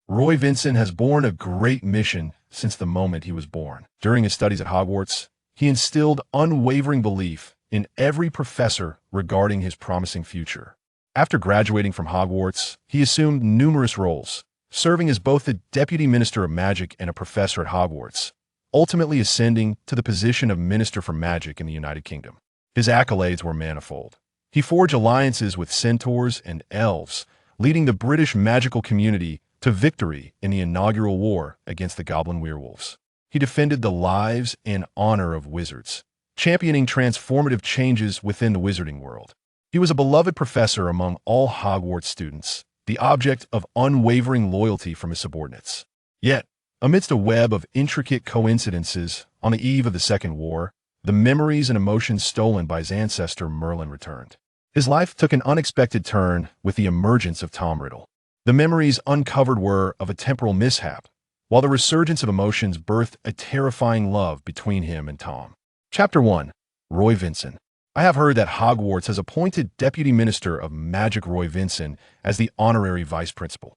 Roy Winson has borne a great mission since the moment he was born. During his studies at Hogwarts, he instilled unwavering belief in every professor regarding his promising future. After graduating from Hogwarts, he assumed numerous roles, serving as both the Deputy Minister of Magic and a professor at Hogwarts, ultimately ascending to the position of Minister for Magic in the United Kingdom. His accolades were manifold. He forged alliances with centaurs and elves, leading the British magical community to victory in the inaugural war against the goblin werewolves. He defended the lives and honor of wizards, championing transformative changes within the wizarding world. He was a beloved professor among all Hogwarts students, the object of unwavering loyalty from his subordinates. Yet, amidst a web of intricate coincidences on the eve of the Second War, the memories and emotions stolen by his ancestor Merlin returned. His life took an unexpected turn with the emergence of Tom Riddle. The memories uncovered were of a temporal mishap, while the resurgence of emotions birthed a terrifying love between him and Tom. Chapter 1. Roy Winson. I have heard that Hogwarts has appointed Deputy Minister of Magic Roy Winson as the honorary vice principal.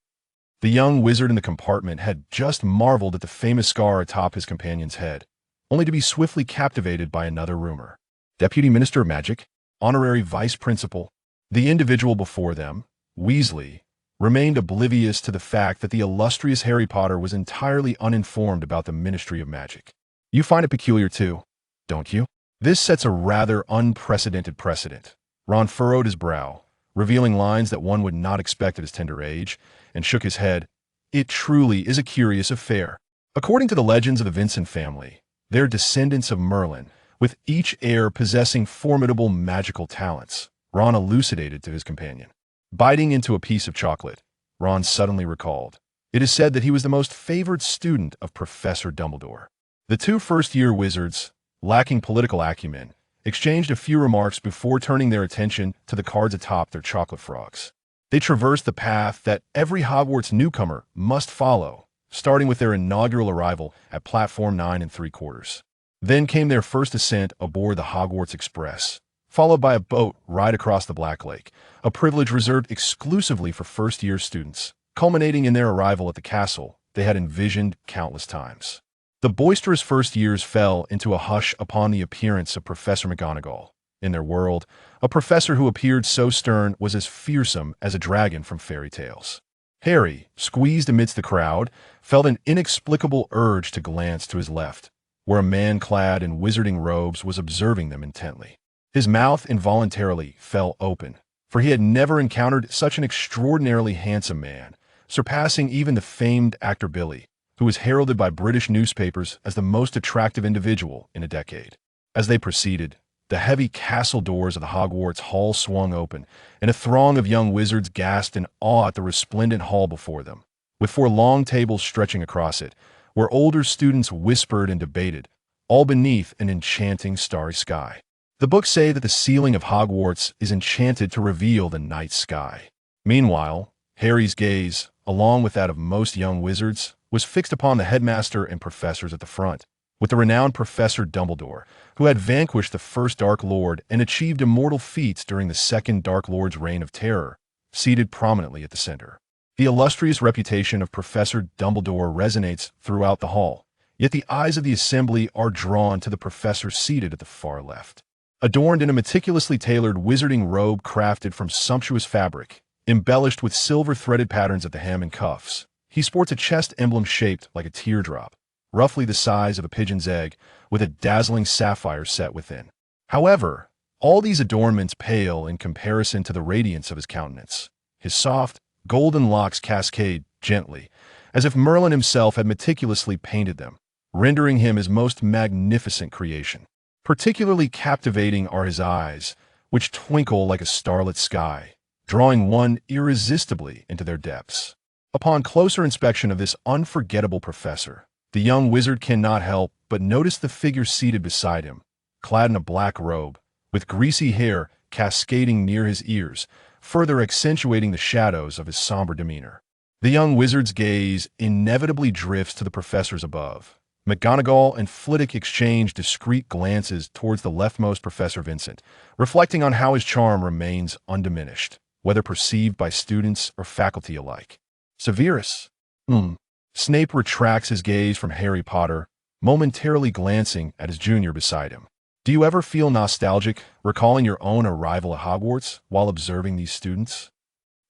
The young wizard in the compartment had just marveled at the famous scar atop his companion's head, only to be swiftly captivated by another rumor. Deputy Minister of Magic? Honorary vice principal? The individual before them, Weasley, remained oblivious to the fact that the illustrious Harry Potter was entirely uninformed about the Ministry of Magic. You find it peculiar too, don't you? This sets a rather unprecedented precedent. Ron furrowed his brow, revealing lines that one would not expect at his tender age, and shook his head. It truly is a curious affair. According to the legends of the Winson family, they're descendants of Merlin, with each heir possessing formidable magical talents, Ron elucidated to his companion. Biting into a piece of chocolate, Ron suddenly recalled. It is said that he was the most favored student of Professor Dumbledore. The two first-year wizards, lacking political acumen, exchanged a few remarks before turning their attention to the cards atop their chocolate frogs. They traversed the path that every Hogwarts newcomer must follow, starting with their inaugural arrival at platform 9 3/4. Then came their first ascent aboard the Hogwarts Express, followed by a boat ride across the Black Lake, a privilege reserved exclusively for first-year students, culminating in their arrival at the castle they had envisioned countless times. The boisterous first years fell into a hush upon the appearance of Professor McGonagall. In their world, a professor who appeared so stern was as fearsome as a dragon from fairy tales. Harry, squeezed amidst the crowd, felt an inexplicable urge to glance to his left, where a man clad in wizarding robes was observing them intently. His mouth involuntarily fell open, for he had never encountered such an extraordinarily handsome man, surpassing even the famed actor Billy, who was heralded by British newspapers as the most attractive individual in a decade. As they proceeded, the heavy castle doors of the Hogwarts Hall swung open, and a throng of young wizards gasped in awe at the resplendent hall before them, with 4 long tables stretching across it, where older students whispered and debated, all beneath an enchanting starry sky. The books say that the ceiling of Hogwarts is enchanted to reveal the night sky. Meanwhile, Harry's gaze, along with that of most young wizards, was fixed upon the headmaster and professors at the front, with the renowned Professor Dumbledore, who had vanquished the first Dark Lord and achieved immortal feats during the second Dark Lord's reign of terror, seated prominently at the center. The illustrious reputation of Professor Dumbledore resonates throughout the hall, yet the eyes of the assembly are drawn to the professor seated at the far left. Adorned in a meticulously tailored wizarding robe crafted from sumptuous fabric, embellished with silver-threaded patterns at the hem and cuffs, he sports a chest emblem shaped like a teardrop, roughly the size of a pigeon's egg, with a dazzling sapphire set within. However, all these adornments pale in comparison to the radiance of his countenance. His soft, golden locks cascade gently, as if Merlin himself had meticulously painted them, rendering him his most magnificent creation. Particularly captivating are his eyes, which twinkle like a starlit sky, drawing one irresistibly into their depths. Upon closer inspection of this unforgettable professor, the young wizard cannot help but notice the figure seated beside him, clad in a black robe, with greasy hair cascading near his ears, further accentuating the shadows of his somber demeanor. The young wizard's gaze inevitably drifts to the professors above. McGonagall and Flitwick exchange discreet glances towards the leftmost Professor Vincent, reflecting on how his charm remains undiminished, whether perceived by students or faculty alike. Severus. Hmm. Snape retracts his gaze from Harry Potter, momentarily glancing at his junior beside him. Do you ever feel nostalgic, recalling your own arrival at Hogwarts while observing these students?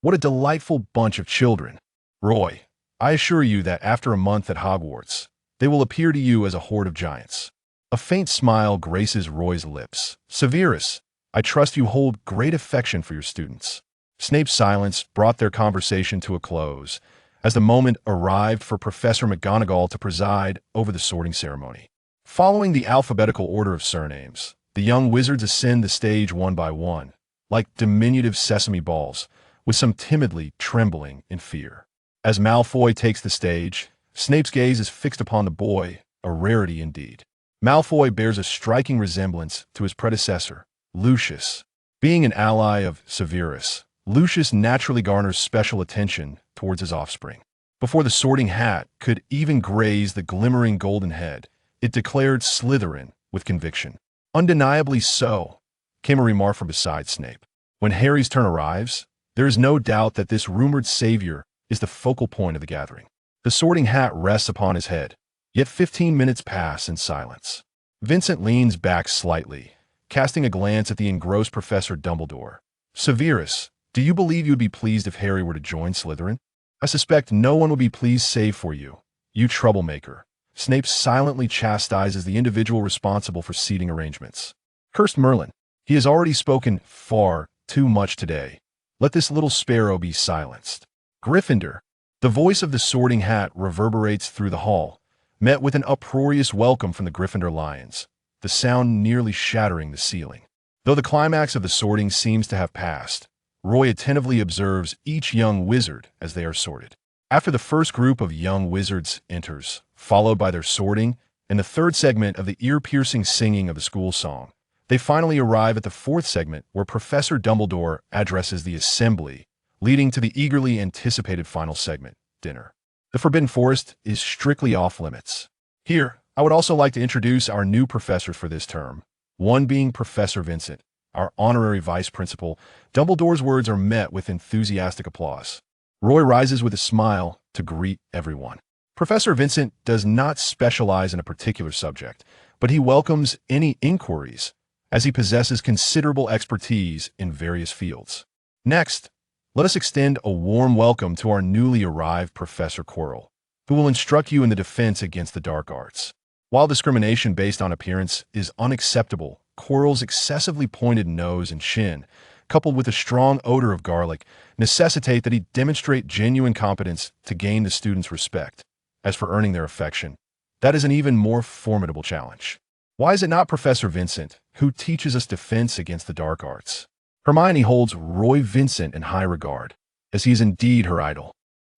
What a delightful bunch of children. Roy, I assure you that after a month at Hogwarts, they will appear to you as a horde of giants. A faint smile graces Roy's lips. Severus, I trust you hold great affection for your students. Snape's silence brought their conversation to a close, as the moment arrived for Professor McGonagall to preside over the sorting ceremony. Following the alphabetical order of surnames, the young wizards ascend the stage one by one, like diminutive sesame balls, with some timidly trembling in fear. As Malfoy takes the stage, Snape's gaze is fixed upon the boy, a rarity indeed. Malfoy bears a striking resemblance to his predecessor, Lucius. Being an ally of Severus, Lucius naturally garners special attention towards his offspring. Before the sorting hat could even graze the glimmering golden head, it declared Slytherin with conviction. Undeniably so, came a remark from beside Snape. When Harry's turn arrives, there is no doubt that this rumored savior is the focal point of the gathering. The sorting hat rests upon his head, yet 15 minutes pass in silence. Vincent leans back slightly, casting a glance at the engrossed Professor Dumbledore. Severus, do you believe you would be pleased if Harry were to join Slytherin? I suspect no one would be pleased save for you, you troublemaker. Snape silently chastises the individual responsible for seating arrangements. Cursed Merlin, he has already spoken far too much today. Let this little sparrow be silenced. Gryffindor. The voice of the sorting hat reverberates through the hall, met with an uproarious welcome from the Gryffindor Lions, the sound nearly shattering the ceiling. Though the climax of the sorting seems to have passed, Roy attentively observes each young wizard as they are sorted. After the first group of young wizards enters, followed by their sorting, and the third segment of the ear-piercing singing of the school song, they finally arrive at the fourth segment where Professor Dumbledore addresses the assembly, leading to the eagerly anticipated final segment, dinner. The Forbidden Forest is strictly off-limits. Here, I would also like to introduce our new professors for this term, one being Professor Vincent, our honorary vice principal. Dumbledore's words are met with enthusiastic applause. Roy rises with a smile to greet everyone. Professor Vincent does not specialize in a particular subject, but he welcomes any inquiries, as he possesses considerable expertise in various fields. Next, let us extend a warm welcome to our newly arrived Professor Quirrell, who will instruct you in the defense against the dark arts. While discrimination based on appearance is unacceptable, Quirrell's excessively pointed nose and chin, coupled with a strong odor of garlic, necessitate that he demonstrate genuine competence to gain the students' respect. As for earning their affection, that is an even more formidable challenge. Why is it not Professor Vincent who teaches us defense against the dark arts? Hermione holds Roy Vincent in high regard, as he is indeed her idol.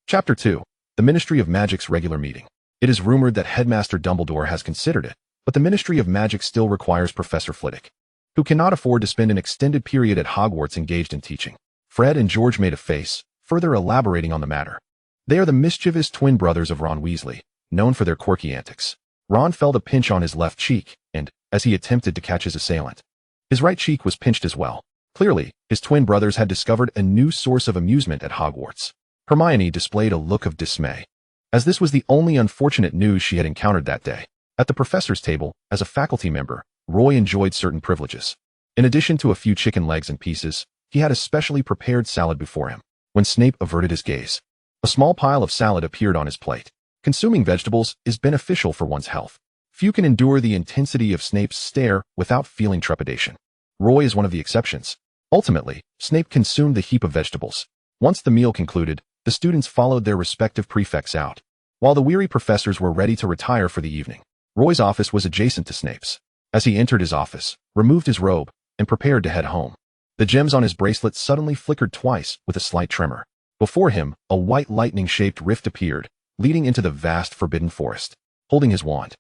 Chapter 2. The Ministry of Magic's regular meeting. It is rumored that Headmaster Dumbledore has considered it, but the Ministry of Magic still requires Professor Flitwick, who cannot afford to spend an extended period at Hogwarts engaged in teaching. Fred and George made a face, further elaborating on the matter. They are the mischievous twin brothers of Ron Weasley, known for their quirky antics. Ron felt a pinch on his left cheek, and, as he attempted to catch his assailant, his right cheek was pinched as well. Clearly, his twin brothers had discovered a new source of amusement at Hogwarts. Hermione displayed a look of dismay, as this was the only unfortunate news she had encountered that day. At the professor's table, as a faculty member, Roy enjoyed certain privileges. In addition to a few chicken legs and pieces, he had a specially prepared salad before him. When Snape averted his gaze, a small pile of salad appeared on his plate. Consuming vegetables is beneficial for one's health. Few can endure the intensity of Snape's stare without feeling trepidation. Roy is one of the exceptions. Ultimately, Snape consumed the heap of vegetables. Once the meal concluded, the students followed their respective prefects out. While the weary professors were ready to retire for the evening, Roy's office was adjacent to Snape's. As he entered his office, removed his robe, and prepared to head home, the gems on his bracelet suddenly flickered twice with a slight tremor. Before him, a white lightning-shaped rift appeared, leading into the vast forbidden forest. Holding his wand,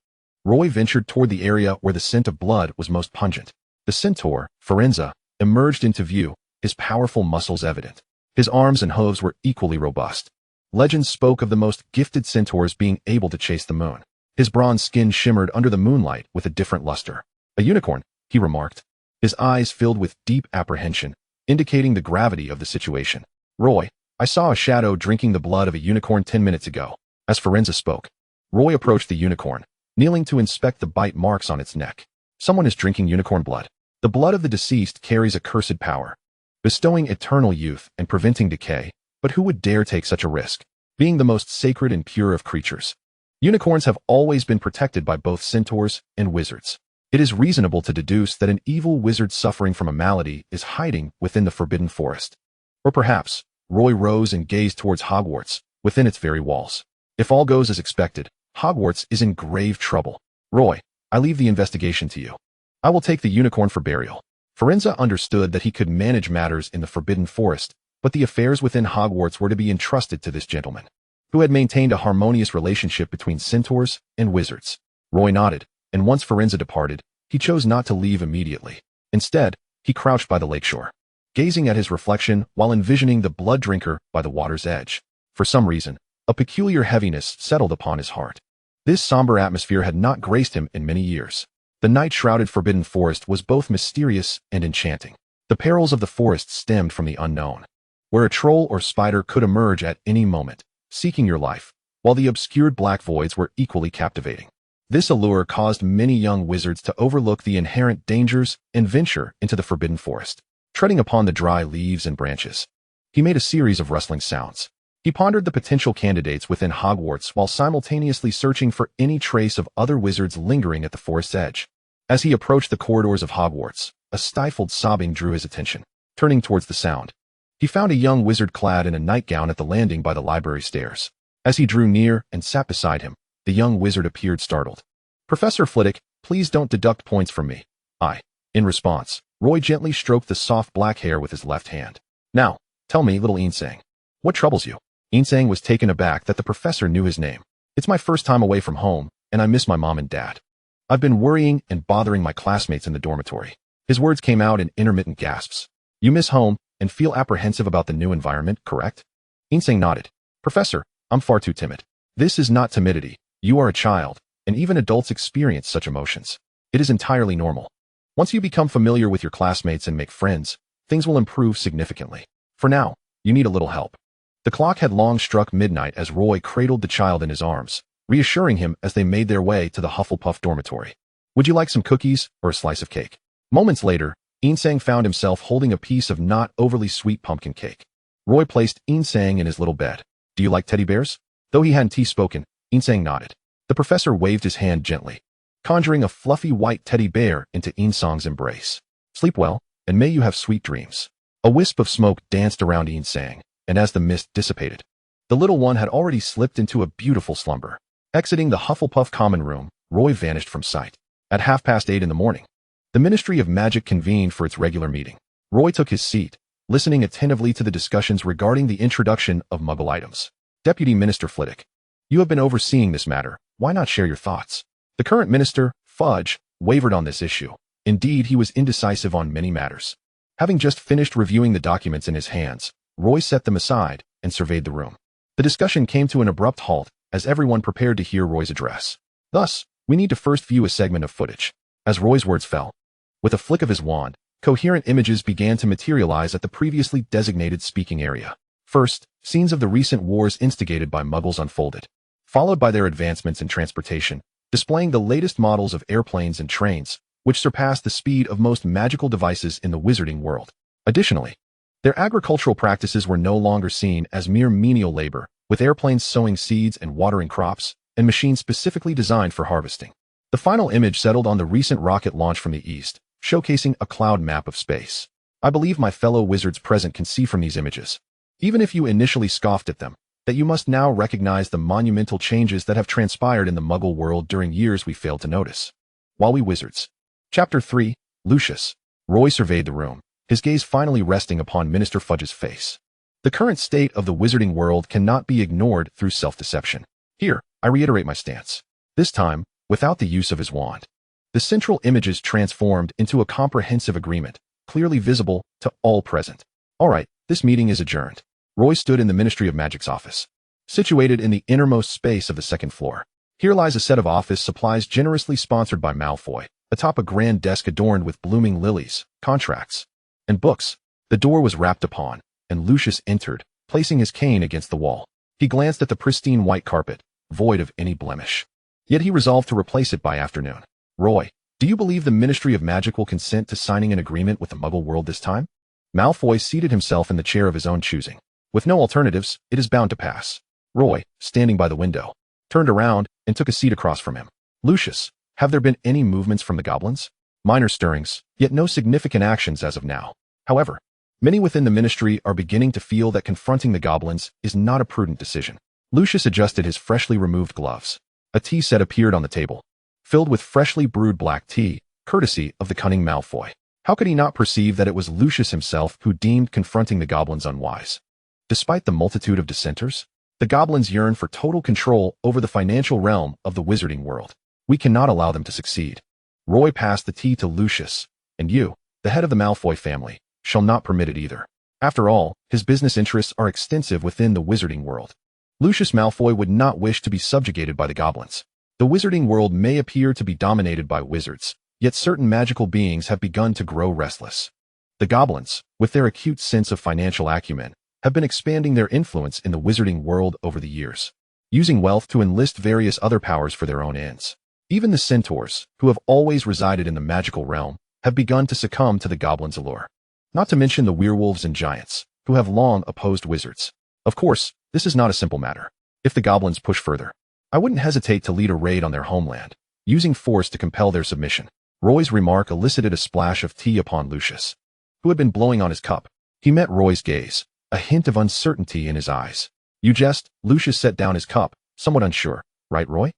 Roy ventured toward the area where the scent of blood was most pungent. The centaur, Firenze, emerged into view, his powerful muscles evident. His arms and hooves were equally robust. Legends spoke of the most gifted centaurs being able to chase the moon. His bronze skin shimmered under the moonlight with a different luster. A unicorn, he remarked, his eyes filled with deep apprehension, indicating the gravity of the situation. Roy, I saw a shadow drinking the blood of a unicorn 10 minutes ago. As Firenze spoke, Roy approached the unicorn, kneeling to inspect the bite marks on its neck. Someone is drinking unicorn blood. The blood of the deceased carries a cursed power, bestowing eternal youth and preventing decay, but who would dare take such a risk? Being the most sacred and pure of creatures, unicorns have always been protected by both centaurs and wizards. It is reasonable to deduce that an evil wizard suffering from a malady is hiding within the forbidden forest. Or perhaps, Roy rose and gazed towards Hogwarts, within its very walls. If all goes as expected, Hogwarts is in grave trouble. Roy, I leave the investigation to you. I will take the unicorn for burial. Firenze understood that he could manage matters in the forbidden forest, but the affairs within Hogwarts were to be entrusted to this gentleman, who had maintained a harmonious relationship between centaurs and wizards. Roy nodded, and once Firenze departed, he chose not to leave immediately. Instead, he crouched by the lakeshore, gazing at his reflection while envisioning the blood drinker by the water's edge. For some reason, a peculiar heaviness settled upon his heart. This somber atmosphere had not graced him in many years. The night-shrouded forbidden forest was both mysterious and enchanting. The perils of the forest stemmed from the unknown, where a troll or spider could emerge at any moment, seeking your life, while the obscured black voids were equally captivating. This allure caused many young wizards to overlook the inherent dangers and venture into the forbidden forest. Treading upon the dry leaves and branches, he made a series of rustling sounds. He pondered the potential candidates within Hogwarts while simultaneously searching for any trace of other wizards lingering at the forest's edge. As he approached the corridors of Hogwarts, a stifled sobbing drew his attention. Turning towards the sound, he found a young wizard clad in a nightgown at the landing by the library stairs. As he drew near and sat beside him, the young wizard appeared startled. "Professor Flitwick, please don't deduct points from me." In response, Roy gently stroked the soft black hair with his left hand. "Now, tell me, little Insang, what troubles you?" Insang was taken aback that the professor knew his name. "It's my first time away from home, and I miss my mom and dad. I've been worrying and bothering my classmates in the dormitory." His words came out in intermittent gasps. "You miss home and feel apprehensive about the new environment, correct?" Insang nodded. "Professor, I'm far too timid." "This is not timidity. You are a child, and even adults experience such emotions. It is entirely normal. Once you become familiar with your classmates and make friends, things will improve significantly. For now, you need a little help." The clock had long struck midnight as Roy cradled the child in his arms, reassuring him as they made their way to the Hufflepuff dormitory. "Would you like some cookies or a slice of cake?" Moments later, Insang found himself holding a piece of not overly sweet pumpkin cake. Roy placed Insang in his little bed. "Do you like teddy bears?" Though he hadn't spoken, Insang nodded. The professor waved his hand gently, conjuring a fluffy white teddy bear into Insang's embrace. "Sleep well, and may you have sweet dreams." A wisp of smoke danced around Insang, and as the mist dissipated, the little one had already slipped into a beautiful slumber. Exiting the Hufflepuff common room, Roy vanished from sight. At 8:30 in the morning, the Ministry of Magic convened for its regular meeting. Roy took his seat, listening attentively to the discussions regarding the introduction of Muggle items. "Deputy Minister Flitwick, you have been overseeing this matter. Why not share your thoughts?" The current minister, Fudge, wavered on this issue. Indeed, he was indecisive on many matters. Having just finished reviewing the documents in his hands, Roy set them aside and surveyed the room. The discussion came to an abrupt halt as everyone prepared to hear Roy's address. "Thus, we need to first view a segment of footage." As Roy's words fell, with a flick of his wand, coherent images began to materialize at the previously designated speaking area. First, scenes of the recent wars instigated by Muggles unfolded, followed by their advancements in transportation, displaying the latest models of airplanes and trains, which surpassed the speed of most magical devices in the wizarding world. Additionally, their agricultural practices were no longer seen as mere menial labor, with airplanes sowing seeds and watering crops, and machines specifically designed for harvesting. The final image settled on the recent rocket launch from the east, showcasing a cloud map of space. I believe my fellow wizards present can see from these images, even if you initially scoffed at them, that you must now recognize the monumental changes that have transpired in the Muggle world during years we failed to notice. While we wizards. Chapter 3, Lucius. Roy surveyed the room, his gaze finally resting upon Minister Fudge's face. The current state of the wizarding world cannot be ignored through self-deception. Here, I reiterate my stance. This time, without the use of his wand. The central images transformed into a comprehensive agreement, clearly visible to all present. All right, this meeting is adjourned. Roy stood in the Ministry of Magic's office, situated in the innermost space of the second floor. Here lies a set of office supplies generously sponsored by Malfoy, atop a grand desk adorned with blooming lilies, contracts, and books. The door was rapped upon, and Lucius entered, placing his cane against the wall. He glanced at the pristine white carpet, void of any blemish. Yet he resolved to replace it by afternoon. Roy, do you believe the Ministry of Magic will consent to signing an agreement with the Muggle world this time? Malfoy seated himself in the chair of his own choosing. With no alternatives, it is bound to pass. Roy, standing by the window, turned around and took a seat across from him. Lucius, have there been any movements from the goblins? Minor stirrings, yet no significant actions as of now. However, many within the ministry are beginning to feel that confronting the goblins is not a prudent decision. Lucius adjusted his freshly removed gloves. A tea set appeared on the table, filled with freshly brewed black tea, courtesy of the cunning Malfoy. How could he not perceive that it was Lucius himself who deemed confronting the goblins unwise? Despite the multitude of dissenters, the goblins yearn for total control over the financial realm of the wizarding world. We cannot allow them to succeed. Roy passed the tea to Lucius, and you, the head of the Malfoy family, shall not permit it either. After all, his business interests are extensive within the wizarding world. Lucius Malfoy would not wish to be subjugated by the goblins. The wizarding world may appear to be dominated by wizards, yet certain magical beings have begun to grow restless. The goblins, with their acute sense of financial acumen, have been expanding their influence in the wizarding world over the years, using wealth to enlist various other powers for their own ends. Even the centaurs, who have always resided in the magical realm, have begun to succumb to the goblins' allure. Not to mention the werewolves and giants, who have long opposed wizards. Of course, this is not a simple matter. If the goblins push further, I wouldn't hesitate to lead a raid on their homeland, using force to compel their submission. Roy's remark elicited a splash of tea upon Lucius, who had been blowing on his cup. He met Roy's gaze, a hint of uncertainty in his eyes. You jest? Lucius set down his cup, somewhat unsure. Right, Roy?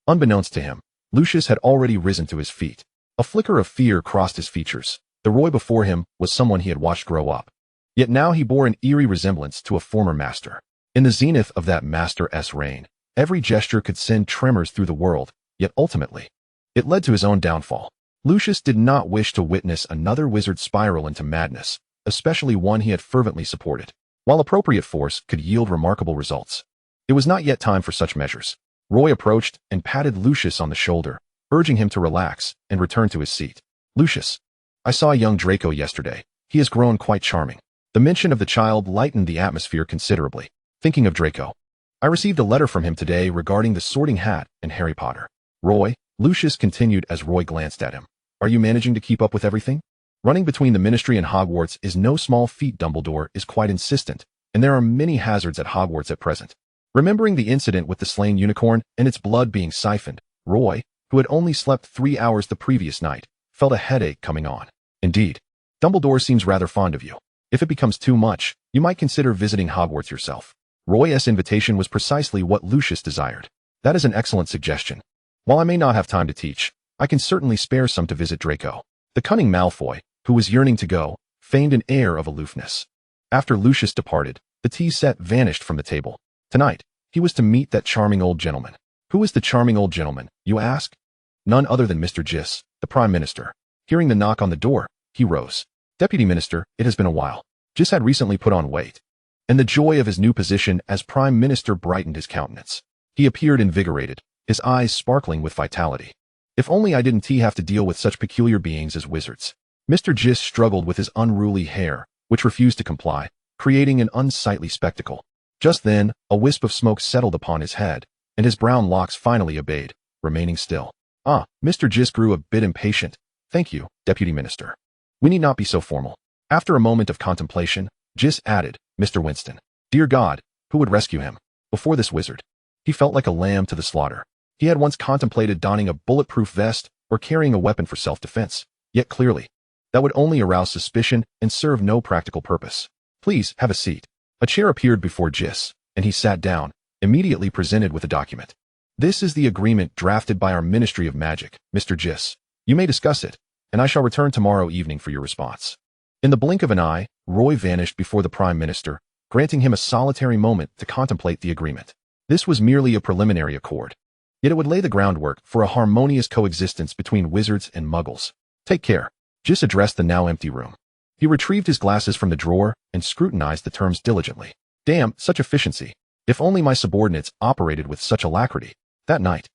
Unbeknownst to him, Lucius had already risen to his feet. A flicker of fear crossed his features. The Roy before him was someone he had watched grow up. Yet now he bore an eerie resemblance to a former master. In the zenith of that master's reign, every gesture could send tremors through the world, yet ultimately, it led to his own downfall. Lucius did not wish to witness another wizard spiral into madness, especially one he had fervently supported. While appropriate force could yield remarkable results, it was not yet time for such measures. Roy approached and patted Lucius on the shoulder, urging him to relax and return to his seat. Lucius, I saw young Draco yesterday. He has grown quite charming. The mention of the child lightened the atmosphere considerably. Thinking of Draco, I received a letter from him today regarding the Sorting Hat and Harry Potter. Roy, Lucius continued as Roy glanced at him. Are you managing to keep up with everything? Running between the Ministry and Hogwarts is no small feat. Dumbledore is quite insistent, and there are many hazards at Hogwarts at present. Remembering the incident with the slain unicorn and its blood being siphoned, Roy, who had only slept 3 hours the previous night, felt a headache coming on. Indeed, Dumbledore seems rather fond of you. If it becomes too much, you might consider visiting Hogwarts yourself. Roy's invitation was precisely what Lucius desired. That is an excellent suggestion. While I may not have time to teach, I can certainly spare some to visit Draco. The cunning Malfoy, who was yearning to go, feigned an air of aloofness. After Lucius departed, the tea set vanished from the table. Tonight, he was to meet that charming old gentleman. Who is the charming old gentleman, you ask? None other than Mr. Gis, the Prime Minister. Hearing the knock on the door, he rose. Deputy Minister, it has been a while. Gis had recently put on weight, and the joy of his new position as Prime Minister brightened his countenance. He appeared invigorated, his eyes sparkling with vitality. If only I didn't have to deal with such peculiar beings as wizards. Mr. Gis struggled with his unruly hair, which refused to comply, creating an unsightly spectacle. Just then, a wisp of smoke settled upon his head, and his brown locks finally obeyed, remaining still. Mr. Gis grew a bit impatient. Thank you, Deputy Minister. We need not be so formal. After a moment of contemplation, Gis added, Mr. Winston. Dear God, who would rescue him? Before this wizard, he felt like a lamb to the slaughter. He had once contemplated donning a bulletproof vest or carrying a weapon for self-defense, yet clearly, that would only arouse suspicion and serve no practical purpose. Please, have a seat. A chair appeared before Gis, and he sat down, immediately presented with a document. This is the agreement drafted by our Ministry of Magic, Mr. Gis. You may discuss it, and I shall return tomorrow evening for your response. In the blink of an eye, Roy vanished before the Prime Minister, granting him a solitary moment to contemplate the agreement. This was merely a preliminary accord, yet it would lay the groundwork for a harmonious coexistence between wizards and muggles. Take care. Gis addressed the now empty room. He retrieved his glasses from the drawer and scrutinized the terms diligently. Damn, such efficiency. If only my subordinates operated with such alacrity. That night,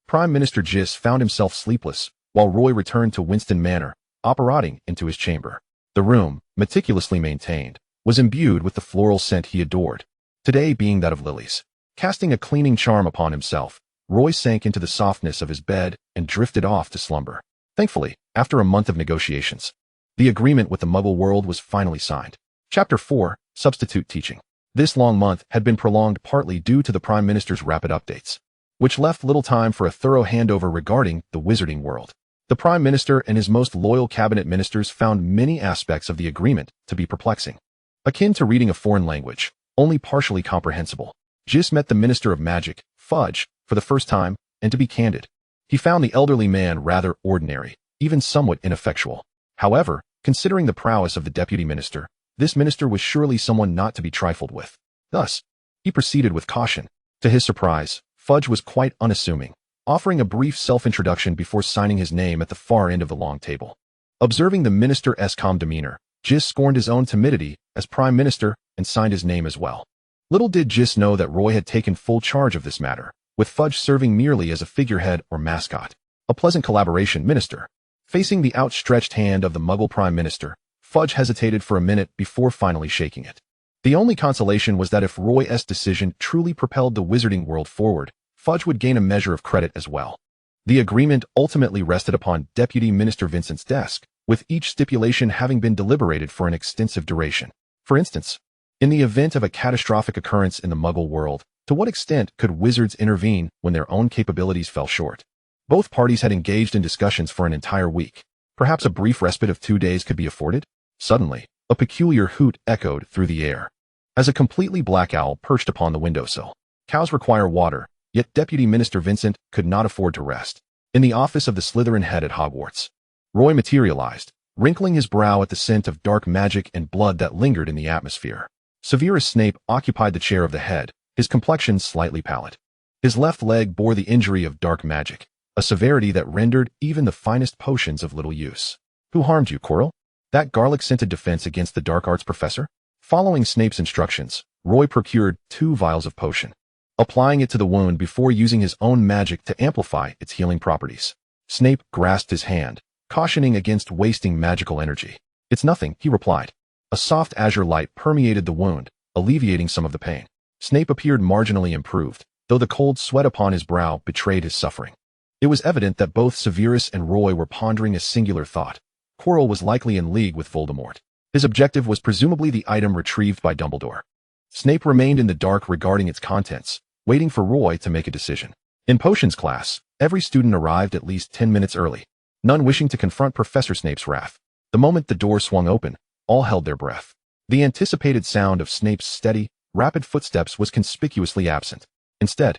Prime Minister Gis found himself sleepless, while Roy returned to Winston Manor, operating into his chamber. The room, meticulously maintained, was imbued with the floral scent he adored, today being that of lilies. Casting a cleaning charm upon himself, Roy sank into the softness of his bed and drifted off to slumber. Thankfully, after a month of negotiations, the agreement with the Muggle world was finally signed. Chapter 4, Substitute Teaching. This long month had been prolonged partly due to the Prime Minister's rapid updates, which left little time for a thorough handover regarding the wizarding world. The Prime Minister and his most loyal cabinet ministers found many aspects of the agreement to be perplexing. Akin to reading a foreign language, only partially comprehensible. Jis met the Minister of Magic, Fudge, for the first time, and to be candid, he found the elderly man rather ordinary, even somewhat ineffectual. However, considering the prowess of the Deputy Minister, this minister was surely someone not to be trifled with. Thus, he proceeded with caution. To his surprise, Fudge was quite unassuming, offering a brief self-introduction before signing his name at the far end of the long table. Observing the minister's calm demeanor, Jis scorned his own timidity as Prime Minister and signed his name as well. Little did Jis know that Roy had taken full charge of this matter, with Fudge serving merely as a figurehead or mascot. A pleasant collaboration, Minister. Facing the outstretched hand of the Muggle Prime Minister, Fudge hesitated for a minute before finally shaking it. The only consolation was that if Roy's decision truly propelled the wizarding world forward, Fudge would gain a measure of credit as well. The agreement ultimately rested upon Deputy Minister Vincent's desk, with each stipulation having been deliberated for an extensive duration. For instance, in the event of a catastrophic occurrence in the Muggle world, to what extent could wizards intervene when their own capabilities fell short? Both parties had engaged in discussions for an entire week. Perhaps a brief respite of 2 days could be afforded? Suddenly, a peculiar hoot echoed through the air. As a completely black owl perched upon the windowsill. Cows require water, yet Deputy Minister Vincent could not afford to rest. In the office of the Slytherin head at Hogwarts, Roy materialized, wrinkling his brow at the scent of dark magic and blood that lingered in the atmosphere. Severus Snape occupied the chair of the head, his complexion slightly pallid. His left leg bore the injury of dark magic, a severity that rendered even the finest potions of little use. Who harmed you, Quirrell? That garlic-scented defense against the dark arts professor? Following Snape's instructions, Roy procured 2 vials of potion, applying it to the wound before using his own magic to amplify its healing properties. Snape grasped his hand, cautioning against wasting magical energy. It's nothing, he replied. A soft azure light permeated the wound, alleviating some of the pain. Snape appeared marginally improved, though the cold sweat upon his brow betrayed his suffering. It was evident that both Severus and Roy were pondering a singular thought. Quirrell was likely in league with Voldemort. His objective was presumably the item retrieved by Dumbledore. Snape remained in the dark regarding its contents, waiting for Roy to make a decision. In potions class, every student arrived at least 10 minutes early, none wishing to confront Professor Snape's wrath. The moment the door swung open, all held their breath. The anticipated sound of Snape's steady, rapid footsteps was conspicuously absent. Instead,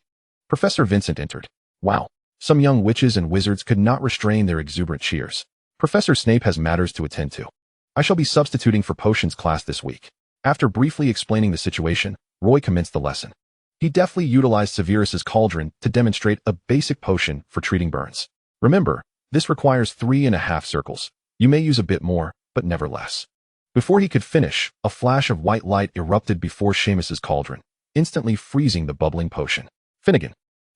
Professor Vincent entered. Wow. Some young witches and wizards could not restrain their exuberant cheers. Professor Snape has matters to attend to. I shall be substituting for potions class this week. After briefly explaining the situation, Roy commenced the lesson. He deftly utilized Severus's cauldron to demonstrate a basic potion for treating burns. Remember, this requires 3.5 circles. You may use a bit more, but never less. Before he could finish, a flash of white light erupted before Seamus's cauldron, instantly freezing the bubbling potion. Finnegan.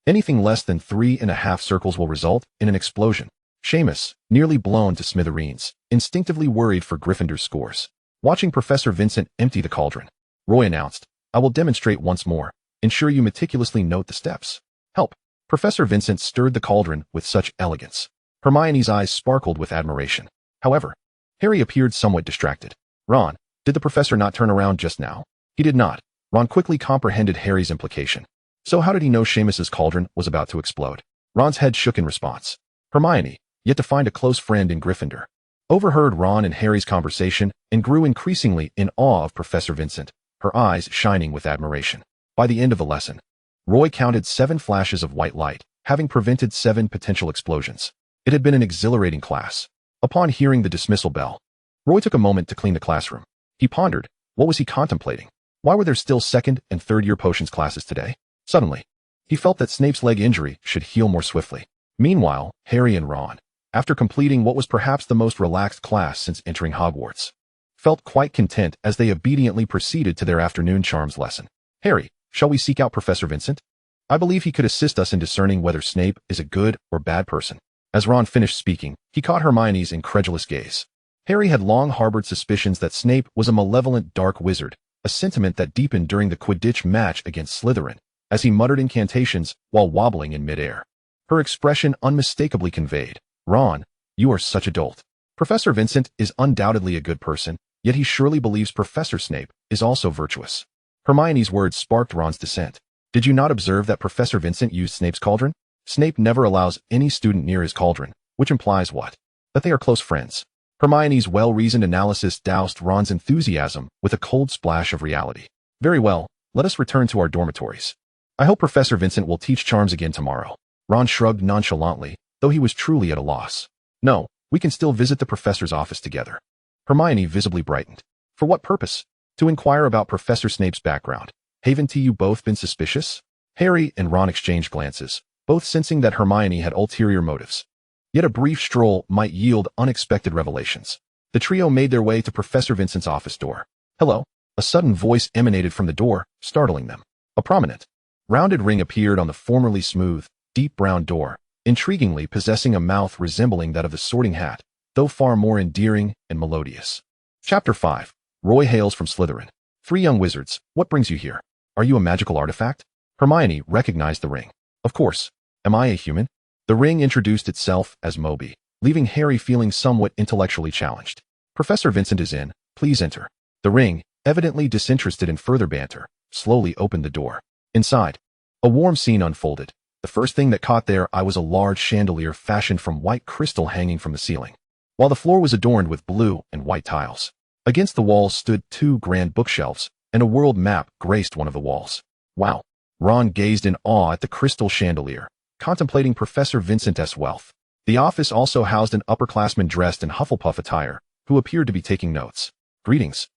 Anything less than 3.5 circles will result in an explosion. Seamus, nearly blown to smithereens, instinctively worried for Gryffindor's scores. Watching Professor Vincent empty the cauldron, Roy announced, I will demonstrate once more. Ensure you meticulously note the steps. Help. Professor Vincent stirred the cauldron with such elegance. Hermione's eyes sparkled with admiration. However, Harry appeared somewhat distracted. Ron, did the professor not turn around just now? He did not. Ron quickly comprehended Harry's implication. So how did he know Seamus's cauldron was about to explode? Ron's head shook in response. Hermione, yet to find a close friend in Gryffindor, overheard Ron and Harry's conversation and grew increasingly in awe of Professor Vincent, her eyes shining with admiration. By the end of the lesson, Roy counted 7 flashes of white light, having prevented 7 potential explosions. It had been an exhilarating class. Upon hearing the dismissal bell, Roy took a moment to clean the classroom. He pondered, what was he contemplating? Why were there still 2nd and 3rd year potions classes today? Suddenly, he felt that Snape's leg injury should heal more swiftly. Meanwhile, Harry and Ron, after completing what was perhaps the most relaxed class since entering Hogwarts, felt quite content as they obediently proceeded to their afternoon charms lesson. Harry, shall we seek out Professor Vincent? I believe he could assist us in discerning whether Snape is a good or bad person. As Ron finished speaking, he caught Hermione's incredulous gaze. Harry had long harbored suspicions that Snape was a malevolent dark wizard, a sentiment that deepened during the Quidditch match against Slytherin, as he muttered incantations while wobbling in midair. Her expression unmistakably conveyed, "Ron, you are such a dolt." Professor Vincent is undoubtedly a good person, yet he surely believes Professor Snape is also virtuous. Hermione's words sparked Ron's dissent. "Did you not observe that Professor Vincent used Snape's cauldron? Snape never allows any student near his cauldron, which implies what? That they are close friends." Hermione's well-reasoned analysis doused Ron's enthusiasm with a cold splash of reality. "Very well, let us return to our dormitories. I hope Professor Vincent will teach charms again tomorrow." Ron shrugged nonchalantly, though he was truly at a loss. "No, we can still visit the professor's office together." Hermione visibly brightened. "For what purpose?" "To inquire about Professor Snape's background. Haven't you both been suspicious?" Harry and Ron exchanged glances, both sensing that Hermione had ulterior motives. Yet a brief stroll might yield unexpected revelations. The trio made their way to Professor Vincent's office door. "Hello." A sudden voice emanated from the door, startling them. A prominent, rounded ring appeared on the formerly smooth, deep brown door, intriguingly possessing a mouth resembling that of the Sorting Hat, though far more endearing and melodious. Chapter 5. Roy hails from Slytherin. "Three young wizards, what brings you here? Are you a magical artifact?" Hermione recognized the ring. "Of course. Am I a human?" The ring introduced itself as Moby, leaving Harry feeling somewhat intellectually challenged. "Professor Vincent is in. Please enter." The ring, evidently disinterested in further banter, slowly opened the door. Inside, a warm scene unfolded. The first thing that caught their eye was a large chandelier fashioned from white crystal hanging from the ceiling, while the floor was adorned with blue and white tiles. Against the walls stood two grand bookshelves, and a world map graced one of the walls. "Wow." Ron gazed in awe at the crystal chandelier, contemplating Professor Vincent's wealth. The office also housed an upperclassman dressed in Hufflepuff attire, who appeared to be taking notes. "Greetings.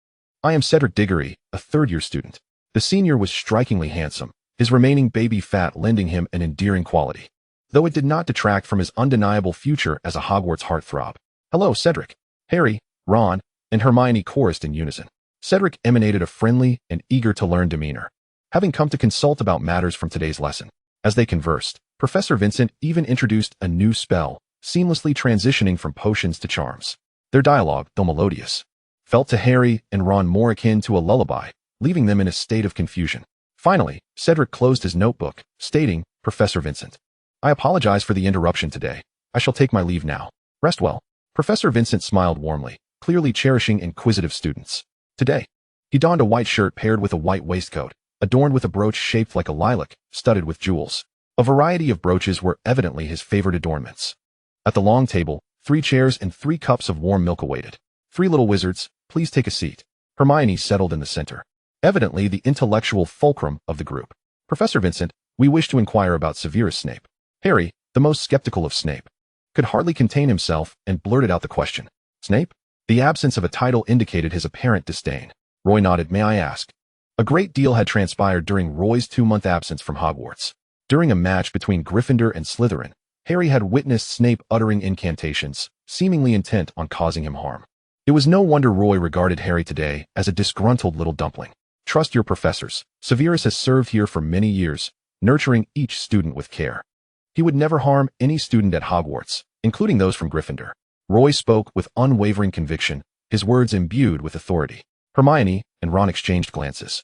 I am Cedric Diggory, a third-year student." The senior was strikingly handsome, his remaining baby fat lending him an endearing quality, though it did not detract from his undeniable future as a Hogwarts heartthrob. "Hello, Cedric." Harry, Ron, and Hermione chorused in unison. Cedric emanated a friendly and eager-to-learn demeanor, having come to consult about matters from today's lesson. As they conversed, Professor Vincent even introduced a new spell, seamlessly transitioning from potions to charms. Their dialogue, though melodious, felt to Harry and Ron more akin to a lullaby, leaving them in a state of confusion. Finally, Cedric closed his notebook, stating, "Professor Vincent, I apologize for the interruption today. I shall take my leave now. Rest well." Professor Vincent smiled warmly, clearly cherishing inquisitive students. Today, he donned a white shirt paired with a white waistcoat, adorned with a brooch shaped like a lilac, studded with jewels. A variety of brooches were evidently his favorite adornments. At the long table, 3 chairs and 3 cups of warm milk awaited. "3 little wizards, please take a seat." Hermione settled in the center, evidently the intellectual fulcrum of the group. "Professor Vincent, we wish to inquire about Severus Snape." Harry, the most skeptical of Snape, could hardly contain himself and blurted out the question. "Snape?" The absence of a title indicated his apparent disdain. Roy nodded. "May I ask?" A great deal had transpired during Roy's 2-month absence from Hogwarts. During a match between Gryffindor and Slytherin, Harry had witnessed Snape uttering incantations, seemingly intent on causing him harm. It was no wonder Roy regarded Harry today as a disgruntled little dumpling. "Trust your professors. Severus has served here for many years, nurturing each student with care. He would never harm any student at Hogwarts, including those from Gryffindor." Roy spoke with unwavering conviction, his words imbued with authority. Hermione and Ron exchanged glances,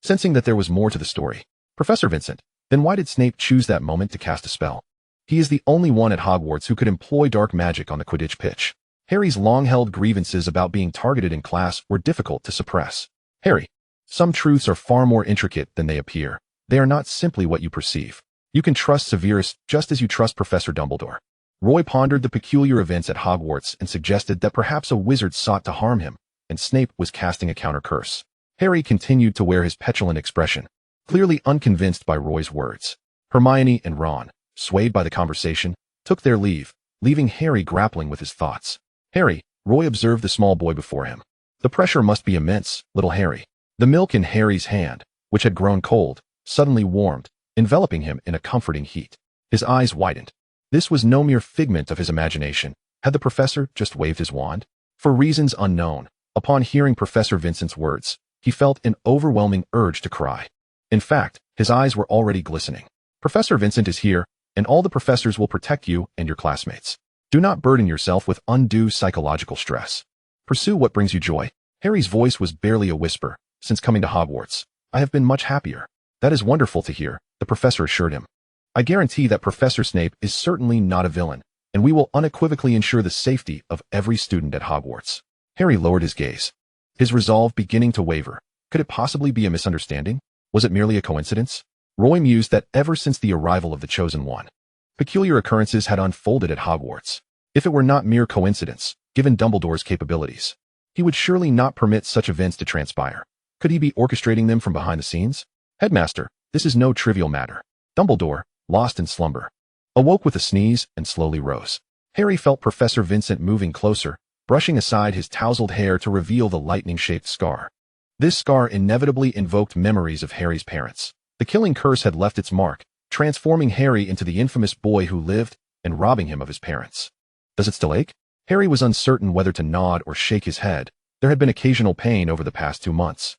sensing that there was more to the story. "Professor Vincent, then why did Snape choose that moment to cast a spell? He is the only one at Hogwarts who could employ dark magic on the Quidditch pitch." Harry's long-held grievances about being targeted in class were difficult to suppress. "Harry, some truths are far more intricate than they appear. They are not simply what you perceive. You can trust Severus just as you trust Professor Dumbledore." Roy pondered the peculiar events at Hogwarts and suggested that perhaps a wizard sought to harm him, and Snape was casting a counter-curse. Harry continued to wear his petulant expression, clearly unconvinced by Roy's words. Hermione and Ron, swayed by the conversation, took their leave, leaving Harry grappling with his thoughts. "Harry," Roy observed the small boy before him. "The pressure must be immense, little Harry." The milk in Harry's hand, which had grown cold, suddenly warmed, enveloping him in a comforting heat. His eyes widened. This was no mere figment of his imagination. Had the professor just waved his wand? For reasons unknown, upon hearing Professor Vincent's words, he felt an overwhelming urge to cry. In fact, his eyes were already glistening. "Professor Vincent is here, and all the professors will protect you and your classmates. Do not burden yourself with undue psychological stress. Pursue what brings you joy." Harry's voice was barely a whisper. "Since coming to Hogwarts, I have been much happier." "That is wonderful to hear," the professor assured him. I guarantee that Professor Snape is certainly not a villain, and we will unequivocally ensure the safety of every student at Hogwarts. Harry lowered his gaze, his resolve beginning to waver. Could it possibly be a misunderstanding? Was it merely a coincidence? Roy mused that ever since the arrival of the Chosen One, peculiar occurrences had unfolded at Hogwarts. If it were not mere coincidence, given Dumbledore's capabilities, he would surely not permit such events to transpire. Could he be orchestrating them from behind the scenes? Headmaster, this is no trivial matter. Dumbledore, lost in slumber, awoke with a sneeze and slowly rose. Harry felt Professor Vincent moving closer, brushing aside his tousled hair to reveal the lightning-shaped scar. This scar inevitably invoked memories of Harry's parents. The killing curse had left its mark, transforming Harry into the infamous boy who lived and robbing him of his parents. Does it still ache? Harry was uncertain whether to nod or shake his head. There had been occasional pain over the past 2 months,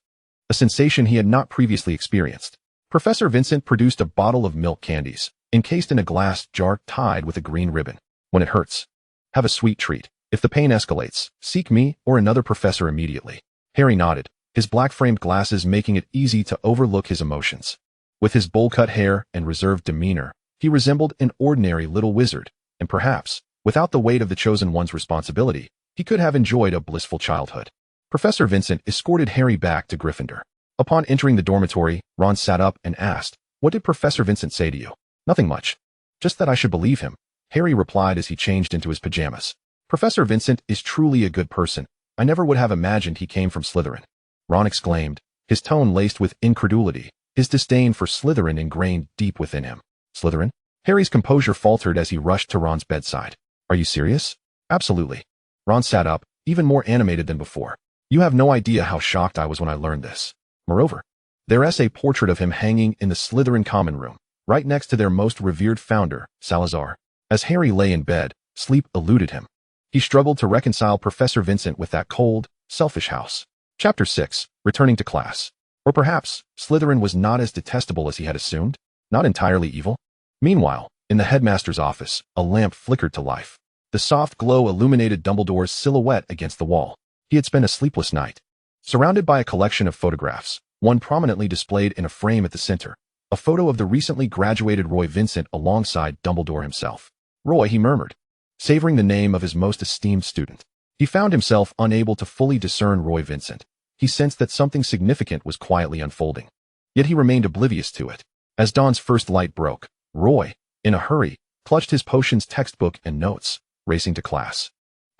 a sensation he had not previously experienced. Professor Vincent produced a bottle of milk candies, encased in a glass jar tied with a green ribbon. When it hurts, have a sweet treat. If the pain escalates, seek me or another professor immediately. Harry nodded, his black-framed glasses making it easy to overlook his emotions. With his bowl-cut hair and reserved demeanor, he resembled an ordinary little wizard, and perhaps, without the weight of the Chosen One's responsibility, he could have enjoyed a blissful childhood. Professor Vincent escorted Harry back to Gryffindor. Upon entering the dormitory, Ron sat up and asked, "What did Professor Vincent say to you?" "Nothing much. Just that I should believe him," Harry replied as he changed into his pajamas. "Professor Vincent is truly a good person. I never would have imagined he came from Slytherin." Ron exclaimed, his tone laced with incredulity, his disdain for Slytherin ingrained deep within him. "Slytherin?" Harry's composure faltered as he rushed to Ron's bedside. "Are you serious?" "Absolutely." Ron sat up, even more animated than before. "You have no idea how shocked I was when I learned this. Moreover, there's a portrait of him hanging in the Slytherin common room, right next to their most revered founder, Salazar." As Harry lay in bed, sleep eluded him. He struggled to reconcile Professor Vincent with that cold, selfish house. Chapter 6, Returning to Class. Or perhaps, Slytherin was not as detestable as he had assumed, not entirely evil. Meanwhile, in the headmaster's office, a lamp flickered to life. The soft glow illuminated Dumbledore's silhouette against the wall. He had spent a sleepless night. Surrounded by a collection of photographs, one prominently displayed in a frame at the center, a photo of the recently graduated Roy Vincent alongside Dumbledore himself. "Roy," he murmured, savoring the name of his most esteemed student. He found himself unable to fully discern Roy Vincent. He sensed that something significant was quietly unfolding. Yet he remained oblivious to it. As dawn's first light broke, Roy, in a hurry, clutched his potions textbook and notes, racing to class.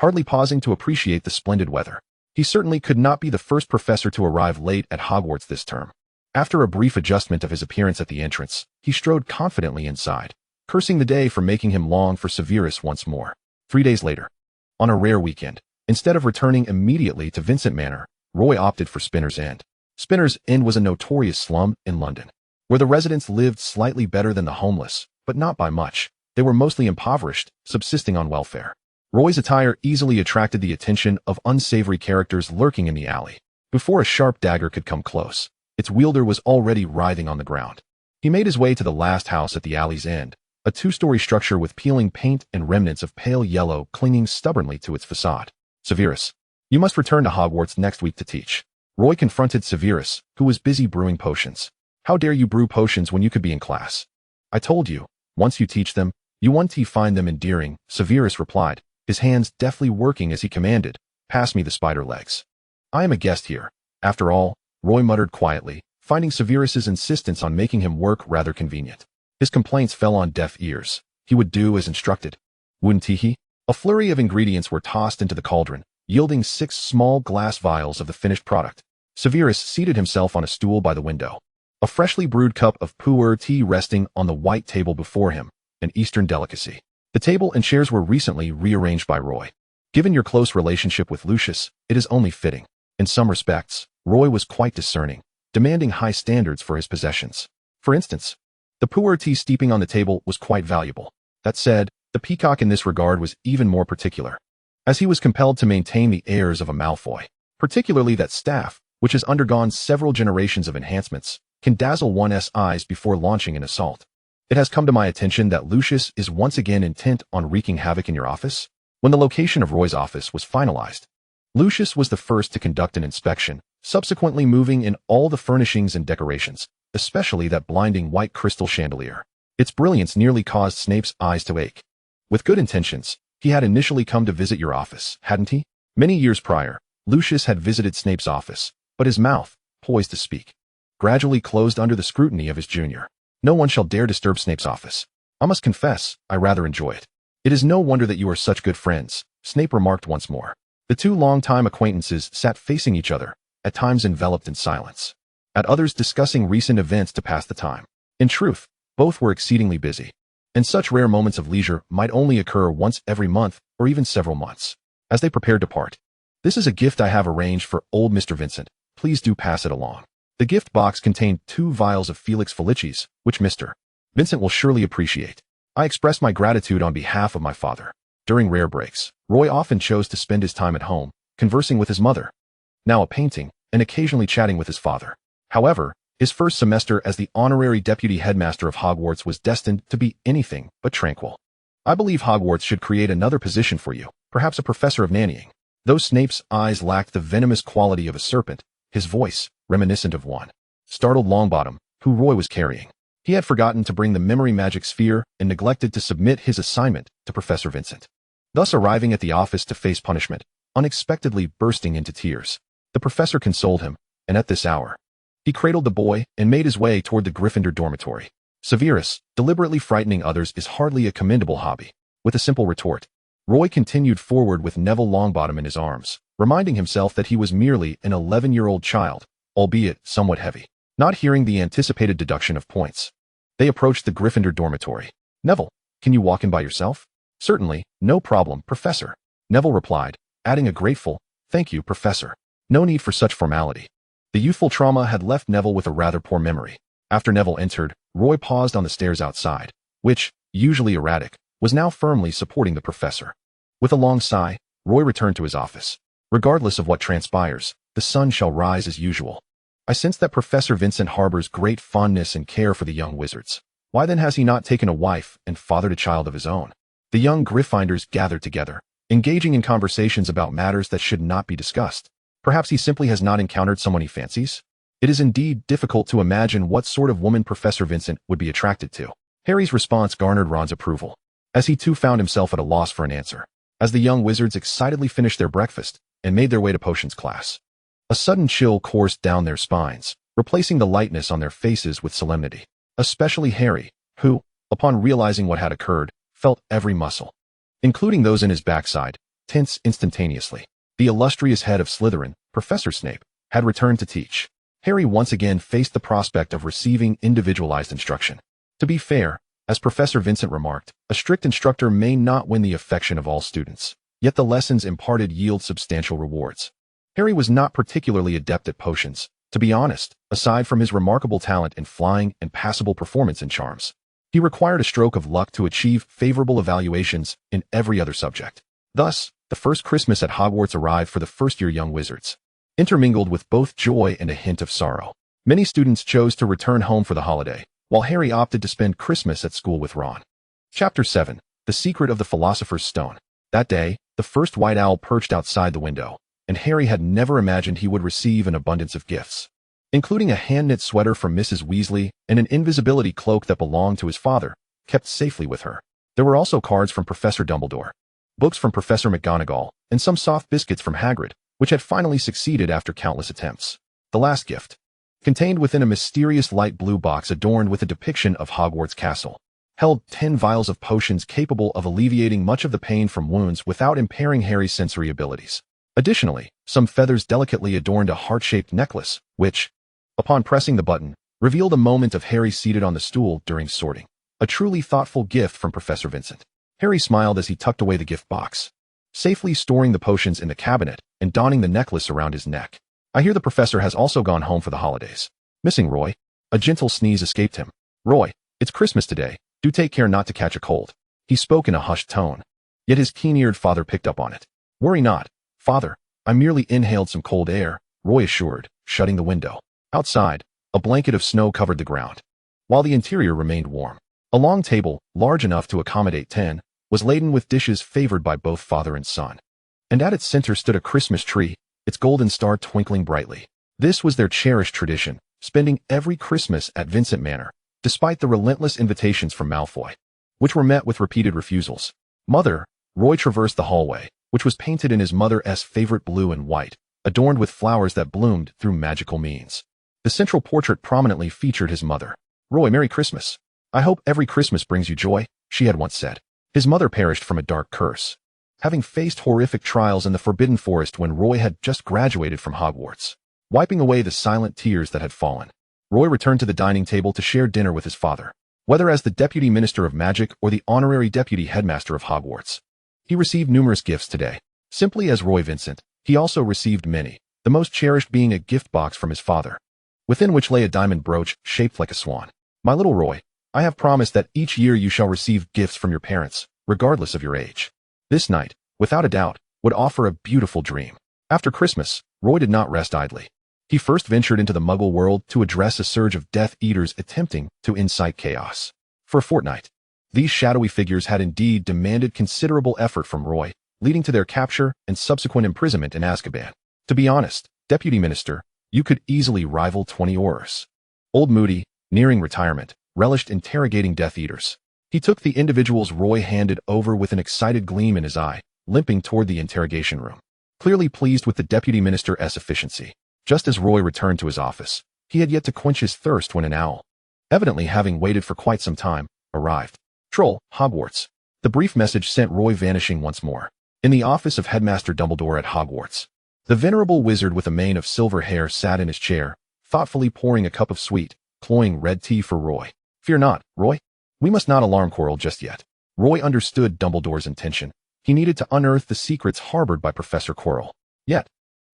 Hardly pausing to appreciate the splendid weather. He certainly could not be the first professor to arrive late at Hogwarts this term. After a brief adjustment of his appearance at the entrance, he strode confidently inside, cursing the day for making him long for Severus once more. 3 days later, on a rare weekend, instead of returning immediately to Vincent Manor, Roy opted for Spinner's End. Spinner's End was a notorious slum in London, where the residents lived slightly better than the homeless, but not by much. They were mostly impoverished, subsisting on welfare. Roy's attire easily attracted the attention of unsavory characters lurking in the alley. Before a sharp dagger could come close, its wielder was already writhing on the ground. He made his way to the last house at the alley's end, a 2-story structure with peeling paint and remnants of pale yellow clinging stubbornly to its facade. "Severus, you must return to Hogwarts next week to teach." Roy confronted Severus, who was busy brewing potions. "How dare you brew potions when you could be in class?" "I told you, once you teach them, you won't find them endearing," Severus replied, his hands deftly working as he commanded, "Pass me the spider legs. I am a guest here." "After all," Roy muttered quietly, finding Severus's insistence on making him work rather convenient. His complaints fell on deaf ears. He would do as instructed. Wouldn't he? A flurry of ingredients were tossed into the cauldron, yielding 6 small glass vials of the finished product. Severus seated himself on a stool by the window, a freshly brewed cup of pu'er tea resting on the white table before him, an Eastern delicacy. The table and chairs were recently rearranged by Roy. Given your close relationship with Lucius, it is only fitting. In some respects, Roy was quite discerning, demanding high standards for his possessions. For instance, the pu'er tea steeping on the table was quite valuable. That said, the peacock in this regard was even more particular, as he was compelled to maintain the airs of a Malfoy. Particularly that staff, which has undergone several generations of enhancements, can dazzle one's eyes before launching an assault. "It has come to my attention that Lucius is once again intent on wreaking havoc in your office." When the location of Roy's office was finalized, Lucius was the first to conduct an inspection, subsequently moving in all the furnishings and decorations. especially that blinding white crystal chandelier. Its brilliance nearly caused Snape's eyes to ache. With good intentions, he had initially come to visit your office, hadn't he? Many years prior, Lucius had visited Snape's office, but his mouth, poised to speak, gradually closed under the scrutiny of his junior. No one shall dare disturb Snape's office. I must confess, I rather enjoy it. It is no wonder that you are such good friends, Snape remarked once more. The two long-time acquaintances sat facing each other, at times enveloped in silence, at others discussing recent events to pass the time. In truth, both were exceedingly busy, and such rare moments of leisure might only occur once every month or even several months. As they prepared to part, "This is a gift I have arranged for old Mr. Vincent. Please do pass it along." The gift box contained 2 vials of Felix Felicis, which Mr. Vincent will surely appreciate. I express my gratitude on behalf of my father. During rare breaks, Roy often chose to spend his time at home, conversing with his mother, now a painting, and occasionally chatting with his father. However, his first semester as the honorary deputy headmaster of Hogwarts was destined to be anything but tranquil. I believe Hogwarts should create another position for you, perhaps a professor of nannying. Though Snape's eyes lacked the venomous quality of a serpent, his voice, reminiscent of one, startled Longbottom, who Roy was carrying. He had forgotten to bring the memory magic sphere and neglected to submit his assignment to Professor Vincent. Thus arriving at the office to face punishment, unexpectedly bursting into tears. The professor consoled him, and at this hour, he cradled the boy and made his way toward the Gryffindor dormitory. Severus, deliberately frightening others is hardly a commendable hobby. With a simple retort, Roy continued forward with Neville Longbottom in his arms, reminding himself that he was merely an 11-year-old child, albeit somewhat heavy. Not hearing the anticipated deduction of points, they approached the Gryffindor dormitory. "Neville, can you walk in by yourself?" "Certainly, no problem, Professor," Neville replied, adding a grateful, "Thank you, Professor. No need for such formality." The youthful trauma had left Neville with a rather poor memory. After Neville entered, Roy paused on the stairs outside, which, usually erratic, was now firmly supporting the professor. With a long sigh, Roy returned to his office. Regardless of what transpires, the sun shall rise as usual. I sense that Professor Vincent harbors great fondness and care for the young wizards. Why then has he not taken a wife and fathered a child of his own? The young Gryffindors gathered together, engaging in conversations about matters that should not be discussed. Perhaps he simply has not encountered someone he fancies? It is indeed difficult to imagine what sort of woman Professor Vincent would be attracted to. Harry's response garnered Ron's approval, as he too found himself at a loss for an answer. As the young wizards excitedly finished their breakfast and made their way to potions class, a sudden chill coursed down their spines, replacing the lightness on their faces with solemnity. Especially Harry, who, upon realizing what had occurred, felt every muscle, including those in his backside, tense instantaneously. The illustrious head of Slytherin, Professor Snape, had returned to teach. Harry once again faced the prospect of receiving individualized instruction. To be fair, as Professor Vincent remarked, a strict instructor may not win the affection of all students, yet the lessons imparted yield substantial rewards. Harry was not particularly adept at potions, to be honest, aside from his remarkable talent in flying and passable performance in charms. He required a stroke of luck to achieve favorable evaluations in every other subject. Thus, the first Christmas at Hogwarts arrived for the first-year young wizards, intermingled with both joy and a hint of sorrow. Many students chose to return home for the holiday, while Harry opted to spend Christmas at school with Ron. Chapter 7. The Secret of the Philosopher's Stone. That day, the first white owl perched outside the window, and Harry had never imagined he would receive an abundance of gifts, including a hand-knit sweater from Mrs. Weasley and an invisibility cloak that belonged to his father, kept safely with her. There were also cards from Professor Dumbledore, books from Professor McGonagall, and some soft biscuits from Hagrid, which had finally succeeded after countless attempts. The last gift, contained within a mysterious light blue box adorned with a depiction of Hogwarts Castle, held 10 vials of potions capable of alleviating much of the pain from wounds without impairing Harry's sensory abilities. Additionally, some feathers delicately adorned a heart-shaped necklace, which, upon pressing the button, revealed a moment of Harry seated on the stool during sorting. A truly thoughtful gift from Professor Vincent. Harry smiled as he tucked away the gift box, safely storing the potions in the cabinet and donning the necklace around his neck. I hear the professor has also gone home for the holidays. Missing Roy? A gentle sneeze escaped him. Roy, it's Christmas today. Do take care not to catch a cold. He spoke in a hushed tone, yet his keen-eared father picked up on it. Worry not, father. I merely inhaled some cold air, Roy assured, shutting the window. Outside, a blanket of snow covered the ground, while the interior remained warm. A long table, large enough to accommodate 10, was laden with dishes favored by both father and son. And at its center stood a Christmas tree, its golden star twinkling brightly. This was their cherished tradition, spending every Christmas at Vincent Manor, despite the relentless invitations from Malfoy, which were met with repeated refusals. Mother, Roy traversed the hallway, which was painted in his mother's favorite blue and white, adorned with flowers that bloomed through magical means. The central portrait prominently featured his mother. Roy, Merry Christmas. I hope every Christmas brings you joy, she had once said. His mother perished from a dark curse, having faced horrific trials in the Forbidden Forest when Roy had just graduated from Hogwarts. Wiping away the silent tears that had fallen, Roy returned to the dining table to share dinner with his father. Whether as the Deputy Minister of Magic or the Honorary Deputy Headmaster of Hogwarts, he received numerous gifts today. Simply as Roy Vincent, he also received many, the most cherished being a gift box from his father, within which lay a diamond brooch shaped like a swan. My little Roy, I have promised that each year you shall receive gifts from your parents, regardless of your age. This night, without a doubt, would offer a beautiful dream. After Christmas, Roy did not rest idly. He first ventured into the Muggle world to address a surge of Death Eaters attempting to incite chaos. For a fortnight, these shadowy figures had indeed demanded considerable effort from Roy, leading to their capture and subsequent imprisonment in Azkaban. To be honest, Deputy Minister, you could easily rival 20 Aurors. Old Moody, nearing retirement, relished interrogating Death Eaters. He took the individuals Roy handed over with an excited gleam in his eye, limping toward the interrogation room, clearly pleased with the Deputy Minister's efficiency. Just as Roy returned to his office, he had yet to quench his thirst when an owl, evidently having waited for quite some time, arrived. Troll, Hogwarts. The brief message sent Roy vanishing once more. In the office of Headmaster Dumbledore at Hogwarts, the venerable wizard with a mane of silver hair sat in his chair, thoughtfully pouring a cup of sweet, cloying red tea for Roy. Fear not, Roy. We must not alarm Quirrell just yet. Roy understood Dumbledore's intention. He needed to unearth the secrets harbored by Professor Quirrell. Yet,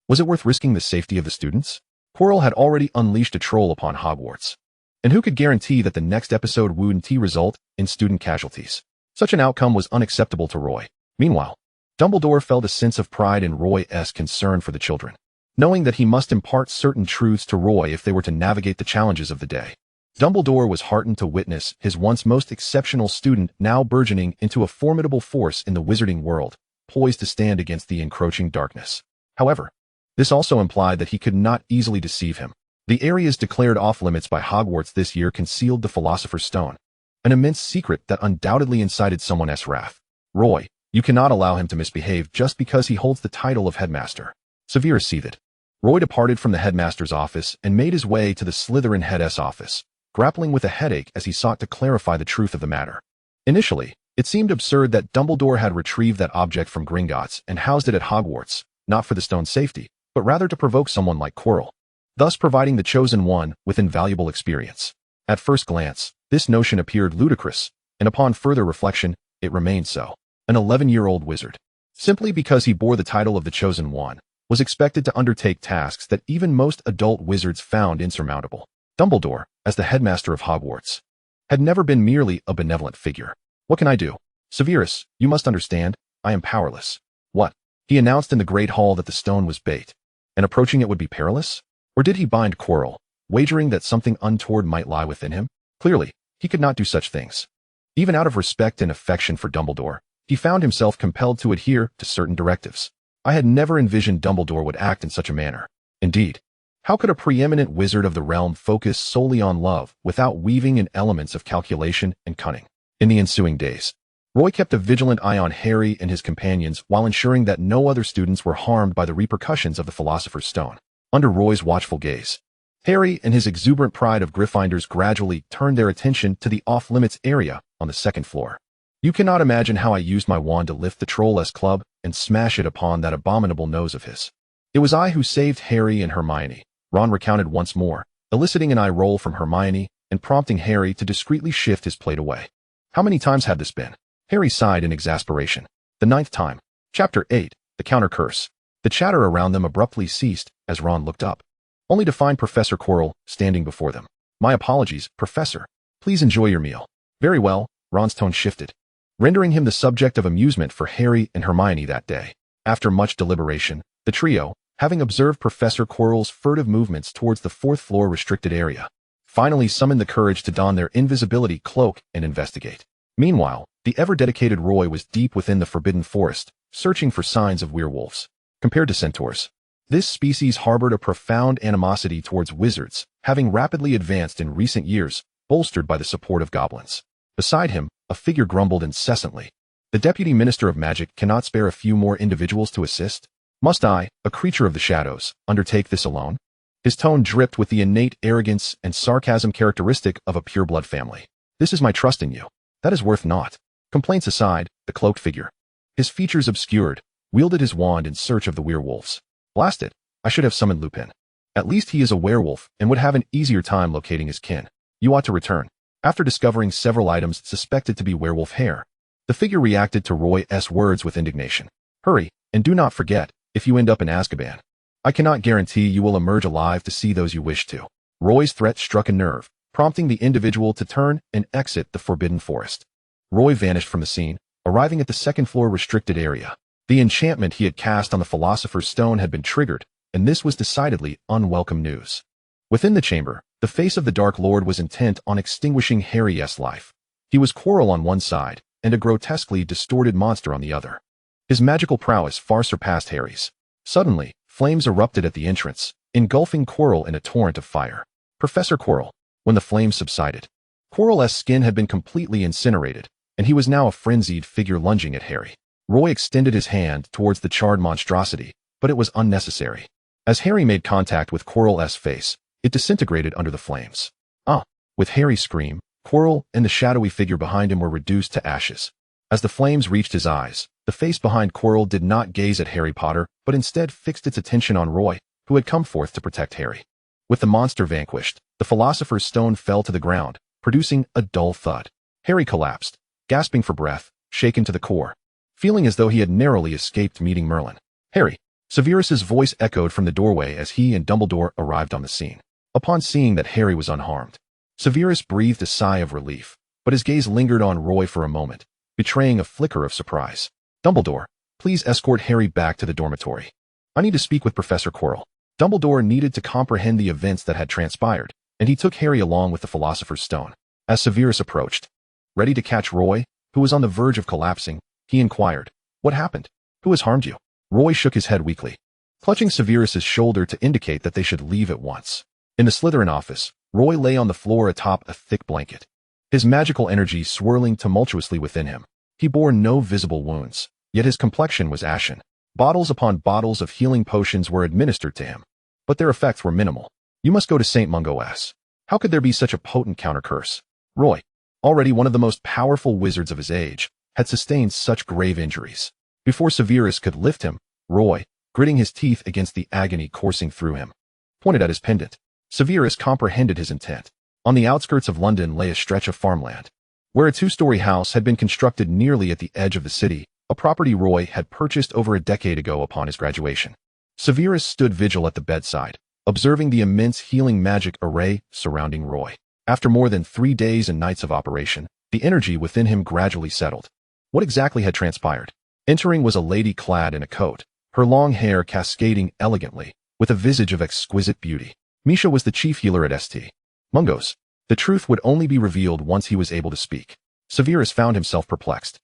was it worth risking the safety of the students? Quirrell had already unleashed a troll upon Hogwarts. And who could guarantee that the next episode wouldn't result in student casualties? Such an outcome was unacceptable to Roy. Meanwhile, Dumbledore felt a sense of pride in Roy's concern for the children, knowing that he must impart certain truths to Roy if they were to navigate the challenges of the day. Dumbledore was heartened to witness his once most exceptional student now burgeoning into a formidable force in the wizarding world, poised to stand against the encroaching darkness. However, this also implied that he could not easily deceive him. The areas declared off-limits by Hogwarts this year concealed the Philosopher's Stone, an immense secret that undoubtedly incited someone's wrath. Roy, you cannot allow him to misbehave just because he holds the title of headmaster. Severus seethed. Roy departed from the headmaster's office and made his way to the Slytherin head's office, grappling with a headache as he sought to clarify the truth of the matter. Initially, it seemed absurd that Dumbledore had retrieved that object from Gringotts and housed it at Hogwarts, not for the stone's safety, but rather to provoke someone like Quirrell, thus providing the chosen one with invaluable experience. At first glance, this notion appeared ludicrous, and upon further reflection, it remained so. An 11-year-old wizard, simply because he bore the title of the Chosen One, was expected to undertake tasks that even most adult wizards found insurmountable. Dumbledore, as the headmaster of Hogwarts, had never been merely a benevolent figure. What can I do? Severus, you must understand, I am powerless. What? He announced in the Great Hall that the stone was bait, and approaching it would be perilous? Or did he bind Quirrell, wagering that something untoward might lie within him? Clearly, he could not do such things. Even out of respect and affection for Dumbledore, he found himself compelled to adhere to certain directives. I had never envisioned Dumbledore would act in such a manner. Indeed, how could a preeminent wizard of the realm focus solely on love without weaving in elements of calculation and cunning? In the ensuing days, Roy kept a vigilant eye on Harry and his companions while ensuring that no other students were harmed by the repercussions of the Philosopher's Stone. Under Roy's watchful gaze, Harry and his exuberant pride of Gryffindors gradually turned their attention to the off-limits area on the second floor. You cannot imagine how I used my wand to lift the Troll's club and smash it upon that abominable nose of his. It was I who saved Harry and Hermione, Ron recounted once more, eliciting an eye roll from Hermione and prompting Harry to discreetly shift his plate away. How many times had this been? Harry sighed in exasperation. The 9th time. Chapter 8, The Counter Curse. The chatter around them abruptly ceased as Ron looked up, only to find Professor Quirrell standing before them. My apologies, Professor. Please enjoy your meal. Very well, Ron's tone shifted, rendering him the subject of amusement for Harry and Hermione that day. After much deliberation, the trio, having observed Professor Quirrell's furtive movements towards the 4th floor restricted area, finally summoned the courage to don their invisibility cloak and investigate. Meanwhile, the ever-dedicated Roy was deep within the Forbidden Forest, searching for signs of werewolves. Compared to centaurs, This species harbored a profound animosity towards wizards, having rapidly advanced in recent years, bolstered by the support of goblins. Beside him, a figure grumbled incessantly. The Deputy Minister of Magic cannot spare a few more individuals to assist? Must I, a creature of the shadows, undertake this alone? His tone dripped with the innate arrogance and sarcasm characteristic of a pure-blood family. This is my trust in you. That is worth naught. Complaints aside, the cloaked figure, his features obscured, wielded his wand in search of the werewolves. Blast it, I should have summoned Lupin. At least he is a werewolf and would have an easier time locating his kin. You ought to return. After discovering several items suspected to be werewolf hair, the figure reacted to Roy's words with indignation. Hurry, and do not forget, if you end up in Azkaban, I cannot guarantee you will emerge alive to see those you wish to. Roy's threat struck a nerve, prompting the individual to turn and exit the forbidden forest. Roy vanished from the scene, arriving at the second-floor restricted area. The enchantment he had cast on the Philosopher's Stone had been triggered, and this was decidedly unwelcome news. Within the chamber, the face of the Dark Lord was intent on extinguishing Harry's life. He was Quirrell on one side, and a grotesquely distorted monster on the other. His magical prowess far surpassed Harry's. Suddenly, flames erupted at the entrance, engulfing Quirrell in a torrent of fire. Professor Quirrell. When the flames subsided, Quirrell's skin had been completely incinerated, and he was now a frenzied figure lunging at Harry. Roy extended his hand towards the charred monstrosity, but it was unnecessary. As Harry made contact with Quirrell's face, it disintegrated under the flames. With Harry's scream, Quirrell and the shadowy figure behind him were reduced to ashes. As the flames reached his eyes, the face behind Quirrell did not gaze at Harry Potter, but instead fixed its attention on Roy, who had come forth to protect Harry. With the monster vanquished, the Philosopher's Stone fell to the ground, producing a dull thud. Harry collapsed, gasping for breath, shaken to the core, feeling as though he had narrowly escaped meeting Merlin. Harry! Severus's voice echoed from the doorway as he and Dumbledore arrived on the scene. Upon seeing that Harry was unharmed, Severus breathed a sigh of relief, but his gaze lingered on Roy for a moment, betraying a flicker of surprise. Dumbledore, please escort Harry back to the dormitory. I need to speak with Professor Quirrell. Dumbledore needed to comprehend the events that had transpired, and he took Harry along with the Philosopher's Stone. As Severus approached, ready to catch Roy, who was on the verge of collapsing, he inquired, What happened? Who has harmed you? Roy shook his head weakly, clutching Severus's shoulder to indicate that they should leave at once. In the Slytherin office, Roy lay on the floor atop a thick blanket, his magical energy swirling tumultuously within him. He bore no visible wounds, yet his complexion was ashen. Bottles upon bottles of healing potions were administered to him, but their effects were minimal. You must go to St. Mungo's. How could there be such a potent counter-curse? Roy, already one of the most powerful wizards of his age, had sustained such grave injuries. Before Severus could lift him, Roy, gritting his teeth against the agony coursing through him, pointed at his pendant. Severus comprehended his intent. On the outskirts of London lay a stretch of farmland, where a two-story house had been constructed nearly at the edge of the city, a property Roy had purchased over a decade ago upon his graduation. Severus stood vigil at the bedside, observing the immense healing magic array surrounding Roy. After more than 3 days and nights of operation, the energy within him gradually settled. What exactly had transpired? Entering was a lady clad in a coat, her long hair cascading elegantly, with a visage of exquisite beauty. Misha was the chief healer at St. Mungo's. The truth would only be revealed once he was able to speak. Severus found himself perplexed.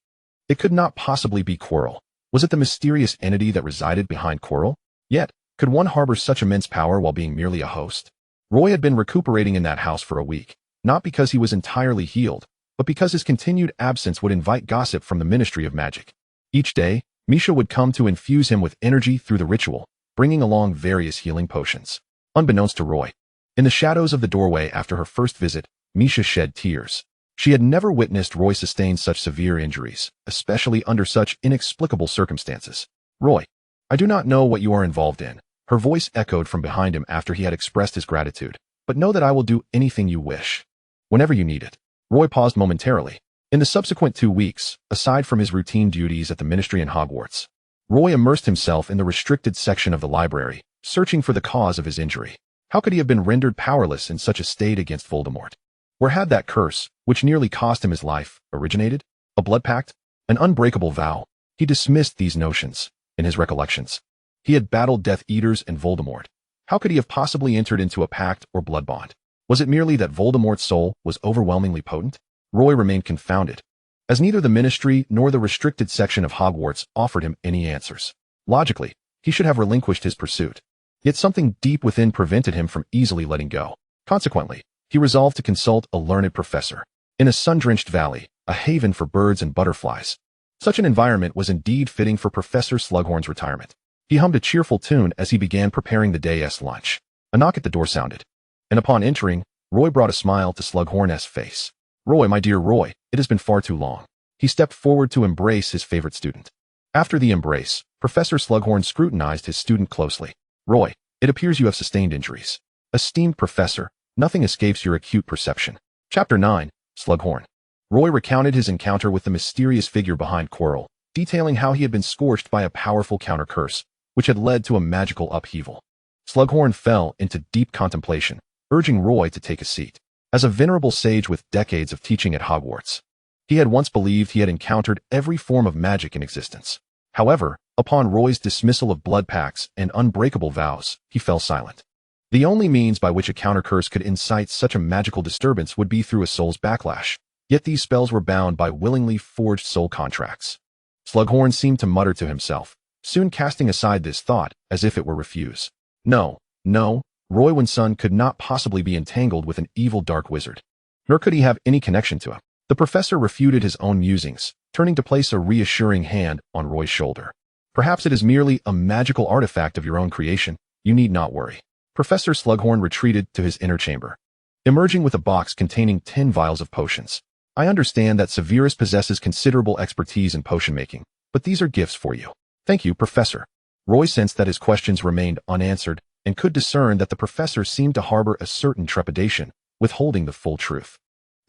It could not possibly be Quirrell. Was it the mysterious entity that resided behind Quirrell? Yet, could one harbor such immense power while being merely a host? Roy had been recuperating in that house for a week, not because he was entirely healed, but because his continued absence would invite gossip from the Ministry of Magic. Each day, Misha would come to infuse him with energy through the ritual, bringing along various healing potions. Unbeknownst to Roy, in the shadows of the doorway after her first visit, Misha shed tears. She had never witnessed Roy sustain such severe injuries, especially under such inexplicable circumstances. Roy, I do not know what you are involved in. Her voice echoed from behind him after he had expressed his gratitude, but know that I will do anything you wish, whenever you need it. Roy paused momentarily. In the subsequent 2 weeks, aside from his routine duties at the ministry in Hogwarts, Roy immersed himself in the restricted section of the library, searching for the cause of his injury. How could he have been rendered powerless in such a state against Voldemort? Where had that curse, which nearly cost him his life, originated? A blood pact? An unbreakable vow? He dismissed these notions. In his recollections, he had battled Death Eaters and Voldemort. How could he have possibly entered into a pact or blood bond? Was it merely that Voldemort's soul was overwhelmingly potent? Roy remained confounded, as neither the ministry nor the restricted section of Hogwarts offered him any answers. Logically, he should have relinquished his pursuit. Yet something deep within prevented him from easily letting go. Consequently, he resolved to consult a learned professor. In a sun-drenched valley, a haven for birds and butterflies. Such an environment was indeed fitting for Professor Slughorn's retirement. He hummed a cheerful tune as he began preparing the day's lunch. A knock at the door sounded, and upon entering, Roy brought a smile to Slughorn's face. "Roy, my dear Roy, it has been far too long." He stepped forward to embrace his favorite student. After the embrace, Professor Slughorn scrutinized his student closely. "Roy, it appears you have sustained injuries." "Esteemed professor, nothing escapes your acute perception." Chapter 9, Slughorn. Roy recounted his encounter with the mysterious figure behind Quirrell, detailing how he had been scorched by a powerful counter-curse, which had led to a magical upheaval. Slughorn fell into deep contemplation, urging Roy to take a seat. As a venerable sage with decades of teaching at Hogwarts, he had once believed he had encountered every form of magic in existence. However, upon Roy's dismissal of blood pacts and unbreakable vows, he fell silent. The only means by which a counter-curse could incite such a magical disturbance would be through a soul's backlash. Yet these spells were bound by willingly forged soul contracts. Slughorn seemed to mutter to himself, soon casting aside this thought as if it were refuse. No, Roy Winson could not possibly be entangled with an evil dark wizard. Nor could he have any connection to him. The professor refuted his own musings, turning to place a reassuring hand on Roy's shoulder. "Perhaps it is merely a magical artifact of your own creation. You need not worry." Professor Slughorn retreated to his inner chamber, emerging with a box containing 10 vials of potions. "I understand that Severus possesses considerable expertise in potion making, but these are gifts for you." "Thank you, Professor." Roy sensed that his questions remained unanswered and could discern that the professor seemed to harbor a certain trepidation, withholding the full truth.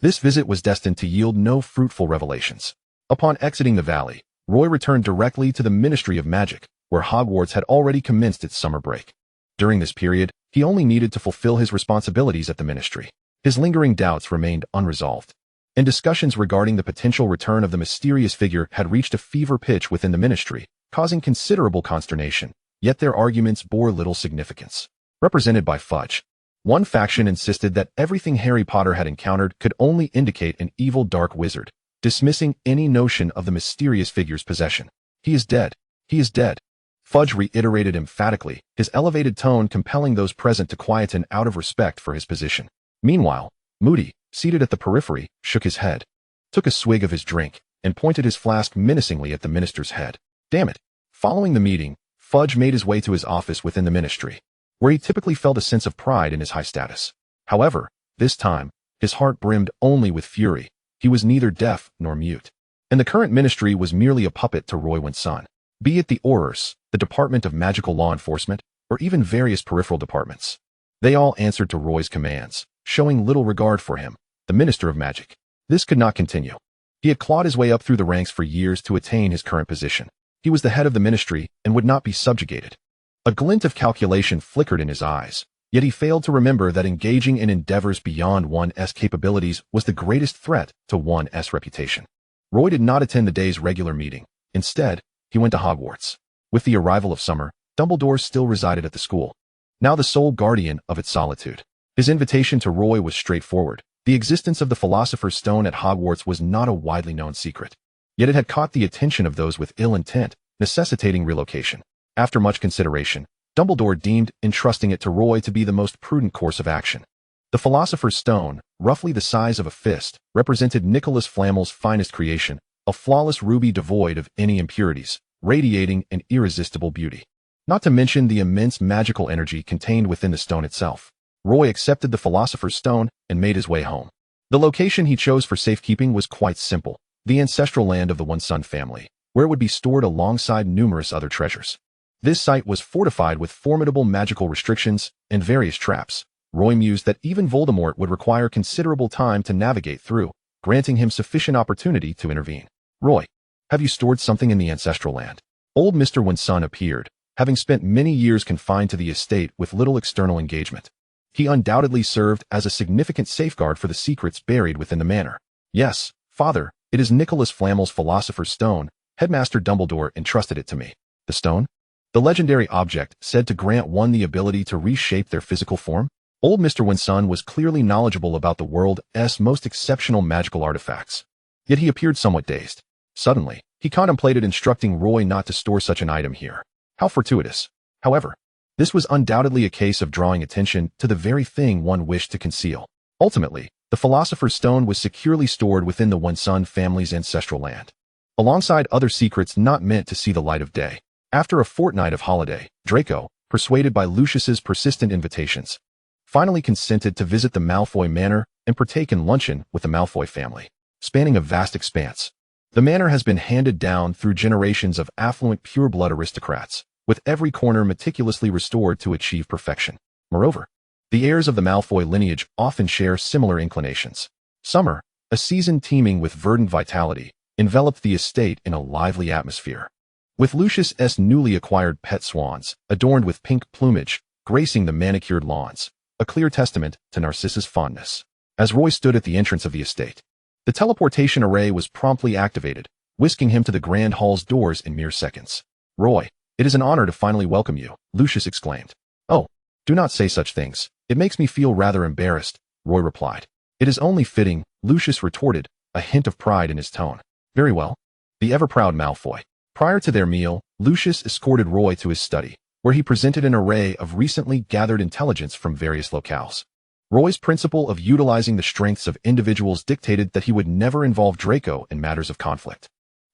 This visit was destined to yield no fruitful revelations. Upon exiting the valley, Roy returned directly to the Ministry of Magic, where Hogwarts had already commenced its summer break. During this period, he only needed to fulfill his responsibilities at the ministry. His lingering doubts remained unresolved, and discussions regarding the potential return of the mysterious figure had reached a fever pitch within the ministry, causing considerable consternation, yet their arguments bore little significance. Represented by Fudge, one faction insisted that everything Harry Potter had encountered could only indicate an evil dark wizard, dismissing any notion of the mysterious figure's possession. "He is dead. He is dead," Fudge reiterated emphatically, his elevated tone compelling those present to quieten out of respect for his position. Meanwhile, Moody, seated at the periphery, shook his head, took a swig of his drink, and pointed his flask menacingly at the minister's head. "Damn it." Following the meeting, Fudge made his way to his office within the ministry, where he typically felt a sense of pride in his high status. However, this time, his heart brimmed only with fury. He was neither deaf nor mute, and the current ministry was merely a puppet to Roy Winson. Be it the Aurors, the Department of Magical Law Enforcement, or even various peripheral departments. They all answered to Roy's commands, showing little regard for him, the Minister of Magic. This could not continue. He had clawed his way up through the ranks for years to attain his current position. He was the head of the ministry and would not be subjugated. A glint of calculation flickered in his eyes, yet he failed to remember that engaging in endeavors beyond one's capabilities was the greatest threat to one's reputation. Roy did not attend the day's regular meeting. Instead, he went to Hogwarts. With the arrival of summer, Dumbledore still resided at the school, now the sole guardian of its solitude. His invitation to Roy was straightforward. The existence of the Philosopher's Stone at Hogwarts was not a widely known secret, yet it had caught the attention of those with ill intent, necessitating relocation. After much consideration, Dumbledore deemed entrusting it to Roy to be the most prudent course of action. The Philosopher's Stone, roughly the size of a fist, represented Nicholas Flamel's finest creation, a flawless ruby devoid of any impurities, radiating an irresistible beauty. Not to mention the immense magical energy contained within the stone itself. Roy accepted the Philosopher's Stone and made his way home. The location he chose for safekeeping was quite simple, the ancestral land of the Winson family, where it would be stored alongside numerous other treasures. This site was fortified with formidable magical restrictions and various traps. Roy mused that even Voldemort would require considerable time to navigate through, granting him sufficient opportunity to intervene. "Roy, have you stored something in the ancestral land?" Old Mr. Winson appeared, having spent many years confined to the estate with little external engagement. He undoubtedly served as a significant safeguard for the secrets buried within the manor. "Yes, Father, it is Nicholas Flamel's Philosopher's Stone. Headmaster Dumbledore entrusted it to me." "The stone?" "The legendary object said to grant one the ability to reshape their physical form?" Old Mr. Winson was clearly knowledgeable about the world's most exceptional magical artifacts, yet he appeared somewhat dazed. Suddenly, he contemplated instructing Roy not to store such an item here. How fortuitous. However, This was undoubtedly a case of drawing attention to the very thing one wished to conceal. Ultimately, the Philosopher's Stone was securely stored within the Winson family's ancestral land, alongside other secrets not meant to see the light of day. After a fortnight of holiday, Draco, persuaded by Lucius's persistent invitations, finally consented to visit the Malfoy Manor and partake in luncheon with the Malfoy family, spanning a vast expanse. The manor has been handed down through generations of affluent pure-blood aristocrats, with every corner meticulously restored to achieve perfection. Moreover, the heirs of the Malfoy lineage often share similar inclinations. Summer, a season teeming with verdant vitality, enveloped the estate in a lively atmosphere, with Lucius's newly acquired pet swans, adorned with pink plumage, gracing the manicured lawns, a clear testament to Narcissa's fondness. As Roy stood at the entrance of the estate, the teleportation array was promptly activated, whisking him to the grand hall's doors in mere seconds. "Roy, it is an honor to finally welcome you," Lucius exclaimed. "Oh, do not say such things. It makes me feel rather embarrassed," Roy replied. "It is only fitting," Lucius retorted, a hint of pride in his tone. "Very well." The ever-proud Malfoy. Prior to their meal, Lucius escorted Roy to his study, where he presented an array of recently gathered intelligence from various locales. Roy's principle of utilizing the strengths of individuals dictated that he would never involve Draco in matters of conflict,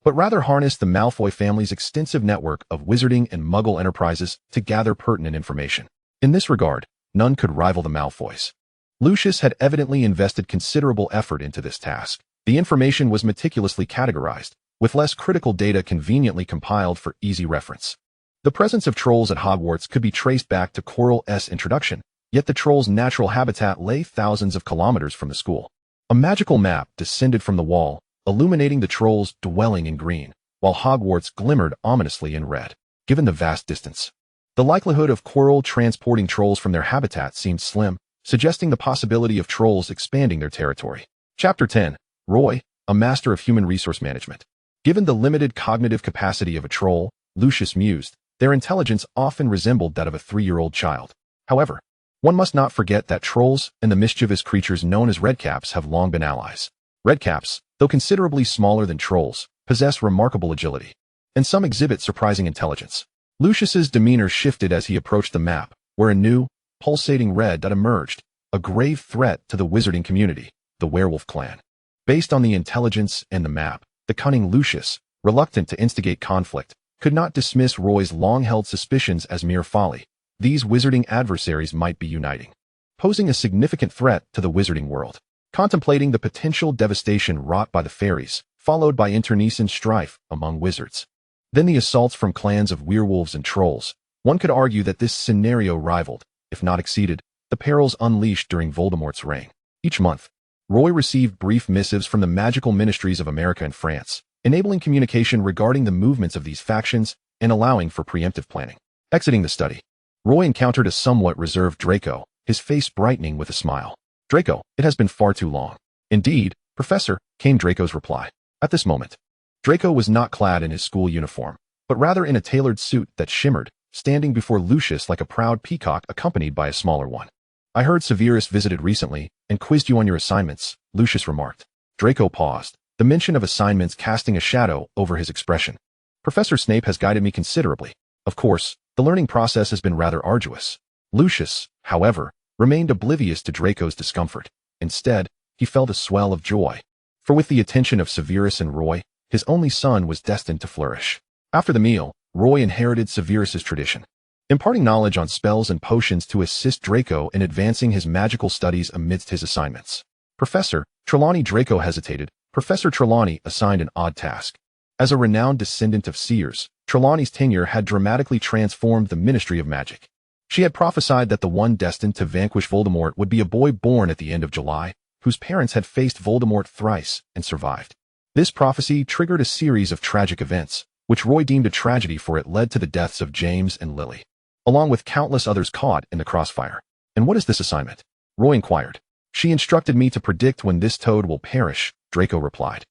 but rather harness the Malfoy family's extensive network of wizarding and muggle enterprises to gather pertinent information. In this regard, none could rival the Malfoys. Lucius had evidently invested considerable effort into this task. The information was meticulously categorized, with less critical data conveniently compiled for easy reference. The presence of trolls at Hogwarts could be traced back to Quirrell's introduction, yet the trolls' natural habitat lay thousands of kilometers from the school. A magical map descended from the wall, illuminating the trolls' dwelling in green, while Hogwarts glimmered ominously in red. Given the vast distance, the likelihood of Quirrell transporting trolls from their habitat seemed slim, suggesting the possibility of trolls expanding their territory. Chapter 10. Roy, a master of human resource management. Given the limited cognitive capacity of a troll, Lucius mused, their intelligence often resembled that of a 3-year-old child. However, one must not forget that trolls and the mischievous creatures known as redcaps have long been allies. Redcaps, though considerably smaller than trolls, possess remarkable agility, and some exhibit surprising intelligence. Lucius's demeanor shifted as he approached the map, where a new, pulsating red dot emerged, a grave threat to the wizarding community, the werewolf clan. Based on the intelligence and the map, the cunning Lucius, reluctant to instigate conflict, could not dismiss Roy's long-held suspicions as mere folly. These wizarding adversaries might be uniting, posing a significant threat to the wizarding world. Contemplating the potential devastation wrought by the fairies, followed by internecine strife among wizards, then the assaults from clans of werewolves and trolls, one could argue that this scenario rivaled, if not exceeded, the perils unleashed during Voldemort's reign. Each month, Roy received brief missives from the magical ministries of America and France, enabling communication regarding the movements of these factions and allowing for preemptive planning. Exiting the study, Roy encountered a somewhat reserved Draco, his face brightening with a smile. "Draco, it has been far too long." "Indeed, Professor," came Draco's reply. At this moment, Draco was not clad in his school uniform, but rather in a tailored suit that shimmered, standing before Lucius like a proud peacock accompanied by a smaller one. "I heard Severus visited recently and quizzed you on your assignments," Lucius remarked. Draco paused, the mention of assignments casting a shadow over his expression. "Professor Snape has guided me considerably. Of course, the learning process has been rather arduous." Lucius, however, remained oblivious to Draco's discomfort. Instead, he felt a swell of joy, for with the attention of Severus and Roy, his only son was destined to flourish. After the meal, Roy inherited Severus's tradition, imparting knowledge on spells and potions to assist Draco in advancing his magical studies amidst his assignments. "Professor," Trelawney Draco hesitated. Professor Trelawney assigned an odd task. As a renowned descendant of seers, Trelawney's tenure had dramatically transformed the Ministry of Magic. She had prophesied that the one destined to vanquish Voldemort would be a boy born at the end of July, whose parents had faced Voldemort thrice and survived. This prophecy triggered a series of tragic events, which Roy deemed a tragedy, for it led to the deaths of James and Lily, along with countless others caught in the crossfire. "And what is this assignment?" Roy inquired. "She instructed me to predict when this toad will perish," Draco replied.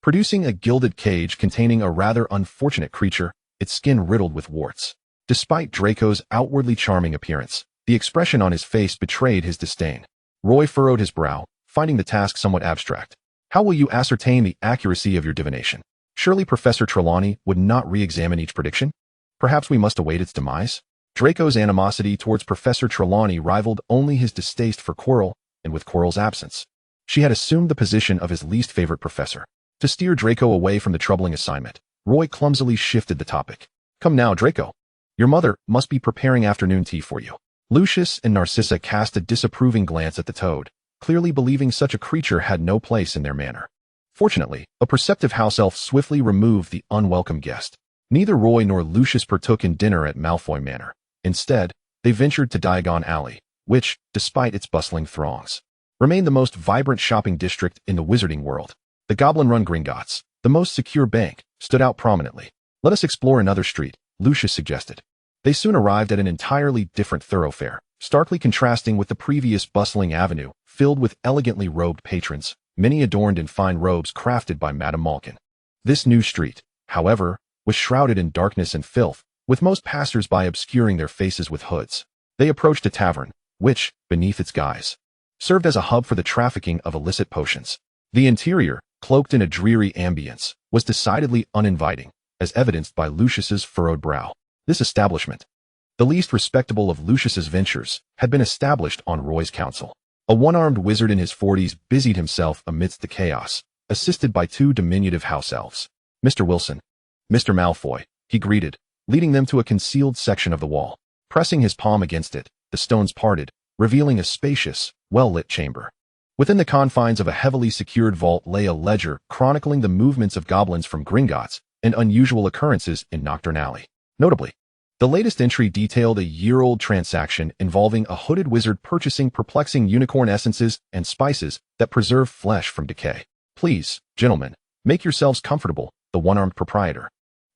Producing a gilded cage containing a rather unfortunate creature, its skin riddled with warts. Despite Draco's outwardly charming appearance, the expression on his face betrayed his disdain. Roy furrowed his brow, finding the task somewhat abstract. "How will you ascertain the accuracy of your divination? Surely Professor Trelawney would not re-examine each prediction? Perhaps we must await its demise?" Draco's animosity towards Professor Trelawney rivaled only his distaste for Quirrell, and with Quirrell's absence, she had assumed the position of his least favorite professor. To steer Draco away from the troubling assignment, Roy clumsily shifted the topic. Come now, Draco. Your mother must be preparing afternoon tea for you. Lucius and Narcissa cast a disapproving glance at the toad, clearly believing such a creature had no place in their manor. Fortunately, a perceptive house elf swiftly removed the unwelcome guest. Neither Roy nor Lucius partook in dinner at Malfoy Manor. Instead, they ventured to Diagon Alley, which, despite its bustling throngs, remained the most vibrant shopping district in the wizarding world. The goblin-run Gringotts, the most secure bank, stood out prominently. Let us explore another street, Lucius suggested. They soon arrived at an entirely different thoroughfare, starkly contrasting with the previous bustling avenue, filled with elegantly robed patrons, many adorned in fine robes crafted by Madame Malkin. This new street, however, was shrouded in darkness and filth, with most passers-by obscuring their faces with hoods. They approached a tavern, which, beneath its guise, served as a hub for the trafficking of illicit potions. The interior, cloaked in a dreary ambience, was decidedly uninviting, as evidenced by Lucius's furrowed brow. This establishment, the least respectable of Lucius's ventures, had been established on Roy's counsel. A one-armed wizard in his 40s busied himself amidst the chaos, assisted by two diminutive house elves. Mr. Wilson, Mr. Malfoy, he greeted, leading them to a concealed section of the wall. Pressing his palm against it, the stones parted, revealing a spacious, well-lit chamber. Within the confines of a heavily secured vault lay a ledger chronicling the movements of goblins from Gringotts and unusual occurrences in Nocturne Alley. Notably, the latest entry detailed a year-old transaction involving a hooded wizard purchasing perplexing unicorn essences and spices that preserve flesh from decay. Please, gentlemen, make yourselves comfortable, the one-armed proprietor,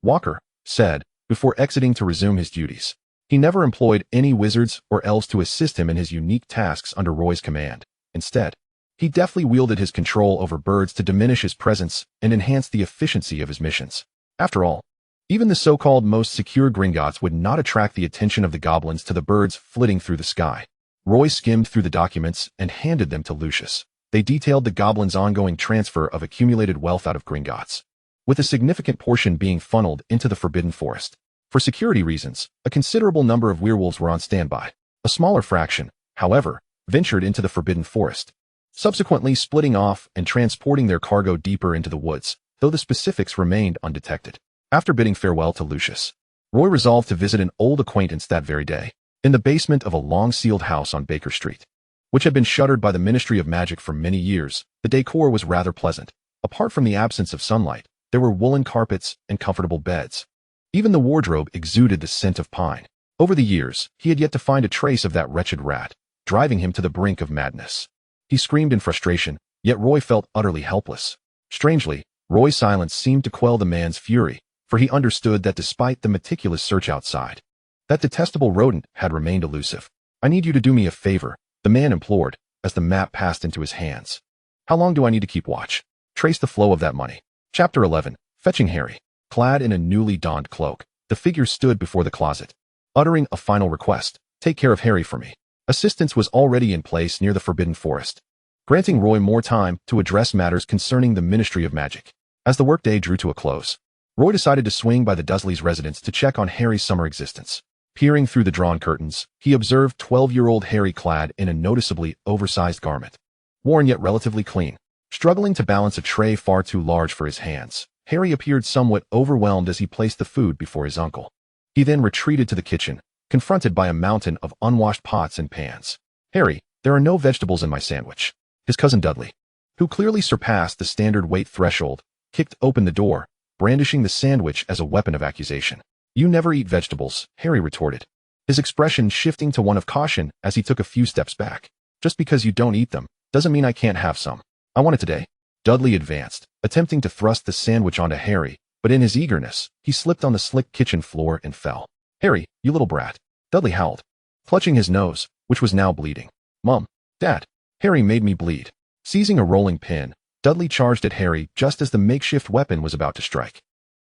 Walker, said, before exiting to resume his duties. He never employed any wizards or elves to assist him in his unique tasks under Roy's command. Instead, he deftly wielded his control over birds to diminish his presence and enhance the efficiency of his missions. After all, even the so-called most secure Gringotts would not attract the attention of the goblins to the birds flitting through the sky. Roy skimmed through the documents and handed them to Lucius. They detailed the goblins' ongoing transfer of accumulated wealth out of Gringotts, with a significant portion being funneled into the Forbidden Forest. For security reasons, a considerable number of werewolves were on standby. A smaller fraction, however, ventured into the Forbidden Forest, subsequently splitting off and transporting their cargo deeper into the woods, though the specifics remained undetected. After bidding farewell to Lucius, Roy resolved to visit an old acquaintance that very day, in the basement of a long-sealed house on Baker Street, which had been shuttered by the Ministry of Magic for many years. The decor was rather pleasant. Apart from the absence of sunlight, there were woolen carpets and comfortable beds. Even the wardrobe exuded the scent of pine. Over the years, he had yet to find a trace of that wretched rat, driving him to the brink of madness. He screamed in frustration, yet Roy felt utterly helpless. Strangely, Roy's silence seemed to quell the man's fury, for he understood that despite the meticulous search outside, that detestable rodent had remained elusive. I need you to do me a favor, the man implored, as the map passed into his hands. How long do I need to keep watch? Trace the flow of that money. Chapter 11. Fetching Harry. Clad in a newly donned cloak, the figure stood before the closet, uttering a final request. Take care of Harry for me. Assistance was already in place near the Forbidden Forest, granting Roy more time to address matters concerning the Ministry of Magic. As the workday drew to a close, Roy decided to swing by the Dursleys' residence to check on Harry's summer existence. Peering through the drawn curtains, he observed 12-year-old Harry clad in a noticeably oversized garment, worn yet relatively clean. Struggling to balance a tray far too large for his hands, Harry appeared somewhat overwhelmed as he placed the food before his uncle. He then retreated to the kitchen, confronted by a mountain of unwashed pots and pans. Harry, there are no vegetables in my sandwich. His cousin Dudley, who clearly surpassed the standard weight threshold, kicked open the door, brandishing the sandwich as a weapon of accusation. You never eat vegetables, Harry retorted, his expression shifting to one of caution as he took a few steps back. Just because you don't eat them, doesn't mean I can't have some. I want it today. Dudley advanced, attempting to thrust the sandwich onto Harry, but in his eagerness, he slipped on the slick kitchen floor and fell. Harry, you little brat, Dudley howled, clutching his nose, which was now bleeding. Mom, Dad, Harry made me bleed. Seizing a rolling pin, Dudley charged at Harry just as the makeshift weapon was about to strike.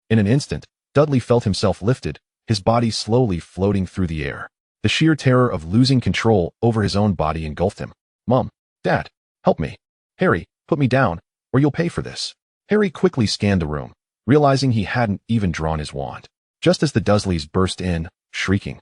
In an instant, Dudley felt himself lifted, his body slowly floating through the air. The sheer terror of losing control over his own body engulfed him. Mom, Dad, help me. Harry, put me down, or you'll pay for this. Harry quickly scanned the room, realizing he hadn't even drawn his wand. Just as the Dursleys burst in, shrieking,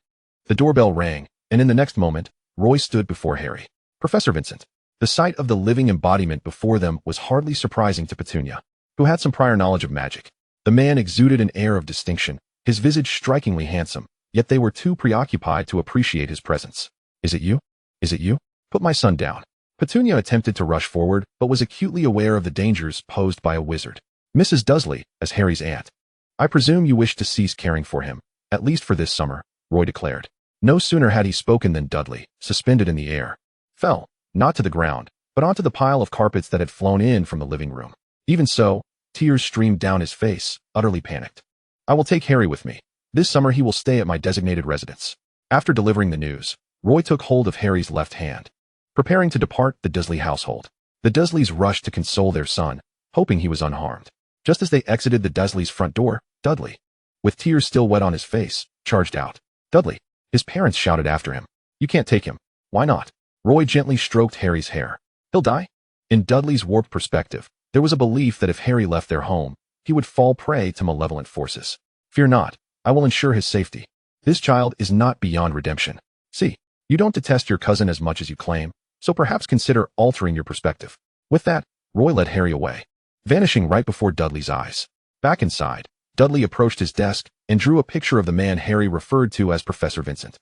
The doorbell rang, and in the next moment, Roy stood before Harry. Professor Vincent. The sight of the living embodiment before them was hardly surprising to Petunia, who had some prior knowledge of magic. The man exuded an air of distinction, his visage strikingly handsome, yet they were too preoccupied to appreciate his presence. Is it you? Is it you? Put my son down. Petunia attempted to rush forward, but was acutely aware of the dangers posed by a wizard. Mrs. Dursley, as Harry's aunt. I presume you wish to cease caring for him, at least for this summer, Roy declared. No sooner had he spoken than Dudley, suspended in the air, fell, not to the ground, but onto the pile of carpets that had flown in from the living room. Even so, tears streamed down his face, utterly panicked. I will take Harry with me. This summer he will stay at my designated residence. After delivering the news, Roy took hold of Harry's left hand, preparing to depart the Dursley household. The Dursleys rushed to console their son, hoping he was unharmed. Just as they exited the Dursleys' front door, Dudley, with tears still wet on his face, charged out. Dudley! His parents shouted after him. You can't take him. Why not? Roy gently stroked Harry's hair. He'll die? In Dudley's warped perspective, there was a belief that if Harry left their home, he would fall prey to malevolent forces. Fear not, I will ensure his safety. This child is not beyond redemption. See, you don't detest your cousin as much as you claim, so perhaps consider altering your perspective. With that, Roy led Harry away, vanishing right before Dudley's eyes. Back inside, Dudley approached his desk and drew a picture of the man Harry referred to as Professor Vincent.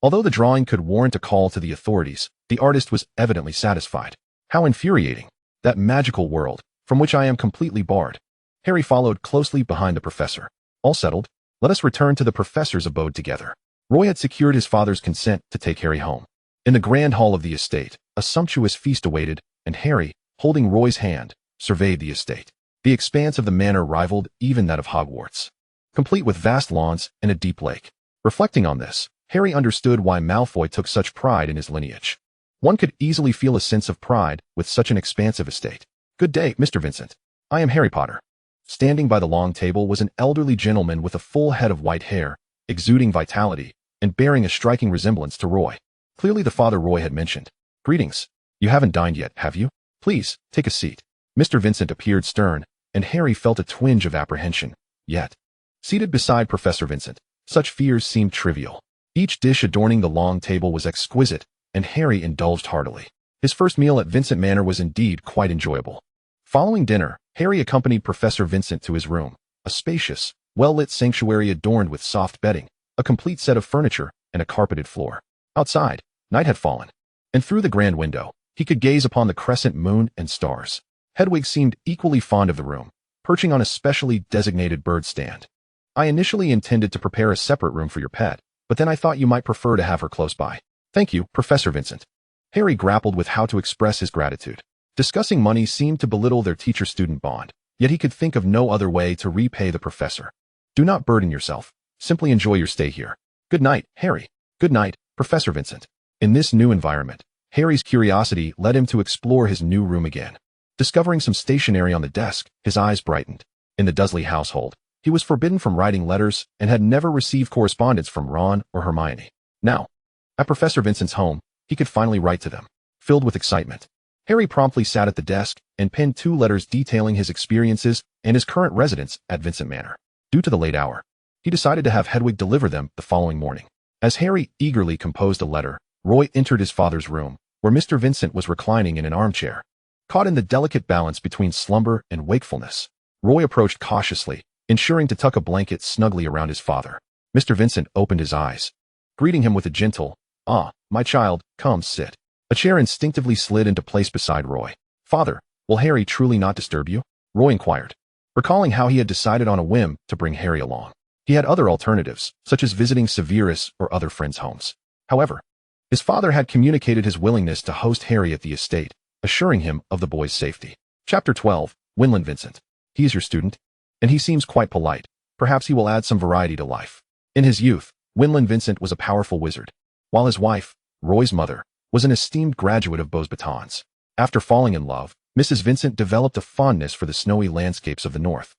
Although the drawing could warrant a call to the authorities, the artist was evidently satisfied. How infuriating! That magical world, from which I am completely barred. Harry followed closely behind the professor. All settled, let us return to the professor's abode together. Roy had secured his father's consent to take Harry home. In the grand hall of the estate, a sumptuous feast awaited, and Harry, holding Roy's hand, surveyed the estate. The expanse of the manor rivaled even that of Hogwarts, complete with vast lawns and a deep lake. Reflecting on this, Harry understood why Malfoy took such pride in his lineage. One could easily feel a sense of pride with such an expansive estate. Good day, Mr. Vincent. I am Harry Potter. Standing by the long table was an elderly gentleman with a full head of white hair, exuding vitality, and bearing a striking resemblance to Roy. Clearly the father Roy had mentioned. Greetings. You haven't dined yet, have you? Please, take a seat. Mr. Vincent appeared stern, and Harry felt a twinge of apprehension. Yet, seated beside Professor Vincent, such fears seemed trivial. Each dish adorning the long table was exquisite, and Harry indulged heartily. His first meal at Vincent Manor was indeed quite enjoyable. Following dinner, Harry accompanied Professor Vincent to his room, a spacious, well-lit sanctuary adorned with soft bedding, a complete set of furniture, and a carpeted floor. Outside, night had fallen, and through the grand window, he could gaze upon the crescent moon and stars. Hedwig seemed equally fond of the room, perching on a specially designated bird stand. I initially intended to prepare a separate room for your pet, but then I thought you might prefer to have her close by. Thank you, Professor Vincent. Harry grappled with how to express his gratitude. Discussing money seemed to belittle their teacher-student bond, yet he could think of no other way to repay the professor. Do not burden yourself. Simply enjoy your stay here. Good night, Harry. Good night, Professor Vincent. In this new environment, Harry's curiosity led him to explore his new room again. Discovering some stationery on the desk, his eyes brightened. In the Dursley household, he was forbidden from writing letters and had never received correspondence from Ron or Hermione. Now, at Professor Vincent's home, he could finally write to them. Filled with excitement, Harry promptly sat at the desk and penned 2 letters detailing his experiences and his current residence at Vincent Manor. Due to the late hour, he decided to have Hedwig deliver them the following morning. As Harry eagerly composed a letter, Roy entered his father's room, where Mr. Vincent was reclining in an armchair. Caught in the delicate balance between slumber and wakefulness, Roy approached cautiously, ensuring to tuck a blanket snugly around his father. Mr. Vincent opened his eyes, greeting him with a gentle, "Ah, my child, come sit." A chair instinctively slid into place beside Roy. "Father, will Harry truly not disturb you?" Roy inquired, recalling how he had decided on a whim to bring Harry along. He had other alternatives, such as visiting Severus or other friends' homes. However, his father had communicated his willingness to host Harry at the estate, assuring him of the boy's safety. Chapter 12, Winland Vincent. He is your student, and he seems quite polite. Perhaps he will add some variety to life. In his youth, Winland Vincent was a powerful wizard, while his wife, Roy's mother, was an esteemed graduate of Beaux Batons. After falling in love, Mrs. Vincent developed a fondness for the snowy landscapes of the north,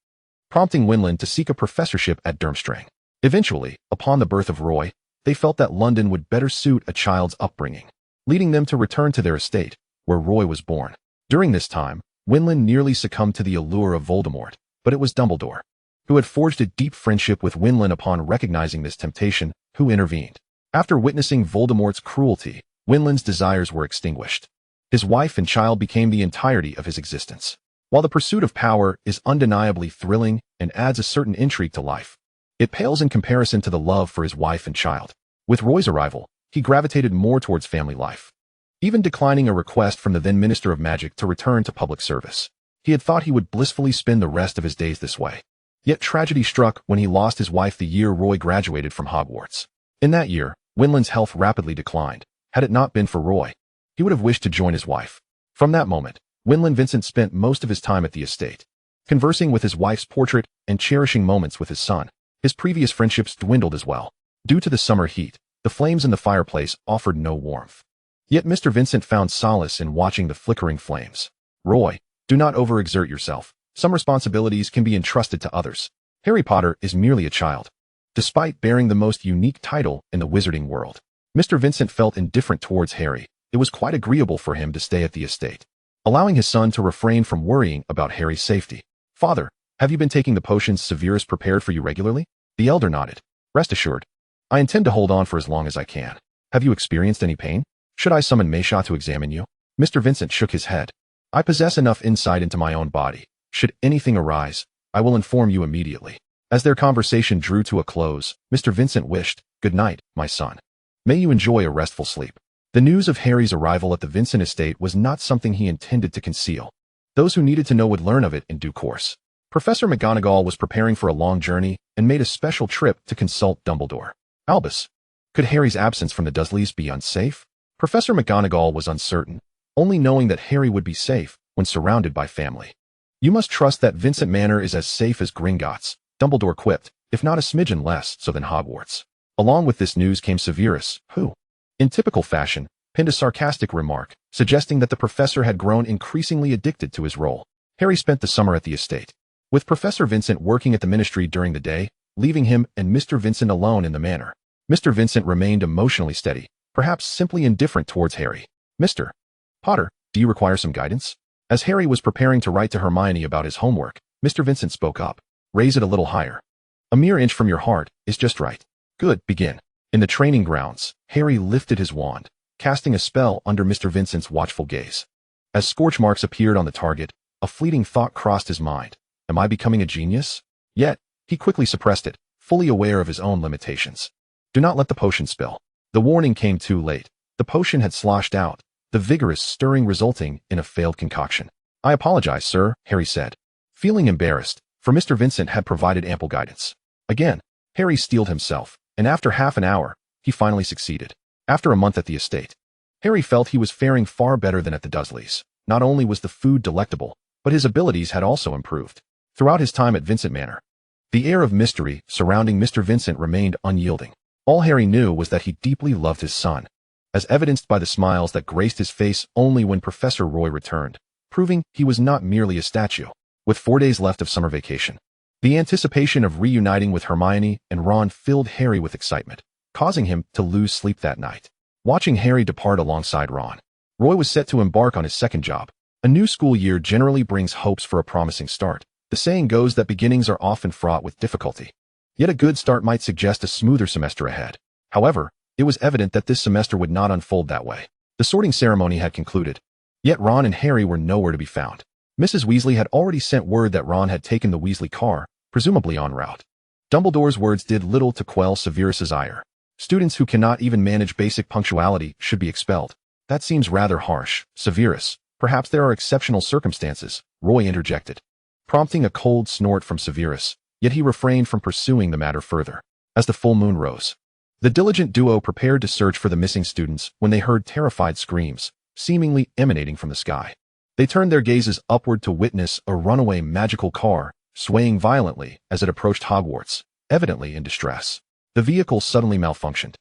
prompting Winland to seek a professorship at Durmstrang. Eventually, upon the birth of Roy, they felt that London would better suit a child's upbringing, leading them to return to their estate, where Roy was born. During this time, Winland nearly succumbed to the allure of Voldemort, but it was Dumbledore, who had forged a deep friendship with Winland upon recognizing this temptation, who intervened. After witnessing Voldemort's cruelty, Winland's desires were extinguished. His wife and child became the entirety of his existence. While the pursuit of power is undeniably thrilling and adds a certain intrigue to life, it pales in comparison to the love for his wife and child. With Roy's arrival, he gravitated more towards family life, even declining a request from the then Minister of Magic to return to public service. He had thought he would blissfully spend the rest of his days this way. Yet tragedy struck when he lost his wife the year Roy graduated from Hogwarts. In that year, Winland's health rapidly declined. Had it not been for Roy, he would have wished to join his wife. From that moment, Vincent spent most of his time at the estate, conversing with his wife's portrait and cherishing moments with his son. His previous friendships dwindled as well. Due to the summer heat, the flames in the fireplace offered no warmth. Yet Mr. Vincent found solace in watching the flickering flames. Roy, do not overexert yourself. Some responsibilities can be entrusted to others. Harry Potter is merely a child. Despite bearing the most unique title in the wizarding world, Mr. Vincent felt indifferent towards Harry. It was quite agreeable for him to stay at the estate, allowing his son to refrain from worrying about Harry's safety. Father, have you been taking the potions Severus prepared for you regularly? The elder nodded. Rest assured, I intend to hold on for as long as I can. Have you experienced any pain? Should I summon Maysha to examine you? Mr. Vincent shook his head. I possess enough insight into my own body. Should anything arise, I will inform you immediately. As their conversation drew to a close, Mr. Vincent wished, Good night, my son. May you enjoy a restful sleep. The news of Harry's arrival at the Winson estate was not something he intended to conceal. Those who needed to know would learn of it in due course. Professor McGonagall was preparing for a long journey and made a special trip to consult Dumbledore. Albus, could Harry's absence from the Dursleys be unsafe? Professor McGonagall was uncertain, only knowing that Harry would be safe when surrounded by family. You must trust that Vincent Manor is as safe as Gringotts, Dumbledore quipped, if not a smidgen less so than Hogwarts. Along with this news came Severus, who, in typical fashion, penned a sarcastic remark, suggesting that the professor had grown increasingly addicted to his role. Harry spent the summer at the estate, with Professor Vincent working at the ministry during the day, leaving him and Mr. Vincent alone in the manor. Mr. Vincent remained emotionally steady, perhaps simply indifferent towards Harry. Mr. Potter, do you require some guidance? As Harry was preparing to write to Hermione about his homework, Mr. Vincent spoke up. Raise it a little higher. A mere inch from your heart is just right. Good, begin. In the training grounds, Harry lifted his wand, casting a spell under Mr. Vincent's watchful gaze. As scorch marks appeared on the target, a fleeting thought crossed his mind. Am I becoming a genius? Yet, he quickly suppressed it, fully aware of his own limitations. Do not let the potion spill. The warning came too late. The potion had sloshed out, the vigorous stirring resulting in a failed concoction. I apologize, sir, Harry said, feeling embarrassed, for Mr. Vincent had provided ample guidance. Again, Harry steeled himself, and after half an hour, he finally succeeded. After a month at the estate, Harry felt he was faring far better than at the Dursleys. Not only was the food delectable, but his abilities had also improved. Throughout his time at Vincent Manor, the air of mystery surrounding Mr. Vincent remained unyielding. All Harry knew was that he deeply loved his son, as evidenced by the smiles that graced his face only when Professor Roy returned, proving he was not merely a statue. With 4 days left of summer vacation, the anticipation of reuniting with Hermione and Ron filled Harry with excitement, causing him to lose sleep that night. Watching Harry depart alongside Ron, Roy was set to embark on his second job. A new school year generally brings hopes for a promising start. The saying goes that beginnings are often fraught with difficulty. Yet a good start might suggest a smoother semester ahead. However, it was evident that this semester would not unfold that way. The sorting ceremony had concluded, yet Ron and Harry were nowhere to be found. Mrs. Weasley had already sent word that Ron had taken the Weasley car, presumably en route. Dumbledore's words did little to quell Severus's ire. Students who cannot even manage basic punctuality should be expelled. That seems rather harsh, Severus. Perhaps there are exceptional circumstances, Roy interjected, prompting a cold snort from Severus, yet he refrained from pursuing the matter further. As the full moon rose, the diligent duo prepared to search for the missing students when they heard terrified screams, seemingly emanating from the sky. They turned their gazes upward to witness a runaway magical car, swaying violently as it approached Hogwarts, evidently in distress. The vehicle suddenly malfunctioned,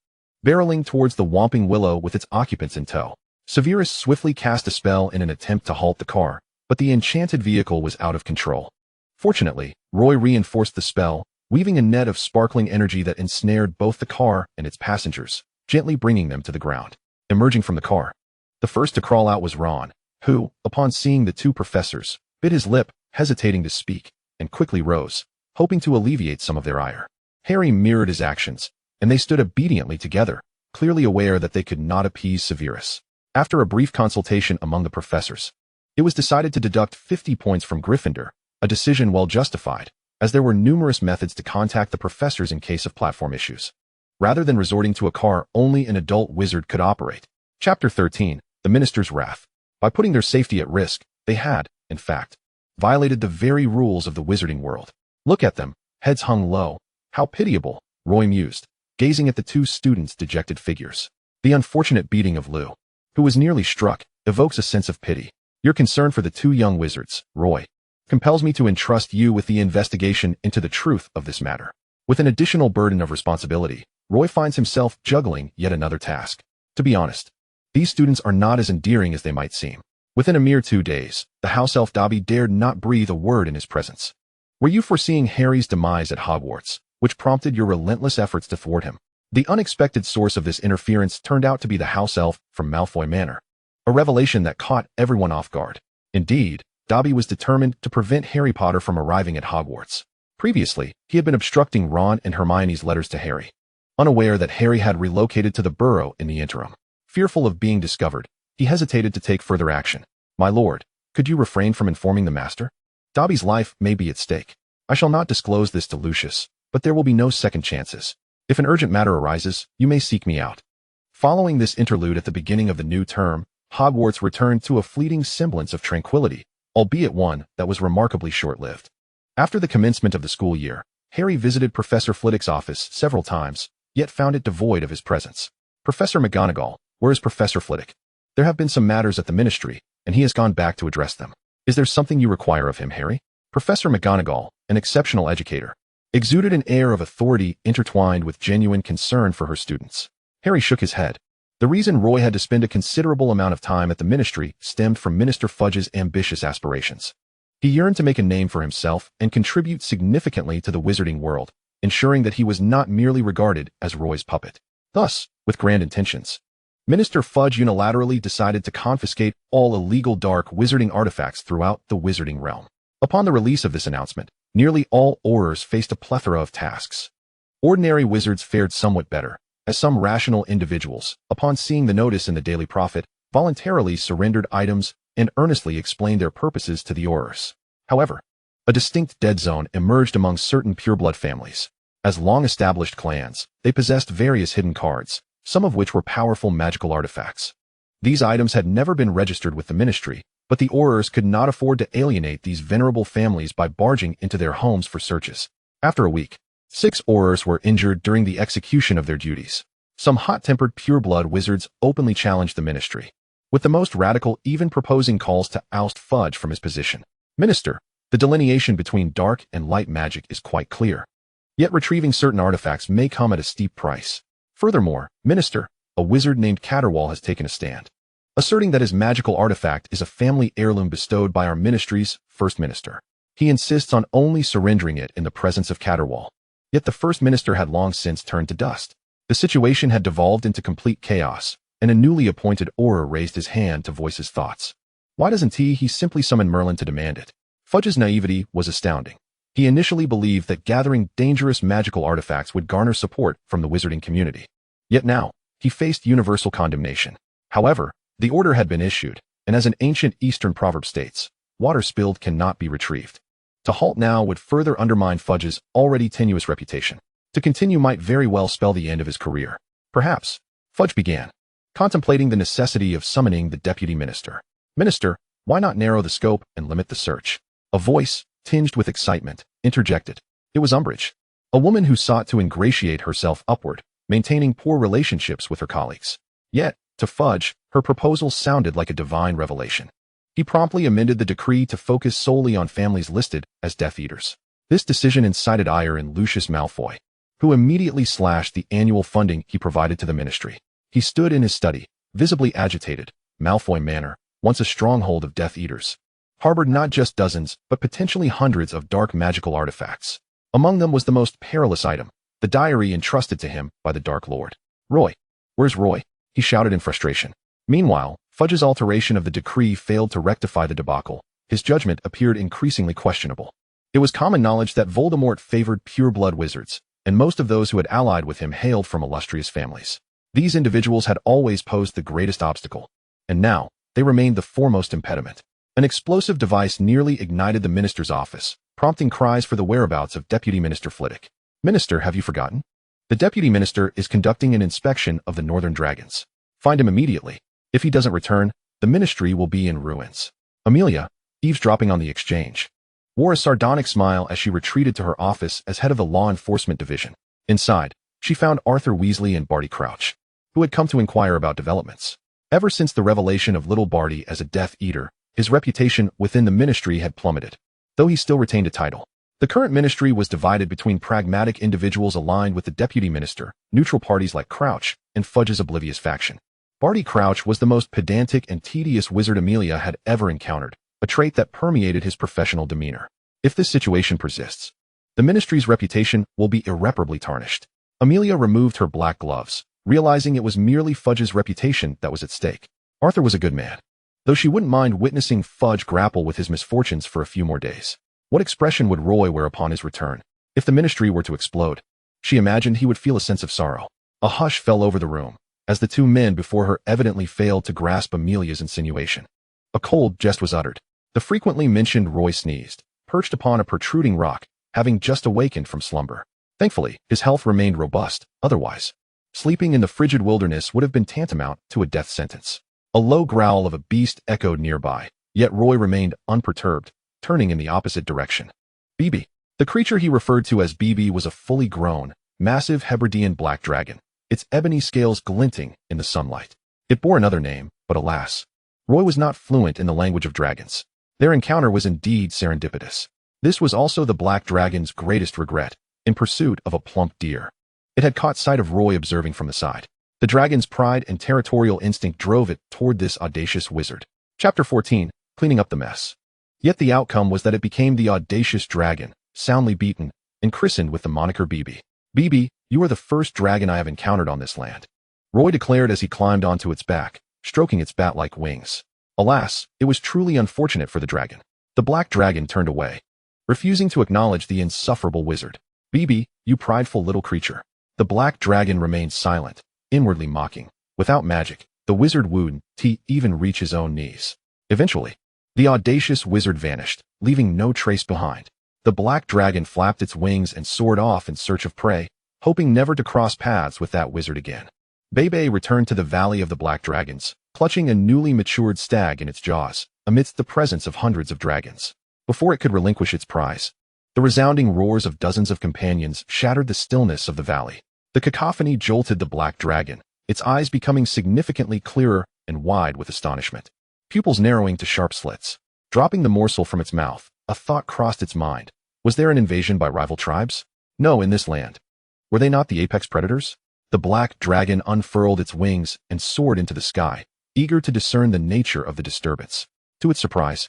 barreling towards the Whomping Willow with its occupants in tow. Severus swiftly cast a spell in an attempt to halt the car, but the enchanted vehicle was out of control. Fortunately, Roy reinforced the spell, weaving a net of sparkling energy that ensnared both the car and its passengers, gently bringing them to the ground. Emerging from the car, the first to crawl out was Ron, who, upon seeing the two professors, bit his lip, hesitating to speak, and quickly rose, hoping to alleviate some of their ire. Harry mirrored his actions, and they stood obediently together, clearly aware that they could not appease Severus. After a brief consultation among the professors, it was decided to deduct 50 points from Gryffindor, a decision well justified, as there were numerous methods to contact the professors in case of platform issues, rather than resorting to a car only an adult wizard could operate. Chapter 13, The Minister's Wrath. By putting their safety at risk, they had, in fact, violated the very rules of the wizarding world. Look at them, heads hung low. How pitiable, Roy mused, gazing at the two students' dejected figures. The unfortunate beating of Lou, who was nearly struck, evokes a sense of pity. Your concern for the two young wizards, Roy, compels me to entrust you with the investigation into the truth of this matter. With an additional burden of responsibility, Roy finds himself juggling yet another task. To be honest, these students are not as endearing as they might seem. Within a mere 2 days, the house elf Dobby dared not breathe a word in his presence. Were you foreseeing Harry's demise at Hogwarts, which prompted your relentless efforts to thwart him? The unexpected source of this interference turned out to be the house elf from Malfoy Manor, a revelation that caught everyone off guard. Indeed, Dobby was determined to prevent Harry Potter from arriving at Hogwarts. Previously, he had been obstructing Ron and Hermione's letters to Harry, unaware that Harry had relocated to the burrow in the interim. Fearful of being discovered, he hesitated to take further action. My lord, could you refrain from informing the master? Dobby's life may be at stake. I shall not disclose this to Lucius, but there will be no second chances. If an urgent matter arises, you may seek me out. Following this interlude at the beginning of the new term, Hogwarts returned to a fleeting semblance of tranquility, albeit one that was remarkably short-lived. After the commencement of the school year, Harry visited Professor Flitwick's office several times, yet found it devoid of his presence. Professor McGonagall, where is Professor Flitwick? There have been some matters at the ministry, and he has gone back to address them. Is there something you require of him, Harry? Professor McGonagall, an exceptional educator, exuded an air of authority intertwined with genuine concern for her students. Harry shook his head. The reason Roy had to spend a considerable amount of time at the ministry stemmed from Minister Fudge's ambitious aspirations. He yearned to make a name for himself and contribute significantly to the wizarding world, ensuring that he was not merely regarded as Roy's puppet. Thus, with grand intentions, Minister Fudge unilaterally decided to confiscate all illegal dark wizarding artifacts throughout the wizarding realm. Upon the release of this announcement, nearly all Aurors faced a plethora of tasks. Ordinary wizards fared somewhat better, as some rational individuals, upon seeing the notice in the Daily Prophet, voluntarily surrendered items and earnestly explained their purposes to the Aurors. However, a distinct dead zone emerged among certain pureblood families. As long-established clans, they possessed various hidden cards, some of which were powerful magical artifacts. These items had never been registered with the ministry, but the Aurors could not afford to alienate these venerable families by barging into their homes for searches. After a week, 6 Aurors were injured during the execution of their duties. Some hot-tempered pureblood wizards openly challenged the ministry, with the most radical even proposing calls to oust Fudge from his position. Minister, the delineation between dark and light magic is quite clear. Yet retrieving certain artifacts may come at a steep price. Furthermore, Minister, a wizard named Caterwall has taken a stand, asserting that his magical artifact is a family heirloom bestowed by our ministry's first minister. He insists on only surrendering it in the presence of Caterwall. Yet the first minister had long since turned to dust. The situation had devolved into complete chaos, and a newly appointed Auror raised his hand to voice his thoughts. Why doesn't he simply summon Merlin to demand it? Fudge's naivety was astounding. He initially believed that gathering dangerous magical artifacts would garner support from the wizarding community. Yet now, he faced universal condemnation. However, the order had been issued, and as an ancient Eastern proverb states, water spilled cannot be retrieved. To halt now would further undermine Fudge's already tenuous reputation. To continue might very well spell the end of his career. Perhaps, Fudge began, contemplating the necessity of summoning the deputy minister. Minister, why not narrow the scope and limit the search? A voice, tinged with excitement, interjected. It was Umbridge, a woman who sought to ingratiate herself upward, maintaining poor relationships with her colleagues. Yet, to Fudge, her proposal sounded like a divine revelation. He promptly amended the decree to focus solely on families listed as Death Eaters. This decision incited ire in Lucius Malfoy, who immediately slashed the annual funding he provided to the ministry. He stood in his study, visibly agitated. Malfoy Manor, once a stronghold of Death Eaters, harbored not just dozens, but potentially hundreds of dark magical artifacts. Among them was the most perilous item, the diary entrusted to him by the Dark Lord. Roy, where's Roy? He shouted in frustration. Meanwhile, Fudge's alteration of the decree failed to rectify the debacle. His judgment appeared increasingly questionable. It was common knowledge that Voldemort favored pure-blood wizards, and most of those who had allied with him hailed from illustrious families. These individuals had always posed the greatest obstacle, and now they remained the foremost impediment. An explosive device nearly ignited the minister's office, prompting cries for the whereabouts of Deputy Minister Flitwick. "Minister, have you forgotten? The Deputy Minister is conducting an inspection of the Northern Dragons. Find him immediately. If he doesn't return, the ministry will be in ruins." Amelia, eavesdropping on the exchange, wore a sardonic smile as she retreated to her office as head of the Law Enforcement Division. Inside, she found Arthur Weasley and Barty Crouch, who had come to inquire about developments. Ever since the revelation of little Barty as a Death Eater, his reputation within the ministry had plummeted, though he still retained a title. The current ministry was divided between pragmatic individuals aligned with the deputy minister, neutral parties like Crouch, and Fudge's oblivious faction. Barty Crouch was the most pedantic and tedious wizard Amelia had ever encountered, a trait that permeated his professional demeanor. If this situation persists, the ministry's reputation will be irreparably tarnished. Amelia removed her black gloves, realizing it was merely Fudge's reputation that was at stake. Arthur was a good man, though she wouldn't mind witnessing Fudge grapple with his misfortunes for a few more days. What expression would Roy wear upon his return? If the ministry were to explode, she imagined he would feel a sense of sorrow. A hush fell over the room, as the two men before her evidently failed to grasp Amelia's insinuation. A cold jest was uttered. The frequently mentioned Roy sneezed, perched upon a protruding rock, having just awakened from slumber. Thankfully, his health remained robust, otherwise, sleeping in the frigid wilderness would have been tantamount to a death sentence. A low growl of a beast echoed nearby, yet Roy remained unperturbed, turning in the opposite direction. BB. The creature he referred to as BB was a fully grown, massive Hebridean black dragon, its ebony scales glinting in the sunlight. It bore another name, but alas, Roy was not fluent in the language of dragons. Their encounter was indeed serendipitous. This was also the black dragon's greatest regret, in pursuit of a plump deer. It had caught sight of Roy observing from the side. The dragon's pride and territorial instinct drove it toward this audacious wizard. Chapter 14, Cleaning Up the Mess. Yet the outcome was that it became the audacious dragon, soundly beaten, and christened with the moniker BB. "BB, you are the first dragon I have encountered on this land," Roy declared as he climbed onto its back, stroking its bat-like wings. Alas, it was truly unfortunate for the dragon. The black dragon turned away, refusing to acknowledge the insufferable wizard. "BB, you prideful little creature." The black dragon remained silent, inwardly mocking. Without magic, the wizard wouldn't even reach his own knees. Eventually, the audacious wizard vanished, leaving no trace behind. The black dragon flapped its wings and soared off in search of prey, hoping never to cross paths with that wizard again. Bebe returned to the Valley of the Black Dragons, clutching a newly matured stag in its jaws, amidst the presence of hundreds of dragons. Before it could relinquish its prize, the resounding roars of dozens of companions shattered the stillness of the valley. The cacophony jolted the black dragon, its eyes becoming significantly clearer and wide with astonishment, pupils narrowing to sharp slits. Dropping the morsel from its mouth, a thought crossed its mind. Was there an invasion by rival tribes? No, in this land. Were they not the apex predators? The black dragon unfurled its wings and soared into the sky, eager to discern the nature of the disturbance. To its surprise,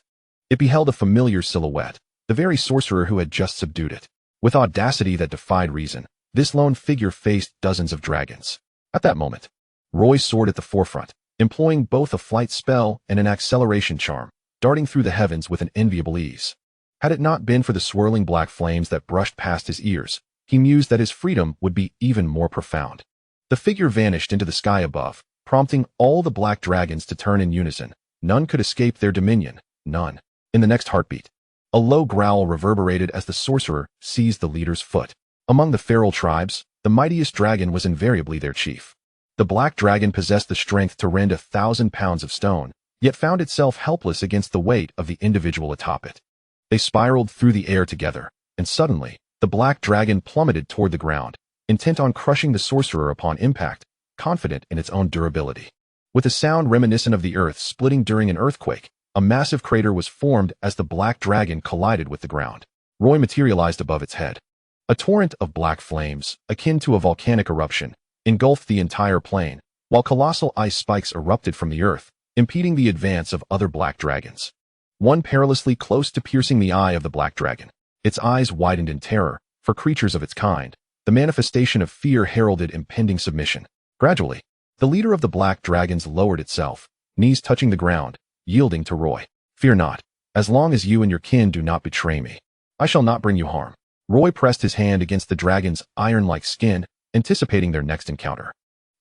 it beheld a familiar silhouette, the very sorcerer who had just subdued it. With audacity that defied reason, this lone figure faced dozens of dragons. At that moment, Roy soared at the forefront, employing both a flight spell and an acceleration charm, darting through the heavens with an enviable ease. Had it not been for the swirling black flames that brushed past his ears, he mused that his freedom would be even more profound. The figure vanished into the sky above, prompting all the black dragons to turn in unison. None could escape their dominion, none. In the next heartbeat, a low growl reverberated as the sorcerer seized the leader's foot. Among the feral tribes, the mightiest dragon was invariably their chief. The black dragon possessed the strength to rend 1,000 pounds of stone, yet found itself helpless against the weight of the individual atop it. They spiraled through the air together, and suddenly, the black dragon plummeted toward the ground, intent on crushing the sorcerer upon impact, confident in its own durability. With a sound reminiscent of the earth splitting during an earthquake, a massive crater was formed as the black dragon collided with the ground. Roy materialized above its head. A torrent of black flames, akin to a volcanic eruption, engulfed the entire plain, while colossal ice spikes erupted from the earth, impeding the advance of other black dragons. One perilously close to piercing the eye of the black dragon. Its eyes widened in terror, for creatures of its kind, the manifestation of fear heralded impending submission. Gradually, the leader of the black dragons lowered itself, knees touching the ground, yielding to Roy. "Fear not, as long as you and your kin do not betray me. I shall not bring you harm." Roy pressed his hand against the dragon's iron-like skin, anticipating their next encounter.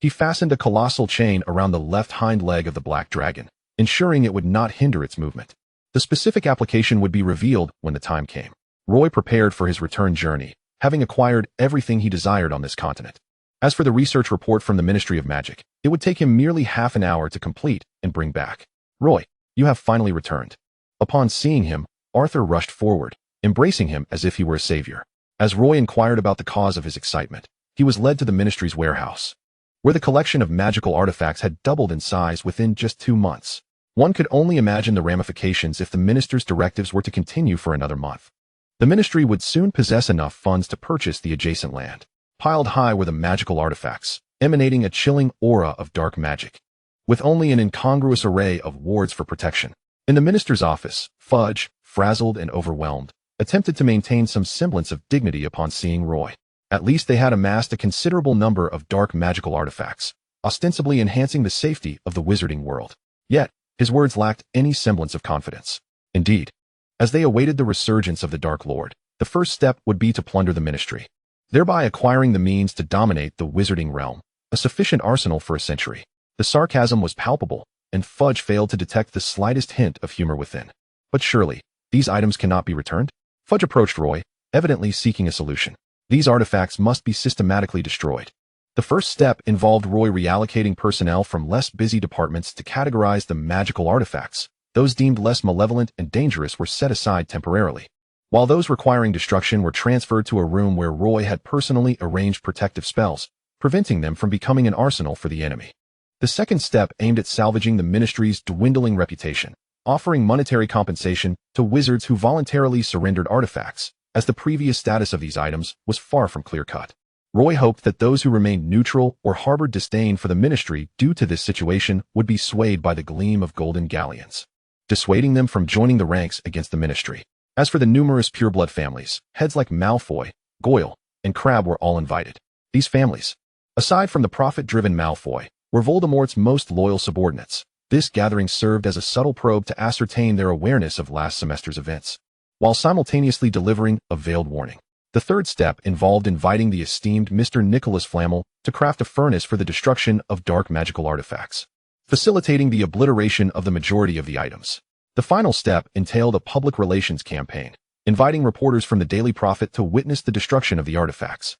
He fastened a colossal chain around the left hind leg of the black dragon, ensuring it would not hinder its movement. The specific application would be revealed when the time came. Roy prepared for his return journey, having acquired everything he desired on this continent. As for the research report from the Ministry of Magic, it would take him merely half an hour to complete and bring back. Roy, you have finally returned. Upon seeing him, Arthur rushed forward, embracing him as if he were a savior. As Roy inquired about the cause of his excitement, he was led to the Ministry's warehouse, where the collection of magical artifacts had doubled in size within just 2 months. One could only imagine the ramifications if the minister's directives were to continue for another month. The ministry would soon possess enough funds to purchase the adjacent land. Piled high were the magical artifacts, emanating a chilling aura of dark magic, with only an incongruous array of wards for protection. In the minister's office, Fudge, frazzled and overwhelmed, attempted to maintain some semblance of dignity upon seeing Roy. At least they had amassed a considerable number of dark magical artifacts, ostensibly enhancing the safety of the wizarding world. Yet, his words lacked any semblance of confidence. Indeed, as they awaited the resurgence of the Dark Lord, the first step would be to plunder the ministry, thereby acquiring the means to dominate the wizarding realm, a sufficient arsenal for a century. The sarcasm was palpable, and Fudge failed to detect the slightest hint of humor within. But surely, these items cannot be returned? Fudge approached Roy, evidently seeking a solution. These artifacts must be systematically destroyed. The first step involved Roy reallocating personnel from less busy departments to categorize the magical artifacts. Those deemed less malevolent and dangerous were set aside temporarily, while those requiring destruction were transferred to a room where Roy had personally arranged protective spells, preventing them from becoming an arsenal for the enemy. The second step aimed at salvaging the ministry's dwindling reputation, offering monetary compensation to wizards who voluntarily surrendered artifacts, as the previous status of these items was far from clear-cut. Roy hoped that those who remained neutral or harbored disdain for the ministry due to this situation would be swayed by the gleam of golden galleons, dissuading them from joining the ranks against the ministry. As for the numerous pureblood families, heads like Malfoy, Goyle, and Crabbe were all invited. These families, aside from the profit-driven Malfoy, were Voldemort's most loyal subordinates. This gathering served as a subtle probe to ascertain their awareness of last semester's events, while simultaneously delivering a veiled warning. The third step involved inviting the esteemed Mr. Nicholas Flamel to craft a furnace for the destruction of dark magical artifacts, facilitating the obliteration of the majority of the items. The final step entailed a public relations campaign, inviting reporters from the Daily Prophet to witness the destruction of the artifacts,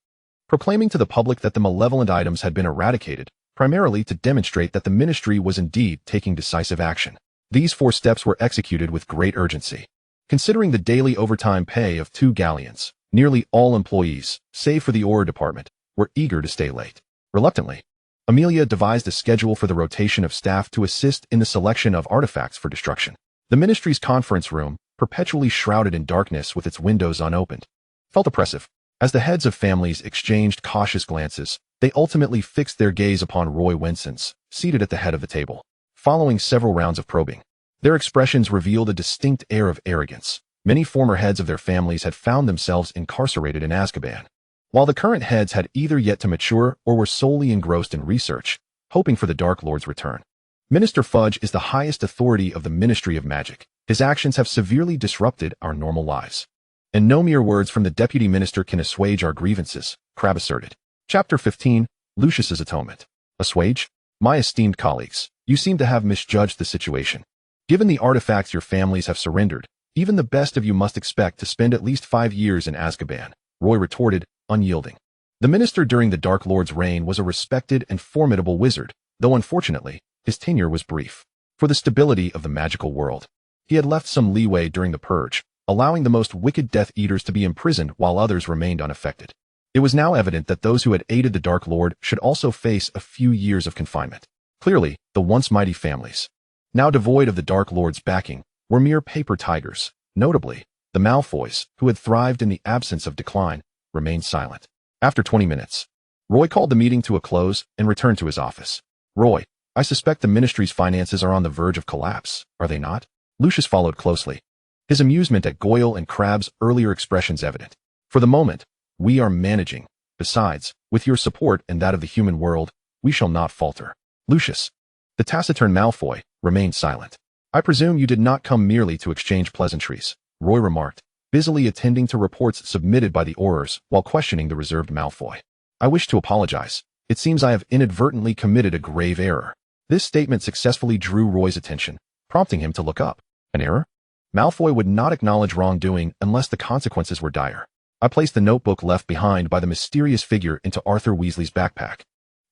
proclaiming to the public that the malevolent items had been eradicated, primarily to demonstrate that the ministry was indeed taking decisive action. These 4 steps were executed with great urgency. Considering the daily overtime pay of 2 galleons, nearly all employees, save for the Aura department, were eager to stay late. Reluctantly, Amelia devised a schedule for the rotation of staff to assist in the selection of artifacts for destruction. The ministry's conference room, perpetually shrouded in darkness with its windows unopened, felt oppressive. As the heads of families exchanged cautious glances, they ultimately fixed their gaze upon Roy Winson's, seated at the head of the table. Following several rounds of probing, their expressions revealed a distinct air of arrogance. Many former heads of their families had found themselves incarcerated in Azkaban, while the current heads had either yet to mature or were solely engrossed in research, hoping for the Dark Lord's return. Minister Fudge is the highest authority of the Ministry of Magic. His actions have severely disrupted our normal lives, and no mere words from the deputy minister can assuage our grievances, Crabbe asserted. Chapter 15, Lucius's Atonement. Assuage? My esteemed colleagues, you seem to have misjudged the situation. Given the artifacts your families have surrendered, even the best of you must expect to spend at least 5 years in Azkaban, Roy retorted, unyielding. The minister during the Dark Lord's reign was a respected and formidable wizard, though unfortunately, his tenure was brief. For the stability of the magical world, he had left some leeway during the purge, allowing the most wicked Death Eaters to be imprisoned while others remained unaffected. It was now evident that those who had aided the Dark Lord should also face a few years of confinement. Clearly, the once mighty families, now devoid of the Dark Lord's backing, were mere paper tigers. Notably, the Malfoys, who had thrived in the absence of decline, remained silent. After 20 minutes, Roy called the meeting to a close and returned to his office. Roy, I suspect the ministry's finances are on the verge of collapse, are they not? Lucius followed closely, his amusement at Goyle and Crabbe's earlier expressions evident. For the moment, we are managing. Besides, with your support and that of the human world, we shall not falter. Lucius, the taciturn Malfoy, remained silent. I presume you did not come merely to exchange pleasantries, Roy remarked, busily attending to reports submitted by the Aurors while questioning the reserved Malfoy. I wish to apologize. It seems I have inadvertently committed a grave error. This statement successfully drew Roy's attention, prompting him to look up. An error? Malfoy would not acknowledge wrongdoing unless the consequences were dire. I placed the notebook left behind by the mysterious figure into Arthur Weasley's backpack,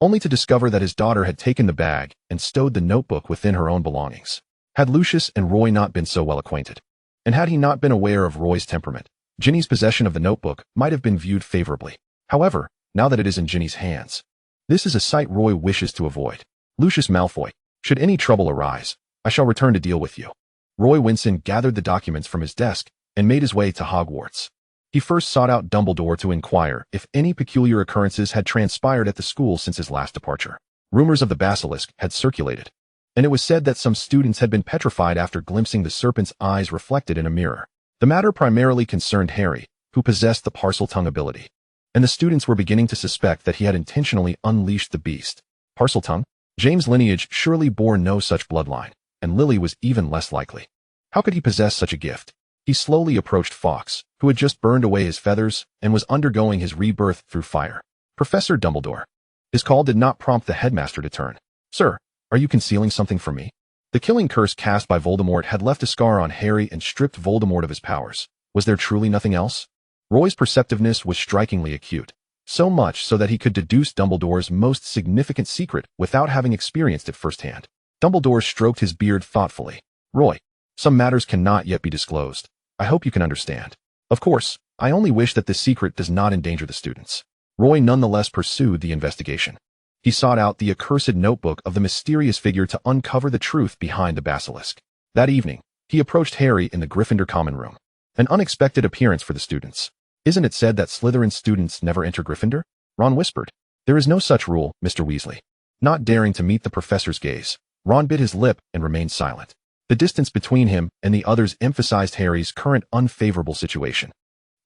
only to discover that his daughter had taken the bag and stowed the notebook within her own belongings. Had Lucius and Roy not been so well acquainted, and had he not been aware of Roy's temperament, Ginny's possession of the notebook might have been viewed favorably. However, now that it is in Ginny's hands, this is a sight Roy wishes to avoid. Lucius Malfoy, should any trouble arise, I shall return to deal with you. Roy Winson gathered the documents from his desk and made his way to Hogwarts. He first sought out Dumbledore to inquire if any peculiar occurrences had transpired at the school since his last departure. Rumors of the basilisk had circulated, and it was said that some students had been petrified after glimpsing the serpent's eyes reflected in a mirror. The matter primarily concerned Harry, who possessed the Parseltongue ability, and the students were beginning to suspect that he had intentionally unleashed the beast. Parseltongue? James' lineage surely bore no such bloodline, and Lily was even less likely. How could he possess such a gift? He slowly approached Fawkes, who had just burned away his feathers and was undergoing his rebirth through fire. Professor Dumbledore. His call did not prompt the headmaster to turn. Sir, are you concealing something from me? The killing curse cast by Voldemort had left a scar on Harry and stripped Voldemort of his powers. Was there truly nothing else? Roy's perceptiveness was strikingly acute, so much so that he could deduce Dumbledore's most significant secret without having experienced it firsthand. Dumbledore stroked his beard thoughtfully. Roy, some matters cannot yet be disclosed. I hope you can understand. Of course, I only wish that this secret does not endanger the students. Roy nonetheless pursued the investigation. He sought out the accursed notebook of the mysterious figure to uncover the truth behind the basilisk. That evening, he approached Harry in the Gryffindor common room. An unexpected appearance for the students. Isn't it said that Slytherin students never enter Gryffindor? Ron whispered. There is no such rule, Mr. Weasley. Not daring to meet the professor's gaze, Ron bit his lip and remained silent. The distance between him and the others emphasized Harry's current unfavorable situation.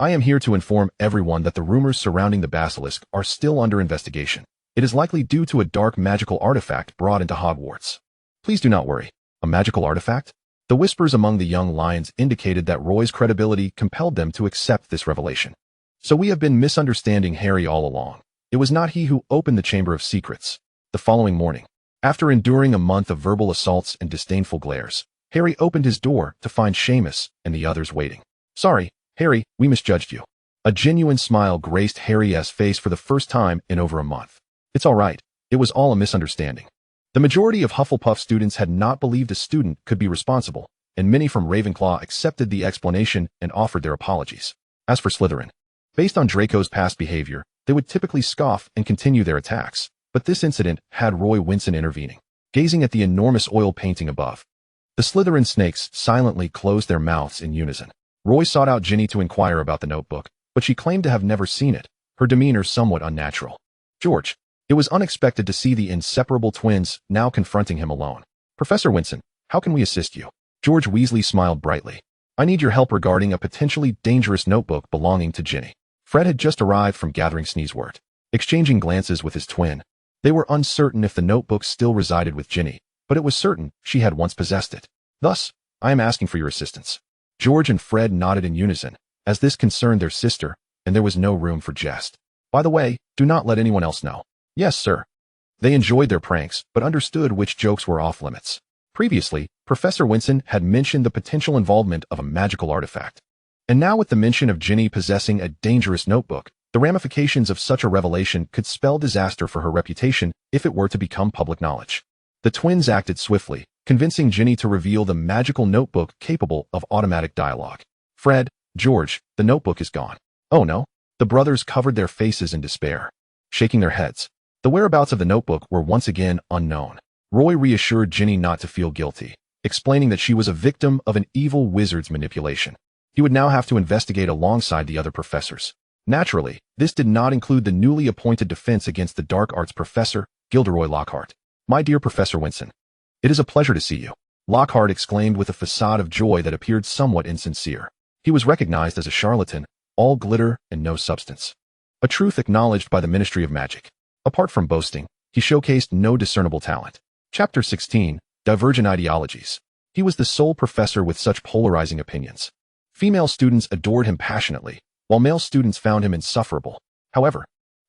I am here to inform everyone that the rumors surrounding the basilisk are still under investigation. It is likely due to a dark magical artifact brought into Hogwarts. Please do not worry. A magical artifact? The whispers among the young lions indicated that Roy's credibility compelled them to accept this revelation. So we have been misunderstanding Harry all along. It was not he who opened the Chamber of Secrets. The following morning, after enduring a month of verbal assaults and disdainful glares, Harry opened his door to find Seamus and the others waiting. Sorry, Harry, we misjudged you. A genuine smile graced Harry's face for the first time in over a month. It's all right. It was all a misunderstanding. The majority of Hufflepuff students had not believed a student could be responsible, and many from Ravenclaw accepted the explanation and offered their apologies. As for Slytherin, based on Draco's past behavior, they would typically scoff and continue their attacks, but this incident had Roy Winson intervening, gazing at the enormous oil painting above. The Slytherin snakes silently closed their mouths in unison. Roy sought out Ginny to inquire about the notebook, but she claimed to have never seen it, her demeanor somewhat unnatural. George. It was unexpected to see the inseparable twins now confronting him alone. Professor Winson, how can we assist you? George Weasley smiled brightly. I need your help regarding a potentially dangerous notebook belonging to Ginny. Fred had just arrived from gathering Sneezewort. Exchanging glances with his twin, they were uncertain if the notebook still resided with Ginny, but it was certain she had once possessed it. Thus, I am asking for your assistance. George and Fred nodded in unison, as this concerned their sister, and there was no room for jest. By the way, do not let anyone else know. Yes, sir. They enjoyed their pranks, but understood which jokes were off limits. Previously, Professor Winson had mentioned the potential involvement of a magical artifact. And now with the mention of Ginny possessing a dangerous notebook, the ramifications of such a revelation could spell disaster for her reputation if it were to become public knowledge. The twins acted swiftly, convincing Ginny to reveal the magical notebook capable of automatic dialogue. Fred, George, the notebook is gone. Oh no. The brothers covered their faces in despair, shaking their heads. The whereabouts of the notebook were once again unknown. Roy reassured Ginny not to feel guilty, explaining that she was a victim of an evil wizard's manipulation. He would now have to investigate alongside the other professors. Naturally, this did not include the newly appointed Defense Against the Dark Arts professor, Gilderoy Lockhart. My dear Professor Winson, it is a pleasure to see you. Lockhart exclaimed with a facade of joy that appeared somewhat insincere. He was recognized as a charlatan, all glitter and no substance. A truth acknowledged by the Ministry of Magic. Apart from boasting, he showcased no discernible talent. Chapter 16, Divergent Ideologies. He was the sole professor with such polarizing opinions. Female students adored him passionately, while male students found him insufferable. However,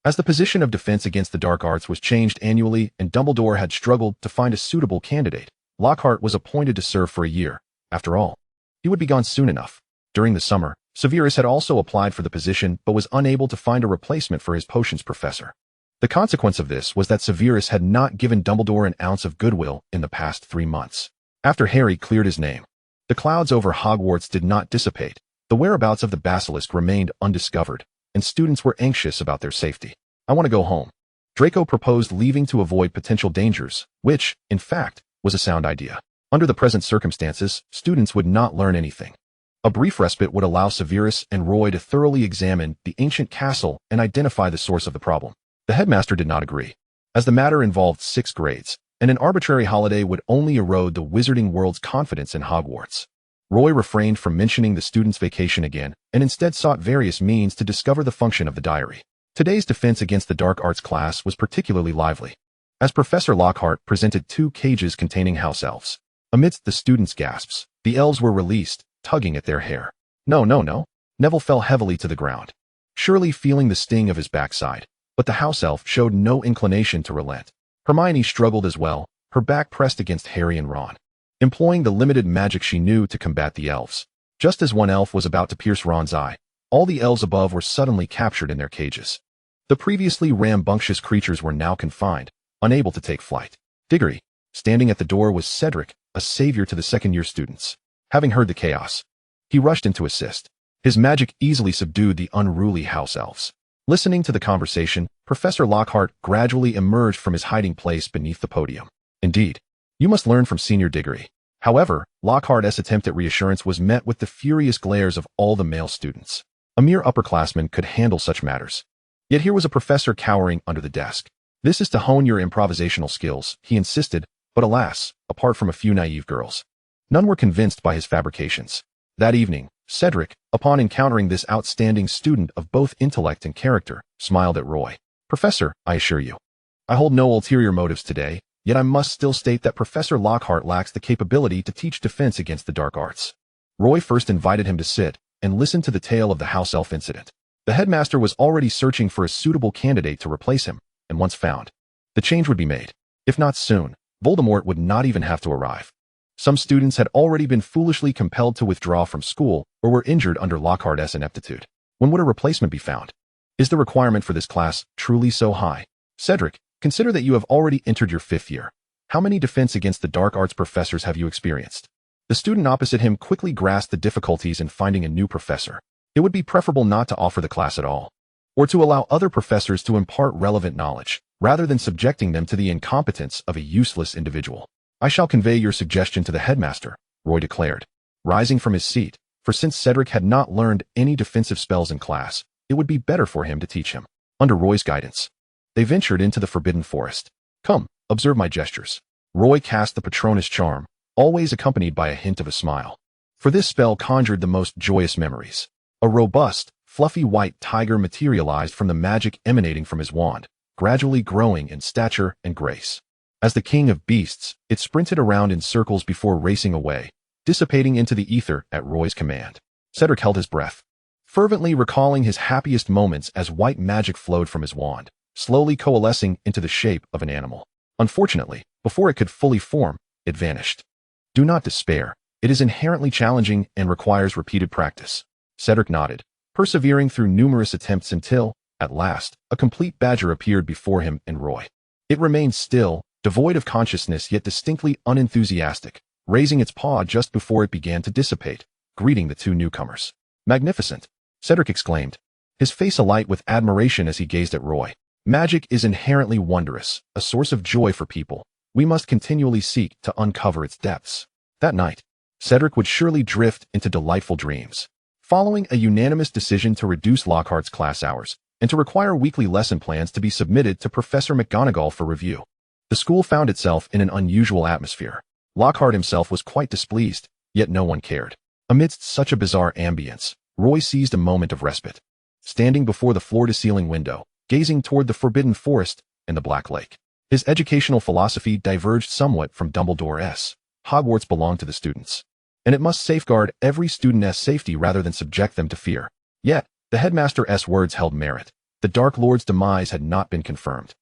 As the position of defense against the dark arts was changed annually and Dumbledore had struggled to find a suitable candidate, Lockhart was appointed to serve for a year. After all, he would be gone soon enough. During the summer, Severus had also applied for the position but was unable to find a replacement for his potions professor. The consequence of this was that Severus had not given Dumbledore an ounce of goodwill in the past 3 months. After Harry cleared his name, the clouds over Hogwarts did not dissipate. The whereabouts of the basilisk remained undiscovered, and students were anxious about their safety. "I want to go home." Draco proposed leaving to avoid potential dangers, which, in fact, was a sound idea. Under the present circumstances, students would not learn anything. A brief respite would allow Severus and Roy to thoroughly examine the ancient castle and identify the source of the problem. The headmaster did not agree, as the matter involved 6 grades, and an arbitrary holiday would only erode the wizarding world's confidence in Hogwarts. Roy refrained from mentioning the students' vacation again, and instead sought various means to discover the function of the diary. Today's defense against the dark arts class was particularly lively, as Professor Lockhart presented 2 cages containing house elves. Amidst the students' gasps, the elves were released, tugging at their hair. No. Neville fell heavily to the ground, surely feeling the sting of his backside, but the house elf showed no inclination to relent. Hermione struggled as well, her back pressed against Harry and Ron, employing the limited magic she knew to combat the elves. Just as one elf was about to pierce Ron's eye, all the elves above were suddenly captured in their cages. The previously rambunctious creatures were now confined, unable to take flight. Diggory, standing at the door, was Cedric, a savior to the second-year students. Having heard the chaos, he rushed in to assist. His magic easily subdued the unruly house elves. Listening to the conversation, Professor Lockhart gradually emerged from his hiding place beneath the podium. "Indeed, you must learn from Senior Diggory." However, Lockhart's attempt at reassurance was met with the furious glares of all the male students. A mere upperclassman could handle such matters. Yet here was a professor cowering under the desk. "This is to hone your improvisational skills," he insisted, but alas, apart from a few naive girls, none were convinced by his fabrications. That evening, Cedric, upon encountering this outstanding student of both intellect and character, smiled at Roy. "Professor, I assure you, I hold no ulterior motives today, yet I must still state that Professor Lockhart lacks the capability to teach defense against the dark arts." Roy first invited him to sit and listen to the tale of the house elf incident. The headmaster was already searching for a suitable candidate to replace him, and once found, the change would be made. If not soon, Voldemort would not even have to arrive. Some students had already been foolishly compelled to withdraw from school or were injured under Lockhart's ineptitude. When would a replacement be found? Is the requirement for this class truly so high? "Cedric, consider that you have already entered your 5th year. How many defense against the dark arts professors have you experienced?" The student opposite him quickly grasped the difficulties in finding a new professor. It would be preferable not to offer the class at all, or to allow other professors to impart relevant knowledge, rather than subjecting them to the incompetence of a useless individual. "I shall convey your suggestion to the headmaster," Roy declared, rising from his seat, for since Cedric had not learned any defensive spells in class, it would be better for him to teach him. Under Roy's guidance, they ventured into the Forbidden Forest. "Come, observe my gestures." Roy cast the Patronus charm, always accompanied by a hint of a smile, for this spell conjured the most joyous memories. A robust, fluffy white tiger materialized from the magic emanating from his wand, gradually growing in stature and grace. As the king of beasts, it sprinted around in circles before racing away, dissipating into the ether at Roy's command. Cedric held his breath, fervently recalling his happiest moments as white magic flowed from his wand, slowly coalescing into the shape of an animal. Unfortunately, before it could fully form, it vanished. "Do not despair. It is inherently challenging and requires repeated practice." Cedric nodded, persevering through numerous attempts until, at last, a complete badger appeared before him and Roy. It remained still, devoid of consciousness yet distinctly unenthusiastic, raising its paw just before it began to dissipate, greeting the 2 newcomers. "Magnificent," Cedric exclaimed, his face alight with admiration as he gazed at Roy. "Magic is inherently wondrous, a source of joy for people. We must continually seek to uncover its depths." That night, Cedric would surely drift into delightful dreams. Following a unanimous decision to reduce Lockhart's class hours and to require weekly lesson plans to be submitted to Professor McGonagall for review, the school found itself in an unusual atmosphere. Lockhart himself was quite displeased, yet no one cared. Amidst such a bizarre ambience, Roy seized a moment of respite. Standing before the floor-to-ceiling window, gazing toward the Forbidden Forest and the Black Lake, his educational philosophy diverged somewhat from Dumbledore's. Hogwarts belonged to the students, and it must safeguard every student's safety rather than subject them to fear. Yet, the headmaster's words held merit. The Dark Lord's demise had not been confirmed,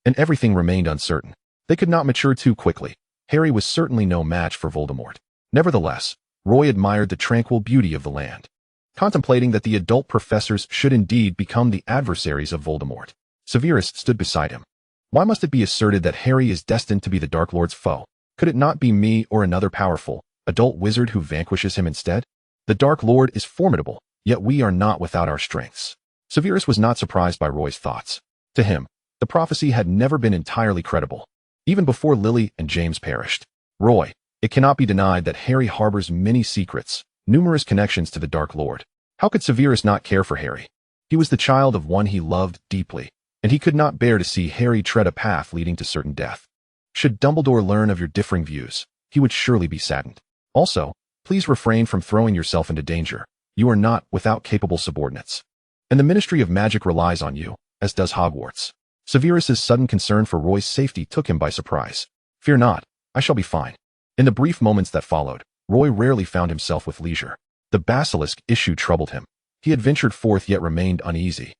and everything remained uncertain. They could not mature too quickly. Harry was certainly no match for Voldemort. Nevertheless, Roy admired the tranquil beauty of the land, contemplating that the adult professors should indeed become the adversaries of Voldemort. Severus stood beside him. Why must it be asserted that Harry is destined to be the Dark Lord's foe? Could it not be me or another powerful, adult wizard who vanquishes him instead? The Dark Lord is formidable, yet we are not without our strengths. Severus was not surprised by Roy's thoughts. To him, the prophecy had never been entirely credible, even before Lily and James perished. Roy, it cannot be denied that Harry harbors many secrets, numerous connections to the Dark Lord. How could Severus not care for Harry? He was the child of one he loved deeply, and he could not bear to see Harry tread a path leading to certain death. Should Dumbledore learn of your differing views, he would surely be saddened. Also, please refrain from throwing yourself into danger. You are not without capable subordinates, and the Ministry of Magic relies on you, as does Hogwarts. Severus's sudden concern for Roy's safety took him by surprise. Fear not, I shall be fine. In the brief moments that followed, Roy rarely found himself with leisure. The basilisk issue troubled him. He had ventured forth yet remained uneasy,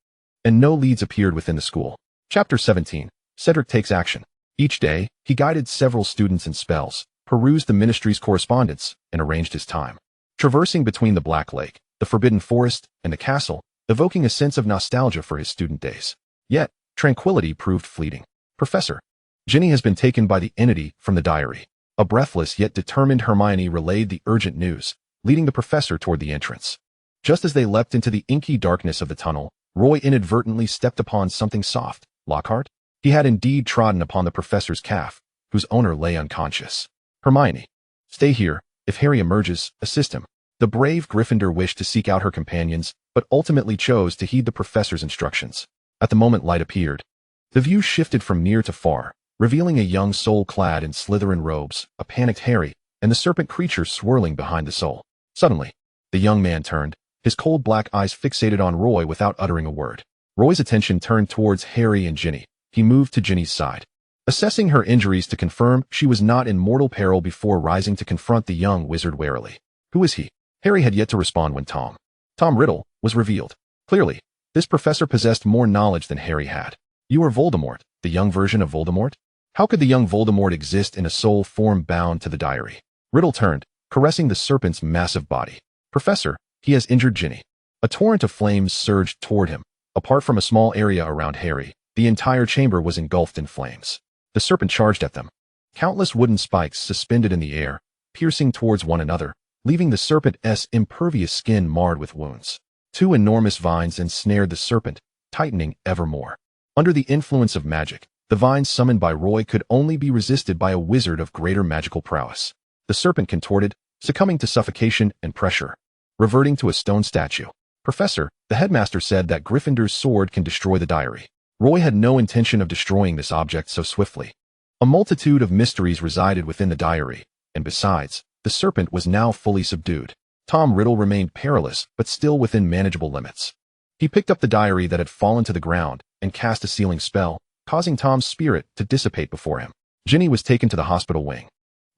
and no leads appeared within the school. Chapter 17. Cedric takes action. Each day, he guided several students in spells, perused the ministry's correspondence, and arranged his time, traversing between the Black Lake, the Forbidden Forest, and the castle, evoking a sense of nostalgia for his student days. Yet, tranquility proved fleeting. Professor, Ginny has been taken by the entity from the diary. A breathless yet determined Hermione relayed the urgent news, leading the professor toward the entrance. Just as they leapt into the inky darkness of the tunnel, Roy inadvertently stepped upon something soft. Lockhart? He had indeed trodden upon the professor's calf, whose owner lay unconscious. Hermione, stay here. If Harry emerges, assist him. The brave Gryffindor wished to seek out her companions, but ultimately chose to heed the professor's instructions. At the moment light appeared, the view shifted from near to far, revealing a young soul clad in Slytherin robes, a panicked Harry, and the serpent creature swirling behind the soul. Suddenly, the young man turned, his cold black eyes fixated on Roy without uttering a word. Roy's attention turned towards Harry and Ginny. He moved to Ginny's side, assessing her injuries to confirm she was not in mortal peril before rising to confront the young wizard warily. Who is he? Harry had yet to respond when Tom Riddle was revealed. Clearly, this professor possessed more knowledge than Harry had. You are Voldemort, the young version of Voldemort? How could the young Voldemort exist in a soul form bound to the diary? Riddle turned, caressing the serpent's massive body. Professor, he has injured Ginny. A torrent of flames surged toward him. Apart from a small area around Harry, the entire chamber was engulfed in flames. The serpent charged at them. Countless wooden spikes suspended in the air, piercing towards one another, leaving the serpent's impervious skin marred with wounds. Two enormous vines ensnared the serpent, tightening ever more. Under the influence of magic, the vines summoned by Roy could only be resisted by a wizard of greater magical prowess. The serpent contorted, succumbing to suffocation and pressure, reverting to a stone statue. Professor, the headmaster said that Gryffindor's sword can destroy the diary. Roy had no intention of destroying this object so swiftly. A multitude of mysteries resided within the diary, and besides, the serpent was now fully subdued. Tom Riddle remained perilous, but still within manageable limits. He picked up the diary that had fallen to the ground and cast a sealing spell, causing Tom's spirit to dissipate before him. Ginny was taken to the hospital wing,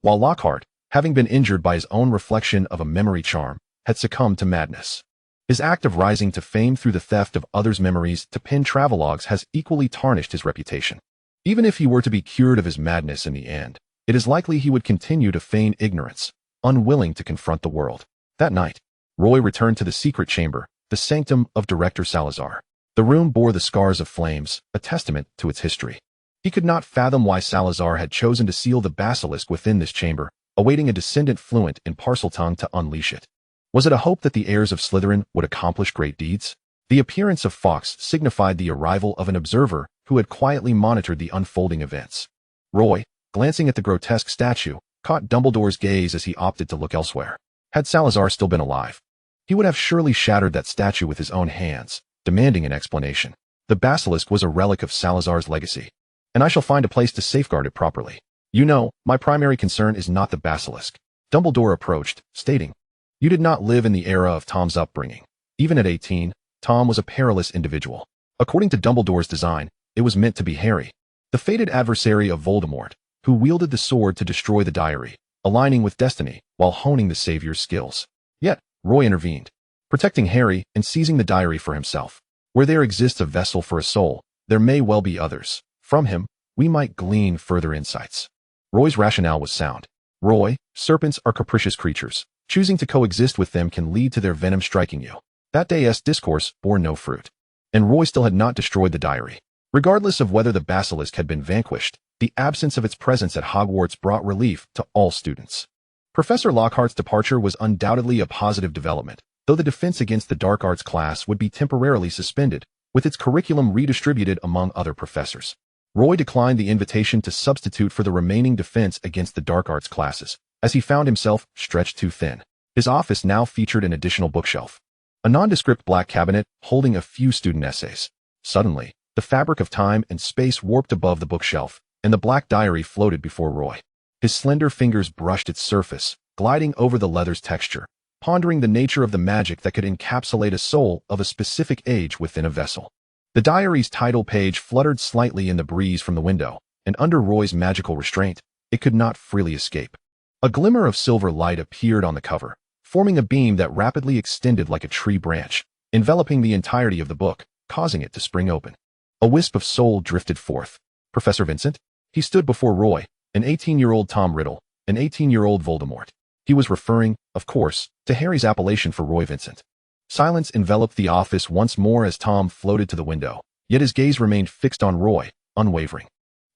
while Lockhart, having been injured by his own reflection of a memory charm, had succumbed to madness. His act of rising to fame through the theft of others' memories to pen travelogues has equally tarnished his reputation. Even if he were to be cured of his madness in the end, it is likely he would continue to feign ignorance, unwilling to confront the world. That night, Roy returned to the secret chamber, the sanctum of Director Salazar. The room bore the scars of flames, a testament to its history. He could not fathom why Salazar had chosen to seal the basilisk within this chamber, awaiting a descendant fluent in Parseltongue to unleash it. Was it a hope that the heirs of Slytherin would accomplish great deeds? The appearance of Fawkes signified the arrival of an observer who had quietly monitored the unfolding events. Roy, glancing at the grotesque statue, caught Dumbledore's gaze as he opted to look elsewhere. Had Salazar still been alive, he would have surely shattered that statue with his own hands, demanding an explanation. The basilisk was a relic of Salazar's legacy, and I shall find a place to safeguard it properly. You know, my primary concern is not the basilisk. Dumbledore approached, stating, you did not live in the era of Tom's upbringing. Even at 18, Tom was a perilous individual. According to Dumbledore's design, it was meant to be Harry, the fated adversary of Voldemort, who wielded the sword to destroy the diary, aligning with destiny while honing the savior's skills. Yet, Roy intervened, protecting Harry and seizing the diary for himself. Where there exists a vessel for a soul, there may well be others. From him, we might glean further insights. Roy's rationale was sound. Roy, serpents are capricious creatures. Choosing to coexist with them can lead to their venom striking you. That day's discourse bore no fruit. And Roy still had not destroyed the diary. Regardless of whether the basilisk had been vanquished, the absence of its presence at Hogwarts brought relief to all students. Professor Lockhart's departure was undoubtedly a positive development, though the defense against the dark arts class would be temporarily suspended, with its curriculum redistributed among other professors. Roy declined the invitation to substitute for the remaining defense against the dark arts classes, as he found himself stretched too thin. His office now featured an additional bookshelf, a nondescript black cabinet holding a few student essays. Suddenly, the fabric of time and space warped above the bookshelf, and the black diary floated before Roy. His slender fingers brushed its surface, gliding over the leather's texture, pondering the nature of the magic that could encapsulate a soul of a specific age within a vessel. The diary's title page fluttered slightly in the breeze from the window, and under Roy's magical restraint, it could not freely escape. A glimmer of silver light appeared on the cover, forming a beam that rapidly extended like a tree branch, enveloping the entirety of the book, causing it to spring open. A wisp of soul drifted forth. Professor Vincent? He stood before Roy, an 18-year-old Tom Riddle, an 18-year-old Voldemort. He was referring, of course, to Harry's appellation for Roy Vincent. Silence enveloped the office once more as Tom floated to the window, yet his gaze remained fixed on Roy, unwavering.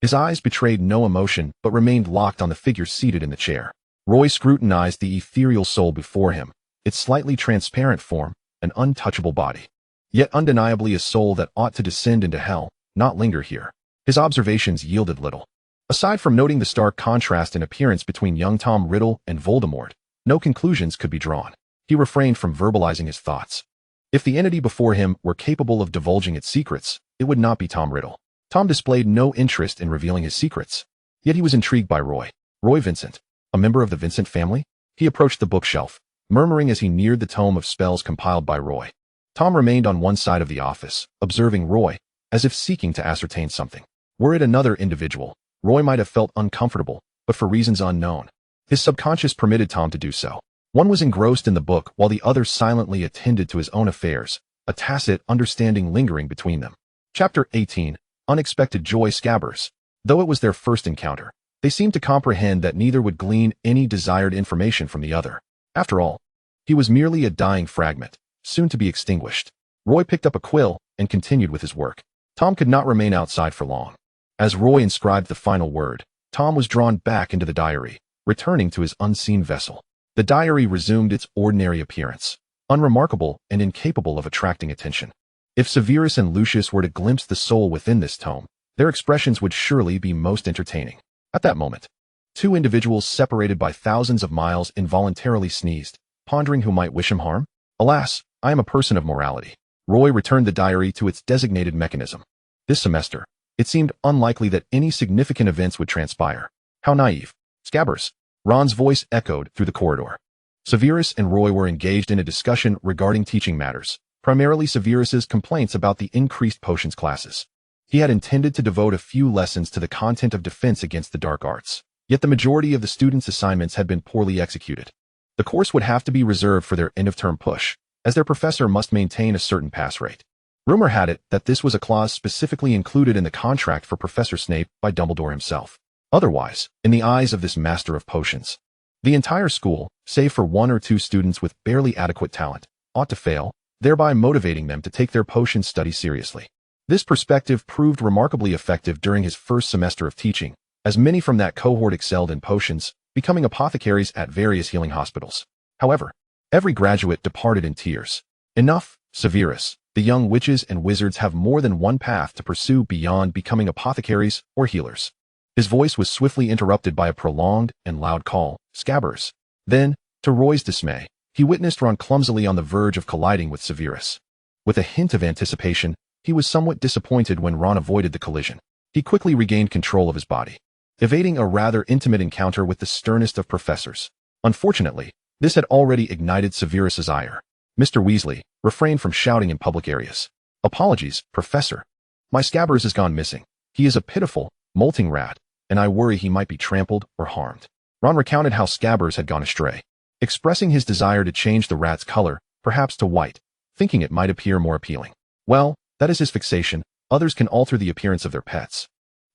His eyes betrayed no emotion but remained locked on the figure seated in the chair. Roy scrutinized the ethereal soul before him, its slightly transparent form, an untouchable body. Yet undeniably a soul that ought to descend into hell, not linger here. His observations yielded little. Aside from noting the stark contrast in appearance between young Tom Riddle and Voldemort, no conclusions could be drawn. He refrained from verbalizing his thoughts. If the entity before him were capable of divulging its secrets, it would not be Tom Riddle. Tom displayed no interest in revealing his secrets. Yet he was intrigued by Roy. Roy Vincent, a member of the Vincent family? He approached the bookshelf, murmuring as he neared the tome of spells compiled by Roy. Tom remained on one side of the office, observing Roy, as if seeking to ascertain something. Were it another individual, Roy might have felt uncomfortable, but for reasons unknown. His subconscious permitted Tom to do so. One was engrossed in the book while the other silently attended to his own affairs, a tacit understanding lingering between them. Chapter 18. Unexpected Joy. Scabbers. Though it was their first encounter, they seemed to comprehend that neither would glean any desired information from the other. After all, he was merely a dying fragment, soon to be extinguished. Roy picked up a quill and continued with his work. Tom could not remain outside for long. As Roy inscribed the final word, Tom was drawn back into the diary, returning to his unseen vessel. The diary resumed its ordinary appearance, unremarkable and incapable of attracting attention. If Severus and Lucius were to glimpse the soul within this tome, their expressions would surely be most entertaining. At that moment, two individuals separated by thousands of miles involuntarily sneezed, pondering who might wish him harm. Alas, I am a person of morality. Roy returned the diary to its designated mechanism. This semester, it seemed unlikely that any significant events would transpire. How naive. Scabbers. Ron's voice echoed through the corridor. Severus and Roy were engaged in a discussion regarding teaching matters, primarily Severus's complaints about the increased potions classes. He had intended to devote a few lessons to the content of defense against the dark arts, yet the majority of the students' assignments had been poorly executed. The course would have to be reserved for their end-of-term push, as their professor must maintain a certain pass rate. Rumor had it that this was a clause specifically included in the contract for Professor Snape by Dumbledore himself. Otherwise, in the eyes of this master of potions, the entire school, save for one or two students with barely adequate talent, ought to fail, thereby motivating them to take their potion study seriously. This perspective proved remarkably effective during his first semester of teaching, as many from that cohort excelled in potions, becoming apothecaries at various healing hospitals. However, every graduate departed in tears. Enough, Severus. The young witches and wizards have more than one path to pursue beyond becoming apothecaries or healers. His voice was swiftly interrupted by a prolonged and loud call, Scabbers. Then, to Roy's dismay, he witnessed Ron clumsily on the verge of colliding with Severus. With a hint of anticipation, he was somewhat disappointed when Ron avoided the collision. He quickly regained control of his body, evading a rather intimate encounter with the sternest of professors. Unfortunately, this had already ignited Severus's ire. Mr. Weasley, refrain from shouting in public areas. Apologies, Professor. My Scabbers has gone missing. He is a pitiful, molting rat, and I worry he might be trampled or harmed. Ron recounted how Scabbers had gone astray, expressing his desire to change the rat's color, perhaps to white, thinking it might appear more appealing. Well, That is his fixation. Others can alter the appearance of their pets.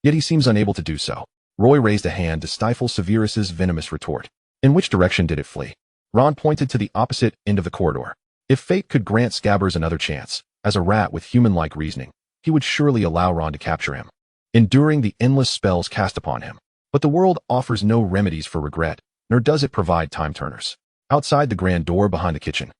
Yet he seems unable to do so. Roy raised a hand to stifle Severus's venomous retort. In which direction did it flee? Ron pointed to the opposite end of the corridor. If fate could grant Scabbers another chance, as a rat with human-like reasoning, he would surely allow Ron to capture him, enduring the endless spells cast upon him. But the world offers no remedies for regret, nor does it provide time-turners. Outside the grand door behind the kitchen,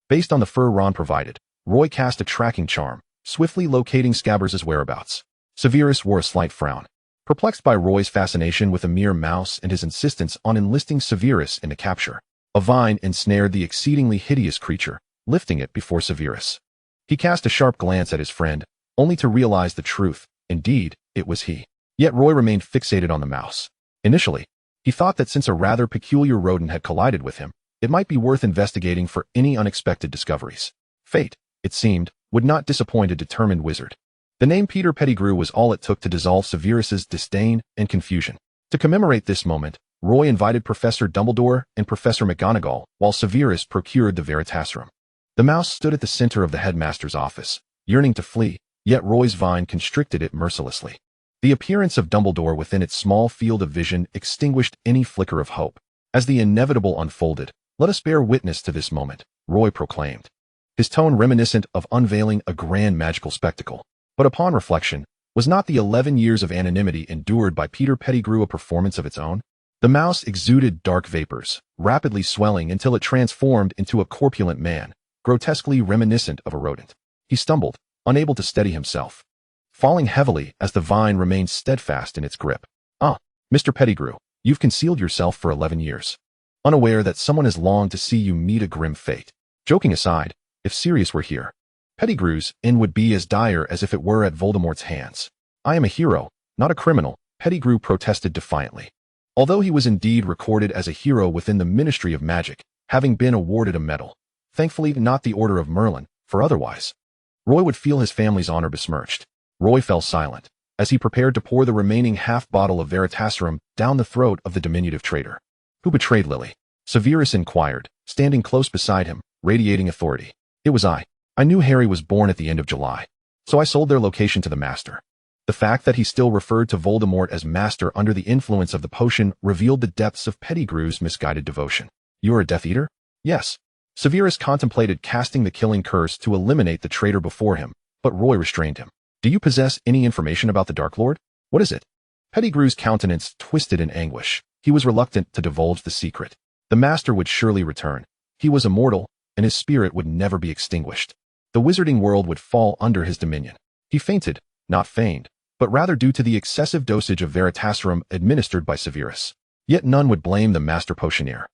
based on the fur Ron provided, Roy cast a tracking charm, swiftly locating Scabbers' whereabouts. Severus wore a slight frown, perplexed by Roy's fascination with a mere mouse and his insistence on enlisting Severus in the capture. A vine ensnared the exceedingly hideous creature, lifting it before Severus. He cast a sharp glance at his friend, only to realize the truth. Indeed, it was he. Yet Roy remained fixated on the mouse. Initially, he thought that since a rather peculiar rodent had collided with him, it might be worth investigating for any unexpected discoveries. Fate, it seemed, would not disappoint a determined wizard. The name Peter Pettigrew was all it took to dissolve Severus's disdain and confusion. To commemorate this moment, Roy invited Professor Dumbledore and Professor McGonagall, while Severus procured the Veritasium. The mouse stood at the center of the headmaster's office, yearning to flee, yet Roy's vine constricted it mercilessly. The appearance of Dumbledore within its small field of vision extinguished any flicker of hope. As the inevitable unfolded, "Let us bear witness to this moment," Roy proclaimed, his tone reminiscent of unveiling a grand magical spectacle. But upon reflection, was not the 11 years of anonymity endured by Peter Pettigrew a performance of its own? The mouse exuded dark vapors, rapidly swelling until it transformed into a corpulent man, grotesquely reminiscent of a rodent. He stumbled, unable to steady himself, falling heavily as the vine remained steadfast in its grip. "Ah, Mr. Pettigrew, you've concealed yourself for 11 years. Unaware that someone has longed to see you meet a grim fate. Joking aside, if Sirius were here, Pettigrew's end would be as dire as if it were at Voldemort's hands." "I am a hero, not a criminal," Pettigrew protested defiantly. Although he was indeed recorded as a hero within the Ministry of Magic, having been awarded a medal, thankfully not the Order of Merlin, for otherwise Roy would feel his family's honor besmirched. Roy fell silent, as he prepared to pour the remaining half-bottle of Veritasium down the throat of the diminutive traitor. "Who betrayed Lily?" Severus inquired, standing close beside him, radiating authority. "It was I. I knew Harry was born at the end of July, so I sold their location to the Master." The fact that he still referred to Voldemort as Master under the influence of the potion revealed the depths of Pettigrew's misguided devotion. "You're a Death Eater?" "Yes." Severus contemplated casting the killing curse to eliminate the traitor before him, but Roy restrained him. "Do you possess any information about the Dark Lord? What is it?" Pettigrew's countenance twisted in anguish. He was reluctant to divulge the secret. The Master would surely return. He was immortal, and his spirit would never be extinguished. The wizarding world would fall under his dominion. He fainted, not feigned, but rather due to the excessive dosage of Veritasium administered by Severus. Yet none would blame the Master Potioneer,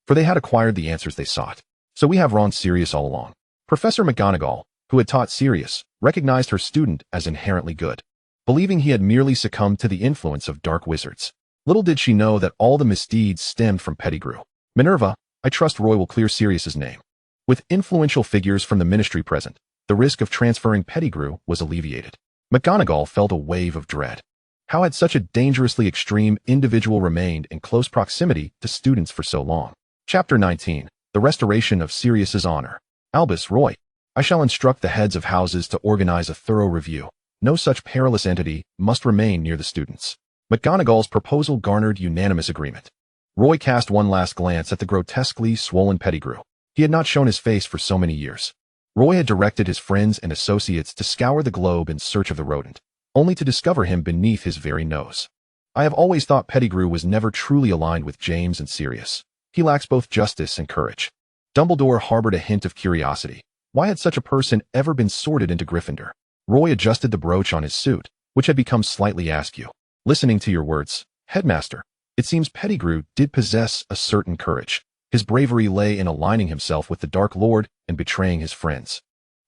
for they had acquired the answers they sought. "So we have wronged Sirius all along." Professor McGonagall, who had taught Sirius, recognized her student as inherently good, believing he had merely succumbed to the influence of dark wizards. Little did she know that all the misdeeds stemmed from Pettigrew. "Minerva, I trust Roy will clear Sirius's name." With influential figures from the ministry present, the risk of transferring Pettigrew was alleviated. McGonagall felt a wave of dread. How had such a dangerously extreme individual remained in close proximity to students for so long? Chapter 19. The Restoration of Sirius's Honor. "Albus Roy, I shall instruct the heads of houses to organize a thorough review. No such perilous entity must remain near the students." McGonagall's proposal garnered unanimous agreement. Roy cast one last glance at the grotesquely swollen Pettigrew. He had not shown his face for so many years. Roy had directed his friends and associates to scour the globe in search of the rodent, only to discover him beneath his very nose. "I have always thought Pettigrew was never truly aligned with James and Sirius. He lacks both justice and courage." Dumbledore harbored a hint of curiosity. Why had such a person ever been sorted into Gryffindor? Roy adjusted the brooch on his suit, which had become slightly askew. "Listening to your words, Headmaster, it seems Pettigrew did possess a certain courage. His bravery lay in aligning himself with the Dark Lord and betraying his friends.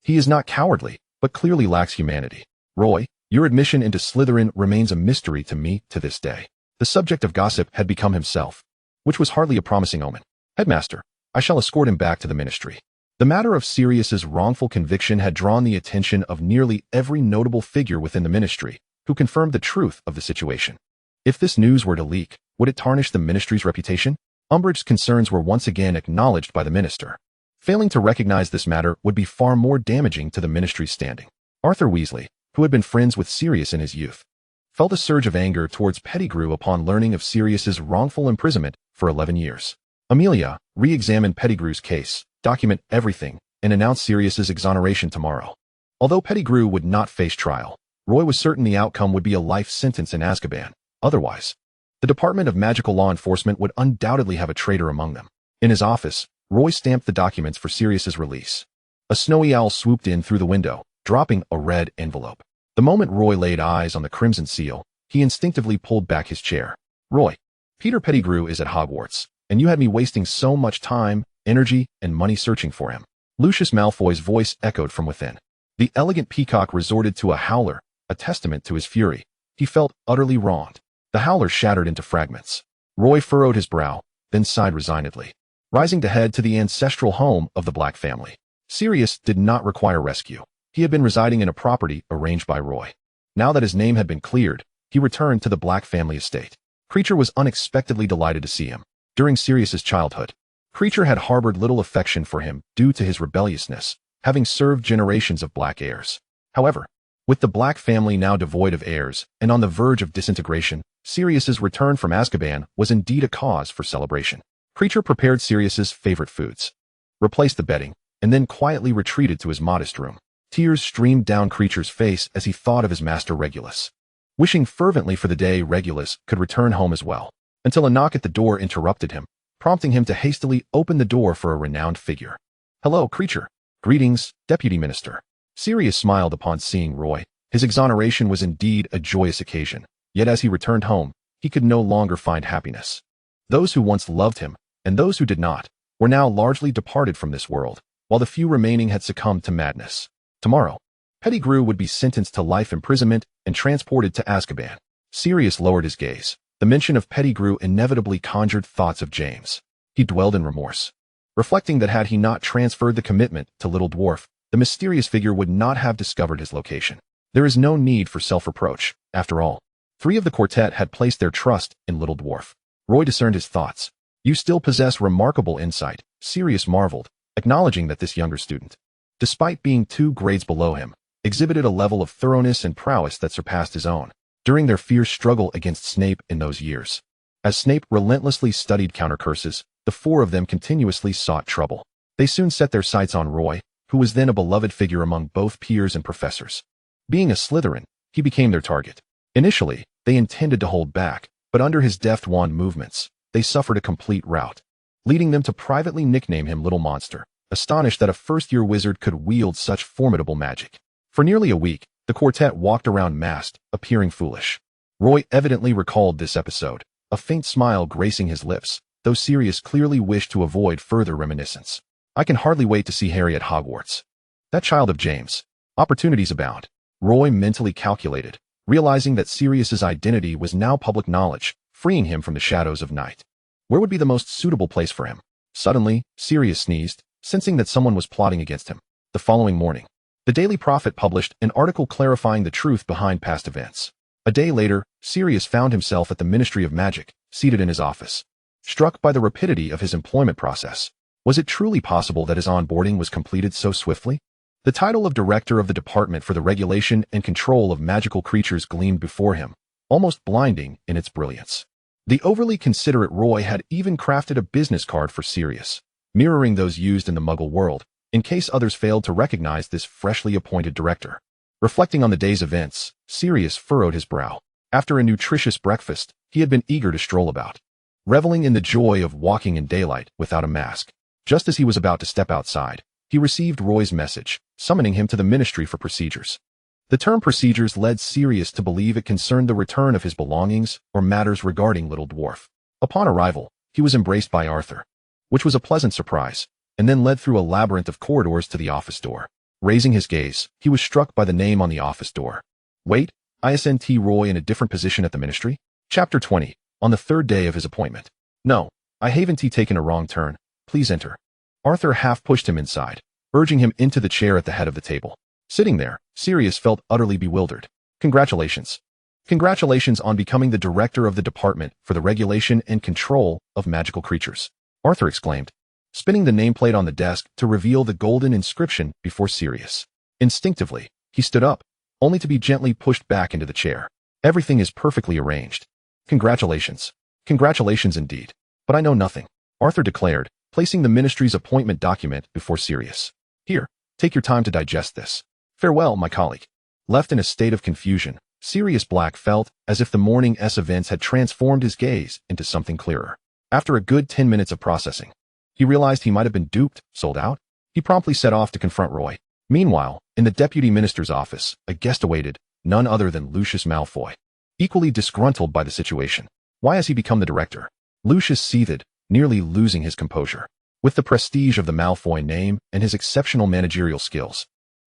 He is not cowardly, but clearly lacks humanity. Roy, your admission into Slytherin remains a mystery to me to this day." The subject of gossip had become himself, which was hardly a promising omen. "Headmaster, I shall escort him back to the ministry." The matter of Sirius's wrongful conviction had drawn the attention of nearly every notable figure within the ministry, who confirmed the truth of the situation. If this news were to leak, would it tarnish the ministry's reputation? Umbridge's concerns were once again acknowledged by the minister. Failing to recognize this matter would be far more damaging to the ministry's standing. Arthur Weasley, who had been friends with Sirius in his youth, felt a surge of anger towards Pettigrew upon learning of Sirius's wrongful imprisonment for 11 years. Amelia re-examined Pettigrew's case, document everything, and announced Sirius's exoneration tomorrow. Although Pettigrew would not face trial, Roy was certain the outcome would be a life sentence in Azkaban. Otherwise, the Department of Magical Law Enforcement would undoubtedly have a traitor among them. In his office, Roy stamped the documents for Sirius's release. A snowy owl swooped in through the window, dropping a red envelope. The moment Roy laid eyes on the crimson seal, he instinctively pulled back his chair. Roy, Peter Pettigrew is at Hogwarts, and you had me wasting so much time, energy, and money searching for him. Lucius Malfoy's voice echoed from within. The elegant peacock resorted to a howler, a testament to his fury. He felt utterly wronged. The howler shattered into fragments. Roy furrowed his brow, then sighed resignedly. Rising to head to the ancestral home of the Black family. Sirius did not require rescue. He had been residing in a property arranged by Roy. Now that his name had been cleared, he returned to the Black family estate. Kreacher was unexpectedly delighted to see him. During Sirius's childhood, Kreacher had harbored little affection for him due to his rebelliousness, having served generations of Black heirs. However, with the Black family now devoid of heirs and on the verge of disintegration, Sirius's return from Azkaban was indeed a cause for celebration. Kreacher prepared Sirius's favorite foods, replaced the bedding, and then quietly retreated to his modest room. Tears streamed down Kreacher's face as he thought of his master Regulus, wishing fervently for the day Regulus could return home as well, until a knock at the door interrupted him, prompting him to hastily open the door for a renowned figure. "Hello, Kreacher." "Greetings, Deputy Minister." Sirius smiled upon seeing Roy. His exoneration was indeed a joyous occasion, yet as he returned home, he could no longer find happiness. Those who once loved him, and those who did not, were now largely departed from this world, while the few remaining had succumbed to madness. Tomorrow, Pettigrew would be sentenced to life imprisonment and transported to Azkaban. Sirius lowered his gaze. The mention of Pettigrew inevitably conjured thoughts of James. He dwelled in remorse, reflecting that had he not transferred the commitment to Little Dwarf, the mysterious figure would not have discovered his location. There is no need for self-reproach. After all, 3 of the quartet had placed their trust in Little Dwarf. Roy discerned his thoughts. "You still possess remarkable insight," Sirius marveled, acknowledging that this younger student, despite being 2 grades below him, exhibited a level of thoroughness and prowess that surpassed his own. During their fierce struggle against Snape in those years, as Snape relentlessly studied counter-curses, the 4 of them continuously sought trouble. They soon set their sights on Roy, who was then a beloved figure among both peers and professors. Being a Slytherin, he became their target. Initially, they intended to hold back, but under his deft wand movements, they suffered a complete rout, leading them to privately nickname him Little Monster, astonished that a first-year wizard could wield such formidable magic. For nearly a week, the quartet walked around masked, appearing foolish. Roy evidently recalled this episode, a faint smile gracing his lips, though Sirius clearly wished to avoid further reminiscence. "I can hardly wait to see Harry at Hogwarts. That child of James. Opportunities abound." Roy mentally calculated, realizing that Sirius's identity was now public knowledge, freeing him from the shadows of night. Where would be the most suitable place for him? Suddenly, Sirius sneezed, sensing that someone was plotting against him. The following morning, the Daily Prophet published an article clarifying the truth behind past events. A day later, Sirius found himself at the Ministry of Magic, seated in his office. Struck by the rapidity of his employment process, was it truly possible that his onboarding was completed so swiftly? The title of Director of the Department for the Regulation and Control of Magical Creatures gleamed before him, almost blinding in its brilliance. The overly considerate Roy had even crafted a business card for Sirius, mirroring those used in the Muggle world, in case others failed to recognize this freshly appointed director. Reflecting on the day's events, Sirius furrowed his brow. After a nutritious breakfast, he had been eager to stroll about, reveling in the joy of walking in daylight without a mask. Just as he was about to step outside, he received Roy's message, summoning him to the Ministry for Procedures. The term procedures led Sirius to believe it concerned the return of his belongings or matters regarding Little Dwarf. Upon arrival, he was embraced by Arthur, which was a pleasant surprise, and then led through a labyrinth of corridors to the office door. Raising his gaze, he was struck by the name on the office door. "Wait, isn't Roy in a different position at the Ministry?" Chapter 20. On the 3rd day of his appointment. "No, I haven't taken a wrong turn. Please enter." Arthur half pushed him inside, urging him into the chair at the head of the table. Sitting there, Sirius felt utterly bewildered. "Congratulations. Congratulations on becoming the Director of the Department for the Regulation and Control of Magical Creatures," Arthur exclaimed, spinning the nameplate on the desk to reveal the golden inscription before Sirius. Instinctively, He stood up, only to be gently pushed back into the chair. Everything is perfectly arranged. Congratulations. Congratulations indeed. But I know nothing, Arthur declared, placing the ministry's appointment document before Sirius. Here, take your time to digest this. Farewell, my colleague. Left in a state of confusion, Sirius Black felt as if the morning's events had transformed his gaze into something clearer. After a good 10 minutes of processing, he realized he might have been duped, sold out. He promptly set off to confront Roy. Meanwhile, in the deputy minister's office, a guest awaited, none other than Lucius Malfoy. Equally disgruntled by the situation. Why has he become the director? Lucius seethed, nearly losing his composure. With the prestige of the Malfoy name and his exceptional managerial skills,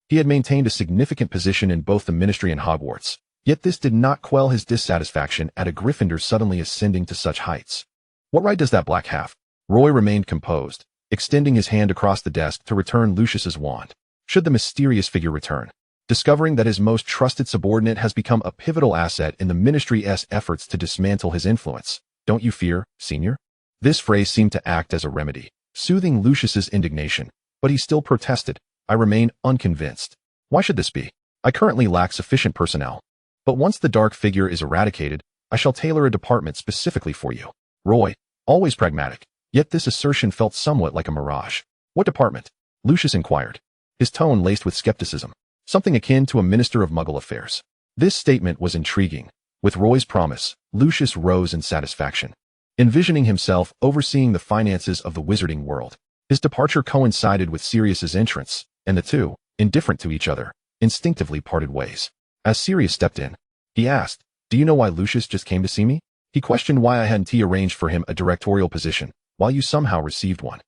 he had maintained a significant position in both the ministry and Hogwarts. Yet this did not quell his dissatisfaction at a Gryffindor suddenly ascending to such heights. What right does that black have? Roy remained composed, extending his hand across the desk to return Lucius's wand. Should the mysterious figure return, discovering that his most trusted subordinate has become a pivotal asset in the ministry's efforts to dismantle his influence, don't you fear, senior? This phrase seemed to act as a remedy, soothing Lucius's indignation, but he still protested. I remain unconvinced. Why should this be? I currently lack sufficient personnel. But once the dark figure is eradicated, I shall tailor a department specifically for you. Roy, always pragmatic, yet this assertion felt somewhat like a mirage. What department? Lucius inquired, his tone laced with skepticism, something akin to a minister of Muggle affairs. This statement was intriguing. With Roy's promise, Lucius rose in satisfaction, envisioning himself overseeing the finances of the wizarding world. His departure coincided with Sirius's entrance, and the two, indifferent to each other, instinctively parted ways. As Sirius stepped in, he asked, "Do you know why Lucius just came to see me?" He questioned why I hadn't arranged for him a directorial position, while you somehow received one.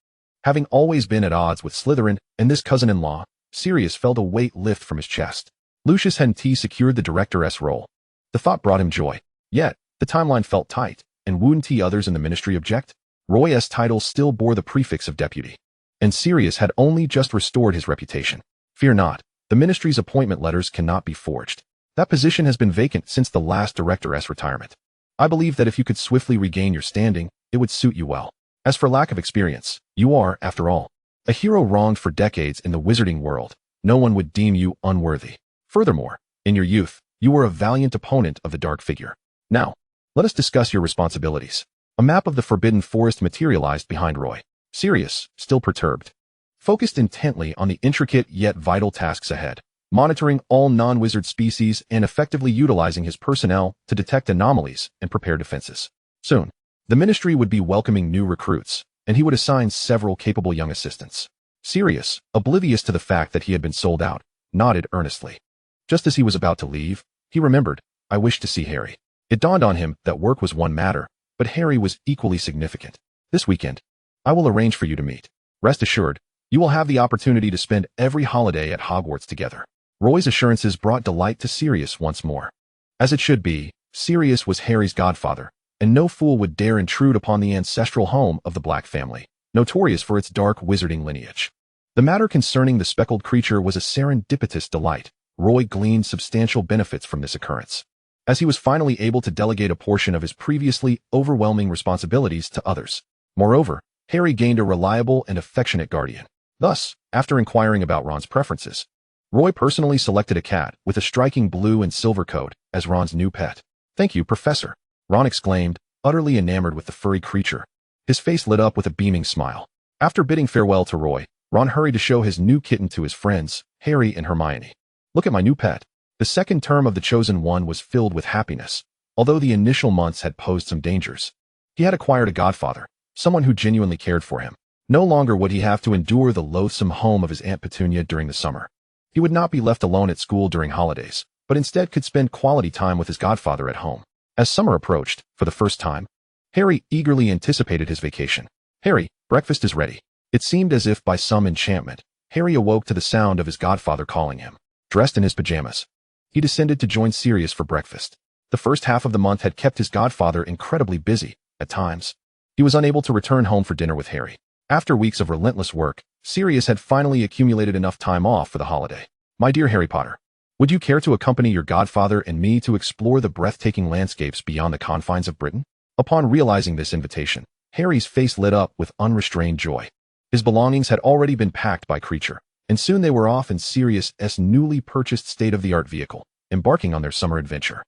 Having always been at odds with Slytherin and this cousin-in-law, Sirius felt a weight lift from his chest. Lucius hadn't secured the director's role. The thought brought him joy. Yet, the timeline felt tight, and wouldn't others in the ministry object? Roy's title still bore the prefix of deputy, and Sirius had only just restored his reputation. Fear not, the ministry's appointment letters cannot be forged. That position has been vacant since the last director's retirement. I believe that if you could swiftly regain your standing, it would suit you well. As for lack of experience, you are, after all, a hero wronged for decades in the wizarding world. No one would deem you unworthy. Furthermore, in your youth, you were a valiant opponent of the dark figure. Now, let us discuss your responsibilities. A map of the Forbidden Forest materialized behind Roy. Sirius, still perturbed, focused intently on the intricate yet vital tasks ahead, monitoring all non-wizard species and effectively utilizing his personnel to detect anomalies and prepare defenses. Soon, the ministry would be welcoming new recruits, and he would assign several capable young assistants. Sirius, oblivious to the fact that he had been sold out, nodded earnestly. Just as he was about to leave, he remembered, I wished to see Harry. It dawned on him that work was one matter, but Harry was equally significant. This weekend, I will arrange for you to meet. Rest assured, you will have the opportunity to spend every holiday at Hogwarts together. Roy's assurances brought delight to Sirius once more. As it should be, Sirius was Harry's godfather, and no fool would dare intrude upon the ancestral home of the Black family, notorious for its dark wizarding lineage. The matter concerning the speckled creature was a serendipitous delight. Roy gleaned substantial benefits from this occurrence, as he was finally able to delegate a portion of his previously overwhelming responsibilities to others. Moreover, Harry gained a reliable and affectionate guardian. Thus, after inquiring about Ron's preferences, Roy personally selected a cat with a striking blue and silver coat as Ron's new pet. Thank you, Professor, Ron exclaimed, utterly enamored with the furry creature. His face lit up with a beaming smile. After bidding farewell to Roy, Ron hurried to show his new kitten to his friends, Harry and Hermione. Look at my new pet. The second term of the Chosen One was filled with happiness, although the initial months had posed some dangers. He had acquired a godfather, someone who genuinely cared for him. No longer would he have to endure the loathsome home of his Aunt Petunia during the summer. He would not be left alone at school during holidays, but instead could spend quality time with his godfather at home. As summer approached, for the first time, Harry eagerly anticipated his vacation. Harry, breakfast is ready. It seemed as if by some enchantment, Harry awoke to the sound of his godfather calling him. Dressed in his pajamas, he descended to join Sirius for breakfast. The first half of the month had kept his godfather incredibly busy. At times, he was unable to return home for dinner with Harry. After weeks of relentless work, Sirius had finally accumulated enough time off for the holiday. My dear Harry Potter, would you care to accompany your godfather and me to explore the breathtaking landscapes beyond the confines of Britain? Upon realizing this invitation, Harry's face lit up with unrestrained joy. His belongings had already been packed by Creature, and soon they were off in Sirius's newly purchased state-of-the-art vehicle, embarking on their summer adventure.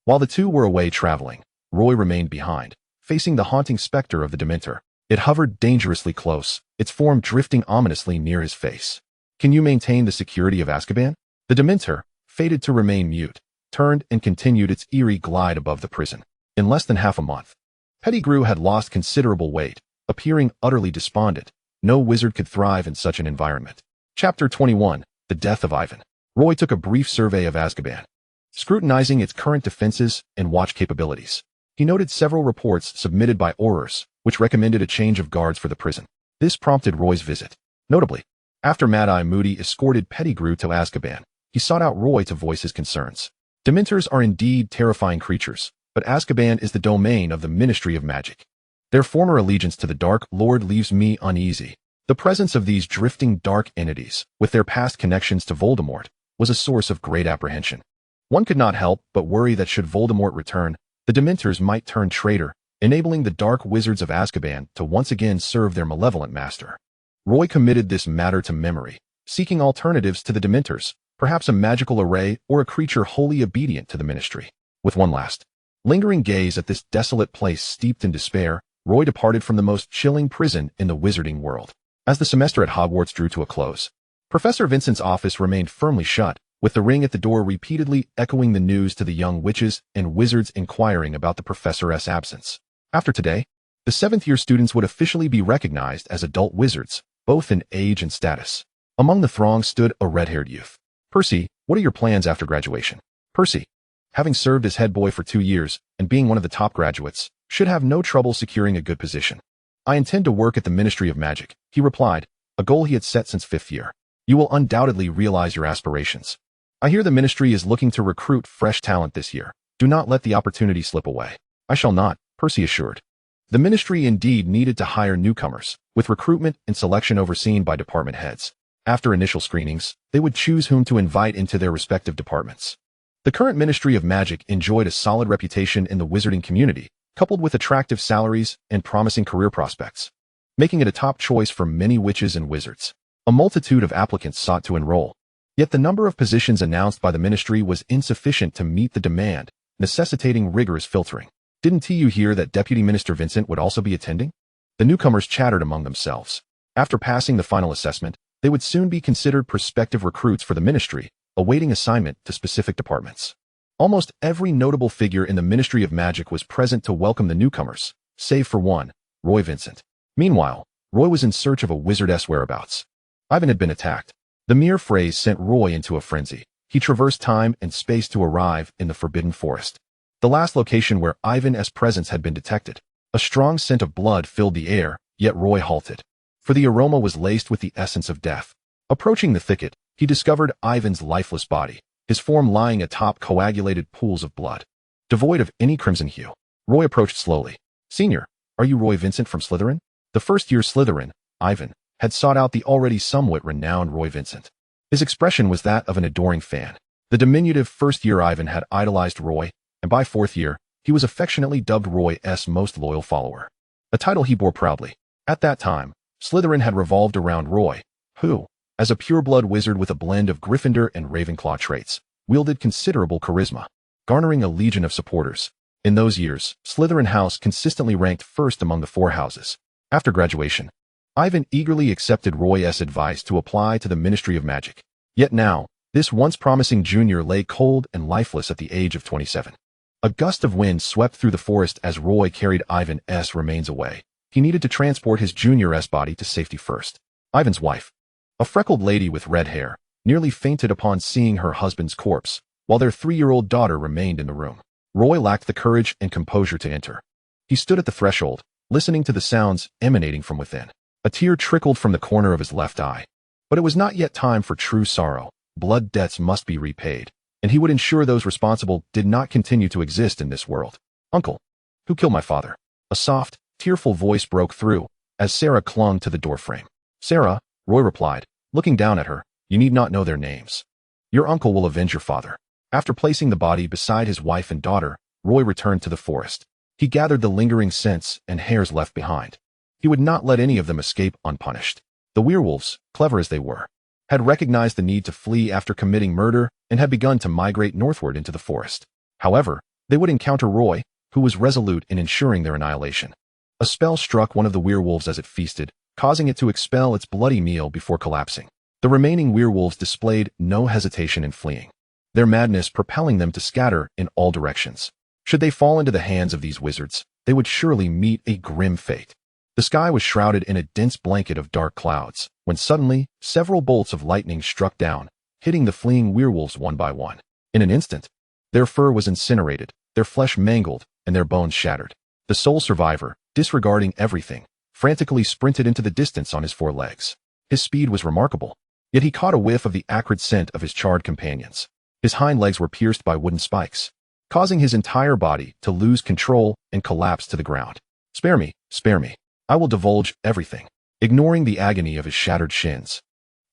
While the two were away traveling, Roy remained behind, facing the haunting specter of the Dementor. It hovered dangerously close, its form drifting ominously near his face. "Can you maintain the security of Azkaban?" The Dementor, fated to remain mute, turned and continued its eerie glide above the prison. In less than half a month, Pettigrew had lost considerable weight, appearing utterly despondent. No wizard could thrive in such an environment. Chapter 21, The Death of Ivan. Roy took a brief survey of Azkaban, scrutinizing its current defenses and watch capabilities. He noted several reports submitted by Aurors, which recommended a change of guards for the prison. This prompted Roy's visit. Notably, after Mad-Eye Moody escorted Pettigrew to Azkaban, he sought out Roy to voice his concerns. Dementors are indeed terrifying creatures, but Azkaban is the domain of the Ministry of Magic. Their former allegiance to the Dark Lord leaves me uneasy. The presence of these drifting dark entities, with their past connections to Voldemort, was a source of great apprehension. One could not help but worry that should Voldemort return, the Dementors might turn traitor, enabling the Dark Wizards of Azkaban to once again serve their malevolent master. Roy committed this matter to memory, seeking alternatives to the Dementors, perhaps a magical array or a creature wholly obedient to the Ministry. With one last, lingering gaze at this desolate place steeped in despair, Roy departed from the most chilling prison in the wizarding world. As the semester at Hogwarts drew to a close, Professor Vincent's office remained firmly shut, with the ring at the door repeatedly echoing the news to the young witches and wizards inquiring about the professor's absence. After today, the seventh-year students would officially be recognized as adult wizards, both in age and status. Among the throng stood a red-haired youth. "Percy, what are your plans after graduation?" Percy, having served as head boy for 2 years and being one of the top graduates, should have no trouble securing a good position. "I intend to work at the Ministry of Magic," he replied, a goal he had set since 5th year. "You will undoubtedly realize your aspirations. I hear the Ministry is looking to recruit fresh talent this year. Do not let the opportunity slip away." "I shall not," Percy assured. The Ministry indeed needed to hire newcomers, with recruitment and selection overseen by department heads. After initial screenings, they would choose whom to invite into their respective departments. The current Ministry of Magic enjoyed a solid reputation in the wizarding community, coupled with attractive salaries and promising career prospects, making it a top choice for many witches and wizards. A multitude of applicants sought to enroll, yet the number of positions announced by the Ministry was insufficient to meet the demand, necessitating rigorous filtering. "Didn't you hear that Deputy Minister Vincent would also be attending?" The newcomers chattered among themselves. After passing the final assessment, they would soon be considered prospective recruits for the Ministry, awaiting assignment to specific departments. Almost every notable figure in the Ministry of Magic was present to welcome the newcomers, save for one, Roy Vincent. Meanwhile, Roy was in search of a wizardess whereabouts. Ivan had been attacked. The mere phrase sent Roy into a frenzy. He traversed time and space to arrive in the Forbidden Forest, the last location where Ivan's presence had been detected. A strong scent of blood filled the air, yet Roy halted, for the aroma was laced with the essence of death. Approaching the thicket, he discovered Ivan's lifeless body, his form lying atop coagulated pools of blood, devoid of any crimson hue. Roy approached slowly. "Senior, are you Roy Vincent from Slytherin?" The first-year Slytherin, Ivan, had sought out the already somewhat renowned Roy Vincent. His expression was that of an adoring fan. The diminutive first-year Ivan had idolized Roy, and by 4th year, he was affectionately dubbed Roy's most loyal follower, a title he bore proudly. At that time, Slytherin had revolved around Roy, who, as a pure-blood wizard with a blend of Gryffindor and Ravenclaw traits, wielded considerable charisma, garnering a legion of supporters. In those years, Slytherin House consistently ranked first among the 4 houses. After graduation, Ivan eagerly accepted Roy's advice to apply to the Ministry of Magic. Yet now, this once promising junior lay cold and lifeless at the age of 27. A gust of wind swept through the forest as Roy carried Ivan's remains away. He needed to transport his junior's body to safety first. Ivan's wife, a freckled lady with red hair, nearly fainted upon seeing her husband's corpse, while their 3-year-old daughter remained in the room. Roy lacked the courage and composure to enter. He stood at the threshold, listening to the sounds emanating from within. A tear trickled from the corner of his left eye. But it was not yet time for true sorrow. Blood debts must be repaid, and he would ensure those responsible did not continue to exist in this world. "Uncle, who killed my father?" A soft, tearful voice broke through, as Sarah clung to the doorframe. "Sarah," Roy replied, looking down at her, "you need not know their names. Your uncle will avenge your father." After placing the body beside his wife and daughter, Roy returned to the forest. He gathered the lingering scents and hairs left behind. He would not let any of them escape unpunished. The werewolves, clever as they were, had recognized the need to flee after committing murder and had begun to migrate northward into the forest. However, they would encounter Roy, who was resolute in ensuring their annihilation. A spell struck one of the werewolves as it feasted, causing it to expel its bloody meal before collapsing. The remaining werewolves displayed no hesitation in fleeing, their madness propelling them to scatter in all directions. Should they fall into the hands of these wizards, they would surely meet a grim fate. The sky was shrouded in a dense blanket of dark clouds, when suddenly, several bolts of lightning struck down, hitting the fleeing werewolves one by one. In an instant, their fur was incinerated, their flesh mangled, and their bones shattered. The sole survivor, disregarding everything, frantically sprinted into the distance on his four legs. His speed was remarkable, yet he caught a whiff of the acrid scent of his charred companions. His hind legs were pierced by wooden spikes, causing his entire body to lose control and collapse to the ground. Spare me, spare me. I will divulge everything. Ignoring the agony of his shattered shins,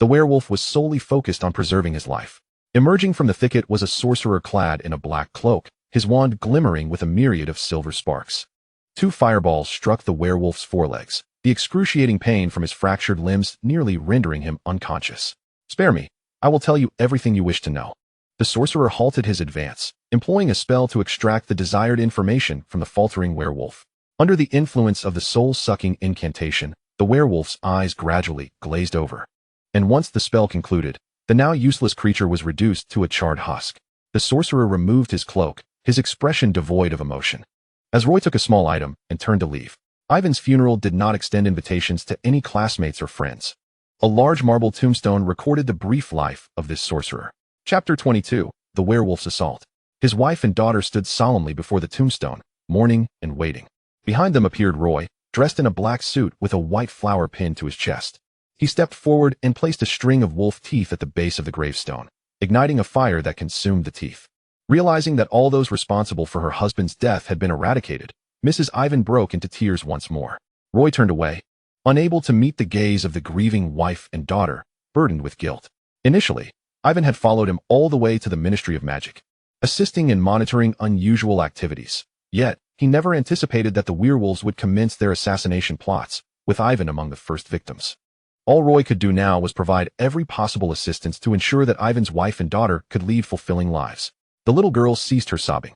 the werewolf was solely focused on preserving his life. Emerging from the thicket was a sorcerer clad in a black cloak, his wand glimmering with a myriad of silver sparks. 2 fireballs struck the werewolf's forelegs, the excruciating pain from his fractured limbs nearly rendering him unconscious. Spare me. I will tell you everything you wish to know. The sorcerer halted his advance, employing a spell to extract the desired information from the faltering werewolf. Under the influence of the soul-sucking incantation, the werewolf's eyes gradually glazed over. And once the spell concluded, the now useless creature was reduced to a charred husk. The sorcerer removed his cloak, his expression devoid of emotion. As Roy took a small item and turned to leave, Ivan's funeral did not extend invitations to any classmates or friends. A large marble tombstone recorded the brief life of this sorcerer. Chapter 22, The Werewolf's Assault. His wife and daughter stood solemnly before the tombstone, mourning and waiting. Behind them appeared Roy, dressed in a black suit with a white flower pinned to his chest. He stepped forward and placed a string of wolf teeth at the base of the gravestone, igniting a fire that consumed the teeth. Realizing that all those responsible for her husband's death had been eradicated, Mrs. Ivan broke into tears once more. Roy turned away, unable to meet the gaze of the grieving wife and daughter, burdened with guilt. Initially, Ivan had followed him all the way to the Ministry of Magic, assisting in monitoring unusual activities. Yet, he never anticipated that the werewolves would commence their assassination plots, with Ivan among the first victims. All Roy could do now was provide every possible assistance to ensure that Ivan's wife and daughter could lead fulfilling lives. The little girl ceased her sobbing,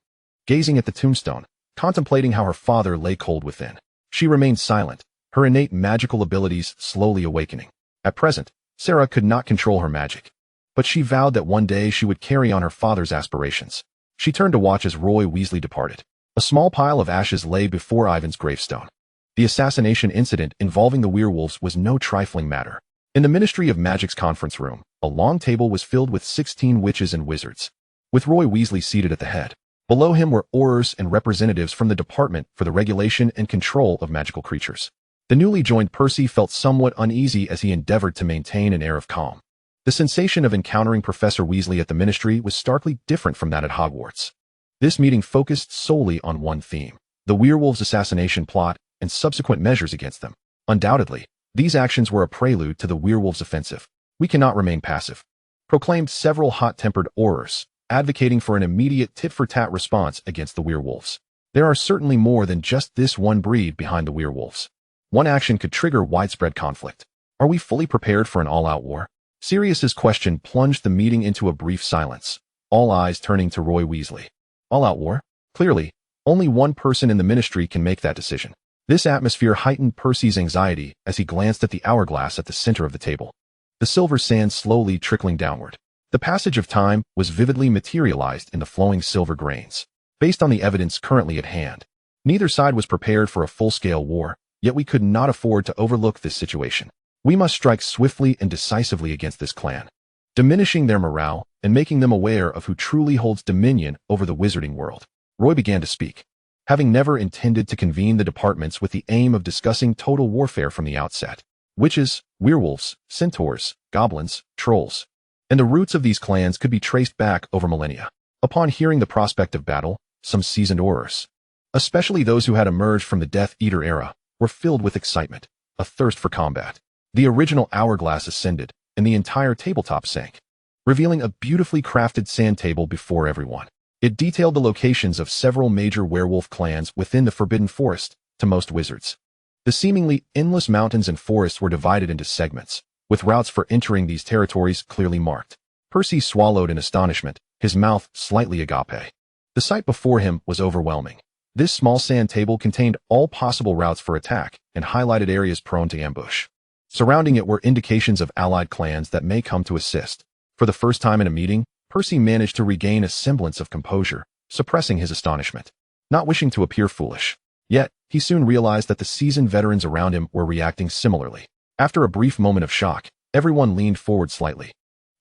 gazing at the tombstone, contemplating how her father lay cold within. She remained silent, her innate magical abilities slowly awakening. At present, Sarah could not control her magic, but she vowed that one day she would carry on her father's aspirations. She turned to watch as Roy Weasley departed. A small pile of ashes lay before Ivan's gravestone. The assassination incident involving the werewolves was no trifling matter. In the Ministry of Magic's conference room, a long table was filled with 16 witches and wizards, with Roy Weasley seated at the head. Below him were aurors and representatives from the Department for the Regulation and Control of Magical Creatures. The newly joined Percy felt somewhat uneasy as he endeavored to maintain an air of calm. The sensation of encountering Professor Weasley at the Ministry was starkly different from that at Hogwarts. This meeting focused solely on one theme: the werewolves' assassination plot and subsequent measures against them. Undoubtedly, these actions were a prelude to the werewolves' offensive. "We cannot remain passive," proclaimed several hot-tempered aurors, advocating for an immediate tit-for-tat response against the werewolves. There are certainly more than just this one breed behind the werewolves. One action could trigger widespread conflict. Are we fully prepared for an all-out war? Sirius's question plunged the meeting into a brief silence, all eyes turning to Roy Weasley. All-out war? Clearly, only one person in the Ministry can make that decision. This atmosphere heightened Percy's anxiety as he glanced at the hourglass at the center of the table. The silver sand slowly trickling downward. The passage of time was vividly materialized in the flowing silver grains. Based on the evidence currently at hand, neither side was prepared for a full-scale war, yet we could not afford to overlook this situation. We must strike swiftly and decisively against this clan, diminishing their morale and making them aware of who truly holds dominion over the wizarding world. Roy began to speak, having never intended to convene the departments with the aim of discussing total warfare from the outset. Witches, werewolves, centaurs, goblins, trolls, and the roots of these clans could be traced back over millennia. Upon hearing the prospect of battle, some seasoned aurors, especially those who had emerged from the Death Eater era, were filled with excitement, a thirst for combat. The original hourglass ascended, and the entire tabletop sank, revealing a beautifully crafted sand table before everyone. It detailed the locations of several major werewolf clans within the Forbidden Forest to most wizards. The seemingly endless mountains and forests were divided into segments, with routes for entering these territories clearly marked. Percy swallowed in astonishment, his mouth slightly agape. The sight before him was overwhelming. This small sand table contained all possible routes for attack and highlighted areas prone to ambush. Surrounding it were indications of allied clans that may come to assist. For the first time in a meeting, Percy managed to regain a semblance of composure, suppressing his astonishment. Not wishing to appear foolish. Yet, he soon realized that the seasoned veterans around him were reacting similarly. After a brief moment of shock, everyone leaned forward slightly,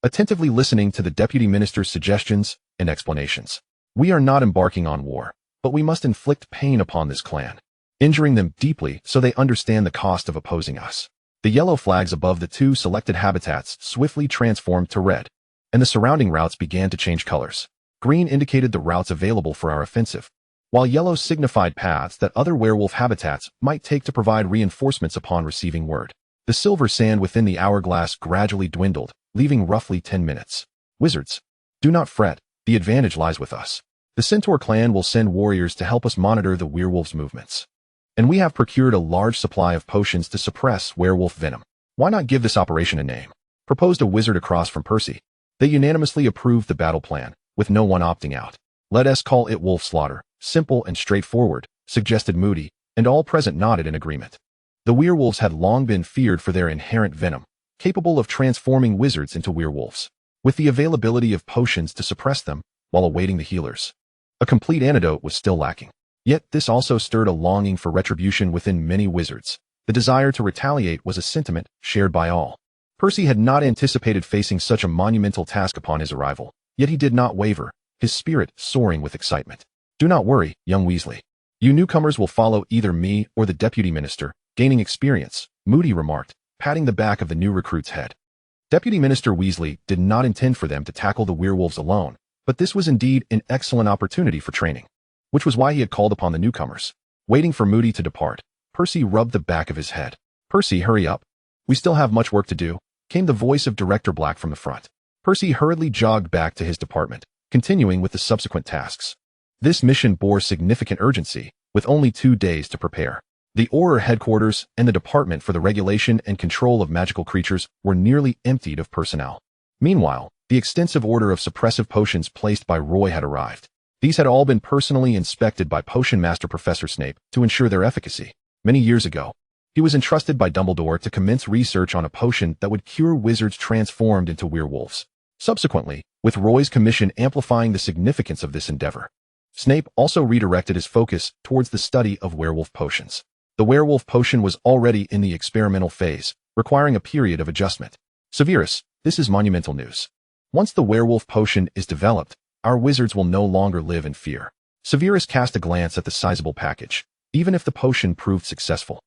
attentively listening to the deputy minister's suggestions and explanations. We are not embarking on war, but we must inflict pain upon this clan, injuring them deeply so they understand the cost of opposing us. The yellow flags above the two selected habitats swiftly transformed to red, and the surrounding routes began to change colors. Green indicated the routes available for our offensive, while yellow signified paths that other werewolf habitats might take to provide reinforcements upon receiving word. The silver sand within the hourglass gradually dwindled, leaving roughly 10 minutes. Wizards, do not fret, the advantage lies with us. The Centaur clan will send warriors to help us monitor the werewolf's movements. And we have procured a large supply of potions to suppress werewolf venom. Why not give this operation a name? Proposed a wizard across from Percy. They unanimously approved the battle plan, with no one opting out. Let us call it Wolf Slaughter, simple and straightforward, suggested Moody, and all present nodded in agreement. The werewolves had long been feared for their inherent venom, capable of transforming wizards into werewolves, with the availability of potions to suppress them while awaiting the healers. A complete antidote was still lacking. Yet this also stirred a longing for retribution within many wizards. The desire to retaliate was a sentiment shared by all. Percy had not anticipated facing such a monumental task upon his arrival, yet he did not waver, his spirit soaring with excitement. Do not worry, young Weasley. You newcomers will follow either me or the deputy minister, gaining experience, Moody remarked, patting the back of the new recruit's head. Deputy Minister Weasley did not intend for them to tackle the werewolves alone, but this was indeed an excellent opportunity for training, which was why he had called upon the newcomers. Waiting for Moody to depart, Percy rubbed the back of his head. Percy, hurry up. We still have much work to do, came the voice of Director Black from the front. Percy hurriedly jogged back to his department, continuing with the subsequent tasks. This mission bore significant urgency, with only 2 days to prepare. The Auror headquarters and the Department for the Regulation and Control of Magical Creatures were nearly emptied of personnel. Meanwhile, the extensive order of suppressive potions placed by Roy had arrived. These had all been personally inspected by Potion Master Professor Snape to ensure their efficacy. Many years ago, he was entrusted by Dumbledore to commence research on a potion that would cure wizards transformed into werewolves. Subsequently, with Roy's commission amplifying the significance of this endeavor, Snape also redirected his focus towards the study of werewolf potions. The werewolf potion was already in the experimental phase, requiring a period of adjustment. Severus, this is monumental news. Once the werewolf potion is developed, our wizards will no longer live in fear. Severus cast a glance at the sizable package. Even if the potion proved successful,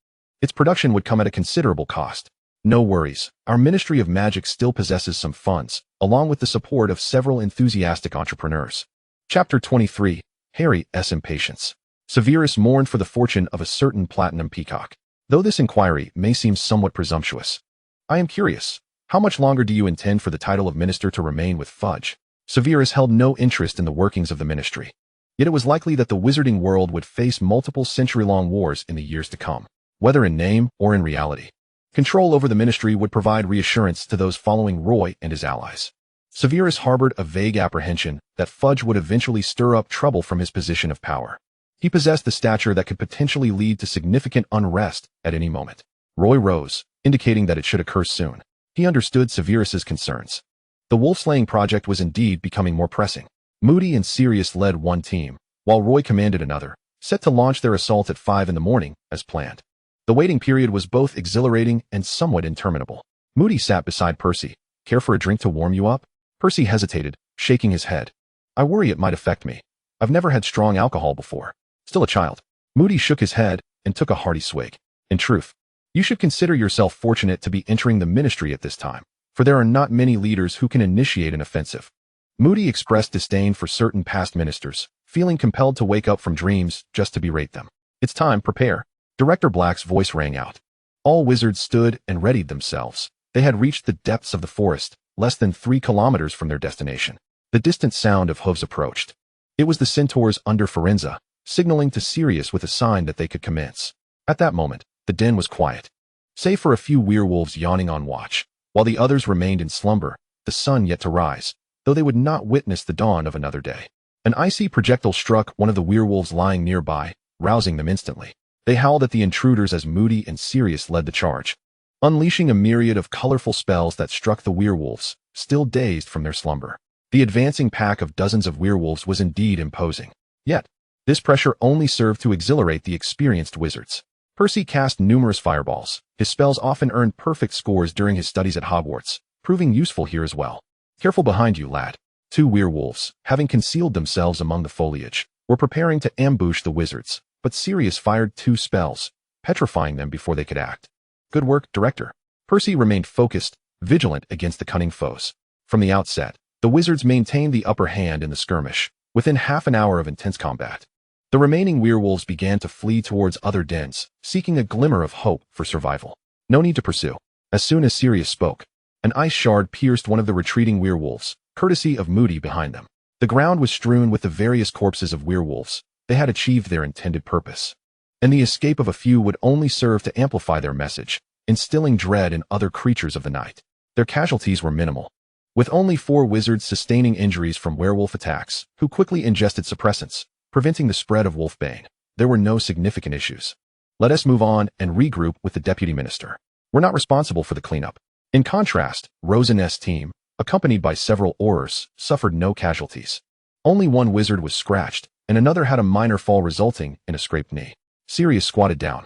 its production would come at a considerable cost. No worries, our Ministry of Magic still possesses some funds, along with the support of several enthusiastic entrepreneurs. Chapter 23, Harry's Impatience. Severus mourned for the fortune of a certain platinum peacock. Though this inquiry may seem somewhat presumptuous, I am curious, how much longer do you intend for the title of minister to remain with Fudge? Severus held no interest in the workings of the ministry. Yet it was likely that the wizarding world would face multiple century-long wars in the years to come, whether in name or in reality. Control over the ministry would provide reassurance to those following Roy and his allies. Severus harbored a vague apprehension that Fudge would eventually stir up trouble from his position of power. He possessed the stature that could potentially lead to significant unrest at any moment. Roy rose, indicating that it should occur soon. He understood Severus's concerns. The wolf-slaying project was indeed becoming more pressing. Moody and Sirius led one team, while Roy commanded another, set to launch their assault at 5 in the morning, as planned. The waiting period was both exhilarating and somewhat interminable. Moody sat beside Percy. Care for a drink to warm you up? Percy hesitated, shaking his head. I worry it might affect me. I've never had strong alcohol before. Still a child. Moody shook his head and took a hearty swig. In truth, you should consider yourself fortunate to be entering the ministry at this time, for there are not many leaders who can initiate an offensive. Moody expressed disdain for certain past ministers, feeling compelled to wake up from dreams just to berate them. It's time, prepare. Director Black's voice rang out. All wizards stood and readied themselves. They had reached the depths of the forest, less than 3 kilometers from their destination. The distant sound of hooves approached. It was the centaurs under Firenze, signaling to Sirius with a sign that they could commence. At that moment, the den was quiet. Save for a few werewolves yawning on watch, while the others remained in slumber, the sun yet to rise, though they would not witness the dawn of another day. An icy projectile struck one of the werewolves lying nearby, rousing them instantly. They howled at the intruders as Moody and Sirius led the charge, unleashing a myriad of colorful spells that struck the werewolves, still dazed from their slumber. The advancing pack of dozens of werewolves was indeed imposing. Yet, this pressure only served to exhilarate the experienced wizards. Percy cast numerous fireballs. His spells often earned perfect scores during his studies at Hogwarts, proving useful here as well. Careful behind you, lad. 2 werewolves, having concealed themselves among the foliage, were preparing to ambush the wizards, but Sirius fired 2 spells, petrifying them before they could act. Good work, Director. Percy remained focused, vigilant against the cunning foes. From the outset, the wizards maintained the upper hand in the skirmish, within half an hour of intense combat. The remaining werewolves began to flee towards other dens, seeking a glimmer of hope for survival. No need to pursue. As soon as Sirius spoke, an ice shard pierced one of the retreating werewolves, courtesy of Moody behind them. The ground was strewn with the various corpses of werewolves. They had achieved their intended purpose, and the escape of a few would only serve to amplify their message, instilling dread in other creatures of the night. Their casualties were minimal, with only 4 wizards sustaining injuries from werewolf attacks, who quickly ingested suppressants, preventing the spread of wolfbane. There were no significant issues. Let us move on and regroup with the deputy minister. We're not responsible for the cleanup. In contrast, Rose and S team, accompanied by several Aurors, suffered no casualties. Only 1 wizard was scratched, and another had a minor fall resulting in a scraped knee. Sirius squatted down,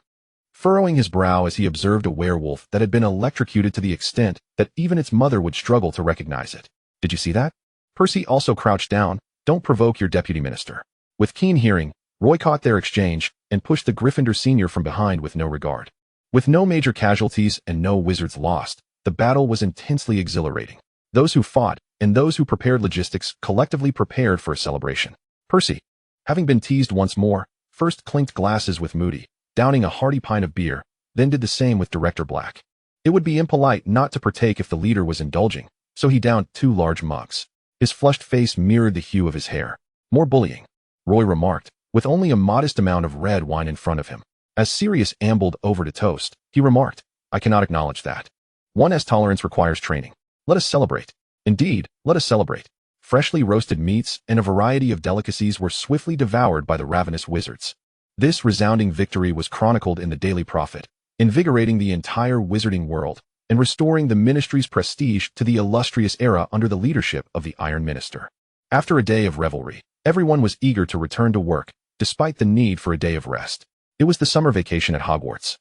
furrowing his brow as he observed a werewolf that had been electrocuted to the extent that even its mother would struggle to recognize it. Did you see that? Percy also crouched down. Don't provoke your deputy minister. With keen hearing, Roy caught their exchange and pushed the Gryffindor senior from behind with no regard. With no major casualties and no wizards lost, the battle was intensely exhilarating. Those who fought and those who prepared logistics collectively prepared for a celebration. Percy, having been teased once more, first clinked glasses with Moody, downing a hearty pint of beer, then did the same with Director Black. It would be impolite not to partake if the leader was indulging, so he downed 2 large mugs. His flushed face mirrored the hue of his hair. More bullying, Roy remarked, with only a modest amount of red wine in front of him. As Sirius ambled over to toast, he remarked, I cannot acknowledge that. One's tolerance requires training. Let us celebrate. Indeed, let us celebrate. Freshly roasted meats and a variety of delicacies were swiftly devoured by the ravenous wizards. This resounding victory was chronicled in the Daily Prophet, invigorating the entire wizarding world and restoring the ministry's prestige to the illustrious era under the leadership of the Iron Minister. After a day of revelry, everyone was eager to return to work, despite the need for a day of rest. It was the summer vacation at Hogwarts,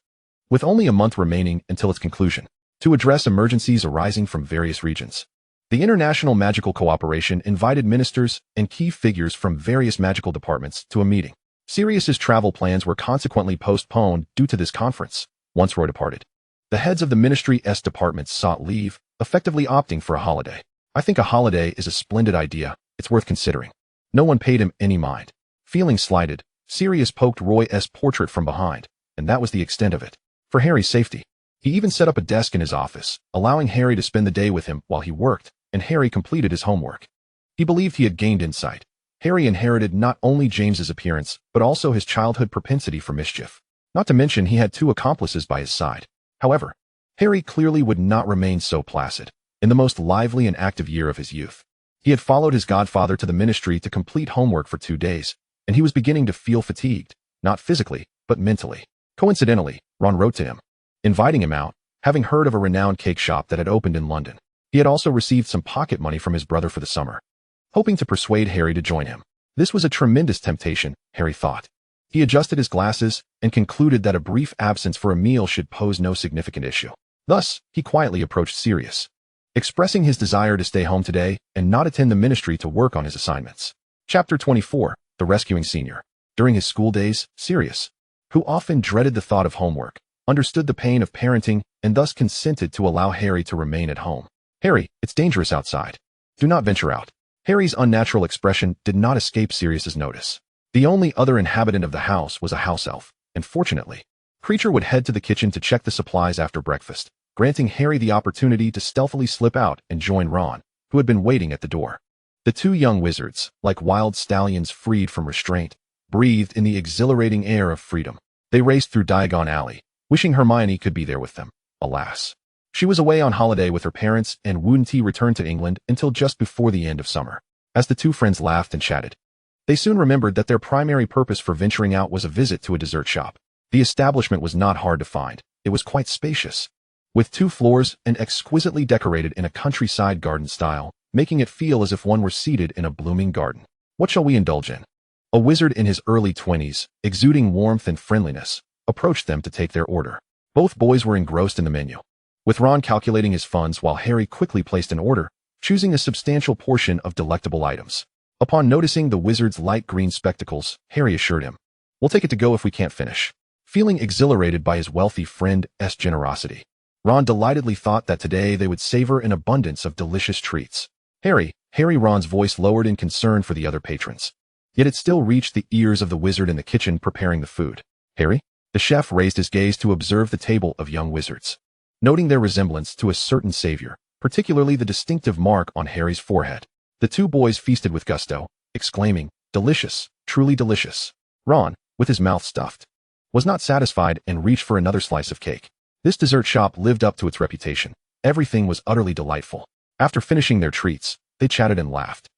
with only a month remaining until its conclusion, to address emergencies arising from various regions. The International Magical Cooperation invited ministers and key figures from various magical departments to a meeting. Sirius's travel plans were consequently postponed due to this conference. Once Roy departed, the heads of the ministry's departments sought leave, effectively opting for a holiday. I think a holiday is a splendid idea. It's worth considering. No one paid him any mind. Feeling slighted, Sirius poked Roy's portrait from behind, and that was the extent of it. For Harry's safety, he even set up a desk in his office, allowing Harry to spend the day with him while he worked, and Harry completed his homework. He believed he had gained insight. Harry inherited not only James's appearance, but also his childhood propensity for mischief. Not to mention he had 2 accomplices by his side. However, Harry clearly would not remain so placid in the most lively and active year of his youth. He had followed his godfather to the ministry to complete homework for 2 days, and he was beginning to feel fatigued, not physically, but mentally. Coincidentally, Ron wrote to him, inviting him out, having heard of a renowned cake shop that had opened in London. He had also received some pocket money from his brother for the summer, hoping to persuade Harry to join him. This was a tremendous temptation, Harry thought. He adjusted his glasses and concluded that a brief absence for a meal should pose no significant issue. Thus, he quietly approached Sirius, expressing his desire to stay home today and not attend the ministry to work on his assignments. Chapter 24, The Rescuing Senior. During his school days, Sirius, who often dreaded the thought of homework, understood the pain of parenting and thus consented to allow Harry to remain at home. Harry, it's dangerous outside. Do not venture out. Harry's unnatural expression did not escape Sirius's notice. The only other inhabitant of the house was a house elf, and fortunately, Creature would head to the kitchen to check the supplies after breakfast, granting Harry the opportunity to stealthily slip out and join Ron, who had been waiting at the door. The 2 young wizards, like wild stallions freed from restraint, breathed in the exhilarating air of freedom. They raced through Diagon Alley, wishing Hermione could be there with them. Alas, She was away on holiday with her parents, and Winson returned to England until just before the end of summer. As the two friends laughed and chatted, they soon remembered that their primary purpose for venturing out was a visit to a dessert shop. The establishment was not hard to find. It was quite spacious, with 2 floors and exquisitely decorated in a countryside garden style, making it feel as if one were seated in a blooming garden. What shall we indulge in? A wizard in his early 20s, exuding warmth and friendliness, approached them to take their order. Both boys were engrossed in the menu, with Ron calculating his funds while Harry quickly placed an order, choosing a substantial portion of delectable items. Upon noticing the wizard's light green spectacles, Harry assured him, "We'll take it to go if we can't finish." Feeling exhilarated by his wealthy friend's generosity, Ron delightedly thought that today they would savor an abundance of delicious treats. Harry, Ron's voice lowered in concern for the other patrons. Yet it still reached the ears of the wizard in the kitchen preparing the food. Harry? The chef raised his gaze to observe the table of young wizards, noting their resemblance to a certain savior, particularly the distinctive mark on Harry's forehead. The 2 boys feasted with gusto, exclaiming, "Delicious, truly delicious." Ron, with his mouth stuffed, was not satisfied and reached for another slice of cake. This dessert shop lived up to its reputation. Everything was utterly delightful. After finishing their treats, they chatted and laughed,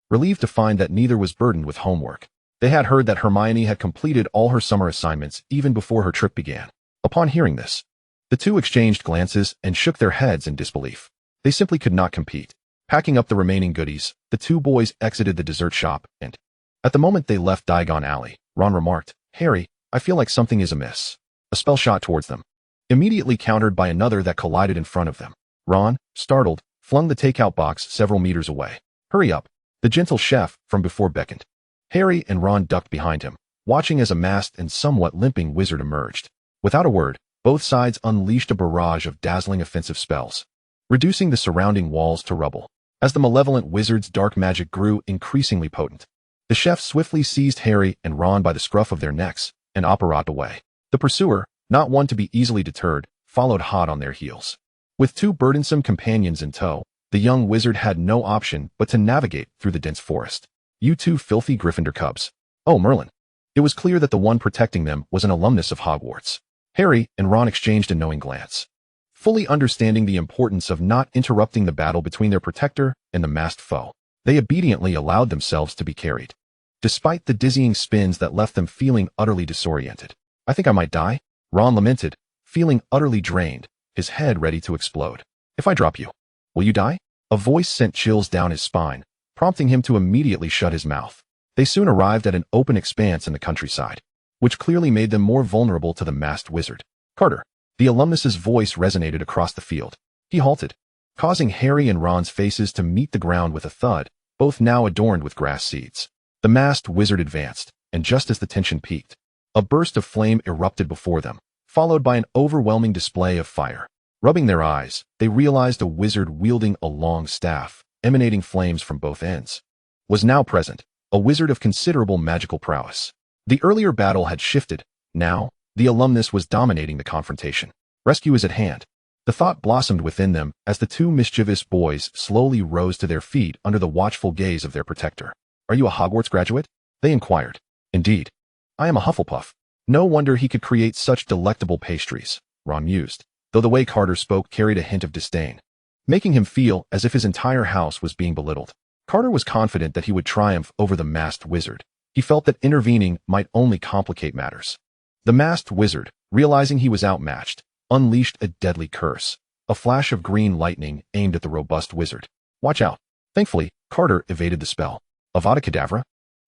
relieved to find that neither was burdened with homework. They had heard that Hermione had completed all her summer assignments even before her trip began. Upon hearing this, the 2 exchanged glances and shook their heads in disbelief. They simply could not compete. Packing up the remaining goodies, the 2 boys exited the dessert shop, and at the moment they left Diagon Alley, Ron remarked, "Harry, I feel like something is amiss." A spell shot towards them, immediately countered by another that collided in front of them. Ron, startled, flung the takeout box several meters away. "Hurry up," the gentle chef from before beckoned. Harry and Ron ducked behind him, watching as a masked and somewhat limping wizard emerged. Without a word, both sides unleashed a barrage of dazzling offensive spells, reducing the surrounding walls to rubble. As the malevolent wizard's dark magic grew increasingly potent, the chef swiftly seized Harry and Ron by the scruff of their necks and apparat away. The pursuer, not one to be easily deterred, followed hot on their heels. With 2 burdensome companions in tow, the young wizard had no option but to navigate through the dense forest. "You 2 filthy Gryffindor cubs." "Oh, Merlin." It was clear that the one protecting them was an alumnus of Hogwarts. Harry and Ron exchanged a knowing glance, fully understanding the importance of not interrupting the battle between their protector and the masked foe. They obediently allowed themselves to be carried, despite the dizzying spins that left them feeling utterly disoriented. "I think I might die," Ron lamented, feeling utterly drained, his head ready to explode. "If I drop you, will you die?" A voice sent chills down his spine, prompting him to immediately shut his mouth. They soon arrived at an open expanse in the countryside, which clearly made them more vulnerable to the masked wizard. "Carter." The alumnus's voice resonated across the field. He halted, causing Harry and Ron's faces to meet the ground with a thud, both now adorned with grass seeds. The masked wizard advanced, and just as the tension peaked, a burst of flame erupted before them, followed by an overwhelming display of fire. Rubbing their eyes, they realized a wizard wielding a long staff, emanating flames from both ends, was now present, a wizard of considerable magical prowess. The earlier battle had shifted. Now, the alumnus was dominating the confrontation. Rescue is at hand. The thought blossomed within them as the 2 mischievous boys slowly rose to their feet under the watchful gaze of their protector. "Are you a Hogwarts graduate?" they inquired. "Indeed. I am a Hufflepuff." "No wonder he could create such delectable pastries," Ron mused, though the way Carter spoke carried a hint of disdain, making him feel as if his entire house was being belittled. Carter was confident that he would triumph over the masked wizard. He felt that intervening might only complicate matters. The masked wizard, realizing he was outmatched, unleashed a deadly curse. A flash of green lightning aimed at the robust wizard. "Watch out." Thankfully, Carter evaded the spell. Avada Kedavra?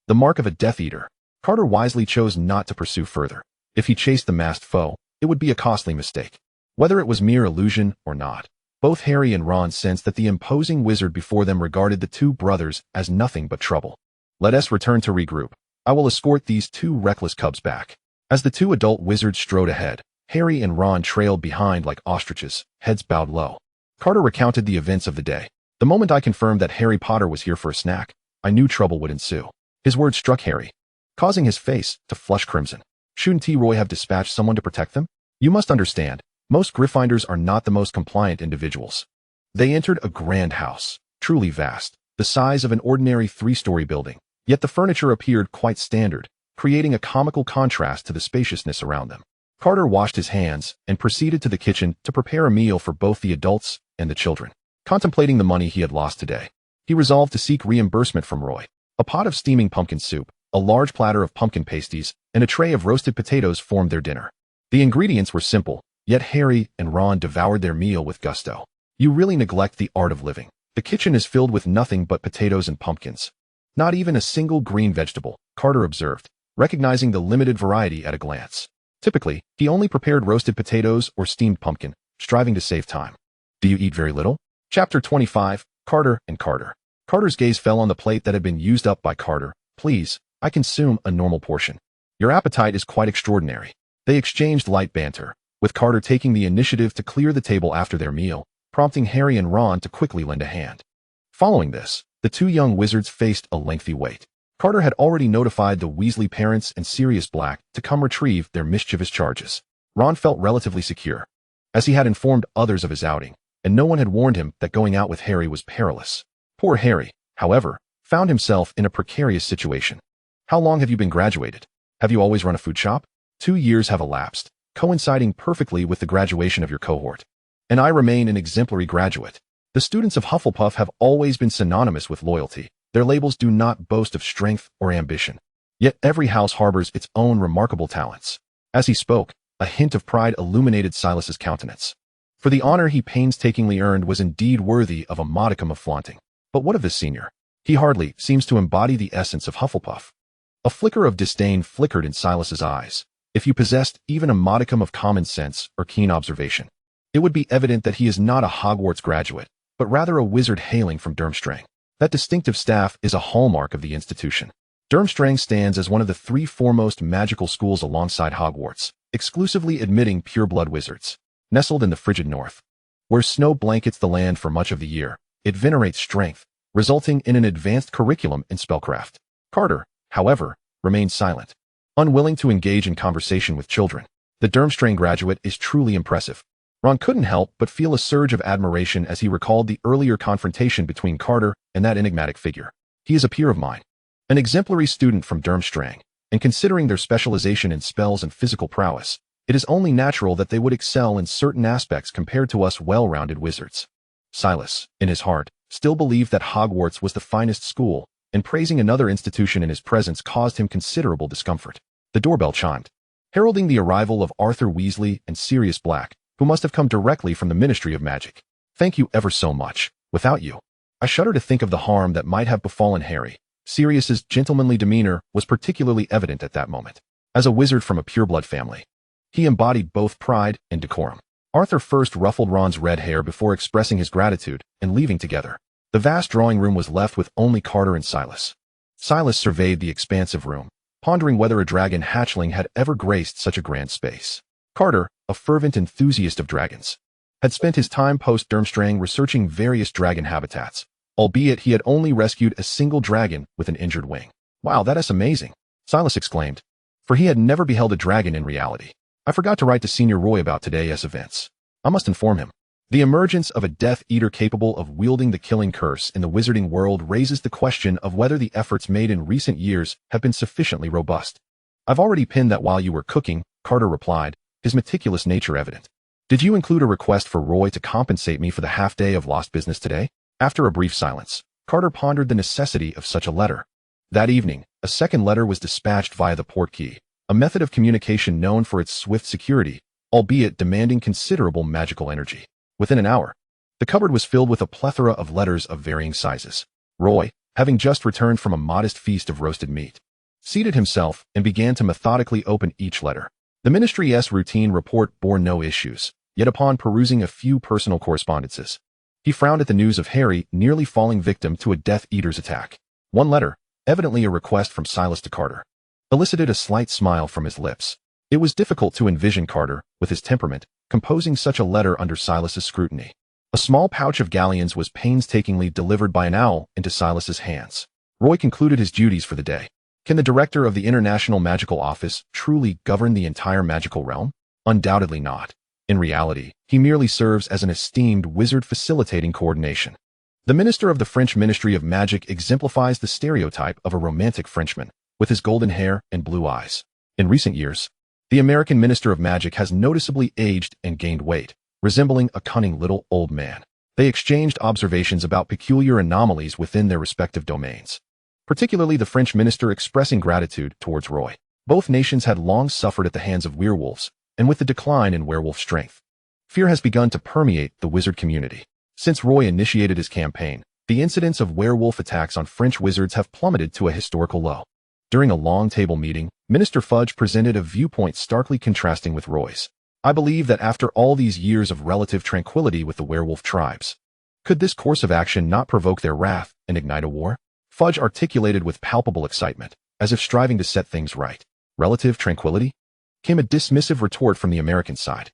The mark of a Death Eater. Carter wisely chose not to pursue further. If he chased the masked foe, it would be a costly mistake. Whether it was mere illusion or not, both Harry and Ron sensed that the imposing wizard before them regarded the 2 brothers as nothing but trouble. "Let us return to regroup. I will escort these 2 reckless cubs back." As the 2 adult wizards strode ahead, Harry and Ron trailed behind like ostriches, heads bowed low. Carter recounted the events of the day. "The moment I confirmed that Harry Potter was here for a snack, I knew trouble would ensue." His words struck Harry, causing his face to flush crimson. "Shouldn't Roy have dispatched someone to protect them?" "You must understand, most Gryffindors are not the most compliant individuals." They entered a grand house, truly vast, the size of an ordinary 3-story building, yet the furniture appeared quite standard, creating a comical contrast to the spaciousness around them. Carter washed his hands and proceeded to the kitchen to prepare a meal for both the adults and the children. Contemplating the money he had lost today, he resolved to seek reimbursement from Roy. A pot of steaming pumpkin soup, a large platter of pumpkin pasties, and a tray of roasted potatoes formed their dinner. The ingredients were simple, yet Harry and Ron devoured their meal with gusto. You really neglect the art of living. The kitchen is filled with nothing but potatoes and pumpkins. Not even a single green vegetable, Carter observed, recognizing the limited variety at a glance. Typically, he only prepared roasted potatoes or steamed pumpkin, striving to save time. Do you eat very little? Chapter 25, Carter and Carter. Carter's gaze fell on the plate that had been used up by Carter. Please, I consume a normal portion. Your appetite is quite extraordinary. They exchanged light banter, with Carter taking the initiative to clear the table after their meal, prompting Harry and Ron to quickly lend a hand. Following this, the two young wizards faced a lengthy wait. Carter had already notified the Weasley parents and Sirius Black to come retrieve their mischievous charges. Ron felt relatively secure, as he had informed others of his outing, and no one had warned him that going out with Harry was perilous. Poor Harry, however, found himself in a precarious situation. How long have you been graduated? Have you always run a food shop? 2 years have elapsed, coinciding perfectly with the graduation of your cohort. And I remain an exemplary graduate. The students of Hufflepuff have always been synonymous with loyalty. Their labels do not boast of strength or ambition. Yet every house harbors its own remarkable talents. As he spoke, a hint of pride illuminated Silas's countenance. For the honor he painstakingly earned was indeed worthy of a modicum of flaunting. But what of this senior? He hardly seems to embody the essence of Hufflepuff. A flicker of disdain flickered in Silas's eyes. If you possessed even a modicum of common sense or keen observation, it would be evident that he is not a Hogwarts graduate, but rather a wizard hailing from Durmstrang. That distinctive staff is a hallmark of the institution. Durmstrang stands as one of the 3 foremost magical schools alongside Hogwarts, exclusively admitting pure-blood wizards. Nestled in the frigid north, where snow blankets the land for much of the year, it venerates strength, resulting in an advanced curriculum in spellcraft. Carter, however, remained silent, unwilling to engage in conversation with children. The Durmstrang graduate is truly impressive. Ron couldn't help but feel a surge of admiration as he recalled the earlier confrontation between Carter and that enigmatic figure. He is a peer of mine, an exemplary student from Durmstrang, and considering their specialization in spells and physical prowess, it is only natural that they would excel in certain aspects compared to us well-rounded wizards. Silas, in his heart, still believed that Hogwarts was the finest school, and praising another institution in his presence caused him considerable discomfort. The doorbell chimed, heralding the arrival of Arthur Weasley and Sirius Black, who must have come directly from the Ministry of Magic. Thank you ever so much. Without you, I shudder to think of the harm that might have befallen Harry. Sirius's gentlemanly demeanor was particularly evident at that moment. As a wizard from a pureblood family, he embodied both pride and decorum. Arthur first ruffled Ron's red hair before expressing his gratitude and leaving together. The vast drawing room was left with only Carter and Silas. Silas surveyed the expansive room, pondering whether a dragon hatchling had ever graced such a grand space. Carter, a fervent enthusiast of dragons, had spent his time post-Durmstrang researching various dragon habitats, albeit he had only rescued a single dragon with an injured wing. Wow, that is amazing, Silas exclaimed, for he had never beheld a dragon in reality. I forgot to write to Senior Roy about today's events. I must inform him. The emergence of a Death Eater capable of wielding the killing curse in the wizarding world raises the question of whether the efforts made in recent years have been sufficiently robust. I've already pinned that while you were cooking, Carter replied, his meticulous nature evident. Did you include a request for Roy to compensate me for the half-day of lost business today? After a brief silence, Carter pondered the necessity of such a letter. That evening, a second letter was dispatched via the portkey, a method of communication known for its swift security, albeit demanding considerable magical energy. Within an hour, the cupboard was filled with a plethora of letters of varying sizes. Roy, having just returned from a modest feast of roasted meat, seated himself and began to methodically open each letter. The Ministry's routine report bore no issues, yet upon perusing a few personal correspondences, he frowned at the news of Harry nearly falling victim to a Death Eater's attack. One letter, evidently a request from Silas to Carter, elicited a slight smile from his lips. It was difficult to envision Carter, with his temperament, composing such a letter under Silas's scrutiny. A small pouch of galleons was painstakingly delivered by an owl into Silas's hands. Roy concluded his duties for the day. Can the director of the International Magical Office truly govern the entire magical realm? Undoubtedly not. In reality, he merely serves as an esteemed wizard facilitating coordination. The minister of the French Ministry of Magic exemplifies the stereotype of a romantic Frenchman, with his golden hair and blue eyes. In recent years, The American Minister of Magic has noticeably aged and gained weight, resembling a cunning little old man. They exchanged observations about peculiar anomalies within their respective domains, particularly the French minister expressing gratitude towards Roy. Both nations had long suffered at the hands of werewolves, and with the decline in werewolf strength, fear has begun to permeate the wizard community. Since Roy initiated his campaign, the incidence of werewolf attacks on French wizards have plummeted to a historical low. During a long table meeting, Minister Fudge presented a viewpoint starkly contrasting with Roy's. I believe that after all these years of relative tranquility with the werewolf tribes, could this course of action not provoke their wrath and ignite a war? Fudge articulated with palpable excitement, as if striving to set things right. Relative tranquility? Came a dismissive retort from the American side.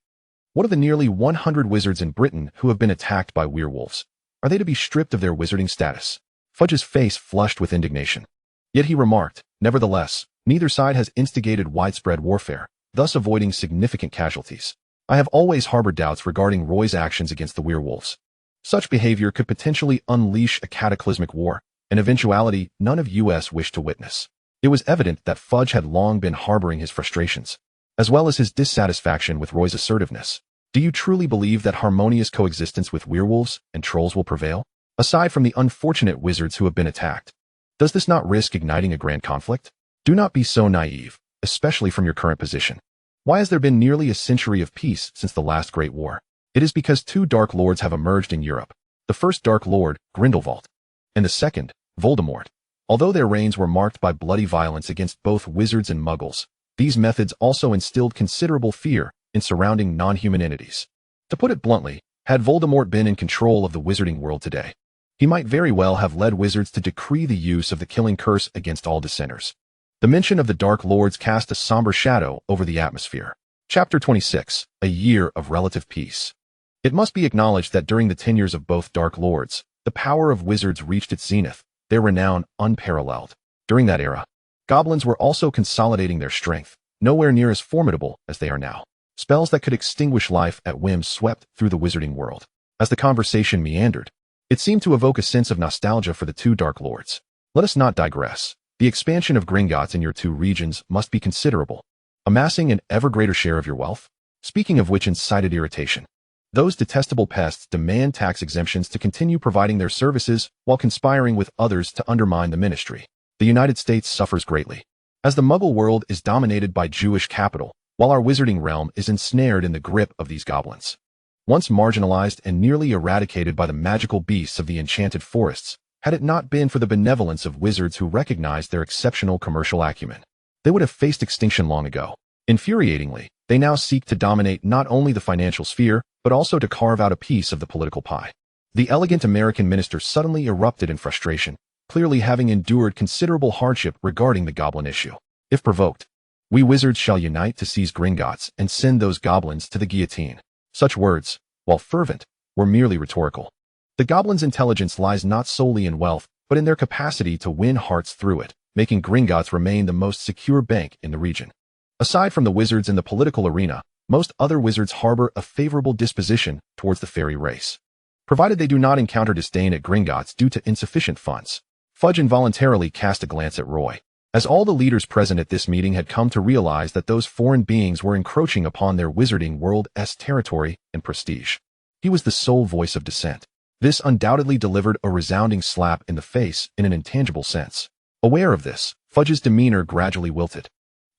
What of the nearly 100 wizards in Britain who have been attacked by werewolves? Are they to be stripped of their wizarding status? Fudge's face flushed with indignation. Yet he remarked, nevertheless, neither side has instigated widespread warfare, thus avoiding significant casualties. I have always harbored doubts regarding Roy's actions against the werewolves. Such behavior could potentially unleash a cataclysmic war, an eventuality none of US wished to witness. It was evident that Fudge had long been harboring his frustrations, as well as his dissatisfaction with Roy's assertiveness. Do you truly believe that harmonious coexistence with werewolves and trolls will prevail? Aside from the unfortunate wizards who have been attacked, does this not risk igniting a grand conflict? Do not be so naive, especially from your current position. Why has there been nearly a century of peace since the last Great War? It is because two Dark Lords have emerged in Europe. The first Dark Lord, Grindelwald, and the second, Voldemort. Although their reigns were marked by bloody violence against both wizards and muggles, these methods also instilled considerable fear in surrounding non-human entities. To put it bluntly, had Voldemort been in control of the wizarding world today, he might very well have led wizards to decree the use of the killing curse against all dissenters. The mention of the Dark Lords cast a somber shadow over the atmosphere. Chapter 26, A Year of Relative Peace. It must be acknowledged that during the tenures of both Dark Lords, the power of wizards reached its zenith, their renown unparalleled. During that era, goblins were also consolidating their strength, nowhere near as formidable as they are now. Spells that could extinguish life at whim swept through the wizarding world. As the conversation meandered, it seemed to evoke a sense of nostalgia for the two Dark Lords. Let us not digress. The expansion of Gringotts in your two regions must be considerable, amassing an ever greater share of your wealth. Speaking of which incited irritation. Those detestable pests demand tax exemptions to continue providing their services while conspiring with others to undermine the ministry. The United States suffers greatly, as the Muggle world is dominated by Jewish capital, while our wizarding realm is ensnared in the grip of these goblins. Once marginalized and nearly eradicated by the magical beasts of the enchanted forests, had it not been for the benevolence of wizards who recognized their exceptional commercial acumen, they would have faced extinction long ago. Infuriatingly, they now seek to dominate not only the financial sphere, but also to carve out a piece of the political pie. The elegant American minister suddenly erupted in frustration, clearly having endured considerable hardship regarding the goblin issue. If provoked, we wizards shall unite to seize Gringotts and send those goblins to the guillotine. Such words, while fervent, were merely rhetorical. The goblins' intelligence lies not solely in wealth, but in their capacity to win hearts through it, making Gringotts remain the most secure bank in the region. Aside from the wizards in the political arena, most other wizards harbor a favorable disposition towards the fairy race, provided they do not encounter disdain at Gringotts due to insufficient funds. Fudge involuntarily cast a glance at Roy, as all the leaders present at this meeting had come to realize that those foreign beings were encroaching upon their wizarding world's territory and prestige. He was the sole voice of dissent. This undoubtedly delivered a resounding slap in the face in an intangible sense. Aware of this, Fudge's demeanor gradually wilted,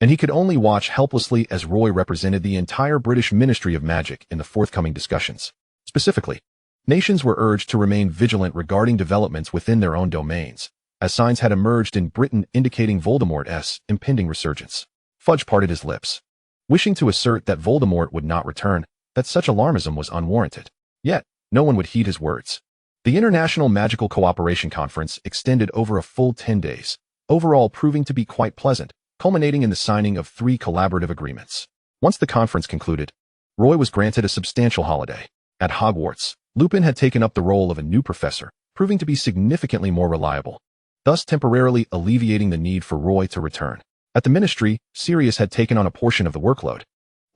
and he could only watch helplessly as Roy represented the entire British Ministry of Magic in the forthcoming discussions. Specifically, nations were urged to remain vigilant regarding developments within their own domains, as signs had emerged in Britain indicating Voldemort's impending resurgence. Fudge parted his lips, wishing to assert that Voldemort would not return, that such alarmism was unwarranted. Yet, no one would heed his words. The International Magical Cooperation Conference extended over a full 10 days, overall proving to be quite pleasant, culminating in the signing of 3 collaborative agreements. Once the conference concluded, Roy was granted a substantial holiday. At Hogwarts, Lupin had taken up the role of a new professor, proving to be significantly more reliable, thus temporarily alleviating the need for Roy to return. At the Ministry, Sirius had taken on a portion of the workload,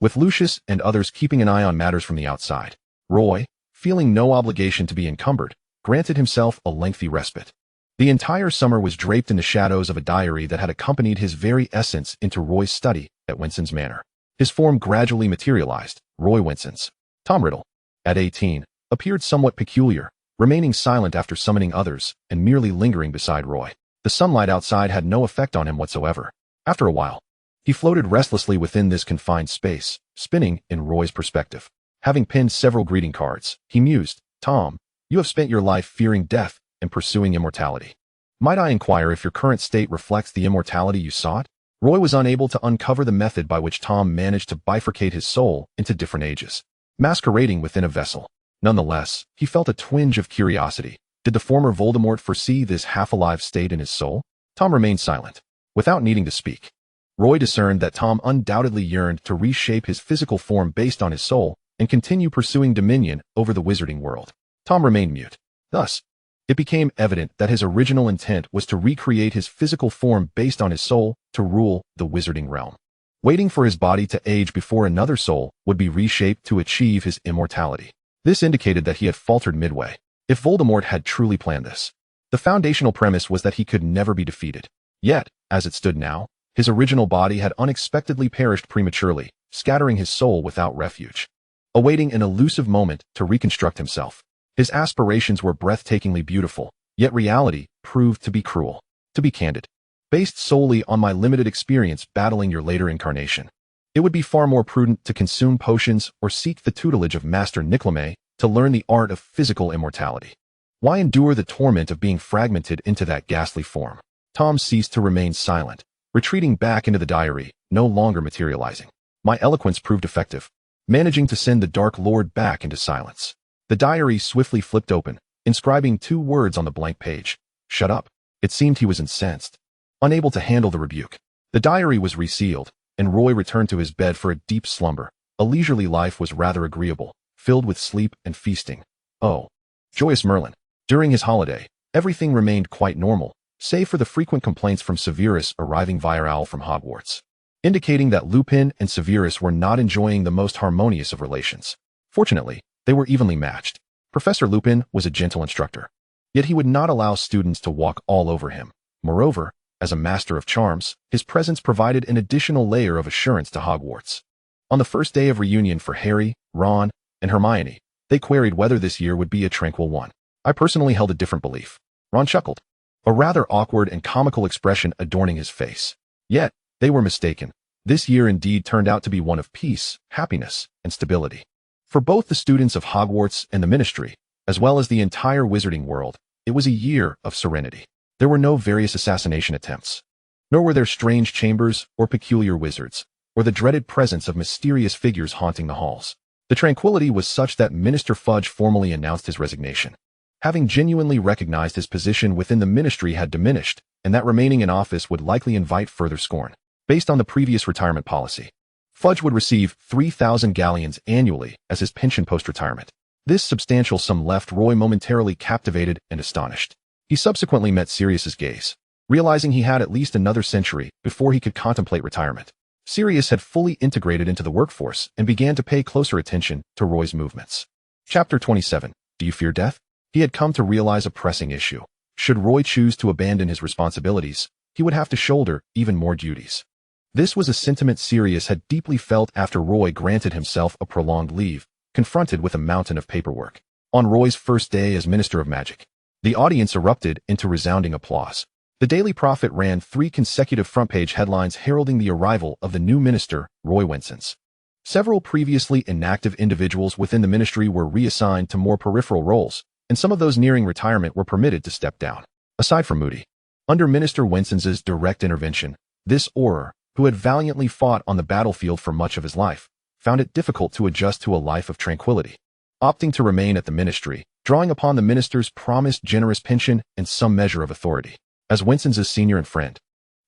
with Lucius and others keeping an eye on matters from the outside. Roy, feeling no obligation to be encumbered, granted himself a lengthy respite. The entire summer was draped in the shadows of a diary that had accompanied his very essence into Roy's study at Winson's manor. His form gradually materialized. Roy Winson's Tom Riddle, at 18, appeared somewhat peculiar, remaining silent after summoning others and merely lingering beside Roy. The sunlight outside had no effect on him whatsoever. After a while, he floated restlessly within this confined space, spinning in Roy's perspective. Having pinned several greeting cards, he mused, "Tom, you have spent your life fearing death and pursuing immortality. Might I inquire if your current state reflects the immortality you sought?" Roy was unable to uncover the method by which Tom managed to bifurcate his soul into different ages, masquerading within a vessel. Nonetheless, he felt a twinge of curiosity. Did the former Voldemort foresee this half-alive state in his soul? Tom remained silent. Without needing to speak, Roy discerned that Tom undoubtedly yearned to reshape his physical form based on his soul and continue pursuing dominion over the wizarding world. Tom remained mute. Thus, it became evident that his original intent was to recreate his physical form based on his soul to rule the wizarding realm. Waiting for his body to age before another soul would be reshaped to achieve his immortality. This indicated that he had faltered midway. If Voldemort had truly planned this, the foundational premise was that he could never be defeated. Yet, as it stood now, his original body had unexpectedly perished prematurely, scattering his soul without refuge. Awaiting an elusive moment to reconstruct himself, his aspirations were breathtakingly beautiful, yet reality proved to be cruel. To be candid, based solely on my limited experience battling your later incarnation, it would be far more prudent to consume potions or seek the tutelage of Master Nicklame to learn the art of physical immortality. Why endure the torment of being fragmented into that ghastly form? Tom ceased to remain silent, retreating back into the diary, no longer materializing. My eloquence proved effective, managing to send the Dark Lord back into silence. The diary swiftly flipped open, inscribing 2 words on the blank page. "Shut up." It seemed he was incensed, unable to handle the rebuke. The diary was resealed, and Roy returned to his bed for a deep slumber. A leisurely life was rather agreeable, filled with sleep and feasting. Oh, joyous Merlin. During his holiday, everything remained quite normal, save for the frequent complaints from Severus arriving via owl from Hogwarts, indicating that Lupin and Severus were not enjoying the most harmonious of relations. Fortunately, they were evenly matched. Professor Lupin was a gentle instructor, yet he would not allow students to walk all over him. Moreover, as a master of charms, his presence provided an additional layer of assurance to Hogwarts. On the first day of reunion for Harry, Ron, and Hermione, they queried whether this year would be a tranquil one. I personally held a different belief. Ron chuckled, a rather awkward and comical expression adorning his face. Yet, they were mistaken. This year indeed turned out to be one of peace, happiness, and stability. For both the students of Hogwarts and the Ministry, as well as the entire wizarding world, it was a year of serenity. There were no various assassination attempts, nor were there strange chambers or peculiar wizards, or the dreaded presence of mysterious figures haunting the halls. The tranquility was such that Minister Fudge formally announced his resignation, having genuinely recognized his position within the Ministry had diminished, and that remaining in office would likely invite further scorn. Based on the previous retirement policy, Fudge would receive 3,000 galleons annually as his pension post-retirement. This substantial sum left Roy momentarily captivated and astonished. He subsequently met Sirius's gaze, realizing he had at least another century before he could contemplate retirement. Sirius had fully integrated into the workforce and began to pay closer attention to Roy's movements. Chapter 27. Do you fear death? He had come to realize a pressing issue. Should Roy choose to abandon his responsibilities, he would have to shoulder even more duties. This was a sentiment Sirius had deeply felt after Roy granted himself a prolonged leave, confronted with a mountain of paperwork. On Roy's first day as Minister of Magic, the audience erupted into resounding applause. The Daily Prophet ran 3 consecutive front-page headlines heralding the arrival of the new minister, Roy Winson's. Several previously inactive individuals within the ministry were reassigned to more peripheral roles, and some of those nearing retirement were permitted to step down. Aside from Moody, under Minister Winson's direct intervention, this Auror, who had valiantly fought on the battlefield for much of his life, found it difficult to adjust to a life of tranquility. Opting to remain at the ministry, drawing upon the minister's promised generous pension and some measure of authority. As Winson's senior and friend,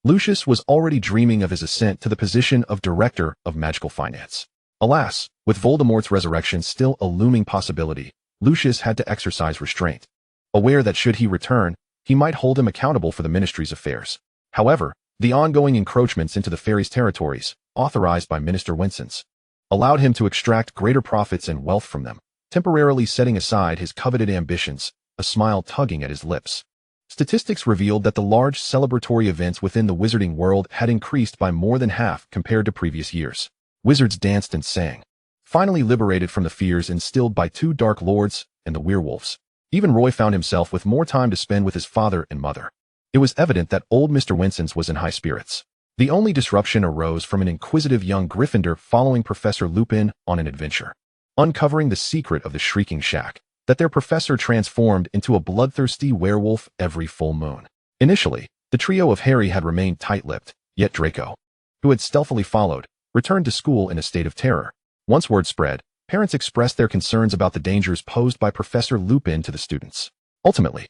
Lucius was already dreaming of his ascent to the position of Director of Magical Finance. Alas, with Voldemort's resurrection still a looming possibility, Lucius had to exercise restraint, aware that should he return, he might hold him accountable for the ministry's affairs. However, the ongoing encroachments into the fairies' territories, authorized by Minister Winson's, allowed him to extract greater profits and wealth from them, temporarily setting aside his coveted ambitions, a smile tugging at his lips. Statistics revealed that the large celebratory events within the wizarding world had increased by more than half compared to previous years. Wizards danced and sang, finally liberated from the fears instilled by two dark lords and the werewolves. Even Roy found himself with more time to spend with his father and mother. It was evident that old Mr. Winson was in high spirits. The only disruption arose from an inquisitive young Gryffindor following Professor Lupin on an adventure, uncovering the secret of the Shrieking Shack, that their professor transformed into a bloodthirsty werewolf every full moon. Initially, the trio of Harry had remained tight-lipped, yet Draco, who had stealthily followed, returned to school in a state of terror. Once word spread, parents expressed their concerns about the dangers posed by Professor Lupin to the students. Ultimately,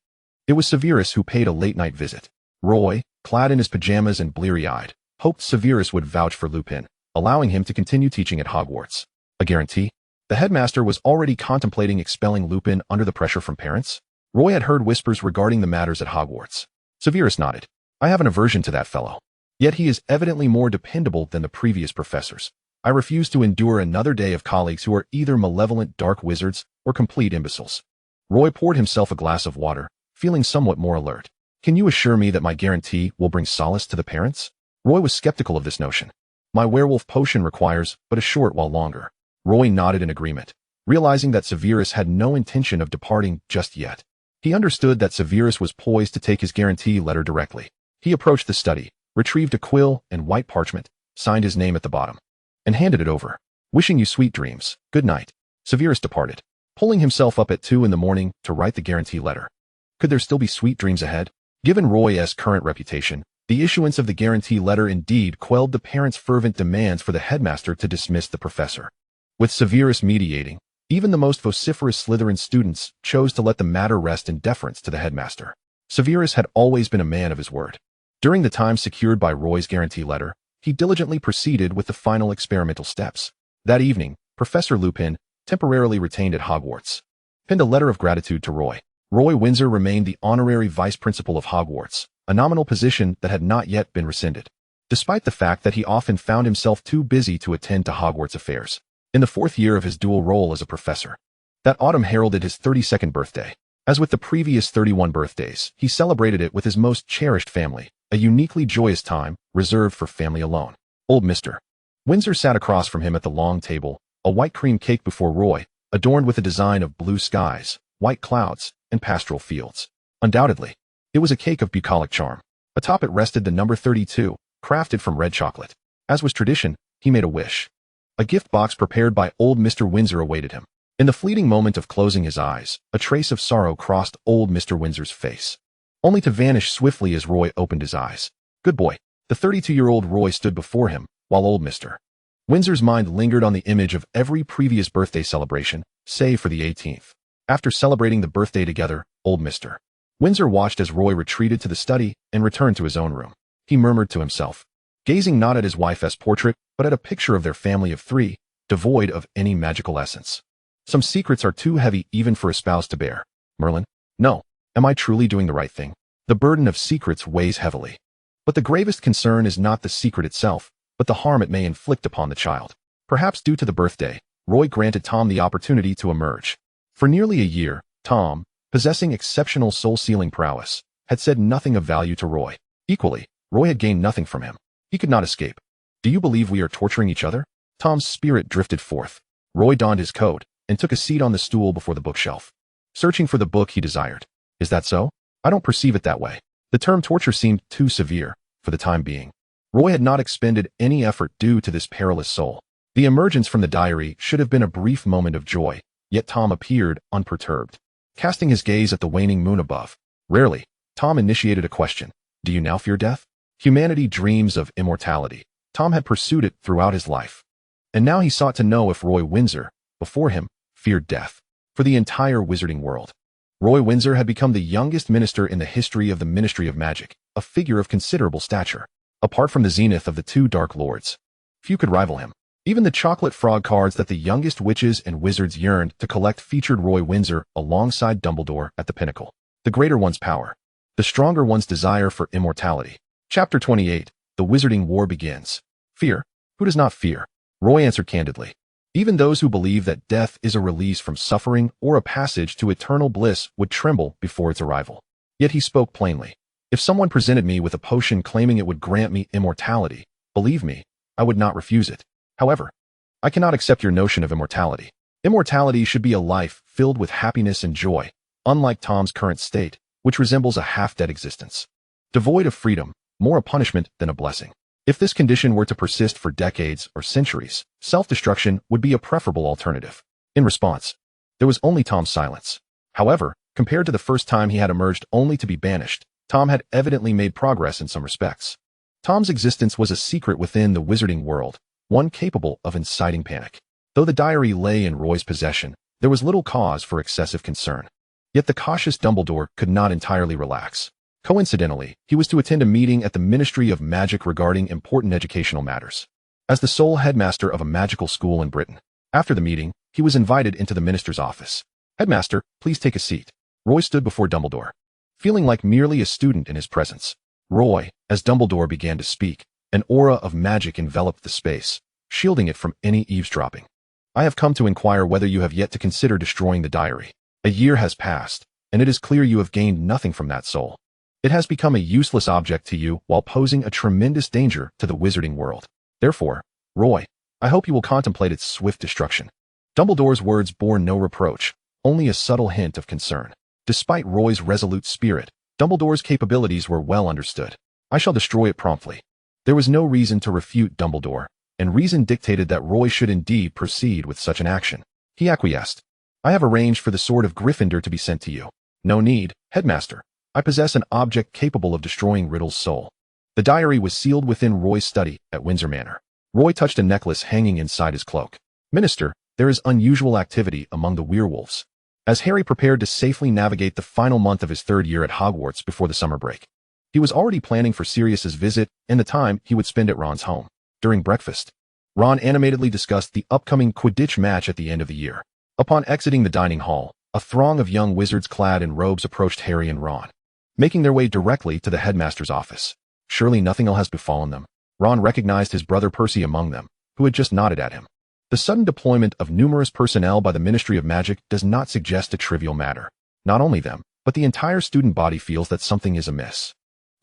it was Severus who paid a late-night visit. Roy, clad in his pajamas and bleary-eyed, hoped Severus would vouch for Lupin, allowing him to continue teaching at Hogwarts. A guarantee? The headmaster was already contemplating expelling Lupin under the pressure from parents. Roy had heard whispers regarding the matters at Hogwarts. Severus nodded. I have an aversion to that fellow. Yet he is evidently more dependable than the previous professors. I refuse to endure another day of colleagues who are either malevolent dark wizards or complete imbeciles. Roy poured himself a glass of water, feeling somewhat more alert. Can you assure me that my guarantee will bring solace to the parents? Roy was skeptical of this notion. My werewolf potion requires but a short while longer. Roy nodded in agreement, realizing that Severus had no intention of departing just yet. He understood that Severus was poised to take his guarantee letter directly. He approached the study, retrieved a quill and white parchment, signed his name at the bottom, and handed it over. Wishing you sweet dreams. Good night. Severus departed, pulling himself up at 2 a.m. to write the guarantee letter. Could there still be sweet dreams ahead? Given Roy's current reputation, the issuance of the guarantee letter indeed quelled the parents' fervent demands for the headmaster to dismiss the professor. With Severus mediating, even the most vociferous Slytherin students chose to let the matter rest in deference to the headmaster. Severus had always been a man of his word. During the time secured by Roy's guarantee letter, he diligently proceeded with the final experimental steps. That evening, Professor Lupin, temporarily retained at Hogwarts, penned a letter of gratitude to Roy. Roy Windsor remained the honorary vice principal of Hogwarts, a nominal position that had not yet been rescinded, despite the fact that he often found himself too busy to attend to Hogwarts affairs. In the 4th year of his dual role as a professor, that autumn heralded his 32nd birthday. As with the previous 31 birthdays, he celebrated it with his most cherished family, a uniquely joyous time reserved for family alone. Old Mr. Windsor sat across from him at the long table, a white cream cake before Roy, adorned with a design of blue skies, white clouds, and pastoral fields. Undoubtedly, it was a cake of bucolic charm. Atop it rested the number 32, crafted from red chocolate. As was tradition, he made a wish. A gift box prepared by old Mr. Windsor awaited him. In the fleeting moment of closing his eyes, a trace of sorrow crossed old Mr. Windsor's face, only to vanish swiftly as Roy opened his eyes. Good boy. The 32-year-old Roy stood before him, while old Mr. Windsor's mind lingered on the image of every previous birthday celebration, save for the 18th. After celebrating the birthday together, old Mr. Windsor watched as Roy retreated to the study and returned to his own room. He murmured to himself, gazing not at his wife's portrait, but at a picture of their family of 3, devoid of any magical essence. Some secrets are too heavy even for a spouse to bear. Merlin? No. Am I truly doing the right thing? The burden of secrets weighs heavily. But the gravest concern is not the secret itself, but the harm it may inflict upon the child. Perhaps due to the birthday, Roy granted Tom the opportunity to emerge. For nearly a year, Tom, possessing exceptional soul-sealing prowess, had said nothing of value to Roy. Equally, Roy had gained nothing from him. He could not escape. Do you believe we are torturing each other? Tom's spirit drifted forth. Roy donned his coat and took a seat on the stool before the bookshelf, searching for the book he desired. Is that so? I don't perceive it that way. The term torture seemed too severe, for the time being. Roy had not expended any effort due to this perilous soul. The emergence from the diary should have been a brief moment of joy, yet Tom appeared unperturbed, casting his gaze at the waning moon above. Rarely, Tom initiated a question. Do you now fear death? Humanity dreams of immortality. Tom had pursued it throughout his life. And now he sought to know if Roy Windsor, before him, feared death. For the entire wizarding world, Roy Windsor had become the youngest minister in the history of the Ministry of Magic, a figure of considerable stature. Apart from the zenith of the 2 Dark Lords, few could rival him. Even the chocolate frog cards that the youngest witches and wizards yearned to collect featured Roy Windsor alongside Dumbledore at the pinnacle. The greater one's power, the stronger one's desire for immortality. Chapter 28, The Wizarding War begins. Fear? Who does not fear? Roy answered candidly. Even those who believe that death is a release from suffering or a passage to eternal bliss would tremble before its arrival. Yet he spoke plainly. If someone presented me with a potion claiming it would grant me immortality, believe me, I would not refuse it. However, I cannot accept your notion of immortality. Immortality should be a life filled with happiness and joy, unlike Tom's current state, which resembles a half-dead existence. Devoid of freedom, more a punishment than a blessing. If this condition were to persist for decades or centuries, self-destruction would be a preferable alternative. In response, there was only Tom's silence. However, compared to the first time he had emerged only to be banished, Tom had evidently made progress in some respects. Tom's existence was a secret within the wizarding world, one capable of inciting panic. Though the diary lay in Roy's possession, there was little cause for excessive concern. Yet the cautious Dumbledore could not entirely relax. Coincidentally, he was to attend a meeting at the Ministry of Magic regarding important educational matters. As the sole headmaster of a magical school in Britain, after the meeting, he was invited into the minister's office. "Headmaster, please take a seat." Roy stood before Dumbledore, feeling like merely a student in his presence. Roy, as Dumbledore began to speak, an aura of magic enveloped the space, shielding it from any eavesdropping. "I have come to inquire whether you have yet to consider destroying the diary. A year has passed, and it is clear you have gained nothing from that soul. It has become a useless object to you while posing a tremendous danger to the wizarding world. Therefore, Roy, I hope you will contemplate its swift destruction." Dumbledore's words bore no reproach, only a subtle hint of concern. Despite Roy's resolute spirit, Dumbledore's capabilities were well understood. "I shall destroy it promptly." There was no reason to refute Dumbledore, and reason dictated that Roy should indeed proceed with such an action. He acquiesced. "I have arranged for the Sword of Gryffindor to be sent to you." "No need, Headmaster. I possess an object capable of destroying Riddle's soul." The diary was sealed within Roy's study at Windsor Manor. Roy touched a necklace hanging inside his cloak. "Minister, there is unusual activity among the werewolves." As Harry prepared to safely navigate the final month of his third year at Hogwarts before the summer break, he was already planning for Sirius's visit and the time he would spend at Ron's home. During breakfast, Ron animatedly discussed the upcoming Quidditch match at the end of the year. Upon exiting the dining hall, a throng of young wizards clad in robes approached Harry and Ron, making their way directly to the headmaster's office. Surely nothing ill has befallen them. Ron recognized his brother Percy among them, who had just nodded at him. The sudden deployment of numerous personnel by the Ministry of Magic does not suggest a trivial matter. Not only them, but the entire student body feels that something is amiss.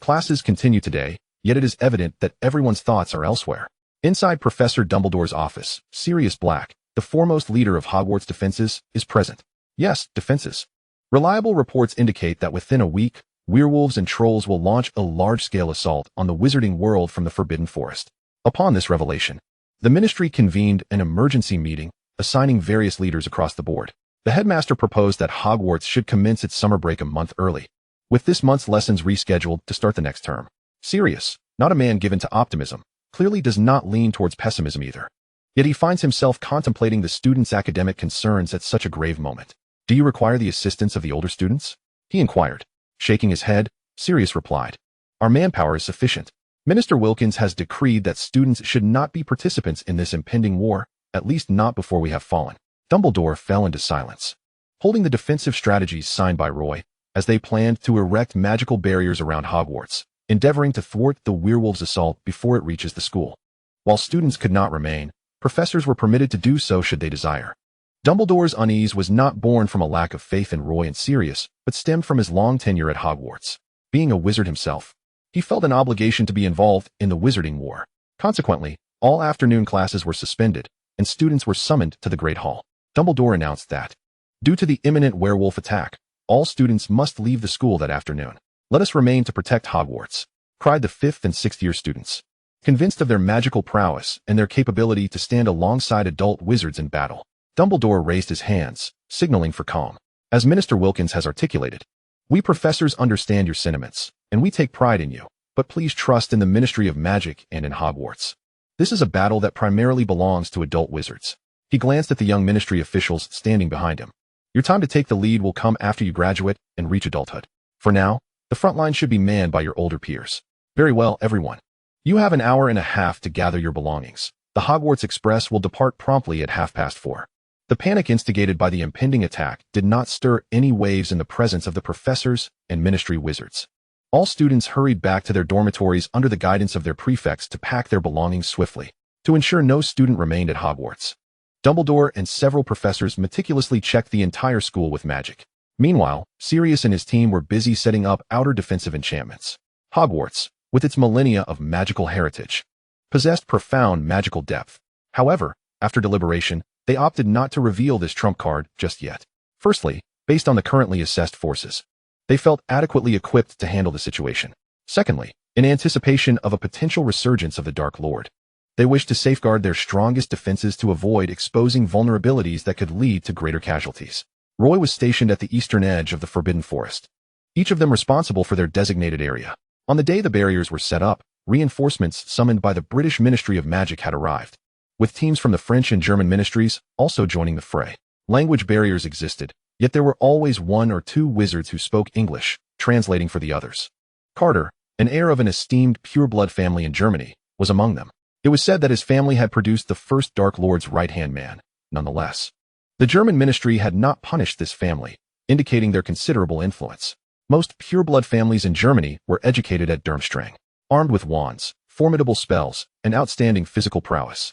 Classes continue today, yet it is evident that everyone's thoughts are elsewhere. Inside Professor Dumbledore's office, Sirius Black, the foremost leader of Hogwarts defenses, is present. Yes, defenses. Reliable reports indicate that within a week, werewolves and trolls will launch a large-scale assault on the wizarding world from the Forbidden Forest. Upon this revelation, the ministry convened an emergency meeting, assigning various leaders across the board. The headmaster proposed that Hogwarts should commence its summer break a month early, with this month's lessons rescheduled to start the next term. Sirius, not a man given to optimism, clearly does not lean towards pessimism either. Yet he finds himself contemplating the students' academic concerns at such a grave moment. "Do you require the assistance of the older students?" he inquired. Shaking his head, Sirius replied, "Our manpower is sufficient. Minister Wilkins has decreed that students should not be participants in this impending war, at least not before we have fallen." Dumbledore fell into silence, holding the defensive strategies signed by Roy, as they planned to erect magical barriers around Hogwarts, endeavoring to thwart the werewolves' assault before it reaches the school. While students could not remain, professors were permitted to do so should they desire. Dumbledore's unease was not born from a lack of faith in Roy and Sirius, but stemmed from his long tenure at Hogwarts. Being a wizard himself, he felt an obligation to be involved in the wizarding war. Consequently, all afternoon classes were suspended, and students were summoned to the Great Hall. Dumbledore announced that, due to the imminent werewolf attack, all students must leave the school that afternoon. "Let us remain to protect Hogwarts," cried the 5th and 6th year students, convinced of their magical prowess and their capability to stand alongside adult wizards in battle. Dumbledore raised his hands, signaling for calm. "As Minister Wilkins has articulated, we professors understand your sentiments, and we take pride in you, but please trust in the Ministry of Magic and in Hogwarts. This is a battle that primarily belongs to adult wizards." He glanced at the young ministry officials standing behind him. "Your time to take the lead will come after you graduate and reach adulthood. For now, the front line should be manned by your older peers." "Very well, everyone. You have an hour and a half to gather your belongings. The Hogwarts Express will depart promptly at 4:30. The panic instigated by the impending attack did not stir any waves in the presence of the professors and ministry wizards. All students hurried back to their dormitories under the guidance of their prefects to pack their belongings swiftly, to ensure no student remained at Hogwarts. Dumbledore and several professors meticulously checked the entire school with magic. Meanwhile, Sirius and his team were busy setting up outer defensive enchantments. Hogwarts, with its millennia of magical heritage, possessed profound magical depth. However, After deliberation, they opted not to reveal this trump card just yet. Firstly, based on the currently assessed forces, they felt adequately equipped to handle the situation. Secondly, in anticipation of a potential resurgence of the Dark Lord, they wished to safeguard their strongest defenses to avoid exposing vulnerabilities that could lead to greater casualties. Roy was stationed at the eastern edge of the Forbidden Forest, each of them responsible for their designated area. On the day the barriers were set up, reinforcements summoned by the British Ministry of Magic had arrived, with teams from the French and German ministries also joining the fray. Language barriers existed, yet there were always one or two wizards who spoke English, translating for the others. Carter, an heir of an esteemed pure-blood family in Germany, was among them. It was said that his family had produced the first Dark Lord's right-hand man. Nonetheless, the German ministry had not punished this family, indicating their considerable influence. Most pure-blood families in Germany were educated at Durmstrang, armed with wands, formidable spells, and outstanding physical prowess.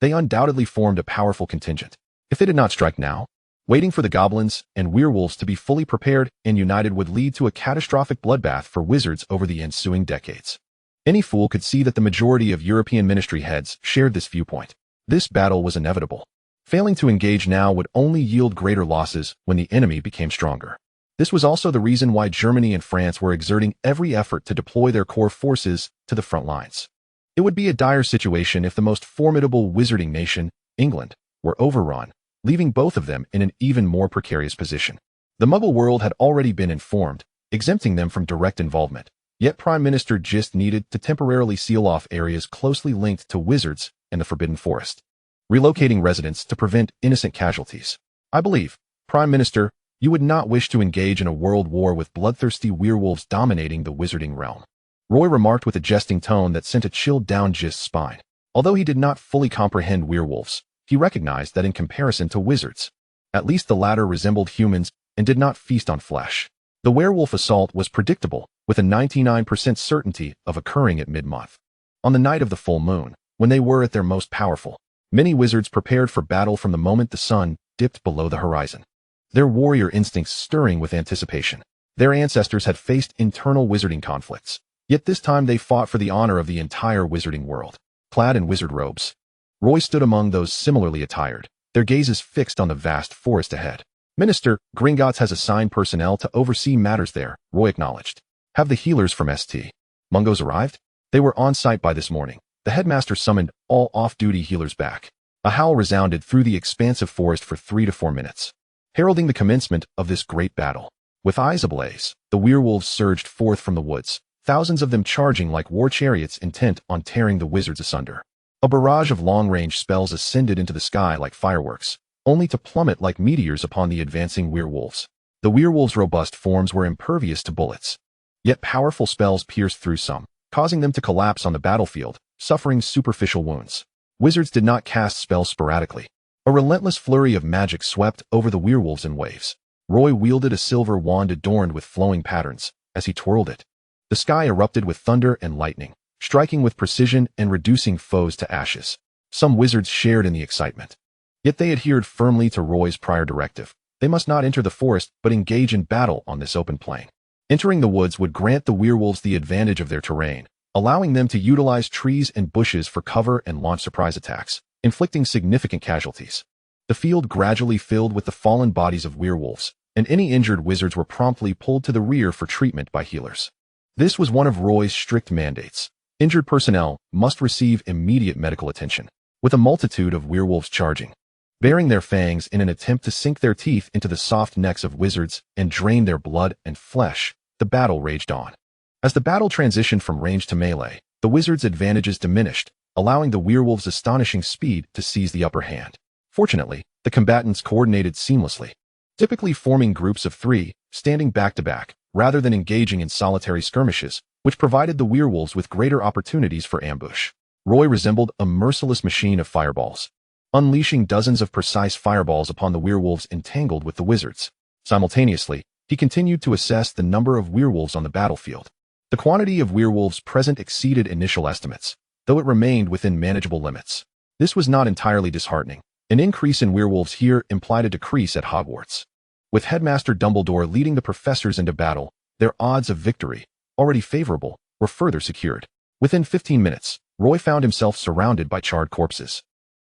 They undoubtedly formed a powerful contingent. If they did not strike now, waiting for the goblins and werewolves to be fully prepared and united would lead to a catastrophic bloodbath for wizards over the ensuing decades. Any fool could see that the majority of European ministry heads shared this viewpoint. This battle was inevitable. Failing to engage now would only yield greater losses when the enemy became stronger. This was also the reason why Germany and France were exerting every effort to deploy their core forces to the front lines. It would be a dire situation if the most formidable wizarding nation, England, were overrun, leaving both of them in an even more precarious position. The Muggle world had already been informed, exempting them from direct involvement. Yet Prime Minister Gist needed to temporarily seal off areas closely linked to wizards and the Forbidden Forest, relocating residents to prevent innocent casualties. I believe, Prime Minister, you would not wish to engage in a world war with bloodthirsty werewolves dominating the wizarding realm. Roy remarked with a jesting tone that sent a chill down Gist's spine. Although he did not fully comprehend werewolves, he recognized that in comparison to wizards, at least the latter resembled humans and did not feast on flesh. The werewolf assault was predictable, with a 99% certainty of occurring at mid-month. On the night of the full moon, when they were at their most powerful, many wizards prepared for battle from the moment the sun dipped below the horizon, their warrior instincts stirring with anticipation. Their ancestors had faced internal wizarding conflicts, yet this time they fought for the honor of the entire wizarding world. Clad in wizard robes, Roy stood among those similarly attired, their gazes fixed on the vast forest ahead. Minister Gringotts has assigned personnel to oversee matters there, Roy acknowledged. Have the healers from St. Mungo's arrived? They were on site by this morning. The headmaster summoned all off-duty healers back. A howl resounded through the expansive forest for 3 to 4 minutes, heralding the commencement of this great battle. With eyes ablaze, the werewolves surged forth from the woods, thousands of them charging like war chariots intent on tearing the wizards asunder. A barrage of long-range spells ascended into the sky like fireworks, only to plummet like meteors upon the advancing werewolves. The werewolves' robust forms were impervious to bullets, yet powerful spells pierced through some, causing them to collapse on the battlefield, suffering superficial wounds. Wizards did not cast spells sporadically. A relentless flurry of magic swept over the werewolves in waves. Roy wielded a silver wand adorned with flowing patterns. As he twirled it, the sky erupted with thunder and lightning, striking with precision and reducing foes to ashes. Some wizards shared in the excitement, yet they adhered firmly to Roy's prior directive. They must not enter the forest but engage in battle on this open plain. Entering the woods would grant the werewolves the advantage of their terrain, allowing them to utilize trees and bushes for cover and launch surprise attacks, inflicting significant casualties. The field gradually filled with the fallen bodies of werewolves, and any injured wizards were promptly pulled to the rear for treatment by healers. This was one of Roy's strict mandates. Injured personnel must receive immediate medical attention. With a multitude of werewolves charging, baring their fangs in an attempt to sink their teeth into the soft necks of wizards and drain their blood and flesh, the battle raged on. As the battle transitioned from range to melee, the wizards' advantages diminished, allowing the werewolves' astonishing speed to seize the upper hand. Fortunately, the combatants coordinated seamlessly, typically forming groups of 3, standing back to back, rather than engaging in solitary skirmishes, which provided the werewolves with greater opportunities for ambush. Roy resembled a merciless machine of fireballs, unleashing dozens of precise fireballs upon the werewolves entangled with the wizards. Simultaneously, he continued to assess the number of werewolves on the battlefield. The quantity of werewolves present exceeded initial estimates, though it remained within manageable limits. This was not entirely disheartening. An increase in werewolves here implied a decrease at Hogwarts. With Headmaster Dumbledore leading the professors into battle, their odds of victory, already favorable, were further secured. Within 15 minutes, Roy found himself surrounded by charred corpses.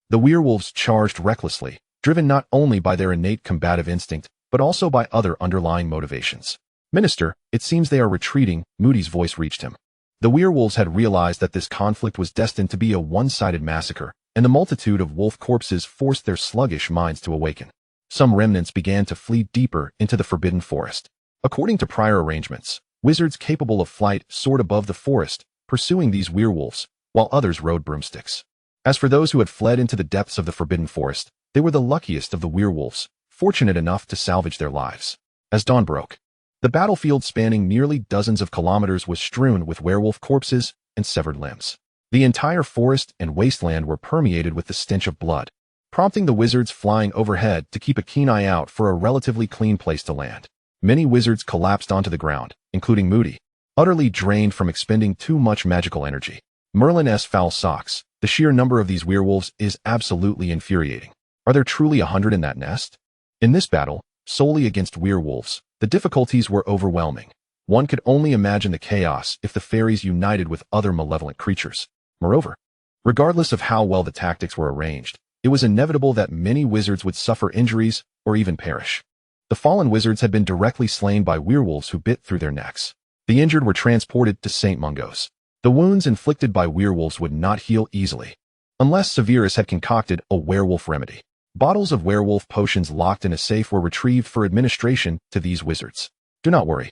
The werewolves charged recklessly, driven not only by their innate combative instinct, but also by other underlying motivations. "Minister, it seems they are retreating," Moody's voice reached him. The werewolves had realized that this conflict was destined to be a one-sided massacre, and the multitude of wolf corpses forced their sluggish minds to awaken. Some remnants began to flee deeper into the forbidden forest. According to prior arrangements, wizards capable of flight soared above the forest, pursuing these werewolves, while others rode broomsticks. As for those who had fled into the depths of the forbidden forest, they were the luckiest of the werewolves, fortunate enough to salvage their lives. As dawn broke, the battlefield spanning nearly dozens of kilometers was strewn with werewolf corpses and severed limbs. The entire forest and wasteland were permeated with the stench of blood, prompting the wizards flying overhead to keep a keen eye out for a relatively clean place to land. Many wizards collapsed onto the ground, including Moody, utterly drained from expending too much magical energy. Merlin's foul socks. The sheer number of these werewolves is absolutely infuriating. Are there truly 100 in that nest? In this battle, solely against werewolves, the difficulties were overwhelming. One could only imagine the chaos if the fairies united with other malevolent creatures. Moreover, regardless of how well the tactics were arranged, it was inevitable that many wizards would suffer injuries or even perish. The fallen wizards had been directly slain by werewolves who bit through their necks. The injured were transported to St. Mungo's. The wounds inflicted by werewolves would not heal easily, unless Severus had concocted a werewolf remedy. Bottles of werewolf potions locked in a safe were retrieved for administration to these wizards. Do not worry.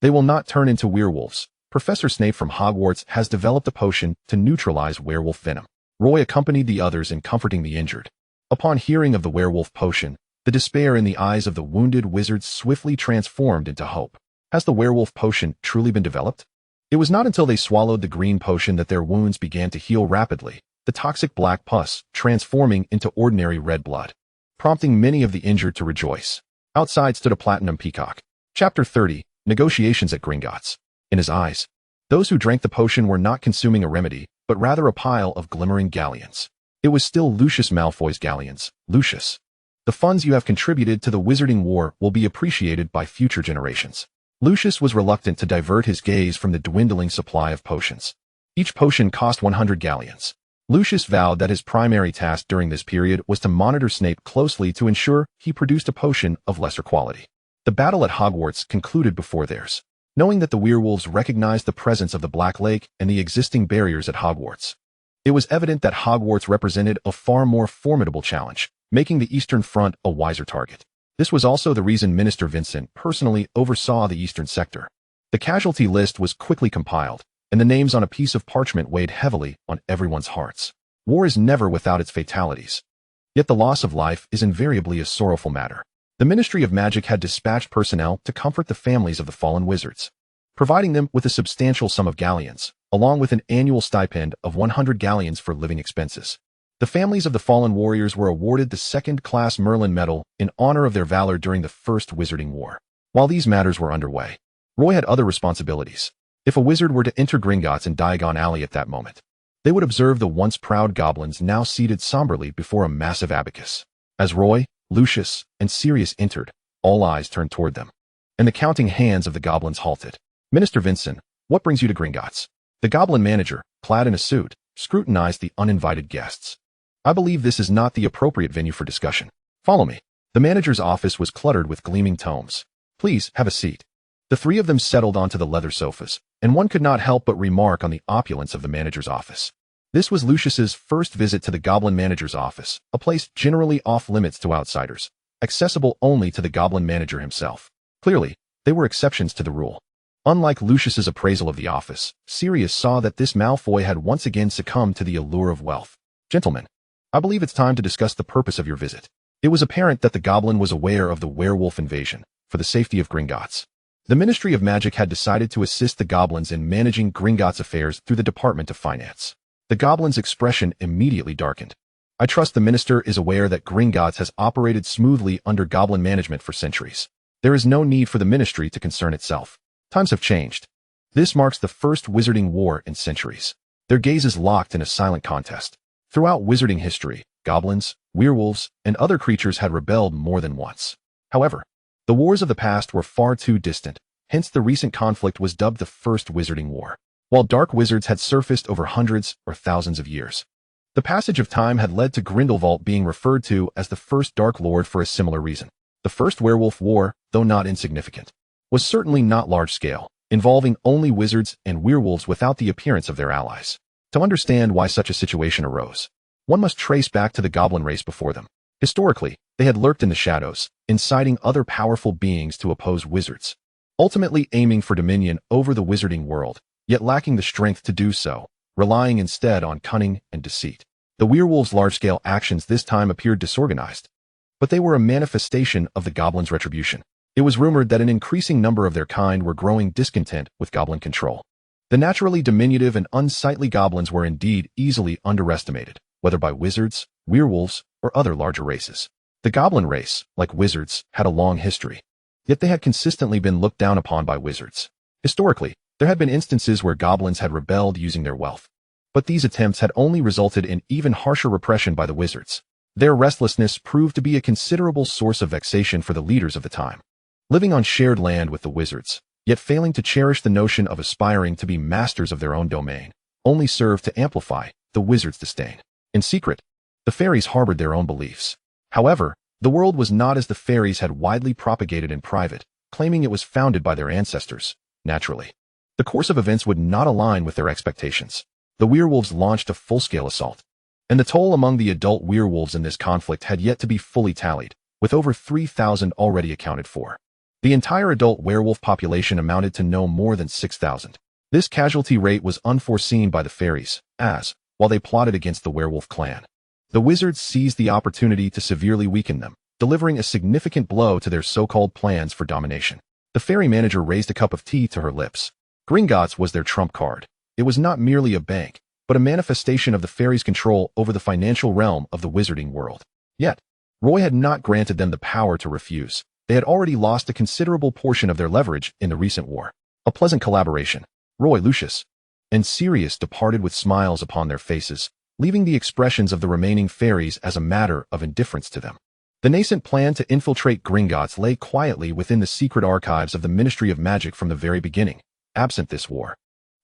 They will not turn into werewolves. Professor Snape from Hogwarts has developed a potion to neutralize werewolf venom. Roy accompanied the others in comforting the injured. Upon hearing of the werewolf potion, the despair in the eyes of the wounded wizards swiftly transformed into hope. Has the werewolf potion truly been developed? It was not until they swallowed the green potion that their wounds began to heal rapidly, the toxic black pus transforming into ordinary red blood, prompting many of the injured to rejoice. Outside stood a platinum peacock. Chapter 30, Negotiations at Gringotts. In his eyes, those who drank the potion were not consuming a remedy, but rather a pile of glimmering galleons. It was still Lucius Malfoy's galleons. Lucius, the funds you have contributed to the Wizarding War will be appreciated by future generations. Lucius was reluctant to divert his gaze from the dwindling supply of potions. Each potion cost 100 galleons. Lucius vowed that his primary task during this period was to monitor Snape closely to ensure he produced a potion of lesser quality. The battle at Hogwarts concluded before theirs. Knowing that the werewolves recognized the presence of the Black Lake and the existing barriers at Hogwarts, it was evident that Hogwarts represented a far more formidable challenge, making the Eastern Front a wiser target. This was also the reason Minister Winson personally oversaw the Eastern sector. The casualty list was quickly compiled, and the names on a piece of parchment weighed heavily on everyone's hearts. War is never without its fatalities. Yet the loss of life is invariably a sorrowful matter. The Ministry of Magic had dispatched personnel to comfort the families of the fallen wizards, providing them with a substantial sum of galleons, along with an annual stipend of 100 galleons for living expenses. The families of the fallen warriors were awarded the second-class Merlin Medal in honor of their valor during the First Wizarding War. While these matters were underway, Roy had other responsibilities. If a wizard were to enter Gringotts in Diagon Alley at that moment, they would observe the once proud goblins now seated somberly before a massive abacus. As Roy, Lucius, and Sirius entered, all eyes turned toward them, and the counting hands of the goblins halted. Minister Winson, what brings you to Gringotts? The goblin manager, clad in a suit, scrutinized the uninvited guests. I believe this is not the appropriate venue for discussion. Follow me. The manager's office was cluttered with gleaming tomes. Please, have a seat. The three of them settled onto the leather sofas, and one could not help but remark on the opulence of the manager's office. This was Lucius's first visit to the goblin manager's office, a place generally off-limits to outsiders, accessible only to the goblin manager himself. Clearly, they were exceptions to the rule. Unlike Lucius's appraisal of the office, Sirius saw that this Malfoy had once again succumbed to the allure of wealth. Gentlemen, I believe it's time to discuss the purpose of your visit. It was apparent that the goblin was aware of the werewolf invasion, for the safety of Gringotts. The Ministry of Magic had decided to assist the goblins in managing Gringotts affairs through the Department of Finance. The goblin's expression immediately darkened. I trust the minister is aware that Gringotts has operated smoothly under goblin management for centuries. There is no need for the ministry to concern itself. Times have changed. This marks the first Wizarding War in centuries. Their gazes locked in a silent contest. Throughout Wizarding history, goblins, werewolves, and other creatures had rebelled more than once. However, the wars of the past were far too distant, hence the recent conflict was dubbed the First Wizarding War. While dark wizards had surfaced over hundreds or thousands of years, The passage of time had led to Grindelwald being referred to as the first Dark Lord for a similar reason. The First Werewolf War, though not insignificant, was certainly not large-scale, involving only wizards and werewolves without the appearance of their allies. To understand why such a situation arose, one must trace back to the goblin race before them. Historically, they had lurked in the shadows, inciting other powerful beings to oppose wizards, ultimately aiming for dominion over the wizarding world, yet lacking the strength to do so, relying instead on cunning and deceit. The werewolves' large-scale actions this time appeared disorganized, but they were a manifestation of the goblins' retribution. It was rumored that an increasing number of their kind were growing discontent with goblin control. The naturally diminutive and unsightly goblins were indeed easily underestimated, whether by wizards, werewolves, or other larger races. The goblin race, like wizards, had a long history, yet they had consistently been looked down upon by wizards. Historically, there had been instances where goblins had rebelled using their wealth, but these attempts had only resulted in even harsher repression by the wizards. Their restlessness proved to be a considerable source of vexation for the leaders of the time. Living on shared land with the wizards, yet failing to cherish the notion of aspiring to be masters of their own domain, only served to amplify the wizards' disdain. In secret, the fairies harbored their own beliefs. However, the world was not as the fairies had widely propagated in private, claiming it was founded by their ancestors. Naturally, the course of events would not align with their expectations. The werewolves launched a full-scale assault, and the toll among the adult werewolves in this conflict had yet to be fully tallied, with over 3,000 already accounted for. The entire adult werewolf population amounted to no more than 6,000. This casualty rate was unforeseen by the fairies, as, while they plotted against the werewolf clan, the wizards seized the opportunity to severely weaken them, delivering a significant blow to their so-called plans for domination. The fairy manager raised a cup of tea to her lips. Gringotts was their trump card. It was not merely a bank, but a manifestation of the fairies' control over the financial realm of the wizarding world. Yet, Roy had not granted them the power to refuse. They had already lost a considerable portion of their leverage in the recent war. A pleasant collaboration. Roy, Lucius, and Sirius departed with smiles upon their faces, leaving the expressions of the remaining fairies as a matter of indifference to them. The nascent plan to infiltrate Gringotts lay quietly within the secret archives of the Ministry of Magic from the very beginning. Absent this war,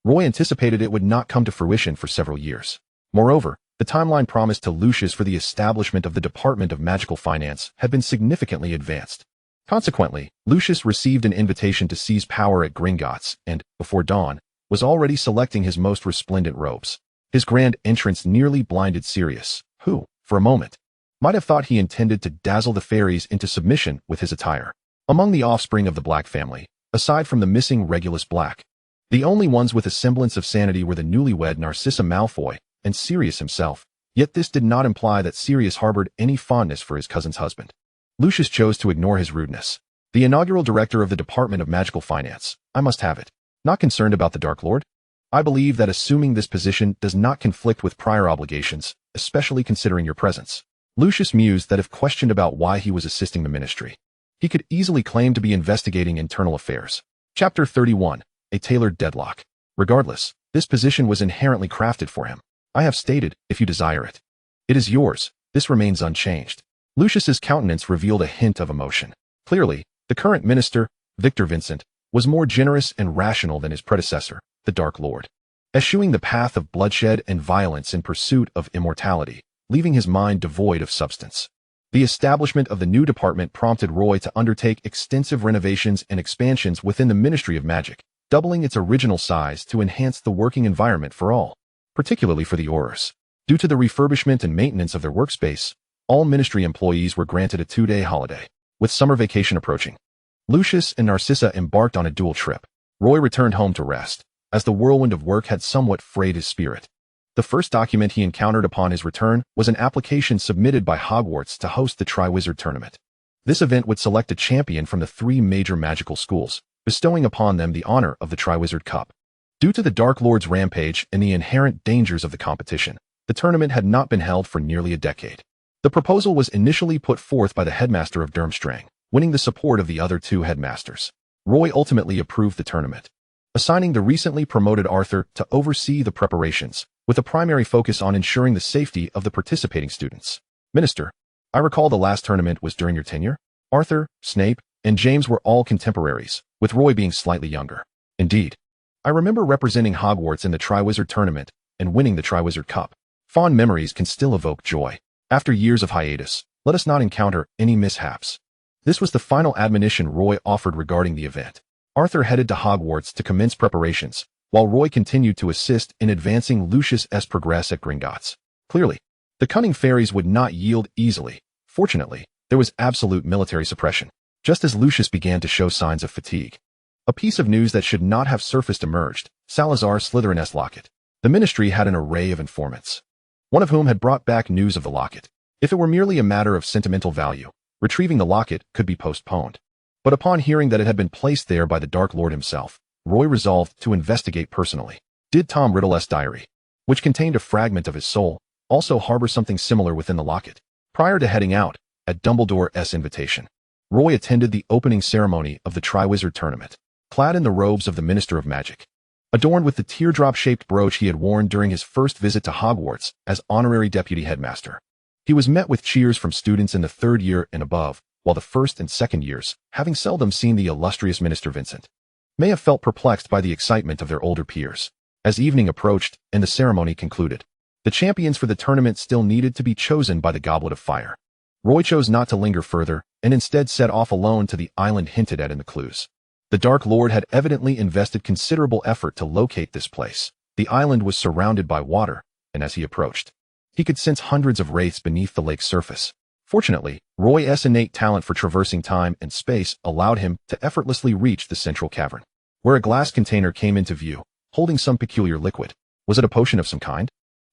Roy anticipated it would not come to fruition for several years. Moreover, the timeline promised to Lucius for the establishment of the Department of Magical Finance had been significantly advanced. Consequently, Lucius received an invitation to seize power at Gringotts and, before dawn, was already selecting his most resplendent robes. His grand entrance nearly blinded Sirius, who, for a moment, might have thought he intended to dazzle the fairies into submission with his attire. Among the offspring of the Black family, aside from the missing Regulus Black, the only ones with a semblance of sanity were the newlywed Narcissa Malfoy and Sirius himself, yet this did not imply that Sirius harbored any fondness for his cousin's husband. Lucius chose to ignore his rudeness. The inaugural director of the Department of Magical Finance, I must have it. Not concerned about the Dark Lord? I believe that assuming this position does not conflict with prior obligations, especially considering your presence. Lucius mused that if questioned about why he was assisting the ministry, he could easily claim to be investigating internal affairs. Chapter 31. A tailored deadlock. Regardless, this position was inherently crafted for him. I have stated, if you desire it. It is yours. This remains unchanged. Lucius's countenance revealed a hint of emotion. Clearly, the current minister, Victor Vincent, was more generous and rational than his predecessor, the Dark Lord, eschewing the path of bloodshed and violence in pursuit of immortality, leaving his mind devoid of substance. The establishment of the new department prompted Roy to undertake extensive renovations and expansions within the Ministry of Magic, doubling its original size to enhance the working environment for all, particularly for the Aurors. Due to the refurbishment and maintenance of their workspace, all ministry employees were granted a 2-day holiday. With summer vacation approaching, Lucius and Narcissa embarked on a dual trip. Roy returned home to rest, as the whirlwind of work had somewhat frayed his spirit. The first document he encountered upon his return was an application submitted by Hogwarts to host the Triwizard Tournament. This event would select a champion from the 3 major magical schools, bestowing upon them the honor of the Triwizard Cup. Due to the Dark Lord's rampage and the inherent dangers of the competition, the tournament had not been held for nearly a decade. The proposal was initially put forth by the headmaster of Durmstrang, winning the support of the other 2 headmasters. Roy ultimately approved the tournament, assigning the recently promoted Arthur to oversee the preparations, with a primary focus on ensuring the safety of the participating students. Minister, I recall the last tournament was during your tenure? Arthur, Snape, and James were all contemporaries, with Roy being slightly younger. Indeed. I remember representing Hogwarts in the Triwizard Tournament and winning the Triwizard Cup. Fond memories can still evoke joy. After years of hiatus, let us not encounter any mishaps. This was the final admonition Roy offered regarding the event. Arthur headed to Hogwarts to commence preparations, while Roy continued to assist in advancing Lucius's progress at Gringotts. Clearly, the cunning fairies would not yield easily. Fortunately, there was absolute military suppression, just as Lucius began to show signs of fatigue. A piece of news that should not have surfaced emerged: Salazar Slytherin's locket. The ministry had an array of informants, one of whom had brought back news of the locket. If it were merely a matter of sentimental value, retrieving the locket could be postponed. But upon hearing that it had been placed there by the Dark Lord himself, Roy resolved to investigate personally. Did Tom Riddle's diary, which contained a fragment of his soul, also harbor something similar within the locket? Prior to heading out, at Dumbledore's invitation, Roy attended the opening ceremony of the Triwizard Tournament, clad in the robes of the Minister of Magic, adorned with the teardrop-shaped brooch he had worn during his first visit to Hogwarts as honorary deputy headmaster. He was met with cheers from students in the third year and above, while the first and second years, having seldom seen the illustrious Minister Vincent, may have felt perplexed by the excitement of their older peers. As evening approached and the ceremony concluded, the champions for the tournament still needed to be chosen by the Goblet of Fire. Roy chose not to linger further and instead set off alone to the island hinted at in the clues. The Dark Lord had evidently invested considerable effort to locate this place. The island was surrounded by water, and as he approached, he could sense hundreds of wraiths beneath the lake's surface. Fortunately, Roy's innate talent for traversing time and space allowed him to effortlessly reach the central cavern, where a glass container came into view, holding some peculiar liquid. Was it a potion of some kind?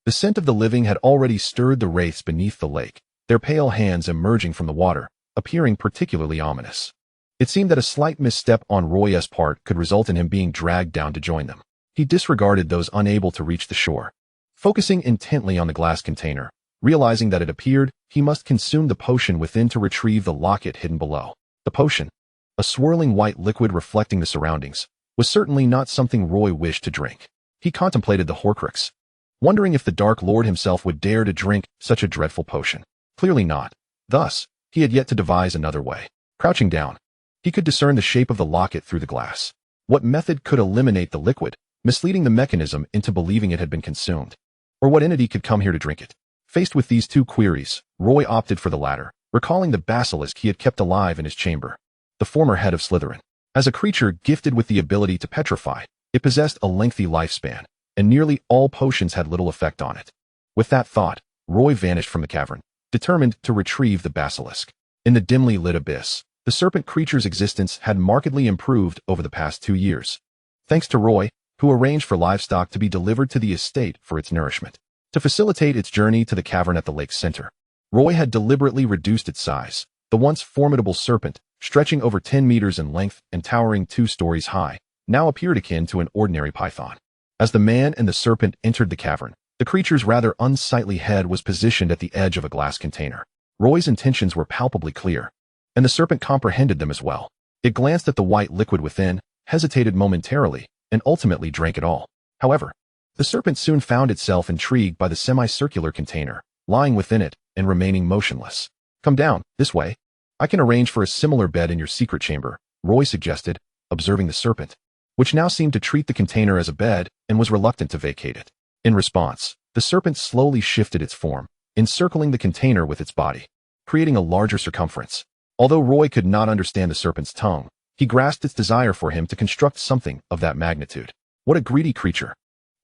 The scent of the living had already stirred the wraiths beneath the lake, their pale hands emerging from the water, appearing particularly ominous. It seemed that a slight misstep on Roy's part could result in him being dragged down to join them. He disregarded those unable to reach the shore, focusing intently on the glass container. Realizing that it appeared he must consume the potion within to retrieve the locket hidden below. The potion, a swirling white liquid reflecting the surroundings, was certainly not something Roy wished to drink. He contemplated the Horcrux, wondering if the Dark Lord himself would dare to drink such a dreadful potion. Clearly not. Thus, he had yet to devise another way. Crouching down, he could discern the shape of the locket through the glass. What method could eliminate the liquid, misleading the mechanism into believing it had been consumed? Or what entity could come here to drink it? Faced with these two queries, Roy opted for the latter, recalling the basilisk he had kept alive in his chamber, the former head of Slytherin. As a creature gifted with the ability to petrify, it possessed a lengthy lifespan, and nearly all potions had little effect on it. With that thought, Roy vanished from the cavern, determined to retrieve the basilisk. In the dimly lit abyss, the serpent creature's existence had markedly improved over the past 2 years, thanks to Roy, who arranged for livestock to be delivered to the estate for its nourishment. To facilitate its journey to the cavern at the lake's center, Roy had deliberately reduced its size. The once formidable serpent, stretching over 10 meters in length and towering 2 stories high, now appeared akin to an ordinary python. As the man and the serpent entered the cavern, the creature's rather unsightly head was positioned at the edge of a glass container. Roy's intentions were palpably clear, and the serpent comprehended them as well. It glanced at the white liquid within, hesitated momentarily, and ultimately drank it all. However, the serpent soon found itself intrigued by the semicircular container, lying within it and remaining motionless. Come down, this way. I can arrange for a similar bed in your secret chamber, Roy suggested, observing the serpent, which now seemed to treat the container as a bed and was reluctant to vacate it. In response, the serpent slowly shifted its form, encircling the container with its body, creating a larger circumference. Although Roy could not understand the serpent's tongue, he grasped its desire for him to construct something of that magnitude. What a greedy creature!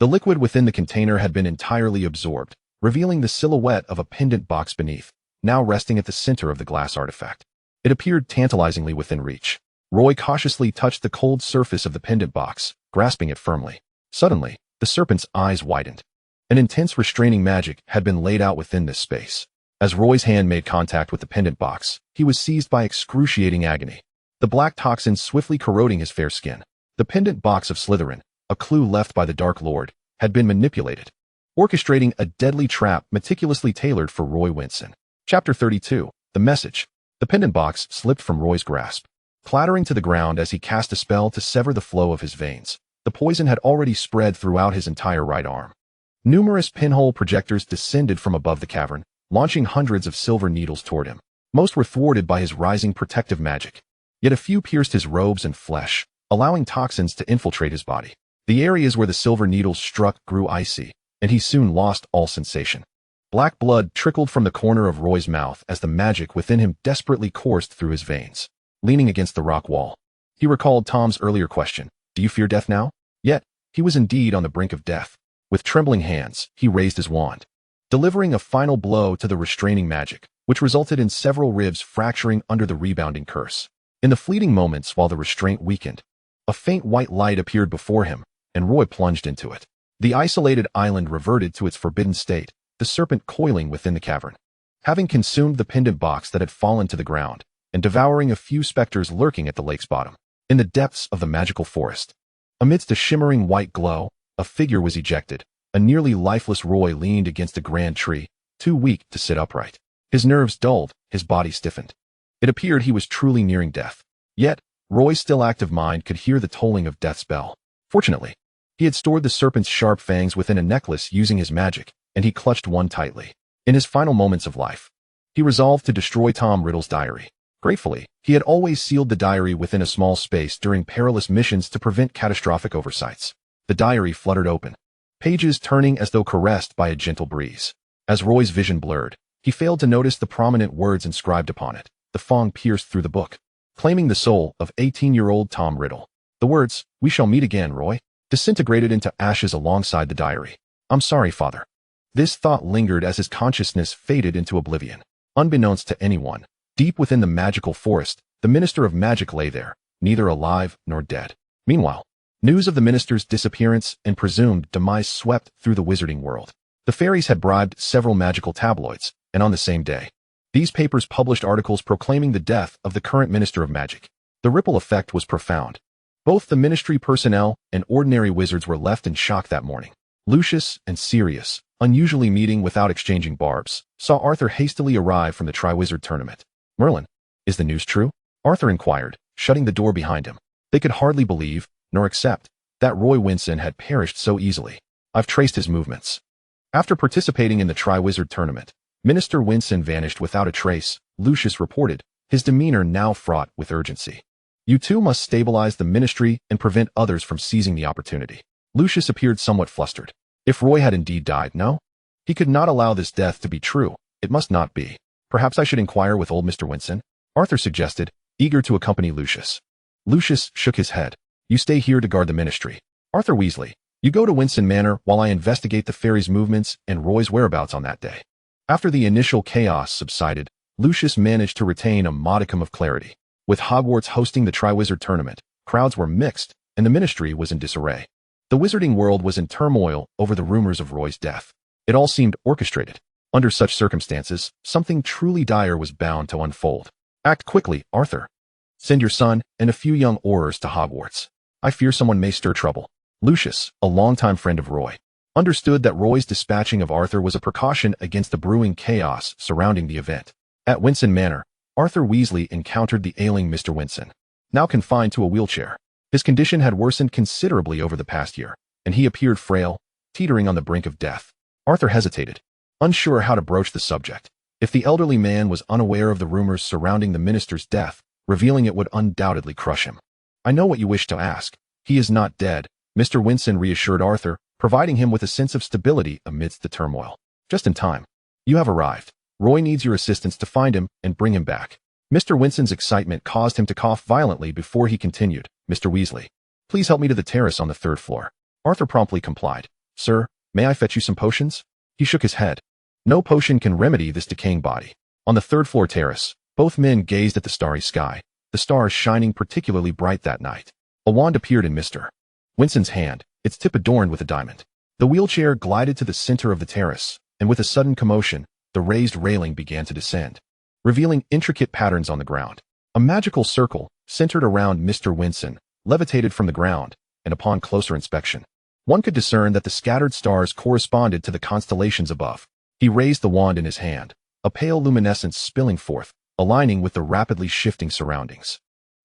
The liquid within the container had been entirely absorbed, revealing the silhouette of a pendant box beneath, now resting at the center of the glass artifact. It appeared tantalizingly within reach. Roy cautiously touched the cold surface of the pendant box, grasping it firmly. Suddenly, the serpent's eyes widened. An intense restraining magic had been laid out within this space. As Roy's hand made contact with the pendant box, he was seized by excruciating agony, the black toxin swiftly corroding his fair skin. The pendant box of Slytherin, a clue left by the Dark Lord, had been manipulated, orchestrating a deadly trap meticulously tailored for Roy Winson. Chapter 32. The Message. The pendant box slipped from Roy's grasp, clattering to the ground as he cast a spell to sever the flow of his veins. The poison had already spread throughout his entire right arm. Numerous pinhole projectors descended from above the cavern, launching hundreds of silver needles toward him. Most were thwarted by his rising protective magic, yet a few pierced his robes and flesh, allowing toxins to infiltrate his body. The areas where the silver needles struck grew icy, and he soon lost all sensation. Black blood trickled from the corner of Roy's mouth as the magic within him desperately coursed through his veins. Leaning against the rock wall, he recalled Tom's earlier question, "Do you fear death now?" Yet, he was indeed on the brink of death. With trembling hands, he raised his wand, delivering a final blow to the restraining magic, which resulted in several ribs fracturing under the rebounding curse. In the fleeting moments while the restraint weakened, a faint white light appeared before him, and Roy plunged into it. The isolated island reverted to its forbidden state, the serpent coiling within the cavern. Having consumed the pendant box that had fallen to the ground, and devouring a few specters lurking at the lake's bottom. In the depths of the magical forest, amidst a shimmering white glow, a figure was ejected. A nearly lifeless Roy leaned against a grand tree, too weak to sit upright. His nerves dulled, his body stiffened. It appeared he was truly nearing death. Yet, Roy's still active mind could hear the tolling of death's bell. Fortunately, he had stored the serpent's sharp fangs within a necklace using his magic, and he clutched one tightly. In his final moments of life, he resolved to destroy Tom Riddle's diary. Gratefully, he had always sealed the diary within a small space during perilous missions to prevent catastrophic oversights. The diary fluttered open, pages turning as though caressed by a gentle breeze. As Roy's vision blurred, he failed to notice the prominent words inscribed upon it. The fong pierced through the book, claiming the soul of 18-year-old Tom Riddle. The words, "We shall meet again, Roy," disintegrated into ashes alongside the diary. "I'm sorry, Father." This thought lingered as his consciousness faded into oblivion. Unbeknownst to anyone, deep within the magical forest, the Minister of Magic lay there, neither alive nor dead. Meanwhile, news of the minister's disappearance and presumed demise swept through the wizarding world. The fairies had bribed several magical tabloids, and on the same day, these papers published articles proclaiming the death of the current Minister of Magic. The ripple effect was profound. Both the ministry personnel and ordinary wizards were left in shock that morning. Lucius and Sirius, unusually meeting without exchanging barbs, saw Arthur hastily arrive from the Triwizard Tournament. "Merlin, is the news true?" Arthur inquired, shutting the door behind him. They could hardly believe, nor accept, that Roy Winson had perished so easily. "I've traced his movements." After participating in the Triwizard Tournament, Minister Winson vanished without a trace, Lucius reported, his demeanor now fraught with urgency. "You two must stabilize the ministry and prevent others from seizing the opportunity." Lucius appeared somewhat flustered. If Roy had indeed died, no? He could not allow this death to be true. It must not be. "Perhaps I should inquire with old Mr. Winson," Arthur suggested, eager to accompany Lucius. Lucius shook his head. "You stay here to guard the ministry. Arthur Weasley, you go to Winson Manor while I investigate the fairies' movements and Roy's whereabouts on that day." After the initial chaos subsided, Lucius managed to retain a modicum of clarity. With Hogwarts hosting the Triwizard Tournament, crowds were mixed, and the ministry was in disarray. The wizarding world was in turmoil over the rumors of Roy's death. It all seemed orchestrated. Under such circumstances, something truly dire was bound to unfold. "Act quickly, Arthur. Send your son and a few young Aurors to Hogwarts. I fear someone may stir trouble." Lucius, a longtime friend of Roy, understood that Roy's dispatching of Arthur was a precaution against the brewing chaos surrounding the event. At Winson Manor, Arthur Weasley encountered the ailing Mr. Winson, now confined to a wheelchair. His condition had worsened considerably over the past year, and he appeared frail, teetering on the brink of death. Arthur hesitated, unsure how to broach the subject. If the elderly man was unaware of the rumors surrounding the minister's death, revealing it would undoubtedly crush him. "I know what you wish to ask. He is not dead," Mr. Winson reassured Arthur, providing him with a sense of stability amidst the turmoil. "Just in time. You have arrived. Roy needs your assistance to find him and bring him back." Mr. Winson's excitement caused him to cough violently before he continued. "Mr. Weasley, please help me to the terrace on the 3rd floor." Arthur promptly complied. "Sir, may I fetch you some potions?" He shook his head. No potion can remedy this decaying body. On the 3rd floor terrace, both men gazed at the starry sky, the stars shining particularly bright that night. A wand appeared in Mr. Winson's hand, its tip adorned with a diamond. The wheelchair glided to the center of the terrace, and with a sudden commotion, the raised railing began to descend, revealing intricate patterns on the ground. A magical circle, centered around Mr. Winson, levitated from the ground, and upon closer inspection, one could discern that the scattered stars corresponded to the constellations above. He raised the wand in his hand, a pale luminescence spilling forth, aligning with the rapidly shifting surroundings.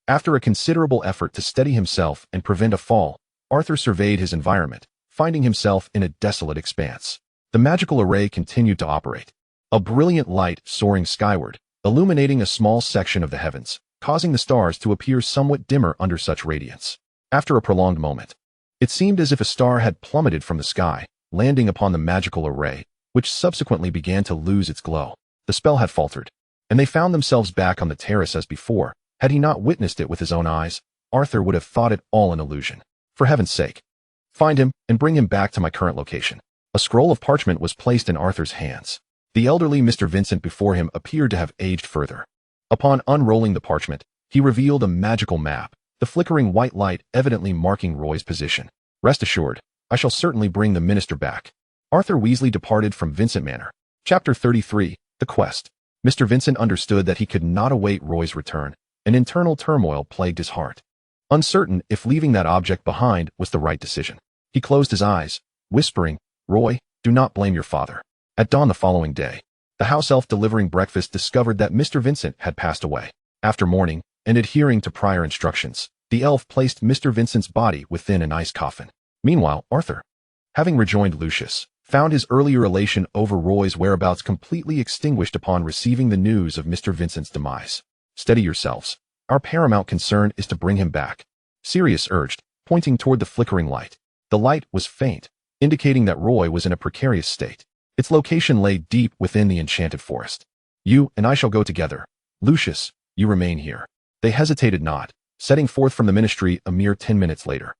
After a considerable effort to steady himself and prevent a fall, Arthur surveyed his environment, finding himself in a desolate expanse. The magical array continued to operate, a brilliant light soaring skyward, illuminating a small section of the heavens, causing the stars to appear somewhat dimmer under such radiance. After a prolonged moment, it seemed as if a star had plummeted from the sky, landing upon the magical array, which subsequently began to lose its glow. The spell had faltered, and they found themselves back on the terrace as before. Had he not witnessed it with his own eyes, Arthur would have thought it all an illusion. For heaven's sake, find him and bring him back to my current location. A scroll of parchment was placed in Arthur's hands. The elderly Mr. Vincent before him appeared to have aged further. Upon unrolling the parchment, he revealed a magical map, the flickering white light evidently marking Roy's position. Rest assured, I shall certainly bring the minister back. Arthur Weasley departed from Vincent Manor. Chapter 33, The Quest. Mr. Vincent understood that he could not await Roy's return. An internal turmoil plagued his heart. Uncertain if leaving that object behind was the right decision, he closed his eyes, whispering, "Roy, do not blame your father." At dawn the following day, the house elf delivering breakfast discovered that Mr. Vincent had passed away. After mourning and adhering to prior instructions, the elf placed Mr. Vincent's body within an ice coffin. Meanwhile, Arthur, having rejoined Lucius, found his earlier elation over Roy's whereabouts completely extinguished upon receiving the news of Mr. Vincent's demise. "Steady yourselves. Our paramount concern is to bring him back," Sirius urged, pointing toward the flickering light. The light was faint, indicating that Roy was in a precarious state. Its location lay deep within the enchanted forest. "You and I shall go together. Lucius, you remain here." They hesitated not, setting forth from the ministry a mere 10 minutes later.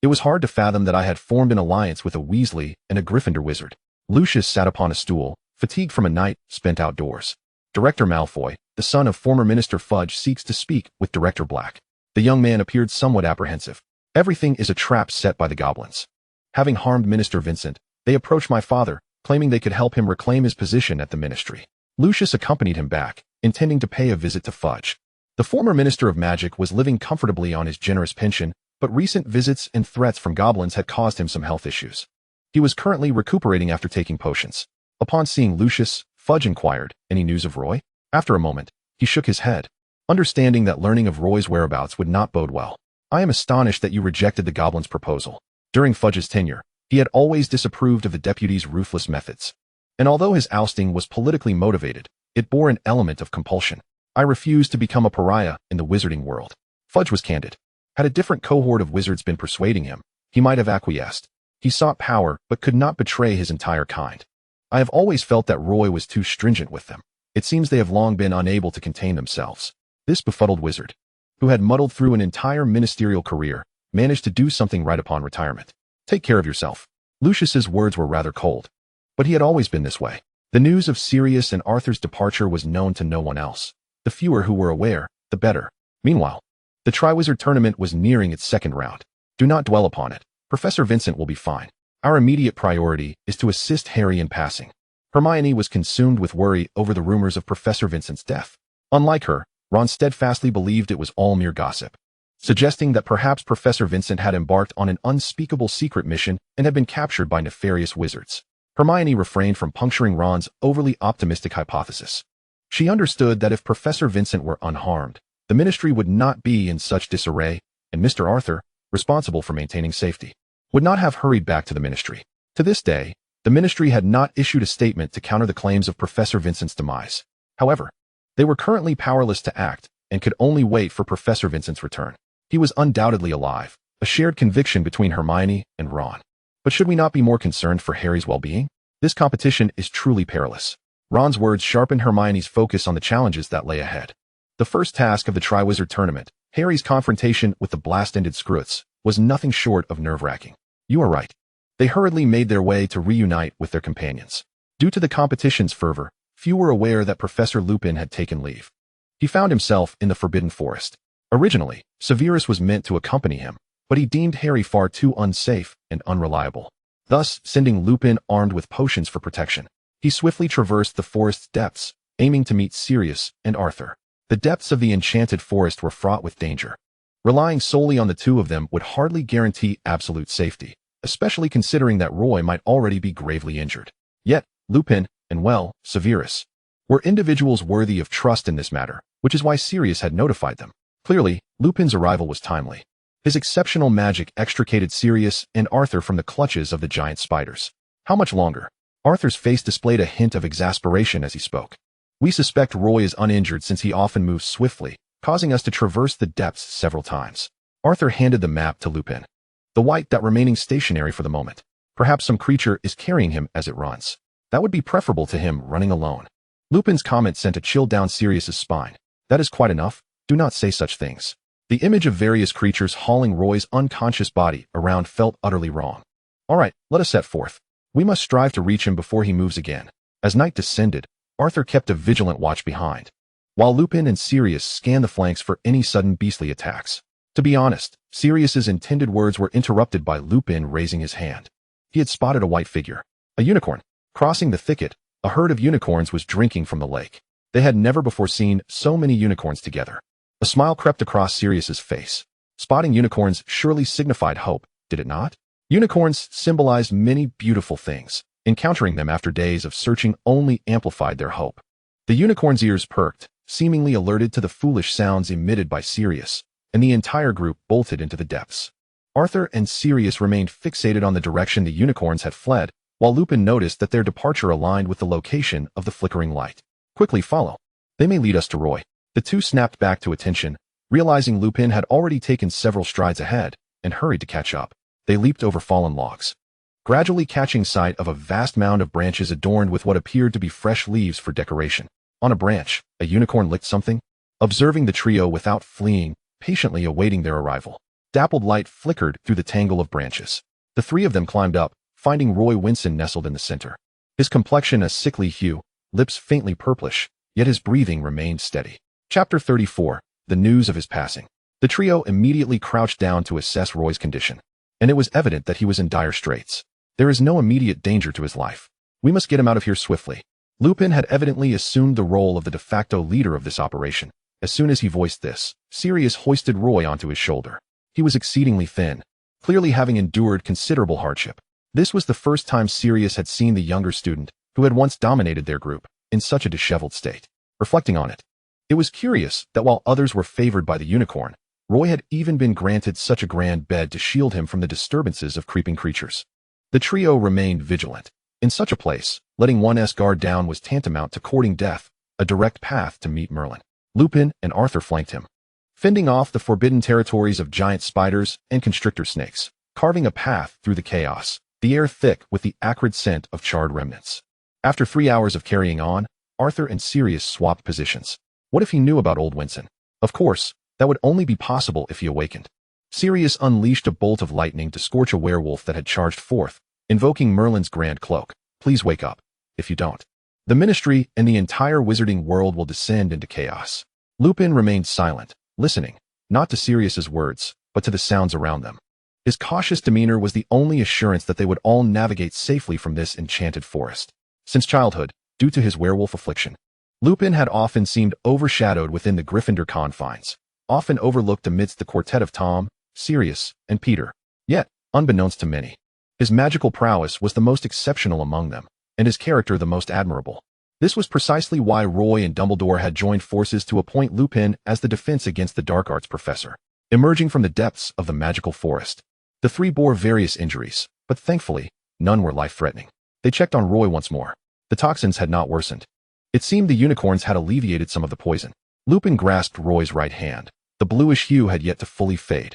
It was hard to fathom that I had formed an alliance with a Weasley and a Gryffindor wizard. Lucius sat upon a stool, fatigued from a night spent outdoors. Director Malfoy, the son of former Minister Fudge, seeks to speak with Director Black. The young man appeared somewhat apprehensive. "Everything is a trap set by the goblins. Having harmed Minister Vincent, they approached my father, claiming they could help him reclaim his position at the ministry." Lucius accompanied him back, intending to pay a visit to Fudge. The former Minister of Magic was living comfortably on his generous pension, but recent visits and threats from goblins had caused him some health issues. He was currently recuperating after taking potions. Upon seeing Lucius, Fudge inquired, "Any news of Roy?" After a moment, he shook his head, understanding that learning of Roy's whereabouts would not bode well. "I am astonished that you rejected the goblin's proposal." During Fudge's tenure, he had always disapproved of the deputy's ruthless methods. And although his ousting was politically motivated, it bore an element of compulsion. "I refused to become a pariah in the wizarding world." Fudge was candid. Had a different cohort of wizards been persuading him, he might have acquiesced. He sought power, but could not betray his entire kind. "I have always felt that Roy was too stringent with them. It seems they have long been unable to contain themselves." This befuddled wizard, who had muddled through an entire ministerial career, managed to do something right upon retirement. "Take care of yourself." Lucius's words were rather cold, but he had always been this way. The news of Sirius and Arthur's departure was known to no one else. The fewer who were aware, the better. Meanwhile, the Triwizard Tournament was nearing its second round. "Do not dwell upon it. Professor Vincent will be fine. Our immediate priority is to assist Harry in passing." Hermione was consumed with worry over the rumors of Professor Vincent's death. Unlike her, Ron steadfastly believed it was all mere gossip, suggesting that perhaps Professor Vincent had embarked on an unspeakable secret mission and had been captured by nefarious wizards. Hermione refrained from puncturing Ron's overly optimistic hypothesis. She understood that if Professor Vincent were unharmed, the ministry would not be in such disarray, and Mr. Arthur, responsible for maintaining safety, would not have hurried back to the ministry. To this day, the ministry had not issued a statement to counter the claims of Professor Vincent's demise. However, they were currently powerless to act and could only wait for Professor Vincent's return. He was undoubtedly alive, a shared conviction between Hermione and Ron. But should we not be more concerned for Harry's well-being? This competition is truly perilous. Ron's words sharpened Hermione's focus on the challenges that lay ahead. The first task of the Triwizard Tournament, Harry's confrontation with the blast-ended Scroots, was nothing short of nerve-wracking. "You are right." They hurriedly made their way to reunite with their companions. Due to the competition's fervor, few were aware that Professor Lupin had taken leave. He found himself in the Forbidden Forest. Originally, Severus was meant to accompany him, but he deemed Harry far too unsafe and unreliable, thus sending Lupin armed with potions for protection. He swiftly traversed the forest's depths, aiming to meet Sirius and Arthur. The depths of the enchanted forest were fraught with danger. Relying solely on the two of them would hardly guarantee absolute safety, especially considering that Roy might already be gravely injured. Yet, Lupin, and Severus, were individuals worthy of trust in this matter, which is why Sirius had notified them. Clearly, Lupin's arrival was timely. His exceptional magic extricated Sirius and Arthur from the clutches of the giant spiders. "How much longer?" Arthur's face displayed a hint of exasperation as he spoke. "We suspect Roy is uninjured since he often moves swiftly, causing us to traverse the depths several times." Arthur handed the map to Lupin, the white dot remaining stationary for the moment. Perhaps some creature is carrying him as it runs. That would be preferable to him running alone. Lupin's comment sent a chill down Sirius's spine. That is quite enough. Do not say such things. The image of various creatures hauling Roy's unconscious body around felt utterly wrong. All right, let us set forth. We must strive to reach him before he moves again. As night descended, Arthur kept a vigilant watch behind, while Lupin and Sirius scanned the flanks for any sudden beastly attacks. To be honest, Sirius's intended words were interrupted by Lupin raising his hand. He had spotted a white figure, a unicorn. Crossing the thicket, a herd of unicorns was drinking from the lake. They had never before seen so many unicorns together. A smile crept across Sirius's face. Spotting unicorns surely signified hope, did it not? Unicorns symbolized many beautiful things. Encountering them after days of searching only amplified their hope. The unicorn's ears perked, seemingly alerted to the foolish sounds emitted by Sirius, and the entire group bolted into the depths. Arthur and Sirius remained fixated on the direction the unicorns had fled, while Lupin noticed that their departure aligned with the location of the flickering light. Quickly follow. They may lead us to Roy. The two snapped back to attention, realizing Lupin had already taken several strides ahead, and hurried to catch up. They leaped over fallen logs, gradually catching sight of a vast mound of branches adorned with what appeared to be fresh leaves for decoration. On a branch, a unicorn licked something, observing the trio without fleeing, patiently awaiting their arrival. Dappled light flickered through the tangle of branches. The three of them climbed up, finding Roy Winson nestled in the center. His complexion a sickly hue, lips faintly purplish, yet his breathing remained steady. Chapter 34. The news of his passing. The trio immediately crouched down to assess Roy's condition, and it was evident that he was in dire straits. There is no immediate danger to his life. We must get him out of here swiftly. Lupin had evidently assumed the role of the de facto leader of this operation. As soon as he voiced this, Sirius hoisted Roy onto his shoulder. He was exceedingly thin, clearly having endured considerable hardship. This was the first time Sirius had seen the younger student, who had once dominated their group, in such a disheveled state. Reflecting on it, it was curious that while others were favored by the unicorn, Roy had even been granted such a grand bed to shield him from the disturbances of creeping creatures. The trio remained vigilant. In such a place, letting one's guard down was tantamount to courting death, a direct path to meet Merlin. Lupin and Arthur flanked him, fending off the forbidden territories of giant spiders and constrictor snakes, carving a path through the chaos, the air thick with the acrid scent of charred remnants. After 3 hours of carrying on, Arthur and Sirius swapped positions. What if he knew about old Winson? Of course, that would only be possible if he awakened. Sirius unleashed a bolt of lightning to scorch a werewolf that had charged forth, invoking Merlin's grand cloak. Please wake up. If you don't, the ministry and the entire wizarding world will descend into chaos. Lupin remained silent, listening, not to Sirius's words, but to the sounds around them. His cautious demeanor was the only assurance that they would all navigate safely from this enchanted forest. Since childhood, due to his werewolf affliction, Lupin had often seemed overshadowed within the Gryffindor confines, often overlooked amidst the quartet of Tom, Sirius, and Peter. Yet, unbeknownst to many, his magical prowess was the most exceptional among them, and his character the most admirable. This was precisely why Roy and Dumbledore had joined forces to appoint Lupin as the defense against the dark arts professor. Emerging from the depths of the magical forest, the three bore various injuries, but thankfully, none were life-threatening. They checked on Roy once more. The toxins had not worsened. It seemed the unicorns had alleviated some of the poison. Lupin grasped Roy's right hand. The bluish hue had yet to fully fade,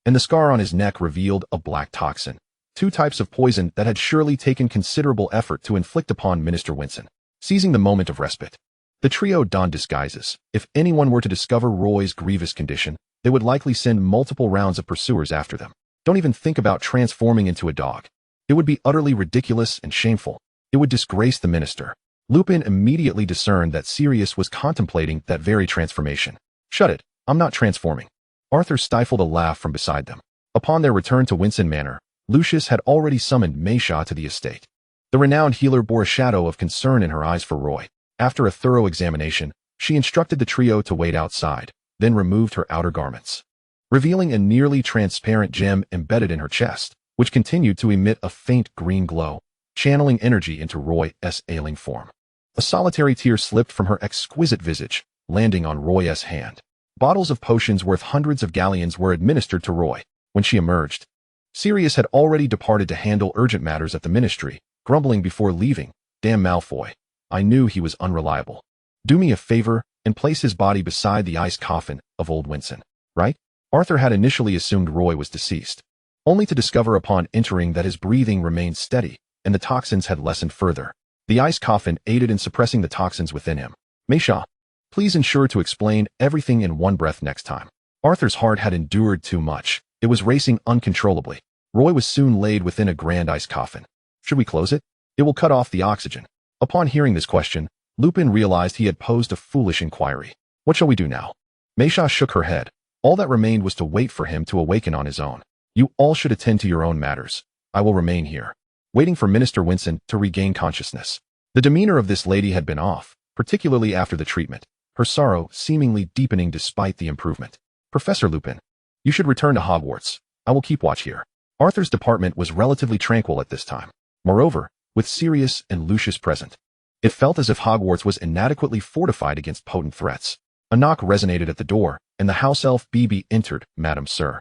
and the scar on his neck revealed a black toxin, two types of poison that had surely taken considerable effort to inflict upon Minister Winson. Seizing the moment of respite, the trio donned disguises. If anyone were to discover Roy's grievous condition, they would likely send multiple rounds of pursuers after them. Don't even think about transforming into a dog. It would be utterly ridiculous and shameful. It would disgrace the minister. Lupin immediately discerned that Sirius was contemplating that very transformation. Shut it, I'm not transforming. Arthur stifled a laugh from beside them. Upon their return to Winson Manor, Lucius had already summoned Maysha to the estate. The renowned healer bore a shadow of concern in her eyes for Roy. After a thorough examination, she instructed the trio to wait outside, then removed her outer garments, revealing a nearly transparent gem embedded in her chest, which continued to emit a faint green glow, channeling energy into Roy's ailing form. A solitary tear slipped from her exquisite visage, landing on Roy's hand. Bottles of potions worth hundreds of galleons were administered to Roy. When she emerged, Sirius had already departed to handle urgent matters at the ministry, grumbling before leaving, "Damn Malfoy. I knew he was unreliable. Do me a favor and place his body beside the iced coffin of old Winson." Right? Arthur had initially assumed Roy was deceased. only to discover upon entering that his breathing remained steady and the toxins had lessened further. The ice coffin aided in suppressing the toxins within him. Meisha, please ensure to explain everything in one breath next time. Arthur's heart had endured too much. It was racing uncontrollably. Roy was soon laid within a grand ice coffin. Should we close it? It will cut off the oxygen. Upon hearing this question, Lupin realized he had posed a foolish inquiry. What shall we do now? Meisha shook her head. All that remained was to wait for him to awaken on his own. You all should attend to your own matters. I will remain here, waiting for Minister Winson to regain consciousness. The demeanor of this lady had been off, particularly after the treatment, her sorrow seemingly deepening despite the improvement. Professor Lupin, you should return to Hogwarts. I will keep watch here. Arthur's department was relatively tranquil at this time. Moreover, with Sirius and Lucius present, it felt as if Hogwarts was inadequately fortified against potent threats. A knock resonated at the door, and the house elf Bibi entered. Madam Sir,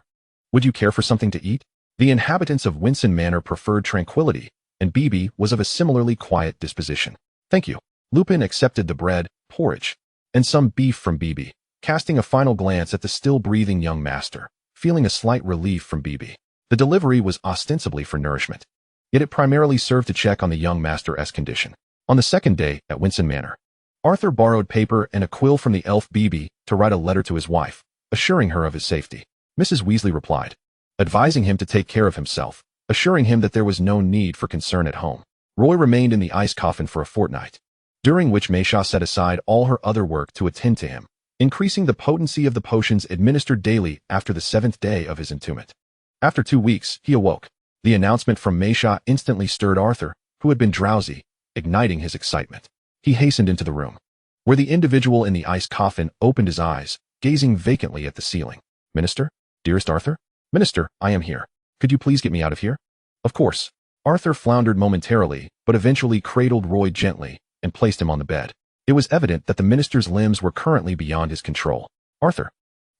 would you care for something to eat? The inhabitants of Winson Manor preferred tranquility, and Bibi was of a similarly quiet disposition. Thank you. Lupin accepted the bread, porridge, and some beef from Bibi, casting a final glance at the still-breathing young master, feeling a slight relief from Bibi. The delivery was ostensibly for nourishment, yet it primarily served to check on the young master's condition. On the second day at Winson Manor, Arthur borrowed paper and a quill from the elf Bibi to write a letter to his wife, assuring her of his safety. Mrs. Weasley replied, advising him to take care of himself, assuring him that there was no need for concern at home. Roy remained in the ice coffin for a fortnight, during which Meisha set aside all her other work to attend to him, increasing the potency of the potions administered daily after the 7th day of his entombment. After 2 weeks, he awoke. The announcement from Meisha instantly stirred Arthur, who had been drowsy, igniting his excitement. He hastened into the room, where the individual in the ice coffin opened his eyes, gazing vacantly at the ceiling. Minister? Dearest Arthur? Minister, I am here. Could you please get me out of here? Of course. Arthur floundered momentarily, but eventually cradled Roy gently and placed him on the bed. It was evident that the minister's limbs were currently beyond his control. Arthur,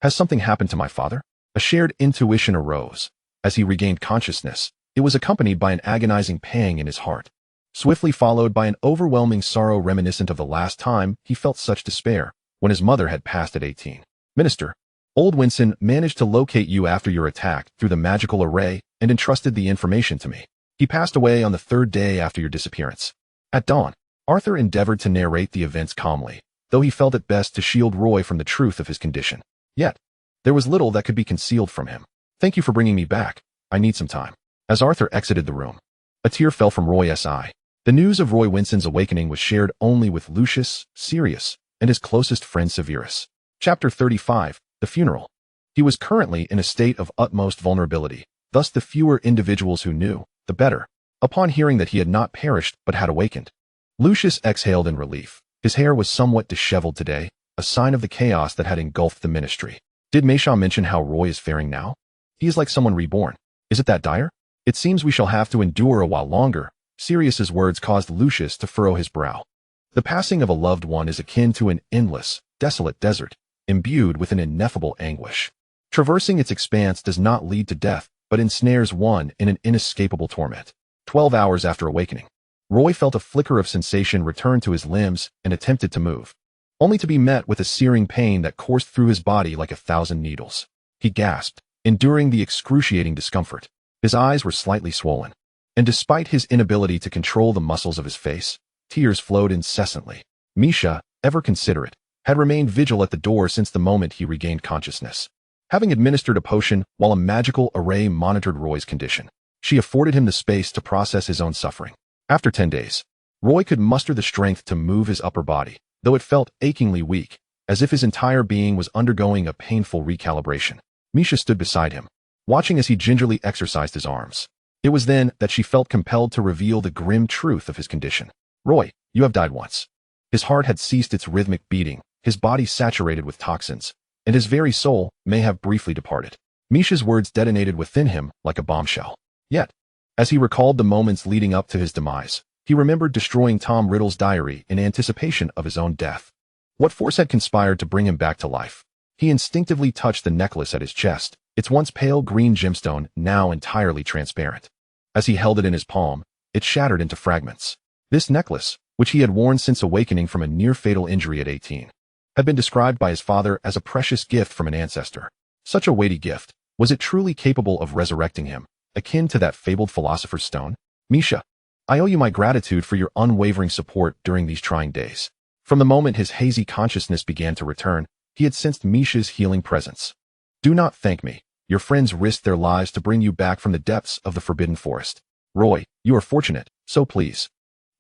has something happened to my father? A shared intuition arose. As he regained consciousness, it was accompanied by an agonizing pang in his heart, swiftly followed by an overwhelming sorrow reminiscent of the last time he felt such despair, when his mother had passed at 18. Minister, old Winson managed to locate you after your attack through the magical array and entrusted the information to me. He passed away on the 3rd day after your disappearance. At dawn, Arthur endeavored to narrate the events calmly, though he felt it best to shield Roy from the truth of his condition. Yet, there was little that could be concealed from him. Thank you for bringing me back. I need some time. As Arthur exited the room, a tear fell from Roy's eye. The news of Roy Winson's awakening was shared only with Lucius, Sirius, and his closest friend Severus. Chapter 35, The Funeral. He was currently in a state of utmost vulnerability, thus the fewer individuals who knew, the better. Upon hearing that he had not perished but had awakened, Lucius exhaled in relief. His hair was somewhat disheveled today, a sign of the chaos that had engulfed the ministry. Did Meisha mention how Roy is faring now? He is like someone reborn. Is it that dire? It seems we shall have to endure a while longer. Sirius's words caused Lucius to furrow his brow. The passing of a loved one is akin to an endless, desolate desert, imbued with an ineffable anguish. Traversing its expanse does not lead to death, but ensnares one in an inescapable torment. 12 hours after awakening, Roy felt a flicker of sensation return to his limbs and attempted to move, only to be met with a searing pain that coursed through his body like 1,000 needles. He gasped, enduring the excruciating discomfort. His eyes were slightly swollen, and despite his inability to control the muscles of his face, tears flowed incessantly. Meisha, ever considerate, had remained vigil at the door since the moment he regained consciousness. Having administered a potion while a magical array monitored Roy's condition, she afforded him the space to process his own suffering. After 10 days, Roy could muster the strength to move his upper body, though it felt achingly weak, as if his entire being was undergoing a painful recalibration. Meisha stood beside him, watching as he gingerly exercised his arms. It was then that she felt compelled to reveal the grim truth of his condition. Roy, you have died once. His heart had ceased its rhythmic beating, his body saturated with toxins, and his very soul may have briefly departed. Meisha's words detonated within him like a bombshell. Yet, as he recalled the moments leading up to his demise, he remembered destroying Tom Riddle's diary in anticipation of his own death. What force had conspired to bring him back to life? He instinctively touched the necklace at his chest, its once pale green gemstone now entirely transparent. As he held it in his palm, it shattered into fragments. This necklace, which he had worn since awakening from a near-fatal injury at 18, had been described by his father as a precious gift from an ancestor. Such a weighty gift, was it truly capable of resurrecting him, akin to that fabled philosopher's stone. Misha, I owe you my gratitude for your unwavering support during these trying days. From the moment his hazy consciousness began to return, he had sensed Misha's healing presence. Do not thank me. Your friends risked their lives to bring you back from the depths of the Forbidden Forest. Roy, you are fortunate, so please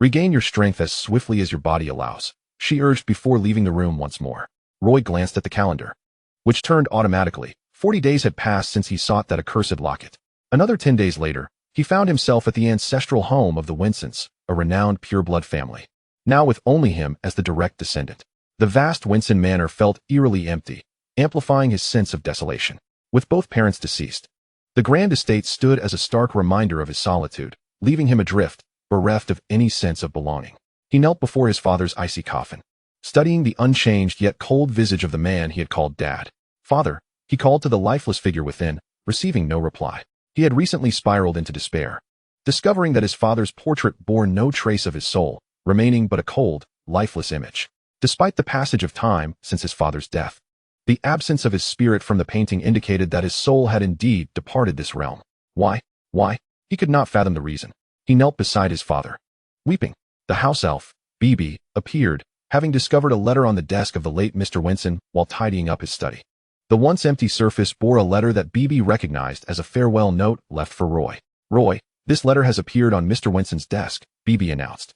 regain your strength as swiftly as your body allows, she urged before leaving the room once more. Roy glanced at the calendar, which turned automatically. 40 days had passed since he sought that accursed locket. Another 10 days later, he found himself at the ancestral home of the Winsons, a renowned pureblood family, now with only him as the direct descendant. The vast Winson manor felt eerily empty, amplifying his sense of desolation. With both parents deceased, the grand estate stood as a stark reminder of his solitude, leaving him adrift, bereft of any sense of belonging. He knelt before his father's icy coffin, studying the unchanged yet cold visage of the man he had called Dad. Father, he called to the lifeless figure within, receiving no reply. He had recently spiraled into despair, discovering that his father's portrait bore no trace of his soul, remaining but a cold, lifeless image. Despite the passage of time since his father's death, the absence of his spirit from the painting indicated that his soul had indeed departed this realm. Why? He could not fathom the reason. He knelt beside his father, weeping. The house elf, Bibi, appeared, having discovered a letter on the desk of the late Mr. Winson while tidying up his study. The once empty surface bore a letter that Bibi recognized as a farewell note left for Roy. Roy, this letter has appeared on Mr. Winson's desk, Bibi announced.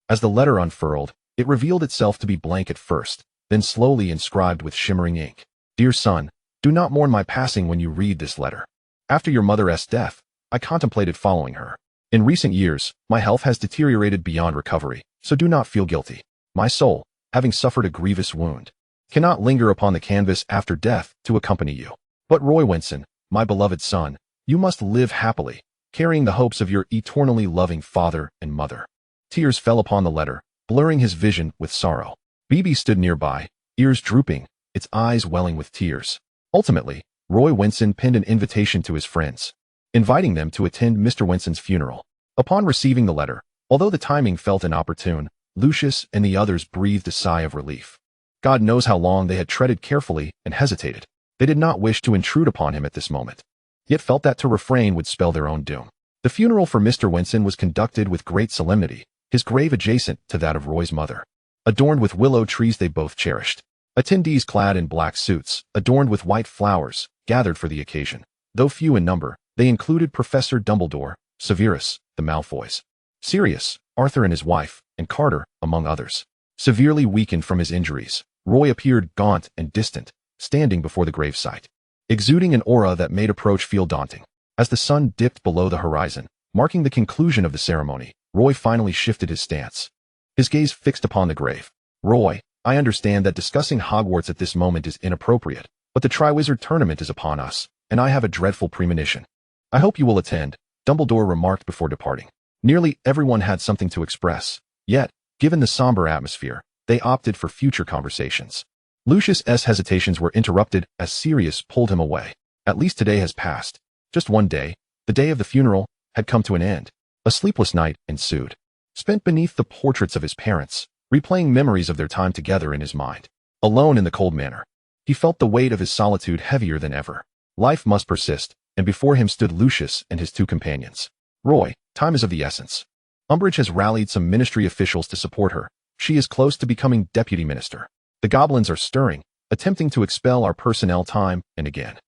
As the letter unfurled, it revealed itself to be blank at first, then slowly inscribed with shimmering ink. Dear son, do not mourn my passing when you read this letter. After your mother's death, I contemplated following her. In recent years, my health has deteriorated beyond recovery, so do not feel guilty. My soul, having suffered a grievous wound, cannot linger upon the canvas after death to accompany you. But Roy Winson, my beloved son, you must live happily, carrying the hopes of your eternally loving father and mother. Tears fell upon the letter, blurring his vision with sorrow. Bibi stood nearby, ears drooping, its eyes welling with tears. Ultimately, Roy Winson penned an invitation to his friends, inviting them to attend Mr. Winson's funeral. Upon receiving the letter, although the timing felt inopportune, Lucius and the others breathed a sigh of relief. God knows how long they had treaded carefully and hesitated. They did not wish to intrude upon him at this moment, yet felt that to refrain would spell their own doom. The funeral for Mr. Winson was conducted with great solemnity, his grave adjacent to that of Roy's mother, adorned with willow trees they both cherished. Attendees clad in black suits, adorned with white flowers, gathered for the occasion. Though few in number, they included Professor Dumbledore, Severus, the Malfoys, Sirius, Arthur and his wife, and Carter, among others. Severely weakened from his injuries, Roy appeared gaunt and distant, standing before the gravesite, exuding an aura that made approach feel daunting. As the sun dipped below the horizon, marking the conclusion of the ceremony, Roy finally shifted his stance, his gaze fixed upon the grave. Roy, I understand that discussing Hogwarts at this moment is inappropriate, but the Triwizard Tournament is upon us, and I have a dreadful premonition. I hope you will attend, Dumbledore remarked before departing. Nearly everyone had something to express, yet, given the somber atmosphere, they opted for future conversations. Lucius's hesitations were interrupted as Sirius pulled him away. At least today has passed. Just one day, the day of the funeral, had come to an end. A sleepless night ensued, spent beneath the portraits of his parents, replaying memories of their time together in his mind. Alone in the cold manor, he felt the weight of his solitude heavier than ever. Life must persist, and before him stood Lucius and his two companions. Roy, time is of the essence. Umbridge has rallied some ministry officials to support her. She is close to becoming deputy minister. The goblins are stirring, attempting to expel our personnel time and again.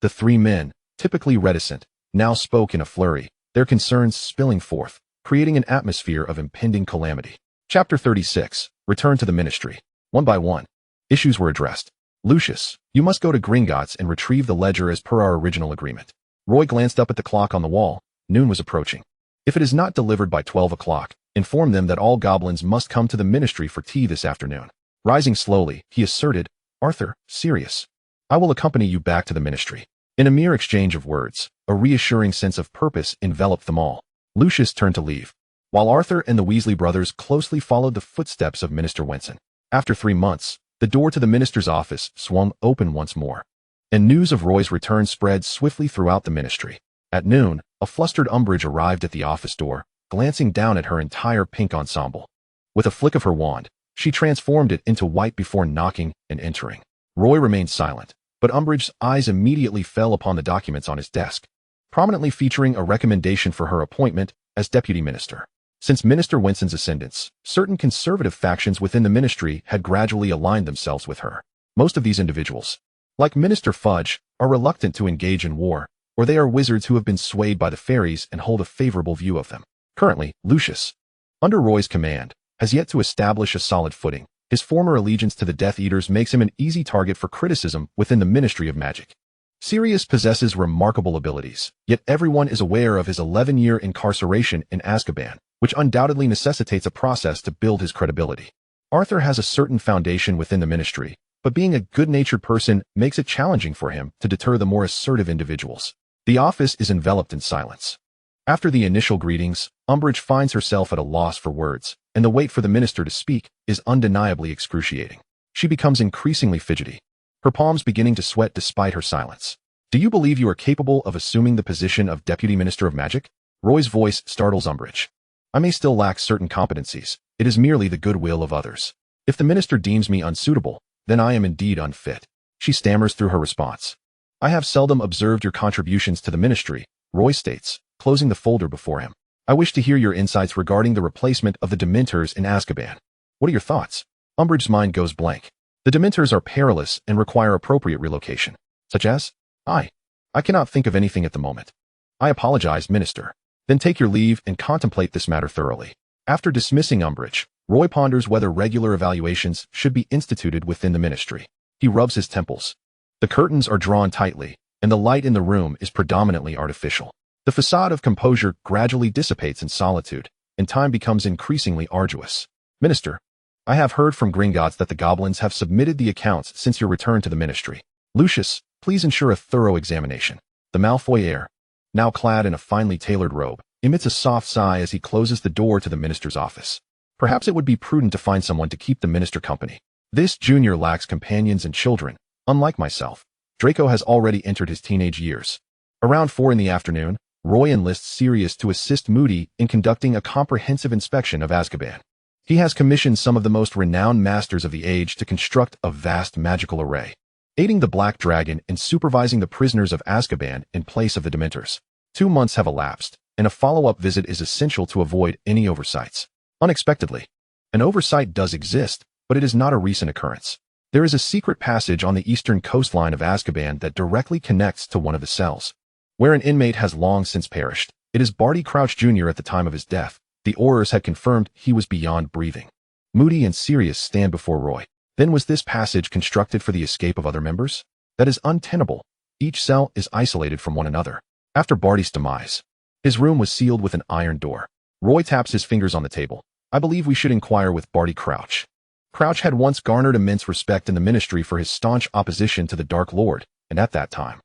The three men, typically reticent, now spoke in a flurry, their concerns spilling forth, creating an atmosphere of impending calamity. Chapter 36, Return to the Ministry. One by one, issues were addressed. Lucius, you must go to Gringotts and retrieve the ledger as per our original agreement. Roy glanced up at the clock on the wall. Noon was approaching. If it is not delivered by 12 o'clock, inform them that all goblins must come to the ministry for tea this afternoon. Rising slowly, he asserted, Arthur, Sirius, I will accompany you back to the ministry. In a mere exchange of words, a reassuring sense of purpose enveloped them all. Lucius turned to leave, while Arthur and the Weasley brothers closely followed the footsteps of Minister Winson. After 3 months, the door to the minister's office swung open once more, and news of Roy's return spread swiftly throughout the ministry. At noon, a flustered Umbridge arrived at the office door, glancing down at her entire pink ensemble. With a flick of her wand, she transformed it into white before knocking and entering. Roy remained silent, but Umbridge's eyes immediately fell upon the documents on his desk. prominently featuring a recommendation for her appointment as deputy minister. Since Minister Winson's ascendance, certain conservative factions within the ministry had gradually aligned themselves with her. Most of these individuals, like Minister Fudge, are reluctant to engage in war, or they are wizards who have been swayed by the fairies and hold a favorable view of them. Currently, Lucius, under Roy's command, has yet to establish a solid footing. His former allegiance to the Death Eaters makes him an easy target for criticism within the Ministry of Magic. Sirius possesses remarkable abilities, yet everyone is aware of his 11-year incarceration in Azkaban, which undoubtedly necessitates a process to build his credibility. Arthur has a certain foundation within the ministry, but being a good-natured person makes it challenging for him to deter the more assertive individuals. The office is enveloped in silence. After the initial greetings, Umbridge finds herself at a loss for words, and the wait for the minister to speak is undeniably excruciating. She becomes increasingly fidgety, her palms beginning to sweat despite her silence. "Do you believe you are capable of assuming the position of Deputy Minister of Magic?" Roy's voice startles Umbridge. "I may still lack certain competencies. It is merely the goodwill of others. If the minister deems me unsuitable, then I am indeed unfit," she stammers through her response. "I have seldom observed your contributions to the ministry," Roy states, closing the folder before him. "I wish to hear your insights regarding the replacement of the Dementors in Azkaban. What are your thoughts?" Umbridge's mind goes blank. The Dementors are perilous and require appropriate relocation. Such as? I cannot think of anything at the moment. "I apologize, Minister." "Then take your leave and contemplate this matter thoroughly." After dismissing Umbridge, Roy ponders whether regular evaluations should be instituted within the ministry. He rubs his temples. The curtains are drawn tightly, and the light in the room is predominantly artificial. The facade of composure gradually dissipates in solitude, and time becomes increasingly arduous. "Minister, I have heard from Gringotts that the goblins have submitted the accounts since your return to the ministry. Lucius, please ensure a thorough examination." The Malfoy heir, now clad in a finely tailored robe, emits a soft sigh as he closes the door to the minister's office. Perhaps it would be prudent to find someone to keep the minister company. This junior lacks companions and children. Unlike myself, Draco has already entered his teenage years. Around 4 in the afternoon, Roy enlists Sirius to assist Moody in conducting a comprehensive inspection of Azkaban. He has commissioned some of the most renowned masters of the age to construct a vast magical array, aiding the Black Dragon in supervising the prisoners of Azkaban in place of the Dementors. 2 months have elapsed, and a follow-up visit is essential to avoid any oversights. Unexpectedly, an oversight does exist, but it is not a recent occurrence. There is a secret passage on the eastern coastline of Azkaban that directly connects to one of the cells, where an inmate has long since perished. It is Barty Crouch Jr. at the time of his death. The Aurors had confirmed he was beyond breathing. Moody and Sirius stand before Roy. Then was this passage constructed for the escape of other members? That is untenable. Each cell is isolated from one another. After Barty's demise, his room was sealed with an iron door. Roy taps his fingers on the table. "I believe we should inquire with Barty Crouch." Crouch had once garnered immense respect in the ministry for his staunch opposition to the Dark Lord, and at that time,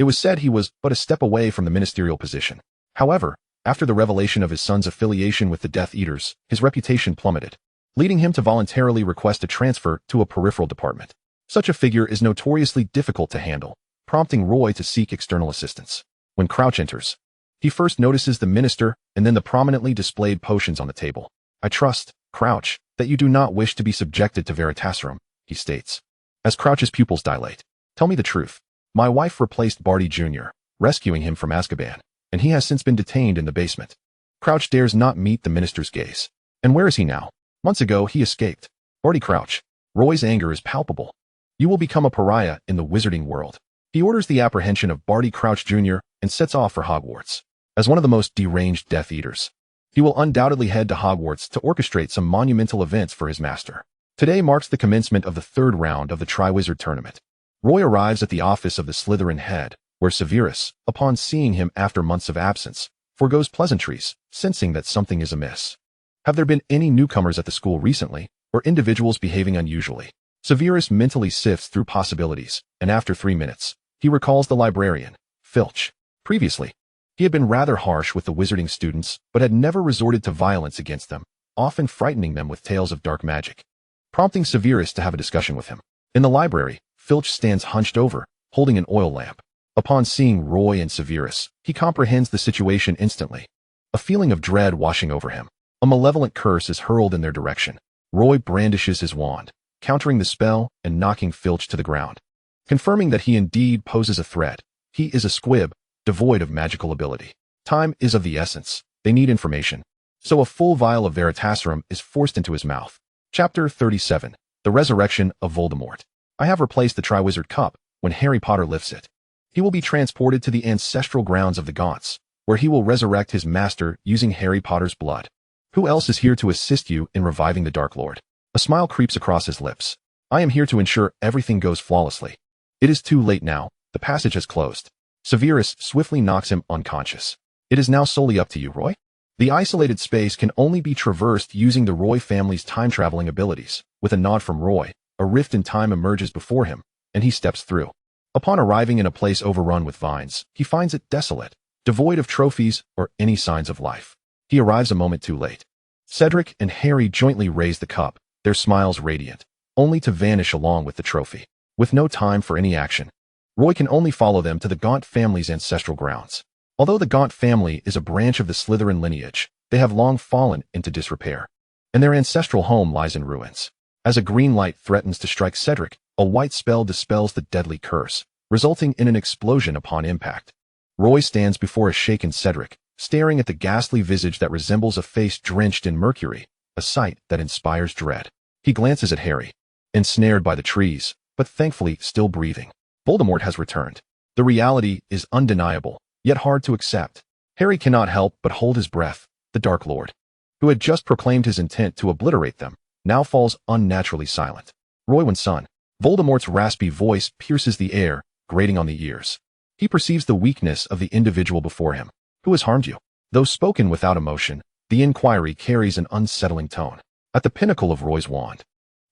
it was said he was but a step away from the ministerial position. However, after the revelation of his son's affiliation with the Death Eaters, his reputation plummeted, leading him to voluntarily request a transfer to a peripheral department. Such a figure is notoriously difficult to handle, prompting Roy to seek external assistance. When Crouch enters, he first notices the minister and then the prominently displayed potions on the table. "I trust, Crouch, that you do not wish to be subjected to Veritaserum," he states, as Crouch's pupils dilate. "Tell me the truth. My wife replaced Barty Jr., rescuing him from Azkaban, and he has since been detained in the basement." Crouch dares not meet the minister's gaze. "And where is he now?" "Months ago, he escaped." Barty Crouch. Roy's anger is palpable. "You will become a pariah in the wizarding world." He orders the apprehension of Barty Crouch Jr. and sets off for Hogwarts. As one of the most deranged Death Eaters, he will undoubtedly head to Hogwarts to orchestrate some monumental events for his master. Today marks the commencement of the 3rd round of the Triwizard Tournament. Roy arrives at the office of the Slytherin head, where Severus, upon seeing him after months of absence, forgoes pleasantries, sensing that something is amiss. Have there been any newcomers at the school recently, or individuals behaving unusually? Severus mentally sifts through possibilities, and after 3 minutes, he recalls the librarian, Filch. Previously, he had been rather harsh with the wizarding students, but had never resorted to violence against them, often frightening them with tales of dark magic, prompting Severus to have a discussion with him. In the library, Filch stands hunched over, holding an oil lamp. Upon seeing Roy and Severus, he comprehends the situation instantly, a feeling of dread washing over him. A malevolent curse is hurled in their direction. Roy brandishes his wand, countering the spell and knocking Filch to the ground. Confirming that he indeed poses a threat, he is a squib, devoid of magical ability. Time is of the essence. They need information. So a full vial of Veritaserum is forced into his mouth. Chapter 37. The Resurrection of Voldemort. I have replaced the Triwizard Cup when Harry Potter lifts it. He will be transported to the ancestral grounds of the Gaunts, where he will resurrect his master using Harry Potter's blood. Who else is here to assist you in reviving the Dark Lord? A smile creeps across his lips. I am here to ensure everything goes flawlessly. It is too late now. The passage has closed. Severus swiftly knocks him unconscious. It is now solely up to you, Roy. The isolated space can only be traversed using the Roy family's time-traveling abilities. With a nod from Roy, a rift in time emerges before him, and he steps through. Upon arriving in a place overrun with vines, he finds it desolate, devoid of trophies or any signs of life. He arrives a moment too late. Cedric and Harry jointly raise the cup, their smiles radiant, only to vanish along with the trophy. With no time for any action, Roy can only follow them to the Gaunt family's ancestral grounds. Although the Gaunt family is a branch of the Slytherin lineage, they have long fallen into disrepair, and their ancestral home lies in ruins. As a green light threatens to strike Cedric, a white spell dispels the deadly curse, resulting in an explosion upon impact. Roy stands before a shaken Cedric, staring at the ghastly visage that resembles a face drenched in mercury, a sight that inspires dread. He glances at Harry, ensnared by the trees, but thankfully still breathing. Voldemort has returned. The reality is undeniable, yet hard to accept. Harry cannot help but hold his breath. The Dark Lord, who had just proclaimed his intent to obliterate them, now falls unnaturally silent. Roy Winson. Voldemort's raspy voice pierces the air, grating on the ears. He perceives the weakness of the individual before him. Who has harmed you? Though spoken without emotion, the inquiry carries an unsettling tone. At the pinnacle of Roy's wand,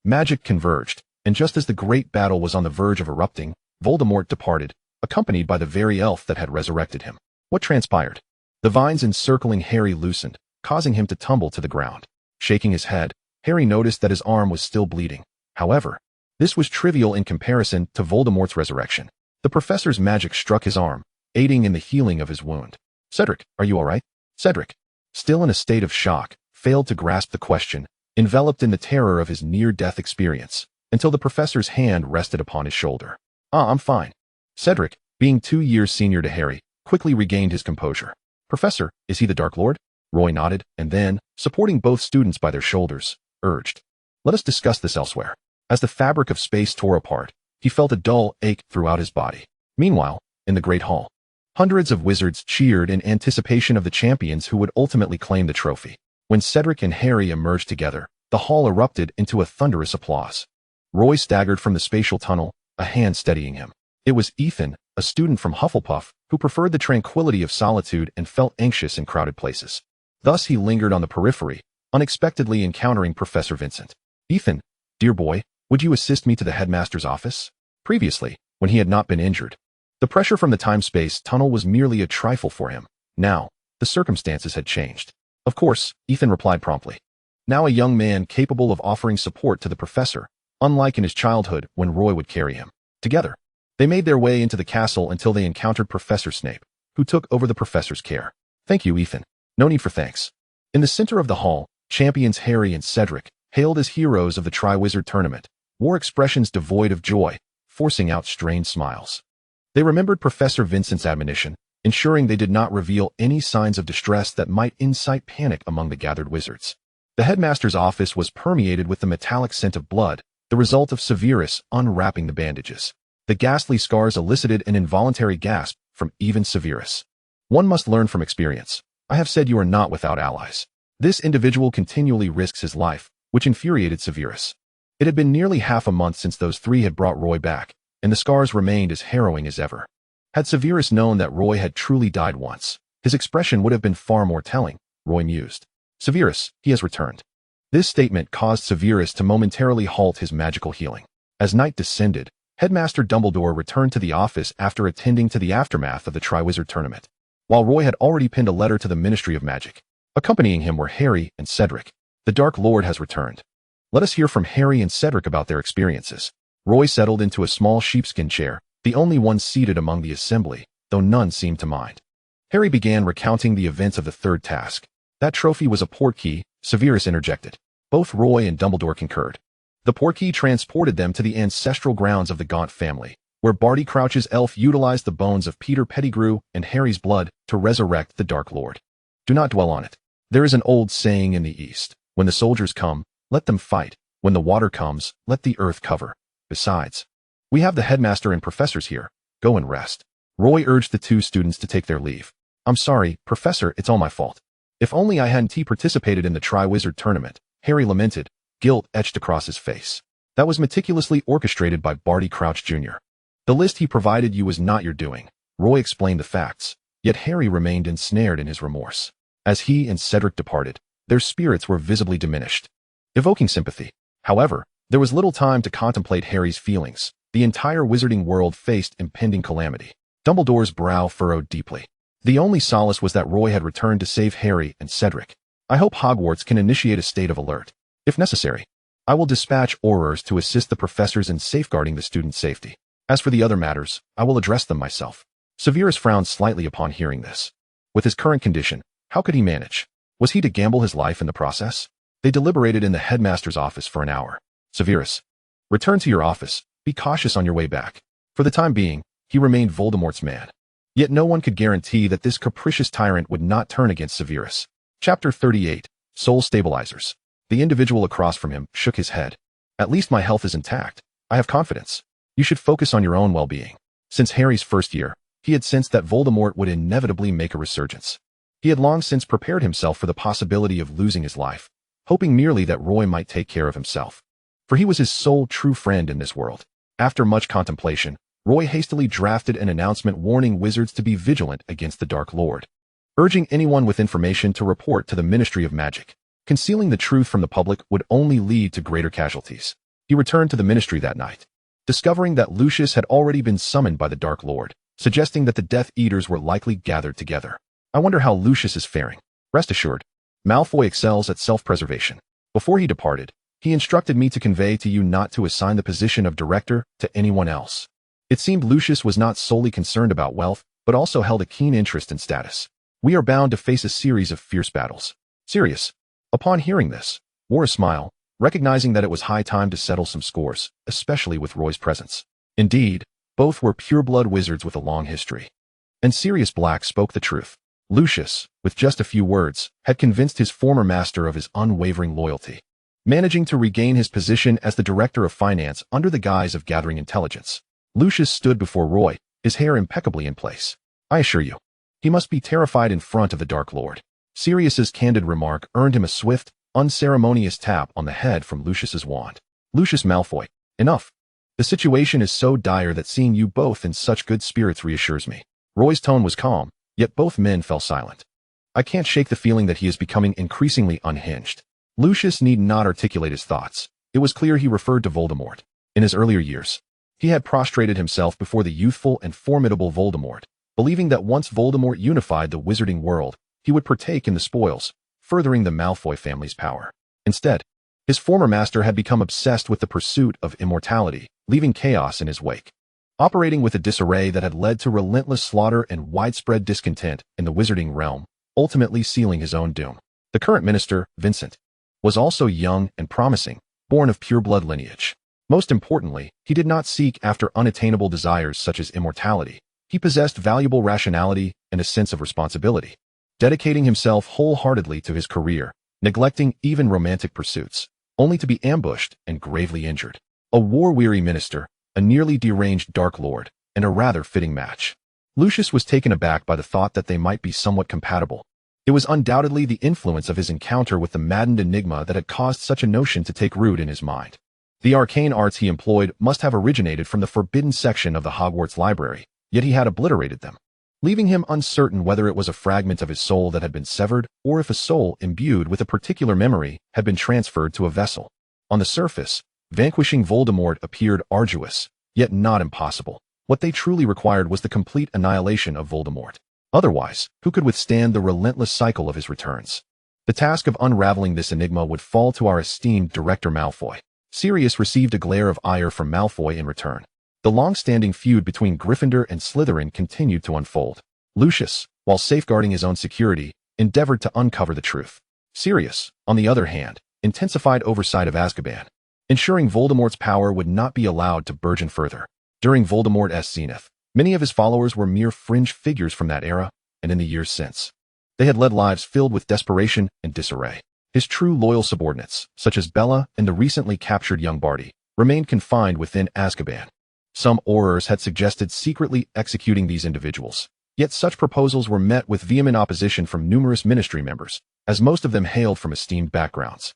magic converged, and just as the great battle was on the verge of erupting, Voldemort departed, accompanied by the very elf that had resurrected him. What transpired? The vines encircling Harry loosened, causing him to tumble to the ground. Shaking his head, Harry noticed that his arm was still bleeding. However, this was trivial in comparison to Voldemort's resurrection. The professor's magic struck his arm, aiding in the healing of his wound. Cedric, are you all right? Cedric, still in a state of shock, failed to grasp the question, enveloped in the terror of his near-death experience, until the professor's hand rested upon his shoulder. I'm fine. Cedric, being 2 years senior to Harry, quickly regained his composure. Professor, is he the Dark Lord? Roy nodded, and then, supporting both students by their shoulders, urged. Let us discuss this elsewhere. As the fabric of space tore apart, he felt a dull ache throughout his body. Meanwhile, in the Great Hall, hundreds of wizards cheered in anticipation of the champions who would ultimately claim the trophy. When Cedric and Harry emerged together, the hall erupted into a thunderous applause. Roy staggered from the spatial tunnel, a hand steadying him. It was Ethan, a student from Hufflepuff, who preferred the tranquility of solitude and felt anxious in crowded places. Thus he lingered on the periphery, unexpectedly encountering Professor Vincent. Ethan, dear boy, would you assist me to the headmaster's office? Previously, when he had not been injured, the pressure from the time-space tunnel was merely a trifle for him. Now, the circumstances had changed. Of course, Ethan replied promptly. Now a young man capable of offering support to the professor, unlike in his childhood when Roy would carry him. Together, they made their way into the castle until they encountered Professor Snape, who took over the professor's care. Thank you, Ethan. No need for thanks. In the center of the hall, champions Harry and Cedric, hailed as heroes of the Triwizard Tournament, wore expressions devoid of joy, forcing out strained smiles. They remembered Professor Vincent's admonition, ensuring they did not reveal any signs of distress that might incite panic among the gathered wizards. The headmaster's office was permeated with the metallic scent of blood, the result of Severus unwrapping the bandages. The ghastly scars elicited an involuntary gasp from even Severus. One must learn from experience. I have said you are not without allies. This individual continually risks his life, which infuriated Severus. It had been nearly half a month since those three had brought Roy back, and the scars remained as harrowing as ever. Had Severus known that Roy had truly died once, his expression would have been far more telling, Roy mused. Severus, he has returned. This statement caused Severus to momentarily halt his magical healing. As night descended, Headmaster Dumbledore returned to the office after attending to the aftermath of the Triwizard Tournament. While Roy had already penned a letter to the Ministry of Magic. Accompanying him were Harry and Cedric. The Dark Lord has returned. Let us hear from Harry and Cedric about their experiences. Roy settled into a small sheepskin chair, the only one seated among the assembly, though none seemed to mind. Harry began recounting the events of the third task. That trophy was a portkey, Severus interjected. Both Roy and Dumbledore concurred. The portkey transported them to the ancestral grounds of the Gaunt family, where Barty Crouch's elf utilized the bones of Peter Pettigrew and Harry's blood to resurrect the Dark Lord. Do not dwell on it. There is an old saying in the East, when the soldiers come, let them fight. When the water comes, let the earth cover. Besides, we have the headmaster and professors here. Go and rest. Roy urged the two students to take their leave. I'm sorry, Professor, it's all my fault. If only I hadn't participated in the Triwizard Tournament, Harry lamented, guilt etched across his face. That was meticulously orchestrated by Barty Crouch Jr. The list he provided you was not your doing. Roy explained the facts, yet Harry remained ensnared in his remorse. As he and Cedric departed, their spirits were visibly diminished, evoking sympathy. However, there was little time to contemplate Harry's feelings. The entire wizarding world faced impending calamity. Dumbledore's brow furrowed deeply. The only solace was that Roy had returned to save Harry and Cedric. I hope Hogwarts can initiate a state of alert. If necessary, I will dispatch Aurors to assist the professors in safeguarding the students' safety. As for the other matters, I will address them myself. Severus frowned slightly upon hearing this. With his current condition, how could he manage? Was he to gamble his life in the process? They deliberated in the headmaster's office for an hour. Severus, return to your office. Be cautious on your way back. For the time being, he remained Voldemort's man. Yet no one could guarantee that this capricious tyrant would not turn against Severus. Chapter 38, Soul Stabilizers. The individual across from him shook his head. At least my health is intact. I have confidence. You should focus on your own well-being. Since Harry's first year, he had sensed that Voldemort would inevitably make a resurgence. He had long since prepared himself for the possibility of losing his life, hoping merely that Roy might take care of himself. For he was his sole true friend in this world. After much contemplation, Roy hastily drafted an announcement warning wizards to be vigilant against the Dark Lord, urging anyone with information to report to the Ministry of Magic. Concealing the truth from the public would only lead to greater casualties. He returned to the ministry that night, discovering that Lucius had already been summoned by the Dark Lord, suggesting that the Death Eaters were likely gathered together. I wonder how Lucius is faring. Rest assured, Malfoy excels at self-preservation. Before he departed, he instructed me to convey to you not to assign the position of director to anyone else. It seemed Lucius was not solely concerned about wealth, but also held a keen interest in status. We are bound to face a series of fierce battles. Sirius, upon hearing this, wore a smile, recognizing that it was high time to settle some scores, especially with Roy's presence. Indeed, both were pure-blood wizards with a long history. And Sirius Black spoke the truth. Lucius, with just a few words, had convinced his former master of his unwavering loyalty, managing to regain his position as the director of finance under the guise of gathering intelligence. Lucius stood before Roy, his hair impeccably in place. I assure you, he must be terrified in front of the Dark Lord. Sirius's candid remark earned him a swift, unceremonious tap on the head from Lucius's wand. Lucius Malfoy, enough. The situation is so dire that seeing you both in such good spirits reassures me. Roy's tone was calm, yet both men fell silent. I can't shake the feeling that he is becoming increasingly unhinged. Lucius need not articulate his thoughts. It was clear he referred to Voldemort. In his earlier years, he had prostrated himself before the youthful and formidable Voldemort, believing that once Voldemort unified the wizarding world, he would partake in the spoils, furthering the Malfoy family's power. Instead, his former master had become obsessed with the pursuit of immortality, leaving chaos in his wake. Operating with a disarray that had led to relentless slaughter and widespread discontent in the wizarding realm, ultimately sealing his own doom. The current minister, Winson, was also young and promising, born of pure-blood lineage. Most importantly, he did not seek after unattainable desires such as immortality. He possessed valuable rationality and a sense of responsibility, dedicating himself wholeheartedly to his career, neglecting even romantic pursuits, only to be ambushed and gravely injured. A war-weary minister, a nearly deranged Dark Lord, and a rather fitting match. Lucius was taken aback by the thought that they might be somewhat compatible. It was undoubtedly the influence of his encounter with the maddened enigma that had caused such a notion to take root in his mind. The arcane arts he employed must have originated from the forbidden section of the Hogwarts library, yet he had obliterated them, leaving him uncertain whether it was a fragment of his soul that had been severed or if a soul imbued with a particular memory had been transferred to a vessel. On the surface, vanquishing Voldemort appeared arduous, yet not impossible. What they truly required was the complete annihilation of Voldemort. Otherwise, who could withstand the relentless cycle of his returns? The task of unraveling this enigma would fall to our esteemed Director Malfoy. Sirius received a glare of ire from Malfoy in return. The long-standing feud between Gryffindor and Slytherin continued to unfold. Lucius, while safeguarding his own security, endeavored to uncover the truth. Sirius, on the other hand, intensified oversight of Azkaban, ensuring Voldemort's power would not be allowed to burgeon further. During Voldemort's zenith, many of his followers were mere fringe figures from that era, and in the years since, they had led lives filled with desperation and disarray. His true loyal subordinates, such as Bella and the recently captured young Barty, remained confined within Azkaban. Some Aurors had suggested secretly executing these individuals, yet such proposals were met with vehement opposition from numerous ministry members, as most of them hailed from esteemed backgrounds,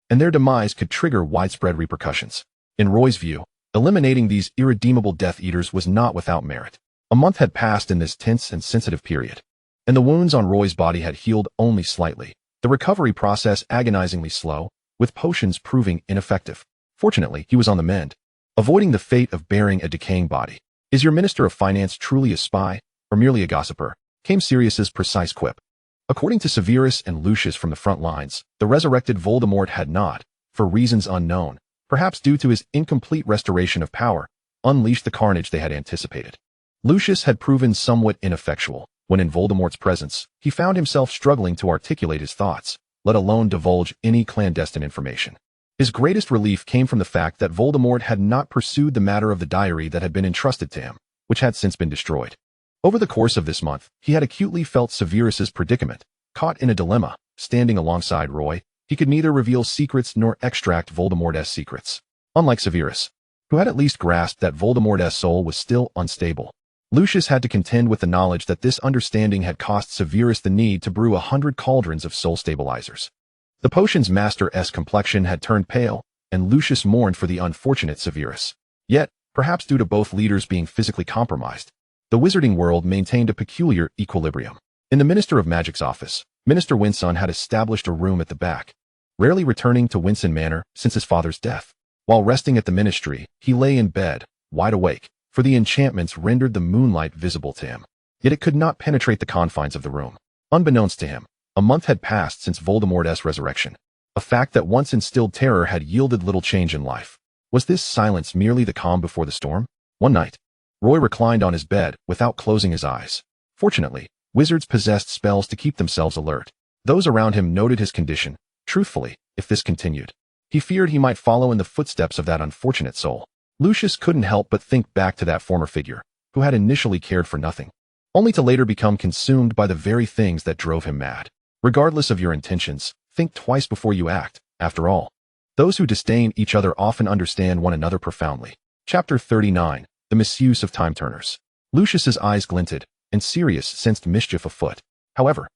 and their demise could trigger widespread repercussions. In Roy's view, eliminating these irredeemable Death Eaters was not without merit. A month had passed in this tense and sensitive period, and the wounds on Roy's body had healed only slightly, the recovery process agonizingly slow, with potions proving ineffective. Fortunately, he was on the mend, avoiding the fate of bearing a decaying body. "Is your Minister of Finance truly a spy, or merely a gossiper?" came Sirius's precise quip. According to Severus and Lucius from the front lines, the resurrected Voldemort had not, for reasons unknown, perhaps due to his incomplete restoration of power, unleashed the carnage they had anticipated. Lucius had proven somewhat ineffectual. When in Voldemort's presence, he found himself struggling to articulate his thoughts, let alone divulge any clandestine information. His greatest relief came from the fact that Voldemort had not pursued the matter of the diary that had been entrusted to him, which had since been destroyed. Over the course of this month, he had acutely felt Severus's predicament. Caught in a dilemma, standing alongside Roy, he could neither reveal secrets nor extract Voldemort's secrets. Unlike Severus, who had at least grasped that Voldemort's soul was still unstable, Lucius had to contend with the knowledge that this understanding had cost Severus the need to brew 100 cauldrons of soul stabilizers. The potion's master's complexion had turned pale, and Lucius mourned for the unfortunate Severus. Yet, perhaps due to both leaders being physically compromised, the wizarding world maintained a peculiar equilibrium. In the Minister of Magic's office, Minister Winson had established a room at the back, rarely returning to Winson Manor since his father's death. While resting at the ministry, he lay in bed, wide awake, for the enchantments rendered the moonlight visible to him. Yet it could not penetrate the confines of the room. Unbeknownst to him, a month had passed since Voldemort's resurrection, a fact that once instilled terror had yielded little change in life. Was this silence merely the calm before the storm? One night, Roy reclined on his bed without closing his eyes. Fortunately, wizards possessed spells to keep themselves alert. Those around him noted his condition. Truthfully, if this continued, he feared he might follow in the footsteps of that unfortunate soul. Lucius couldn't help but think back to that former figure, who had initially cared for nothing, only to later become consumed by the very things that drove him mad. Regardless of your intentions, think twice before you act. After all, those who disdain each other often understand one another profoundly. Chapter 39. The Misuse of Time-Turners. Lucius's eyes glinted, and Sirius sensed mischief afoot. However,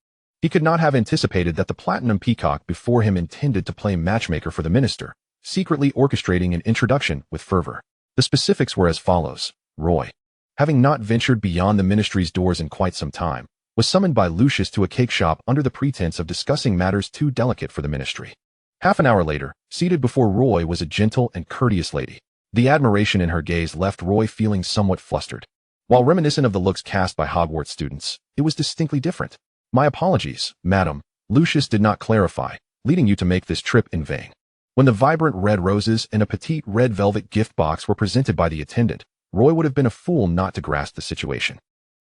he could not have anticipated that the Platinum Peacock before him intended to play matchmaker for the minister, secretly orchestrating an introduction with fervor. The specifics were as follows. Roy, having not ventured beyond the ministry's doors in quite some time, was summoned by Lucius to a cake shop under the pretense of discussing matters too delicate for the ministry. Half an hour later, seated before Roy was a gentle and courteous lady. The admiration in her gaze left Roy feeling somewhat flustered. While reminiscent of the looks cast by Hogwarts students, it was distinctly different. "My apologies, madam," Lucius did not clarify, "leading you to make this trip in vain." When the vibrant red roses and a petite red velvet gift box were presented by the attendant, Roy would have been a fool not to grasp the situation.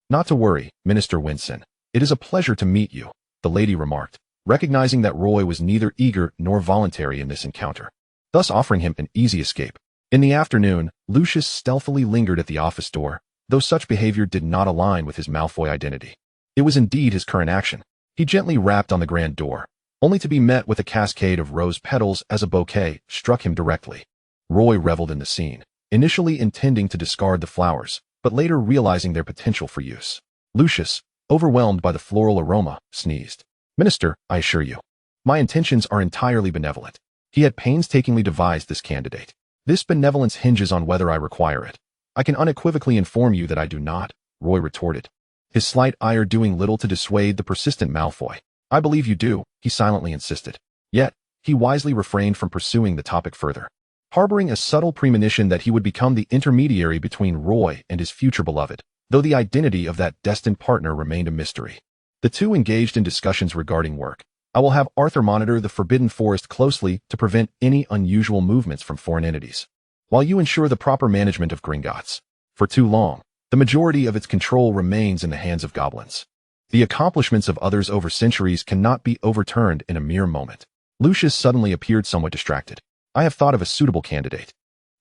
"Not to worry, Minister Winson. It is a pleasure to meet you," the lady remarked, recognizing that Roy was neither eager nor voluntary in this encounter, thus offering him an easy escape. In the afternoon, Lucius stealthily lingered at the office door, though such behavior did not align with his Malfoy identity. It was indeed his current action. He gently rapped on the grand door, only to be met with a cascade of rose petals as a bouquet struck him directly. Roy reveled in the scene, initially intending to discard the flowers, but later realizing their potential for use. Lucius, overwhelmed by the floral aroma, sneezed. "Minister, I assure you, my intentions are entirely benevolent." He had painstakingly devised this candidate. "This benevolence hinges on whether I require it." "I can unequivocally inform you that I do not," Roy retorted, his slight ire doing little to dissuade the persistent Malfoy. "I believe you do," he silently insisted. Yet, he wisely refrained from pursuing the topic further, harboring a subtle premonition that he would become the intermediary between Roy and his future beloved, though the identity of that destined partner remained a mystery. The two engaged in discussions regarding work. "I will have Arthur monitor the Forbidden Forest closely to prevent any unusual movements from foreign entities, while you ensure the proper management of Gringotts. For too long, the majority of its control remains in the hands of goblins. The accomplishments of others over centuries cannot be overturned in a mere moment." Lucius suddenly appeared somewhat distracted. "I have thought of a suitable candidate.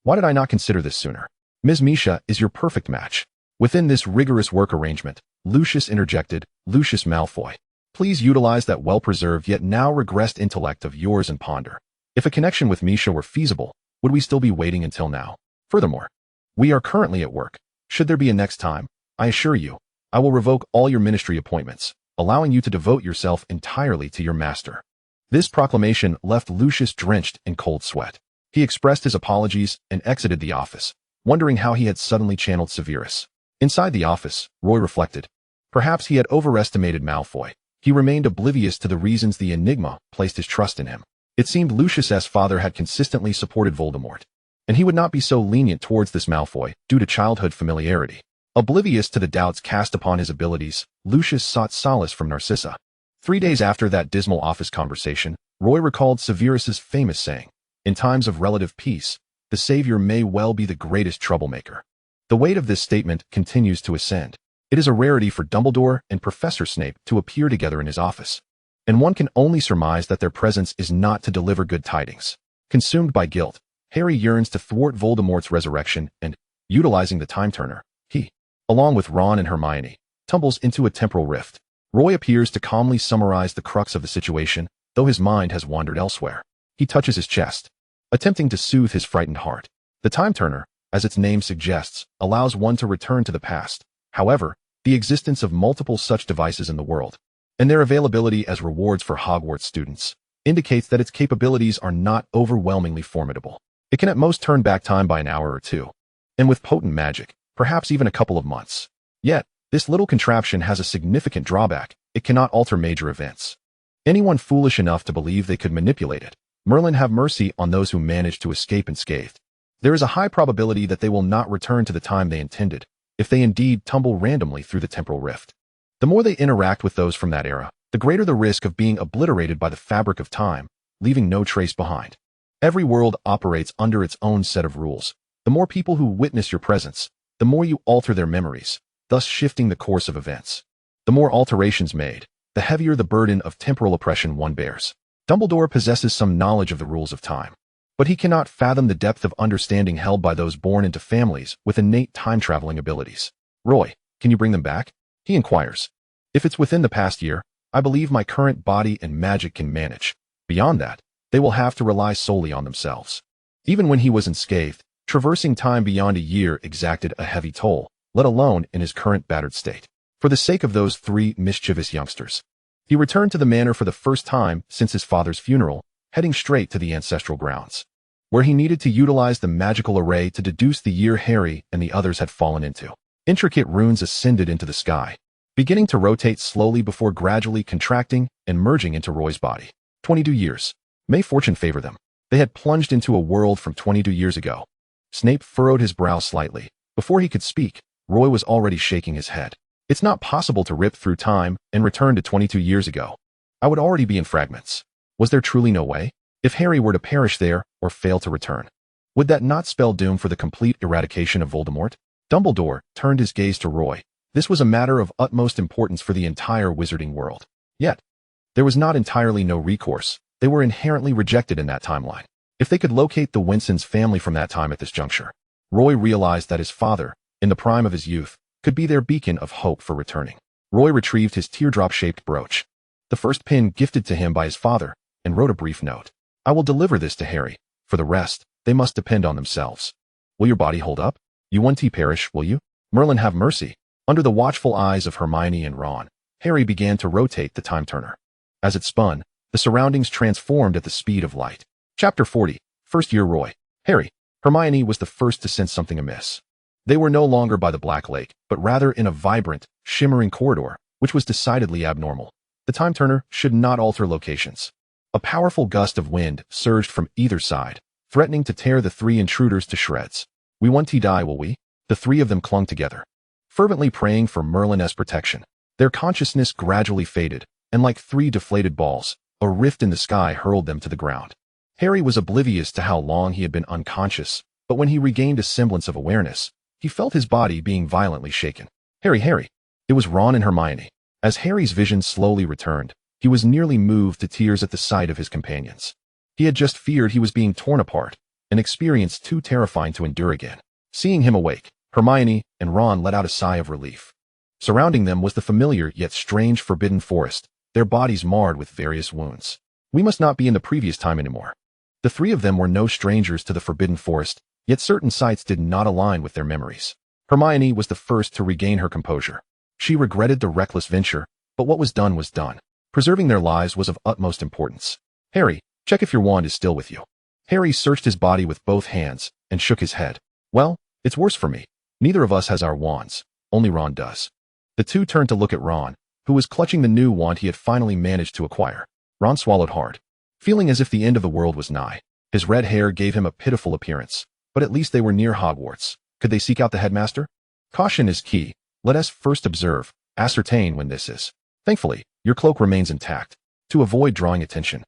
Why did I not consider this sooner?" Ms. Misha is your perfect match. Within this rigorous work arrangement, Lucius interjected, Lucius Malfoy. Please utilize that well-preserved yet now regressed intellect of yours and ponder. If a connection with Misha were feasible, would we still be waiting until now? Furthermore, we are currently at work. Should there be a next time, I assure you, I will revoke all your ministry appointments, allowing you to devote yourself entirely to your master. This proclamation left Lucius drenched in cold sweat. He expressed his apologies and exited the office, wondering how he had suddenly channeled Severus. Inside the office, Roy reflected. Perhaps he had overestimated Malfoy. He remained oblivious to the reasons the Enigma placed his trust in him. It seemed Lucius's father had consistently supported Voldemort, and he would not be so lenient towards this Malfoy due to childhood familiarity. Oblivious to the doubts cast upon his abilities, Lucius sought solace from Narcissa. 3 days after that dismal office conversation, Roy recalled Severus's famous saying, "In times of relative peace, the savior may well be the greatest troublemaker." The weight of this statement continues to ascend. It is a rarity for Dumbledore and Professor Snape to appear together in his office, and one can only surmise that their presence is not to deliver good tidings. Consumed by guilt, Harry yearns to thwart Voldemort's resurrection and, utilizing the time turner, he, along with Ron and Hermione, tumbles into a temporal rift. Roy appears to calmly summarize the crux of the situation, though his mind has wandered elsewhere. He touches his chest, attempting to soothe his frightened heart. The time turner, as its name suggests, allows one to return to the past. However, the existence of multiple such devices in the world, and their availability as rewards for Hogwarts students, indicates that its capabilities are not overwhelmingly formidable. It can at most turn back time by an hour or two, and with potent magic, perhaps even a couple of months. Yet, this little contraption has a significant drawback. It cannot alter major events. Anyone foolish enough to believe they could manipulate it, Merlin have mercy on those who manage to escape unscathed. There is a high probability that they will not return to the time they intended, if they indeed tumble randomly through the temporal rift. The more they interact with those from that era, the greater the risk of being obliterated by the fabric of time, leaving no trace behind. Every world operates under its own set of rules. The more people who witness your presence, the more you alter their memories, thus shifting the course of events. The more alterations made, the heavier the burden of temporal oppression one bears. Dumbledore possesses some knowledge of the rules of time, but he cannot fathom the depth of understanding held by those born into families with innate time-traveling abilities. Roy, can you bring them back? He inquires. If it's within the past year, I believe my current body and magic can manage. Beyond that, they will have to rely solely on themselves. Even when he was unscathed, traversing time beyond a year exacted a heavy toll, let alone in his current battered state. For the sake of those 3 mischievous youngsters, he returned to the manor for the first time since his father's funeral, heading straight to the ancestral grounds, where he needed to utilize the magical array to deduce the year Harry and the others had fallen into. Intricate runes ascended into the sky, beginning to rotate slowly before gradually contracting and merging into Roy's body. 22 years. May fortune favor them. They had plunged into a world from 22 years ago. Snape furrowed his brow slightly. Before he could speak, Roy was already shaking his head. It's not possible to rip through time and return to 22 years ago. I would already be in fragments. Was there truly no way? If Harry were to perish there or fail to return, would that not spell doom for the complete eradication of Voldemort? Dumbledore turned his gaze to Roy. This was a matter of utmost importance for the entire wizarding world. Yet, there was not entirely no recourse. They were inherently rejected in that timeline. If they could locate the Winson's family from that time at this juncture, Roy realized that his father, in the prime of his youth, could be their beacon of hope for returning. Roy retrieved his teardrop-shaped brooch, the first pin gifted to him by his father, and wrote a brief note. I will deliver this to Harry. For the rest, they must depend on themselves. Will your body hold up? You won't perish, will you? Merlin have mercy. Under the watchful eyes of Hermione and Ron, Harry began to rotate the time turner. As it spun, the surroundings transformed at the speed of light. Chapter 40. First Year Roy. Harry. Hermione was the first to sense something amiss. They were no longer by the Black Lake, but rather in a vibrant, shimmering corridor, which was decidedly abnormal. The time turner should not alter locations. A powerful gust of wind surged from either side, threatening to tear the 3 intruders to shreds. We won't die, will we? The 3 of them clung together, fervently praying for Merlin's protection. Their consciousness gradually faded, and like 3 deflated balls, a rift in the sky hurled them to the ground. Harry was oblivious to how long he had been unconscious, but when he regained a semblance of awareness, he felt his body being violently shaken. Harry. It was Ron and Hermione. As Harry's vision slowly returned, he was nearly moved to tears at the sight of his companions. He had just feared he was being torn apart, an experience too terrifying to endure again. Seeing him awake, Hermione and Ron let out a sigh of relief. Surrounding them was the familiar yet strange forbidden forest, their bodies marred with various wounds. We must not be in the previous time anymore. The three of them were no strangers to the forbidden forest, yet certain sights did not align with their memories. Hermione was the first to regain her composure. She regretted the reckless venture, but what was done was done. Preserving their lives was of utmost importance. Harry, check if your wand is still with you. Harry searched his body with both hands and shook his head. Well, it's worse for me. Neither of us has our wands. Only Ron does. The two turned to look at Ron, who was clutching the new wand he had finally managed to acquire. Ron swallowed hard, feeling as if the end of the world was nigh. His red hair gave him a pitiful appearance, but at least they were near Hogwarts. Could they seek out the headmaster? Caution is key. Let us first observe, ascertain when this is. Thankfully, your cloak remains intact, to avoid drawing attention.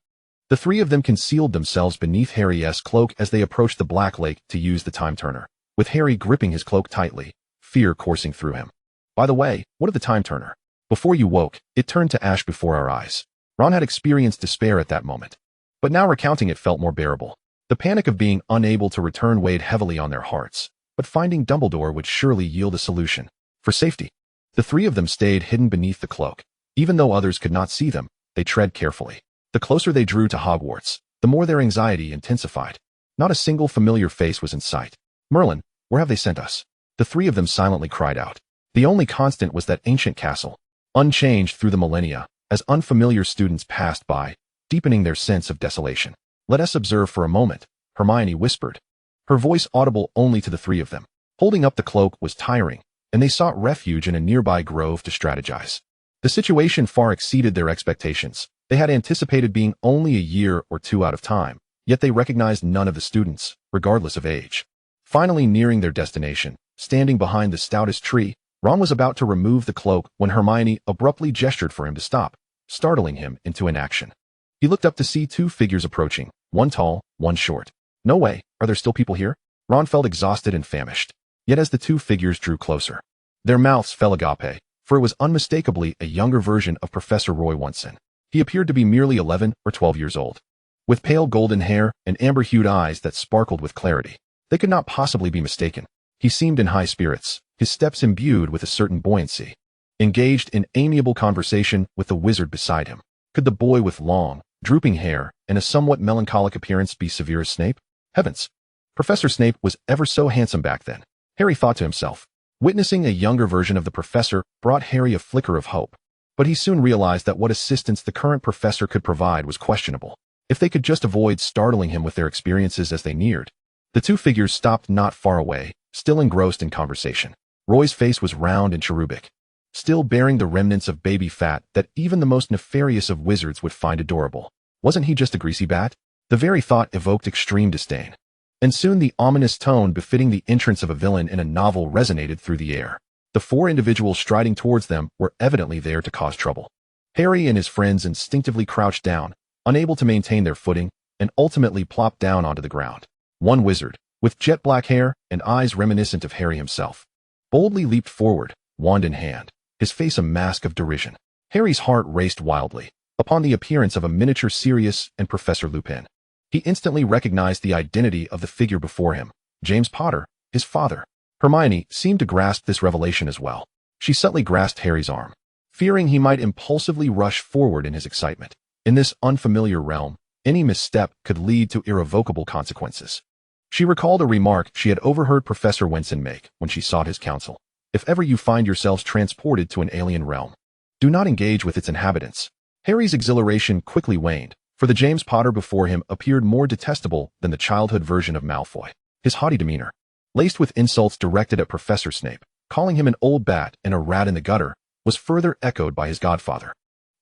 The three of them concealed themselves beneath Harry's cloak as they approached the Black Lake to use the time turner, with Harry gripping his cloak tightly, fear coursing through him. By the way, what of the time turner? Before you woke, it turned to ash before our eyes. Ron had experienced despair at that moment, but now recounting it felt more bearable. The panic of being unable to return weighed heavily on their hearts, but finding Dumbledore would surely yield a solution. For safety, the three of them stayed hidden beneath the cloak. Even though others could not see them, they tread carefully. The closer they drew to Hogwarts, the more their anxiety intensified. Not a single familiar face was in sight. Merlin, where have they sent us? The three of them silently cried out. The only constant was that ancient castle, unchanged through the millennia, as unfamiliar students passed by, deepening their sense of desolation. Let us observe for a moment, Hermione whispered, her voice audible only to the three of them. Holding up the cloak was tiring, and they sought refuge in a nearby grove to strategize. The situation far exceeded their expectations. They had anticipated being only a year or two out of time, yet they recognized none of the students, regardless of age. Finally nearing their destination, standing behind the stoutest tree, Ron was about to remove the cloak when Hermione abruptly gestured for him to stop, startling him into inaction. He looked up to see two figures approaching, one tall, one short. No way, are there still people here? Ron felt exhausted and famished. Yet as the two figures drew closer, their mouths fell agape, for it was unmistakably a younger version of Professor Roy Winson. He appeared to be merely 11 or 12 years old. With pale golden hair and amber-hued eyes that sparkled with clarity, they could not possibly be mistaken. He seemed in high spirits, his steps imbued with a certain buoyancy. Engaged in amiable conversation with the wizard beside him. Could the boy with long, drooping hair and a somewhat melancholic appearance be Severus Snape? Heavens! Professor Snape was ever so handsome back then, Harry thought to himself. Witnessing a younger version of the professor brought Harry a flicker of hope, but he soon realized that what assistance the current professor could provide was questionable. If they could just avoid startling him with their experiences as they neared. The two figures stopped not far away, still engrossed in conversation. Roy's face was round and cherubic, still bearing the remnants of baby fat that even the most nefarious of wizards would find adorable. Wasn't he just a greasy bat? The very thought evoked extreme disdain. And soon the ominous tone befitting the entrance of a villain in a novel resonated through the air. The four individuals striding towards them were evidently there to cause trouble. Harry and his friends instinctively crouched down, unable to maintain their footing, and ultimately plopped down onto the ground. One wizard, with jet black hair and eyes reminiscent of Harry himself, boldly leaped forward, wand in hand, his face a mask of derision. Harry's heart raced wildly upon the appearance of a miniature Sirius and Professor Lupin. He instantly recognized the identity of the figure before him, James Potter, his father. Hermione seemed to grasp this revelation as well. She subtly grasped Harry's arm, fearing he might impulsively rush forward in his excitement. In this unfamiliar realm, any misstep could lead to irrevocable consequences. She recalled a remark she had overheard Professor Winson make when she sought his counsel. If ever you find yourselves transported to an alien realm, do not engage with its inhabitants. Harry's exhilaration quickly waned, for the James Potter before him appeared more detestable than the childhood version of Malfoy. His haughty demeanor, laced with insults directed at Professor Snape, calling him an old bat and a rat in the gutter, was further echoed by his godfather.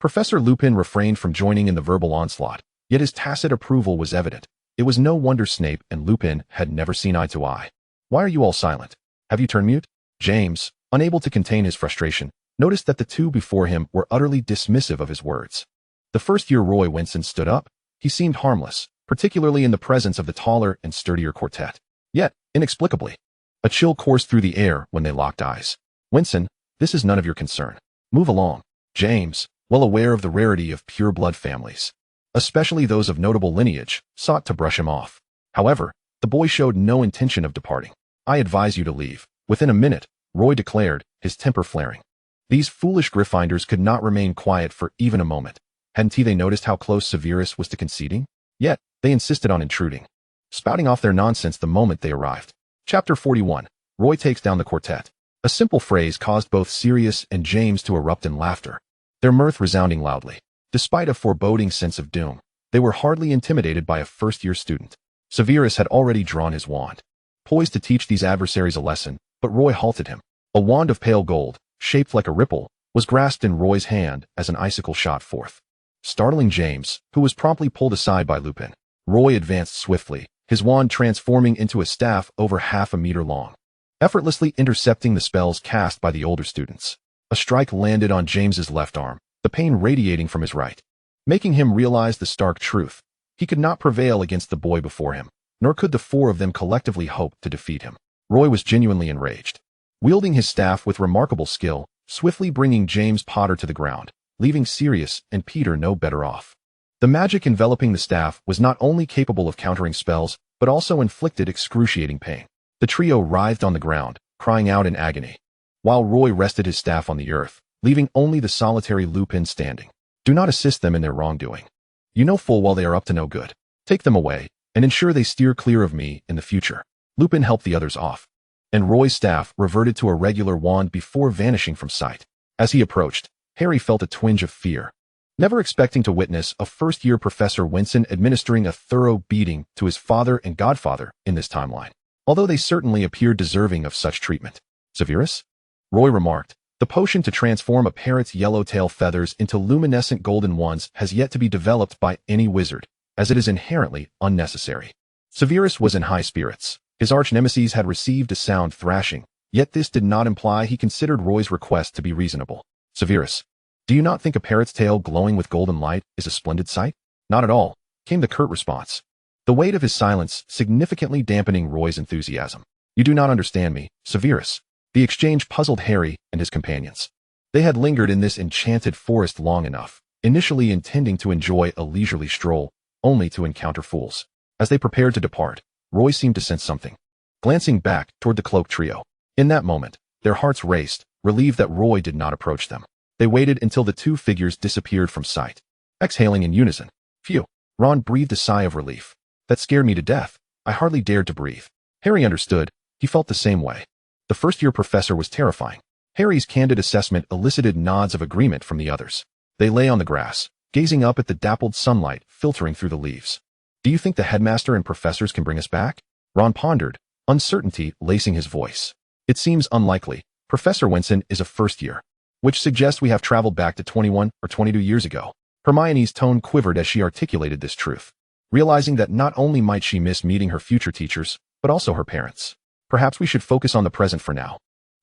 Professor Lupin refrained from joining in the verbal onslaught, yet his tacit approval was evident. It was no wonder Snape and Lupin had never seen eye to eye. Why are you all silent? Have you turned mute? James, unable to contain his frustration, noticed that the two before him were utterly dismissive of his words. The first-year Roy Winson stood up. He seemed harmless, particularly in the presence of the taller and sturdier quartet. Yet, inexplicably, a chill coursed through the air when they locked eyes. Winson, this is none of your concern. Move along. James, well aware of the rarity of pure-blood families, especially those of notable lineage, sought to brush him off. However, the boy showed no intention of departing. I advise you to leave." Within a minute, Roy declared, his temper flaring. These foolish Gryffindors could not remain quiet for even a moment. Hadn't they noticed how close Severus was to conceding? Yet, they insisted on intruding, spouting off their nonsense the moment they arrived. Chapter 41. Roy takes down the quartet. A simple phrase caused both Sirius and James to erupt in laughter, their mirth resounding loudly. Despite a foreboding sense of doom, they were hardly intimidated by a first-year student. Severus had already drawn his wand, poised to teach these adversaries a lesson, but Roy halted him. A wand of pale gold, shaped like a ripple, was grasped in Roy's hand as an icicle shot forth, startling James, who was promptly pulled aside by Lupin. Roy advanced swiftly, his wand transforming into a staff over half a meter long, effortlessly intercepting the spells cast by the older students. A strike landed on James's left arm, the pain radiating from his right, making him realize the stark truth. He could not prevail against the boy before him, nor could the four of them collectively hope to defeat him. Roy was genuinely enraged, wielding his staff with remarkable skill, swiftly bringing James Potter to the ground, leaving Sirius and Peter no better off. The magic enveloping the staff was not only capable of countering spells, but also inflicted excruciating pain. The trio writhed on the ground, crying out in agony, while Roy rested his staff on the earth, leaving only the solitary Lupin standing. Do not assist them in their wrongdoing. You know full well they are up to no good. Take them away, and ensure they steer clear of me in the future. Lupin helped the others off, and Roy's staff reverted to a regular wand before vanishing from sight. As he approached, Harry felt a twinge of fear, never expecting to witness a first-year Professor Winson administering a thorough beating to his father and godfather in this timeline, although they certainly appeared deserving of such treatment. "Severus?" Roy remarked. "The potion to transform a parrot's yellow-tail feathers into luminescent golden ones has yet to be developed by any wizard, as it is inherently unnecessary." Severus was in high spirits. His arch-nemesis had received a sound thrashing, yet this did not imply he considered Roy's request to be reasonable. "Severus, do you not think a parrot's tail glowing with golden light is a splendid sight?" "Not at all," came the curt response, the weight of his silence significantly dampening Roy's enthusiasm. "You do not understand me, Severus." The exchange puzzled Harry and his companions. They had lingered in this enchanted forest long enough, initially intending to enjoy a leisurely stroll, only to encounter fools. As they prepared to depart, Roy seemed to sense something, glancing back toward the cloaked trio. In that moment, their hearts raced, relieved that Roy did not approach them. They waited until the two figures disappeared from sight, exhaling in unison. "Phew." Ron breathed a sigh of relief. "That scared me to death. I hardly dared to breathe." Harry understood. He felt the same way. The first-year professor was terrifying. Harry's candid assessment elicited nods of agreement from the others. They lay on the grass, gazing up at the dappled sunlight filtering through the leaves. "Do you think the headmaster and professors can bring us back?" Ron pondered, uncertainty lacing his voice. "It seems unlikely. Professor Winson is a first-year, which suggests we have traveled back to 21 or 22 years ago." Hermione's tone quivered as she articulated this truth, realizing that not only might she miss meeting her future teachers, but also her parents. "Perhaps we should focus on the present for now.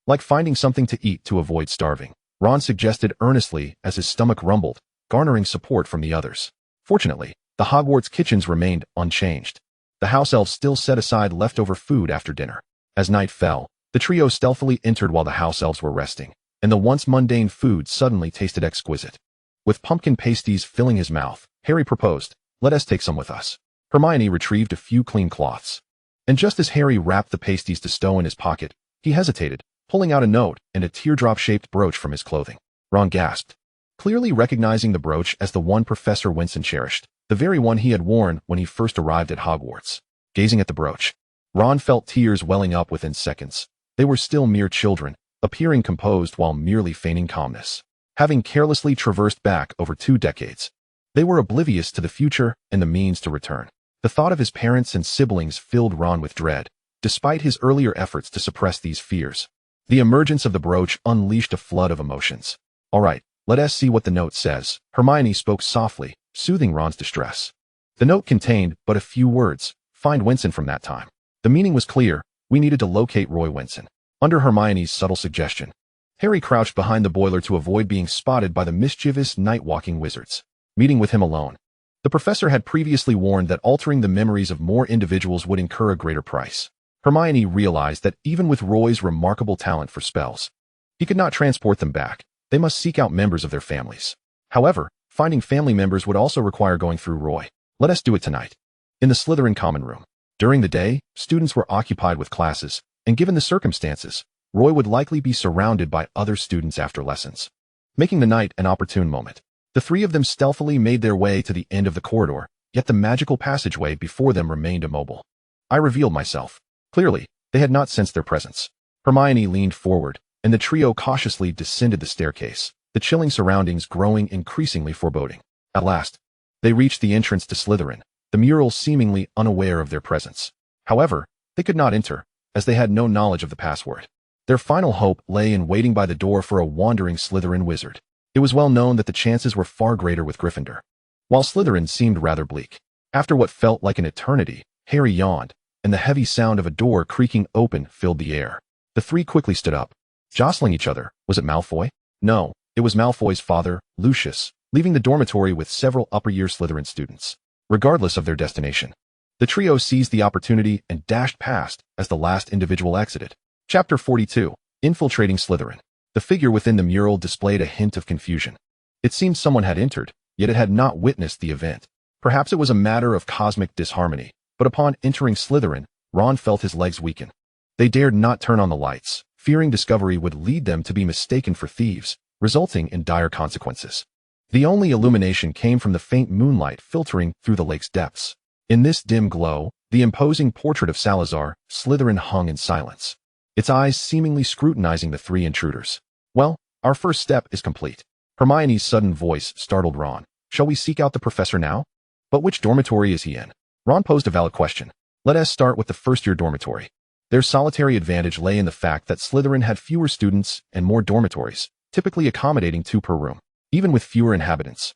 Like finding something to eat to avoid starving," Ron suggested earnestly as his stomach rumbled, garnering support from the others. Fortunately, the Hogwarts kitchens remained unchanged. The house elves still set aside leftover food after dinner. As night fell, the trio stealthily entered while the house elves were resting, and the once mundane food suddenly tasted exquisite. With pumpkin pasties filling his mouth, Harry proposed, "Let us take some with us." Hermione retrieved a few clean cloths, and just as Harry wrapped the pasties to stow in his pocket, he hesitated, pulling out a note and a teardrop-shaped brooch from his clothing. Ron gasped, clearly recognizing the brooch as the one Professor Winson cherished, the very one he had worn when he first arrived at Hogwarts. Gazing at the brooch, Ron felt tears welling up within seconds. They were still mere children, appearing composed while merely feigning calmness. Having carelessly traversed back over 2 decades, they were oblivious to the future and the means to return. The thought of his parents and siblings filled Ron with dread, despite his earlier efforts to suppress these fears. The emergence of the brooch unleashed a flood of emotions. "All right, let us see what the note says," Hermione spoke softly, soothing Ron's distress. The note contained but a few words: "Find Winson from that time." The meaning was clear. We needed to locate Roy Winson. Under Hermione's subtle suggestion, Harry crouched behind the boiler to avoid being spotted by the mischievous night-walking wizards. Meeting with him alone, the professor had previously warned that altering the memories of more individuals would incur a greater price. Hermione realized that even with Roy's remarkable talent for spells, he could not transport them back. They must seek out members of their families. However, finding family members would also require going through Roy. "Let us do it tonight." In the Slytherin common room. During the day, students were occupied with classes, and given the circumstances, Roy would likely be surrounded by other students after lessons, making the night an opportune moment. The three of them stealthily made their way to the end of the corridor, yet the magical passageway before them remained immobile. I revealed myself. Clearly, they had not sensed their presence. Hermione leaned forward, and the trio cautiously descended the staircase, the chilling surroundings growing increasingly foreboding. At last, they reached the entrance to Slytherin, the mural seemingly unaware of their presence. However, they could not enter, as they had no knowledge of the password. Their final hope lay in waiting by the door for a wandering Slytherin wizard. It was well known that the chances were far greater with Gryffindor. While Slytherin seemed rather bleak. After what felt like an eternity, Harry yawned, and the heavy sound of a door creaking open filled the air. The three quickly stood up, jostling each other. Was it Malfoy? No, it was Malfoy's father, Lucius, leaving the dormitory with several upper-year Slytherin students. Regardless of their destination, the trio seized the opportunity and dashed past as the last individual exited. Chapter 42. Infiltrating Slytherin. The figure within the mural displayed a hint of confusion. It seemed someone had entered, yet it had not witnessed the event. Perhaps it was a matter of cosmic disharmony, but upon entering Slytherin, Ron felt his legs weaken. They dared not turn on the lights, fearing discovery would lead them to be mistaken for thieves, resulting in dire consequences. The only illumination came from the faint moonlight filtering through the lake's depths. In this dim glow, the imposing portrait of Salazar, Slytherin, hung in silence, its eyes seemingly scrutinizing the three intruders. Well, our first step is complete. Hermione's sudden voice startled Ron. Shall we seek out the professor now? But which dormitory is he in? Ron posed a valid question. Let us start with the first-year dormitory. Their solitary advantage lay in the fact that Slytherin had fewer students and more dormitories, typically accommodating 2 per room. Even with fewer inhabitants,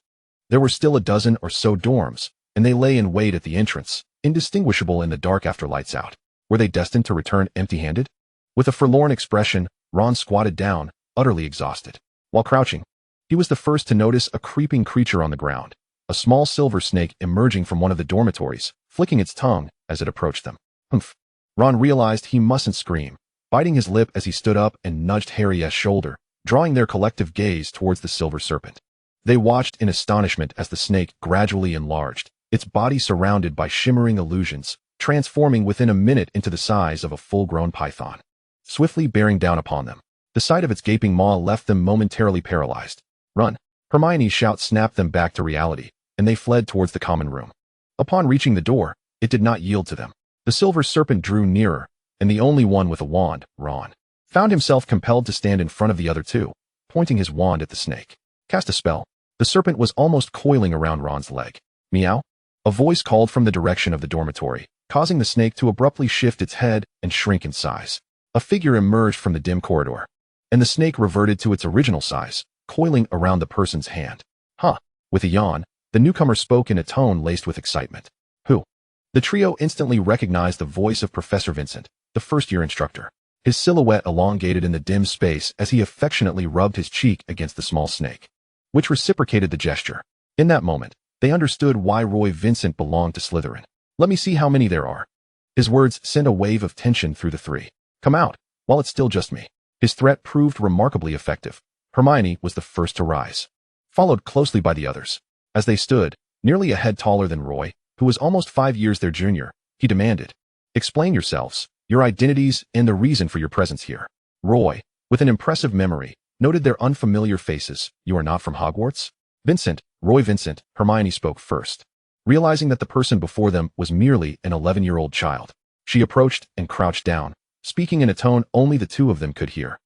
there were still a dozen or so dorms, and they lay in wait at the entrance, indistinguishable in the dark after lights out. Were they destined to return empty-handed? With a forlorn expression, Ron squatted down, utterly exhausted. While crouching, he was the first to notice a creeping creature on the ground, a small silver snake emerging from one of the dormitories, flicking its tongue as it approached them. Humph. Ron realized he mustn't scream, biting his lip as he stood up and nudged Harry's shoulder, drawing their collective gaze towards the silver serpent. They watched in astonishment as the snake gradually enlarged, its body surrounded by shimmering illusions, transforming within a minute into the size of a full-grown python, swiftly bearing down upon them. The sight of its gaping maw left them momentarily paralyzed. Run! Hermione's shout snapped them back to reality, and they fled towards the common room. Upon reaching the door, it did not yield to them. The silver serpent drew nearer, and the only one with a wand, Ron, found himself compelled to stand in front of the other two, pointing his wand at the snake. Cast a spell. The serpent was almost coiling around Ron's leg. Meow. A voice called from the direction of the dormitory, causing the snake to abruptly shift its head and shrink in size. A figure emerged from the dim corridor, and the snake reverted to its original size, coiling around the person's hand. Huh. With a yawn, the newcomer spoke in a tone laced with excitement. Who? The trio instantly recognized the voice of Professor Vincent, the first-year instructor. His silhouette elongated in the dim space as he affectionately rubbed his cheek against the small snake, which reciprocated the gesture. In that moment, they understood why Roy Vincent belonged to Slytherin. Let me see how many there are. His words sent a wave of tension through the three. Come out, while it's still just me. His threat proved remarkably effective. Hermione was the first to rise, followed closely by the others. As they stood, nearly a head taller than Roy, who was almost 5 years their junior, he demanded, "Explain yourselves, your identities, and the reason for your presence here." Roy, with an impressive memory, noted their unfamiliar faces. You are not from Hogwarts? Vincent, Roy Vincent, Hermione spoke first. Realizing that the person before them was merely an 11-year-old child, she approached and crouched down, speaking in a tone only the two of them could hear.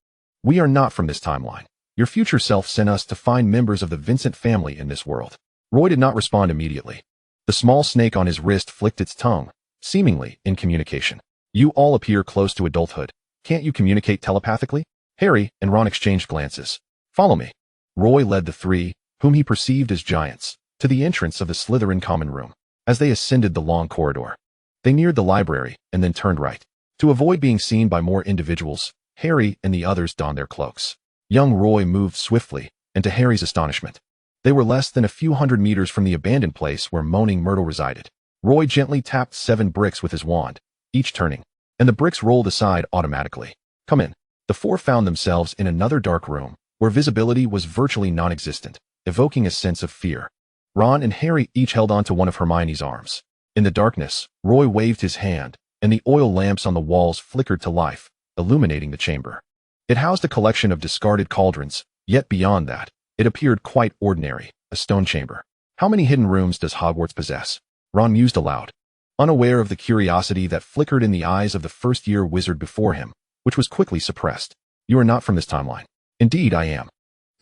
We are not from this timeline. Your future self sent us to find members of the Vincent family in this world. Roy did not respond immediately. The small snake on his wrist flicked its tongue, seemingly in communication. You all appear close to adulthood. Can't you communicate telepathically? Harry and Ron exchanged glances. Follow me. Roy led the three, whom he perceived as giants, to the entrance of the Slytherin common room. As they ascended the long corridor, they neared the library and then turned right. To avoid being seen by more individuals, Harry and the others donned their cloaks. Young Roy moved swiftly, and to Harry's astonishment, they were less than a few hundred meters from the abandoned place where Moaning Myrtle resided. Roy gently tapped 7 bricks with his wand, each turning, and the bricks rolled aside automatically. Come in. The four found themselves in another dark room, where visibility was virtually non-existent, evoking a sense of fear. Ron and Harry each held onto one of Hermione's arms. In the darkness, Roy waved his hand, and the oil lamps on the walls flickered to life, illuminating the chamber. It housed a collection of discarded cauldrons, yet beyond that, it appeared quite ordinary, a stone chamber. How many hidden rooms does Hogwarts possess? Ron mused aloud, unaware of the curiosity that flickered in the eyes of the first-year wizard before him, which was quickly suppressed. You are not from this timeline. Indeed, I am.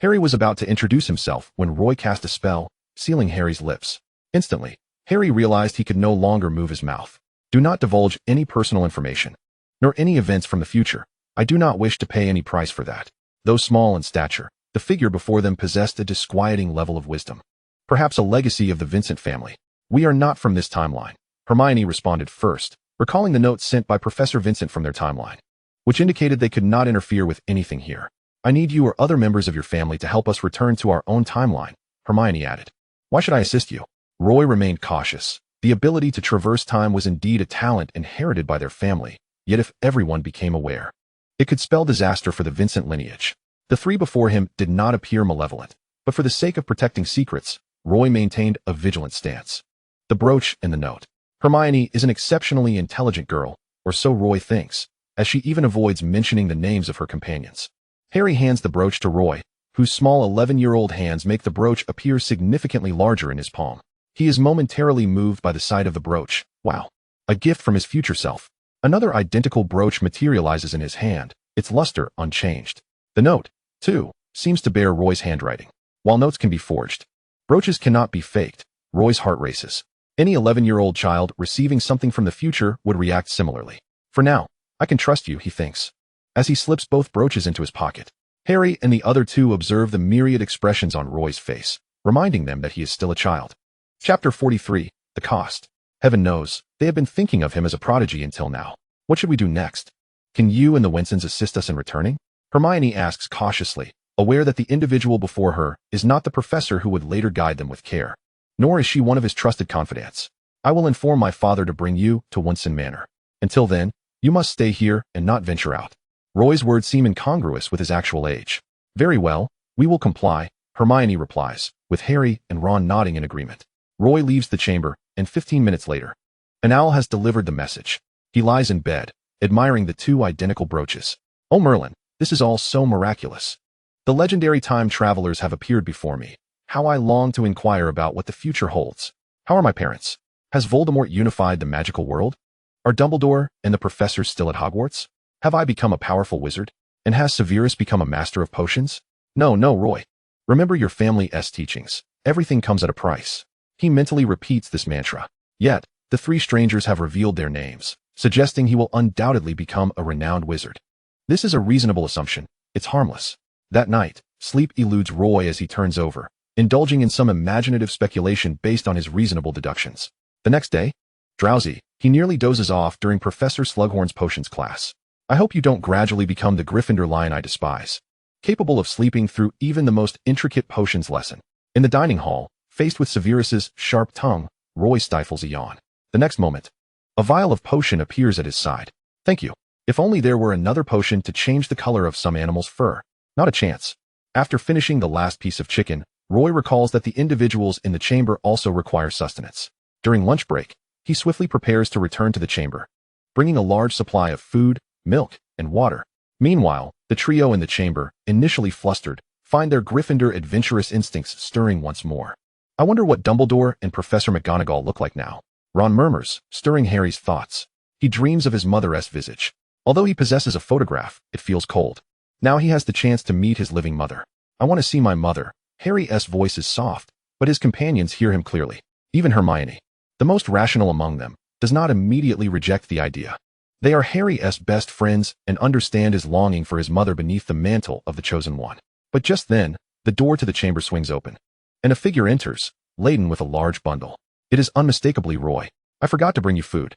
Harry was about to introduce himself when Roy cast a spell, sealing Harry's lips. Instantly, Harry realized he could no longer move his mouth. Do not divulge any personal information, nor any events from the future. I do not wish to pay any price for that. Though small in stature, the figure before them possessed a disquieting level of wisdom. Perhaps a legacy of the Vincent family. We are not from this timeline. Hermione responded first, recalling the note sent by Professor Vincent from their timeline, which indicated they could not interfere with anything here. I need you or other members of your family to help us return to our own timeline, Hermione added. Why should I assist you? Roy remained cautious. The ability to traverse time was indeed a talent inherited by their family, yet if everyone became aware, it could spell disaster for the Vincent lineage. The three before him did not appear malevolent, but for the sake of protecting secrets, Roy maintained a vigilant stance. The brooch and the note. Hermione is an exceptionally intelligent girl, or so Roy thinks, as she even avoids mentioning the names of her companions. Harry hands the brooch to Roy, whose small 11-year-old hands make the brooch appear significantly larger in his palm. He is momentarily moved by the sight of the brooch. Wow. A gift from his future self. Another identical brooch materializes in his hand, its luster unchanged. The note, too, seems to bear Roy's handwriting. While notes can be forged, brooches cannot be faked. Roy's heart races. Any 11-year-old child receiving something from the future would react similarly. For now, I can trust you, he thinks, as he slips both brooches into his pocket. Harry and the other two observe the myriad expressions on Roy's face, reminding them that he is still a child. Chapter 43, The Cost. Heaven knows, they have been thinking of him as a prodigy until now. What should we do next? Can you and the Winsons assist us in returning? Hermione asks cautiously, aware that the individual before her is not the professor who would later guide them with care. Nor is she one of his trusted confidants. I will inform my father to bring you to Winson Manor. Until then, you must stay here and not venture out. Roy's words seem incongruous with his actual age. Very well, we will comply, Hermione replies, with Harry and Ron nodding in agreement. Roy leaves the chamber, and 15 minutes later, an owl has delivered the message. He lies in bed, admiring the two identical brooches. Oh Merlin, this is all so miraculous. The legendary time travelers have appeared before me. How I long to inquire about what the future holds. How are my parents? Has Voldemort unified the magical world? Are Dumbledore and the professors still at Hogwarts? Have I become a powerful wizard? And has Severus become a master of potions? No, Roy. Remember your family's teachings. Everything comes at a price. He mentally repeats this mantra. Yet, the three strangers have revealed their names, suggesting he will undoubtedly become a renowned wizard. This is a reasonable assumption. It's harmless. That night, sleep eludes Roy as he turns over, indulging in some imaginative speculation based on his reasonable deductions. The next day, drowsy, he nearly dozes off during Professor Slughorn's potions class. I hope you don't gradually become the Gryffindor lion I despise, capable of sleeping through even the most intricate potions lesson. In the dining hall, faced with Severus's sharp tongue, Roy stifles a yawn. The next moment, a vial of potion appears at his side. Thank you. If only there were another potion to change the color of some animal's fur. Not a chance. After finishing the last piece of chicken, Roy recalls that the individuals in the chamber also require sustenance. During lunch break, he swiftly prepares to return to the chamber, bringing a large supply of food, milk, and water. Meanwhile, the trio in the chamber, initially flustered, find their Gryffindor adventurous instincts stirring once more. I wonder what Dumbledore and Professor McGonagall look like now. Ron murmurs, stirring Harry's thoughts. He dreams of his mother's visage. Although he possesses a photograph, it feels cold. Now he has the chance to meet his living mother. I want to see my mother. Harry's voice is soft, but his companions hear him clearly. Even Hermione, the most rational among them, does not immediately reject the idea. They are Harry's best friends and understand his longing for his mother beneath the mantle of the chosen one. But just then, the door to the chamber swings open, and a figure enters, laden with a large bundle. It is unmistakably Roy. I forgot to bring you food.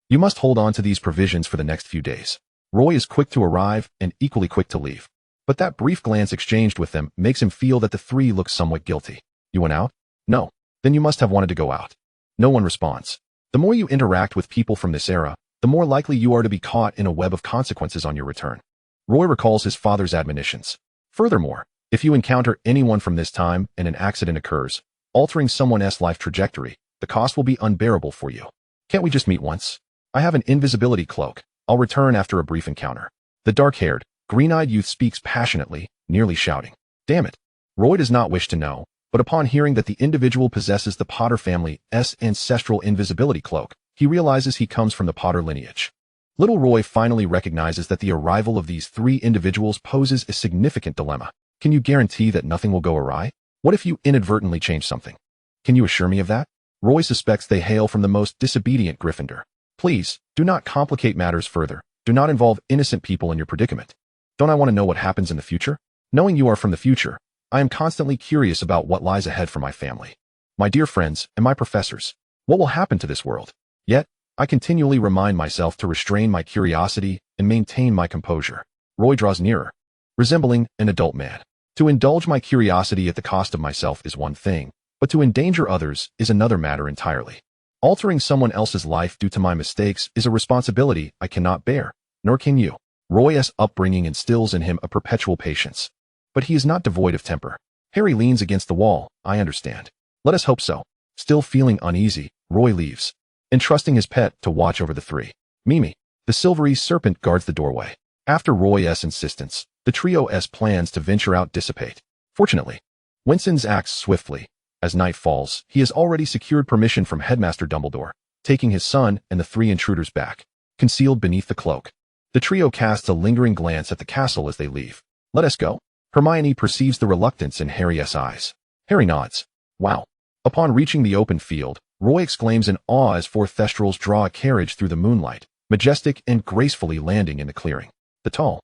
You must hold on to these provisions for the next few days. Roy is quick to arrive and equally quick to leave. But that brief glance exchanged with them makes him feel that the three look somewhat guilty. You went out? No. Then you must have wanted to go out. No one responds. The more you interact with people from this era, the more likely you are to be caught in a web of consequences on your return. Roy recalls his father's admonitions. Furthermore, if you encounter anyone from this time and an accident occurs, altering someone's life trajectory, the cost will be unbearable for you. Can't we just meet once? I have an invisibility cloak. I'll return after a brief encounter. The dark-haired, green-eyed youth speaks passionately, nearly shouting. Damn it. Roy does not wish to know, but upon hearing that the individual possesses the Potter family's ancestral invisibility cloak, he realizes he comes from the Potter lineage. Little Roy finally recognizes that the arrival of these three individuals poses a significant dilemma. Can you guarantee that nothing will go awry? What if you inadvertently change something? Can you assure me of that? Roy suspects they hail from the most disobedient Gryffindor. Please, do not complicate matters further. Do not involve innocent people in your predicament. Don't I want to know what happens in the future? Knowing you are from the future, I am constantly curious about what lies ahead for my family, my dear friends, and my professors. What will happen to this world? Yet, I continually remind myself to restrain my curiosity and maintain my composure. Roy draws nearer, resembling an adult man. To indulge my curiosity at the cost of myself is one thing, but to endanger others is another matter entirely. Altering someone else's life due to my mistakes is a responsibility I cannot bear, nor can you. Roy's upbringing instills in him a perpetual patience. But he is not devoid of temper. Harry leans against the wall. I understand. Let us hope so. Still feeling uneasy, Roy leaves, entrusting his pet to watch over the three. Mimi, the silvery serpent, guards the doorway. After Roy's insistence, the trio's plans to venture out dissipate. Fortunately, Winson acts swiftly. As night falls, he has already secured permission from Headmaster Dumbledore, taking his son and the three intruders back, concealed beneath the cloak. The trio casts a lingering glance at the castle as they leave. Let us go. Hermione perceives the reluctance in Harry's eyes. Harry nods. Wow. Upon reaching the open field, Roy exclaims in awe as four Thestrals draw a carriage through the moonlight, majestic and gracefully landing in the clearing. The tall,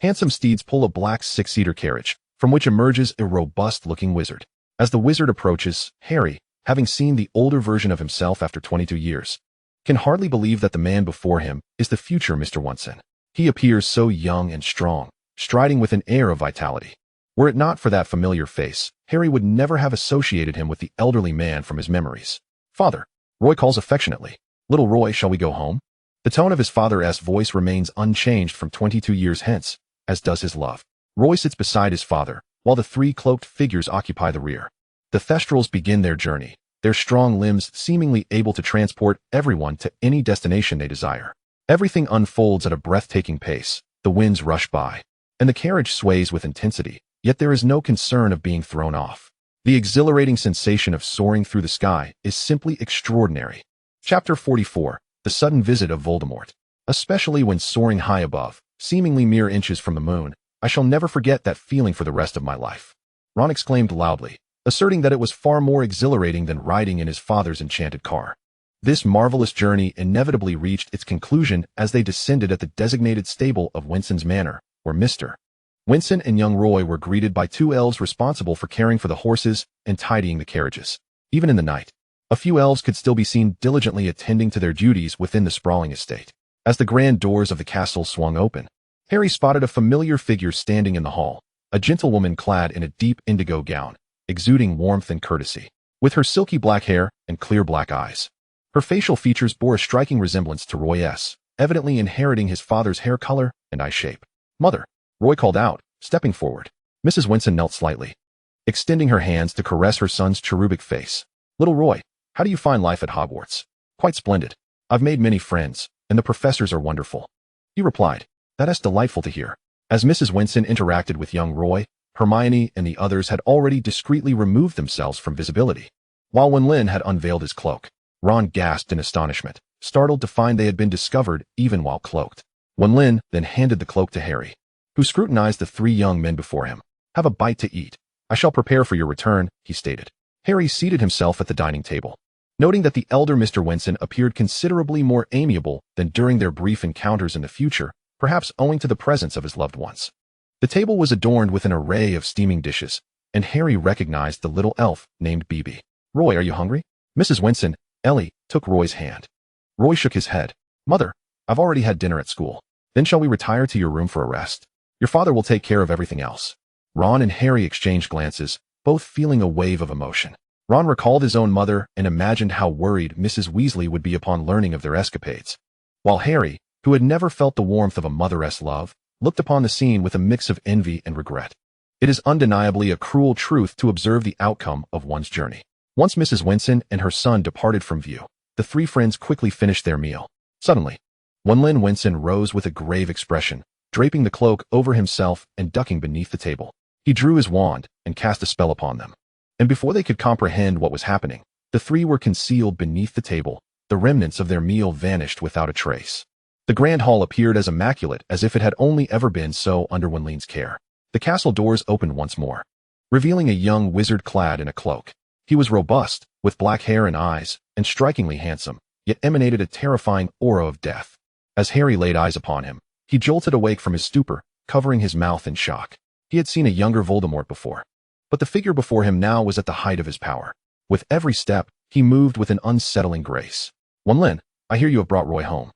handsome steeds pull a black six-seater carriage, from which emerges a robust-looking wizard. As the wizard approaches, Harry, having seen the older version of himself after 22 years, can hardly believe that the man before him is the future Mr. Winson. He appears so young and strong, striding with an air of vitality. Were it not for that familiar face, Harry would never have associated him with the elderly man from his memories. Father, Roy calls affectionately. Little Roy, shall we go home? The tone of his father's voice remains unchanged from 22 years hence, as does his love. Roy sits beside his father, while the three cloaked figures occupy the rear. The Thestrals begin their journey, their strong limbs seemingly able to transport everyone to any destination they desire. Everything unfolds at a breathtaking pace, the winds rush by, and the carriage sways with intensity, yet there is no concern of being thrown off. The exhilarating sensation of soaring through the sky is simply extraordinary. Chapter 44, The Sudden Visit of Voldemort. Especially when soaring high above, seemingly mere inches from the moon, I shall never forget that feeling for the rest of my life. Ron exclaimed loudly, asserting that it was far more exhilarating than riding in his father's enchanted car. This marvelous journey inevitably reached its conclusion as they descended at the designated stable of Winson's Manor, where Mr. Winson and young Roy were greeted by two elves responsible for caring for the horses and tidying the carriages. Even in the night, a few elves could still be seen diligently attending to their duties within the sprawling estate. As the grand doors of the castle swung open, Harry spotted a familiar figure standing in the hall, a gentlewoman clad in a deep indigo gown, exuding warmth and courtesy. With her silky black hair and clear black eyes, her facial features bore a striking resemblance to Roy's, evidently inheriting his father's hair color and eye shape. Mother, Roy called out, stepping forward. Mrs. Winson knelt slightly, extending her hands to caress her son's cherubic face. Little Roy, how do you find life at Hogwarts? Quite splendid. I've made many friends, and the professors are wonderful. He replied, that is delightful to hear. As Mrs. Winson interacted with young Roy, Hermione and the others had already discreetly removed themselves from visibility. While Lin had unveiled his cloak, Ron gasped in astonishment, startled to find they had been discovered even while cloaked. Lin then handed the cloak to Harry, who scrutinized the three young men before him. Have a bite to eat. I shall prepare for your return, he stated. Harry seated himself at the dining table, noting that the elder Mr. Winson appeared considerably more amiable than during their brief encounters in the future, perhaps owing to the presence of his loved ones. The table was adorned with an array of steaming dishes, and Harry recognized the little elf named Bibi. Roy, are you hungry? Mrs. Winson, Ellie, took Roy's hand. Roy shook his head. Mother, I've already had dinner at school. Then shall we retire to your room for a rest? Your father will take care of everything else. Ron and Harry exchanged glances, both feeling a wave of emotion. Ron recalled his own mother and imagined how worried Mrs. Weasley would be upon learning of their escapades, while Harry, who had never felt the warmth of a mother's love, looked upon the scene with a mix of envy and regret. It is undeniably a cruel truth to observe the outcome of one's journey. Once Mrs. Winson and her son departed from view, the three friends quickly finished their meal, Suddenly, Winson rose with a grave expression, draping the cloak over himself and ducking beneath the table. He drew his wand and cast a spell upon them. And before they could comprehend what was happening, the three were concealed beneath the table. The remnants of their meal vanished without a trace. The grand hall appeared as immaculate as if it had only ever been so under Winlin's care. The castle doors opened once more, revealing a young wizard clad in a cloak. He was robust, with black hair and eyes, and strikingly handsome, yet emanated a terrifying aura of death. As Harry laid eyes upon him, he jolted awake from his stupor, covering his mouth in shock. He had seen a younger Voldemort before, but the figure before him now was at the height of his power. With every step, he moved with an unsettling grace. "Winlin, I hear you have brought Roy home,"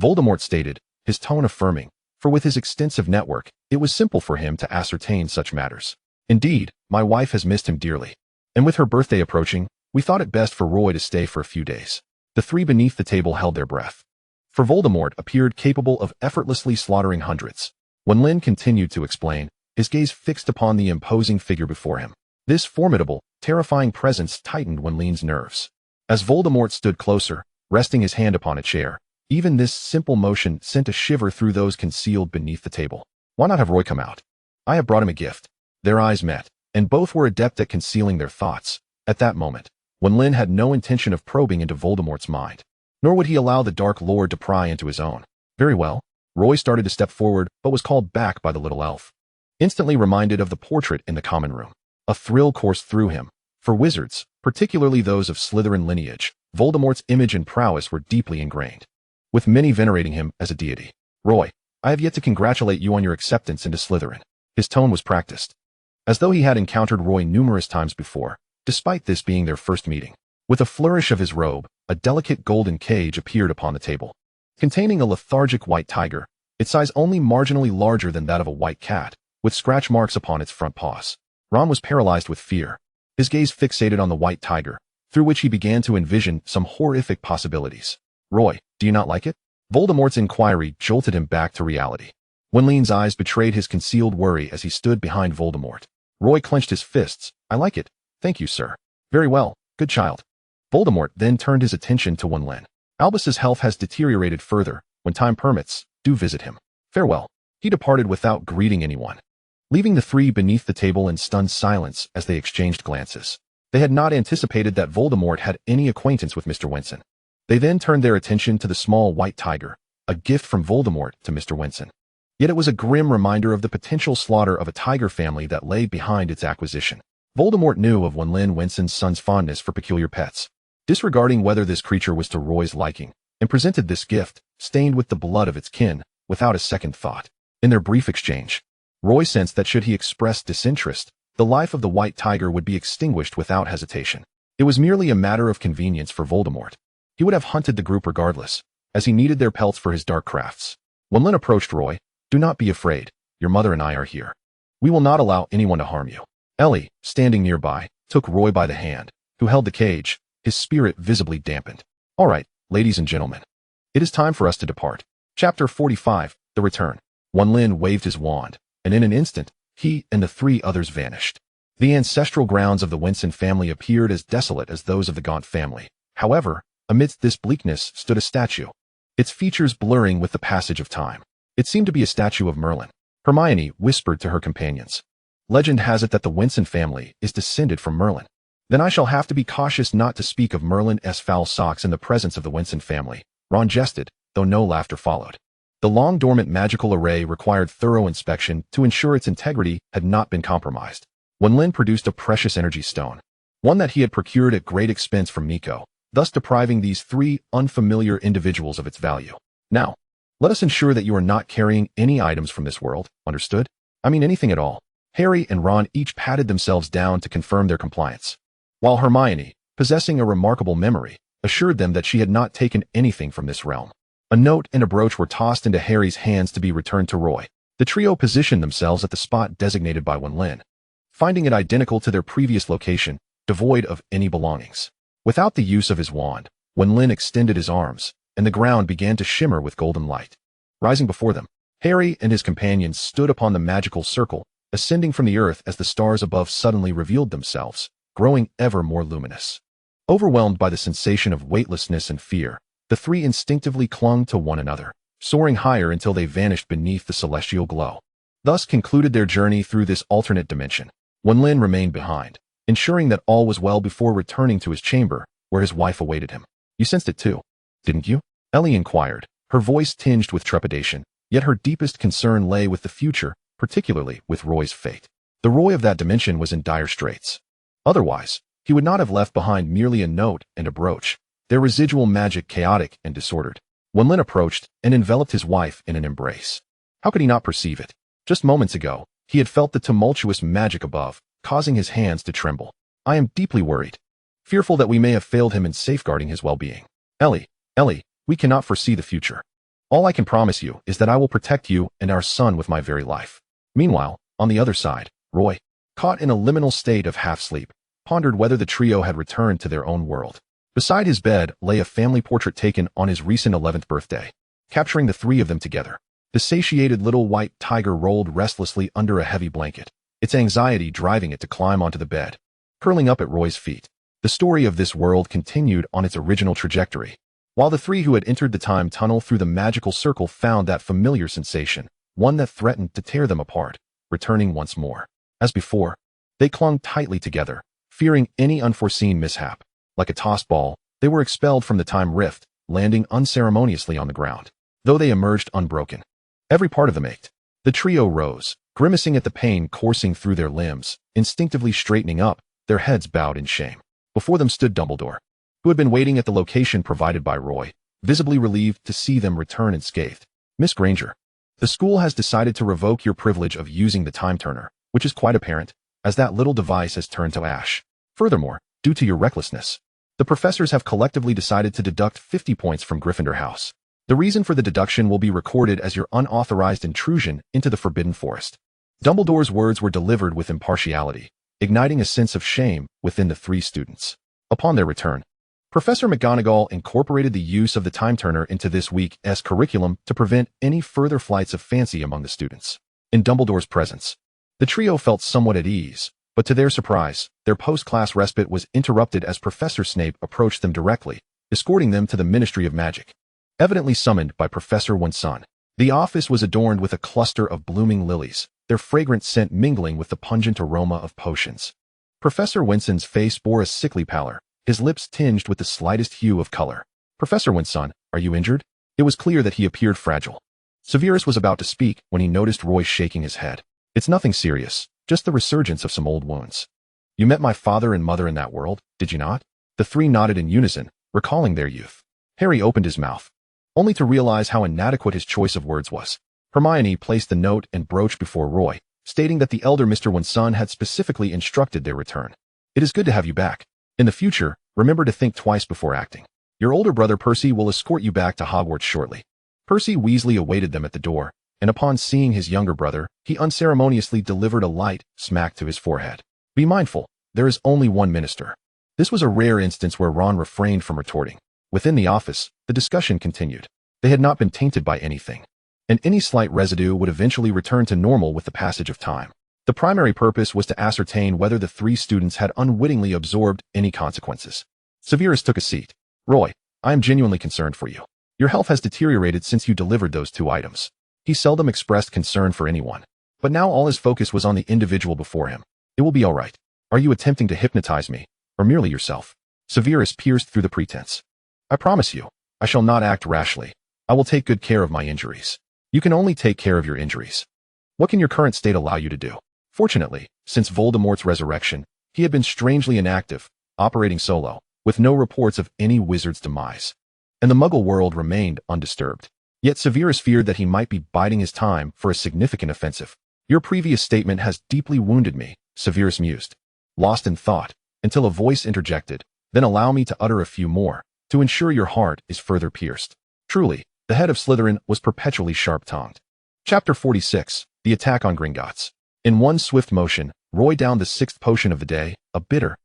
Voldemort stated, his tone affirming, for with his extensive network, it was simple for him to ascertain such matters. "Indeed, my wife has missed him dearly, and with her birthday approaching, we thought it best for Roy to stay for a few days." The three beneath the table held their breath, for Voldemort appeared capable of effortlessly slaughtering hundreds. Winlin continued to explain, his gaze fixed upon the imposing figure before him. This formidable, terrifying presence tightened Winlin's nerves. As Voldemort stood closer, resting his hand upon a chair, even this simple motion sent a shiver through those concealed beneath the table. "Why not have Roy come out? I have brought him a gift." Their eyes met, and both were adept at concealing their thoughts. At that moment, Winlin had no intention of probing into Voldemort's mind, nor would he allow the Dark Lord to pry into his own. "Very well." Roy started to step forward, but was called back by the little elf. Instantly reminded of the portrait in the common room, a thrill coursed through him. For wizards, particularly those of Slytherin lineage, Voldemort's image and prowess were deeply ingrained, with many venerating him as a deity. "Roy, I have yet to congratulate you on your acceptance into Slytherin." His tone was practiced, as though he had encountered Roy numerous times before, despite this being their first meeting. With a flourish of his robe, a delicate golden cage appeared upon the table, containing a lethargic white tiger, its size only marginally larger than that of a white cat, with scratch marks upon its front paws. Ron was paralyzed with fear, his gaze fixated on the white tiger, through which he began to envision some horrific possibilities. "Roy, do you not like it?" Voldemort's inquiry jolted him back to reality. Winlin's eyes betrayed his concealed worry as he stood behind Voldemort. Roy clenched his fists. "I like it. Thank you, sir." "Very well, good child." Voldemort then turned his attention to Winlin. "Albus's health has deteriorated further. When time permits, do visit him. Farewell." He departed without greeting anyone, leaving the three beneath the table in stunned silence as they exchanged glances. They had not anticipated that Voldemort had any acquaintance with Mr. Winson. They then turned their attention to the small white tiger, a gift from Voldemort to Mr. Winson. Yet it was a grim reminder of the potential slaughter of a tiger family that lay behind its acquisition. Voldemort knew of Winson's son's fondness for peculiar pets, disregarding whether this creature was to Roy's liking, and presented this gift, stained with the blood of its kin, without a second thought. In their brief exchange, Roy sensed that should he express disinterest, the life of the white tiger would be extinguished without hesitation. It was merely a matter of convenience for Voldemort. He would have hunted the group regardless, as he needed their pelts for his dark crafts. Winlin approached Roy. "Do not be afraid. Your mother and I are here. We will not allow anyone to harm you." Ellie, standing nearby, took Roy by the hand, who held the cage, his spirit visibly dampened. "All right, ladies and gentlemen. It is time for us to depart." Chapter 45, The Return. Winlin waved his wand, and in an instant, he and the three others vanished. The ancestral grounds of the Winson family appeared as desolate as those of the Gaunt family. However, amidst this bleakness stood a statue, its features blurring with the passage of time. It seemed to be a statue of Merlin. Hermione whispered to her companions. "Legend has it that the Winson family is descended from Merlin. Then I shall have to be cautious not to speak of Merlin's foul socks in the presence of the Winson family." Ron jested, though no laughter followed. The long-dormant magical array required thorough inspection to ensure its integrity had not been compromised. Winlin produced a precious energy stone, one that he had procured at great expense from Nico, thus depriving these three unfamiliar individuals of its value. "Now, let us ensure that you are not carrying any items from this world, understood? I mean anything at all." Harry and Ron each patted themselves down to confirm their compliance, while Hermione, possessing a remarkable memory, assured them that she had not taken anything from this realm. A note and a brooch were tossed into Harry's hands to be returned to Roy. The trio positioned themselves at the spot designated by Winlin, finding it identical to their previous location, devoid of any belongings. Without the use of his wand, Winlin extended his arms, and the ground began to shimmer with golden light. Rising before them, Harry and his companions stood upon the magical circle, ascending from the earth as the stars above suddenly revealed themselves, growing ever more luminous. Overwhelmed by the sensation of weightlessness and fear, The three instinctively clung to one another, soaring higher until they vanished beneath the celestial glow. Thus concluded their journey through this alternate dimension. Winson remained behind, ensuring that all was well before returning to his chamber, where his wife awaited him. You sensed it too, didn't you? Ellie inquired, her voice tinged with trepidation, yet her deepest concern lay with the future, particularly with Roy's fate. The Roy of that dimension was in dire straits. Otherwise, he would not have left behind merely a note and a brooch, their residual magic chaotic and disordered. Winson approached and enveloped his wife in an embrace. How could he not perceive it? Just moments ago, he had felt the tumultuous magic above, causing his hands to tremble. I am deeply worried, fearful that we may have failed him in safeguarding his well-being. Ellie, we cannot foresee the future. All I can promise you is that I will protect you and our son with my very life. Meanwhile, on the other side, Roy, caught in a liminal state of half-sleep, pondered whether the trio had returned to their own world. Beside his bed lay a family portrait taken on his recent 11th birthday, capturing the three of them together. The satiated little white tiger rolled restlessly under a heavy blanket, its anxiety driving it to climb onto the bed, curling up at Roy's feet. The story of this world continued on its original trajectory, while the three who had entered the time tunnel through the magical circle found that familiar sensation, one that threatened to tear them apart, returning once more. As before, they clung tightly together, fearing any unforeseen mishap. Like a tossed ball, they were expelled from the time rift, landing unceremoniously on the ground. Though they emerged unbroken, every part of them ached. The trio rose, grimacing at the pain coursing through their limbs, instinctively straightening up, their heads bowed in shame. Before them stood Dumbledore, who had been waiting at the location provided by Roy, visibly relieved to see them return unscathed. Miss Granger, the school has decided to revoke your privilege of using the time turner, which is quite apparent, as that little device has turned to ash. Furthermore, due to your recklessness, the professors have collectively decided to deduct 50 points from Gryffindor House. The reason for the deduction will be recorded as your unauthorized intrusion into the Forbidden Forest. Dumbledore's words were delivered with impartiality, igniting a sense of shame within the three students. Upon their return, Professor McGonagall incorporated the use of the time turner into this week's curriculum to prevent any further flights of fancy among the students. In Dumbledore's presence, the trio felt somewhat at ease, but to their surprise, their post-class respite was interrupted as Professor Snape approached them directly, escorting them to the Ministry of Magic. Evidently summoned by Professor Winson, the office was adorned with a cluster of blooming lilies, their fragrant scent mingling with the pungent aroma of potions. Professor Winson's face bore a sickly pallor, his lips tinged with the slightest hue of color. Professor Winson, are you injured? It was clear that he appeared fragile. Severus was about to speak when he noticed Roy shaking his head. It's nothing serious, just the resurgence of some old wounds. You met my father and mother in that world, did you not? The three nodded in unison, recalling their youth. Harry opened his mouth, only to realize how inadequate his choice of words was. Hermione placed the note and brooch before Roy, stating that the elder Mr. Winson had specifically instructed their return. It is good to have you back. In the future, remember to think twice before acting. Your older brother Percy will escort you back to Hogwarts shortly. Percy Weasley awaited them at the door, and upon seeing his younger brother, he unceremoniously delivered a light smack to his forehead. Be mindful, there is only one minister. This was a rare instance where Ron refrained from retorting. Within the office, the discussion continued. They had not been tainted by anything, and any slight residue would eventually return to normal with the passage of time. The primary purpose was to ascertain whether the three students had unwittingly absorbed any consequences. Severus took a seat. Roy, I am genuinely concerned for you. Your health has deteriorated since you delivered those 2 items. He seldom expressed concern for anyone, but now all his focus was on the individual before him. It will be all right. Are you attempting to hypnotize me, or merely yourself? Severus pierced through the pretense. I promise you, I shall not act rashly. I will take good care of my injuries. You can only take care of your injuries. What can your current state allow you to do? Fortunately, since Voldemort's resurrection, he had been strangely inactive, operating solo, with no reports of any wizard's demise. And the Muggle world remained undisturbed. Yet Severus feared that he might be biding his time for a significant offensive. Your previous statement has deeply wounded me, Severus mused, lost in thought, until a voice interjected, then allow me to utter a few more, to ensure your heart is further pierced. Truly, the head of Slytherin was perpetually sharp-tongued. Chapter 46, The Attack on Gringotts. In one swift motion, Roy downed the 6th potion of the day, a bitter,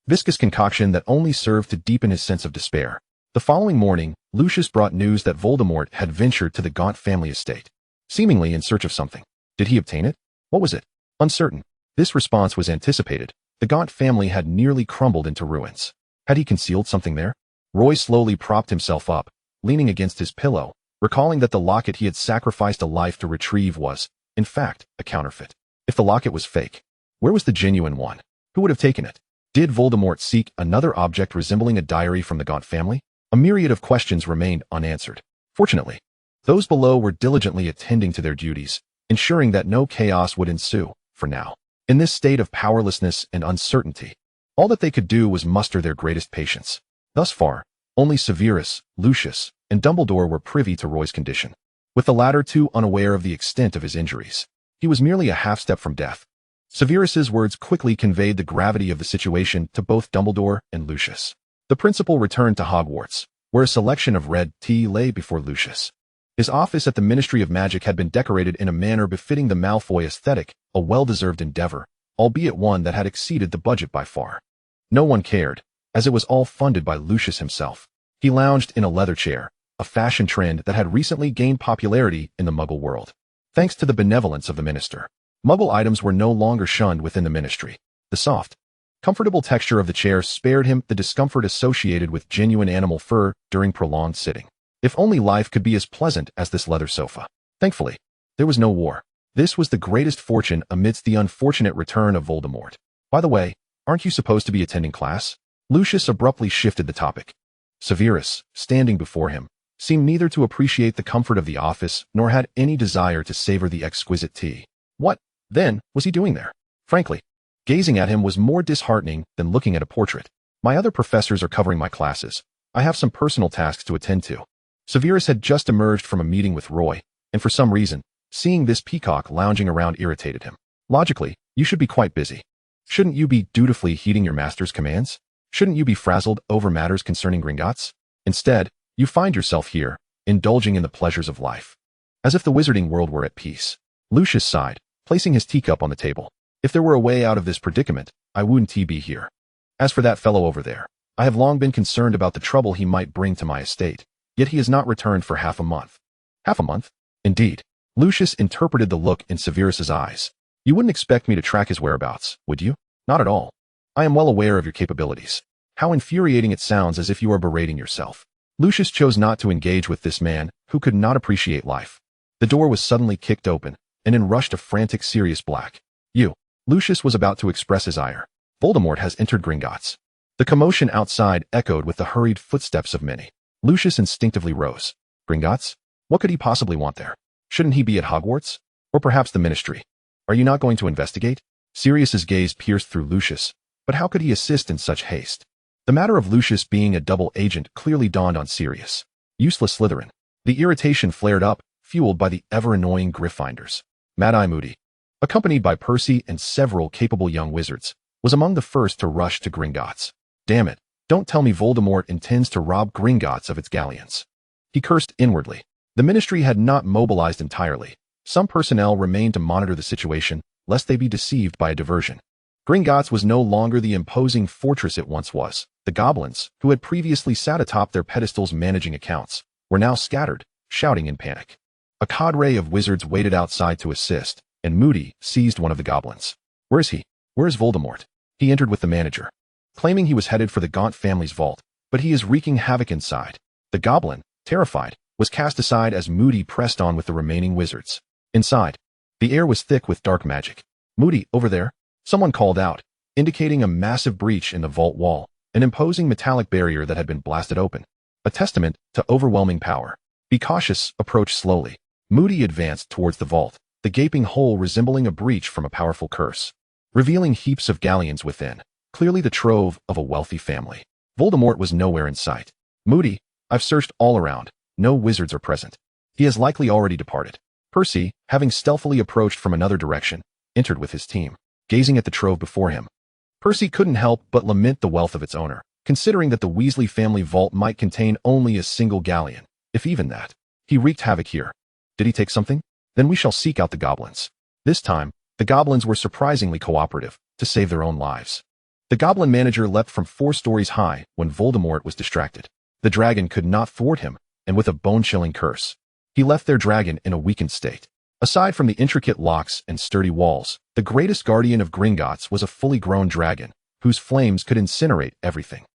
viscous concoction that only served to deepen his sense of despair. The following morning, Lucius brought news that Voldemort had ventured to the Gaunt family estate, seemingly in search of something. Did he obtain it? What was it? Uncertain. This response was anticipated. The Gaunt family had nearly crumbled into ruins. Had he concealed something there? Roy slowly propped himself up, leaning against his pillow, recalling that the locket he had sacrificed a life to retrieve was, in fact, a counterfeit. If the locket was fake, where was the genuine one? Who would have taken it? Did Voldemort seek another object resembling a diary from the Gaunt family? A myriad of questions remained unanswered. Fortunately, those below were diligently attending to their duties, ensuring that no chaos would ensue, for now. In this state of powerlessness and uncertainty, all that they could do was muster their greatest patience. Thus far, only Severus, Lucius, and Dumbledore were privy to Roy's condition, with the latter two unaware of the extent of his injuries. He was merely a half-step from death. Severus's words quickly conveyed the gravity of the situation to both Dumbledore and Lucius. The principal returned to Hogwarts, where a selection of red tea lay before Lucius. His office at the Ministry of Magic had been decorated in a manner befitting the Malfoy aesthetic, a well-deserved endeavor, albeit one that had exceeded the budget by far. No one cared, as it was all funded by Lucius himself. He lounged in a leather chair, a fashion trend that had recently gained popularity in the Muggle world. Thanks to the benevolence of the minister, Muggle items were no longer shunned within the ministry. The soft, comfortable texture of the chair spared him the discomfort associated with genuine animal fur during prolonged sitting. If only life could be as pleasant as this leather sofa. Thankfully, there was no war. This was the greatest fortune amidst the unfortunate return of Voldemort. By the way, aren't you supposed to be attending class? Lucius abruptly shifted the topic. Severus, standing before him, seemed neither to appreciate the comfort of the office nor had any desire to savor the exquisite tea. What, then, was he doing there? Frankly, gazing at him was more disheartening than looking at a portrait. My other professors are covering my classes. I have some personal tasks to attend to. Severus had just emerged from a meeting with Roy, and for some reason, seeing this peacock lounging around irritated him. Logically, you should be quite busy. Shouldn't you be dutifully heeding your master's commands? Shouldn't you be frazzled over matters concerning Gringotts? Instead, you find yourself here, indulging in the pleasures of life. As if the wizarding world were at peace. Lucius sighed, placing his teacup on the table. If there were a way out of this predicament, I wouldn't be here. As for that fellow over there, I have long been concerned about the trouble he might bring to my estate, yet he has not returned for half a month. Half a month? Indeed. Lucius interpreted the look in Severus's eyes. You wouldn't expect me to track his whereabouts, would you? Not at all. I am well aware of your capabilities. How infuriating it sounds, as if you are berating yourself. Lucius chose not to engage with this man, who could not appreciate life. The door was suddenly kicked open, and in rushed a frantic Sirius Black. You. Lucius was about to express his ire. Voldemort has entered Gringotts. The commotion outside echoed with the hurried footsteps of many. Lucius instinctively rose. Gringotts? What could he possibly want there? Shouldn't he be at Hogwarts? Or perhaps the Ministry? Are you not going to investigate? Sirius's gaze pierced through Lucius, but how could he assist in such haste? The matter of Lucius being a double agent clearly dawned on Sirius. Useless Slytherin. The irritation flared up, fueled by the ever-annoying Gryffindors. Mad-Eye Moody, accompanied by Percy and several capable young wizards, was among the first to rush to Gringotts. Damn it, don't tell me Voldemort intends to rob Gringotts of its galleons. He cursed inwardly. The Ministry had not mobilized entirely. Some personnel remained to monitor the situation, lest they be deceived by a diversion. Gringotts was no longer the imposing fortress it once was. The goblins, who had previously sat atop their pedestals managing accounts, were now scattered, shouting in panic. A cadre of wizards waited outside to assist, and Moody seized one of the goblins. Where is he? Where is Voldemort? He entered with the manager, claiming he was headed for the Gaunt family's vault, but he is wreaking havoc inside. The goblin, terrified, was cast aside as Moody pressed on with the remaining wizards. Inside, the air was thick with dark magic. Moody, over there, someone called out, indicating a massive breach in the vault wall, an imposing metallic barrier that had been blasted open, a testament to overwhelming power. Be cautious, approach slowly. Moody advanced towards the vault, the gaping hole resembling a breach from a powerful curse, revealing heaps of galleons within, clearly the trove of a wealthy family. Voldemort was nowhere in sight. Moody, I've searched all around. No wizards are present. He has likely already departed. Percy, having stealthily approached from another direction, entered with his team, gazing at the trove before him. Percy couldn't help but lament the wealth of its owner, considering that the Weasley family vault might contain only a single galleon, if even that. He wreaked havoc here. Did he take something? Then we shall seek out the goblins. This time, the goblins were surprisingly cooperative, to save their own lives. The goblin manager leapt from 4 stories high when Voldemort was distracted. The dragon could not thwart him, and with a bone-chilling curse, he left their dragon in a weakened state. Aside from the intricate locks and sturdy walls, the greatest guardian of Gringotts was a fully grown dragon, whose flames could incinerate everything.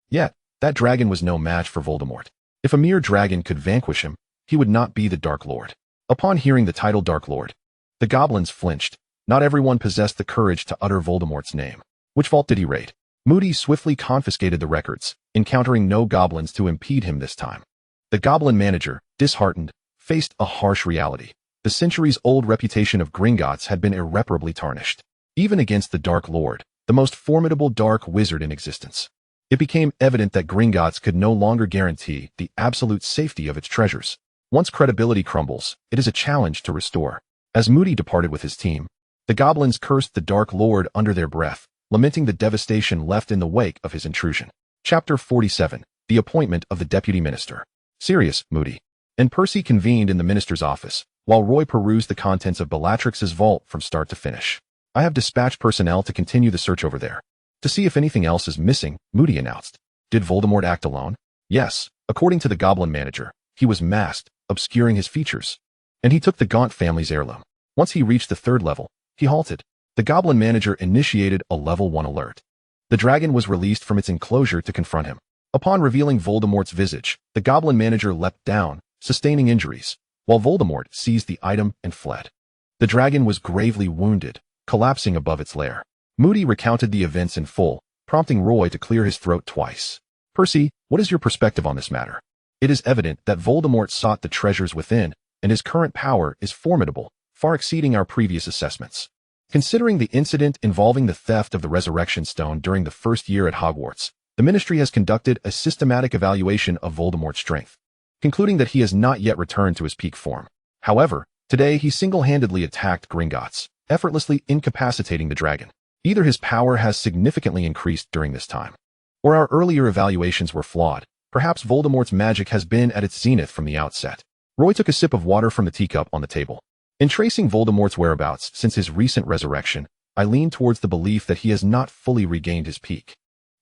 Yet, that dragon was no match for Voldemort. If a mere dragon could vanquish him, he would not be the Dark Lord. Upon hearing the title Dark Lord, the goblins flinched. Not everyone possessed the courage to utter Voldemort's name. Which vault did he raid? Moody swiftly confiscated the records, encountering no goblins to impede him this time. The goblin manager, disheartened, faced a harsh reality. The centuries-old reputation of Gringotts had been irreparably tarnished. Even against the Dark Lord, the most formidable dark wizard in existence, it became evident that Gringotts could no longer guarantee the absolute safety of its treasures. Once credibility crumbles, it is a challenge to restore. As Moody departed with his team, the goblins cursed the Dark Lord under their breath, lamenting the devastation left in the wake of his intrusion. Chapter 47. The Appointment of the Deputy Minister. Sirius, Moody, and Percy convened in the minister's office, while Roy perused the contents of Bellatrix's vault from start to finish. I have dispatched personnel to continue the search over there. To see if anything else is missing, Moody announced. Did Voldemort act alone? Yes. According to the goblin manager, he was masked, obscuring his features. And he took the Gaunt family's heirloom. Once he reached the third level, he halted. The goblin manager initiated a level 1 alert. The dragon was released from its enclosure to confront him. Upon revealing Voldemort's visage, the goblin manager leapt down, sustaining injuries, while Voldemort seized the item and fled. The dragon was gravely wounded, collapsing above its lair. Moody recounted the events in full, prompting Roy to clear his throat twice. Percy, what is your perspective on this matter? It is evident that Voldemort sought the treasures within, and his current power is formidable, far exceeding our previous assessments. Considering the incident involving the theft of the Resurrection Stone during the first year at Hogwarts, the Ministry has conducted a systematic evaluation of Voldemort's strength, concluding that he has not yet returned to his peak form. However, today he single-handedly attacked Gringotts, effortlessly incapacitating the dragon. Either his power has significantly increased during this time, or our earlier evaluations were flawed. Perhaps Voldemort's magic has been at its zenith from the outset. Roy took a sip of water from the teacup on the table. In tracing Voldemort's whereabouts since his recent resurrection, I lean towards the belief that he has not fully regained his peak.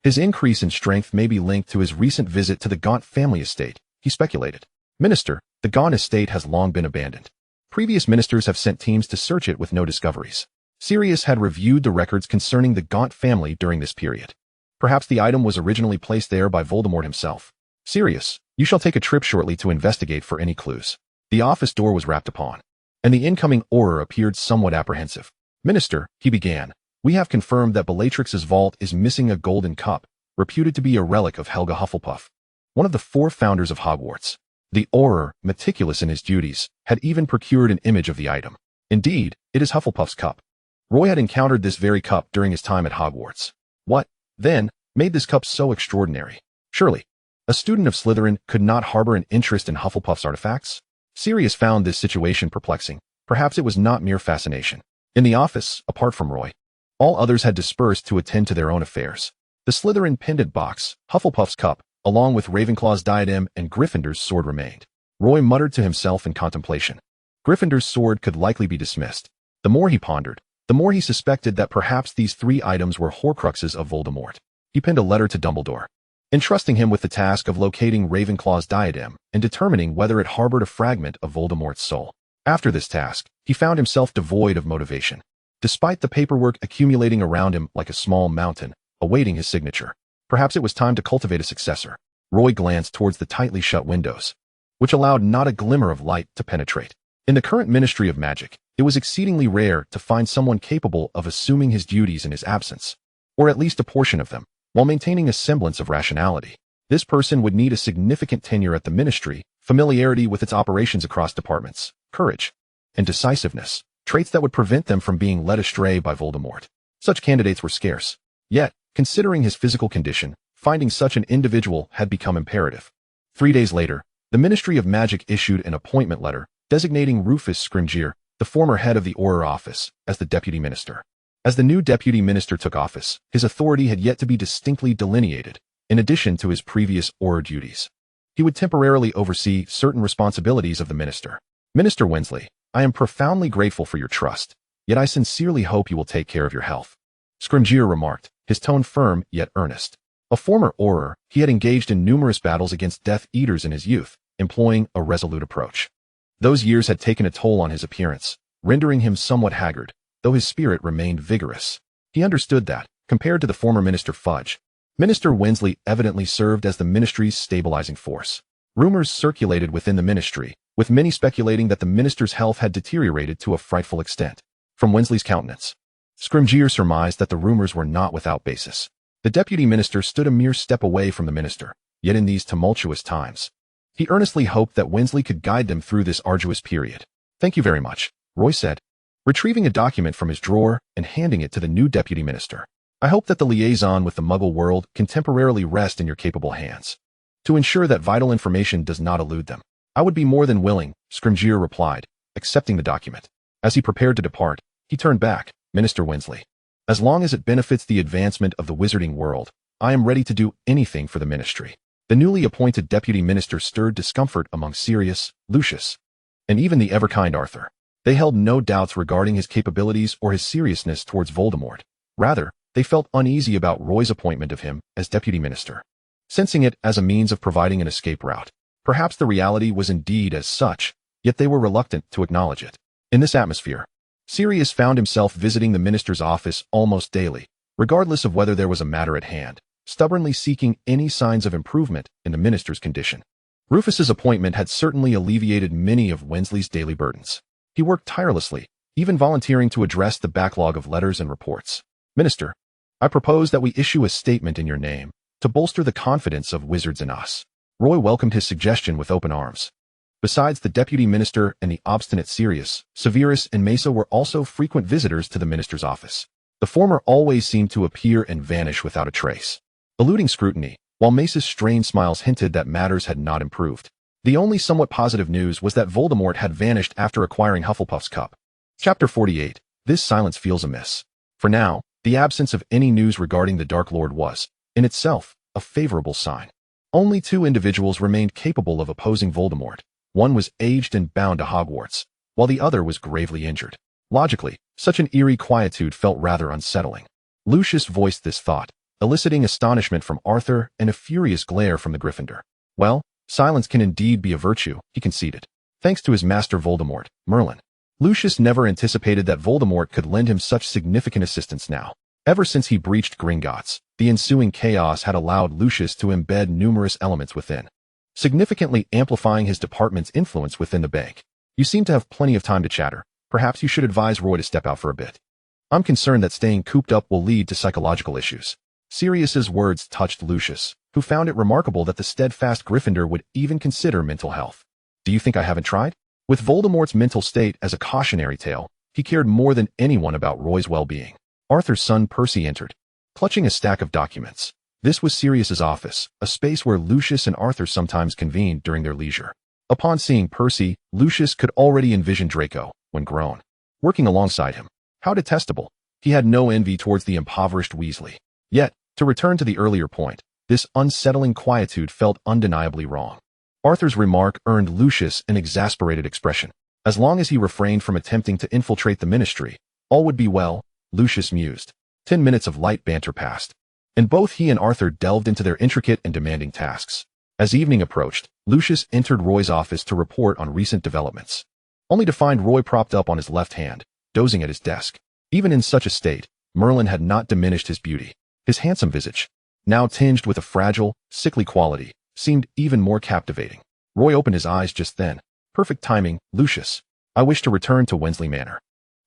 His increase in strength may be linked to his recent visit to the Gaunt family estate, he speculated. Minister, the Gaunt estate has long been abandoned. Previous ministers have sent teams to search it with no discoveries. Sirius had reviewed the records concerning the Gaunt family during this period. Perhaps the item was originally placed there by Voldemort himself. Sirius, you shall take a trip shortly to investigate for any clues. The office door was rapped upon, and the incoming Auror appeared somewhat apprehensive. Minister, he began, we have confirmed that Bellatrix's vault is missing a golden cup, reputed to be a relic of Helga Hufflepuff, one of the 4 founders of Hogwarts. The Auror, meticulous in his duties, had even procured an image of the item. Indeed, it is Hufflepuff's cup. Roy had encountered this very cup during his time at Hogwarts. What, then, made this cup so extraordinary? Surely, a student of Slytherin could not harbor an interest in Hufflepuff's artifacts? Sirius found this situation perplexing. Perhaps it was not mere fascination. In the office, apart from Roy, all others had dispersed to attend to their own affairs. The Slytherin pendant box, Hufflepuff's cup, along with Ravenclaw's diadem and Gryffindor's sword remained. Roy muttered to himself in contemplation. Gryffindor's sword could likely be dismissed. The more he pondered, the more he suspected that perhaps these 3 items were Horcruxes of Voldemort. He penned a letter to Dumbledore, entrusting him with the task of locating Ravenclaw's diadem and determining whether it harbored a fragment of Voldemort's soul. After this task, he found himself devoid of motivation, despite the paperwork accumulating around him like a small mountain, awaiting his signature. Perhaps it was time to cultivate a successor. Roy glanced towards the tightly shut windows, which allowed not a glimmer of light to penetrate. In the current Ministry of Magic, it was exceedingly rare to find someone capable of assuming his duties in his absence, or at least a portion of them, while maintaining a semblance of rationality. This person would need a significant tenure at the ministry, familiarity with its operations across departments, courage, and decisiveness, traits that would prevent them from being led astray by Voldemort. Such candidates were scarce. Yet, considering his physical condition, finding such an individual had become imperative. 3 days later, the Ministry of Magic issued an appointment letter designating Rufus Scrimgeour, the former head of the Auror office, as the deputy minister. As the new deputy minister took office, his authority had yet to be distinctly delineated, in addition to his previous Auror duties. He would temporarily oversee certain responsibilities of the minister. Minister Weasley, I am profoundly grateful for your trust, yet I sincerely hope you will take care of your health. Scrimgeour remarked, his tone firm yet earnest. A former Auror, he had engaged in numerous battles against Death Eaters in his youth, employing a resolute approach. Those years had taken a toll on his appearance, rendering him somewhat haggard, though his spirit remained vigorous. He understood that, compared to the former Minister Fudge, Minister Weasley evidently served as the ministry's stabilizing force. Rumors circulated within the ministry, with many speculating that the minister's health had deteriorated to a frightful extent. From Weasley's countenance, Scrimgeour surmised that the rumors were not without basis. The deputy minister stood a mere step away from the minister, yet in these tumultuous times, he earnestly hoped that Weasley could guide them through this arduous period. "Thank you very much," Roy said, retrieving a document from his drawer and handing it to the new deputy minister. "I hope that the liaison with the Muggle world can temporarily rest in your capable hands, to ensure that vital information does not elude them." "I would be more than willing," Scrimgeour replied, accepting the document. As he prepared to depart, he turned back. "Minister Weasley, as long as it benefits the advancement of the wizarding world, I am ready to do anything for the ministry." The newly appointed deputy minister stirred discomfort among Sirius, Lucius, and even the ever-kind Arthur. They held no doubts regarding his capabilities or his seriousness towards Voldemort. Rather, they felt uneasy about Roy's appointment of him as deputy minister, sensing it as a means of providing an escape route. Perhaps the reality was indeed as such, yet they were reluctant to acknowledge it. In this atmosphere, Sirius found himself visiting the minister's office almost daily, regardless of whether there was a matter at hand, stubbornly seeking any signs of improvement in the minister's condition. Rufus's appointment had certainly alleviated many of Weasley's daily burdens. He worked tirelessly, even volunteering to address the backlog of letters and reports. "Minister, I propose that we issue a statement in your name to bolster the confidence of wizards in us." Roy welcomed his suggestion with open arms. Besides the deputy minister and the obstinate Sirius, Severus and Mesa were also frequent visitors to the minister's office. The former always seemed to appear and vanish without a trace, eluding scrutiny, while Mesa's strained smiles hinted that matters had not improved. The only somewhat positive news was that Voldemort had vanished after acquiring Hufflepuff's cup. Chapter 48. This silence feels amiss. For now, the absence of any news regarding the Dark Lord was, in itself, a favorable sign. Only two individuals remained capable of opposing Voldemort. One was aged and bound to Hogwarts, while the other was gravely injured. Logically, such an eerie quietude felt rather unsettling. Lucius voiced this thought, eliciting astonishment from Arthur and a furious glare from the Gryffindor. "Well, silence can indeed be a virtue," he conceded. "Thanks to his master Voldemort, Merlin." Lucius never anticipated that Voldemort could lend him such significant assistance now. Ever since he breached Gringotts, the ensuing chaos had allowed Lucius to embed numerous elements within, significantly amplifying his department's influence within the bank. "You seem to have plenty of time to chatter. Perhaps you should advise Roy to step out for a bit. I'm concerned that staying cooped up will lead to psychological issues." Sirius's words touched Lucius, who found it remarkable that the steadfast Gryffindor would even consider mental health. "Do you think I haven't tried?" With Voldemort's mental state as a cautionary tale, he cared more than anyone about Roy's well-being. Arthur's son Percy entered, clutching a stack of documents. This was Sirius's office, a space where Lucius and Arthur sometimes convened during their leisure. Upon seeing Percy, Lucius could already envision Draco, when grown, working alongside him. How detestable. He had no envy towards the impoverished Weasley. Yet, to return to the earlier point, this unsettling quietude felt undeniably wrong. Arthur's remark earned Lucius an exasperated expression. As long as he refrained from attempting to infiltrate the ministry, all would be well, Lucius mused. 10 minutes of light banter passed, and both he and Arthur delved into their intricate and demanding tasks. As evening approached, Lucius entered Roy's office to report on recent developments, only to find Roy propped up on his left hand, dozing at his desk. Even in such a state, Merlin had not diminished his beauty. His handsome visage, now tinged with a fragile, sickly quality, seemed even more captivating. Roy opened his eyes just then. "Perfect timing, Lucius. I wish to return to Wensley Manor.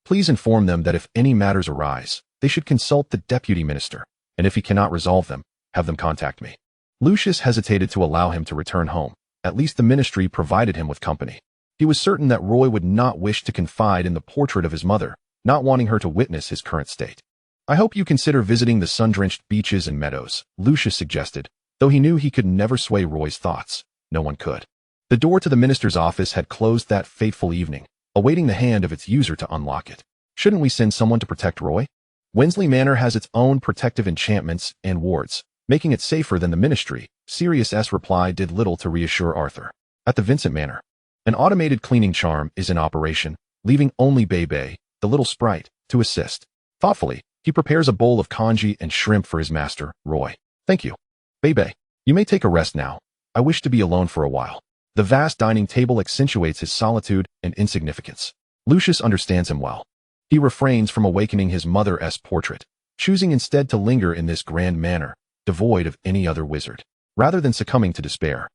Please inform them that if any matters arise, they should consult the deputy minister, and if he cannot resolve them, have them contact me." Lucius hesitated to allow him to return home. At least the ministry provided him with company. He was certain that Roy would not wish to confide in the portrait of his mother, not wanting her to witness his current state. "I hope you consider visiting the sun-drenched beaches and meadows," Lucius suggested, though he knew he could never sway Roy's thoughts. No one could. The door to the minister's office had closed that fateful evening, awaiting the hand of its user to unlock it. "Shouldn't we send someone to protect Roy?" Wensley Manor has its own protective enchantments and wards, making it safer than the ministry. Sirius's reply did little to reassure Arthur. At the Vincent Manor, an automated cleaning charm is in operation, leaving only Bebe, the little sprite, to assist. Thoughtfully, he prepares a bowl of congee and shrimp for his master, Roy. "Thank you. Bebe, you may take a rest now. I wish to be alone for a while." The vast dining table accentuates his solitude and insignificance. Lucius understands him well. He refrains from awakening his mother's portrait, choosing instead to linger in this grand manor, devoid of any other wizard. Rather than succumbing to despair,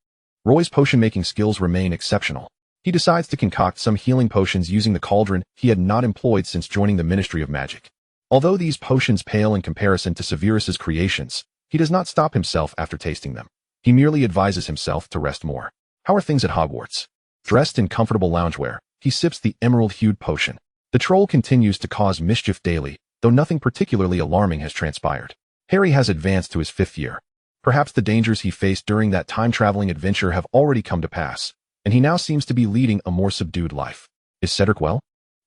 Roy's potion-making skills remain exceptional. He decides to concoct some healing potions using the cauldron he had not employed since joining the Ministry of Magic. Although these potions pale in comparison to Severus's creations, he does not stop himself after tasting them. He merely advises himself to rest more. How are things at Hogwarts? Dressed in comfortable loungewear, he sips the emerald-hued potion. The troll continues to cause mischief daily, though nothing particularly alarming has transpired. Harry has advanced to his 5th year. Perhaps the dangers he faced during that time-traveling adventure have already come to pass, and he now seems to be leading a more subdued life. Is Cedric well?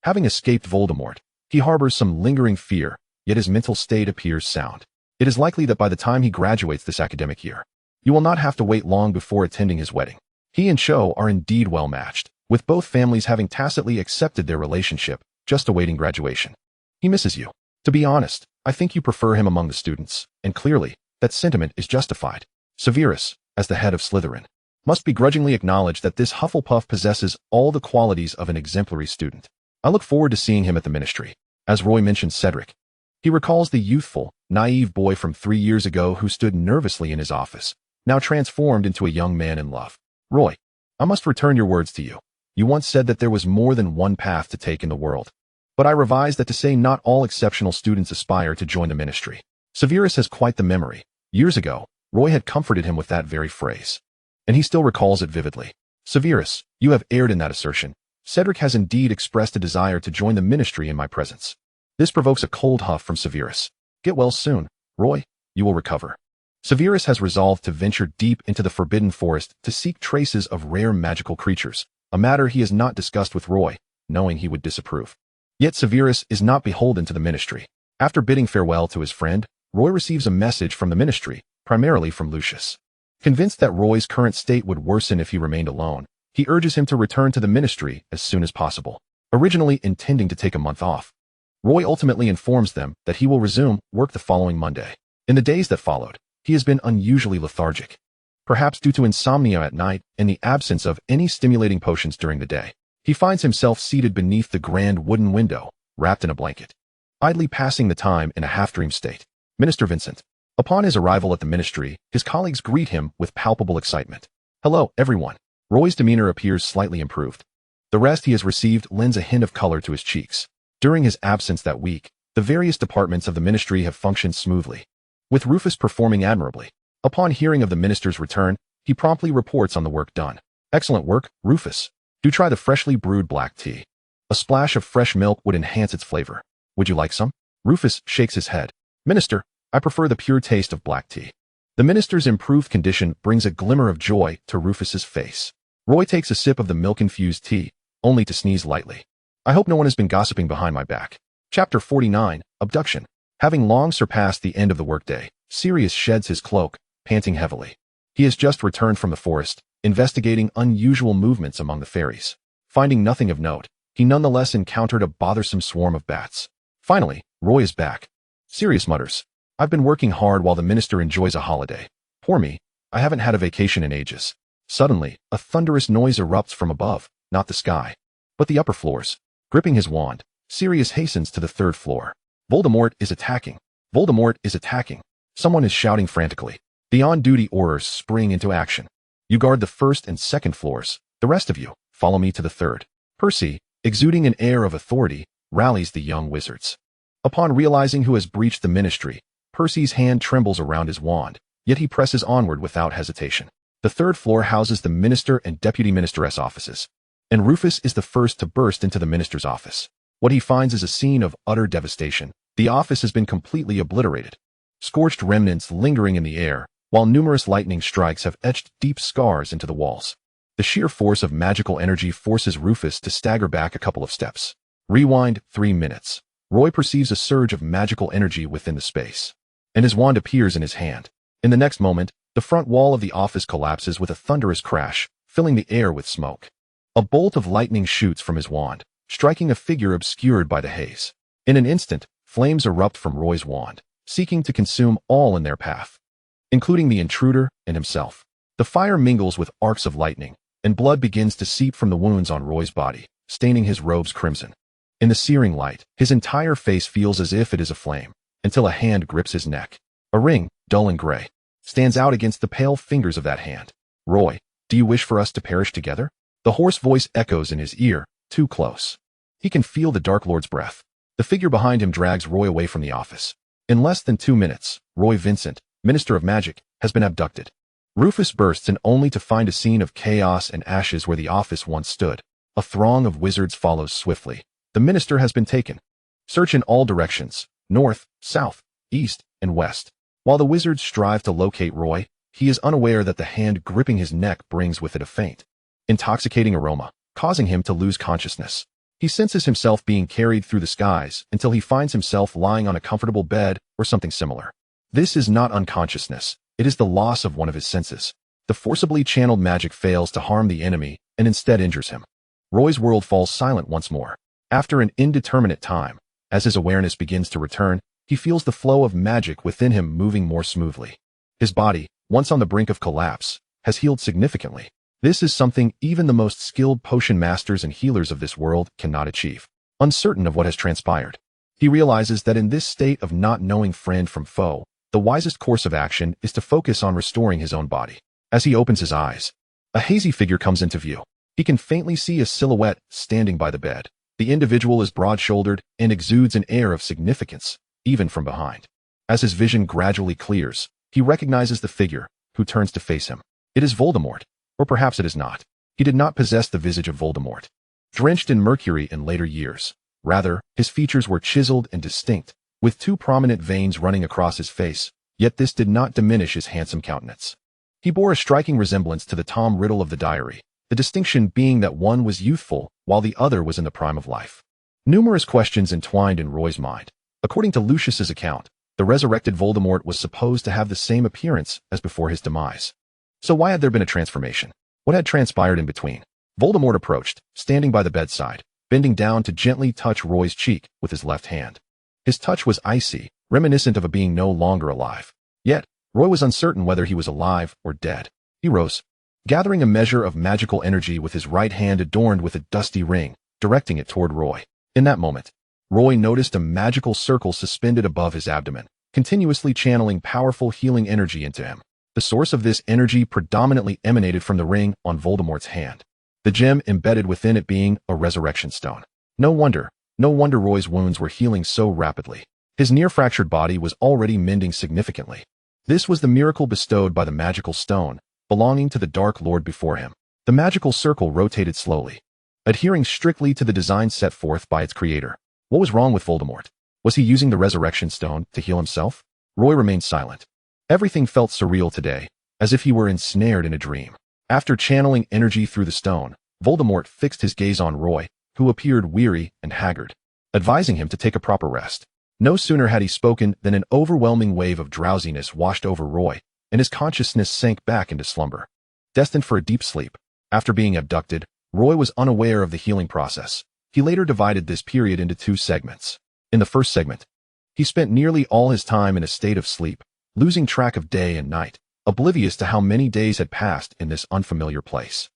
Having escaped Voldemort, he harbors some lingering fear, yet his mental state appears sound. It is likely that by the time he graduates this academic year, you will not have to wait long before attending his wedding. He and Cho are indeed well matched, with both families having tacitly accepted their relationship, just awaiting graduation. He misses you. To be honest, I think you prefer him among the students, and clearly, that sentiment is justified. Severus, as the head of Slytherin, must begrudgingly acknowledge that this Hufflepuff possesses all the qualities of an exemplary student. I look forward to seeing him at the Ministry. As Roy mentions Cedric, he recalls the youthful, naive boy from 3 years ago who stood nervously in his office, now transformed into a young man in love. Roy, I must return your words to you. You once said that there was more than one path to take in the world. But I revise that to say not all exceptional students aspire to join the Ministry. Severus has quite the memory. Years ago, Roy had comforted him with that very phrase, and he still recalls it vividly. Severus, you have erred in that assertion. Cedric has indeed expressed a desire to join the Ministry in my presence. This provokes a cold huff from Severus. Get well soon, Roy. You will recover. Severus has resolved to venture deep into the Forbidden Forest to seek traces of rare magical creatures, a matter he has not discussed with Roy, knowing he would disapprove. Yet Severus is not beholden to the Ministry. After bidding farewell to his friend, Roy receives a message from the Ministry, primarily from Lucius. Convinced that Roy's current state would worsen if he remained alone, he urges him to return to the Ministry as soon as possible, originally intending to take a month off. Roy ultimately informs them that he will resume work the following Monday. In the days that followed, he has been unusually lethargic, perhaps due to insomnia at night and the absence of any stimulating potions during the day. He finds himself seated beneath the grand wooden window, wrapped in a blanket, idly passing the time in a half-dream state. Minister Vincent. Upon his arrival at the Ministry, his colleagues greet him with palpable excitement. Hello, everyone. Roy's demeanor appears slightly improved. The rest he has received lends a hint of color to his cheeks. During his absence that week, the various departments of the Ministry have functioned smoothly, with Rufus performing admirably. Upon hearing of the minister's return, he promptly reports on the work done. Excellent work, Rufus. Do try the freshly brewed black tea. A splash of fresh milk would enhance its flavor. Would you like some? Rufus shakes his head. Minister, I prefer the pure taste of black tea. The minister's improved condition brings a glimmer of joy to Rufus's face. Roy takes a sip of the milk-infused tea, only to sneeze lightly. I hope no one has been gossiping behind my back. Chapter 49, Abduction. Having long surpassed the end of the workday, Sirius sheds his cloak, panting heavily. He has just returned from the forest, investigating unusual movements among the fairies. Finding nothing of note, he nonetheless encountered a bothersome swarm of bats. Finally, Roy is back. Sirius mutters, I've been working hard while the minister enjoys a holiday. Poor me, I haven't had a vacation in ages. Suddenly, a thunderous noise erupts from above, not the sky, but the upper floors. Gripping his wand, Sirius hastens to the 3rd floor. Voldemort is attacking. Voldemort is attacking. Someone is shouting frantically. The on-duty Aurors spring into action. You guard the 1st and 2nd floors. The rest of you, follow me to the 3rd. Percy, exuding an air of authority, rallies the young wizards. Upon realizing who has breached the Ministry, Percy's hand trembles around his wand, yet he presses onward without hesitation. The 3rd floor houses the Minister and Deputy Ministeress offices, and Rufus is the first to burst into the Minister's office. What he finds is a scene of utter devastation. The office has been completely obliterated, scorched remnants lingering in the air, while numerous lightning strikes have etched deep scars into the walls. The sheer force of magical energy forces Rufus to stagger back a couple of steps. Rewind 3 minutes. Roy perceives a surge of magical energy within the space, and his wand appears in his hand. In the next moment, the front wall of the office collapses with a thunderous crash, filling the air with smoke. A bolt of lightning shoots from his wand, striking a figure obscured by the haze. In an instant, flames erupt from Roy's wand, seeking to consume all in their path, including the intruder and himself. The fire mingles with arcs of lightning, and blood begins to seep from the wounds on Roy's body, staining his robes crimson. In the searing light, his entire face feels as if it is aflame, until a hand grips his neck. A ring, dull and gray, stands out against the pale fingers of that hand. Roy, Do you wish for us to perish together? The hoarse voice echoes in his ear, too close. He can feel the Dark Lord's breath. The figure behind him drags Roy away from the office. In less than 2 minutes, Roy Vincent, Minister of Magic, has been abducted. Rufus bursts in only to find a scene of chaos and ashes where the office once stood. A throng of wizards follows swiftly. The minister has been taken. Search in all directions, north, south, east, and west. While the wizards strive to locate Roy, he is unaware that the hand gripping his neck brings with it a faint, intoxicating aroma, causing him to lose consciousness. He senses himself being carried through the skies until he finds himself lying on a comfortable bed or something similar. This is not unconsciousness, it is the loss of one of his senses. The forcibly channeled magic fails to harm the enemy and instead injures him. Roy's world falls silent once more. After an indeterminate time, as his awareness begins to return, he feels the flow of magic within him moving more smoothly. His body, once on the brink of collapse, has healed significantly. This is something even the most skilled potion masters and healers of this world cannot achieve. Uncertain of what has transpired, he realizes that in this state of not knowing friend from foe, the wisest course of action is to focus on restoring his own body. As he opens his eyes, a hazy figure comes into view. He can faintly see a silhouette standing by the bed. The individual is broad-shouldered and exudes an air of significance, even from behind. As his vision gradually clears, he recognizes the figure, who turns to face him. It is Voldemort. Or perhaps it is not. He did not possess the visage of Voldemort, drenched in mercury in later years. Rather, his features were chiseled and distinct, with 2 prominent veins running across his face, yet this did not diminish his handsome countenance. He bore a striking resemblance to the Tom Riddle of the diary, the distinction being that one was youthful while the other was in the prime of life. Numerous questions entwined in Roy's mind. According to Lucius's account, the resurrected Voldemort was supposed to have the same appearance as before his demise. So why had there been a transformation? What had transpired in between? Voldemort approached, standing by the bedside, bending down to gently touch Roy's cheek with his left hand. His touch was icy, reminiscent of a being no longer alive. Yet, Roy was uncertain whether he was alive or dead. He rose, gathering a measure of magical energy with his right hand adorned with a dusty ring, directing it toward Roy. In that moment, Roy noticed a magical circle suspended above his abdomen, continuously channeling powerful healing energy into him. The source of this energy predominantly emanated from the ring on Voldemort's hand, the gem embedded within it being a resurrection stone. No wonder Roy's wounds were healing so rapidly. His near-fractured body was already mending significantly. This was the miracle bestowed by the magical stone, belonging to the Dark Lord before him. The magical circle rotated slowly, adhering strictly to the design set forth by its creator. What was wrong with Voldemort? Was he using the resurrection stone to heal himself? Roy remained silent. Everything felt surreal today, as if he were ensnared in a dream. After channeling energy through the stone, Voldemort fixed his gaze on Roy, who appeared weary and haggard, advising him to take a proper rest. No sooner had he spoken than an overwhelming wave of drowsiness washed over Roy, and his consciousness sank back into slumber. Destined for a deep sleep, after being abducted, Roy was unaware of the healing process. He later divided this period into 2 segments. In the first segment, he spent nearly all his time in a state of sleep, losing track of day and night, oblivious to how many days had passed in this unfamiliar place.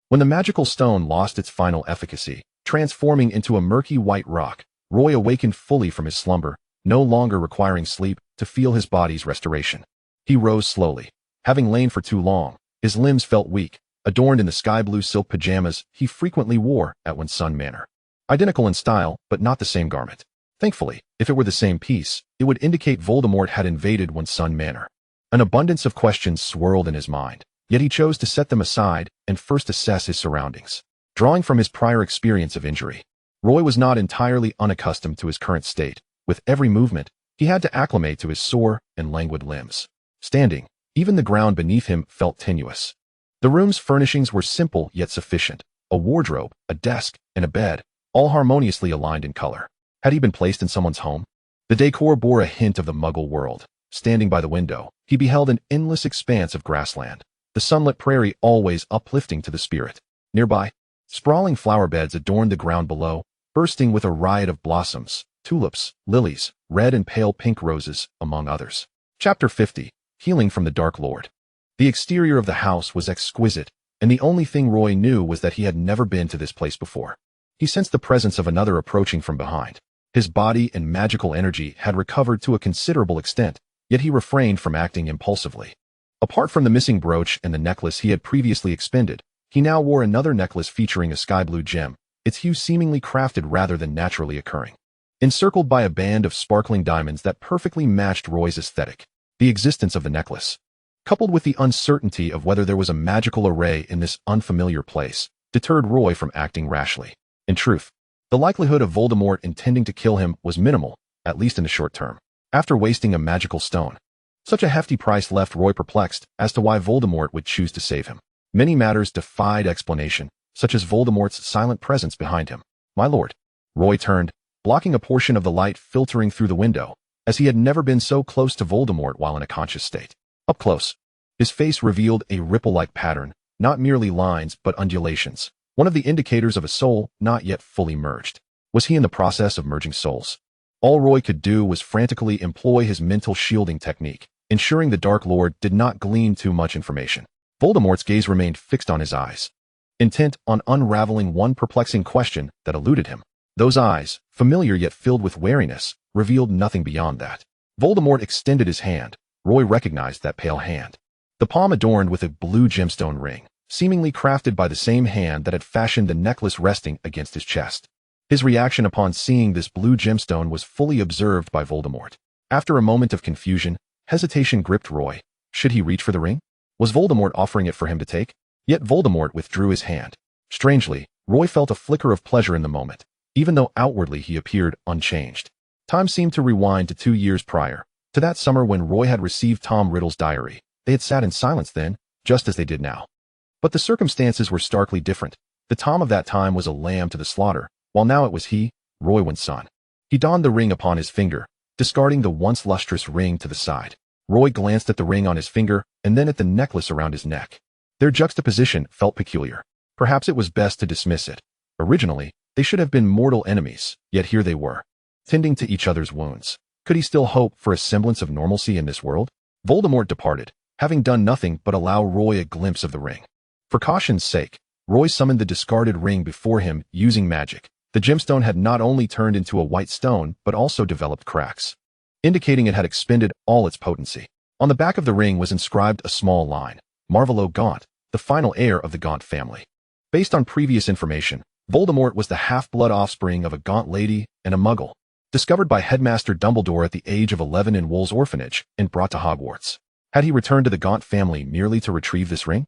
When the magical stone lost its final efficacy, transforming into a murky white rock, Roy awakened fully from his slumber, no longer requiring sleep to feel his body's restoration. He rose slowly. Having lain for too long, his limbs felt weak, adorned in the sky-blue silk pajamas he frequently wore at Winson Manor. Identical in style, but not the same garment. Thankfully, if it were the same piece, it would indicate Voldemort had invaded Winson Manor. An abundance of questions swirled in his mind, yet he chose to set them aside and first assess his surroundings. Drawing from his prior experience of injury, Roy was not entirely unaccustomed to his current state. With every movement, he had to acclimate to his sore and languid limbs. Standing, even the ground beneath him felt tenuous. The room's furnishings were simple yet sufficient: a wardrobe, a desk, and a bed, all harmoniously aligned in color. Had he been placed in someone's home? The decor bore a hint of the Muggle world. Standing by the window, he beheld an endless expanse of grassland, the sunlit prairie always uplifting to the spirit. Nearby, sprawling flower beds adorned the ground below, bursting with a riot of blossoms, tulips, lilies, red and pale pink roses, among others. Chapter 50. Healing from the Dark Lord. The exterior of the house was exquisite, and the only thing Roy knew was that he had never been to this place before. He sensed the presence of another approaching from behind. His body and magical energy had recovered to a considerable extent, yet he refrained from acting impulsively. Apart from the missing brooch and the necklace he had previously expended, he now wore another necklace featuring a sky blue gem, its hue seemingly crafted rather than naturally occurring. Encircled by a band of sparkling diamonds that perfectly matched Roy's aesthetic, the existence of the necklace, coupled with the uncertainty of whether there was a magical array in this unfamiliar place, deterred Roy from acting rashly. In truth, the likelihood of Voldemort intending to kill him was minimal, at least in the short term. After wasting a magical stone, such a hefty price left Roy perplexed as to why Voldemort would choose to save him. Many matters defied explanation, such as Voldemort's silent presence behind him. "My lord." Roy turned, blocking a portion of the light filtering through the window, as he had never been so close to Voldemort while in a conscious state. Up close, his face revealed a ripple-like pattern, not merely lines but undulations, one of the indicators of a soul not yet fully merged. Was he in the process of merging souls? All Roy could do was frantically employ his mental shielding technique, ensuring the Dark Lord did not glean too much information. Voldemort's gaze remained fixed on his eyes, intent on unraveling one perplexing question that eluded him. Those eyes, familiar yet filled with wariness, revealed nothing beyond that. Voldemort extended his hand. Roy recognized that pale hand. The palm adorned with a blue gemstone ring, seemingly crafted by the same hand that had fashioned the necklace resting against his chest. His reaction upon seeing this blue gemstone was fully observed by Voldemort. After a moment of confusion, hesitation gripped Roy. Should he reach for the ring? Was Voldemort offering it for him to take? Yet Voldemort withdrew his hand. Strangely, Roy felt a flicker of pleasure in the moment, even though outwardly he appeared unchanged. Time seemed to rewind to 2 years prior, to that summer when Roy had received Tom Riddle's diary. They had sat in silence then, just as they did now. But the circumstances were starkly different. The Tom of that time was a lamb to the slaughter, while now it was he, Roy Winson. He donned the ring upon his finger, discarding the once lustrous ring to the side. Roy glanced at the ring on his finger and then at the necklace around his neck. Their juxtaposition felt peculiar. Perhaps it was best to dismiss it. Originally, they should have been mortal enemies, yet here they were, tending to each other's wounds. Could he still hope for a semblance of normalcy in this world? Voldemort departed, having done nothing but allow Roy a glimpse of the ring. For caution's sake, Roy summoned the discarded ring before him using magic. The gemstone had not only turned into a white stone, but also developed cracks, indicating it had expended all its potency. On the back of the ring was inscribed a small line, Marvolo Gaunt, the final heir of the Gaunt family. Based on previous information, Voldemort was the half-blood offspring of a Gaunt lady and a Muggle, discovered by Headmaster Dumbledore at the age of 11 in Wool's orphanage and brought to Hogwarts. Had he returned to the Gaunt family merely to retrieve this ring?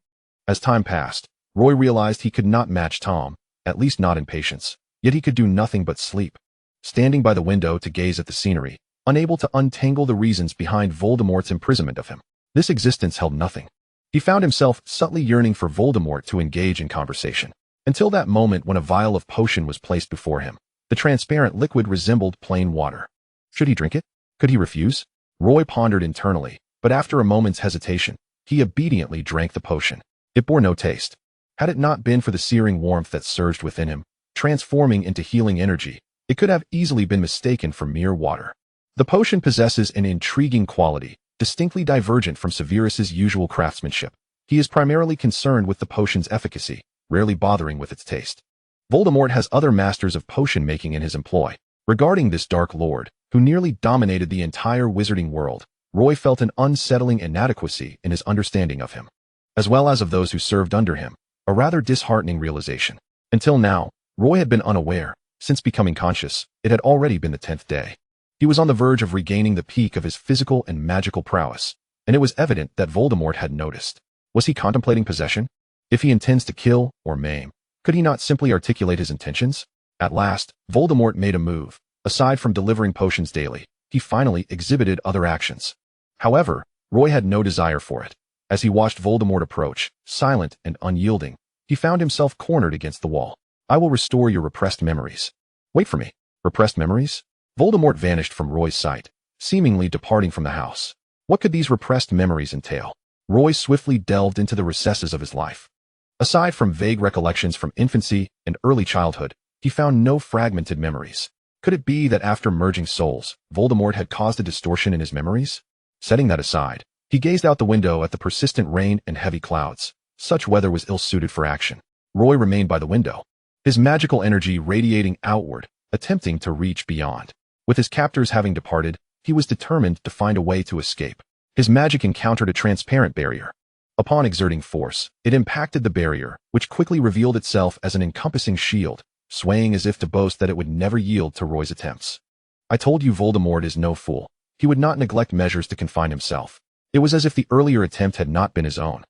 As time passed, Roy realized he could not match Tom, at least not in patience. Yet he could do nothing but sleep, standing by the window to gaze at the scenery, unable to untangle the reasons behind Voldemort's imprisonment of him. This existence held nothing. He found himself subtly yearning for Voldemort to engage in conversation, until that moment when a vial of potion was placed before him. The transparent liquid resembled plain water. Should he drink it? Could he refuse? Roy pondered internally, but after a moment's hesitation, he obediently drank the potion. It bore no taste. Had it not been for the searing warmth that surged within him, transforming into healing energy, it could have easily been mistaken for mere water. The potion possesses an intriguing quality, distinctly divergent from Severus's usual craftsmanship. He is primarily concerned with the potion's efficacy, rarely bothering with its taste. Voldemort has other masters of potion making in his employ. Regarding this Dark Lord, who nearly dominated the entire wizarding world, Roy felt an unsettling inadequacy in his understanding of him, as well as of those who served under him, a rather disheartening realization. Until now, Roy had been unaware. Since becoming conscious, it had already been the 10th day. He was on the verge of regaining the peak of his physical and magical prowess, and it was evident that Voldemort had noticed. Was he contemplating possession? If he intends to kill or maim, could he not simply articulate his intentions? At last, Voldemort made a move. Aside from delivering potions daily, he finally exhibited other actions. However, Roy had no desire for it. As he watched Voldemort approach, silent and unyielding, he found himself cornered against the wall. "I will restore your repressed memories." "Wait for me." Repressed memories? Voldemort vanished from Roy's sight, seemingly departing from the house. What could these repressed memories entail? Roy swiftly delved into the recesses of his life. Aside from vague recollections from infancy and early childhood, he found no fragmented memories. Could it be that after merging souls, Voldemort had caused a distortion in his memories? Setting that aside, he gazed out the window at the persistent rain and heavy clouds. Such weather was ill-suited for action. Roy remained by the window, his magical energy radiating outward, attempting to reach beyond. With his captors having departed, he was determined to find a way to escape. His magic encountered a transparent barrier. Upon exerting force, it impacted the barrier, which quickly revealed itself as an encompassing shield, swaying as if to boast that it would never yield to Roy's attempts. I told you Voldemort is no fool. He would not neglect measures to confine himself. It was as if the earlier attempt had not been his own.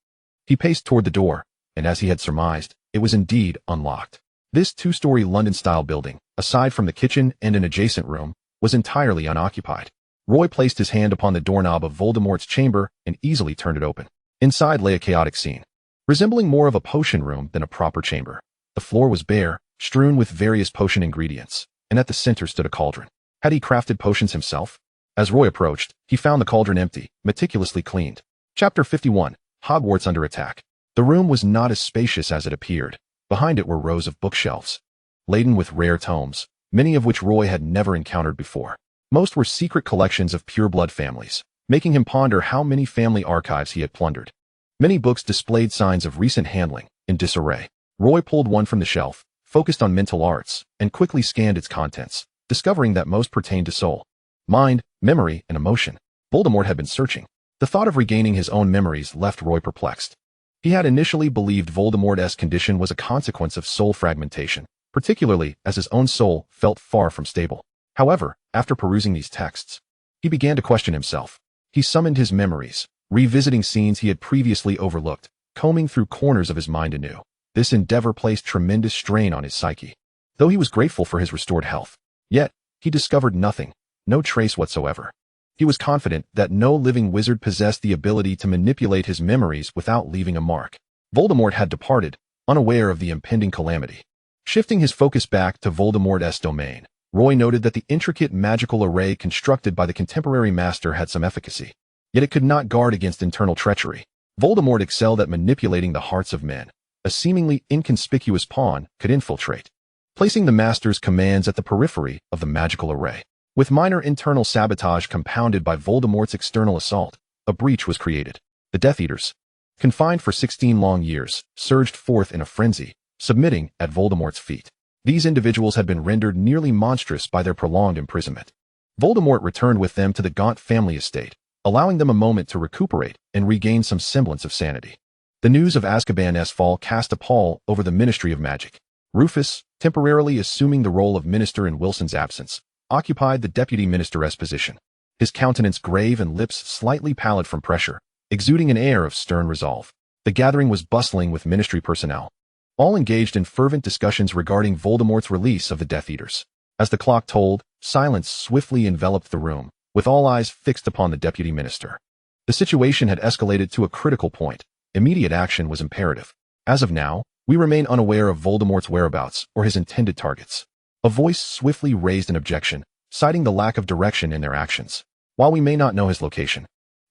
He paced toward the door, and as he had surmised, it was indeed unlocked. This two-story London-style building, aside from the kitchen and an adjacent room, was entirely unoccupied. Roy placed his hand upon the doorknob of Voldemort's chamber and easily turned it open. Inside lay a chaotic scene, resembling more of a potion room than a proper chamber. The floor was bare, strewn with various potion ingredients, and at the center stood a cauldron. Had he crafted potions himself? As Roy approached, he found the cauldron empty, meticulously cleaned. Chapter 51, Hogwarts Under Attack. The room was not as spacious as it appeared. Behind it were rows of bookshelves, laden with rare tomes, many of which Roy had never encountered before. Most were secret collections of pure-blood families, making him ponder how many family archives he had plundered. Many books displayed signs of recent handling, in disarray. Roy pulled one from the shelf, focused on mental arts, and quickly scanned its contents, discovering that most pertained to soul, mind, memory, and emotion. Voldemort had been searching. The thought of regaining his own memories left Roy perplexed. He had initially believed Voldemort's condition was a consequence of soul fragmentation, particularly as his own soul felt far from stable. However, after perusing these texts, he began to question himself. He summoned his memories, revisiting scenes he had previously overlooked, combing through corners of his mind anew. This endeavor placed tremendous strain on his psyche. Though he was grateful for his restored health, yet he discovered nothing, no trace whatsoever. He was confident that no living wizard possessed the ability to manipulate his memories without leaving a mark. Voldemort had departed, unaware of the impending calamity. Shifting his focus back to Voldemort's domain, Roy noted that the intricate magical array constructed by the contemporary master had some efficacy. Yet it could not guard against internal treachery. Voldemort excelled at manipulating the hearts of men. A seemingly inconspicuous pawn could infiltrate, placing the master's commands at the periphery of the magical array. With minor internal sabotage compounded by Voldemort's external assault, a breach was created. The Death Eaters, confined for 16 long years, surged forth in a frenzy, submitting at Voldemort's feet. These individuals had been rendered nearly monstrous by their prolonged imprisonment. Voldemort returned with them to the Gaunt family estate, allowing them a moment to recuperate and regain some semblance of sanity. The news of Azkaban's fall cast a pall over the Ministry of Magic. Rufus, temporarily assuming the role of minister in Wilson's absence, occupied the deputy minister's position. His countenance grave and lips slightly pallid from pressure, exuding an air of stern resolve. The gathering was bustling with ministry personnel, all engaged in fervent discussions regarding Voldemort's release of the Death Eaters. As the clock tolled, silence swiftly enveloped the room, with all eyes fixed upon the deputy minister. The situation had escalated to a critical point. Immediate action was imperative. As of now, we remain unaware of Voldemort's whereabouts or his intended targets. A voice swiftly raised an objection, citing the lack of direction in their actions. While we may not know his location,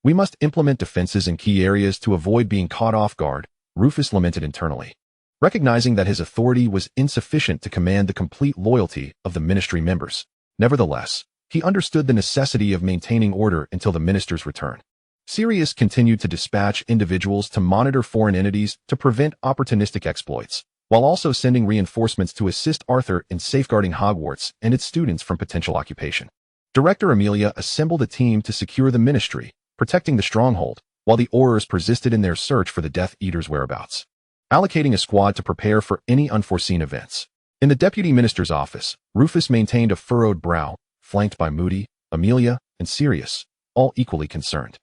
we must implement defenses in key areas to avoid being caught off guard, Rufus lamented internally. Recognizing that his authority was insufficient to command the complete loyalty of the ministry members. Nevertheless, he understood the necessity of maintaining order until the minister's return. Sirius continued to dispatch individuals to monitor foreign entities to prevent opportunistic exploits, while also sending reinforcements to assist Arthur in safeguarding Hogwarts and its students from potential occupation. Director Amelia assembled a team to secure the ministry, protecting the stronghold, while the Aurors persisted in their search for the Death Eaters' whereabouts, allocating a squad to prepare for any unforeseen events. In the deputy minister's office, Rufus maintained a furrowed brow, flanked by Moody, Amelia, and Sirius, all equally concerned.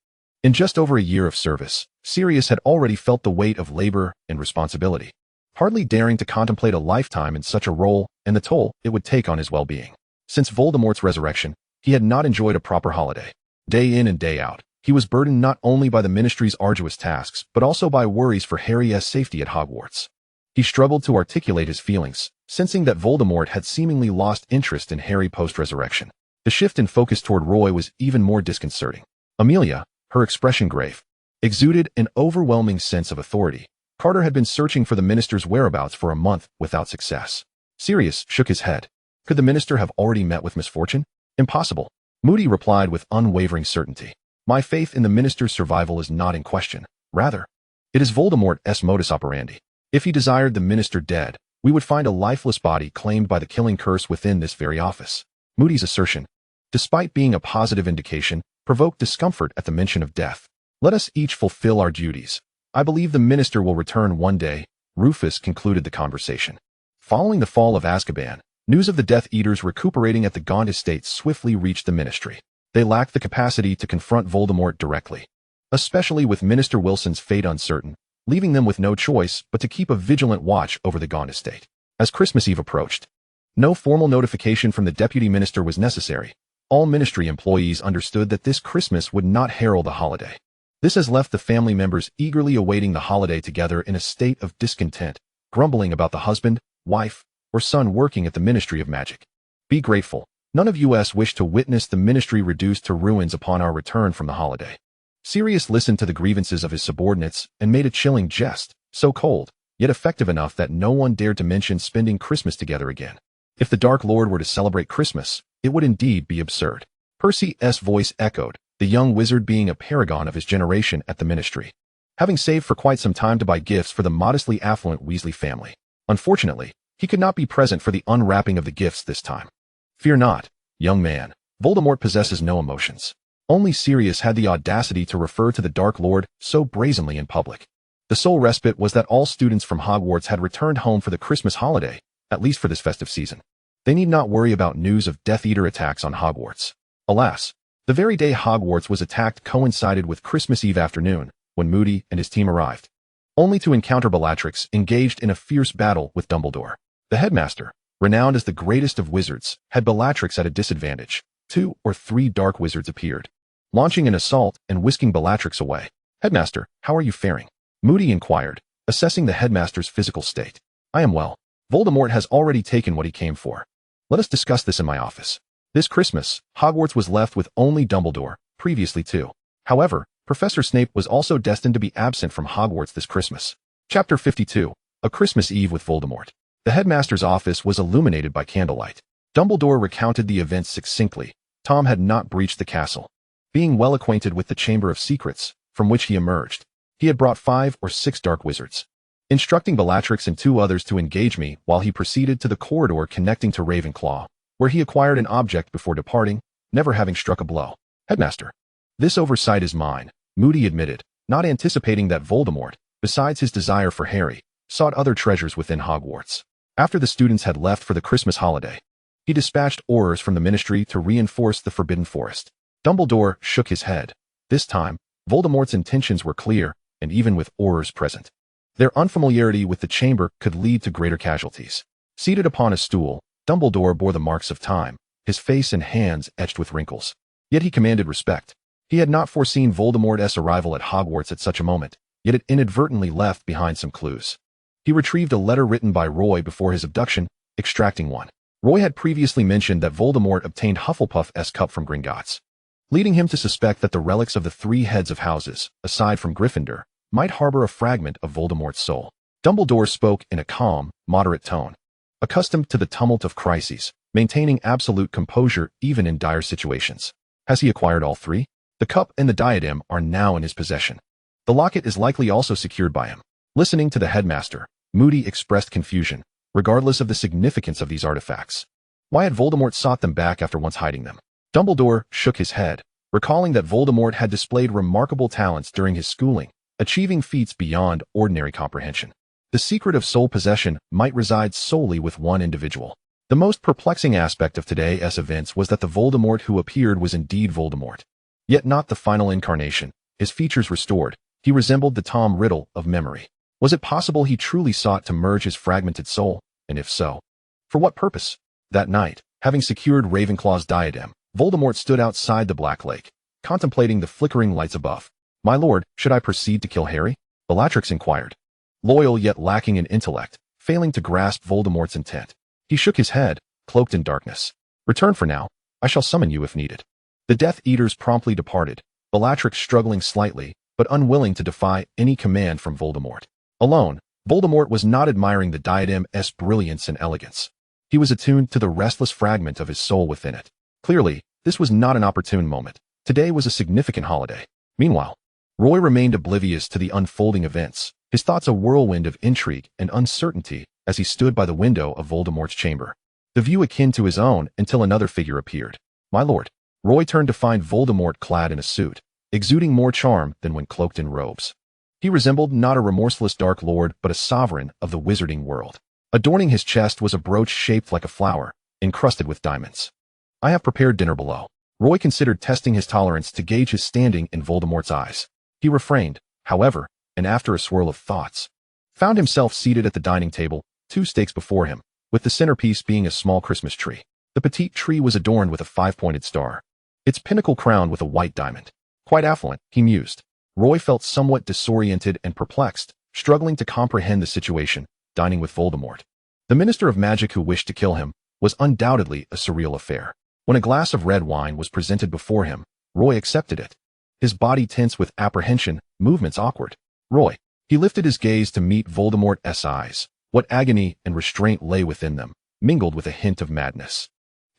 In just over a year of service, Sirius had already felt the weight of labor and responsibility, hardly daring to contemplate a lifetime in such a role and the toll it would take on his well-being. Since Voldemort's resurrection, he had not enjoyed a proper holiday. Day in and day out, he was burdened not only by the ministry's arduous tasks, but also by worries for Harry's safety at Hogwarts. He struggled to articulate his feelings, sensing that Voldemort had seemingly lost interest in Harry post-resurrection. The shift in focus toward Roy was even more disconcerting. Amelia, her expression grave, exuded an overwhelming sense of authority. Carter had been searching for the minister's whereabouts for a month without success. Sirius shook his head. Could the minister have already met with misfortune? Impossible. Moody replied with unwavering certainty. My faith in the minister's survival is not in question. Rather, it is Voldemort's modus operandi. If he desired the minister dead, we would find a lifeless body claimed by the killing curse within this very office. Moody's assertion, despite being a positive indication, provoked discomfort at the mention of death. Let us each fulfill our duties. I believe the minister will return one day, Rufus concluded the conversation. Following the fall of Azkaban, news of the Death Eaters recuperating at the Gaunt estate swiftly reached the ministry. They lacked the capacity to confront Voldemort directly, especially with Minister Wilson's fate uncertain, leaving them with no choice but to keep a vigilant watch over the Gaunt estate. As Christmas Eve approached, no formal notification from the deputy minister was necessary. All ministry employees understood that this Christmas would not herald a holiday. This has left the family members eagerly awaiting the holiday together in a state of discontent, grumbling about the husband, wife, or son working at the Ministry of Magic. Be grateful. None of us wish to witness the ministry reduced to ruins upon our return from the holiday. Sirius listened to the grievances of his subordinates and made a chilling jest, so cold, yet effective enough that no one dared to mention spending Christmas together again. If the Dark Lord were to celebrate Christmas, it would indeed be absurd. Percy's voice echoed, the young wizard being a paragon of his generation at the ministry, having saved for quite some time to buy gifts for the modestly affluent Weasley family. Unfortunately, he could not be present for the unwrapping of the gifts this time. Fear not, young man. Voldemort possesses no emotions. Only Sirius had the audacity to refer to the Dark Lord so brazenly in public. The sole respite was that all students from Hogwarts had returned home for the Christmas holiday, at least for this festive season. They need not worry about news of Death Eater attacks on Hogwarts. Alas, the very day Hogwarts was attacked coincided with Christmas Eve afternoon, when Moody and his team arrived, only to encounter Bellatrix engaged in a fierce battle with Dumbledore. The headmaster, renowned as the greatest of wizards, had Bellatrix at a disadvantage. 2 or 3 dark wizards appeared, launching an assault and whisking Bellatrix away. Headmaster, how are you faring? Moody inquired, assessing the headmaster's physical state. I am well. Voldemort has already taken what he came for. Let us discuss this in my office. This Christmas, Hogwarts was left with only Dumbledore, previously 2. However, Professor Snape was also destined to be absent from Hogwarts this Christmas. Chapter 52, A Christmas Eve with Voldemort. The headmaster's office was illuminated by candlelight. Dumbledore recounted the events succinctly. Tom had not breached the castle. Being well acquainted with the Chamber of Secrets, from which he emerged, he had brought 5 or 6 dark wizards, instructing Bellatrix and 2 others to engage me while he proceeded to the corridor connecting to Ravenclaw, where he acquired an object before departing, never having struck a blow. Headmaster, this oversight is mine, Moody admitted, not anticipating that Voldemort, besides his desire for Harry, sought other treasures within Hogwarts. After the students had left for the Christmas holiday, he dispatched Aurors from the ministry to reinforce the Forbidden Forest. Dumbledore shook his head. This time, Voldemort's intentions were clear, and even with Aurors present, their unfamiliarity with the chamber could lead to greater casualties. Seated upon a stool, Dumbledore bore the marks of time, his face and hands etched with wrinkles. Yet he commanded respect. He had not foreseen Voldemort's arrival at Hogwarts at such a moment, yet it inadvertently left behind some clues. He retrieved a letter written by Roy before his abduction, extracting one. Roy had previously mentioned that Voldemort obtained Hufflepuff's cup from Gringotts, leading him to suspect that the relics of the 3 heads of houses, aside from Gryffindor, might harbor a fragment of Voldemort's soul. Dumbledore spoke in a calm, moderate tone, accustomed to the tumult of crises, maintaining absolute composure even in dire situations. Has he acquired all 3? The cup and the diadem are now in his possession. The locket is likely also secured by him. Listening to the headmaster, Moody expressed confusion, regardless of the significance of these artifacts. Why had Voldemort sought them back after once hiding them? Dumbledore shook his head, recalling that Voldemort had displayed remarkable talents during his schooling, achieving feats beyond ordinary comprehension. The secret of soul possession might reside solely with one individual. The most perplexing aspect of today's events was that the Voldemort who appeared was indeed Voldemort, yet not the final incarnation. His features restored, he resembled the Tom Riddle of memory. Was it possible he truly sought to merge his fragmented soul, and if so, for what purpose? That night, having secured Ravenclaw's diadem, Voldemort stood outside the Black Lake, contemplating the flickering lights above. My lord, should I proceed to kill Harry? Bellatrix inquired, loyal yet lacking in intellect, failing to grasp Voldemort's intent. He shook his head, cloaked in darkness. Return for now. I shall summon you if needed. The Death Eaters promptly departed, Bellatrix struggling slightly, but unwilling to defy any command from Voldemort. Alone, Voldemort was not admiring the diadem's brilliance and elegance. He was attuned to the restless fragment of his soul within it. Clearly, this was not an opportune moment. Today was a significant holiday. Meanwhile, Roy remained oblivious to the unfolding events, his thoughts a whirlwind of intrigue and uncertainty as he stood by the window of Voldemort's chamber, the view akin to his own until another figure appeared. My lord. Roy turned to find Voldemort clad in a suit, exuding more charm than when cloaked in robes. He resembled not a remorseless Dark Lord but a sovereign of the wizarding world. Adorning his chest was a brooch shaped like a flower, encrusted with diamonds. "I have prepared dinner below." Roy considered testing his tolerance to gauge his standing in Voldemort's eyes. He refrained, however, and after a swirl of thoughts, found himself seated at the dining table, 2 steaks before him, with the centerpiece being a small Christmas tree. The petite tree was adorned with a 5-pointed star, its pinnacle crowned with a white diamond. Quite affluent, he mused. Roy felt somewhat disoriented and perplexed, struggling to comprehend the situation, dining with Voldemort, the Minister of Magic who wished to kill him, was undoubtedly a surreal affair. When a glass of red wine was presented before him, Roy accepted it. His body tense with apprehension, movements awkward. "Roy." He lifted his gaze to meet Voldemort's eyes. What agony and restraint lay within them, mingled with a hint of madness.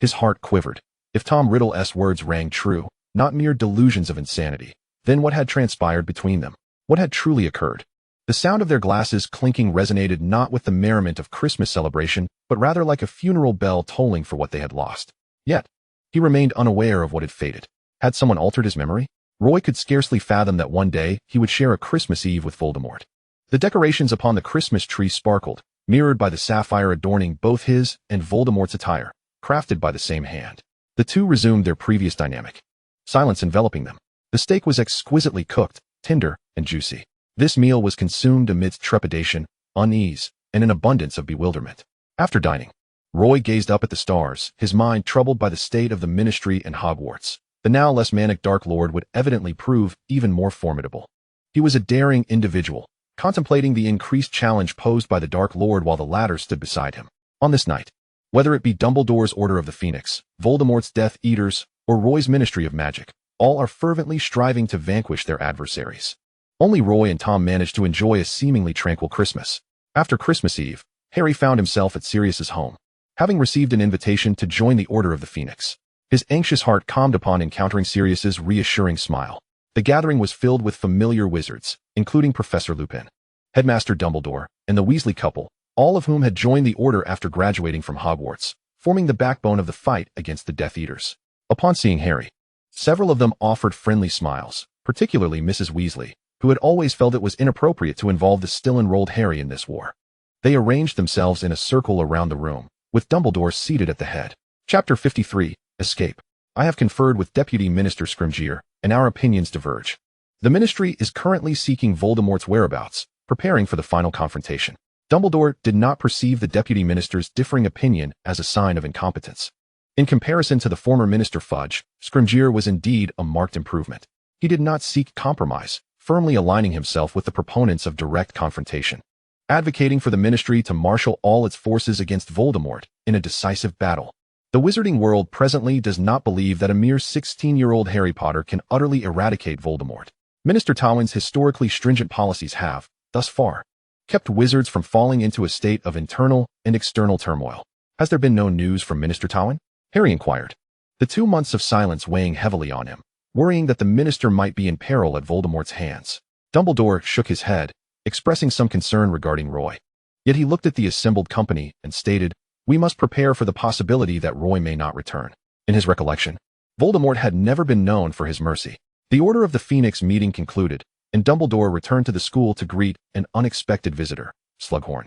His heart quivered. If Tom Riddle's words rang true, not mere delusions of insanity, then what had transpired between them? What had truly occurred? The sound of their glasses clinking resonated not with the merriment of Christmas celebration, but rather like a funeral bell tolling for what they had lost. Yet, he remained unaware of what had faded. Had someone altered his memory? Roy could scarcely fathom that one day he would share a Christmas Eve with Voldemort. The decorations upon the Christmas tree sparkled, mirrored by the sapphire adorning both his and Voldemort's attire, crafted by the same hand. The two resumed their previous dynamic, silence enveloping them. The steak was exquisitely cooked, tender, and juicy. This meal was consumed amidst trepidation, unease, and an abundance of bewilderment. After dining, Roy gazed up at the stars, his mind troubled by the state of the Ministry and Hogwarts. The now less manic Dark Lord would evidently prove even more formidable. He was a daring individual, contemplating the increased challenge posed by the Dark Lord while the latter stood beside him. On this night, whether it be Dumbledore's Order of the Phoenix, Voldemort's Death Eaters, or Roy's Ministry of Magic, all are fervently striving to vanquish their adversaries. Only Roy and Tom managed to enjoy a seemingly tranquil Christmas. After Christmas Eve, Harry found himself at Sirius's home, having received an invitation to join the Order of the Phoenix. His anxious heart calmed upon encountering Sirius's reassuring smile. The gathering was filled with familiar wizards, including Professor Lupin, Headmaster Dumbledore, and the Weasley couple, all of whom had joined the Order after graduating from Hogwarts, forming the backbone of the fight against the Death Eaters. Upon seeing Harry, several of them offered friendly smiles, particularly Mrs. Weasley, who had always felt it was inappropriate to involve the still-enrolled Harry in this war. They arranged themselves in a circle around the room, with Dumbledore seated at the head. Chapter 53, Escape. I have conferred with Deputy Minister Scrimgeour, and our opinions diverge. The Ministry is currently seeking Voldemort's whereabouts, preparing for the final confrontation. Dumbledore did not perceive the Deputy Minister's differing opinion as a sign of incompetence. In comparison to the former Minister Fudge, Scrimgeour was indeed a marked improvement. He did not seek compromise, firmly aligning himself with the proponents of direct confrontation, advocating for the Ministry to marshal all its forces against Voldemort in a decisive battle. The wizarding world presently does not believe that a mere 16-year-old Harry Potter can utterly eradicate Voldemort. Minister Tywin's historically stringent policies have, thus far, kept wizards from falling into a state of internal and external turmoil. Has there been no news from Minister Tywin? Harry inquired, the 2 months of silence weighing heavily on him, worrying that the minister might be in peril at Voldemort's hands. Dumbledore shook his head, expressing some concern regarding Roy. Yet he looked at the assembled company and stated, "We must prepare for the possibility that Roy may not return." In his recollection, Voldemort had never been known for his mercy. The Order of the Phoenix meeting concluded, and Dumbledore returned to the school to greet an unexpected visitor, Slughorn,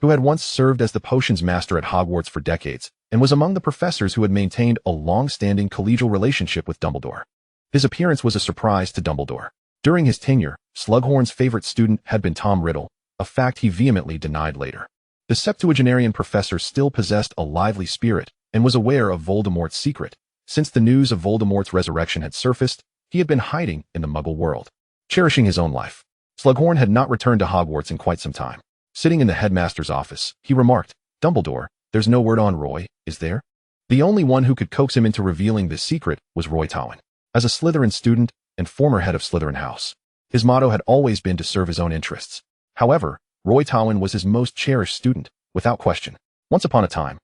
who had once served as the potions master at Hogwarts for decades, and was among the professors who had maintained a long-standing collegial relationship with Dumbledore. His appearance was a surprise to Dumbledore. During his tenure, Slughorn's favorite student had been Tom Riddle, a fact he vehemently denied later. The septuagenarian professor still possessed a lively spirit and was aware of Voldemort's secret. Since the news of Voldemort's resurrection had surfaced, he had been hiding in the Muggle world, cherishing his own life. Slughorn had not returned to Hogwarts in quite some time. Sitting in the headmaster's office, he remarked, "Dumbledore, there's no word on Roy, is there?" The only one who could coax him into revealing this secret was Roy Tywin. As a Slytherin student and former head of Slytherin House, his motto had always been to serve his own interests. However, Roy Tywin was his most cherished student, without question. Once upon a time,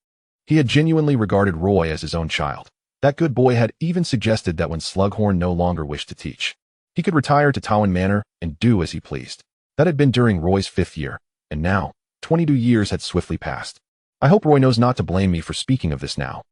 he had genuinely regarded Roy as his own child. That good boy had even suggested that when Slughorn no longer wished to teach, he could retire to Tywin Manor and do as he pleased. That had been during Roy's 5th year, and now, 22 years had swiftly passed. I hope Roy knows not to blame me for speaking of this now.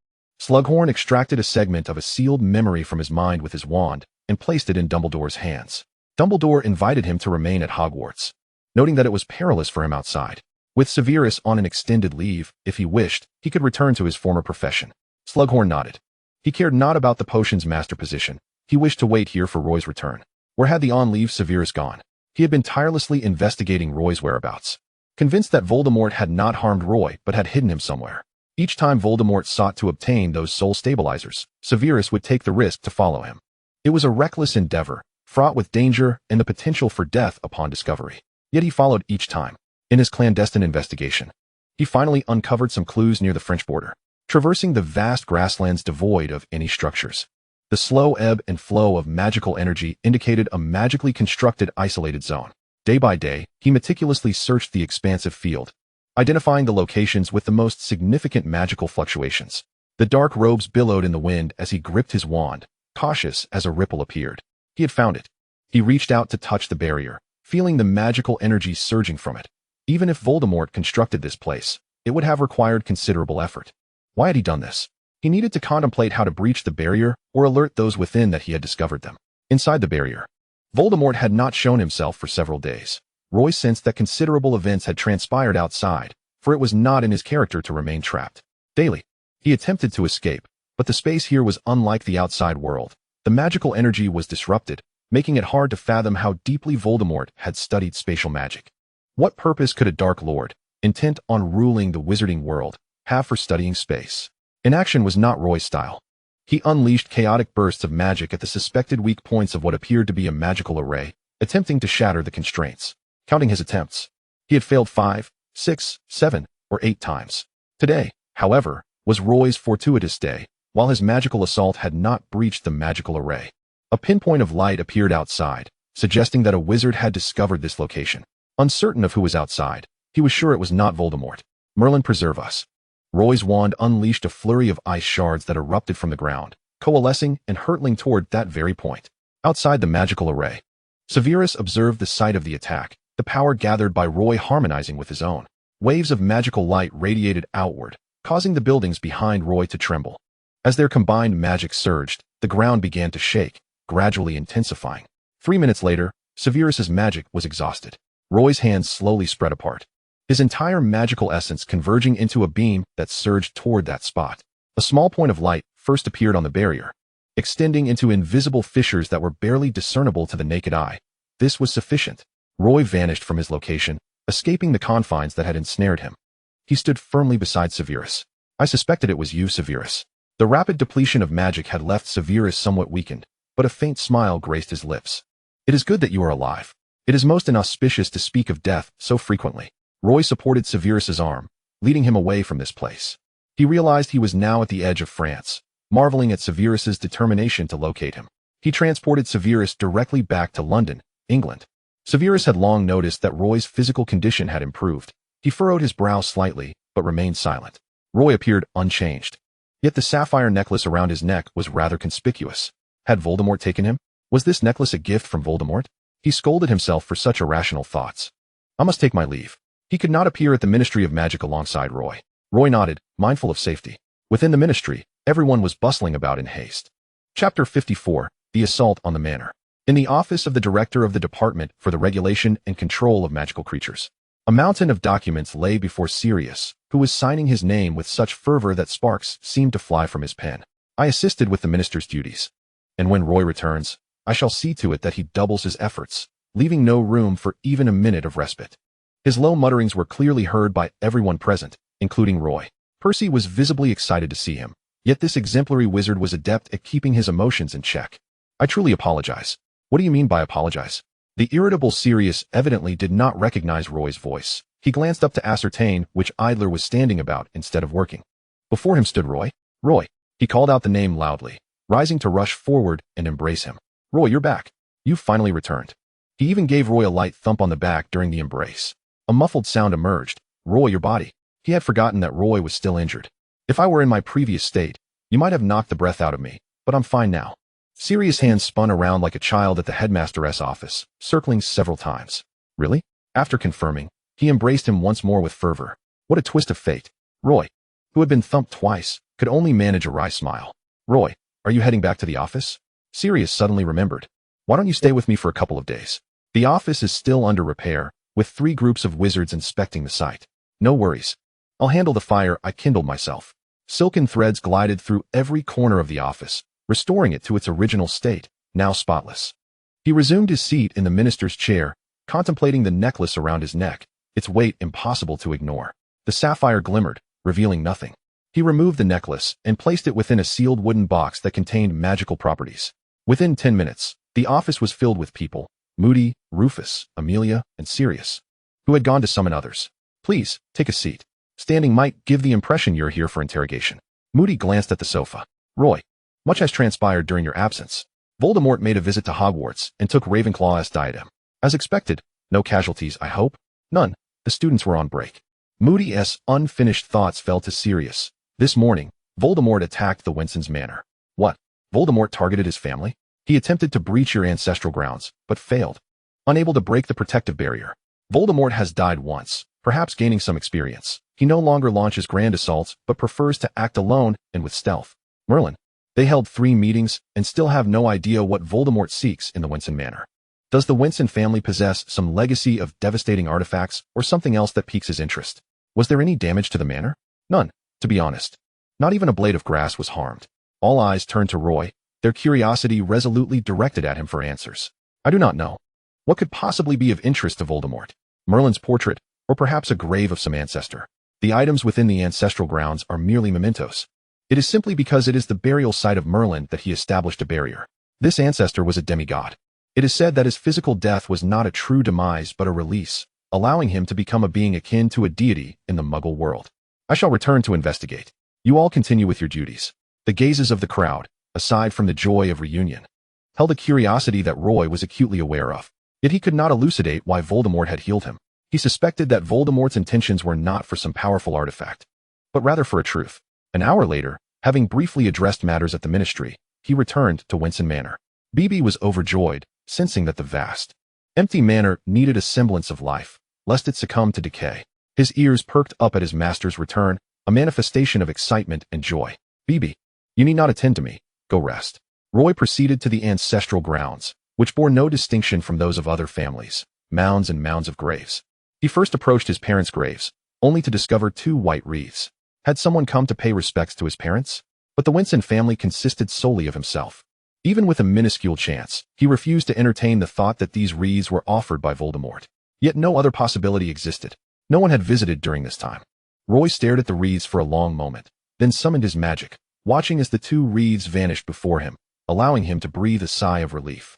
Slughorn extracted a segment of a sealed memory from his mind with his wand and placed it in Dumbledore's hands. Dumbledore invited him to remain at Hogwarts, noting that it was perilous for him outside. With Severus on an extended leave, if he wished, he could return to his former profession. Slughorn nodded. He cared not about the potion's master position. He wished to wait here for Roy's return. Where had the on-leave Severus gone? He had been tirelessly investigating Roy's whereabouts, convinced that Voldemort had not harmed Roy but had hidden him somewhere. Each time Voldemort sought to obtain those soul stabilizers, Severus would take the risk to follow him. It was a reckless endeavor, fraught with danger and the potential for death upon discovery. Yet he followed each time. In his clandestine investigation, he finally uncovered some clues near the French border, traversing the vast grasslands devoid of any structures. The slow ebb and flow of magical energy indicated a magically constructed isolated zone. Day by day, he meticulously searched the expansive field, identifying the locations with the most significant magical fluctuations. The dark robes billowed in the wind as he gripped his wand, cautious as a ripple appeared. He had found it. He reached out to touch the barrier, feeling the magical energy surging from it. Even if Voldemort constructed this place, it would have required considerable effort. Why had he done this? He needed to contemplate how to breach the barrier or alert those within that he had discovered them. Inside the barrier, Voldemort had not shown himself for several days. Roy sensed that considerable events had transpired outside, for it was not in his character to remain trapped. Daily, he attempted to escape, but the space here was unlike the outside world. The magical energy was disrupted, making it hard to fathom how deeply Voldemort had studied spatial magic. What purpose could a Dark Lord, intent on ruling the wizarding world, have for studying space? Inaction was not Roy's style. He unleashed chaotic bursts of magic at the suspected weak points of what appeared to be a magical array, attempting to shatter the constraints. Counting his attempts, he had failed 5, 6, 7, or 8 times. Today, however, was Roy's fortuitous day, while his magical assault had not breached the magical array. A pinpoint of light appeared outside, suggesting that a wizard had discovered this location. Uncertain of who was outside, he was sure it was not Voldemort. Merlin preserve us. Roy's wand unleashed a flurry of ice shards that erupted from the ground, coalescing and hurtling toward that very point. Outside the magical array, Severus observed the site of the attack, the power gathered by Roy harmonizing with his own. Waves of magical light radiated outward, causing the buildings behind Roy to tremble. As their combined magic surged, the ground began to shake, gradually intensifying. 3 minutes later, Severus's magic was exhausted. Roy's hands slowly spread apart, his entire magical essence converging into a beam that surged toward that spot. A small point of light first appeared on the barrier, extending into invisible fissures that were barely discernible to the naked eye. This was sufficient. Roy vanished from his location, escaping the confines that had ensnared him. He stood firmly beside Severus. I suspected it was you, Severus. The rapid depletion of magic had left Severus somewhat weakened, but a faint smile graced his lips. It is good that you are alive. It is most inauspicious to speak of death so frequently. Roy supported Severus's arm, leading him away from this place. He realized he was now at the edge of France, marveling at Severus's determination to locate him. He transported Severus directly back to London, England. Severus had long noticed that Roy's physical condition had improved. He furrowed his brow slightly, but remained silent. Roy appeared unchanged. Yet the sapphire necklace around his neck was rather conspicuous. Had Voldemort taken him? Was this necklace a gift from Voldemort? He scolded himself for such irrational thoughts. I must take my leave. He could not appear at the Ministry of Magic alongside Roy. Roy nodded, mindful of safety. Within the ministry, everyone was bustling about in haste. Chapter 54, The Assault on the Manor. In the office of the Director of the Department for the Regulation and Control of Magical Creatures, a mountain of documents lay before Sirius, who was signing his name with such fervor that sparks seemed to fly from his pen. I assisted with the minister's duties, and when Roy returns, I shall see to it that he doubles his efforts, leaving no room for even a minute of respite. His low mutterings were clearly heard by everyone present, including Roy. Percy was visibly excited to see him, yet this exemplary wizard was adept at keeping his emotions in check. I truly apologize. What do you mean by apologize? The irritable Sirius evidently did not recognize Roy's voice. He glanced up to ascertain which idler was standing about instead of working. Before him stood Roy. Roy. He called out the name loudly, rising to rush forward and embrace him. Roy, you're back. You've finally returned. He even gave Roy a light thump on the back during the embrace. A muffled sound emerged. Roy, your body. He had forgotten that Roy was still injured. If I were in my previous state, you might have knocked the breath out of me, but I'm fine now. Sirius' hands spun around like a child at the headmaster's office, circling several times. Really? After confirming, he embraced him once more with fervor. What a twist of fate. Roy. who had been thumped twice, could only manage a wry smile. "Roy, are you heading back to the office?" Sirius suddenly remembered. "Why don't you stay with me for a couple of days? The office is still under repair, with 3 groups of wizards inspecting the site." "No worries. I'll handle the fire I kindled myself." Silken threads glided through every corner of the office, restoring it to its original state, now spotless. He resumed his seat in the minister's chair, contemplating the necklace around his neck, its weight impossible to ignore. The sapphire glimmered, revealing nothing. He removed the necklace and placed it within a sealed wooden box that contained magical properties. Within 10 minutes, the office was filled with people: Moody, Rufus, Amelia, and Sirius, who had gone to summon others. "Please, take a seat. Standing might give the impression you're here for interrogation." Moody glanced at the sofa. "Roy, much has transpired during your absence. Voldemort made a visit to Hogwarts and took Ravenclaw's diadem. As expected, no casualties, I hope?" "None. The students were on break." Moody's unfinished thoughts fell to Sirius. This morning, Voldemort attacked the Winson's manor. "What? Voldemort targeted his family?" "He attempted to breach your ancestral grounds, but failed. Unable to break the protective barrier. Voldemort has died once, perhaps gaining some experience. He no longer launches grand assaults, but prefers to act alone and with stealth." "Merlin, they held 3 meetings and still have no idea what Voldemort seeks in the Winson manor. Does the Winson family possess some legacy of devastating artifacts or something else that piques his interest? Was there any damage to the manor?" "None, to be honest. Not even a blade of grass was harmed." All eyes turned to Roy, their curiosity resolutely directed at him for answers. "I do not know. What could possibly be of interest to Voldemort? Merlin's portrait, or perhaps a grave of some ancestor? The items within the ancestral grounds are merely mementos. It is simply because it is the burial site of Merlin that he established a barrier. This ancestor was a demigod. It is said that his physical death was not a true demise but a release, allowing him to become a being akin to a deity in the Muggle world. I shall return to investigate. You all continue with your duties." The gazes of the crowd, aside from the joy of reunion, held a curiosity that Roy was acutely aware of. Yet he could not elucidate why Voldemort had healed him. He suspected that Voldemort's intentions were not for some powerful artifact, but rather for a truth. An hour later, having briefly addressed matters at the ministry, he returned to Winson Manor. Beebe was overjoyed, sensing that the vast, empty manor needed a semblance of life, lest it succumb to decay. His ears perked up at his master's return, a manifestation of excitement and joy. "Beebe, you need not attend to me. Go rest." Roy proceeded to the ancestral grounds, which bore no distinction from those of other families, mounds and mounds of graves. He first approached his parents' graves, only to discover 2 white wreaths. Had someone come to pay respects to his parents? But the Winson family consisted solely of himself. Even with a minuscule chance, he refused to entertain the thought that these wreaths were offered by Voldemort. Yet no other possibility existed. No one had visited during this time. Roy stared at the wreaths for a long moment, then summoned his magic, watching as the 2 wreaths vanished before him, allowing him to breathe a sigh of relief.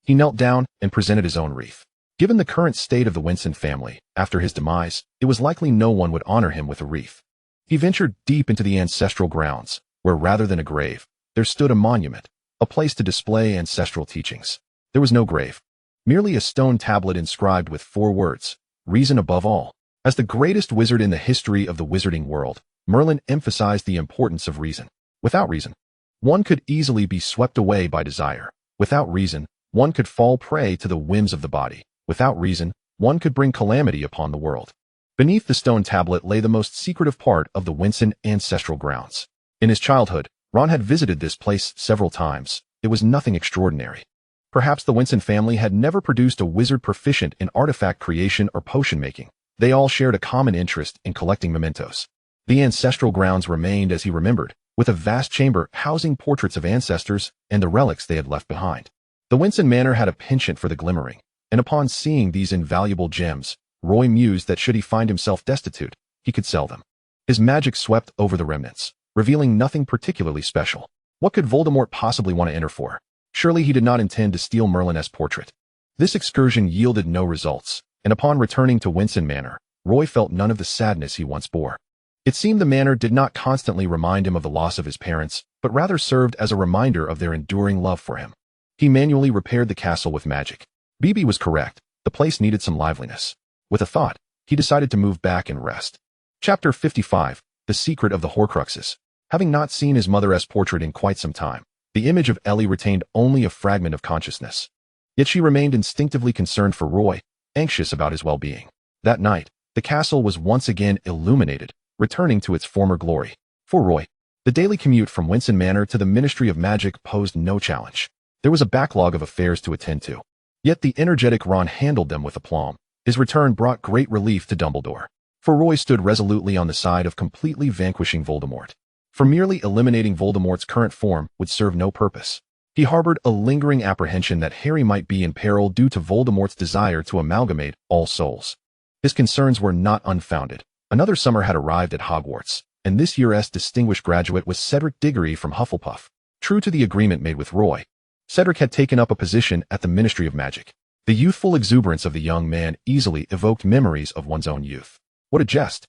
He knelt down and presented his own wreath. Given the current state of the Winson family, after his demise, it was likely no one would honor him with a wreath. He ventured deep into the ancestral grounds, where rather than a grave, there stood a monument, a place to display ancestral teachings. There was no grave, merely a stone tablet inscribed with 4 words: "Reason above all." As the greatest wizard in the history of the wizarding world, Merlin emphasized the importance of reason. Without reason, one could easily be swept away by desire. Without reason, one could fall prey to the whims of the body. Without reason, one could bring calamity upon the world. Beneath the stone tablet lay the most secretive part of the Winson ancestral grounds. In his childhood, Ron had visited this place several times. It was nothing extraordinary. Perhaps the Winson family had never produced a wizard proficient in artifact creation or potion making. They all shared a common interest in collecting mementos. The ancestral grounds remained as he remembered, with a vast chamber housing portraits of ancestors and the relics they had left behind. The Winson manor had a penchant for the glimmering, and upon seeing these invaluable gems, Roy mused that should he find himself destitute, he could sell them. His magic swept over the remnants, revealing nothing particularly special. What could Voldemort possibly want to enter for? Surely he did not intend to steal Merlin's portrait. This excursion yielded no results, and upon returning to Winson Manor, Roy felt none of the sadness he once bore. It seemed the manor did not constantly remind him of the loss of his parents, but rather served as a reminder of their enduring love for him. He manually repaired the castle with magic. Beebe was correct, the place needed some liveliness. With a thought, he decided to move back and rest. Chapter 55, The Secret of the Horcruxes. Having not seen his mother's portrait in quite some time, the image of Ellie retained only a fragment of consciousness. Yet she remained instinctively concerned for Roy, anxious about his well-being. That night, the castle was once again illuminated, returning to its former glory. For Roy, the daily commute from Winson Manor to the Ministry of Magic posed no challenge. There was a backlog of affairs to attend to. Yet the energetic Ron handled them with aplomb. His return brought great relief to Dumbledore. For Roy stood resolutely on the side of completely vanquishing Voldemort. For merely eliminating Voldemort's current form would serve no purpose. He harbored a lingering apprehension that Harry might be in peril due to Voldemort's desire to amalgamate all souls. His concerns were not unfounded. Another summer had arrived at Hogwarts, and this year's distinguished graduate was Cedric Diggory from Hufflepuff. True to the agreement made with Roy, Cedric had taken up a position at the Ministry of Magic. The youthful exuberance of the young man easily evoked memories of one's own youth. What a jest!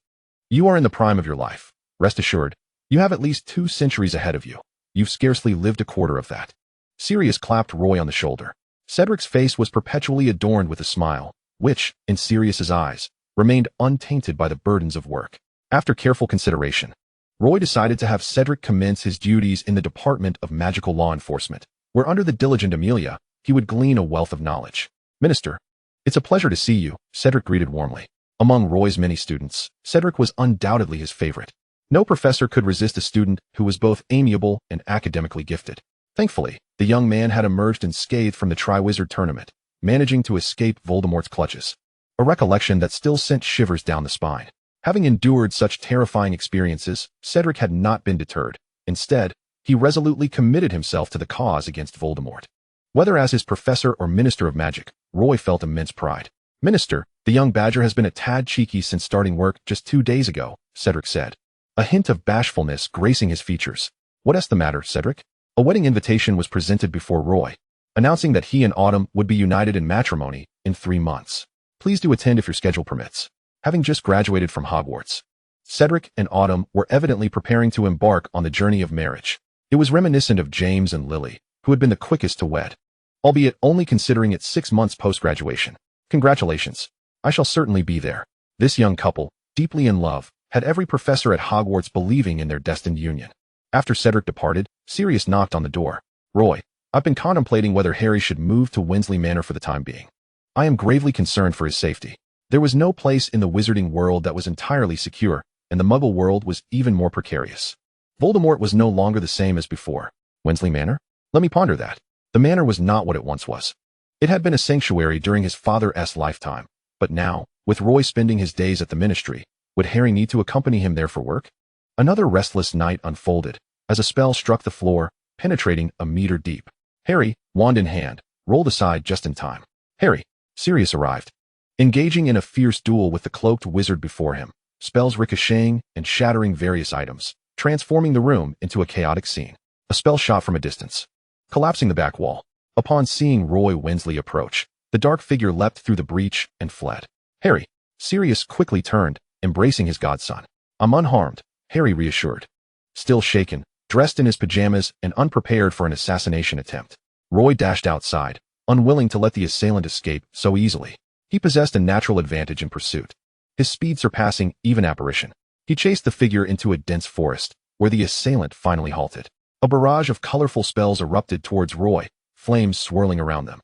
You are in the prime of your life. Rest assured, you have at least 2 centuries ahead of you. You've scarcely lived a quarter of that. Sirius clapped Roy on the shoulder. Cedric's face was perpetually adorned with a smile, which, in Sirius's eyes, remained untainted by the burdens of work. After careful consideration, Roy decided to have Cedric commence his duties in the Department of Magical Law Enforcement, where under the diligent Amelia, he would glean a wealth of knowledge. Minister, it's a pleasure to see you, Cedric greeted warmly. Among Roy's many students, Cedric was undoubtedly his favorite. No professor could resist a student who was both amiable and academically gifted. Thankfully, the young man had emerged unscathed from the Triwizard Tournament, managing to escape Voldemort's clutches. A recollection that still sent shivers down the spine. Having endured such terrifying experiences, Cedric had not been deterred. Instead, he resolutely committed himself to the cause against Voldemort. Whether as his professor or Minister of Magic, Roy felt immense pride. Minister, the young badger has been a tad cheeky since starting work just 2 days ago, Cedric said. A hint of bashfulness gracing his features. What's the matter, Cedric? A wedding invitation was presented before Roy, announcing that he and Autumn would be united in matrimony in 3 months. Please do attend if your schedule permits. Having just graduated from Hogwarts, Cedric and Autumn were evidently preparing to embark on the journey of marriage. It was reminiscent of James and Lily, who had been the quickest to wed, albeit only considering it 6 months post-graduation. Congratulations. I shall certainly be there. This young couple, deeply in love, had every professor at Hogwarts believing in their destined union. After Cedric departed, Sirius knocked on the door. Roy, I've been contemplating whether Harry should move to Winsley Manor for the time being. I am gravely concerned for his safety. There was no place in the wizarding world that was entirely secure, and the Muggle world was even more precarious. Voldemort was no longer the same as before. Winsley Manor? Let me ponder that. The manor was not what it once was. It had been a sanctuary during his father's lifetime, but now, with Roy spending his days at the ministry, would Harry need to accompany him there for work? Another restless night unfolded, as a spell struck the floor, penetrating a meter deep. Harry, wand in hand, rolled aside just in time. Harry, Sirius arrived. Engaging in a fierce duel with the cloaked wizard before him, spells ricocheting and shattering various items, transforming the room into a chaotic scene. A spell shot from a distance, collapsing the back wall. Upon seeing Roy Winsley approach, the dark figure leapt through the breach and fled. Harry, Sirius quickly turned, embracing his godson. I'm unharmed, Harry reassured. Still shaken, dressed in his pajamas and unprepared for an assassination attempt, Roy dashed outside, unwilling to let the assailant escape so easily. He possessed a natural advantage in pursuit, his speed surpassing even apparition. He chased the figure into a dense forest, where the assailant finally halted. A barrage of colorful spells erupted towards Roy, flames swirling around them.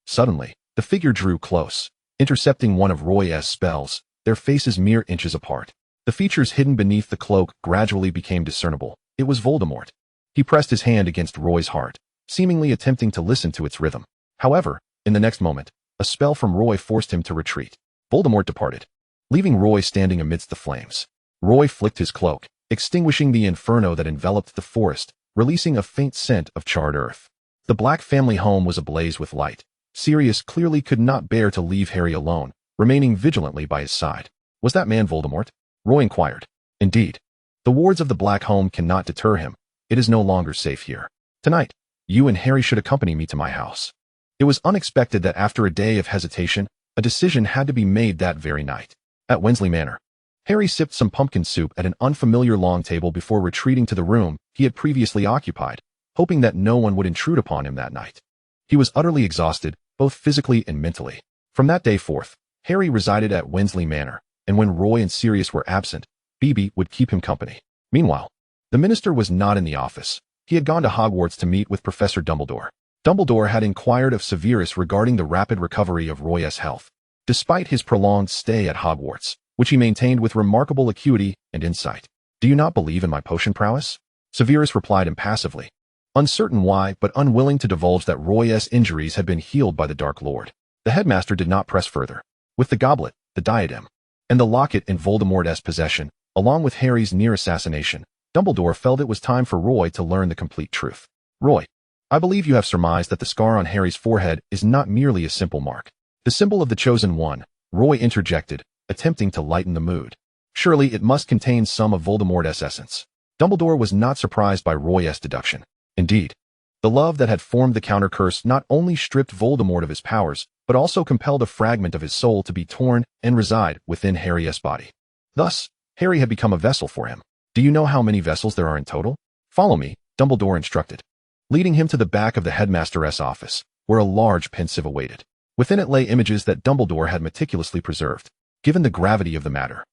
Suddenly, the figure drew close, intercepting one of Roy's spells, their faces mere inches apart. The features hidden beneath the cloak gradually became discernible. It was Voldemort. He pressed his hand against Roy's heart, seemingly attempting to listen to its rhythm. However, in the next moment, a spell from Roy forced him to retreat. Voldemort departed, leaving Roy standing amidst the flames. Roy flicked his cloak, extinguishing the inferno that enveloped the forest, releasing a faint scent of charred earth. The Black family home was ablaze with light. Sirius clearly could not bear to leave Harry alone, remaining vigilantly by his side. Was that man Voldemort? Roy inquired. Indeed. The wards of the Black home cannot deter him. It is no longer safe here. Tonight, you and Harry should accompany me to my house. It was unexpected that after a day of hesitation, a decision had to be made that very night. At Winsley Manor, Harry sipped some pumpkin soup at an unfamiliar long table before retreating to the room he had previously occupied, hoping that no one would intrude upon him that night. He was utterly exhausted, both physically and mentally. From that day forth, Harry resided at Winsley Manor, and when Roy and Sirius were absent, Phoebe would keep him company. Meanwhile, the minister was not in the office. He had gone to Hogwarts to meet with Professor Dumbledore. Dumbledore had inquired of Severus regarding the rapid recovery of Roy's health. Despite his prolonged stay at Hogwarts, which he maintained with remarkable acuity and insight. "Do you not believe in my potion prowess?" Severus replied impassively, uncertain why, but unwilling to divulge that Roy's injuries had been healed by the Dark Lord. The headmaster did not press further. With the goblet, the diadem, and the locket in Voldemort's possession, along with Harry's near assassination, Dumbledore felt it was time for Roy to learn the complete truth. "Roy, I believe you have surmised that the scar on Harry's forehead is not merely a simple mark. The symbol of the Chosen One," Roy interjected, attempting to lighten the mood. "Surely it must contain some of Voldemort's essence." Dumbledore was not surprised by Roy's deduction. Indeed, the love that had formed the counter-curse not only stripped Voldemort of his powers, but also compelled a fragment of his soul to be torn and reside within Harry's body. Thus, Harry had become a vessel for him. "Do you know how many vessels there are in total?" "Follow me," Dumbledore instructed, leading him to the back of the headmaster's office, where a large pensieve awaited. Within it lay images that Dumbledore had meticulously preserved. Given the gravity of the matter,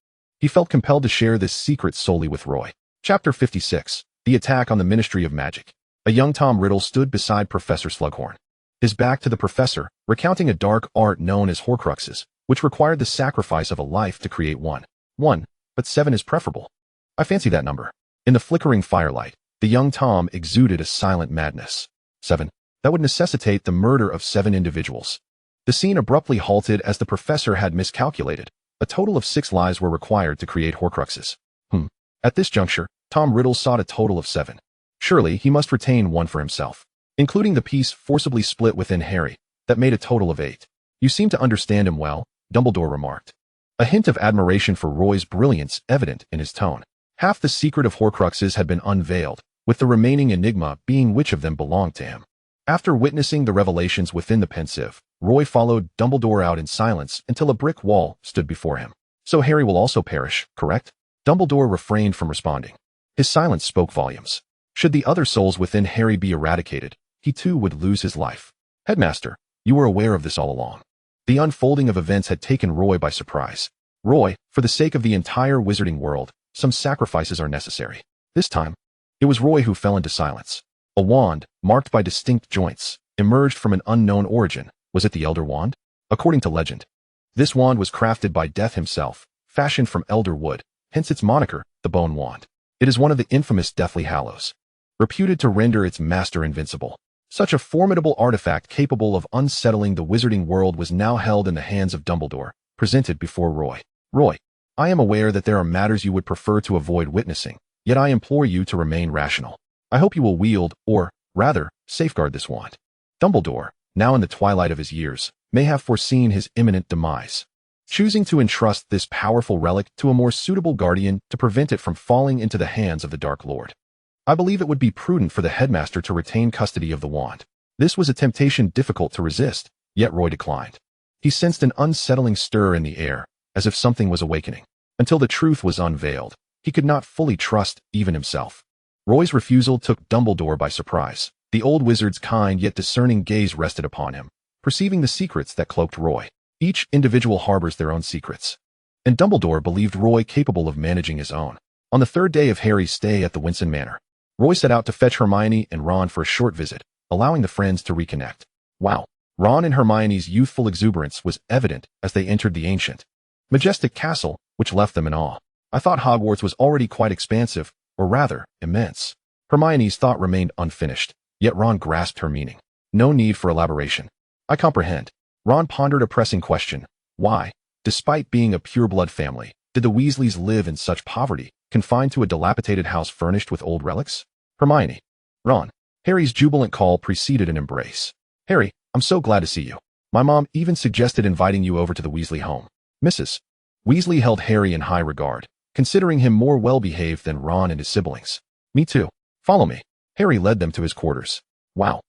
he felt compelled to share this secret solely with Roy. Chapter 56. The Attack on the Ministry of Magic. A young Tom Riddle stood beside Professor Slughorn, his back to the professor, recounting a dark art known as Horcruxes, which required the sacrifice of a life to create one. But 7 is preferable. I fancy that number. In the flickering firelight, the young Tom exuded a silent madness. 7. That would necessitate the murder of 7 individuals. The scene abruptly halted as the professor had miscalculated. A total of 6 lives were required to create Horcruxes. At this juncture, Tom Riddle sought a total of 7. Surely he must retain 1 for himself, including the piece forcibly split within Harry. That made a total of 8. "You seem to understand him well," Dumbledore remarked, a hint of admiration for Roy's brilliance evident in his tone. Half the secret of Horcruxes had been unveiled, with the remaining enigma being which of them belonged to him. After witnessing the revelations within the pensieve, Roy followed Dumbledore out in silence until a brick wall stood before him. "So Harry will also perish, correct?" Dumbledore refrained from responding. His silence spoke volumes. Should the other souls within Harry be eradicated, he too would lose his life. "Headmaster, you were aware of this all along." The unfolding of events had taken Roy by surprise. "Roy, for the sake of the entire wizarding world, some sacrifices are necessary." This time, it was Roy who fell into silence. A wand, marked by distinct joints, emerged from an unknown origin. Was it the Elder Wand? According to legend, this wand was crafted by Death himself, fashioned from elder wood, hence its moniker, the Bone Wand. It is one of the infamous Deathly Hallows, reputed to render its master invincible. Such a formidable artifact capable of unsettling the wizarding world was now held in the hands of Dumbledore, presented before Roy. "Roy, I am aware that there are matters you would prefer to avoid witnessing, yet I implore you to remain rational. I hope you will wield, or, rather, safeguard this wand." Dumbledore, now in the twilight of his years, may have foreseen his imminent demise, choosing to entrust this powerful relic to a more suitable guardian to prevent it from falling into the hands of the Dark Lord. "I believe it would be prudent for the headmaster to retain custody of the wand." This was a temptation difficult to resist, yet Roy declined. He sensed an unsettling stir in the air, as if something was awakening. Until the truth was unveiled, he could not fully trust even himself. Roy's refusal took Dumbledore by surprise. The old wizard's kind yet discerning gaze rested upon him, perceiving the secrets that cloaked Roy. Each individual harbors their own secrets, and Dumbledore believed Roy capable of managing his own. On the 3rd day of Harry's stay at the Winson Manor, Roy set out to fetch Hermione and Ron for a short visit, allowing the friends to reconnect. Wow! Ron and Hermione's youthful exuberance was evident as they entered the ancient, majestic castle, which left them in awe. "I thought Hogwarts was already quite expansive, or rather, immense." Hermione's thought remained unfinished, yet Ron grasped her meaning. "No need for elaboration. I comprehend." Ron pondered a pressing question. Why, despite being a pure-blood family, did the Weasleys live in such poverty, confined to a dilapidated house furnished with old relics? "Hermione." "Ron." Harry's jubilant call preceded an embrace. "Harry, I'm so glad to see you. My mom even suggested inviting you over to the Weasley home." Mrs. Weasley held Harry in high regard, considering him more well-behaved than Ron and his siblings. "Me too. Follow me." Harry led them to his quarters. "Wow."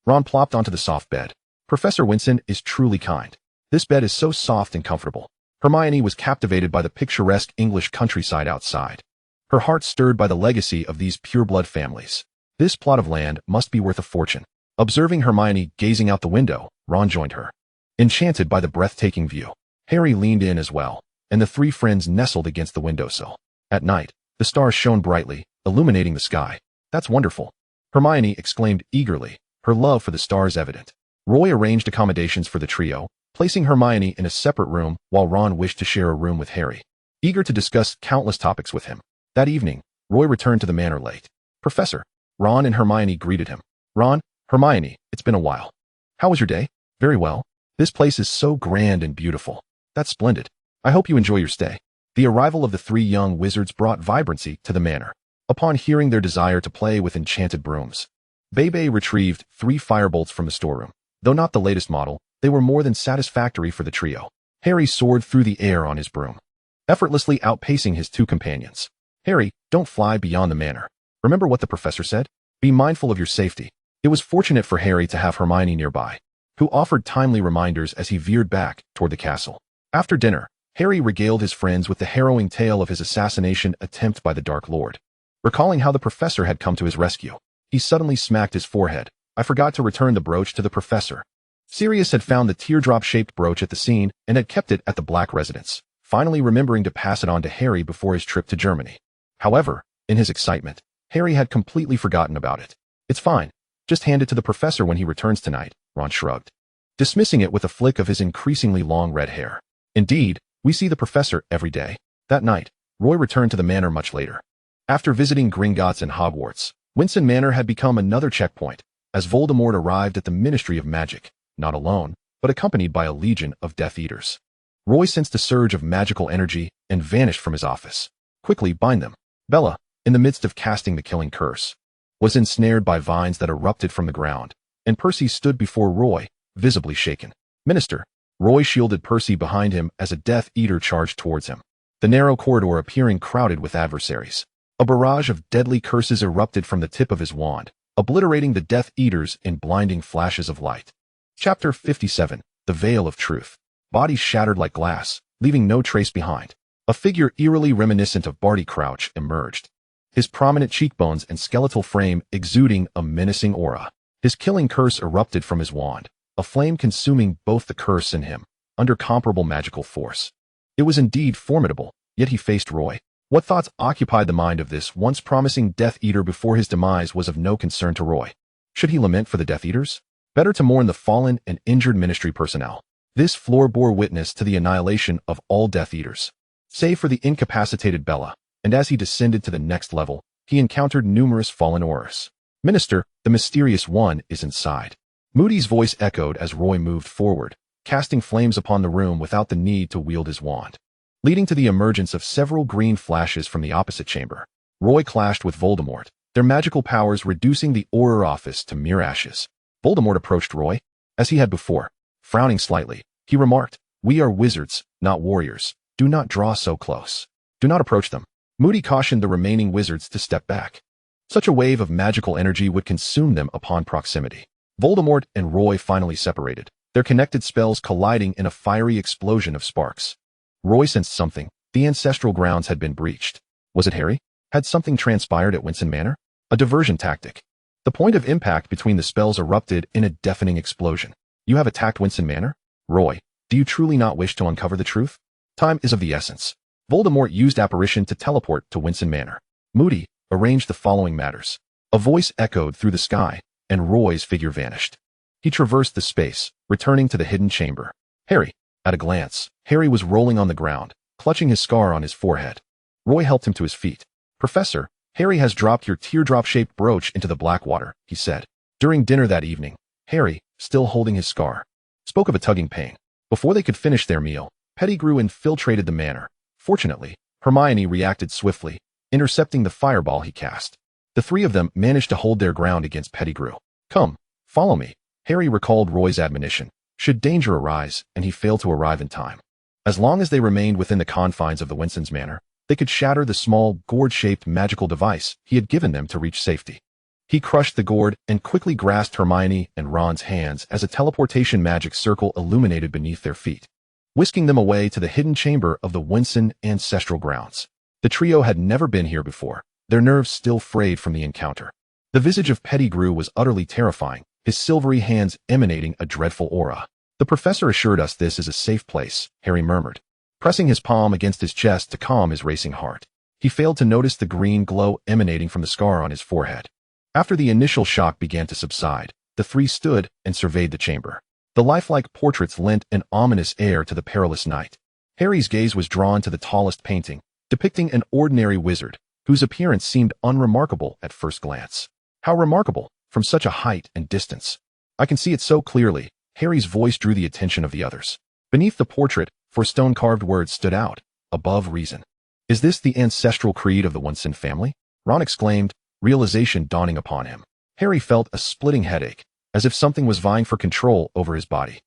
Ron plopped onto the soft bed. "Professor Winson is truly kind. This bed is so soft and comfortable." Hermione was captivated by the picturesque English countryside outside, her heart stirred by the legacy of these pure-blood families. This plot of land must be worth a fortune. Observing Hermione gazing out the window, Ron joined her, enchanted by the breathtaking view. Harry leaned in as well, and the 3 friends nestled against the windowsill. At night, the stars shone brightly, illuminating the sky. "That's wonderful," Hermione exclaimed eagerly, her love for the stars evident. Roy arranged accommodations for the trio, placing Hermione in a separate room while Ron wished to share a room with Harry. eager to discuss countless topics with him. That evening, Roy returned to the manor late. Professor, Ron and Hermione greeted him. Ron, Hermione, it's been a while. How was your day? Very well. This place is so grand and beautiful. That's splendid. I hope you enjoy your stay. The arrival of the three young wizards brought vibrancy to the manor. Upon hearing their desire to play with enchanted brooms, Bebe retrieved 3 firebolts from the storeroom. Though not the latest model, they were more than satisfactory for the trio. Harry soared through the air on his broom, effortlessly outpacing his 2 companions. Harry, don't fly beyond the manor. Remember what the professor said? Be mindful of your safety. It was fortunate for Harry to have Hermione nearby, who offered timely reminders as he veered back toward the castle. After dinner, Harry regaled his friends with the harrowing tale of his assassination attempt by the Dark Lord. Recalling how the professor had come to his rescue, he suddenly smacked his forehead. I forgot to return the brooch to the professor. Sirius had found the teardrop-shaped brooch at the scene and had kept it at the Black residence, finally remembering to pass it on to Harry before his trip to Germany. However, in his excitement, Harry had completely forgotten about it. It's fine. Just hand it to the professor when he returns tonight, Ron shrugged, dismissing it with a flick of his increasingly long red hair. Indeed, we see the professor every day. That night, Roy returned to the manor much later. After visiting Gringotts and Hogwarts, Winson Manor had become another checkpoint, as Voldemort arrived at the Ministry of Magic, not alone, but accompanied by a legion of Death Eaters. Roy sensed a surge of magical energy and vanished from his office. Quickly, bind them. Bella, in the midst of casting the killing curse, was ensnared by vines that erupted from the ground, and Percy stood before Roy, visibly shaken. Minister, Roy shielded Percy behind him as a Death Eater charged towards him, the narrow corridor appearing crowded with adversaries. A barrage of deadly curses erupted from the tip of his wand, obliterating the Death Eaters in blinding flashes of light. Chapter 57, The Veil of Truth. Bodies shattered like glass, leaving no trace behind. A figure eerily reminiscent of Barty Crouch emerged, his prominent cheekbones and skeletal frame exuding a menacing aura. His killing curse erupted from his wand, a flame consuming both the curse and him, under comparable magical force. It was indeed formidable, yet he faced Roy. What thoughts occupied the mind of this once promising Death Eater before his demise was of no concern to Roy. Should he lament for the Death Eaters? Better to mourn the fallen and injured ministry personnel. This floor bore witness to the annihilation of all Death Eaters, save for the incapacitated Bella, and as he descended to the next level, he encountered numerous fallen Aurors. Minister, the mysterious one is inside. Moody's voice echoed as Roy moved forward, casting flames upon the room without the need to wield his wand, leading to the emergence of several green flashes from the opposite chamber. Roy clashed with Voldemort, their magical powers reducing the Auror office to mere ashes. Voldemort approached Roy, as he had before. Frowning slightly, he remarked, "We are wizards, not warriors. Do not draw so close. Do not approach them." Moody cautioned the remaining wizards to step back. Such a wave of magical energy would consume them upon proximity. Voldemort and Roy finally separated, their connected spells colliding in a fiery explosion of sparks. Roy sensed something. The ancestral grounds had been breached. Was it Harry? Had something transpired at Winson Manor? A diversion tactic. The point of impact between the spells erupted in a deafening explosion. You have attacked Winson Manor? Roy, do you truly not wish to uncover the truth? Time is of the essence. Voldemort used apparition to teleport to Winson Manor. Moody arranged the following matters. A voice echoed through the sky, and Roy's figure vanished. He traversed the space, returning to the hidden chamber. Harry. At a glance, Harry was rolling on the ground, clutching his scar on his forehead. Roy helped him to his feet. Professor, Harry has dropped your teardrop-shaped brooch into the black water, he said. During dinner that evening, Harry, still holding his scar, spoke of a tugging pain. Before they could finish their meal, Pettigrew infiltrated the manor. Fortunately, Hermione reacted swiftly, intercepting the fireball he cast. The three of them managed to hold their ground against Pettigrew. Come, follow me. Harry recalled Roy's admonition, should danger arise and he failed to arrive in time. As long as they remained within the confines of the Winson's Manor, they could shatter the small, gourd-shaped magical device he had given them to reach safety. He crushed the gourd and quickly grasped Hermione and Ron's hands as a teleportation magic circle illuminated beneath their feet, whisking them away to the hidden chamber of the Winson ancestral grounds. The trio had never been here before, their nerves still frayed from the encounter. The visage of Pettigrew was utterly terrifying, his silvery hands emanating a dreadful aura. The professor assured us this is a safe place, Harry murmured, pressing his palm against his chest to calm his racing heart. He failed to notice the green glow emanating from the scar on his forehead. After the initial shock began to subside, the three stood and surveyed the chamber. The lifelike portraits lent an ominous air to the perilous night. Harry's gaze was drawn to the tallest painting, depicting an ordinary wizard, whose appearance seemed unremarkable at first glance. How remarkable, from such a height and distance. I can see it so clearly. Harry's voice drew the attention of the others. Beneath the portrait, 4 stone-carved words stood out, above reason. Is this the ancestral creed of the Winson family? Ron exclaimed, realization dawning upon him. Harry felt a splitting headache, as if something was vying for control over his body.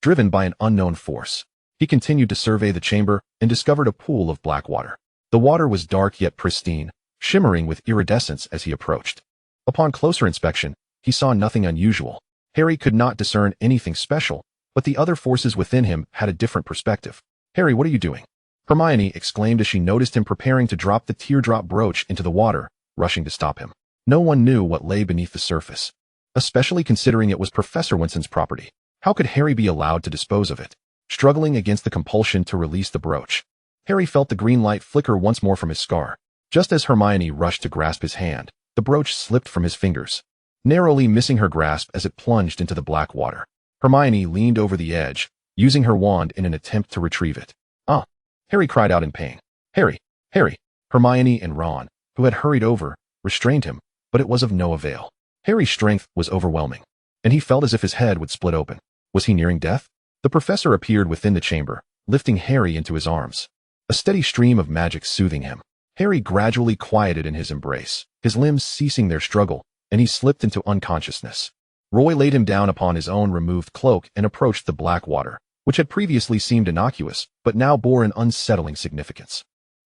Driven by an unknown force, he continued to survey the chamber and discovered a pool of black water. The water was dark yet pristine, shimmering with iridescence as he approached. Upon closer inspection, he saw nothing unusual. Harry could not discern anything special, but the other forces within him had a different perspective. Harry, what are you doing? Hermione exclaimed as she noticed him preparing to drop the teardrop brooch into the water, rushing to stop him. No one knew what lay beneath the surface, especially considering it was Professor Winson's property. How could Harry be allowed to dispose of it? Struggling against the compulsion to release the brooch, Harry felt the green light flicker once more from his scar. Just as Hermione rushed to grasp his hand, the brooch slipped from his fingers, narrowly missing her grasp as it plunged into the black water. Hermione leaned over the edge, using her wand in an attempt to retrieve it. Ah! Harry cried out in pain. Harry! Harry! Hermione and Ron, who had hurried over, restrained him, but it was of no avail. Harry's strength was overwhelming, and he felt as if his head would split open. Was he nearing death? The professor appeared within the chamber, lifting Harry into his arms, a steady stream of magic soothing him. Harry gradually quieted in his embrace, his limbs ceasing their struggle, and he slipped into unconsciousness. Roy laid him down upon his own removed cloak and approached the black water, which had previously seemed innocuous, but now bore an unsettling significance.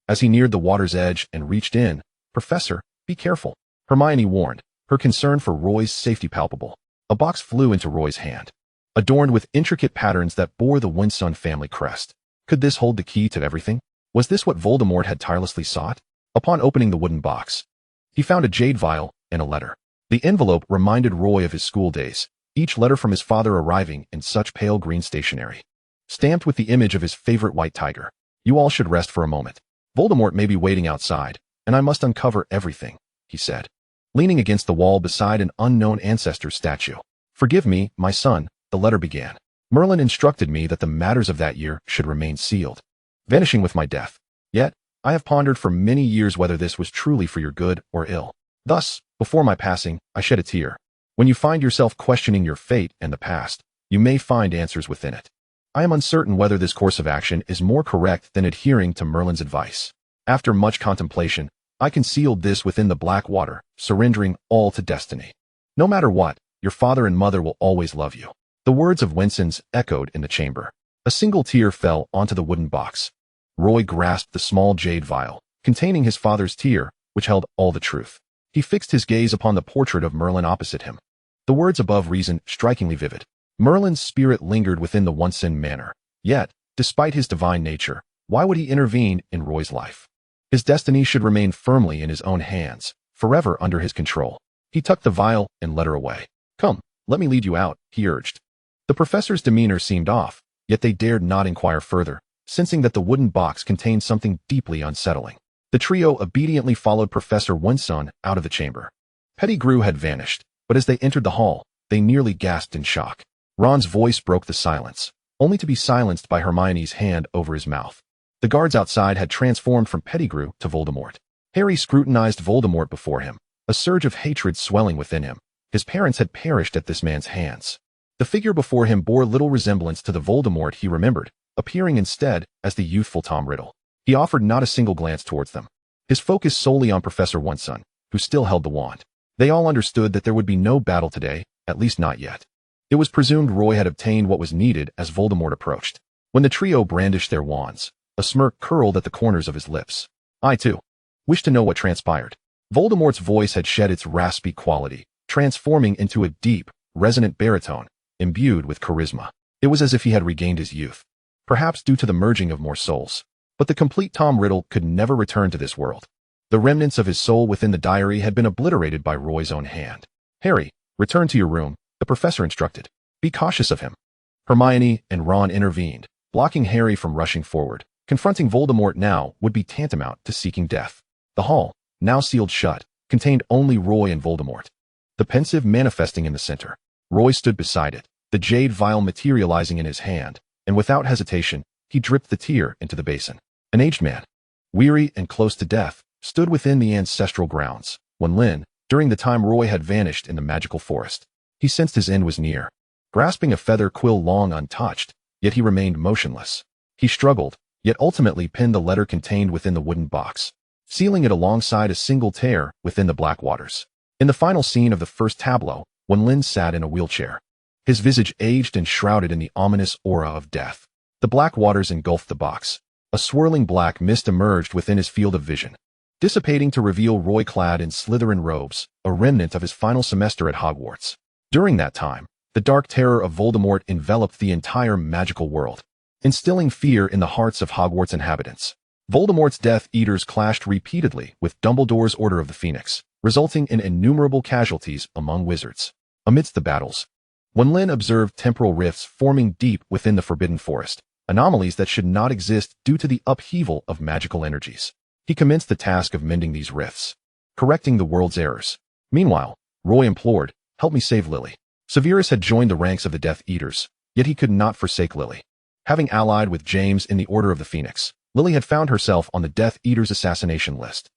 As he neared the water's edge and reached in, "Professor, be careful," Hermione warned, her concern for Roy's safety palpable. A box flew into Roy's hand, adorned with intricate patterns that bore the Winson family crest. Could this hold the key to everything? Was this what Voldemort had tirelessly sought? Upon opening the wooden box, he found a jade vial and a letter. The envelope reminded Roy of his school days, each letter from his father arriving in such pale green stationery, stamped with the image of his favorite white tiger. "You all should rest for a moment. Voldemort may be waiting outside, and I must uncover everything," he said, leaning against the wall beside an unknown ancestor's statue. "Forgive me, my son," the letter began. "Merlin instructed me that the matters of that year should remain sealed, vanishing with my death. Yet, I have pondered for many years whether this was truly for your good or ill. Thus, before my passing, I shed a tear. When you find yourself questioning your fate and the past, you may find answers within it. I am uncertain whether this course of action is more correct than adhering to Merlin's advice. After much contemplation, I concealed this within the black water, surrendering all to destiny. No matter what, your father and mother will always love you." The words of Winson's echoed in the chamber. A single tear fell onto the wooden box. Roy grasped the small jade vial, containing his father's tear, which held all the truth. He fixed his gaze upon the portrait of Merlin opposite him. The words above reason strikingly vivid. Merlin's spirit lingered within the Winson manor. Yet, despite his divine nature, why would he intervene in Roy's life? His destiny should remain firmly in his own hands, forever under his control. He tucked the vial and led her away. "Come, let me lead you out," he urged. The professor's demeanor seemed off, yet they dared not inquire further, sensing that the wooden box contained something deeply unsettling. The trio obediently followed Professor Winson out of the chamber. Pettigrew had vanished, but as they entered the hall, they nearly gasped in shock. Ron's voice broke the silence, only to be silenced by Hermione's hand over his mouth. The guards outside had transformed from Pettigrew to Voldemort. Harry scrutinized Voldemort before him, a surge of hatred swelling within him. His parents had perished at this man's hands. The figure before him bore little resemblance to the Voldemort he remembered, appearing instead as the youthful Tom Riddle. He offered not a single glance towards them, his focus solely on Professor Winson, who still held the wand. They all understood that there would be no battle today, at least not yet. It was presumed Roy had obtained what was needed as Voldemort approached. When the trio brandished their wands, a smirk curled at the corners of his lips. "I, too, wish to know what transpired." Voldemort's voice had shed its raspy quality, transforming into a deep, resonant baritone, imbued with charisma. It was as if he had regained his youth, perhaps due to the merging of more souls. But the complete Tom Riddle could never return to this world. The remnants of his soul within the diary had been obliterated by Roy's own hand. "Harry, return to your room," the professor instructed. "Be cautious of him." Hermione and Ron intervened, blocking Harry from rushing forward. Confronting Voldemort now would be tantamount to seeking death. The hall, now sealed shut, contained only Roy and Voldemort, the pensive manifesting in the center. Roy stood beside it, the jade vial materializing in his hand, and without hesitation, he dripped the tear into the basin. An aged man, weary and close to death, stood within the ancestral grounds. Winson, during the time Roy had vanished in the magical forest, he sensed his end was near. Grasping a feather quill long untouched, yet he remained motionless. He struggled, yet ultimately pinned the letter contained within the wooden box, sealing it alongside a single tear within the black waters. In the final scene of the first tableau, Winson sat in a wheelchair, his visage aged and shrouded in the ominous aura of death. The black waters engulfed the box. A swirling black mist emerged within his field of vision, dissipating to reveal Roy clad in Slytherin robes, a remnant of his final semester at Hogwarts. During that time, the dark terror of Voldemort enveloped the entire magical world, instilling fear in the hearts of Hogwarts inhabitants. Voldemort's Death Eaters clashed repeatedly with Dumbledore's Order of the Phoenix, resulting in innumerable casualties among wizards. Amidst the battles, Winson observed temporal rifts forming deep within the Forbidden Forest, anomalies that should not exist due to the upheaval of magical energies. He commenced the task of mending these rifts, correcting the world's errors. Meanwhile, Roy implored, "Help me save Lily." Severus had joined the ranks of the Death Eaters, yet he could not forsake Lily. Having allied with James in the Order of the Phoenix, Lily had found herself on the Death Eaters' assassination list.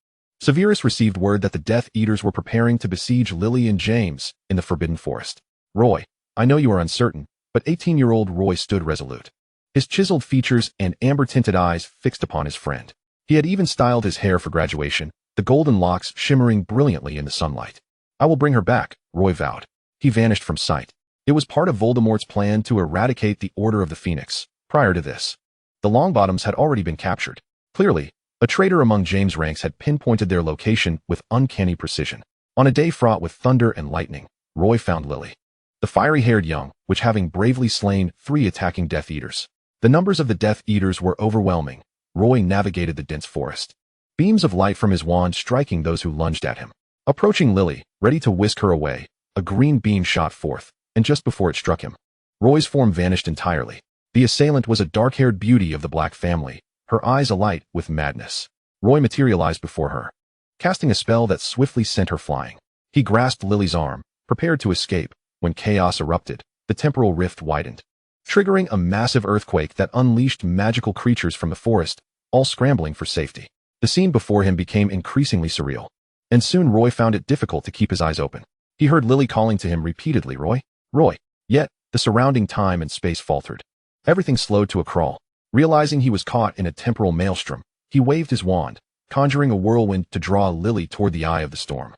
Severus received word that the Death Eaters were preparing to besiege Lily and James in the Forbidden Forest. "Roy, I know you are uncertain," but 18-year-old Roy stood resolute, his chiseled features and amber-tinted eyes fixed upon his friend. He had even styled his hair for graduation, the golden locks shimmering brilliantly in the sunlight. "I will bring her back," Roy vowed. He vanished from sight. It was part of Voldemort's plan to eradicate the Order of the Phoenix. Prior to this, the Longbottoms had already been captured. Clearly, a traitor among James' ranks had pinpointed their location with uncanny precision. On a day fraught with thunder and lightning, Roy found Lily, the fiery-haired young witch, having bravely slain 3 attacking Death Eaters. The numbers of the Death Eaters were overwhelming. Roy navigated the dense forest, beams of light from his wand striking those who lunged at him. Approaching Lily, ready to whisk her away, a green beam shot forth, and just before it struck him, Roy's form vanished entirely. The assailant was a dark-haired beauty of the Black family, her eyes alight with madness. Roy materialized before her, casting a spell that swiftly sent her flying. He grasped Lily's arm, prepared to escape, when chaos erupted. The temporal rift widened, triggering a massive earthquake that unleashed magical creatures from the forest, all scrambling for safety. The scene before him became increasingly surreal, and soon Roy found it difficult to keep his eyes open. He heard Lily calling to him repeatedly, "Roy, Roy." Yet, the surrounding time and space faltered. Everything slowed to a crawl. Realizing he was caught in a temporal maelstrom, he waved his wand, conjuring a whirlwind to draw Lily toward the eye of the storm.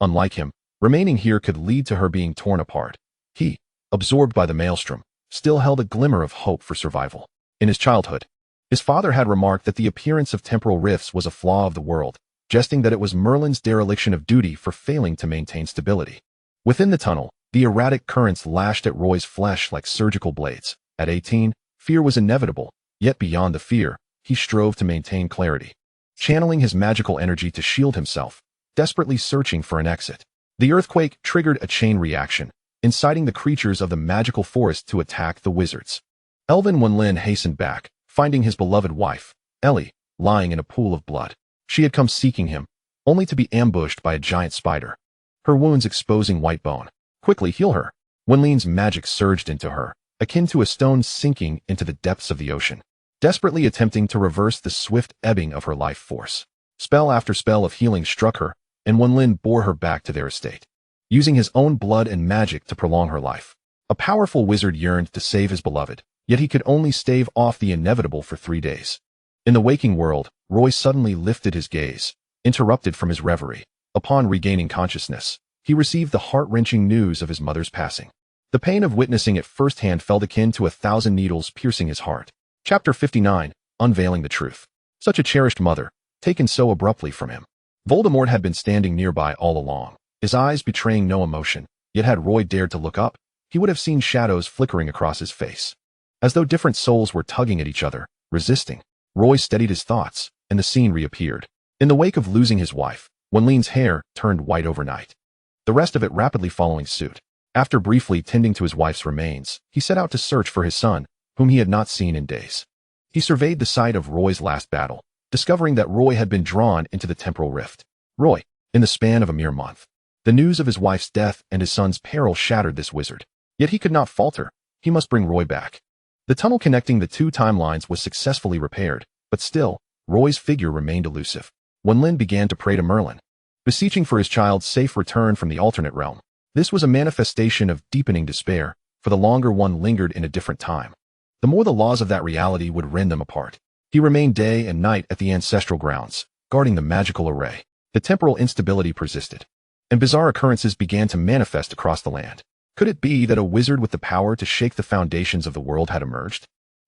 Unlike him, remaining here could lead to her being torn apart. He, absorbed by the maelstrom, still held a glimmer of hope for survival. In his childhood, his father had remarked that the appearance of temporal rifts was a flaw of the world, jesting that it was Merlin's dereliction of duty for failing to maintain stability. Within the tunnel, the erratic currents lashed at Roy's flesh like surgical blades. At 18, fear was inevitable, yet beyond the fear, he strove to maintain clarity, channeling his magical energy to shield himself, desperately searching for an exit. The earthquake triggered a chain reaction, inciting the creatures of the magical forest to attack the wizards. Elven Winson hastened back, finding his beloved wife, Ellie, lying in a pool of blood. She had come seeking him, only to be ambushed by a giant spider, her wounds exposing white bone. "Quickly heal her." Winson's magic surged into her, akin to a stone sinking into the depths of the ocean, desperately attempting to reverse the swift ebbing of her life force. Spell after spell of healing struck her, and Winson bore her back to their estate, using his own blood and magic to prolong her life. A powerful wizard yearned to save his beloved, yet he could only stave off the inevitable for 3 days. In the waking world, Roy suddenly lifted his gaze, interrupted from his reverie. Upon regaining consciousness, he received the heart-wrenching news of his mother's passing. The pain of witnessing it firsthand felt akin to 1,000 needles piercing his heart. Chapter 59, Unveiling the Truth. Such a cherished mother, taken so abruptly from him. Voldemort had been standing nearby all along, his eyes betraying no emotion, yet had Roy dared to look up, he would have seen shadows flickering across his face, as though different souls were tugging at each other, resisting. Roy steadied his thoughts, and the scene reappeared. In the wake of losing his wife, Winson's hair turned white overnight, the rest of it rapidly following suit. After briefly tending to his wife's remains, he set out to search for his son, whom he had not seen in days. He surveyed the site of Roy's last battle, discovering that Roy had been drawn into the temporal rift. Roy, in the span of a mere month. The news of his wife's death and his son's peril shattered this wizard. Yet he could not falter. He must bring Roy back. The tunnel connecting the two timelines was successfully repaired, but still, Roy's figure remained elusive. Winson began to pray to Merlin, beseeching for his child's safe return from the alternate realm. This was a manifestation of deepening despair, for the longer one lingered in a different time, the more the laws of that reality would rend them apart. He remained day and night at the ancestral grounds, guarding the magical array. The temporal instability persisted, and bizarre occurrences began to manifest across the land. Could it be that a wizard with the power to shake the foundations of the world had emerged?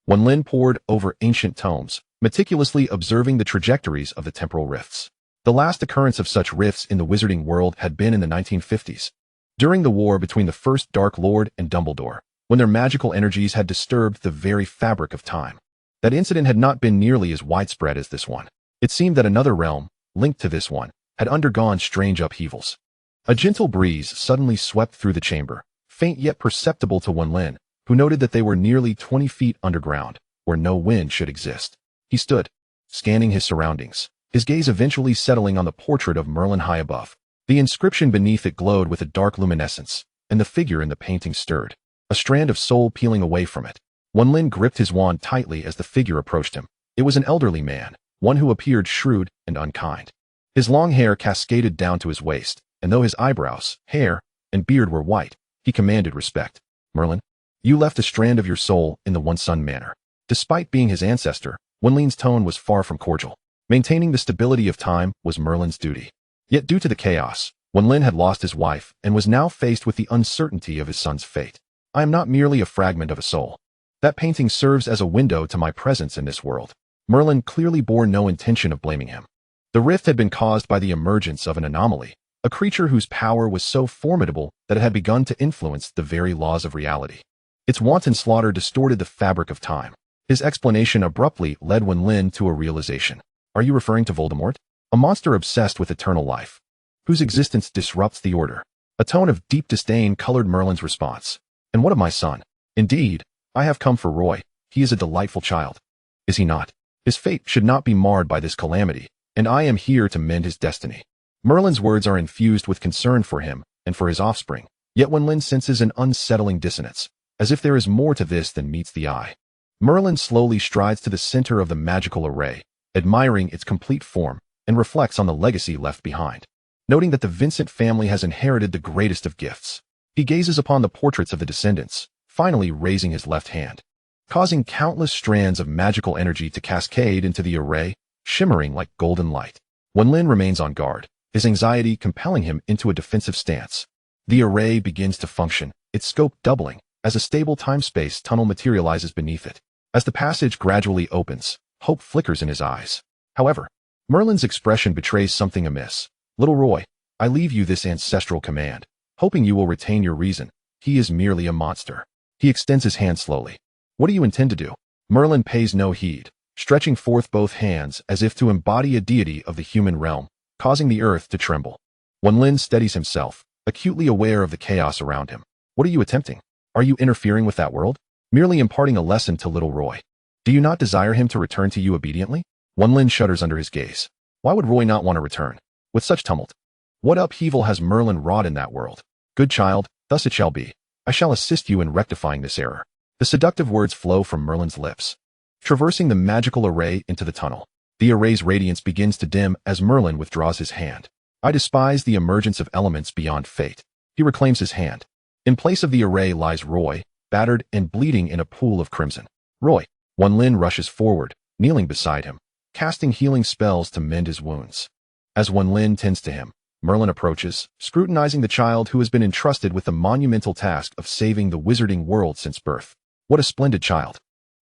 Winson pored over ancient tomes, meticulously observing the trajectories of the temporal rifts. The last occurrence of such rifts in the wizarding world had been in the 1950s, during the war between the first Dark Lord and Dumbledore, when their magical energies had disturbed the very fabric of time. That incident had not been nearly as widespread as this one. It seemed that another realm, linked to this one, had undergone strange upheavals. A gentle breeze suddenly swept through the chamber, faint yet perceptible to Winson, who noted that they were nearly 20 feet underground, where no wind should exist. He stood, scanning his surroundings, his gaze eventually settling on the portrait of Merlin high above. The inscription beneath it glowed with a dark luminescence, and the figure in the painting stirred, a strand of soul peeling away from it. Winson gripped his wand tightly as the figure approached him. It was an elderly man, one who appeared shrewd and unkind. His long hair cascaded down to his waist, and though his eyebrows, hair, and beard were white, he commanded respect. Merlin, you left a strand of your soul in the Winson manor. Despite being his ancestor, Winson's tone was far from cordial. Maintaining the stability of time was Merlin's duty. Yet due to the chaos, Winson had lost his wife and was now faced with the uncertainty of his son's fate. I am not merely a fragment of a soul. That painting serves as a window to my presence in this world. Merlin clearly bore no intention of blaming him. The rift had been caused by the emergence of an anomaly, a creature whose power was so formidable that it had begun to influence the very laws of reality. Its wanton slaughter distorted the fabric of time. His explanation abruptly led Winson to a realization. Are you referring to Voldemort? A monster obsessed with eternal life, whose existence disrupts the order. A tone of deep disdain colored Merlin's response. And what of my son? Indeed, I have come for Roy. He is a delightful child. Is he not? His fate should not be marred by this calamity, and I am here to mend his destiny. Merlin's words are infused with concern for him and for his offspring, yet Winson senses an unsettling dissonance, as if there is more to this than meets the eye. Merlin slowly strides to the center of the magical array, admiring its complete form, and reflects on the legacy left behind. Noting that the Vincent family has inherited the greatest of gifts, he gazes upon the portraits of the descendants, finally raising his left hand, causing countless strands of magical energy to cascade into the array, shimmering like golden light. Winson remains on guard, his anxiety compelling him into a defensive stance. The array begins to function, its scope doubling, as a stable time-space tunnel materializes beneath it. As the passage gradually opens, hope flickers in his eyes. However, Merlin's expression betrays something amiss. Little Roy, I leave you this ancestral command, hoping you will retain your reason. He is merely a monster. He extends his hand slowly. What do you intend to do? Merlin pays no heed, stretching forth both hands as if to embody a deity of the human realm, causing the earth to tremble. Winson steadies himself, acutely aware of the chaos around him. What are you attempting? Are you interfering with that world? Merely imparting a lesson to little Roy. Do you not desire him to return to you obediently? Winson shudders under his gaze. Why would Roy not want to return? With such tumult. What upheaval has Merlin wrought in that world? Good child, thus it shall be. I shall assist you in rectifying this error. The seductive words flow from Merlin's lips, traversing the magical array into the tunnel. The array's radiance begins to dim as Merlin withdraws his hand. I despise the emergence of elements beyond fate. He reclaims his hand. In place of the array lies Roy, battered and bleeding in a pool of crimson. Roy. Winson rushes forward, kneeling beside him, casting healing spells to mend his wounds. As Winson tends to him, Merlin approaches, scrutinizing the child who has been entrusted with the monumental task of saving the wizarding world since birth. What a splendid child.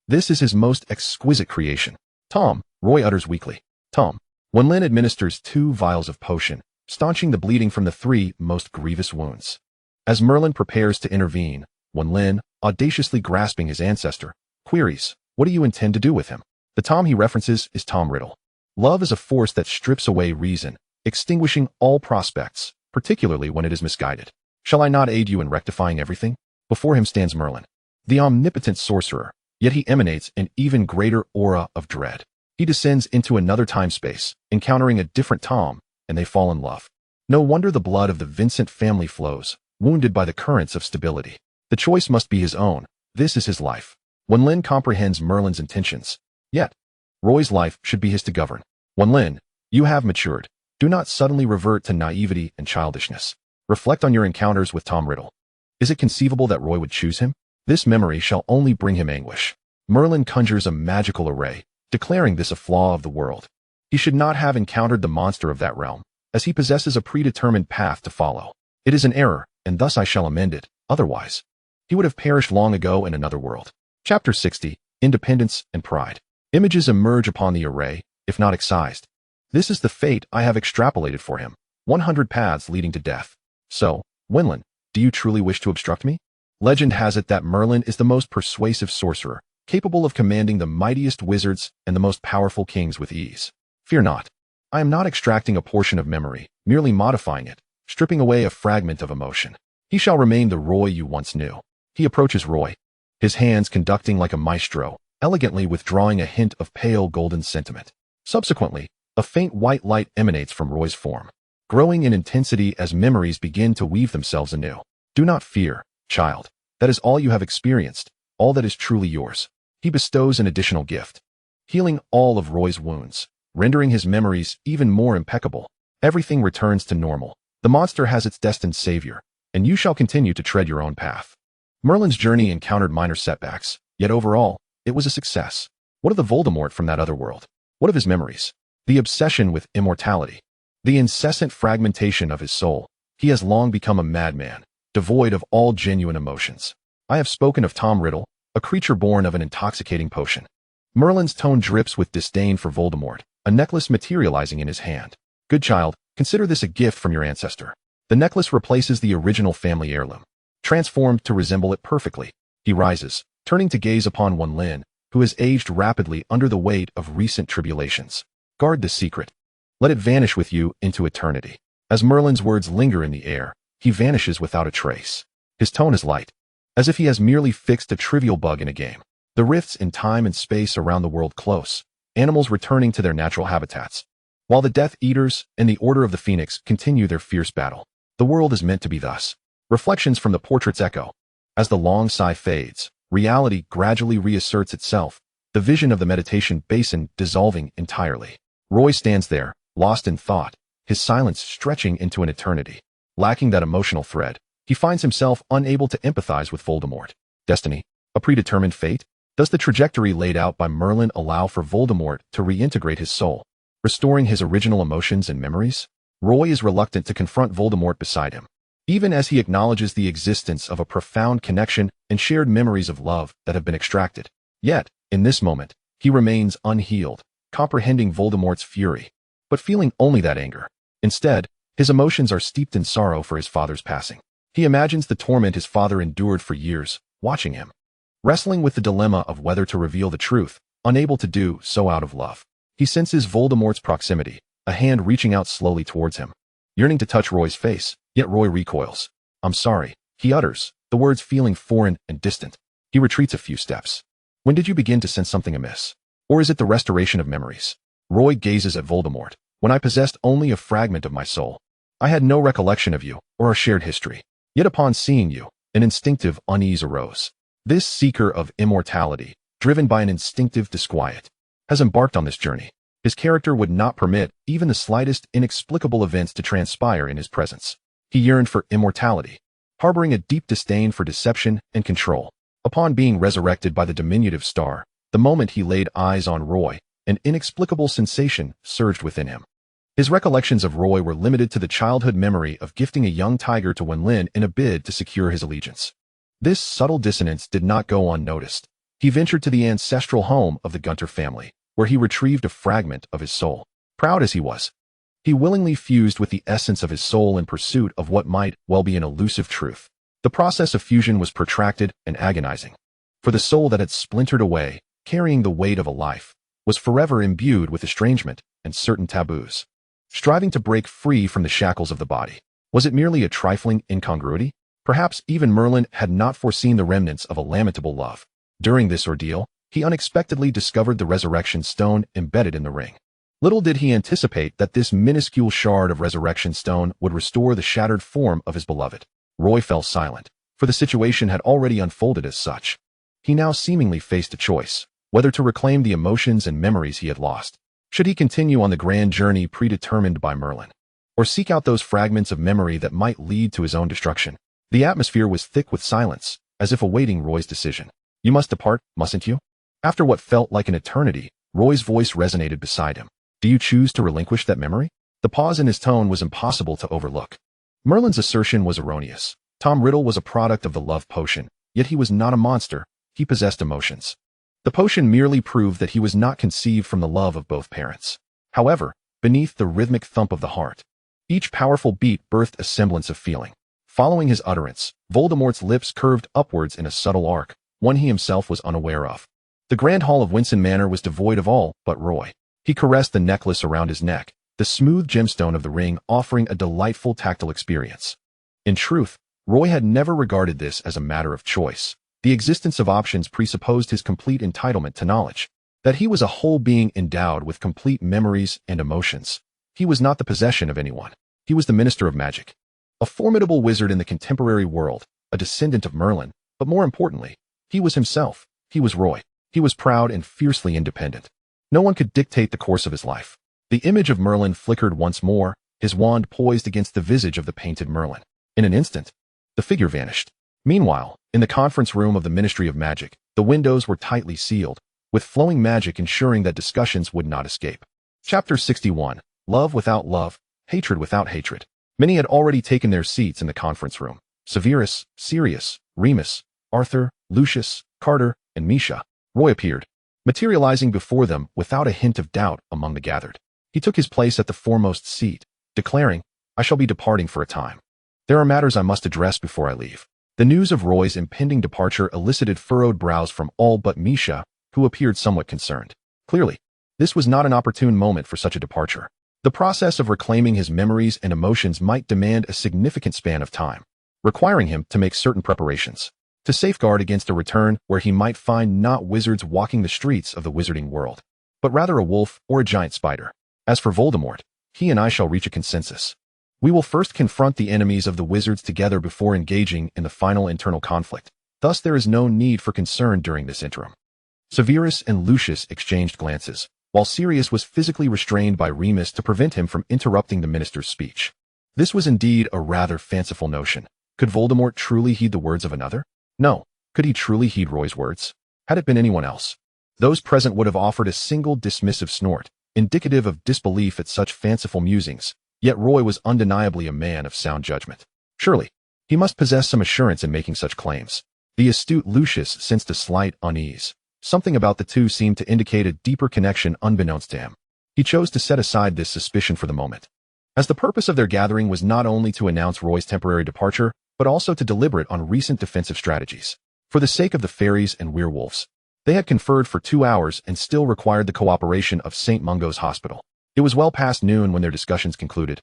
This is his most exquisite creation. Tom, Roy utters weakly. Tom. Winson administers 2 vials of potion, staunching the bleeding from the 3 most grievous wounds. As Merlin prepares to intervene, Winson, audaciously grasping his ancestor, queries, what do you intend to do with him? The Tom he references is Tom Riddle. Love is a force that strips away reason, extinguishing all prospects, particularly when it is misguided. Shall I not aid you in rectifying everything? Before him stands Merlin, the omnipotent sorcerer, yet he emanates an even greater aura of dread. He descends into another time-space, encountering a different Tom, and they fall in love. No wonder the blood of the Vincent family flows, wounded by the currents of stability. The choice must be his own. This is his life. Winson comprehends Merlin's intentions. Yet, Roy's life should be his to govern. Winson, you have matured. Do not suddenly revert to naivety and childishness. Reflect on your encounters with Tom Riddle. Is it conceivable that Roy would choose him? This memory shall only bring him anguish. Merlin conjures a magical array, declaring this a flaw of the world. He should not have encountered the monster of that realm, as he possesses a predetermined path to follow. It is an error, and thus I shall amend it, otherwise he would have perished long ago in another world. Chapter 60, Independence and Pride. Images emerge upon the array, if not excised. This is the fate I have extrapolated for him. 100 paths leading to death. So, Winson, do you truly wish to obstruct me? Legend has it that Merlin is the most persuasive sorcerer, capable of commanding the mightiest wizards and the most powerful kings with ease. Fear not. I am not extracting a portion of memory, merely modifying it, stripping away a fragment of emotion. He shall remain the Roy you once knew. He approaches Roy, his hands conducting like a maestro, elegantly withdrawing a hint of pale golden sentiment. Subsequently, a faint white light emanates from Roy's form, growing in intensity as memories begin to weave themselves anew. Do not fear, child. That is all you have experienced, all that is truly yours. He bestows an additional gift, healing all of Roy's wounds, rendering his memories even more impeccable. Everything returns to normal. The monster has its destined savior, and you shall continue to tread your own path. Merlin's journey encountered minor setbacks, yet overall, it was a success. What of the Voldemort from that other world? What of his memories? The obsession with immortality? The incessant fragmentation of his soul? He has long become a madman, devoid of all genuine emotions. I have spoken of Tom Riddle, a creature born of an intoxicating potion. Merlin's tone drips with disdain for Voldemort, a necklace materializing in his hand. Good child, consider this a gift from your ancestor. The necklace replaces the original family heirloom, transformed to resemble it perfectly. He rises, turning to gaze upon Winson, who has aged rapidly under the weight of recent tribulations. Guard this secret. Let it vanish with you into eternity. As Merlin's words linger in the air, he vanishes without a trace. His tone is light, as if he has merely fixed a trivial bug in a game. The rifts in time and space around the world close, animals returning to their natural habitats, while the Death Eaters and the Order of the Phoenix continue their fierce battle. The world is meant to be thus. Reflections from the portraits echo. As the long sigh fades, reality gradually reasserts itself, the vision of the meditation basin dissolving entirely. Roy stands there, lost in thought, his silence stretching into an eternity. Lacking that emotional thread, he finds himself unable to empathize with Voldemort. Destiny? A predetermined fate? Does the trajectory laid out by Merlin allow for Voldemort to reintegrate his soul, restoring his original emotions and memories? Roy is reluctant to confront Voldemort beside him, even as he acknowledges the existence of a profound connection and shared memories of love that have been extracted. Yet, in this moment, he remains unhealed, comprehending Voldemort's fury, but feeling only that anger. Instead, his emotions are steeped in sorrow for his father's passing. He imagines the torment his father endured for years, watching him, wrestling with the dilemma of whether to reveal the truth, unable to do so out of love. He senses Voldemort's proximity, a hand reaching out slowly towards him, yearning to touch Roy's face, yet Roy recoils. I'm sorry, he utters, the words feeling foreign and distant. He retreats a few steps. When did you begin to sense something amiss? Or is it the restoration of memories? Roy gazes at Voldemort. When I possessed only a fragment of my soul, I had no recollection of you or our shared history. Yet upon seeing you, an instinctive unease arose. This seeker of immortality, driven by an instinctive disquiet, has embarked on this journey. His character would not permit even the slightest inexplicable events to transpire in his presence. He yearned for immortality, harboring a deep disdain for deception and control. Upon being resurrected by the diminutive star, the moment he laid eyes on Roy, an inexplicable sensation surged within him. His recollections of Roy were limited to the childhood memory of gifting a young tiger to Winson in a bid to secure his allegiance. This subtle dissonance did not go unnoticed. He ventured to the ancestral home of the Gunter family, where he retrieved a fragment of his soul. Proud as he was, he willingly fused with the essence of his soul in pursuit of what might well be an elusive truth. The process of fusion was protracted and agonizing, for the soul that had splintered away, carrying the weight of a life, was forever imbued with estrangement and certain taboos, striving to break free from the shackles of the body. Was it merely a trifling incongruity? Perhaps even Merlin had not foreseen the remnants of a lamentable love. During this ordeal, he unexpectedly discovered the resurrection stone embedded in the ring. Little did he anticipate that this minuscule shard of resurrection stone would restore the shattered form of his beloved. Roy fell silent, for the situation had already unfolded as such. He now seemingly faced a choice, whether to reclaim the emotions and memories he had lost. Should he continue on the grand journey predetermined by Merlin, or seek out those fragments of memory that might lead to his own destruction? The atmosphere was thick with silence, as if awaiting Roy's decision. "You must depart, mustn't you?" After what felt like an eternity, Roy's voice resonated beside him. "Do you choose to relinquish that memory?" The pause in his tone was impossible to overlook. Merlin's assertion was erroneous. Tom Riddle was a product of the love potion, yet he was not a monster. He possessed emotions. The potion merely proved that he was not conceived from the love of both parents. However, beneath the rhythmic thump of the heart, each powerful beat birthed a semblance of feeling. Following his utterance, Voldemort's lips curved upwards in a subtle arc, one he himself was unaware of. The grand hall of Winson Manor was devoid of all but Roy. He caressed the necklace around his neck, the smooth gemstone of the ring offering a delightful tactile experience. In truth, Roy had never regarded this as a matter of choice. The existence of options presupposed his complete entitlement to knowledge, that he was a whole being endowed with complete memories and emotions. He was not the possession of anyone. He was the minister of magic, a formidable wizard in the contemporary world, a descendant of Merlin, but more importantly, he was himself. He was Roy. He was proud and fiercely independent. No one could dictate the course of his life. The image of Merlin flickered once more, his wand poised against the visage of the painted Merlin. In an instant, the figure vanished. Meanwhile, in the conference room of the Ministry of Magic, the windows were tightly sealed, with flowing magic ensuring that discussions would not escape. Chapter 61. Love without love, hatred without hatred. Many had already taken their seats in the conference room. Severus, Sirius, Remus, Arthur, Lucius, Carter, and Misha. Roy appeared, materializing before them without a hint of doubt among the gathered. He took his place at the foremost seat, declaring, "I shall be departing for a time. There are matters I must address before I leave." The news of Roy's impending departure elicited furrowed brows from all but Misha, who appeared somewhat concerned. Clearly, this was not an opportune moment for such a departure. The process of reclaiming his memories and emotions might demand a significant span of time, requiring him to make certain preparations to safeguard against a return where he might find not wizards walking the streets of the wizarding world, but rather a wolf or a giant spider. As for Voldemort, he and I shall reach a consensus. We will first confront the enemies of the wizards together before engaging in the final internal conflict. Thus there is no need for concern during this interim. Severus and Lucius exchanged glances, while Sirius was physically restrained by Remus to prevent him from interrupting the minister's speech. This was indeed a rather fanciful notion. Could Voldemort truly heed the words of another? No. Could he truly heed Roy's words? Had it been anyone else, those present would have offered a single dismissive snort, indicative of disbelief at such fanciful musings. Yet Roy was undeniably a man of sound judgment. Surely, he must possess some assurance in making such claims. The astute Lucius sensed a slight unease. Something about the two seemed to indicate a deeper connection unbeknownst to him. He chose to set aside this suspicion for the moment, as the purpose of their gathering was not only to announce Roy's temporary departure, but also to deliberate on recent defensive strategies. For the sake of the fairies and werewolves, they had conferred for 2 hours and still required the cooperation of St. Mungo's hospital. It was well past noon when their discussions concluded,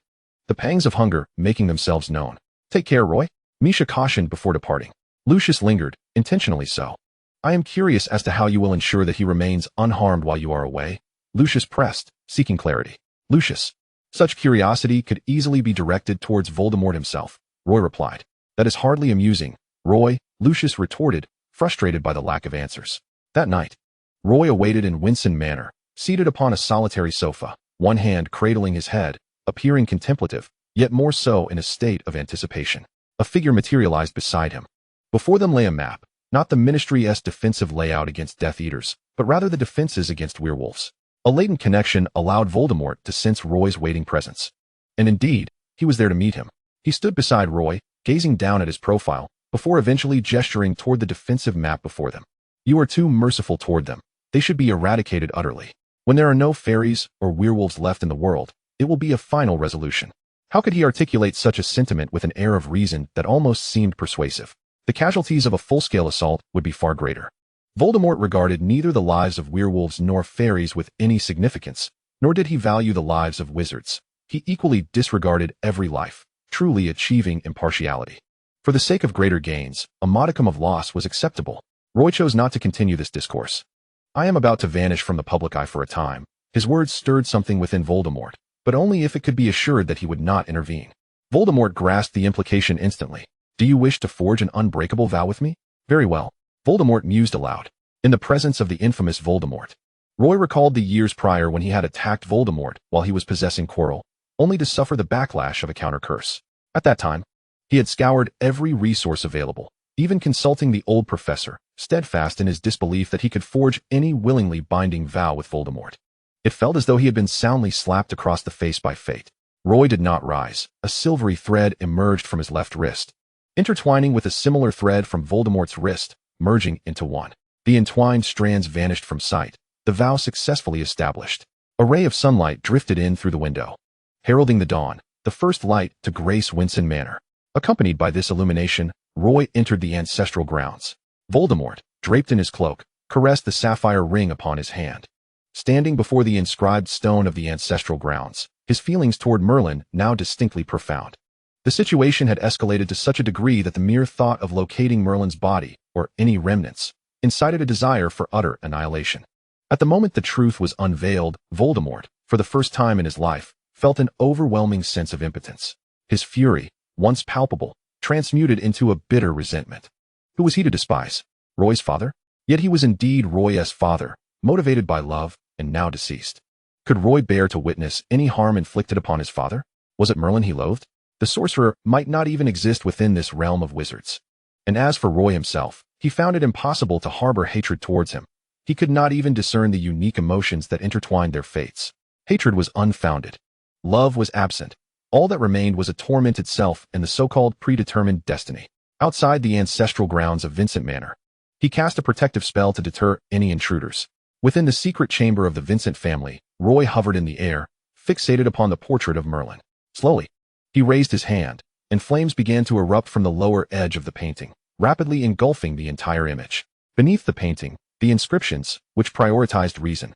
the pangs of hunger making themselves known. "Take care, Roy," Misha cautioned before departing. Lucius lingered, intentionally so. "I am curious as to how you will ensure that he remains unharmed while you are away," Lucius pressed, seeking clarity. "Lucius, such curiosity could easily be directed towards Voldemort himself," Roy replied. "That is hardly amusing, Roy," Lucius retorted, frustrated by the lack of answers. That night, Roy awaited in Winson Manor, seated upon a solitary sofa, one hand cradling his head, appearing contemplative, yet more so in a state of anticipation. A figure materialized beside him. Before them lay a map, not the Ministry's defensive layout against Death Eaters, but rather the defenses against werewolves. A latent connection allowed Voldemort to sense Roy's waiting presence. And indeed, he was there to meet him. He stood beside Roy, gazing down at his profile, before eventually gesturing toward the defensive map before them. "You are too merciful toward them. They should be eradicated utterly. When there are no fairies or werewolves left in the world, it will be a final resolution." How could he articulate such a sentiment with an air of reason that almost seemed persuasive? The casualties of a full-scale assault would be far greater. Voldemort regarded neither the lives of werewolves nor fairies with any significance, nor did he value the lives of wizards. He equally disregarded every life, truly achieving impartiality. For the sake of greater gains, a modicum of loss was acceptable. Roy chose not to continue this discourse. "I am about to vanish from the public eye for a time." His words stirred something within Voldemort, but only if it could be assured that he would not intervene. Voldemort grasped the implication instantly. "Do you wish to forge an unbreakable vow with me? Very well." Voldemort mused aloud. In the presence of the infamous Voldemort. Roy recalled the years prior when he had attacked Voldemort while he was possessing Quirrell, only to suffer the backlash of a counter-curse. At that time, he had scoured every resource available, even consulting the old professor, steadfast in his disbelief that he could forge any willingly binding vow with Voldemort. It felt as though he had been soundly slapped across the face by fate. Roy did not rise. A silvery thread emerged from his left wrist, intertwining with a similar thread from Voldemort's wrist, merging into one. The entwined strands vanished from sight, the vow successfully established. A ray of sunlight drifted in through the window, heralding the dawn, the first light to grace Winson Manor. Accompanied by this illumination, Roy entered the ancestral grounds. Voldemort, draped in his cloak, caressed the sapphire ring upon his hand. Standing before the inscribed stone of the ancestral grounds, his feelings toward Merlin now distinctly profound. The situation had escalated to such a degree that the mere thought of locating Merlin's body, or any remnants, incited a desire for utter annihilation. At the moment the truth was unveiled, Voldemort, for the first time in his life, felt an overwhelming sense of impotence. His fury, once palpable, transmuted into a bitter resentment. Who was he to despise? Roy's father? Yet he was indeed Roy's father, motivated by love, and now deceased. Could Roy bear to witness any harm inflicted upon his father? Was it Merlin he loathed? The sorcerer might not even exist within this realm of wizards. And as for Roy himself, he found it impossible to harbor hatred towards him. He could not even discern the unique emotions that intertwined their fates. Hatred was unfounded. Love was absent. All that remained was a torment itself and the so-called predetermined destiny. Outside the ancestral grounds of Winson Manor, he cast a protective spell to deter any intruders. Within the secret chamber of the Winson family, Roy hovered in the air, fixated upon the portrait of Merlin. Slowly, he raised his hand, and flames began to erupt from the lower edge of the painting, rapidly engulfing the entire image. Beneath the painting, the inscriptions, which prioritized reason,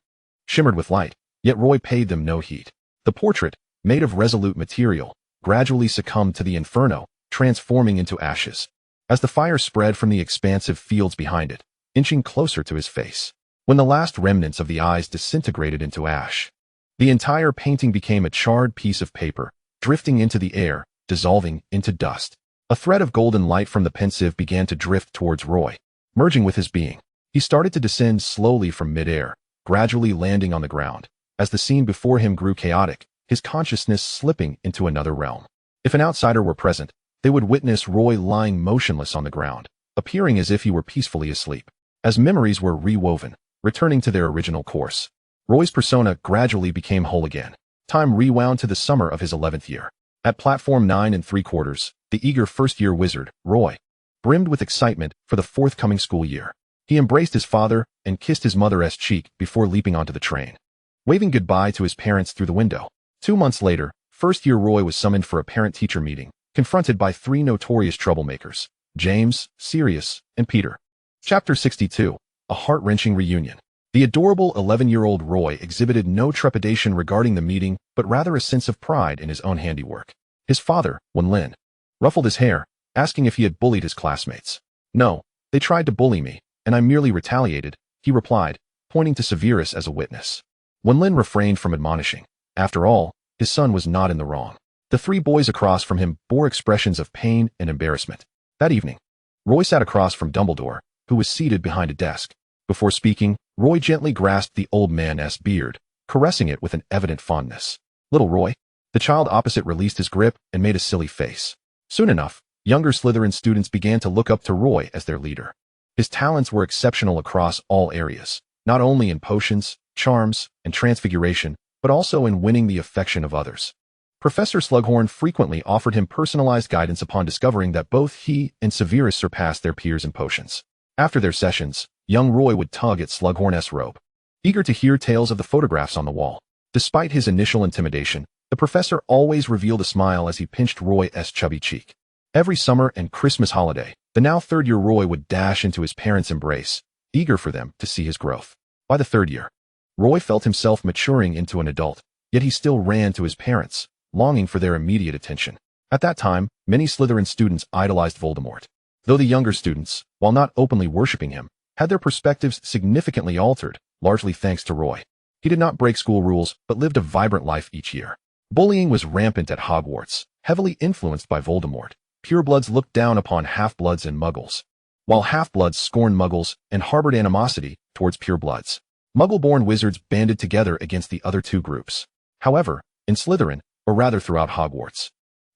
shimmered with light, yet Roy paid them no heed. The portrait, made of resolute material, gradually succumbed to the inferno, transforming into ashes. As the fire spread from the expansive fields behind it, inching closer to his face. When the last remnants of the eyes disintegrated into ash, the entire painting became a charred piece of paper, drifting into the air, dissolving into dust. A thread of golden light from the pensive began to drift towards Roy, merging with his being. He started to descend slowly from mid-air, gradually landing on the ground. As the scene before him grew chaotic, his consciousness slipping into another realm. If an outsider were present, they would witness Roy lying motionless on the ground, appearing as if he were peacefully asleep. As memories were rewoven, returning to their original course, Roy's persona gradually became whole again. Time rewound to the summer of his 11th year. At platform 9 3/4, the eager first-year wizard, Roy, brimmed with excitement for the forthcoming school year. He embraced his father and kissed his mother's cheek before leaping onto the train, waving goodbye to his parents through the window. 2 months later, first-year Roy was summoned for a parent-teacher meeting, confronted by 3 notorious troublemakers, James, Sirius, and Peter. Chapter 62, A Heart-Wrenching Reunion. The adorable 11-year-old Roy exhibited no trepidation regarding the meeting, but rather a sense of pride in his own handiwork. His father, Winson, ruffled his hair, asking if he had bullied his classmates. "No, they tried to bully me, and I merely retaliated," he replied, pointing to Severus as a witness. Winson refrained from admonishing. After all, his son was not in the wrong. The 3 boys across from him bore expressions of pain and embarrassment. That evening, Roy sat across from Dumbledore, who was seated behind a desk. Before speaking, Roy gently grasped the old man's beard, caressing it with an evident fondness. "Little Roy." The child opposite released his grip and made a silly face. Soon enough, younger Slytherin students began to look up to Roy as their leader. His talents were exceptional across all areas, not only in potions, charms, and transfiguration, but also in winning the affection of others. Professor Slughorn frequently offered him personalized guidance upon discovering that both he and Severus surpassed their peers in potions. After their sessions, young Roy would tug at Slughorn's robe, eager to hear tales of the photographs on the wall. Despite his initial intimidation, the professor always revealed a smile as he pinched Roy's chubby cheek. Every summer and Christmas holiday, the now third-year Roy would dash into his parents' embrace, eager for them to see his growth. By the 3rd year, Roy felt himself maturing into an adult, yet he still ran to his parents, longing for their immediate attention. At that time, many Slytherin students idolized Voldemort, though the younger students, while not openly worshipping him, had their perspectives significantly altered, largely thanks to Roy. He did not break school rules, but lived a vibrant life each year. Bullying was rampant at Hogwarts, heavily influenced by Voldemort. Purebloods looked down upon half-bloods and muggles, while half-bloods scorned muggles and harbored animosity towards purebloods. Muggle-born wizards banded together against the other two groups. However, in Slytherin, or rather throughout Hogwarts,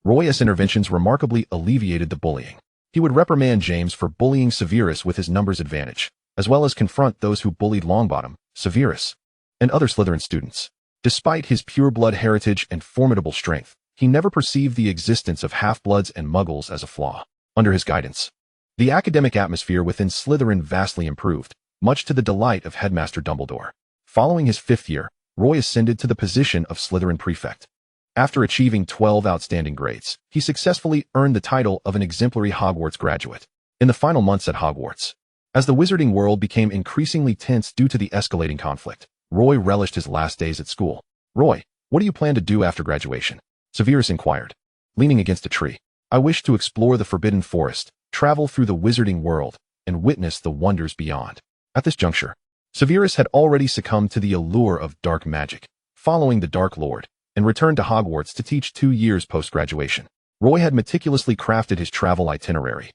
Roy's interventions remarkably alleviated the bullying. He would reprimand James for bullying Severus with his numbers advantage, as well as confront those who bullied Longbottom, Severus, and other Slytherin students. Despite his pure-blood heritage and formidable strength, he never perceived the existence of half-bloods and muggles as a flaw. Under his guidance, the academic atmosphere within Slytherin vastly improved, much to the delight of Headmaster Dumbledore. Following his 5th year, Roy ascended to the position of Slytherin Prefect. After achieving 12 outstanding grades, he successfully earned the title of an exemplary Hogwarts graduate. In the final months at Hogwarts, as the wizarding world became increasingly tense due to the escalating conflict, Roy relished his last days at school. "Roy, what do you plan to do after graduation?" Severus inquired, leaning against a tree. "I wish to explore the Forbidden Forest, travel through the wizarding world, and witness the wonders beyond." At this juncture, Severus had already succumbed to the allure of dark magic, following the Dark Lord, and returned to Hogwarts to teach 2 years post-graduation. Roy had meticulously crafted his travel itinerary,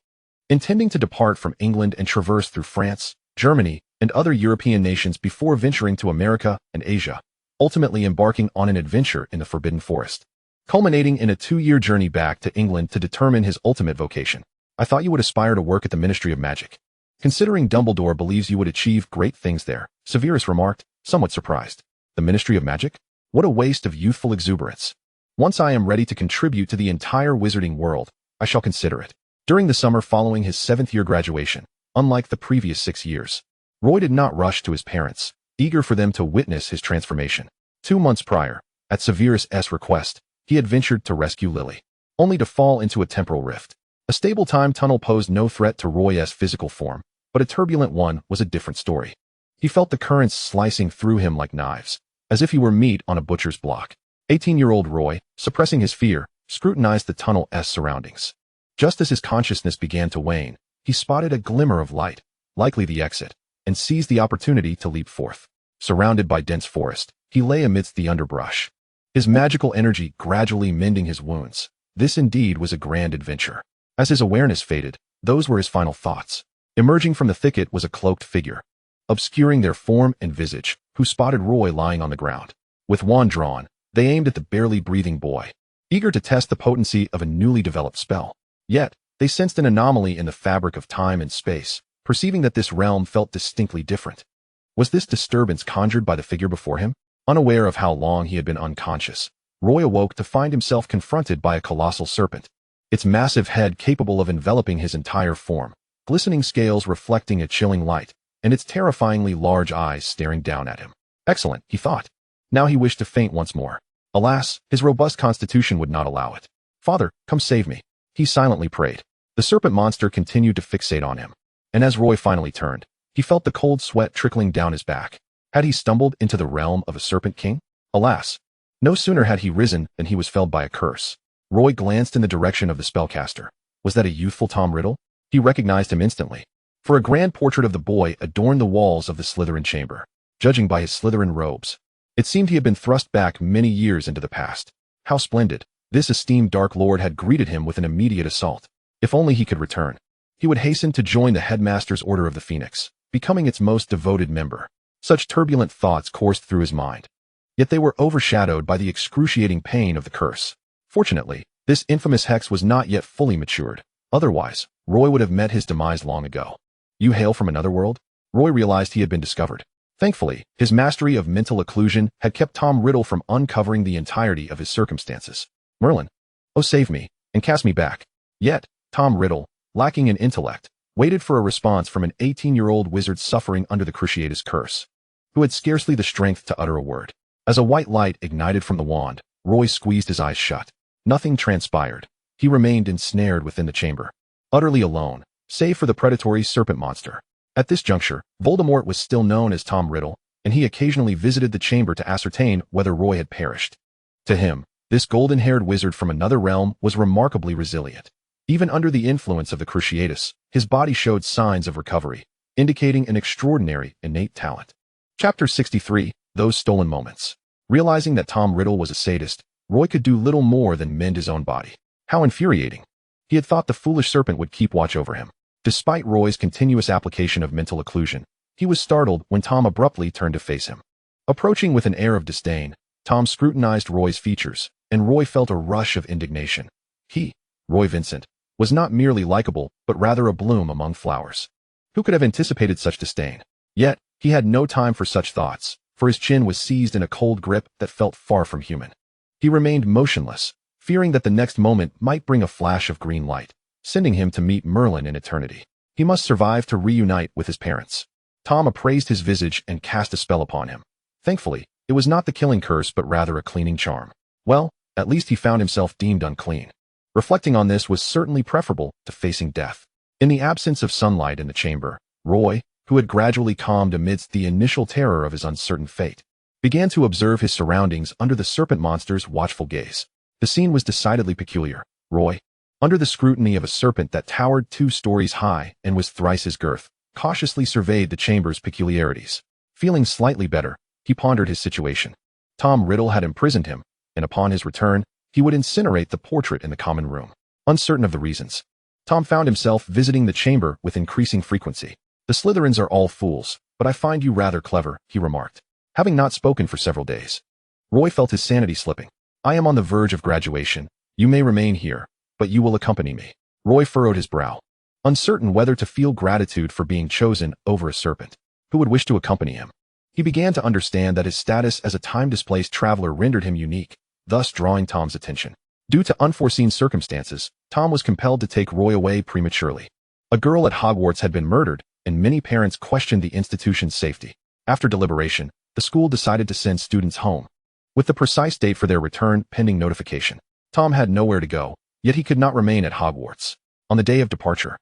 intending to depart from England and traverse through France, Germany, and other European nations before venturing to America and Asia, ultimately embarking on an adventure in the Forbidden Forest, culminating in a 2-year journey back to England to determine his ultimate vocation. "I thought you would aspire to work at the Ministry of Magic. Considering Dumbledore believes you would achieve great things there," Severus remarked, somewhat surprised. "The Ministry of Magic? What a waste of youthful exuberance. Once I am ready to contribute to the entire wizarding world, I shall consider it." During the summer following his 7th-year graduation, unlike the previous 6 years, Roy did not rush to his parents, eager for them to witness his transformation. 2 months prior, at Severus' request, he had ventured to rescue Lily, only to fall into a temporal rift. A stable time tunnel posed no threat to Roy's physical form, but a turbulent one was a different story. He felt the currents slicing through him like knives, as if he were meat on a butcher's block. 18-year-old Roy, suppressing his fear, scrutinized the tunnel's surroundings. Just as his consciousness began to wane, he spotted a glimmer of light, likely the exit, and seized the opportunity to leap forth. Surrounded by dense forest, he lay amidst the underbrush, his magical energy gradually mending his wounds. This indeed was a grand adventure. As his awareness faded, those were his final thoughts. Emerging from the thicket was a cloaked figure, obscuring their form and visage, who spotted Roy lying on the ground. With wand drawn, they aimed at the barely breathing boy, eager to test the potency of a newly developed spell. Yet, they sensed an anomaly in the fabric of time and space, perceiving that this realm felt distinctly different. Was this disturbance conjured by the figure before him? Unaware of how long he had been unconscious, Roy awoke to find himself confronted by a colossal serpent, its massive head capable of enveloping his entire form, glistening scales reflecting a chilling light, and its terrifyingly large eyes staring down at him. Excellent, he thought. Now he wished to faint once more. Alas, his robust constitution would not allow it. "Father, come save me," he silently prayed. The serpent monster continued to fixate on him, and as Roy finally turned, he felt the cold sweat trickling down his back. Had he stumbled into the realm of a serpent king? Alas, no sooner had he risen than he was felled by a curse. Roy glanced in the direction of the spellcaster. Was that a youthful Tom Riddle? He recognized him instantly, for a grand portrait of the boy adorned the walls of the Slytherin chamber. Judging by his Slytherin robes, it seemed he had been thrust back many years into the past. How splendid! This esteemed Dark Lord had greeted him with an immediate assault. If only he could return, he would hasten to join the Headmaster's Order of the Phoenix, becoming its most devoted member. Such turbulent thoughts coursed through his mind, yet they were overshadowed by the excruciating pain of the curse. Fortunately, this infamous hex was not yet fully matured. Otherwise, Roy would have met his demise long ago. "You hail from another world?" Roy realized he had been discovered. Thankfully, his mastery of mental occlusion had kept Tom Riddle from uncovering the entirety of his circumstances. "Merlin, oh save me, and cast me back." Yet, Tom Riddle, lacking in intellect, waited for a response from an 18-year-old wizard suffering under the Cruciatus curse, who had scarcely the strength to utter a word. As a white light ignited from the wand, Roy squeezed his eyes shut. Nothing transpired. He remained ensnared within the chamber, utterly alone, save for the predatory serpent monster. At this juncture, Voldemort was still known as Tom Riddle, and he occasionally visited the chamber to ascertain whether Roy had perished. To him, this golden-haired wizard from another realm was remarkably resilient. Even under the influence of the Cruciatus, his body showed signs of recovery, indicating an extraordinary innate talent. Chapter 63, Those Stolen Moments. Realizing that Tom Riddle was a sadist, Roy could do little more than mend his own body. How infuriating. He had thought the foolish serpent would keep watch over him. Despite Roy's continuous application of mental occlusion, he was startled when Tom abruptly turned to face him. Approaching with an air of disdain, Tom scrutinized Roy's features, and Roy felt a rush of indignation. He, Roy Vincent, was not merely likable, but rather a bloom among flowers. Who could have anticipated such disdain? Yet, he had no time for such thoughts, for his chin was seized in a cold grip that felt far from human. He remained motionless, fearing that the next moment might bring a flash of green light, sending him to meet Merlin in eternity. He must survive to reunite with his parents. Tom appraised his visage and cast a spell upon him. Thankfully, it was not the killing curse but rather a cleaning charm. Well, at least he found himself deemed unclean. Reflecting on this was certainly preferable to facing death. In the absence of sunlight in the chamber, Roy, who had gradually calmed amidst the initial terror of his uncertain fate, began to observe his surroundings under the serpent monster's watchful gaze. The scene was decidedly peculiar. Roy, under the scrutiny of a serpent that towered 2 stories high and was thrice his girth, cautiously surveyed the chamber's peculiarities. Feeling slightly better, he pondered his situation. Tom Riddle had imprisoned him, and upon his return, he would incinerate the portrait in the common room. Uncertain of the reasons, Tom found himself visiting the chamber with increasing frequency. "The Slytherins are all fools, but I find you rather clever," he remarked, having not spoken for several days. Roy felt his sanity slipping. "I am on the verge of graduation. You may remain here, but you will accompany me." Roy furrowed his brow, uncertain whether to feel gratitude for being chosen over a serpent who would wish to accompany him. He began to understand that his status as a time-displaced traveler rendered him unique, thus drawing Tom's attention. Due to unforeseen circumstances, Tom was compelled to take Roy away prematurely. A girl at Hogwarts had been murdered, and many parents questioned the institution's safety. After deliberation, the school decided to send students home, with the precise date for their return pending notification. Tom had nowhere to go, yet he could not remain at Hogwarts. On the day of departure,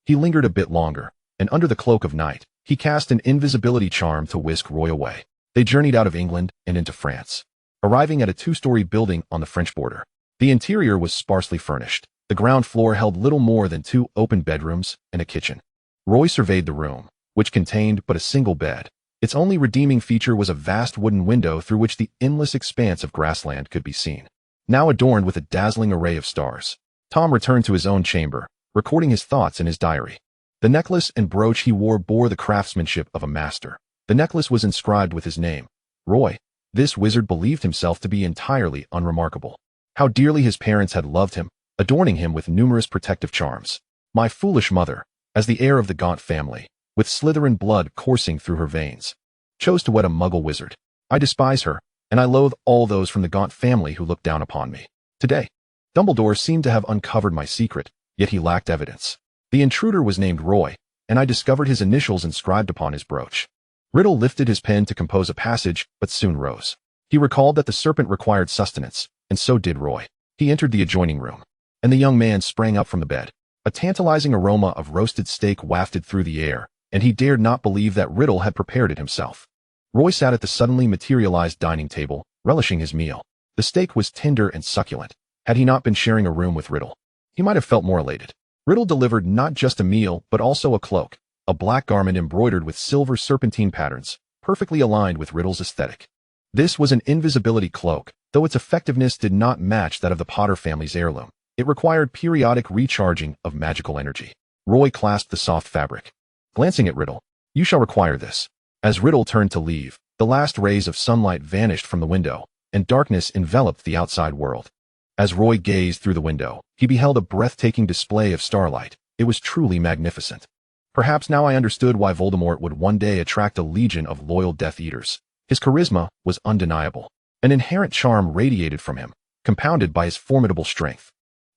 he lingered a bit longer, and under the cloak of night, he cast an invisibility charm to whisk Roy away. They journeyed out of England and into France, arriving at a 2-story building on the French border. The interior was sparsely furnished. The ground floor held little more than 2 open bedrooms and a kitchen. Roy surveyed the room, which contained but a single bed. Its only redeeming feature was a vast wooden window through which the endless expanse of grassland could be seen, now adorned with a dazzling array of stars. Tom returned to his own chamber, recording his thoughts in his diary. The necklace and brooch he wore bore the craftsmanship of a master. The necklace was inscribed with his name, Roy. This wizard believed himself to be entirely unremarkable. How dearly his parents had loved him, adorning him with numerous protective charms. "My foolish mother, as the heir of the Gaunt family, with Slytherin blood coursing through her veins, chose to wed a muggle wizard. I despise her, and I loathe all those from the Gaunt family who look down upon me. Today, Dumbledore seemed to have uncovered my secret, yet he lacked evidence. The intruder was named Roy, and I discovered his initials inscribed upon his brooch." Riddle lifted his pen to compose a passage, but soon rose. He recalled that the serpent required sustenance, and so did Roy. He entered the adjoining room, and the young man sprang up from the bed. A tantalizing aroma of roasted steak wafted through the air, and he dared not believe that Riddle had prepared it himself. Roy sat at the suddenly materialized dining table, relishing his meal. The steak was tender and succulent. Had he not been sharing a room with Riddle, he might have felt more elated. Riddle delivered not just a meal, but also a cloak, a black garment embroidered with silver serpentine patterns, perfectly aligned with Riddle's aesthetic. This was an invisibility cloak, though its effectiveness did not match that of the Potter family's heirloom. It required periodic recharging of magical energy. Roy clasped the soft fabric. Glancing at Riddle, "You shall require this." As Riddle turned to leave, the last rays of sunlight vanished from the window, and darkness enveloped the outside world. As Roy gazed through the window, he beheld a breathtaking display of starlight. It was truly magnificent. Perhaps now I understood why Voldemort would one day attract a legion of loyal Death Eaters. His charisma was undeniable. An inherent charm radiated from him, compounded by his formidable strength.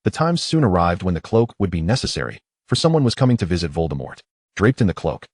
The time soon arrived when the cloak would be necessary, for someone was coming to visit Voldemort. Draped in the cloak,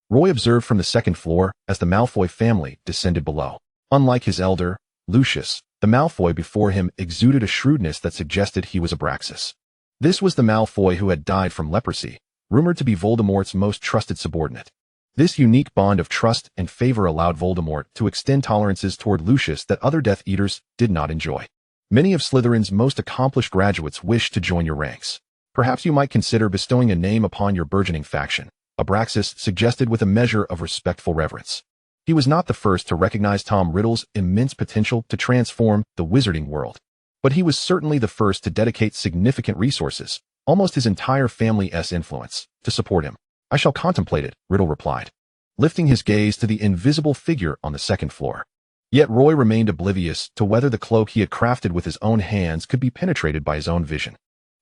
Roy observed from the 2nd floor as the Malfoy family descended below. Unlike his elder, Lucius, the Malfoy before him exuded a shrewdness that suggested he was Abraxas. This was the Malfoy who had died from leprosy, rumored to be Voldemort's most trusted subordinate. This unique bond of trust and favor allowed Voldemort to extend tolerances toward Lucius that other Death Eaters did not enjoy. Many of Slytherin's most accomplished graduates wish to join your ranks. Perhaps you might consider bestowing a name upon your burgeoning faction, Abraxas suggested with a measure of respectful reverence. He was not the first to recognize Tom Riddle's immense potential to transform the wizarding world, but he was certainly the first to dedicate significant resources almost his entire family's influence, to support him. I shall contemplate it, Riddle replied, lifting his gaze to the invisible figure on the second floor. Yet Roy remained oblivious to whether the cloak he had crafted with his own hands could be penetrated by his own vision.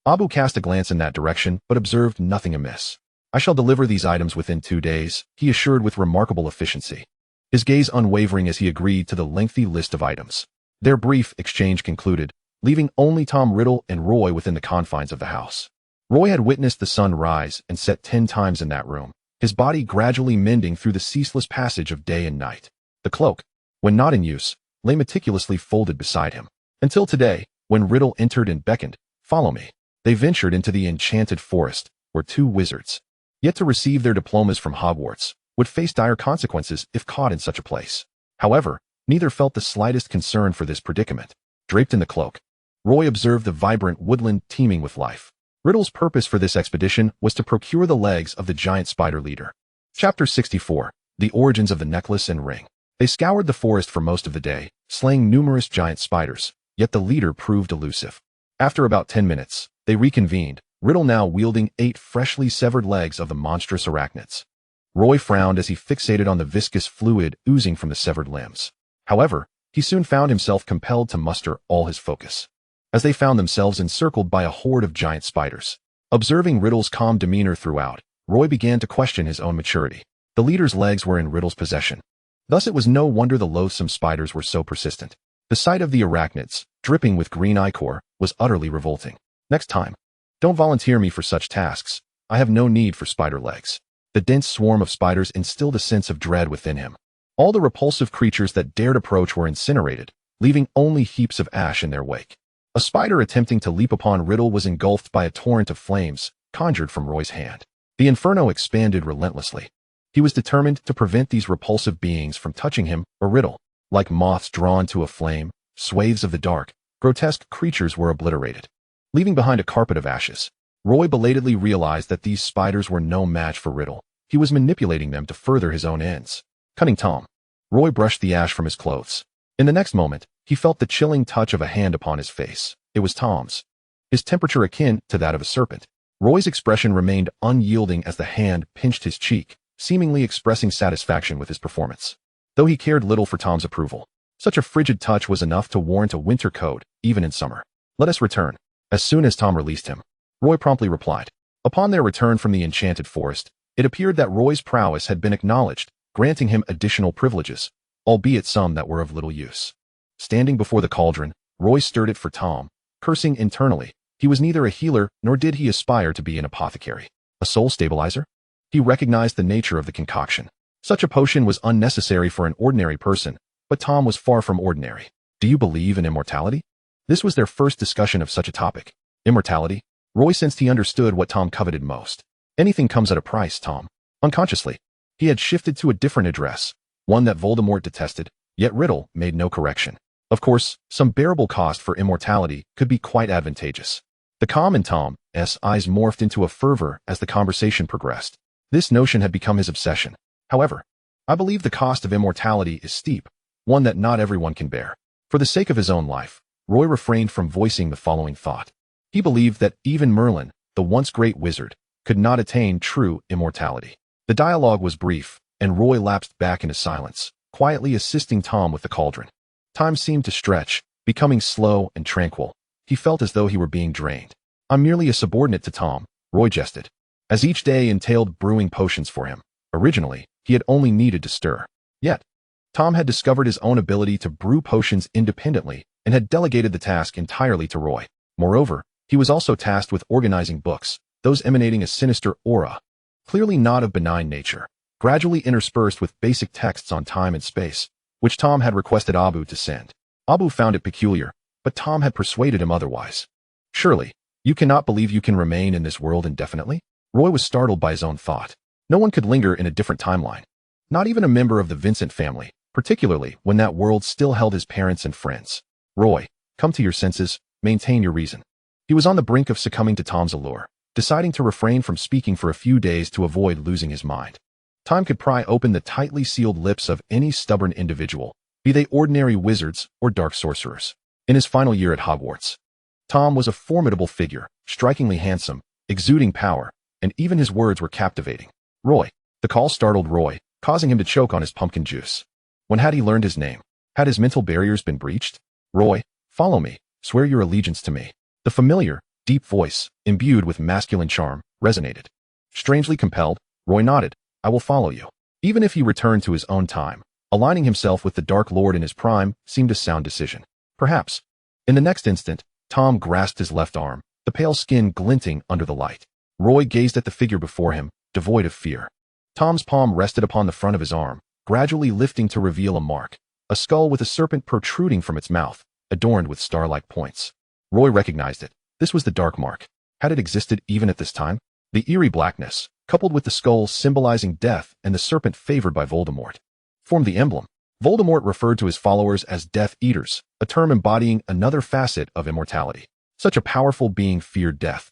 Abu cast a glance in that direction, but observed nothing amiss. I shall deliver these items within 2 days, he assured with remarkable efficiency, his gaze unwavering as he agreed to the lengthy list of items. Their brief exchange concluded, leaving only Tom Riddle and Roy within the confines of the house. Roy had witnessed the sun rise and set 10 times in that room, his body gradually mending through the ceaseless passage of day and night. The cloak, when not in use, lay meticulously folded beside him. Until today, when Riddle entered and beckoned, "Follow me," they ventured into the enchanted forest, where 2 wizards, yet to receive their diplomas from Hogwarts, would face dire consequences if caught in such a place. However, neither felt the slightest concern for this predicament. Draped in the cloak, Roy observed the vibrant woodland teeming with life. Riddle's purpose for this expedition was to procure the legs of the giant spider leader. Chapter 64. The Origins of the Necklace and Ring. They scoured the forest for most of the day, slaying numerous giant spiders, yet the leader proved elusive. After about 10 minutes, they reconvened, Riddle now wielding 8 freshly severed legs of the monstrous arachnids. Roy frowned as he fixated on the viscous fluid oozing from the severed limbs. However, he soon found himself compelled to muster all his focus, as they found themselves encircled by a horde of giant spiders. Observing Riddle's calm demeanor throughout, Roy began to question his own maturity. The leader's legs were in Riddle's possession. Thus it was no wonder the loathsome spiders were so persistent. The sight of the arachnids, dripping with green ichor, was utterly revolting. Next time, don't volunteer me for such tasks. I have no need for spider legs. The dense swarm of spiders instilled a sense of dread within him. All the repulsive creatures that dared approach were incinerated, leaving only heaps of ash in their wake. A spider attempting to leap upon Riddle was engulfed by a torrent of flames, conjured from Roy's hand. The inferno expanded relentlessly. He was determined to prevent these repulsive beings from touching him or Riddle. Like moths drawn to a flame, swathes of the dark, grotesque creatures were obliterated, leaving behind a carpet of ashes. Roy belatedly realized that these spiders were no match for Riddle. He was manipulating them to further his own ends. Cunning Tom. Roy brushed the ash from his clothes. In the next moment, he felt the chilling touch of a hand upon his face. It was Tom's, his temperature akin to that of a serpent. Roy's expression remained unyielding as the hand pinched his cheek, seemingly expressing satisfaction with his performance. Though he cared little for Tom's approval, such a frigid touch was enough to warrant a winter coat, even in summer. "Let us return." As soon as Tom released him, Roy promptly replied. Upon their return from the enchanted forest, it appeared that Roy's prowess had been acknowledged, granting him additional privileges, albeit some that were of little use. Standing before the cauldron, Roy stirred it for Tom, cursing internally. He was neither a healer nor did he aspire to be an apothecary. A soul stabilizer? He recognized the nature of the concoction. Such a potion was unnecessary for an ordinary person, but Tom was far from ordinary. "Do you believe in immortality?" This was their first discussion of such a topic. Immortality? Roy sensed he understood what Tom coveted most. "Anything comes at a price, Tom." Unconsciously, he had shifted to a different address, one that Voldemort detested, yet Riddle made no correction. Of course, some bearable cost for immortality could be quite advantageous. The calm in Tom's eyes morphed into a fervor as the conversation progressed. This notion had become his obsession. "However, I believe the cost of immortality is steep, one that not everyone can bear." For the sake of his own life, Roy refrained from voicing the following thought. He believed that even Merlin, the once great wizard, could not attain true immortality. The dialogue was brief, and Roy lapsed back into silence, quietly assisting Tom with the cauldron. Time seemed to stretch, becoming slow and tranquil. He felt as though he were being drained. "I'm merely a subordinate to Tom," Roy jested, as each day entailed brewing potions for him. Originally, he had only needed to stir. Yet, Tom had discovered his own ability to brew potions independently and had delegated the task entirely to Roy. Moreover, he was also tasked with organizing books, those emanating a sinister aura, clearly not of benign nature, gradually interspersed with basic texts on time and space, which Tom had requested Abu to send. Abu found it peculiar, but Tom had persuaded him otherwise. "Surely, you cannot believe you can remain in this world indefinitely?" Roy was startled by his own thought. No one could linger in a different timeline. Not even a member of the Winson family, particularly when that world still held his parents and friends. "Roy, come to your senses, maintain your reason." He was on the brink of succumbing to Tom's allure, deciding to refrain from speaking for a few days to avoid losing his mind. Time could pry open the tightly sealed lips of any stubborn individual, be they ordinary wizards or dark sorcerers. In his final year at Hogwarts, Tom was a formidable figure, strikingly handsome, exuding power, and even his words were captivating. Roy. The call startled Roy, causing him to choke on his pumpkin juice. When had he learned his name? Had his mental barriers been breached? Roy, follow me, swear your allegiance to me. The familiar, deep voice, imbued with masculine charm, resonated. Strangely compelled, Roy nodded. I will follow you. Even if he returned to his own time, aligning himself with the Dark Lord in his prime seemed a sound decision. Perhaps. In the next instant, Tom grasped his left arm, the pale skin glinting under the light. Roy gazed at the figure before him, devoid of fear. Tom's palm rested upon the front of his arm, gradually lifting to reveal a mark, a skull with a serpent protruding from its mouth, adorned with star-like points. Roy recognized it. This was the Dark Mark. Had it existed even at this time? The eerie blackness, coupled with the skull symbolizing death and the serpent favored by Voldemort, formed the emblem. Voldemort referred to his followers as Death Eaters, a term embodying another facet of immortality. Such a powerful being feared death.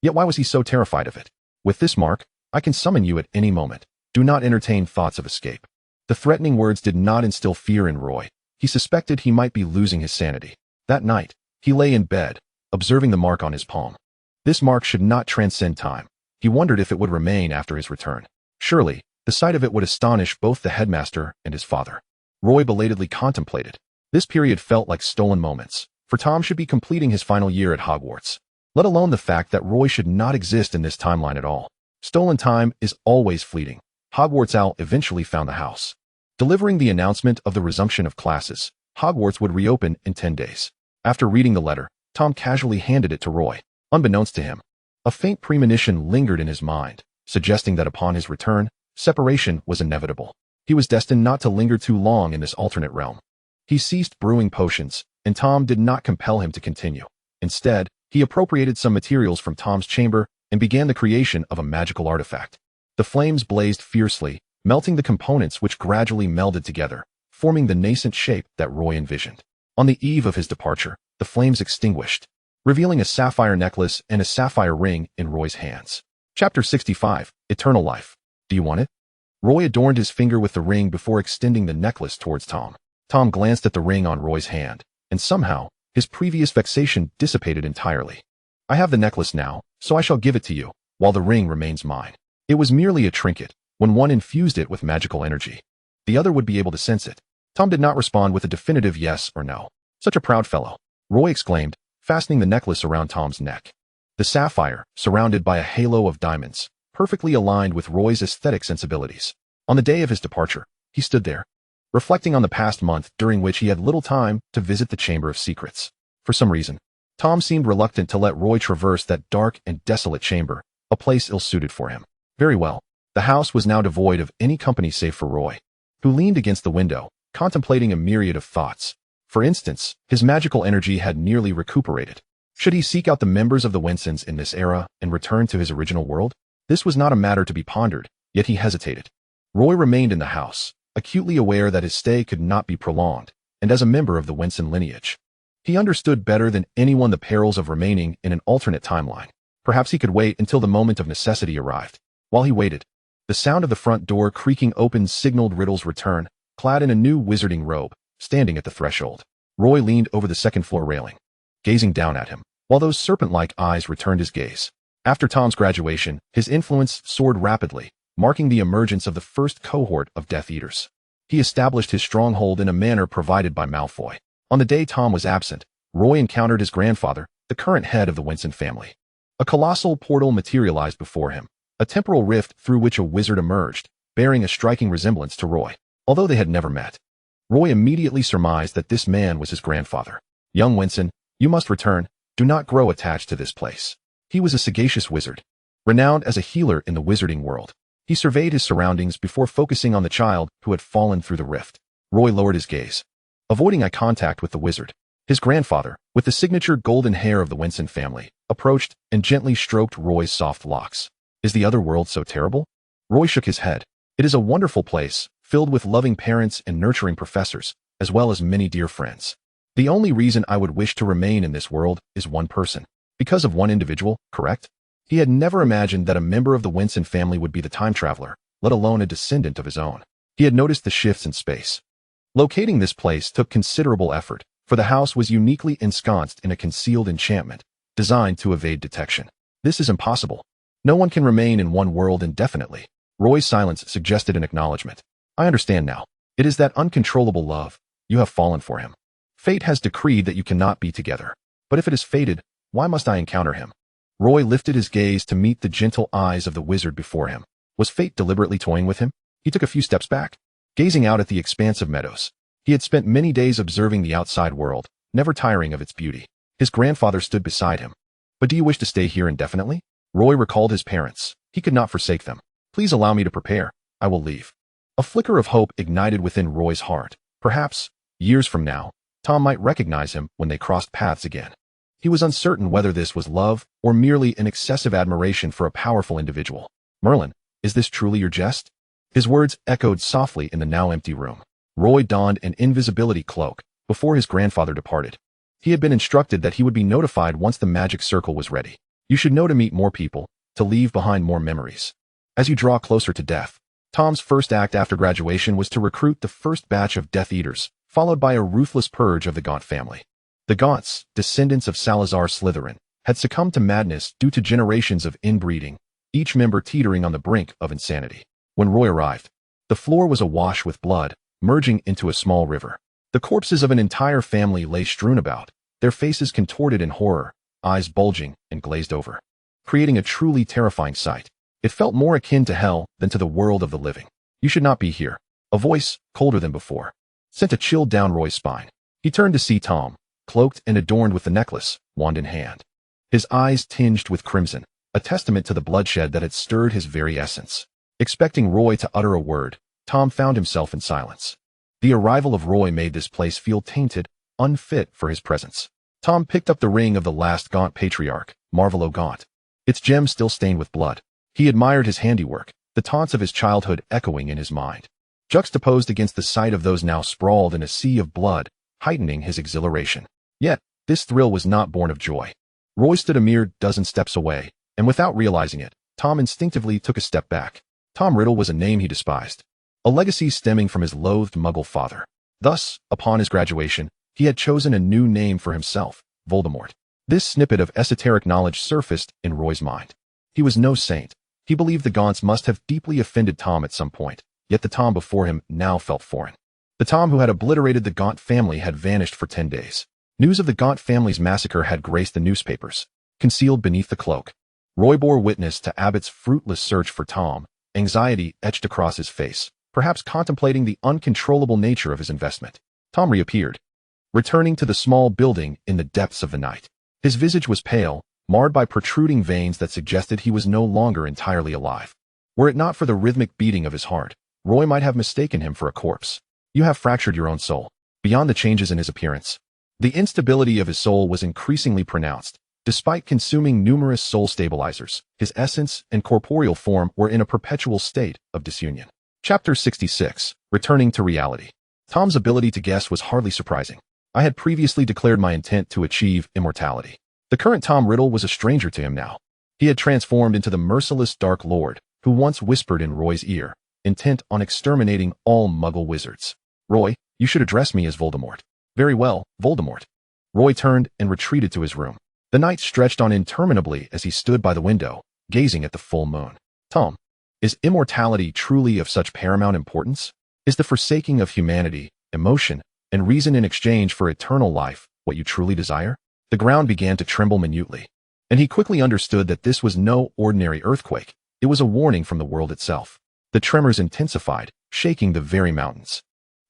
Yet why was he so terrified of it? With this mark, I can summon you at any moment. Do not entertain thoughts of escape. The threatening words did not instill fear in Roy. He suspected he might be losing his sanity. That night, he lay in bed, observing the mark on his palm. This mark should not transcend time. He wondered if it would remain after his return. Surely, the sight of it would astonish both the headmaster and his father. Roy belatedly contemplated. This period felt like stolen moments, for Tom should be completing his final year at Hogwarts. Let alone the fact that Roy should not exist in this timeline at all. Stolen time is always fleeting. Hogwarts Owl eventually found the house. Delivering the announcement of the resumption of classes, Hogwarts would reopen in 10 days. After reading the letter, Tom casually handed it to Roy. Unbeknownst to him, a faint premonition lingered in his mind, suggesting that upon his return, separation was inevitable. He was destined not to linger too long in this alternate realm. He ceased brewing potions, and Tom did not compel him to continue. Instead, he appropriated some materials from Tom's chamber and began the creation of a magical artifact. The flames blazed fiercely, melting the components which gradually melded together, forming the nascent shape that Roy envisioned. On the eve of his departure, the flames extinguished, revealing a sapphire necklace and a sapphire ring in Roy's hands. Chapter 65, Eternal Life. Do you want it? Roy adorned his finger with the ring before extending the necklace towards Tom. Tom glanced at the ring on Roy's hand, and somehow, his previous vexation dissipated entirely. I have the necklace now, so I shall give it to you, while the ring remains mine. It was merely a trinket. When one infused it with magical energy, the other would be able to sense it. Tom did not respond with a definitive yes or no. Such a proud fellow, Roy exclaimed, fastening the necklace around Tom's neck. The sapphire, surrounded by a halo of diamonds, perfectly aligned with Roy's aesthetic sensibilities. On the day of his departure, he stood there, reflecting on the past month during which he had little time to visit the Chamber of Secrets. For some reason, Tom seemed reluctant to let Roy traverse that dark and desolate chamber, a place ill-suited for him. Very well. The house was now devoid of any company save for Roy, who leaned against the window, contemplating a myriad of thoughts. For instance, his magical energy had nearly recuperated. Should he seek out the members of the Winsons in this era and return to his original world? This was not a matter to be pondered, yet he hesitated. Roy remained in the house, acutely aware that his stay could not be prolonged, and as a member of the Winson lineage, he understood better than anyone the perils of remaining in an alternate timeline. Perhaps he could wait until the moment of necessity arrived. While he waited, the sound of the front door creaking open signaled Riddle's return, clad in a new wizarding robe, standing at the threshold. Roy leaned over the second-floor railing, gazing down at him, while those serpent-like eyes returned his gaze. After Tom's graduation, his influence soared rapidly, marking the emergence of the first cohort of Death Eaters. He established his stronghold in a manner provided by Malfoy. On the day Tom was absent, Roy encountered his grandfather, the current head of the Winson family. A colossal portal materialized before him, a temporal rift through which a wizard emerged, bearing a striking resemblance to Roy. Although they had never met, Roy immediately surmised that this man was his grandfather. Young Winson, you must return. Do not grow attached to this place. He was a sagacious wizard, renowned as a healer in the wizarding world. He surveyed his surroundings before focusing on the child who had fallen through the rift. Roy lowered his gaze, avoiding eye contact with the wizard. His grandfather, with the signature golden hair of the Winson family, approached and gently stroked Roy's soft locks. Is the other world so terrible? Roy shook his head. It is a wonderful place, filled with loving parents and nurturing professors, as well as many dear friends. The only reason I would wish to remain in this world is one person. Because of one individual, correct? He had never imagined that a member of the Winson family would be the time traveler, let alone a descendant of his own. He had noticed the shifts in space. Locating this place took considerable effort, for the house was uniquely ensconced in a concealed enchantment, designed to evade detection. This is impossible. No one can remain in one world indefinitely. Roy's silence suggested an acknowledgement. I understand now. It is that uncontrollable love. You have fallen for him. Fate has decreed that you cannot be together. But if it is fated, why must I encounter him? Roy lifted his gaze to meet the gentle eyes of the wizard before him. Was fate deliberately toying with him? He took a few steps back, gazing out at the expanse of meadows. He had spent many days observing the outside world, never tiring of its beauty. His grandfather stood beside him. But do you wish to stay here indefinitely? Roy recalled his parents. He could not forsake them. Please allow me to prepare. I will leave. A flicker of hope ignited within Roy's heart. Perhaps, years from now, Tom might recognize him when they crossed paths again. He was uncertain whether this was love or merely an excessive admiration for a powerful individual. Merlin, is this truly your jest? His words echoed softly in the now empty room. Roy donned an invisibility cloak before his grandfather departed. He had been instructed that he would be notified once the magic circle was ready. You should know to meet more people, to leave behind more memories. As you draw closer to death, Tom's first act after graduation was to recruit the first batch of Death Eaters, followed by a ruthless purge of the Gaunt family. The Gaunts, descendants of Salazar Slytherin, had succumbed to madness due to generations of inbreeding, each member teetering on the brink of insanity. When Roy arrived, the floor was awash with blood, merging into a small river. The corpses of an entire family lay strewn about, their faces contorted in horror, eyes bulging and glazed over, creating a truly terrifying sight. It felt more akin to hell than to the world of the living. You should not be here. A voice, colder than before, sent a chill down Roy's spine. He turned to see Tom, cloaked and adorned with the necklace, wand in hand. His eyes tinged with crimson, a testament to the bloodshed that had stirred his very essence. Expecting Roy to utter a word, Tom found himself in silence. The arrival of Roy made this place feel tainted, unfit for his presence. Tom picked up the ring of the last Gaunt patriarch, Marvolo Gaunt, its gem still stained with blood. He admired his handiwork, the taunts of his childhood echoing in his mind, juxtaposed against the sight of those now sprawled in a sea of blood, heightening his exhilaration. Yet, this thrill was not born of joy. Roy stood a mere dozen steps away, and without realizing it, Tom instinctively took a step back. Tom Riddle was a name he despised, a legacy stemming from his loathed Muggle father. Thus, upon his graduation, he had chosen a new name for himself, Voldemort. This snippet of esoteric knowledge surfaced in Roy's mind. He was no saint. He believed the Gaunts must have deeply offended Tom at some point, yet the Tom before him now felt foreign. The Tom who had obliterated the Gaunt family had vanished for 10 days. News of the Gaunt family's massacre had graced the newspapers, concealed beneath the cloak. Roy bore witness to Abbott's fruitless search for Tom, anxiety etched across his face, perhaps contemplating the uncontrollable nature of his investment. Tom reappeared, returning to the small building in the depths of the night. His visage was pale, marred by protruding veins that suggested he was no longer entirely alive. Were it not for the rhythmic beating of his heart, Roy might have mistaken him for a corpse. You have fractured your own soul. Beyond the changes in his appearance, the instability of his soul was increasingly pronounced. Despite consuming numerous soul stabilizers, his essence and corporeal form were in a perpetual state of disunion. Chapter 66. Returning to reality. Tom's ability to guess was hardly surprising. I had previously declared my intent to achieve immortality. The current Tom Riddle was a stranger to him now. He had transformed into the merciless Dark Lord, who once whispered in Roy's ear, intent on exterminating all Muggle wizards. Roy, you should address me as Voldemort. Very well, Voldemort. Roy turned and retreated to his room. The night stretched on interminably as he stood by the window, gazing at the full moon. Tom, is immortality truly of such paramount importance? Is the forsaking of humanity, emotion, and reason in exchange for eternal life what you truly desire? The ground began to tremble minutely, and he quickly understood that this was no ordinary earthquake. It was a warning from the world itself. The tremors intensified, shaking the very mountains.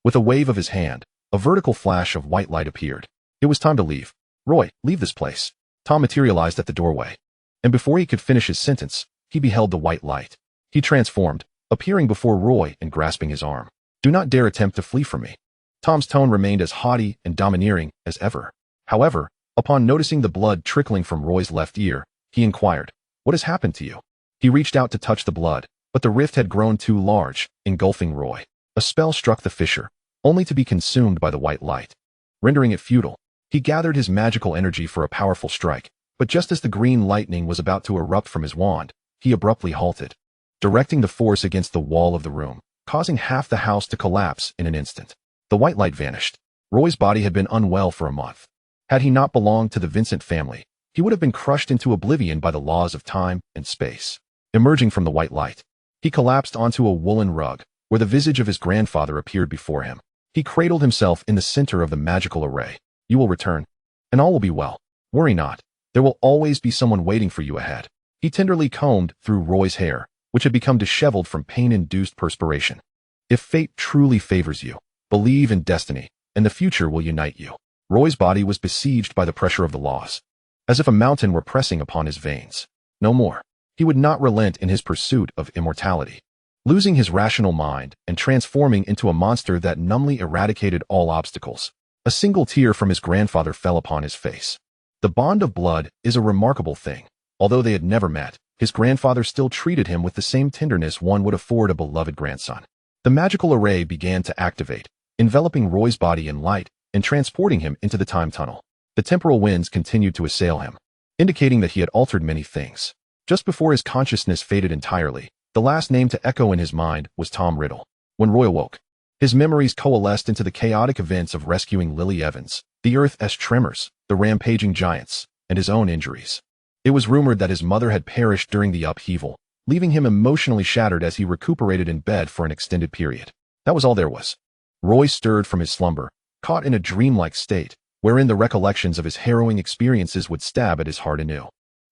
With a wave of his hand, a vertical flash of white light appeared. It was time to leave. Roy, leave this place. Tom materialized at the doorway, and before he could finish his sentence, he beheld the white light. He transformed, appearing before Roy and grasping his arm. Do not dare attempt to flee from me. Tom's tone remained as haughty and domineering as ever. However, upon noticing the blood trickling from Roy's left ear, he inquired, "What has happened to you?" He reached out to touch the blood, but the rift had grown too large, engulfing Roy. A spell struck the fissure, only to be consumed by the white light, rendering it futile. He gathered his magical energy for a powerful strike, but just as the green lightning was about to erupt from his wand, he abruptly halted, directing the force against the wall of the room, causing half the house to collapse in an instant. The white light vanished. Roy's body had been unwell for a month. Had he not belonged to the Vincent family, he would have been crushed into oblivion by the laws of time and space. Emerging from the white light, he collapsed onto a woolen rug, where the visage of his grandfather appeared before him. He cradled himself in the center of the magical array. You will return, and all will be well. Worry not. There will always be someone waiting for you ahead. He tenderly combed through Roy's hair, which had become disheveled from pain-induced perspiration. If fate truly favors you, believe in destiny, and the future will unite you. Roy's body was besieged by the pressure of the laws, as if a mountain were pressing upon his veins. No more. He would not relent in his pursuit of immortality. Losing his rational mind and transforming into a monster that numbly eradicated all obstacles, a single tear from his grandfather fell upon his face. The bond of blood is a remarkable thing. Although they had never met, his grandfather still treated him with the same tenderness one would afford a beloved grandson. The magical array began to activate, enveloping Roy's body in light and transporting him into the time tunnel. The temporal winds continued to assail him, indicating that he had altered many things. Just before his consciousness faded entirely, the last name to echo in his mind was Tom Riddle. When Roy awoke, his memories coalesced into the chaotic events of rescuing Lily Evans, the Earth's tremors, the rampaging giants, and his own injuries. It was rumored that his mother had perished during the upheaval, leaving him emotionally shattered as he recuperated in bed for an extended period. That was all there was. Roy stirred from his slumber, caught in a dreamlike state, wherein the recollections of his harrowing experiences would stab at his heart anew.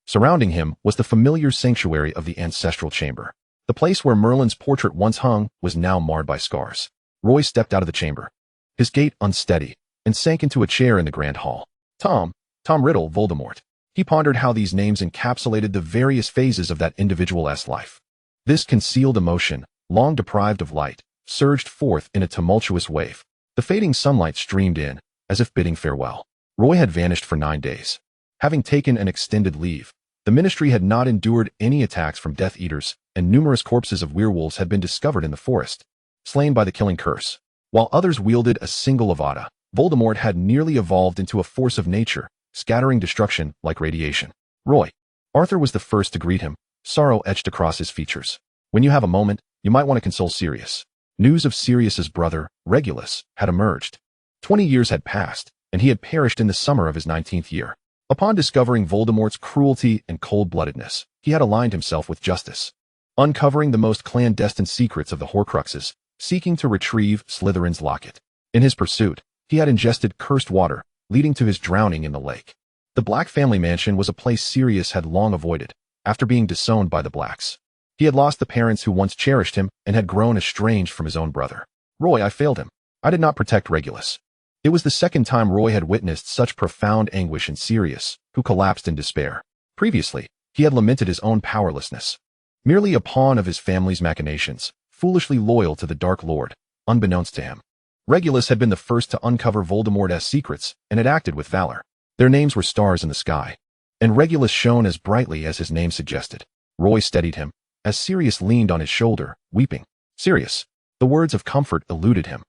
Surrounding him was the familiar sanctuary of the ancestral chamber. The place where Merlin's portrait once hung was now marred by scars. Roy stepped out of the chamber, his gait unsteady, and sank into a chair in the grand hall. Tom Riddle, Voldemort. He pondered how these names encapsulated the various phases of that individual's life. This concealed emotion, long deprived of light, surged forth in a tumultuous wave. The fading sunlight streamed in, as if bidding farewell. Roy had vanished for 9 days. Having taken an extended leave, the ministry had not endured any attacks from Death Eaters, and numerous corpses of werewolves had been discovered in the forest, slain by the killing curse. While others wielded a single Avada, Voldemort had nearly evolved into a force of nature, scattering destruction like radiation. Roy. Arthur was the first to greet him, sorrow etched across his features. When you have a moment, you might want to console Sirius. News of Sirius's brother, Regulus, had emerged. 20 years had passed, and he had perished in the summer of his 19th year. Upon discovering Voldemort's cruelty and cold-bloodedness, he had aligned himself with justice, uncovering the most clandestine secrets of the Horcruxes, seeking to retrieve Slytherin's locket. In his pursuit, he had ingested cursed water, leading to his drowning in the lake. The Black family mansion was a place Sirius had long avoided, after being disowned by the Blacks. He had lost the parents who once cherished him and had grown estranged from his own brother. Roy, I failed him. I did not protect Regulus. It was the second time Roy had witnessed such profound anguish in Sirius, who collapsed in despair. Previously, he had lamented his own powerlessness. Merely a pawn of his family's machinations, foolishly loyal to the Dark Lord, unbeknownst to him. Regulus had been the first to uncover Voldemort's secrets and had acted with valor. Their names were stars in the sky, and Regulus shone as brightly as his name suggested. Roy steadied him, as Sirius leaned on his shoulder, weeping. Sirius. The words of comfort eluded him.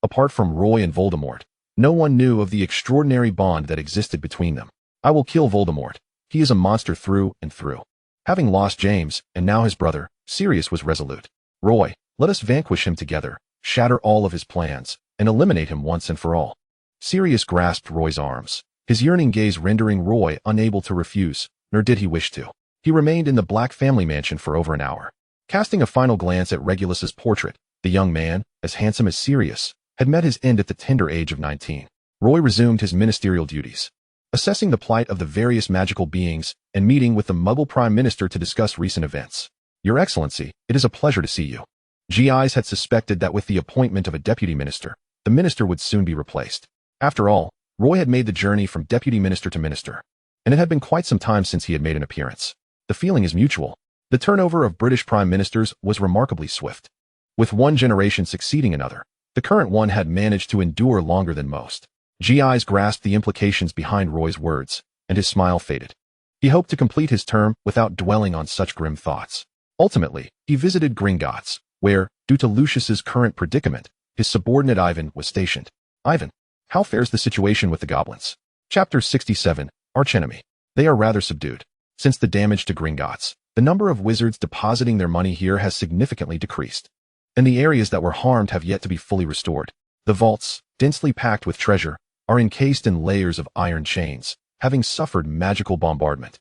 Apart from Roy and Voldemort, no one knew of the extraordinary bond that existed between them. I will kill Voldemort. He is a monster through and through. Having lost James, and now his brother, Sirius was resolute. Roy, let us vanquish him together, shatter all of his plans, and eliminate him once and for all. Sirius grasped Roy's arms, his yearning gaze rendering Roy unable to refuse, nor did he wish to. He remained in the Black family mansion for over an hour. Casting a final glance at Regulus's portrait, the young man, as handsome as Sirius, had met his end at the tender age of 19. Roy resumed his ministerial duties, assessing the plight of the various magical beings and meeting with the Muggle Prime Minister to discuss recent events. Your Excellency, it is a pleasure to see you. GIs had suspected that with the appointment of a deputy minister, the minister would soon be replaced. After all, Roy had made the journey from deputy minister to minister, and it had been quite some time since he had made an appearance. The feeling is mutual. The turnover of British prime ministers was remarkably swift. With one generation succeeding another, the current one had managed to endure longer than most. GIs grasped the implications behind Roy's words, and his smile faded. He hoped to complete his term without dwelling on such grim thoughts. Ultimately, he visited Gringotts, where, due to Lucius's current predicament, his subordinate Ivan was stationed. Ivan, how fares the situation with the goblins? Chapter 67, Archenemy. They are rather subdued. Since the damage to Gringotts, the number of wizards depositing their money here has significantly decreased, and the areas that were harmed have yet to be fully restored. The vaults, densely packed with treasure, are encased in layers of iron chains, having suffered magical bombardment.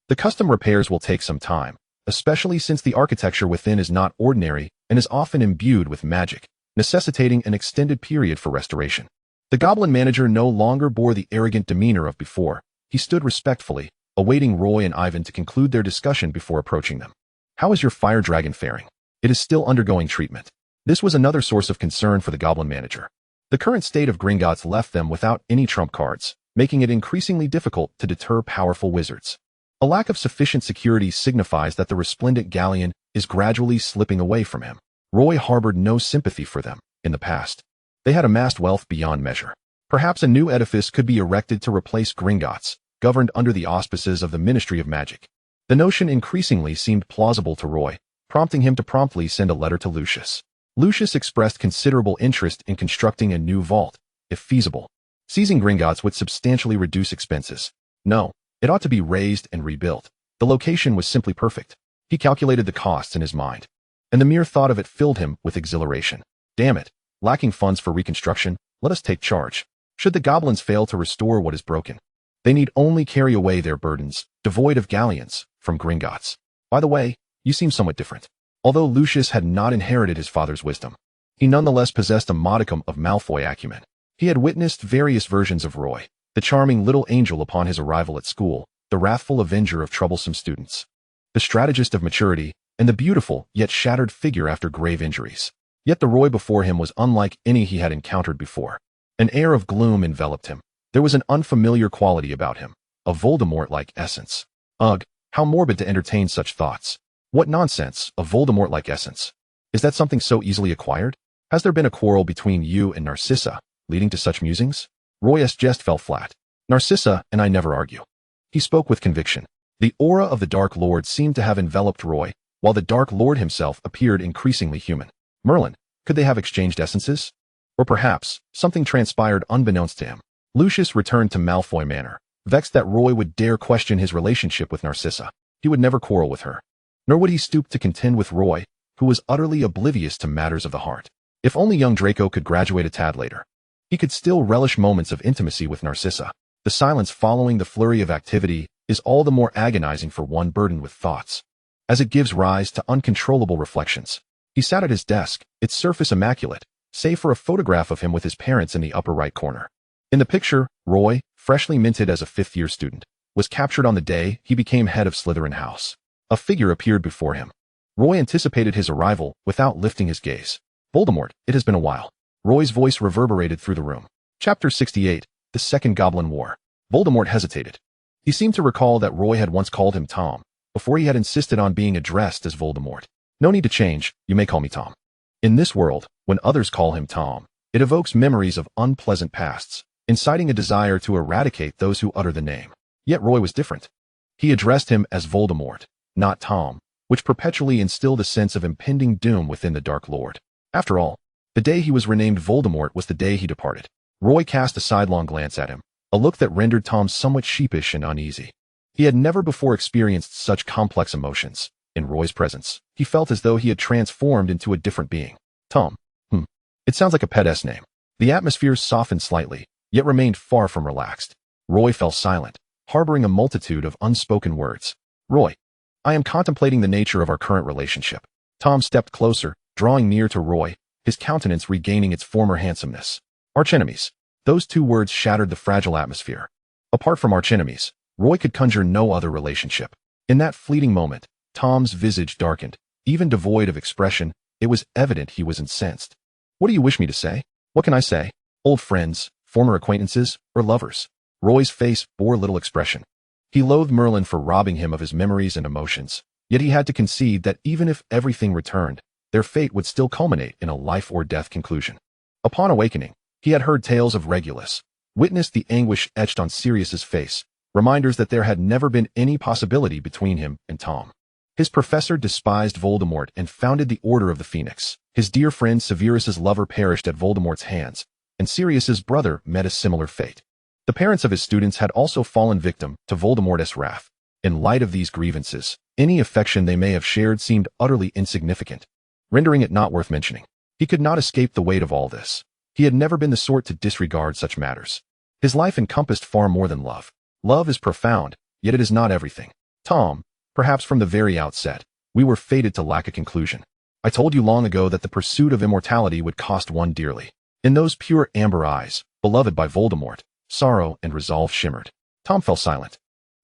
The custom repairs will take some time, especially since the architecture within is not ordinary and is often imbued with magic, necessitating an extended period for restoration. The goblin manager no longer bore the arrogant demeanor of before. He stood respectfully, awaiting Roy and Ivan to conclude their discussion before approaching them. "How is your fire dragon faring?" "It is still undergoing treatment." This was another source of concern for the goblin manager. The current state of Gringotts left them without any trump cards, making it increasingly difficult to deter powerful wizards. A lack of sufficient security signifies that the resplendent galleon is gradually slipping away from him. Roy harbored no sympathy for them in the past. They had amassed wealth beyond measure. Perhaps a new edifice could be erected to replace Gringotts, governed under the auspices of the Ministry of Magic. The notion increasingly seemed plausible to Roy, prompting him to promptly send a letter to Lucius. Lucius expressed considerable interest in constructing a new vault, if feasible. Seizing Gringotts would substantially reduce expenses. No, it ought to be razed and rebuilt. The location was simply perfect. He calculated the costs in his mind, and the mere thought of it filled him with exhilaration. Damn it, lacking funds for reconstruction, let us take charge. Should the goblins fail to restore what is broken, they need only carry away their burdens, devoid of galleons, from Gringotts. By the way, you seem somewhat different. Although Lucius had not inherited his father's wisdom, he nonetheless possessed a modicum of Malfoy acumen. He had witnessed various versions of Roy, the charming little angel upon his arrival at school, the wrathful avenger of troublesome students, the strategist of maturity, and the beautiful yet shattered figure after grave injuries. Yet the Roy before him was unlike any he had encountered before. An air of gloom enveloped him. There was an unfamiliar quality about him, a Voldemort-like essence. Ugh, how morbid to entertain such thoughts. What nonsense, a Voldemort-like essence. Is that something so easily acquired? Has there been a quarrel between you and Narcissa, leading to such musings? Roy's jest fell flat. Narcissa and I never argue. He spoke with conviction. The aura of the Dark Lord seemed to have enveloped Roy, while the Dark Lord himself appeared increasingly human. Merlin, could they have exchanged essences? Or perhaps, something transpired unbeknownst to him. Lucius returned to Malfoy Manor, vexed that Roy would dare question his relationship with Narcissa. He would never quarrel with her. Nor would he stoop to contend with Roy, who was utterly oblivious to matters of the heart. If only young Draco could graduate a tad later. He could still relish moments of intimacy with Narcissa. The silence following the flurry of activity is all the more agonizing for one burdened with thoughts, as it gives rise to uncontrollable reflections. He sat at his desk, its surface immaculate, save for a photograph of him with his parents in the upper right corner. In the picture, Roy, freshly minted as a fifth-year student, was captured on the day he became head of Slytherin House. A figure appeared before him. Roy anticipated his arrival without lifting his gaze. "Voldemort, it has been a while." Roy's voice reverberated through the room. Chapter 68, The Second Goblin War. Voldemort hesitated. He seemed to recall that Roy had once called him Tom, before he had insisted on being addressed as Voldemort. "No need to change, you may call me Tom." In this world, when others call him Tom, it evokes memories of unpleasant pasts, inciting a desire to eradicate those who utter the name. Yet Roy was different. He addressed him as Voldemort, not Tom, which perpetually instilled a sense of impending doom within the Dark Lord. After all, the day he was renamed Voldemort was the day he departed. Roy cast a sidelong glance at him, a look that rendered Tom somewhat sheepish and uneasy. He had never before experienced such complex emotions. In Roy's presence, he felt as though he had transformed into a different being. Tom. It sounds like a pet S name. The atmosphere softened slightly, yet remained far from relaxed. Roy fell silent, harboring a multitude of unspoken words. "Roy, I am contemplating the nature of our current relationship." Tom stepped closer, drawing near to Roy, his countenance regaining its former handsomeness. "Archenemies." Those two words shattered the fragile atmosphere. Apart from archenemies, Roy could conjure no other relationship. In that fleeting moment, Tom's visage darkened. Even devoid of expression, it was evident he was incensed. "What do you wish me to say?" "What can I say? Old friends, former acquaintances, or lovers?" Roy's face bore little expression. He loathed Merlin for robbing him of his memories and emotions, yet he had to concede that even if everything returned, their fate would still culminate in a life-or-death conclusion. Upon awakening, he had heard tales of Regulus, witnessed the anguish etched on Sirius's face, reminders that there had never been any possibility between him and Tom. His professor despised Voldemort and founded the Order of the Phoenix. His dear friend Severus's lover perished at Voldemort's hands, and Sirius's brother met a similar fate. The parents of his students had also fallen victim to Voldemort's wrath. In light of these grievances, any affection they may have shared seemed utterly insignificant, rendering it not worth mentioning. He could not escape the weight of all this. He had never been the sort to disregard such matters. His life encompassed far more than love. Love is profound, yet it is not everything. Tom, perhaps from the very outset, we were fated to lack a conclusion. I told you long ago that the pursuit of immortality would cost one dearly. In those pure amber eyes, beloved by Voldemort, sorrow and resolve shimmered. Tom fell silent.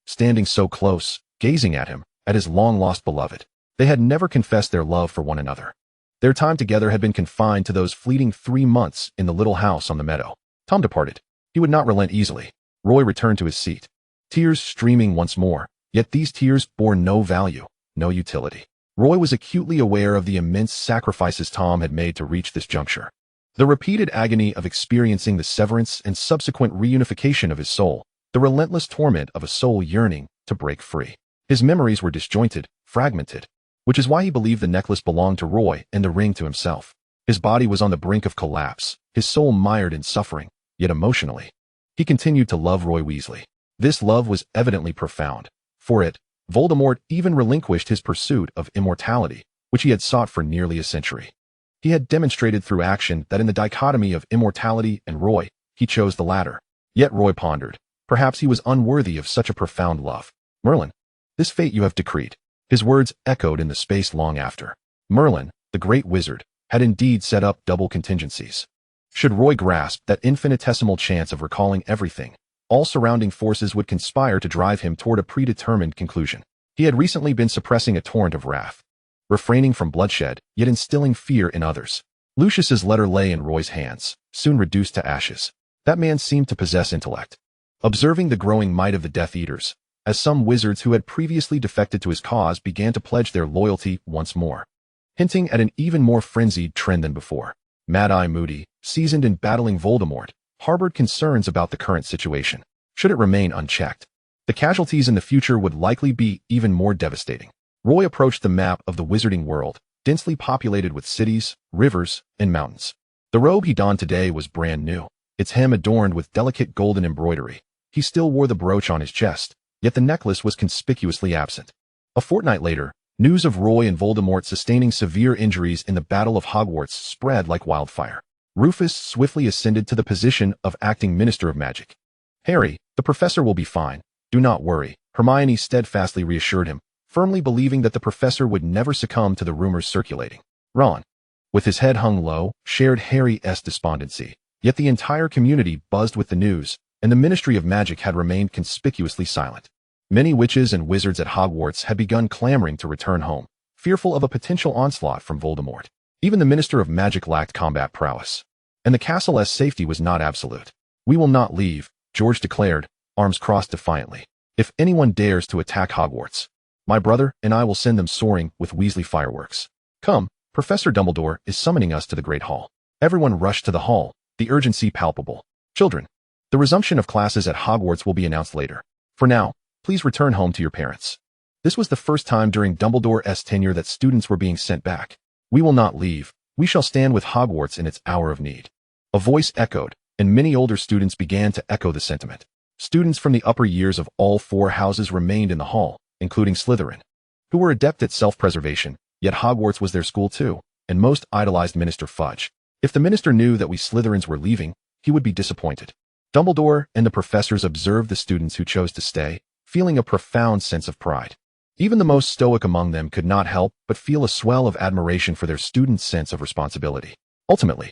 Standing so close, gazing at him, at his long-lost beloved, they had never confessed their love for one another. Their time together had been confined to those fleeting 3 months in the little house on the meadow. Tom departed. He would not relent easily. Roy returned to his seat, tears streaming once more, yet these tears bore no value, no utility. Roy was acutely aware of the immense sacrifices Tom had made to reach this juncture. The repeated agony of experiencing the severance and subsequent reunification of his soul, the relentless torment of a soul yearning to break free. His memories were disjointed, fragmented, which is why he believed the necklace belonged to Roy and the ring to himself. His body was on the brink of collapse, his soul mired in suffering, yet emotionally, he continued to love Roy Weasley. This love was evidently profound. For it, Voldemort even relinquished his pursuit of immortality, which he had sought for nearly a century. He had demonstrated through action that in the dichotomy of immortality and Roy, he chose the latter. Yet Roy pondered. Perhaps he was unworthy of such a profound love. Merlin, this fate you have decreed. His words echoed in the space long after. Merlin, the great wizard, had indeed set up double contingencies. Should Roy grasp that infinitesimal chance of recalling everything, all surrounding forces would conspire to drive him toward a predetermined conclusion. He had recently been suppressing a torrent of wrath, refraining from bloodshed, yet instilling fear in others. Lucius's letter lay in Roy's hands, soon reduced to ashes. That man seemed to possess intellect. Observing the growing might of the Death Eaters, as some wizards who had previously defected to his cause began to pledge their loyalty once more, hinting at an even more frenzied trend than before. Mad-Eye Moody, seasoned in battling Voldemort, harbored concerns about the current situation. Should it remain unchecked, the casualties in the future would likely be even more devastating. Roy approached the map of the wizarding world, densely populated with cities, rivers, and mountains. The robe he donned today was brand new, its hem adorned with delicate golden embroidery. He still wore the brooch on his chest, yet the necklace was conspicuously absent. A fortnight later, news of Roy and Voldemort sustaining severe injuries in the Battle of Hogwarts spread like wildfire. Rufus swiftly ascended to the position of acting Minister of Magic. Harry, the professor will be fine. Do not worry, Hermione steadfastly reassured him, firmly believing that the professor would never succumb to the rumors circulating. Ron, with his head hung low, shared Harry's despondency. Yet the entire community buzzed with the news, and the Ministry of Magic had remained conspicuously silent. Many witches and wizards at Hogwarts had begun clamoring to return home, fearful of a potential onslaught from Voldemort. Even the Minister of Magic lacked combat prowess, and the castle's safety was not absolute. We will not leave, George declared, arms crossed defiantly. If anyone dares to attack Hogwarts, my brother and I will send them soaring with Weasley fireworks. Come, Professor Dumbledore is summoning us to the Great Hall. Everyone rushed to the hall, the urgency palpable. Children, the resumption of classes at Hogwarts will be announced later. For now, please return home to your parents. This was the first time during Dumbledore's tenure that students were being sent back. We will not leave. We shall stand with Hogwarts in its hour of need. A voice echoed, and many older students began to echo the sentiment. Students from the upper years of all 4 houses remained in the hall, including Slytherin, who were adept at self-preservation, yet Hogwarts was their school too, and most idolized Minister Fudge. If the minister knew that we Slytherins were leaving, he would be disappointed. Dumbledore and the professors observed the students who chose to stay, feeling a profound sense of pride. Even the most stoic among them could not help but feel a swell of admiration for their students' sense of responsibility. Ultimately,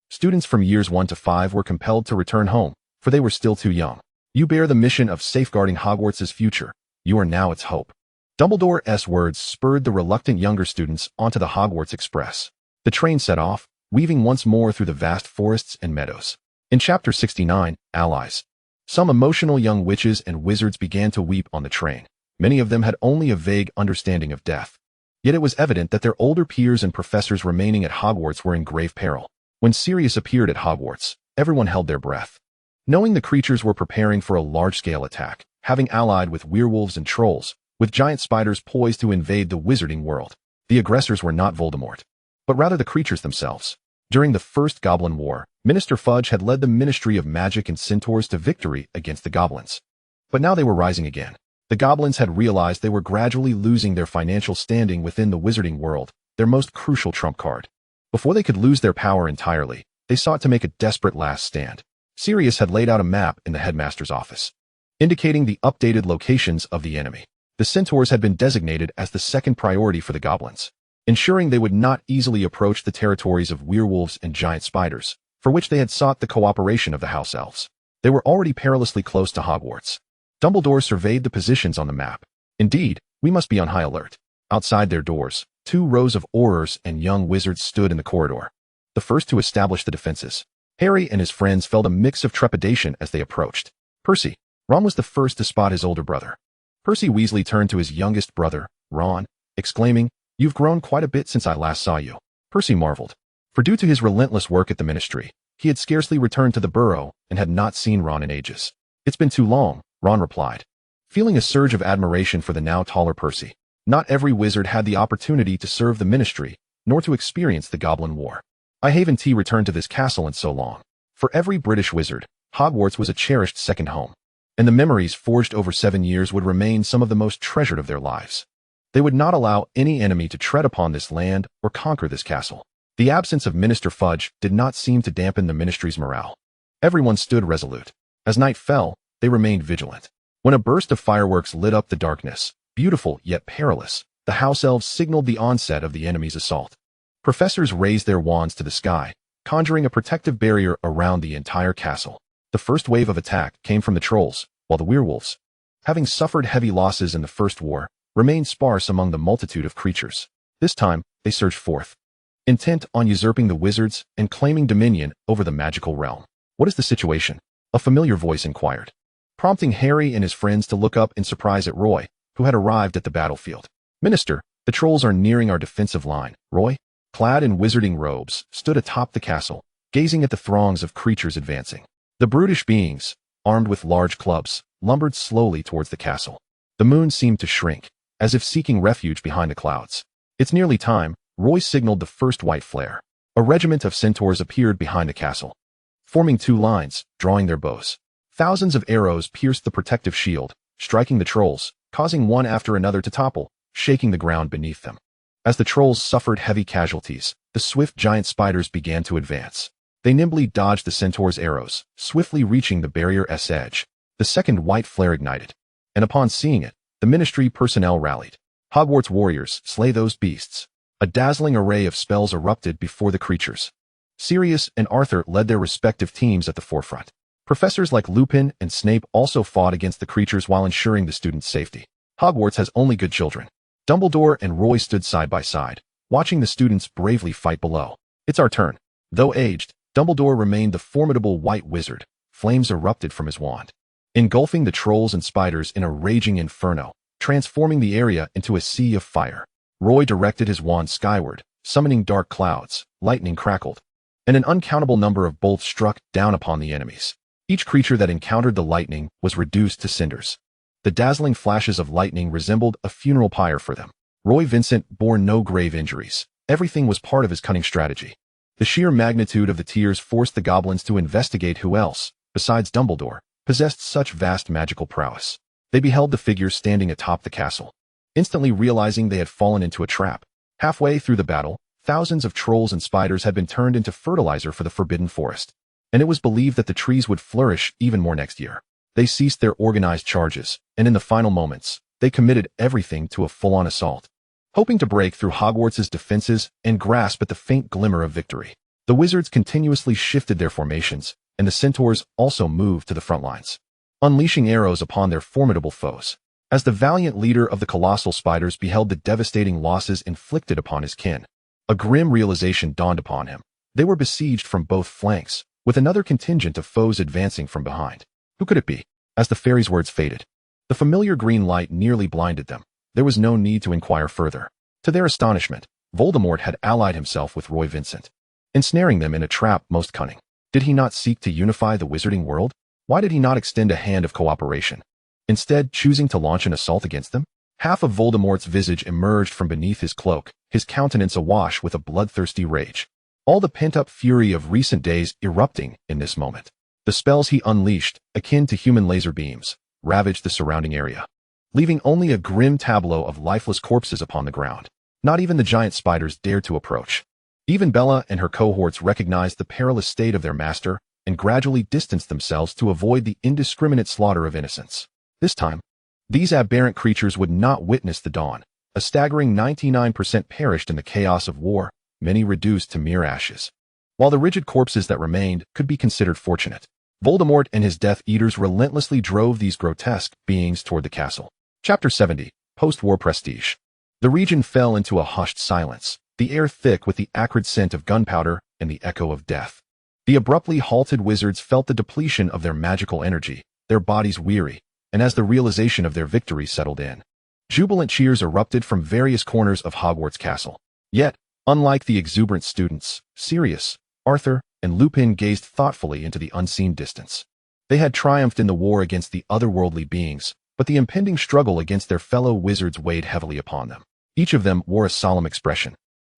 students from years 1 to 5 were compelled to return home, for they were still too young. You bear the mission of safeguarding Hogwarts' future. You are now its hope. Dumbledore's words spurred the reluctant younger students onto the Hogwarts Express. The train set off, weaving once more through the vast forests and meadows. In Chapter 69, Allies, some emotional young witches and wizards began to weep on the train. Many of them had only a vague understanding of death. Yet it was evident that their older peers and professors remaining at Hogwarts were in grave peril. When Sirius appeared at Hogwarts, everyone held their breath, knowing the creatures were preparing for a large-scale attack, having allied with werewolves and trolls, with giant spiders poised to invade the wizarding world. The aggressors were not Voldemort, but rather the creatures themselves. During the First Goblin War, Minister Fudge had led the Ministry of Magic and Centaurs to victory against the goblins. But now they were rising again. The goblins had realized they were gradually losing their financial standing within the wizarding world, their most crucial trump card. Before they could lose their power entirely, they sought to make a desperate last stand. Sirius had laid out a map in the headmaster's office. indicating the updated locations of the enemy. The centaurs had been designated as the second priority for the goblins, ensuring they would not easily approach the territories of werewolves and giant spiders, for which they had sought the cooperation of the house elves. They were already perilously close to Hogwarts. Dumbledore surveyed the positions on the map. Indeed, we must be on high alert. Outside their doors, 2 rows of aurors and young wizards stood in the corridor, the first to establish the defenses. Harry and his friends felt a mix of trepidation as they approached. Percy. Ron was the first to spot his older brother. Percy Weasley turned to his youngest brother, Ron, exclaiming, "You've grown quite a bit since I last saw you." Percy marveled, for due to his relentless work at the Ministry, he had scarcely returned to the burrow and had not seen Ron in ages. "It's been too long," Ron replied, feeling a surge of admiration for the now taller Percy. Not every wizard had the opportunity to serve the Ministry, nor to experience the Goblin War. "I haven't returned to this castle in so long." For every British wizard, Hogwarts was a cherished second home, and the memories forged over 7 years would remain some of the most treasured of their lives. They would not allow any enemy to tread upon this land or conquer this castle. The absence of Minister Fudge did not seem to dampen the Ministry's morale. Everyone stood resolute. As night fell, they remained vigilant. When a burst of fireworks lit up the darkness, beautiful yet perilous, the house elves signaled the onset of the enemy's assault. Professors raised their wands to the sky, conjuring a protective barrier around the entire castle. The first wave of attack came from the trolls, while the werewolves, having suffered heavy losses in the first war, remained sparse among the multitude of creatures. This time, they surged forth, intent on usurping the wizards and claiming dominion over the magical realm. "What is the situation?" a familiar voice inquired, prompting Harry and his friends to look up in surprise at Roy, who had arrived at the battlefield. "Minister, the trolls are nearing our defensive line." Roy, clad in wizarding robes, stood atop the castle, gazing at the throngs of creatures advancing. The brutish beings, armed with large clubs, lumbered slowly towards the castle. The moon seemed to shrink, as if seeking refuge behind the clouds. "It's nearly time," Roy signaled the first white flare. A regiment of centaurs appeared behind the castle, forming 2 lines, drawing their bows. Thousands of arrows pierced the protective shield, striking the trolls, causing one after another to topple, shaking the ground beneath them. As the trolls suffered heavy casualties, the swift giant spiders began to advance. They nimbly dodged the centaurs' arrows, swiftly reaching the barrier's edge. The second white flare ignited, and upon seeing it, the Ministry personnel rallied. "Hogwarts warriors, slay those beasts." A dazzling array of spells erupted before the creatures. Sirius and Arthur led their respective teams at the forefront. Professors like Lupin and Snape also fought against the creatures while ensuring the students' safety. Hogwarts has only good children. Dumbledore and Roy stood side by side, watching the students bravely fight below. "It's our turn." Though aged, Dumbledore remained the formidable white wizard. Flames erupted from his wand, engulfing the trolls and spiders in a raging inferno, transforming the area into a sea of fire. Roy directed his wand skyward, summoning dark clouds. Lightning crackled, and an uncountable number of bolts struck down upon the enemies. Each creature that encountered the lightning was reduced to cinders. The dazzling flashes of lightning resembled a funeral pyre for them. Roy Vincent bore no grave injuries. Everything was part of his cunning strategy. The sheer magnitude of the tears forced the goblins to investigate who else, besides Dumbledore, possessed such vast magical prowess. They beheld the figures standing atop the castle, instantly realizing they had fallen into a trap. Halfway through the battle, thousands of trolls and spiders had been turned into fertilizer for the Forbidden Forest, and it was believed that the trees would flourish even more next year. They ceased their organized charges, and in the final moments, they committed everything to a full-on assault, hoping to break through Hogwarts' defenses and grasp at the faint glimmer of victory. The wizards continuously shifted their formations, and the centaurs also moved to the front lines, unleashing arrows upon their formidable foes. As the valiant leader of the colossal spiders beheld the devastating losses inflicted upon his kin, a grim realization dawned upon him. They were besieged from both flanks, with another contingent of foes advancing from behind. Who could it be? As the fairy's words faded, the familiar green light nearly blinded them. There was no need to inquire further. To their astonishment, Voldemort had allied himself with Roy Vincent, ensnaring them in a trap most cunning. Did he not seek to unify the wizarding world? Why did he not extend a hand of cooperation, instead choosing to launch an assault against them? Half of Voldemort's visage emerged from beneath his cloak, his countenance awash with a bloodthirsty rage. All the pent-up fury of recent days erupting in this moment. The spells he unleashed, akin to human laser beams, ravaged the surrounding area, leaving only a grim tableau of lifeless corpses upon the ground. Not even the giant spiders dared to approach. Even Bella and her cohorts recognized the perilous state of their master, and gradually distanced themselves to avoid the indiscriminate slaughter of innocents. This time, these aberrant creatures would not witness the dawn. A staggering 99% perished in the chaos of war, many reduced to mere ashes. While the rigid corpses that remained could be considered fortunate, Voldemort and his Death Eaters relentlessly drove these grotesque beings toward the castle. Chapter 70. Post-War Prestige. The region fell into a hushed silence, the air thick with the acrid scent of gunpowder and the echo of death. The abruptly halted wizards felt the depletion of their magical energy, their bodies weary, and as the realization of their victory settled in, jubilant cheers erupted from various corners of Hogwarts Castle. Yet, unlike the exuberant students, Sirius, Arthur, and Lupin gazed thoughtfully into the unseen distance. They had triumphed in the war against the otherworldly beings, but the impending struggle against their fellow wizards weighed heavily upon them. Each of them wore a solemn expression,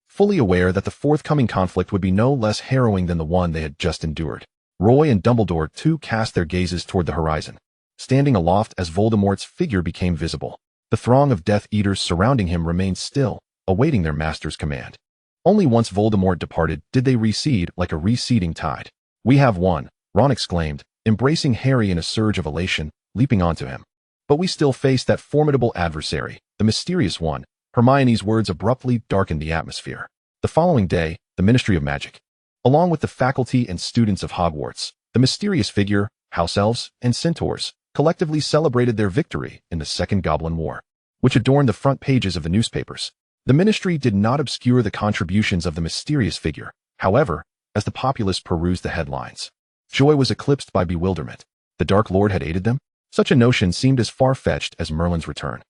fully aware that the forthcoming conflict would be no less harrowing than the one they had just endured. Roy and Dumbledore too cast their gazes toward the horizon, standing aloft as Voldemort's figure became visible. The throng of Death Eaters surrounding him remained still, awaiting their master's command. Only once Voldemort departed did they recede like a receding tide. "We have won," Ron exclaimed, embracing Harry in a surge of elation, leaping onto him. "But we still face that formidable adversary, the mysterious one." Hermione's words abruptly darkened the atmosphere. The following day, the Ministry of Magic, along with the faculty and students of Hogwarts, the mysterious figure, house elves, and centaurs, collectively celebrated their victory in the Second Goblin War, which adorned the front pages of the newspapers. The ministry did not obscure the contributions of the mysterious figure, however, as the populace perused the headlines. Joy was eclipsed by bewilderment. The Dark Lord had aided them? Such a notion seemed as far-fetched as Merlin's return.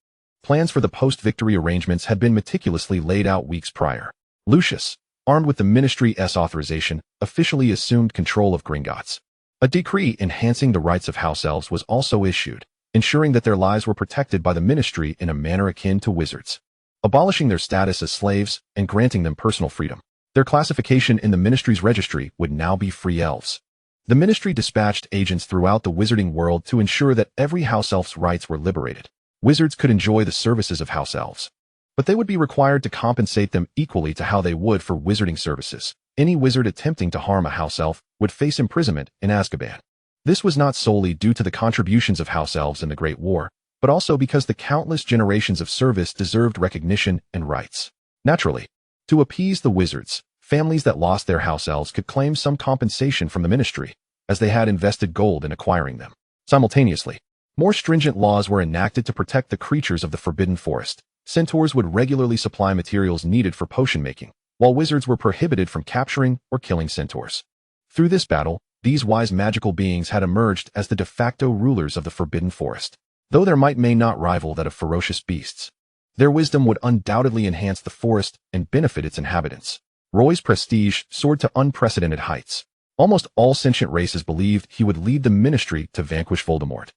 Plans for the post-victory arrangements had been meticulously laid out weeks prior. Lucius, armed with the ministry's authorization, officially assumed control of Gringotts. A decree enhancing the rights of house elves was also issued, ensuring that their lives were protected by the ministry in a manner akin to wizards, abolishing their status as slaves and granting them personal freedom. Their classification in the ministry's registry would now be free elves. The ministry dispatched agents throughout the wizarding world to ensure that every house elf's rights were liberated. Wizards could enjoy the services of house elves, but they would be required to compensate them equally to how they would for wizarding services. Any wizard attempting to harm a house elf would face imprisonment in Azkaban. This was not solely due to the contributions of house elves in the Great War, but also because the countless generations of service deserved recognition and rights. Naturally, to appease the wizards, families that lost their house elves could claim some compensation from the ministry, as they had invested gold in acquiring them. Simultaneously, more stringent laws were enacted to protect the creatures of the Forbidden Forest. Centaurs would regularly supply materials needed for potion making, while wizards were prohibited from capturing or killing centaurs. Through this battle, these wise magical beings had emerged as the de facto rulers of the Forbidden Forest. Though their might may not rival that of ferocious beasts, their wisdom would undoubtedly enhance the forest and benefit its inhabitants. Roy's prestige soared to unprecedented heights. Almost all sentient races believed he would lead the ministry to vanquish Voldemort,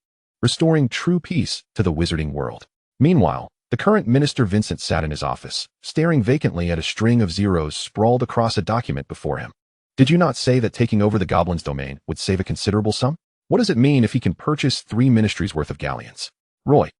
restoring true peace to the wizarding world. Meanwhile, the current minister Vincent sat in his office, staring vacantly at a string of zeros sprawled across a document before him. "Did you not say that taking over the Goblin's domain would save a considerable sum? What does it mean if he can purchase 3 ministries worth of galleons?" "Roy,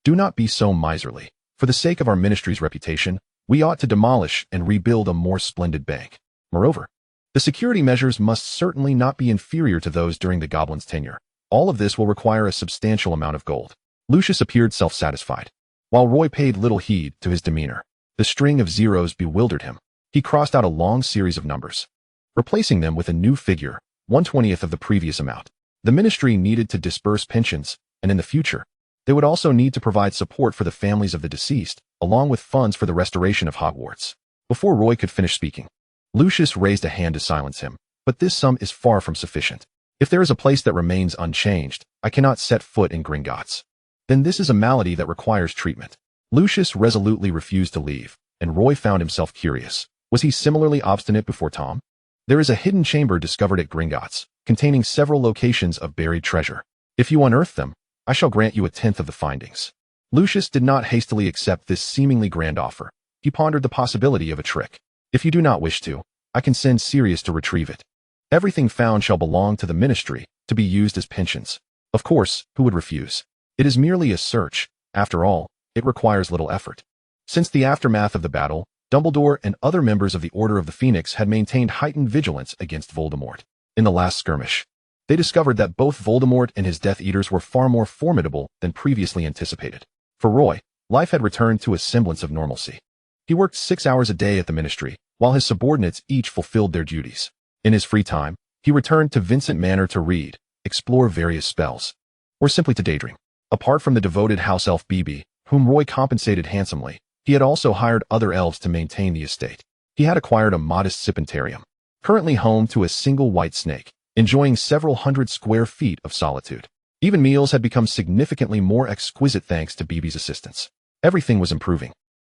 do not be so miserly. For the sake of our ministry's reputation, we ought to demolish and rebuild a more splendid bank. Moreover, the security measures must certainly not be inferior to those during the Goblin's tenure. All of this will require a substantial amount of gold." Lucius appeared self-satisfied, while Roy paid little heed to his demeanor. The string of zeros bewildered him. He crossed out a long series of numbers, replacing them with a new figure, 1/20th of the previous amount. The ministry needed to disperse pensions, and in the future, they would also need to provide support for the families of the deceased, along with funds for the restoration of Hogwarts. Before Roy could finish speaking, Lucius raised a hand to silence him, "But this sum is far from sufficient. If there is a place that remains unchanged, I cannot set foot in Gringotts. Then this is a malady that requires treatment." Lucius resolutely refused to leave, and Roy found himself curious. Was he similarly obstinate before Tom? "There is a hidden chamber discovered at Gringotts, containing several locations of buried treasure. If you unearth them, I shall grant you 1/10 of the findings." Lucius did not hastily accept this seemingly grand offer. He pondered the possibility of a trick. "If you do not wish to, I can send Sirius to retrieve it. Everything found shall belong to the ministry, to be used as pensions." Of course, who would refuse? It is merely a search. After all, it requires little effort. Since the aftermath of the battle, Dumbledore and other members of the Order of the Phoenix had maintained heightened vigilance against Voldemort. In the last skirmish, They discovered that both Voldemort and his Death Eaters were far more formidable than previously anticipated. For Roy, life had returned to a semblance of normalcy. He worked 6 hours a day at the ministry, while his subordinates each fulfilled their duties. In his free time, he returned to Winson Manor to read, explore various spells, or simply to daydream. Apart from the devoted house elf Bibi, whom Roy compensated handsomely, he had also hired other elves to maintain the estate. He had acquired a modest serpentarium, currently home to a single white snake, enjoying several hundred square feet of solitude. Even meals had become significantly more exquisite thanks to Bibi's assistance. Everything was improving.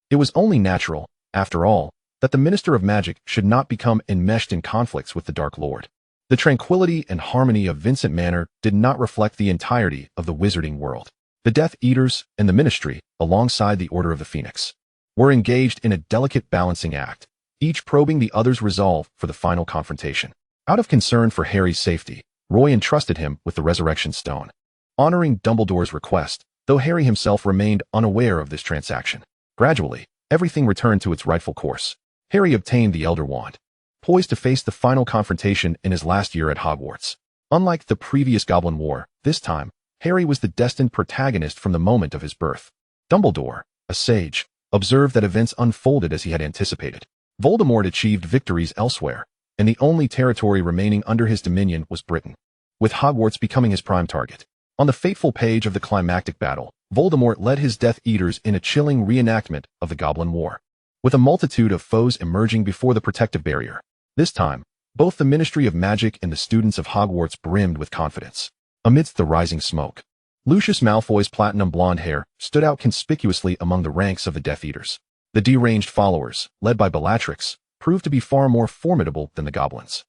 It was only natural, after all, that the Minister of Magic should not become enmeshed in conflicts with the Dark Lord. The tranquility and harmony of Winson Manor did not reflect the entirety of the wizarding world. The Death Eaters and the Ministry, alongside the Order of the Phoenix, were engaged in a delicate balancing act, each probing the other's resolve for the final confrontation. Out of concern for Harry's safety, Roy entrusted him with the Resurrection Stone, honoring Dumbledore's request, though Harry himself remained unaware of this transaction. Gradually, everything returned to its rightful course. Harry obtained the Elder Wand, poised to face the final confrontation in his last year at Hogwarts. Unlike the previous Goblin War, this time, Harry was the destined protagonist from the moment of his birth. Dumbledore, a sage, observed that events unfolded as he had anticipated. Voldemort achieved victories elsewhere, and the only territory remaining under his dominion was Britain, with Hogwarts becoming his prime target. On the fateful page of the climactic battle, Voldemort led his Death Eaters in a chilling reenactment of the Goblin War, with a multitude of foes emerging before the protective barrier. This time, both the Ministry of Magic and the students of Hogwarts brimmed with confidence. Amidst the rising smoke, Lucius Malfoy's platinum blonde hair stood out conspicuously among the ranks of the Death Eaters. The deranged followers, led by Bellatrix, proved to be far more formidable than the goblins.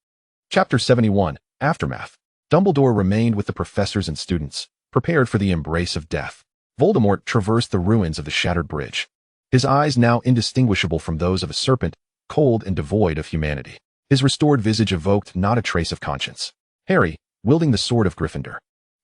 Chapter 71, Aftermath. Dumbledore remained with the professors and students, prepared for the embrace of death. Voldemort traversed the ruins of the shattered bridge, his eyes now indistinguishable from those of a serpent, cold and devoid of humanity. His restored visage evoked not a trace of conscience. Harry, wielding the sword of Gryffindor,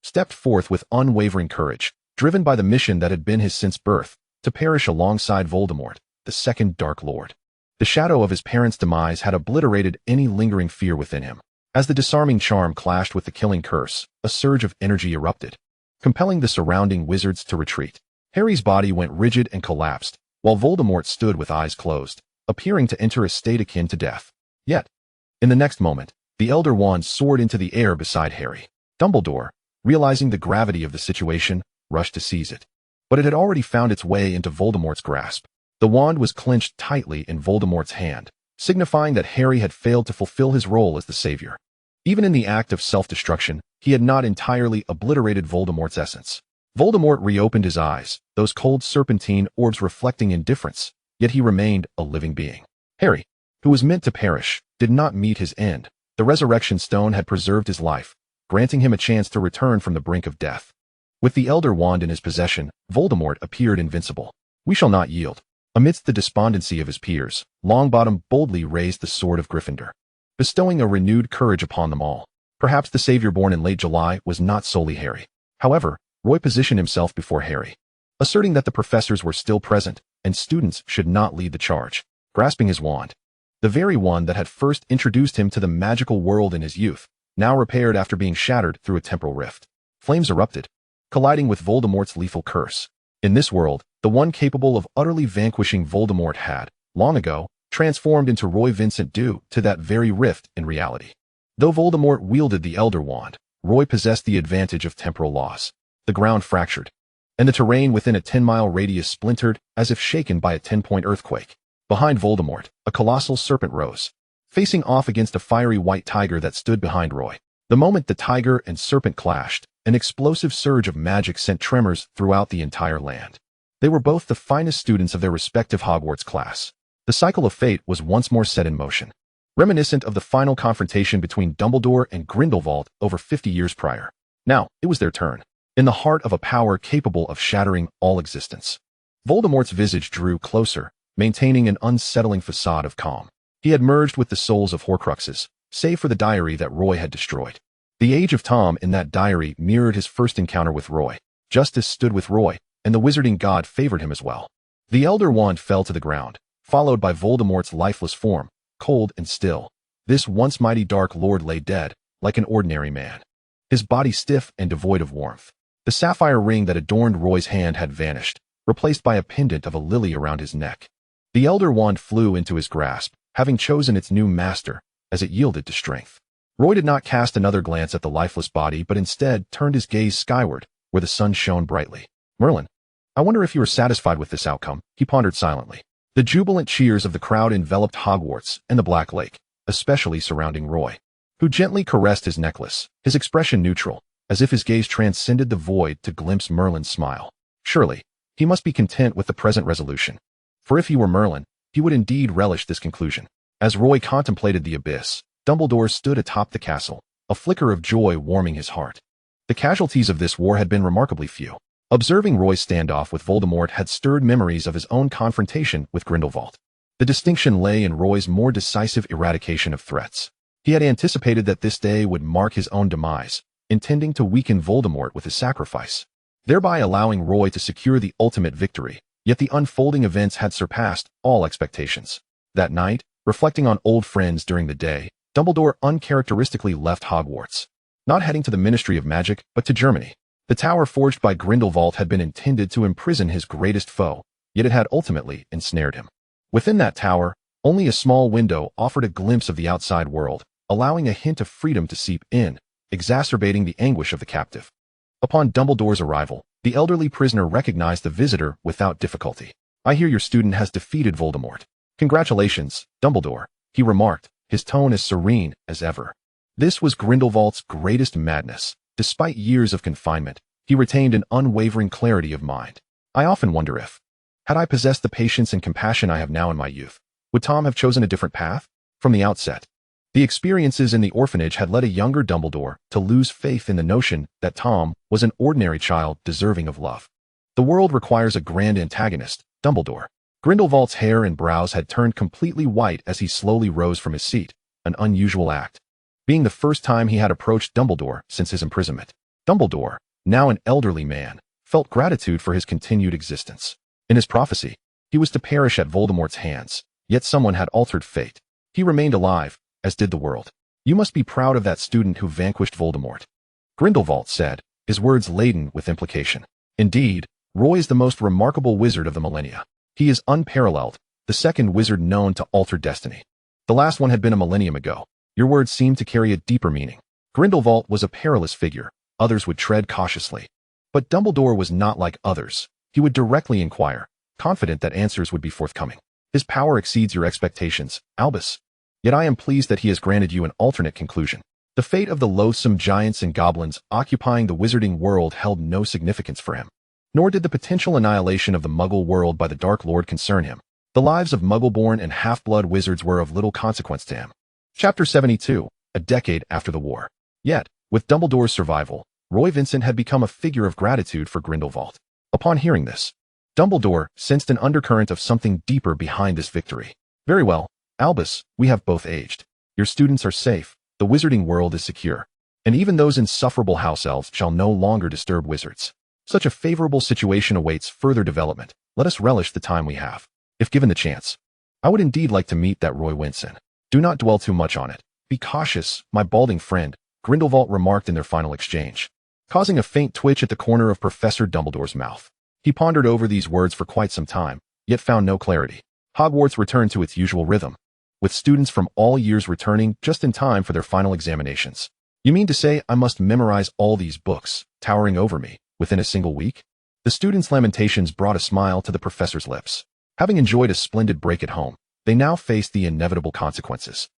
stepped forth with unwavering courage, driven by the mission that had been his since birth, to perish alongside Voldemort, the second Dark Lord. The shadow of his parents' demise had obliterated any lingering fear within him. As the disarming charm clashed with the killing curse, a surge of energy erupted, compelling the surrounding wizards to retreat. Harry's body went rigid and collapsed, while Voldemort stood with eyes closed, appearing to enter a state akin to death. Yet, in the next moment, the Elder Wand soared into the air beside Harry. Dumbledore, realizing the gravity of the situation, rushed to seize it. But it had already found its way into Voldemort's grasp. The wand was clenched tightly in Voldemort's hand, signifying that Harry had failed to fulfill his role as the savior. Even in the act of self-destruction, he had not entirely obliterated Voldemort's essence. Voldemort reopened his eyes, those cold serpentine orbs reflecting indifference, yet he remained a living being. Harry, who was meant to perish, did not meet his end. The Resurrection Stone had preserved his life, granting him a chance to return from the brink of death. With the Elder Wand in his possession, Voldemort appeared invincible. "We shall not yield." Amidst the despondency of his peers, Longbottom boldly raised the sword of Gryffindor, bestowing a renewed courage upon them all. Perhaps the savior born in late July was not solely Harry. However, Roy positioned himself before Harry, asserting that the professors were still present and students should not lead the charge. Grasping his wand, the very one that had first introduced him to the magical world in his youth, now repaired after being shattered through a temporal rift, flames erupted, colliding with Voldemort's lethal curse. In this world, the one capable of utterly vanquishing Voldemort had, long ago, transformed into Roy Vincent due to that very rift in reality. Though Voldemort wielded the Elder Wand, Roy possessed the advantage of temporal laws. The ground fractured, and the terrain within a 10-mile radius splintered as if shaken by a 10-point earthquake. Behind Voldemort, a colossal serpent rose, facing off against a fiery white tiger that stood behind Roy. The moment the tiger and serpent clashed, an explosive surge of magic sent tremors throughout the entire land. They were both the finest students of their respective Hogwarts class. The cycle of fate was once more set in motion, reminiscent of the final confrontation between Dumbledore and Grindelwald over 50 years prior. Now, it was their turn, in the heart of a power capable of shattering all existence. Voldemort's visage drew closer, maintaining an unsettling facade of calm. He had merged with the souls of Horcruxes, save for the diary that Roy had destroyed. The age of Tom in that diary mirrored his first encounter with Roy. Justice stood with Roy, and the wizarding god favored him as well. The Elder Wand fell to the ground, followed by Voldemort's lifeless form, cold and still. This once mighty Dark Lord lay dead, like an ordinary man. his body stiff and devoid of warmth. The sapphire ring that adorned Roy's hand had vanished, replaced by a pendant of a lily around his neck. The elder wand flew into his grasp, having chosen its new master, as it yielded to strength. Roy did not cast another glance at the lifeless body, but instead turned his gaze skyward, where the sun shone brightly. Merlin, I wonder if you are satisfied with this outcome, he pondered silently. The jubilant cheers of the crowd enveloped Hogwarts and the Black Lake, especially surrounding Roy, who gently caressed his necklace, his expression neutral, as if his gaze transcended the void to glimpse Merlin's smile. Surely, he must be content with the present resolution. For if he were Merlin, he would indeed relish this conclusion. As Roy contemplated the abyss, Dumbledore stood atop the castle, a flicker of joy warming his heart. The casualties of this war had been remarkably few. Observing Roy's standoff with Voldemort had stirred memories of his own confrontation with Grindelwald. The distinction lay in Roy's more decisive eradication of threats. He had anticipated that this day would mark his own demise, intending to weaken Voldemort with his sacrifice, thereby allowing Roy to secure the ultimate victory. Yet the unfolding events had surpassed all expectations. That night, reflecting on old friends during the day, Dumbledore uncharacteristically left Hogwarts, not heading to the Ministry of Magic, but to Germany. The tower forged by Grindelwald had been intended to imprison his greatest foe, yet it had ultimately ensnared him. Within that tower, only a small window offered a glimpse of the outside world, allowing a hint of freedom to seep in, exacerbating the anguish of the captive. Upon Dumbledore's arrival, the elderly prisoner recognized the visitor without difficulty. I hear your student has defeated Voldemort. Congratulations, Dumbledore, he remarked, his tone as serene as ever. This was Grindelwald's greatest madness. Despite years of confinement, he retained an unwavering clarity of mind. I often wonder if, had I possessed the patience and compassion I have now in my youth, would Tom have chosen a different path? From the outset, the experiences in the orphanage had led a younger Dumbledore to lose faith in the notion that Tom was an ordinary child deserving of love. The world requires a grand antagonist, Dumbledore. Grindelwald's hair and brows had turned completely white as he slowly rose from his seat, an unusual act, being the first time he had approached Dumbledore since his imprisonment. Dumbledore, now an elderly man, felt gratitude for his continued existence. In his prophecy, he was to perish at Voldemort's hands, yet someone had altered fate. He remained alive, as did the world. You must be proud of that student who vanquished Voldemort, Grindelwald said, his words laden with implication. Indeed, Roy is the most remarkable wizard of the millennia. He is unparalleled, the second wizard known to alter destiny. The last one had been a millennium ago. Your words seem to carry a deeper meaning. Grindelwald was a perilous figure, others would tread cautiously. But Dumbledore was not like others. He would directly inquire, confident that answers would be forthcoming. His power exceeds your expectations, Albus. Yet I am pleased that he has granted you an alternate conclusion. The fate of the loathsome giants and goblins occupying the wizarding world held no significance for him. Nor did the potential annihilation of the Muggle world by the Dark Lord concern him. The lives of Muggle-born and half-blood wizards were of little consequence to him. Chapter 72, a decade after the war. Yet, with Dumbledore's survival, Roy Vincent had become a figure of gratitude for Grindelwald. Upon hearing this, Dumbledore sensed an undercurrent of something deeper behind this victory. Very well, Albus, we have both aged. Your students are safe, the wizarding world is secure, and even those insufferable house elves shall no longer disturb wizards. Such a favorable situation awaits further development. Let us relish the time we have. If given the chance, I would indeed like to meet that Roy Winson. Do not dwell too much on it. Be cautious, my balding friend, Grindelwald remarked in their final exchange, causing a faint twitch at the corner of Professor Dumbledore's mouth. He pondered over these words for quite some time, yet found no clarity. Hogwarts returned to its usual rhythm, with students from all years returning just in time for their final examinations. You mean to say I must memorize all these books, towering over me, within a single week? The students' lamentations brought a smile to the professor's lips. Having enjoyed a splendid break at home, they now faced the inevitable consequences.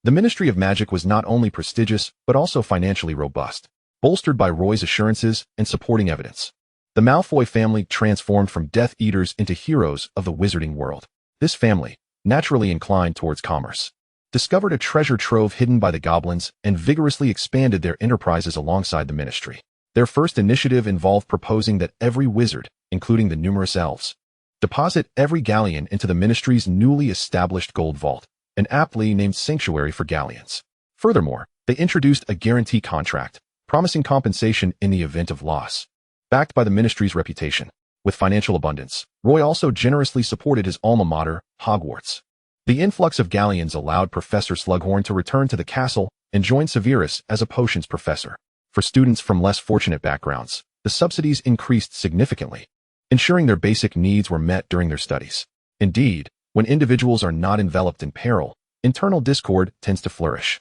The Ministry of Magic was not only prestigious, but also financially robust, bolstered by Roy's assurances and supporting evidence. The Malfoy family transformed from Death Eaters into heroes of the wizarding world. This family, naturally inclined towards commerce, discovered a treasure trove hidden by the goblins and vigorously expanded their enterprises alongside the ministry. Their first initiative involved proposing that every wizard, including the numerous elves, deposit every galleon into the ministry's newly established gold vault, an aptly named sanctuary for galleons. Furthermore, they introduced a guarantee contract, promising compensation in the event of loss. Backed by the ministry's reputation, with financial abundance, Roy also generously supported his alma mater, Hogwarts. The influx of galleons allowed Professor Slughorn to return to the castle and join Severus as a potions professor. For students from less fortunate backgrounds, the subsidies increased significantly, ensuring their basic needs were met during their studies. Indeed, when individuals are not enveloped in peril, internal discord tends to flourish.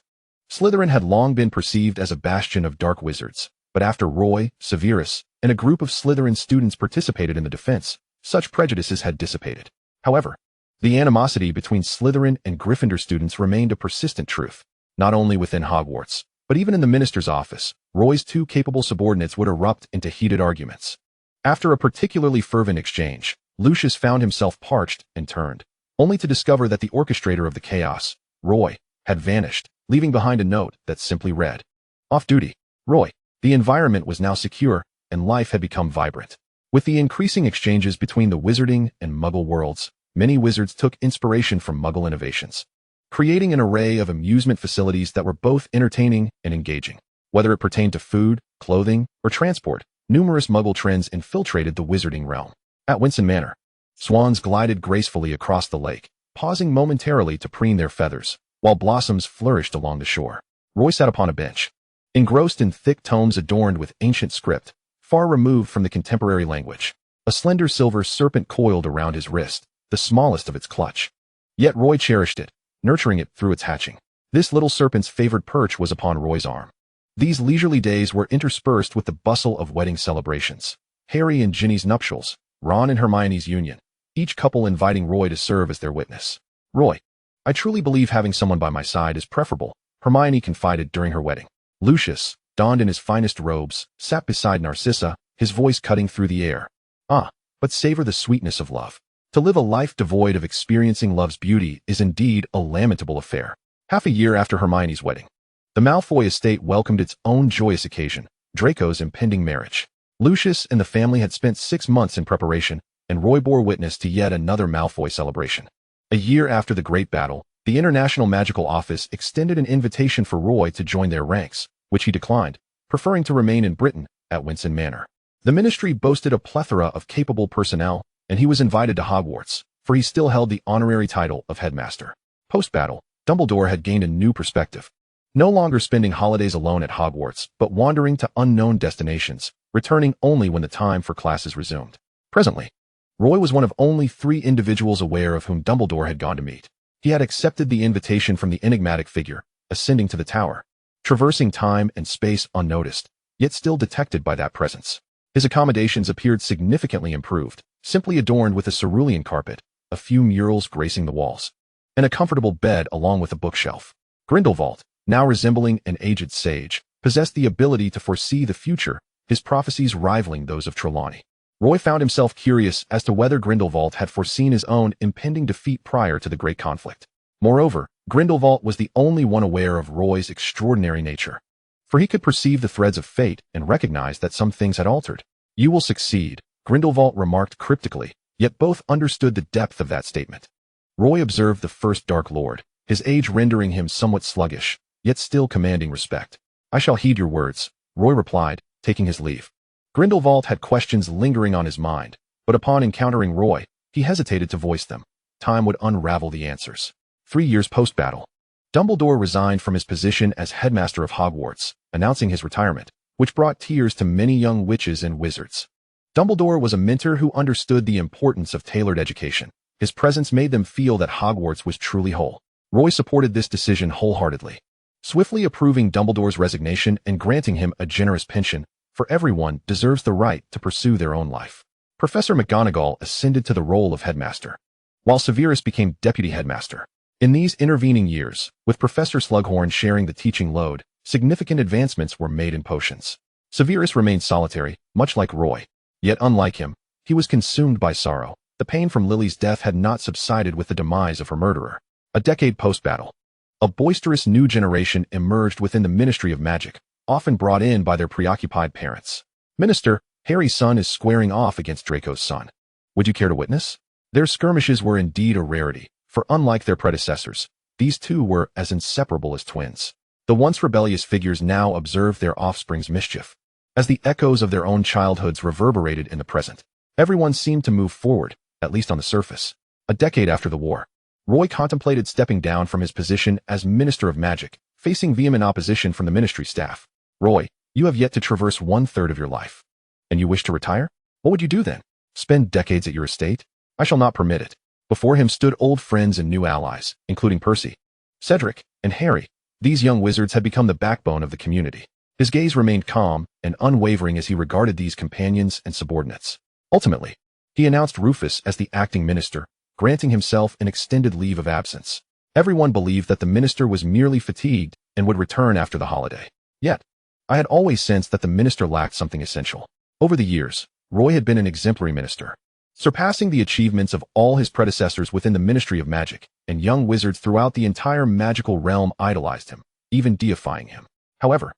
Slytherin had long been perceived as a bastion of dark wizards, but after Roy, Severus, and a group of Slytherin students participated in the defense, such prejudices had dissipated. However, the animosity between Slytherin and Gryffindor students remained a persistent truth, not only within Hogwarts, but even in the minister's office. Roy's two capable subordinates would erupt into heated arguments. After a particularly fervent exchange, Lucius found himself parched and turned, only to discover that the orchestrator of the chaos, Roy, had vanished, leaving behind a note that simply read, "Off duty, Roy." The environment was now secure, and life had become vibrant. With the increasing exchanges between the wizarding and Muggle worlds, many wizards took inspiration from Muggle innovations, creating an array of amusement facilities that were both entertaining and engaging. Whether it pertained to food, clothing, or transport, numerous Muggle trends infiltrated the wizarding realm. At Winson Manor, swans glided gracefully across the lake, pausing momentarily to preen their feathers, while blossoms flourished along the shore. Roy sat upon a bench, engrossed in thick tomes adorned with ancient script, far removed from the contemporary language. A slender silver serpent coiled around his wrist, the smallest of its clutch. Yet Roy cherished it, nurturing it through its hatching. This little serpent's favored perch was upon Roy's arm. These leisurely days were interspersed with the bustle of wedding celebrations. Harry and Ginny's nuptials, Ron and Hermione's union, each couple inviting Roy to serve as their witness. "Roy, I truly believe having someone by my side is preferable," Hermione confided during her wedding. Lucius, donned in his finest robes, sat beside Narcissa, his voice cutting through the air. "Ah, but savor the sweetness of love. To live a life devoid of experiencing love's beauty is indeed a lamentable affair." Half a year after Hermione's wedding, the Malfoy estate welcomed its own joyous occasion, Draco's impending marriage. Lucius and the family had spent 6 months in preparation, and Roy bore witness to yet another Malfoy celebration. A year after the Great Battle, the International Magical Office extended an invitation for Roy to join their ranks, which he declined, preferring to remain in Britain at Winson Manor. The ministry boasted a plethora of capable personnel, and he was invited to Hogwarts, for he still held the honorary title of headmaster. Post-battle, Dumbledore had gained a new perspective. No longer spending holidays alone at Hogwarts, but wandering to unknown destinations, returning only when the time for classes resumed. Presently, Roy was one of only 3 individuals aware of whom Dumbledore had gone to meet. He had accepted the invitation from the enigmatic figure, ascending to the tower, traversing time and space unnoticed, yet still detected by that presence. His accommodations appeared significantly improved, simply adorned with a cerulean carpet, a few murals gracing the walls, and a comfortable bed along with a bookshelf. Grindelwald, now resembling an aged sage, possessed the ability to foresee the future, his prophecies rivaling those of Trelawney. Roy found himself curious as to whether Grindelwald had foreseen his own impending defeat prior to the great conflict. Moreover, Grindelwald was the only one aware of Roy's extraordinary nature, for he could perceive the threads of fate and recognize that some things had altered. "You will succeed," Grindelwald remarked cryptically, yet both understood the depth of that statement. Roy observed the first Dark Lord, his age rendering him somewhat sluggish, yet still commanding respect. "I shall heed your words," Roy replied, taking his leave. Grindelwald had questions lingering on his mind, but upon encountering Roy, he hesitated to voice them. Time would unravel the answers. 3 years post-battle, Dumbledore resigned from his position as headmaster of Hogwarts, announcing his retirement, which brought tears to many young witches and wizards. Dumbledore was a mentor who understood the importance of tailored education. His presence made them feel that Hogwarts was truly whole. Roy supported this decision wholeheartedly, swiftly approving Dumbledore's resignation and granting him a generous pension, for everyone deserves the right to pursue their own life. Professor McGonagall ascended to the role of headmaster, while Severus became deputy headmaster. In these intervening years, with Professor Slughorn sharing the teaching load, significant advancements were made in potions. Severus remained solitary, much like Roy. Yet unlike him, he was consumed by sorrow. The pain from Lily's death had not subsided with the demise of her murderer. A decade post-battle, a boisterous new generation emerged within the Ministry of Magic, often brought in by their preoccupied parents. "Minister, Harry's son is squaring off against Draco's son. Would you care to witness?" Their skirmishes were indeed a rarity, for unlike their predecessors, these two were as inseparable as twins. The once rebellious figures now observed their offspring's mischief. As the echoes of their own childhoods reverberated in the present, everyone seemed to move forward, at least on the surface. A decade after the war, Roy contemplated stepping down from his position as Minister of Magic, facing vehement opposition from the ministry staff. "Roy, You have yet to traverse 1/3 of your life. And you wish to retire? What would you do then? Spend decades at your estate? I shall not permit it. Before him stood old friends and new allies, including Percy, Cedric, and Harry. These young wizards had become the backbone of the community. His gaze remained calm and unwavering as he regarded these companions and subordinates. Ultimately, he announced Rufus as the acting minister, granting himself an extended leave of absence. Everyone believed that the minister was merely fatigued and would return after the holiday. Yet, I had always sensed that the minister lacked something essential. Over the years, Roy had been an exemplary minister, surpassing the achievements of all his predecessors within the Ministry of Magic, and young wizards throughout the entire magical realm idolized him, even deifying him. However,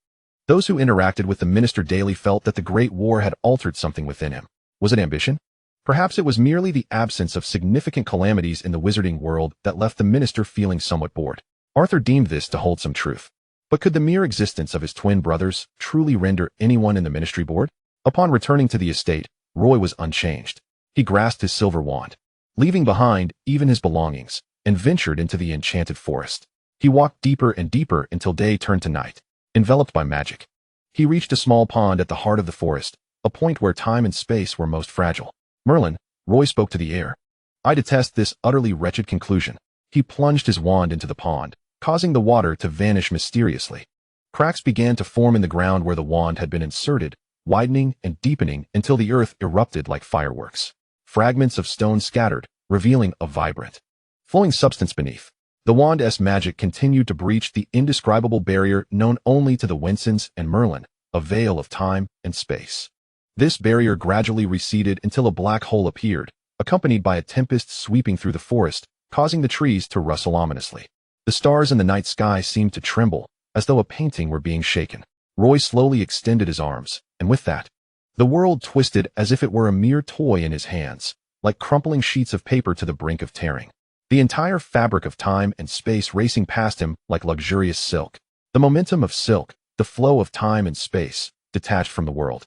those who interacted with the minister daily felt that the Great War had altered something within him. Was it ambition? Perhaps it was merely the absence of significant calamities in the wizarding world that left the minister feeling somewhat bored. Arthur deemed this to hold some truth. But could the mere existence of his twin brothers truly render anyone in the ministry bored? Upon returning to the estate, Roy was unchanged. He grasped his silver wand, leaving behind even his belongings, and ventured into the enchanted forest. He walked deeper and deeper until day turned to night, enveloped by magic. He reached a small pond at the heart of the forest, a point where time and space were most fragile. Merlin, Roy spoke to the air. I detest this utterly wretched conclusion. He plunged his wand into the pond, causing the water to vanish mysteriously. Cracks began to form in the ground where the wand had been inserted, widening and deepening until the earth erupted like fireworks. Fragments of stone scattered, revealing a vibrant, flowing substance beneath. The wand's magic continued to breach the indescribable barrier known only to the Winsons and Merlin, a veil of time and space. This barrier gradually receded until a black hole appeared, accompanied by a tempest sweeping through the forest, causing the trees to rustle ominously. The stars in the night sky seemed to tremble, as though a painting were being shaken. Roy slowly extended his arms, and with that, the world twisted as if it were a mere toy in his hands, like crumpling sheets of paper to the brink of tearing. The entire fabric of time and space racing past him like luxurious silk. The momentum of silk, the flow of time and space, detached from the world.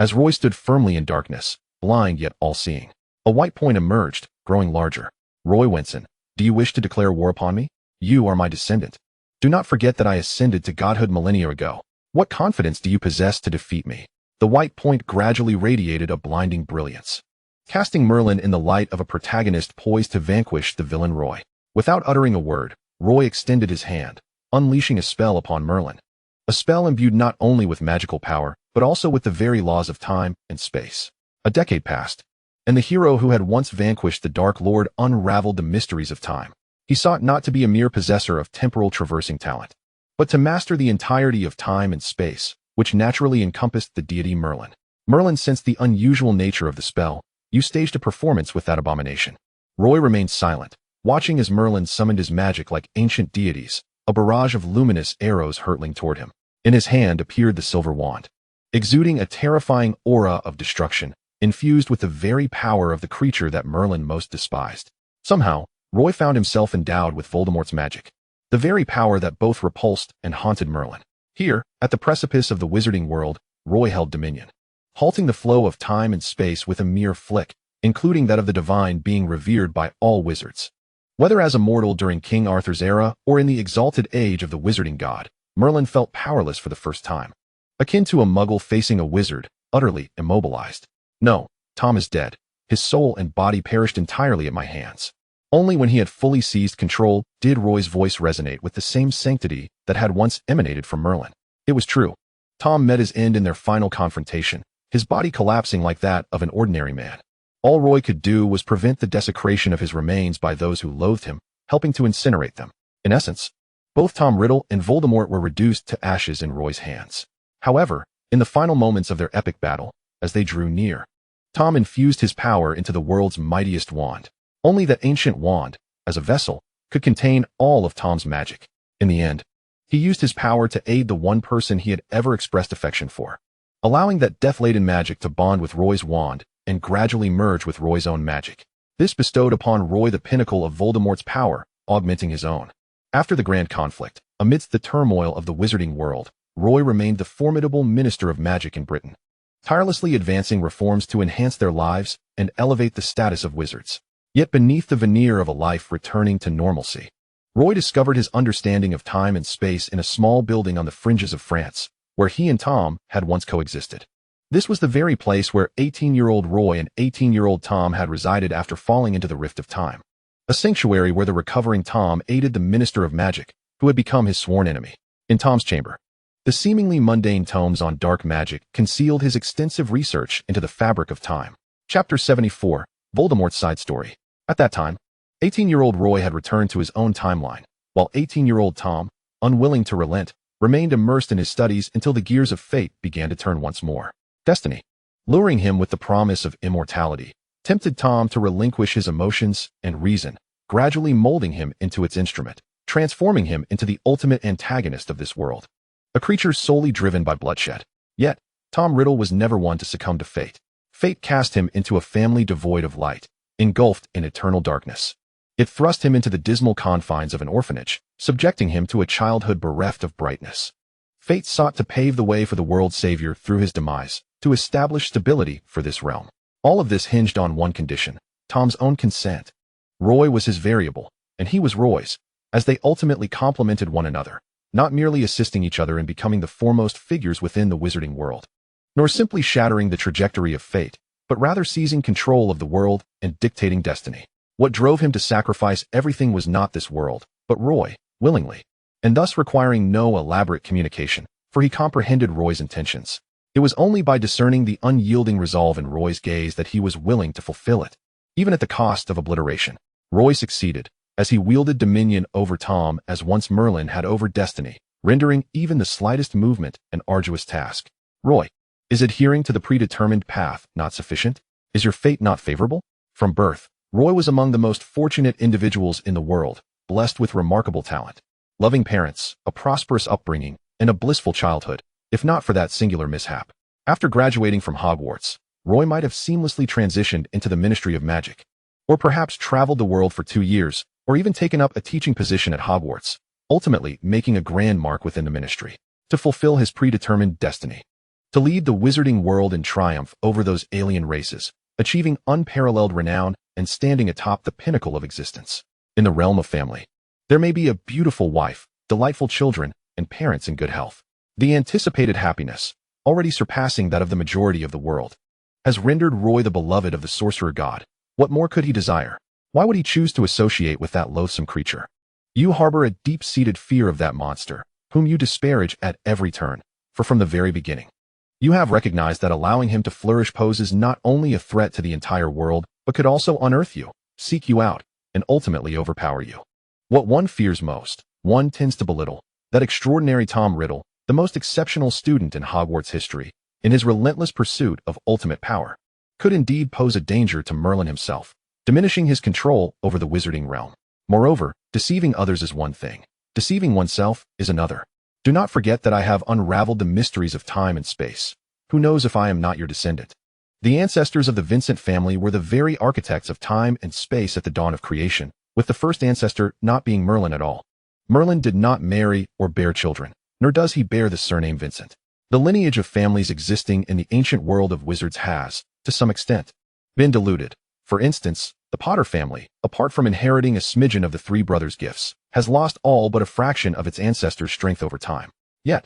As Roy stood firmly in darkness, blind yet all-seeing, a white point emerged, growing larger. Roy Winson, do you wish to declare war upon me? You are my descendant. Do not forget that I ascended to godhood millennia ago. What confidence do you possess to defeat me? The white point gradually radiated a blinding brilliance, casting Merlin in the light of a protagonist poised to vanquish the villain Roy. Without uttering a word, Roy extended his hand, unleashing a spell upon Merlin. A spell imbued not only with magical power, but also with the very laws of time and space. A decade passed, and the hero who had once vanquished the Dark Lord unraveled the mysteries of time. He sought not to be a mere possessor of temporal traversing talent, but to master the entirety of time and space, which naturally encompassed the deity Merlin. Merlin sensed the unusual nature of the spell. You staged a performance with that abomination. Roy remained silent, watching as Merlin summoned his magic like ancient deities, a barrage of luminous arrows hurtling toward him. In his hand appeared the silver wand, exuding a terrifying aura of destruction, infused with the very power of the creature that Merlin most despised. Somehow, Roy found himself endowed with Voldemort's magic, the very power that both repulsed and haunted Merlin. Here, at the precipice of the wizarding world, Roy held dominion, halting the flow of time and space with a mere flick, including that of the divine being revered by all wizards. Whether as a mortal during King Arthur's era or in the exalted age of the wizarding god, Merlin felt powerless for the first time, akin to a muggle facing a wizard, utterly immobilized. No, Tom is dead. His soul and body perished entirely at my hands. Only when he had fully seized control did Roy's voice resonate with the same sanctity that had once emanated from Merlin. It was true. Tom met his end in their final confrontation, his body collapsing like that of an ordinary man. All Roy could do was prevent the desecration of his remains by those who loathed him, helping to incinerate them. In essence, both Tom Riddle and Voldemort were reduced to ashes in Roy's hands. However, in the final moments of their epic battle, as they drew near, Tom infused his power into the world's mightiest wand. Only that ancient wand, as a vessel, could contain all of Tom's magic. In the end, he used his power to aid the one person he had ever expressed affection for, allowing that death-laden magic to bond with Roy's wand and gradually merge with Roy's own magic. This bestowed upon Roy the pinnacle of Voldemort's power, augmenting his own. After the grand conflict, amidst the turmoil of the wizarding world, Roy remained the formidable minister of magic in Britain, tirelessly advancing reforms to enhance their lives and elevate the status of wizards. Yet beneath the veneer of a life returning to normalcy, Roy discovered his understanding of time and space in a small building on the fringes of France, where he and Tom had once coexisted. This was the very place where 18-year-old Roy and 18-year-old Tom had resided after falling into the Rift of Time, a sanctuary where the recovering Tom aided the Minister of Magic, who had become his sworn enemy. In Tom's chamber, the seemingly mundane tomes on dark magic concealed his extensive research into the fabric of time. Chapter 74, Voldemort's Side Story. At that time, 18-year-old Roy had returned to his own timeline, while 18-year-old Tom, unwilling to relent, remained immersed in his studies until the gears of fate began to turn once more. Destiny, luring him with the promise of immortality, tempted Tom to relinquish his emotions and reason, gradually molding him into its instrument, transforming him into the ultimate antagonist of this world, a creature solely driven by bloodshed. Yet, Tom Riddle was never one to succumb to fate. Fate cast him into a family devoid of light, engulfed in eternal darkness. It thrust him into the dismal confines of an orphanage, subjecting him to a childhood bereft of brightness. Fate sought to pave the way for the world's savior through his demise, to establish stability for this realm. All of this hinged on one condition: Tom's own consent. Roy was his variable, and he was Roy's, as they ultimately complemented one another, not merely assisting each other in becoming the foremost figures within the wizarding world, nor simply shattering the trajectory of fate, but rather seizing control of the world and dictating destiny. What drove him to sacrifice everything was not this world, but Roy, willingly, and thus requiring no elaborate communication, for he comprehended Roy's intentions. It was only by discerning the unyielding resolve in Roy's gaze that he was willing to fulfill it, even at the cost of obliteration. Roy succeeded, as he wielded dominion over Tom as once Merlin had over destiny, rendering even the slightest movement an arduous task. Roy, is adhering to the predetermined path not sufficient? Is your fate not favorable? From birth, Roy was among the most fortunate individuals in the world, blessed with remarkable talent, loving parents, a prosperous upbringing, and a blissful childhood, if not for that singular mishap. After graduating from Hogwarts, Roy might have seamlessly transitioned into the Ministry of Magic, or perhaps traveled the world for 2 years, or even taken up a teaching position at Hogwarts, ultimately making a grand mark within the ministry, to fulfill his predetermined destiny, to lead the wizarding world in triumph over those alien races, achieving unparalleled renown and standing atop the pinnacle of existence. In the realm of family, there may be a beautiful wife, delightful children, and parents in good health. The anticipated happiness, already surpassing that of the majority of the world, has rendered Roy the beloved of the sorcerer god. What more could he desire? Why would he choose to associate with that loathsome creature? You harbor a deep-seated fear of that monster, whom you disparage at every turn, for from the very beginning, you have recognized that allowing him to flourish poses not only a threat to the entire world, but could also unearth you, seek you out, and ultimately overpower you. What one fears most, one tends to belittle. That extraordinary Tom Riddle, the most exceptional student in Hogwarts history, in his relentless pursuit of ultimate power, could indeed pose a danger to Merlin himself, diminishing his control over the wizarding realm. Moreover, deceiving others is one thing, deceiving oneself is another. Do not forget that I have unraveled the mysteries of time and space. Who knows if I am not your descendant? The ancestors of the Winson family were the very architects of time and space at the dawn of creation, with the first ancestor not being Merlin at all. Merlin did not marry or bear children, nor does he bear the surname Vincent. The lineage of families existing in the ancient world of wizards has, to some extent, been diluted. For instance, the Potter family, apart from inheriting a smidgen of the three brothers' gifts, has lost all but a fraction of its ancestors' strength over time. Yet,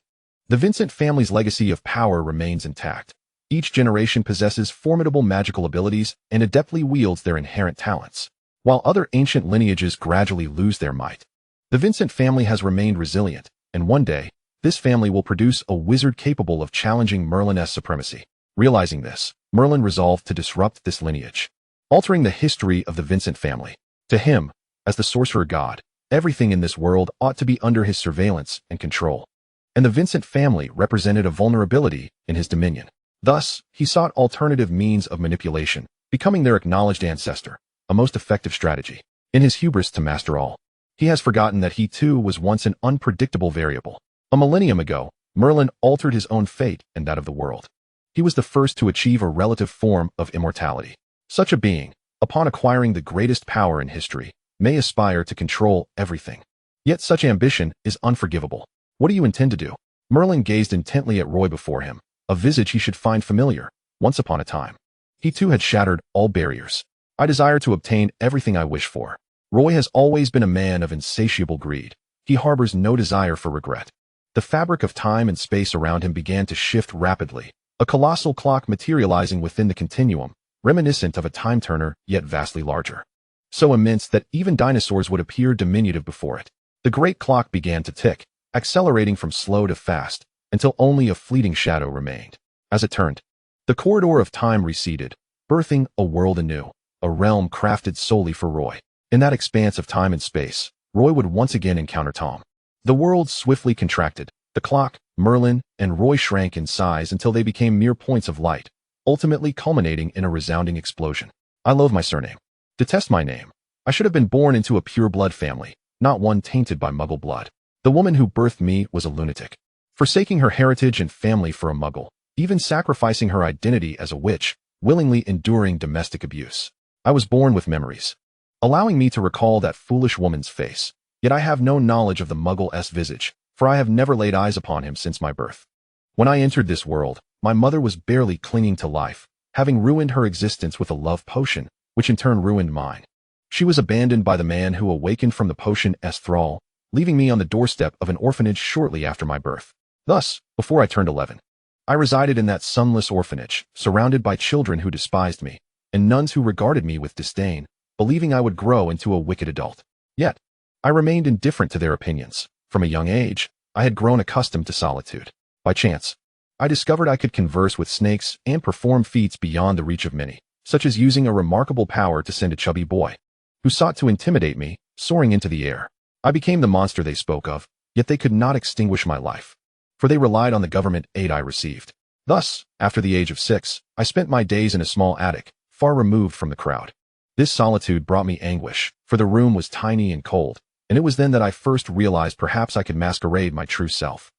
the Vincent family's legacy of power remains intact. Each generation possesses formidable magical abilities and adeptly wields their inherent talents. While other ancient lineages gradually lose their might, the Vincent family has remained resilient, and one day, this family will produce a wizard capable of challenging Merlin's supremacy. Realizing this, Merlin resolved to disrupt this lineage, altering the history of the Vincent family. To him, as the sorcerer god, everything in this world ought to be under his surveillance and control, and the Vincent family represented a vulnerability in his dominion. Thus, he sought alternative means of manipulation, becoming their acknowledged ancestor, a most effective strategy. In his hubris to master all, he has forgotten that he too was once an unpredictable variable. A millennium ago, Merlin altered his own fate and that of the world. He was the first to achieve a relative form of immortality. Such a being, upon acquiring the greatest power in history, may aspire to control everything. Yet such ambition is unforgivable. What do you intend to do? Merlin gazed intently at Roy before him, a visage he should find familiar. Once upon a time, he too had shattered all barriers. I desire to obtain everything I wish for. Roy has always been a man of insatiable greed. He harbors no desire for regret. The fabric of time and space around him began to shift rapidly, a colossal clock materializing within the continuum, reminiscent of a time-turner, yet vastly larger. So immense that even dinosaurs would appear diminutive before it. The great clock began to tick, accelerating from slow to fast, until only a fleeting shadow remained. As it turned, the corridor of time receded, birthing a world anew, a realm crafted solely for Roy. In that expanse of time and space, Roy would once again encounter Tom. The world swiftly contracted. The clock, Merlin, and Roy shrank in size until they became mere points of light, ultimately culminating in a resounding explosion. I loathe my surname. Detest my name. I should have been born into a pure-blood family, not one tainted by Muggle blood. The woman who birthed me was a lunatic, forsaking her heritage and family for a Muggle, even sacrificing her identity as a witch, willingly enduring domestic abuse. I was born with memories, allowing me to recall that foolish woman's face, yet I have no knowledge of the Muggle's visage, for I have never laid eyes upon him since my birth. When I entered this world, my mother was barely clinging to life, having ruined her existence with a love potion, which in turn ruined mine. She was abandoned by the man who awakened from the potion's thrall, leaving me on the doorstep of an orphanage shortly after my birth. Thus, before I turned 11, I resided in that sunless orphanage, surrounded by children who despised me, and nuns who regarded me with disdain, believing I would grow into a wicked adult. Yet, I remained indifferent to their opinions. From a young age, I had grown accustomed to solitude. By chance, I discovered I could converse with snakes and perform feats beyond the reach of many, such as using a remarkable power to send a chubby boy, who sought to intimidate me, soaring into the air. I became the monster they spoke of, yet they could not extinguish my life, for they relied on the government aid I received. Thus, after the age of 6, I spent my days in a small attic, far removed from the crowd. This solitude brought me anguish, for the room was tiny and cold, and it was then that I first realized perhaps I could masquerade my true self,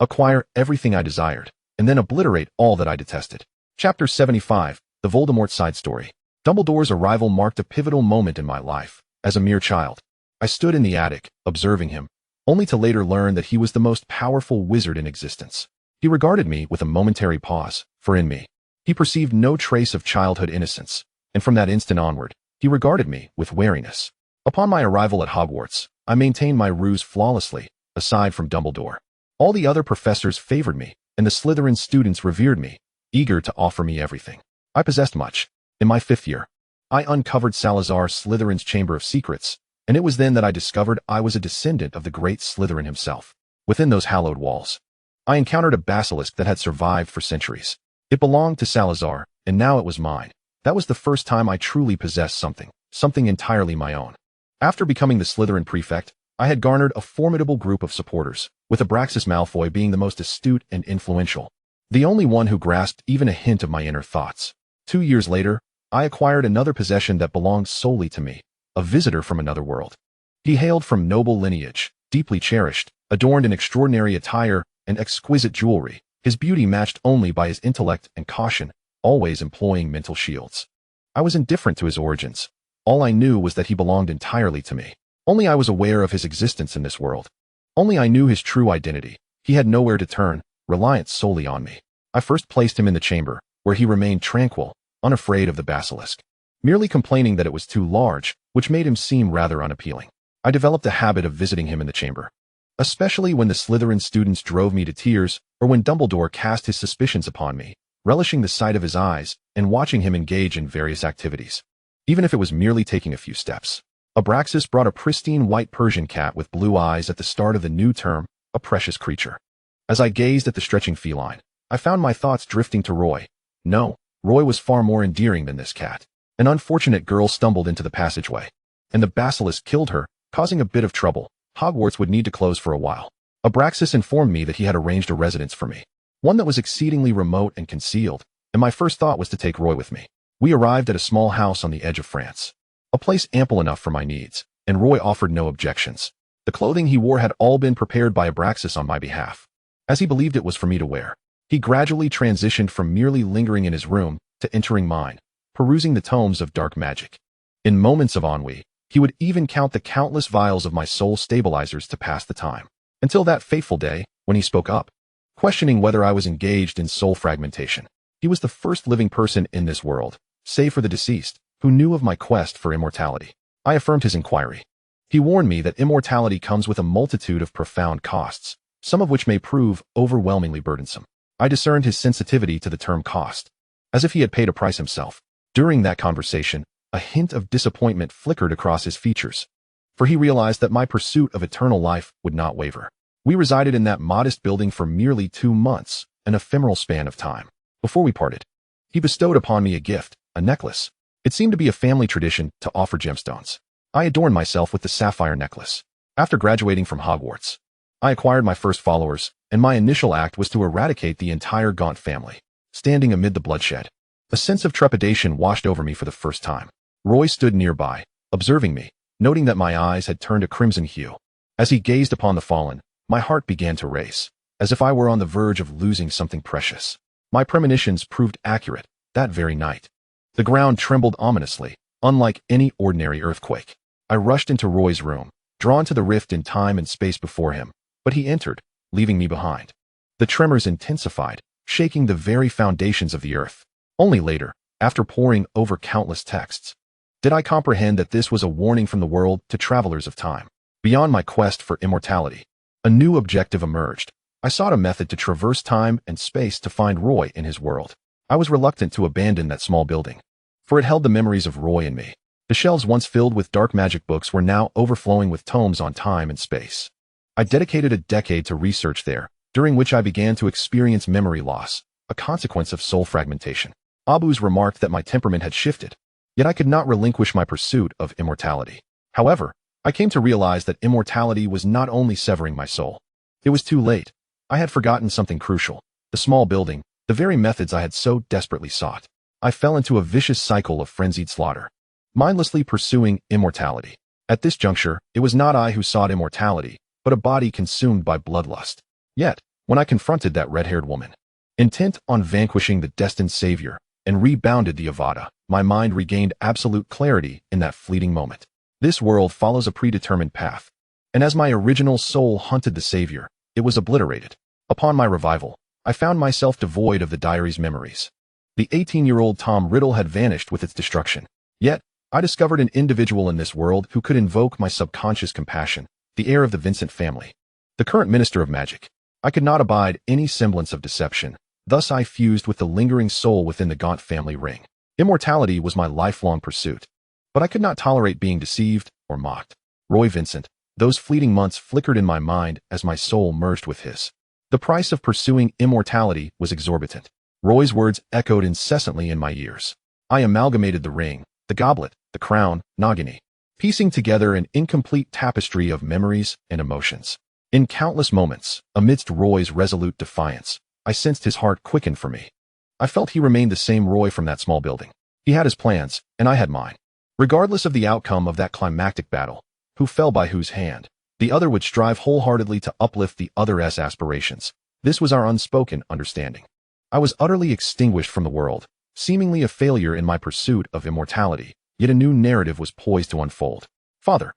acquire everything I desired, and then obliterate all that I detested. Chapter 75, The Voldemort Side Story. Dumbledore's arrival marked a pivotal moment in my life. As a mere child, I stood in the attic, observing him, only to later learn that he was the most powerful wizard in existence. He regarded me with a momentary pause, for in me, he perceived no trace of childhood innocence, and from that instant onward, he regarded me with wariness. Upon my arrival at Hogwarts, I maintained my ruse flawlessly, aside from Dumbledore. All the other professors favored me, and the Slytherin students revered me, eager to offer me everything. I possessed much. In my 5th year, I uncovered Salazar Slytherin's Chamber of Secrets, and it was then that I discovered I was a descendant of the great Slytherin himself. Within those hallowed walls, I encountered a basilisk that had survived for centuries. It belonged to Salazar, and now it was mine. That was the first time I truly possessed something entirely my own. After becoming the Slytherin prefect, I had garnered a formidable group of supporters, with Abraxas Malfoy being the most astute and influential, the only one who grasped even a hint of my inner thoughts. 2 years later, I acquired another possession that belonged solely to me, a visitor from another world. He hailed from noble lineage, deeply cherished, adorned in extraordinary attire and exquisite jewelry, his beauty matched only by his intellect and caution, always employing mental shields. I was indifferent to his origins. All I knew was that he belonged entirely to me. Only I was aware of his existence in this world. Only I knew his true identity. He had nowhere to turn, reliant solely on me. I first placed him in the chamber, where he remained tranquil, unafraid of the basilisk, merely complaining that it was too large, which made him seem rather unappealing. I developed a habit of visiting him in the chamber, especially when the Slytherin students drove me to tears, or when Dumbledore cast his suspicions upon me, relishing the sight of his eyes and watching him engage in various activities, even if it was merely taking a few steps. Abraxas brought a pristine white Persian cat with blue eyes at the start of the new term, a precious creature. As I gazed at the stretching feline, I found my thoughts drifting to Roy. No, Roy was far more endearing than this cat. An unfortunate girl stumbled into the passageway, and the basilisk killed her, causing a bit of trouble. Hogwarts would need to close for a while. Abraxas informed me that he had arranged a residence for me, one that was exceedingly remote and concealed, and my first thought was to take Roy with me. We arrived at a small house on the edge of France, a place ample enough for my needs, and Roy offered no objections. The clothing he wore had all been prepared by Abraxas on my behalf, as he believed it was for me to wear. He gradually transitioned from merely lingering in his room to entering mine, perusing the tomes of dark magic. In moments of ennui, he would even count the countless vials of my soul stabilizers to pass the time, until that fateful day when he spoke up, questioning whether I was engaged in soul fragmentation. He was the first living person in this world, save for the deceased, who knew of my quest for immortality. I affirmed his inquiry. He warned me that immortality comes with a multitude of profound costs, some of which may prove overwhelmingly burdensome. I discerned his sensitivity to the term cost, as if he had paid a price himself. During that conversation, a hint of disappointment flickered across his features, for he realized that my pursuit of eternal life would not waver. We resided in that modest building for merely 2 months, an ephemeral span of time. Before we parted, he bestowed upon me a gift, a necklace. It seemed to be a family tradition to offer gemstones. I adorned myself with the sapphire necklace. After graduating from Hogwarts, I acquired my first followers, and my initial act was to eradicate the entire Gaunt family. Standing amid the bloodshed, a sense of trepidation washed over me for the first time. Roy stood nearby, observing me, noting that my eyes had turned a crimson hue. As he gazed upon the fallen, my heart began to race, as if I were on the verge of losing something precious. My premonitions proved accurate that very night. The ground trembled ominously, unlike any ordinary earthquake. I rushed into Roy's room, drawn to the rift in time and space before him, but he entered, leaving me behind. The tremors intensified, shaking the very foundations of the earth. Only later, after poring over countless texts, did I comprehend that this was a warning from the world to travelers of time. Beyond my quest for immortality, a new objective emerged. I sought a method to traverse time and space to find Roy in his world. I was reluctant to abandon that small building, for it held the memories of Roy and me. The shelves once filled with dark magic books were now overflowing with tomes on time and space. I dedicated a decade to research there, during which I began to experience memory loss, a consequence of soul fragmentation. Abus remarked that my temperament had shifted, yet I could not relinquish my pursuit of immortality. However, I came to realize that immortality was not only severing my soul. It was too late. I had forgotten something crucial: the small building, the very methods I had so desperately sought. I fell into a vicious cycle of frenzied slaughter, mindlessly pursuing immortality. At this juncture, it was not I who sought immortality, but a body consumed by bloodlust. Yet, when I confronted that red-haired woman, intent on vanquishing the destined savior, and rebounded the Avada, my mind regained absolute clarity in that fleeting moment. This world follows a predetermined path, and as my original soul hunted the savior, it was obliterated. Upon my revival, I found myself devoid of the diary's memories. The 18-year-old Tom Riddle had vanished with its destruction. Yet, I discovered an individual in this world who could invoke my subconscious compassion, the heir of the Winson family, the current minister of magic. I could not abide any semblance of deception, thus I fused with the lingering soul within the Gaunt family ring. Immortality was my lifelong pursuit, but I could not tolerate being deceived or mocked. Roy Vincent, those fleeting months flickered in my mind as my soul merged with his. The price of pursuing immortality was exorbitant. Roy's words echoed incessantly in my ears. I amalgamated the ring, the goblet, the crown, Nagini, piecing together an incomplete tapestry of memories and emotions. In countless moments, amidst Roy's resolute defiance, I sensed his heart quicken for me. I felt he remained the same Roy from that small building. He had his plans, and I had mine. Regardless of the outcome of that climactic battle, who fell by whose hand, the other would strive wholeheartedly to uplift the other's aspirations. This was our unspoken understanding. I was utterly extinguished from the world, seemingly a failure in my pursuit of immortality, yet a new narrative was poised to unfold. Father,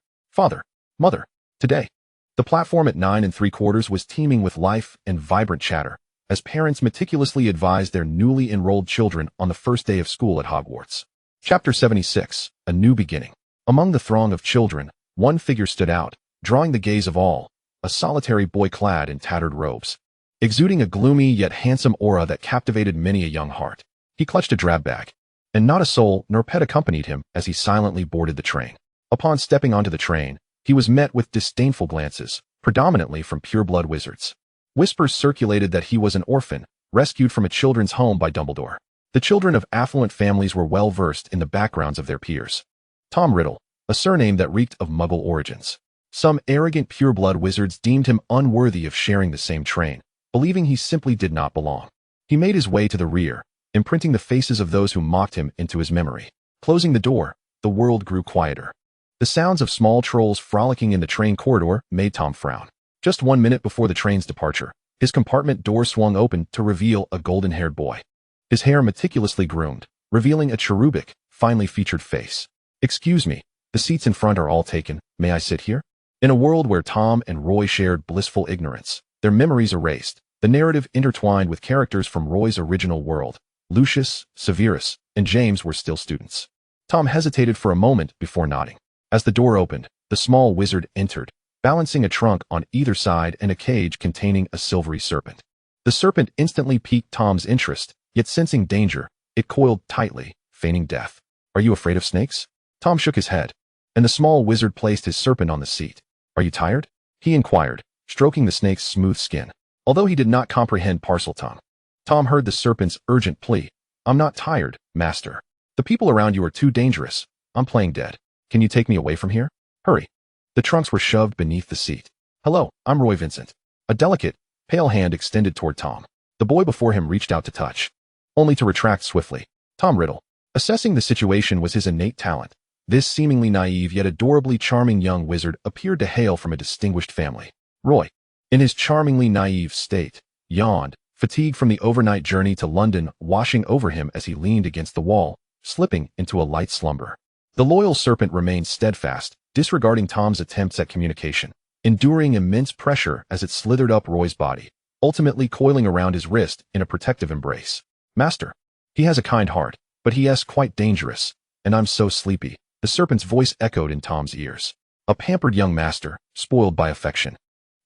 mother, today. The platform at 9 3/4 was teeming with life and vibrant chatter, as parents meticulously advised their newly enrolled children on the first day of school at Hogwarts. Chapter 76, A New Beginning. Among the throng of children, one figure stood out, drawing the gaze of all, a solitary boy clad in tattered robes, exuding a gloomy yet handsome aura that captivated many a young heart. He clutched a drab bag, and not a soul nor pet accompanied him as he silently boarded the train. Upon stepping onto the train, he was met with disdainful glances, predominantly from pureblood wizards. Whispers circulated that he was an orphan, rescued from a children's home by Dumbledore. The children of affluent families were well versed in the backgrounds of their peers. Tom Riddle, a surname that reeked of Muggle origins. Some arrogant pureblood wizards deemed him unworthy of sharing the same train, believing he simply did not belong. He made his way to the rear, imprinting the faces of those who mocked him into his memory. Closing the door, the world grew quieter. The sounds of small trolls frolicking in the train corridor made Tom frown. Just 1 minute before the train's departure, his compartment door swung open to reveal a golden-haired boy. His hair meticulously groomed, revealing a cherubic, finely featured face. "Excuse me, the seats in front are all taken. May I sit here?" In a world where Tom and Roy shared blissful ignorance, their memories erased, the narrative intertwined with characters from Roy's original world. Lucius, Severus, and James were still students. Tom hesitated for a moment before nodding. As the door opened, the small wizard entered, balancing a trunk on either side and a cage containing a silvery serpent. The serpent instantly piqued Tom's interest, yet sensing danger, it coiled tightly, feigning death. "Are you afraid of snakes?" Tom shook his head, and the small wizard placed his serpent on the seat. "Are you tired?" he inquired, stroking the snake's smooth skin. Although he did not comprehend Parseltongue, Tom heard the serpent's urgent plea. "I'm not tired, master. The people around you are too dangerous. I'm playing dead. Can you take me away from here? Hurry." The trunks were shoved beneath the seat. "Hello, I'm Roy Vincent." A delicate, pale hand extended toward Tom. The boy before him reached out to touch, only to retract swiftly. Tom Riddle. Assessing the situation was his innate talent. This seemingly naive yet adorably charming young wizard appeared to hail from a distinguished family. Roy, in his charmingly naive state, yawned, fatigue from the overnight journey to London washing over him as he leaned against the wall, slipping into a light slumber. The loyal serpent remained steadfast, disregarding Tom's attempts at communication, enduring immense pressure as it slithered up Roy's body, ultimately coiling around his wrist in a protective embrace. "Master, he has a kind heart, but he is quite dangerous, and I'm so sleepy." The serpent's voice echoed in Tom's ears. A pampered young master, spoiled by affection.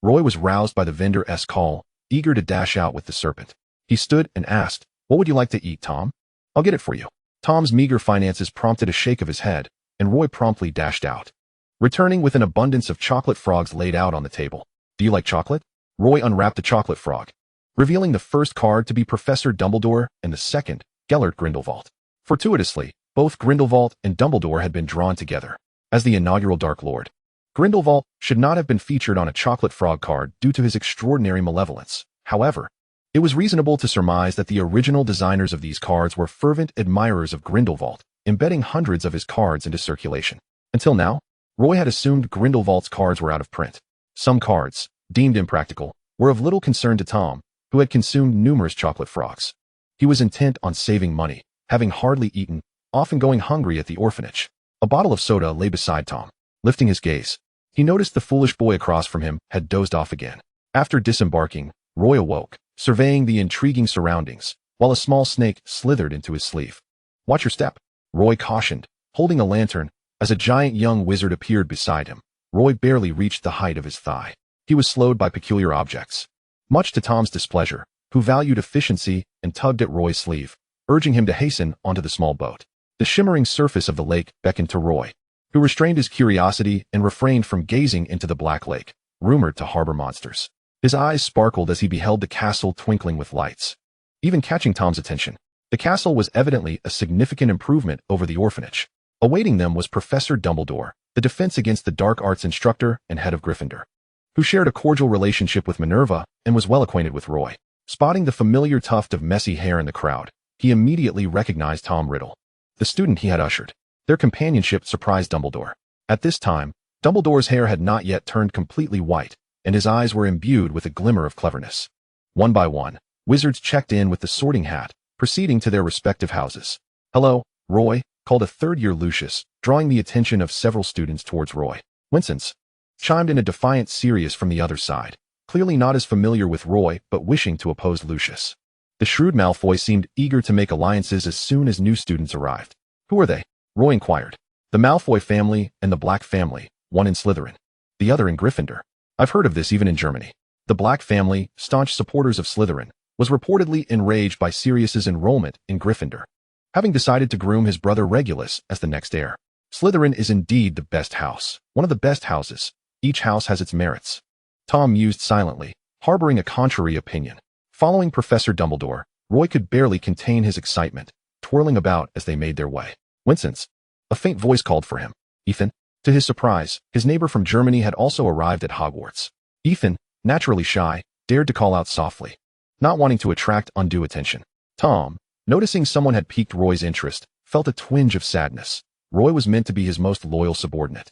Roy was roused by the vendor's call, eager to dash out with the serpent. He stood and asked, "What would you like to eat, Tom?" "I'll get it for you." Tom's meager finances prompted a shake of his head, and Roy promptly dashed out, returning with an abundance of chocolate frogs laid out on the table. "Do you like chocolate?" Roy unwrapped the chocolate frog, revealing the first card to be Professor Dumbledore and the second, Gellert Grindelwald. Fortuitously, both Grindelwald and Dumbledore had been drawn together as the inaugural Dark Lord. Grindelwald should not have been featured on a chocolate frog card due to his extraordinary malevolence. However, it was reasonable to surmise that the original designers of these cards were fervent admirers of Grindelwald, embedding hundreds of his cards into circulation. Until now, Roy had assumed Grindelwald's cards were out of print. Some cards, deemed impractical, were of little concern to Tom, who had consumed numerous chocolate frogs. He was intent on saving money, having hardly eaten, often going hungry at the orphanage. A bottle of soda lay beside Tom. Lifting his gaze, he noticed the foolish boy across from him had dozed off again. After disembarking, Roy awoke, surveying the intriguing surroundings, while a small snake slithered into his sleeve. "Watch your step," Roy cautioned, holding a lantern, as a giant young wizard appeared beside him. Roy barely reached the height of his thigh. He was slowed by peculiar objects, much to Tom's displeasure, who valued efficiency and tugged at Roy's sleeve, urging him to hasten onto the small boat. The shimmering surface of the lake beckoned to Roy, who restrained his curiosity and refrained from gazing into the black lake, rumored to harbor monsters. His eyes sparkled as he beheld the castle twinkling with lights. Even catching Tom's attention, the castle was evidently a significant improvement over the orphanage. Awaiting them was Professor Dumbledore, the Defense Against the Dark Arts instructor and head of Gryffindor, who shared a cordial relationship with Minerva and was well acquainted with Roy. Spotting the familiar tuft of messy hair in the crowd, he immediately recognized Tom Riddle, the student he had ushered. Their companionship surprised Dumbledore. At this time, Dumbledore's hair had not yet turned completely white, and his eyes were imbued with a glimmer of cleverness. One by one, wizards checked in with the sorting hat, proceeding to their respective houses. "Hello, Roy," called a third-year Lucius, drawing the attention of several students towards Roy. "Winson's," chimed in a defiant Sirius from the other side, clearly not as familiar with Roy but wishing to oppose Lucius. The shrewd Malfoy seemed eager to make alliances as soon as new students arrived. "Who are they?" Roy inquired. "The Malfoy family and the Black family, one in Slytherin, the other in Gryffindor. I've heard of this even in Germany." The Black family, staunch supporters of Slytherin, was reportedly enraged by Sirius's enrollment in Gryffindor, having decided to groom his brother Regulus as the next heir. "Slytherin is indeed the best house, one of the best houses. Each house has its merits." Tom mused silently, harboring a contrary opinion. Following Professor Dumbledore, Roy could barely contain his excitement, twirling about as they made their way. "Winson's." A faint voice called for him. "Ethan." To his surprise, his neighbor from Germany had also arrived at Hogwarts. Ethan, naturally shy, dared to call out softly, not wanting to attract undue attention. Tom, noticing someone had piqued Roy's interest, felt a twinge of sadness. Roy was meant to be his most loyal subordinate,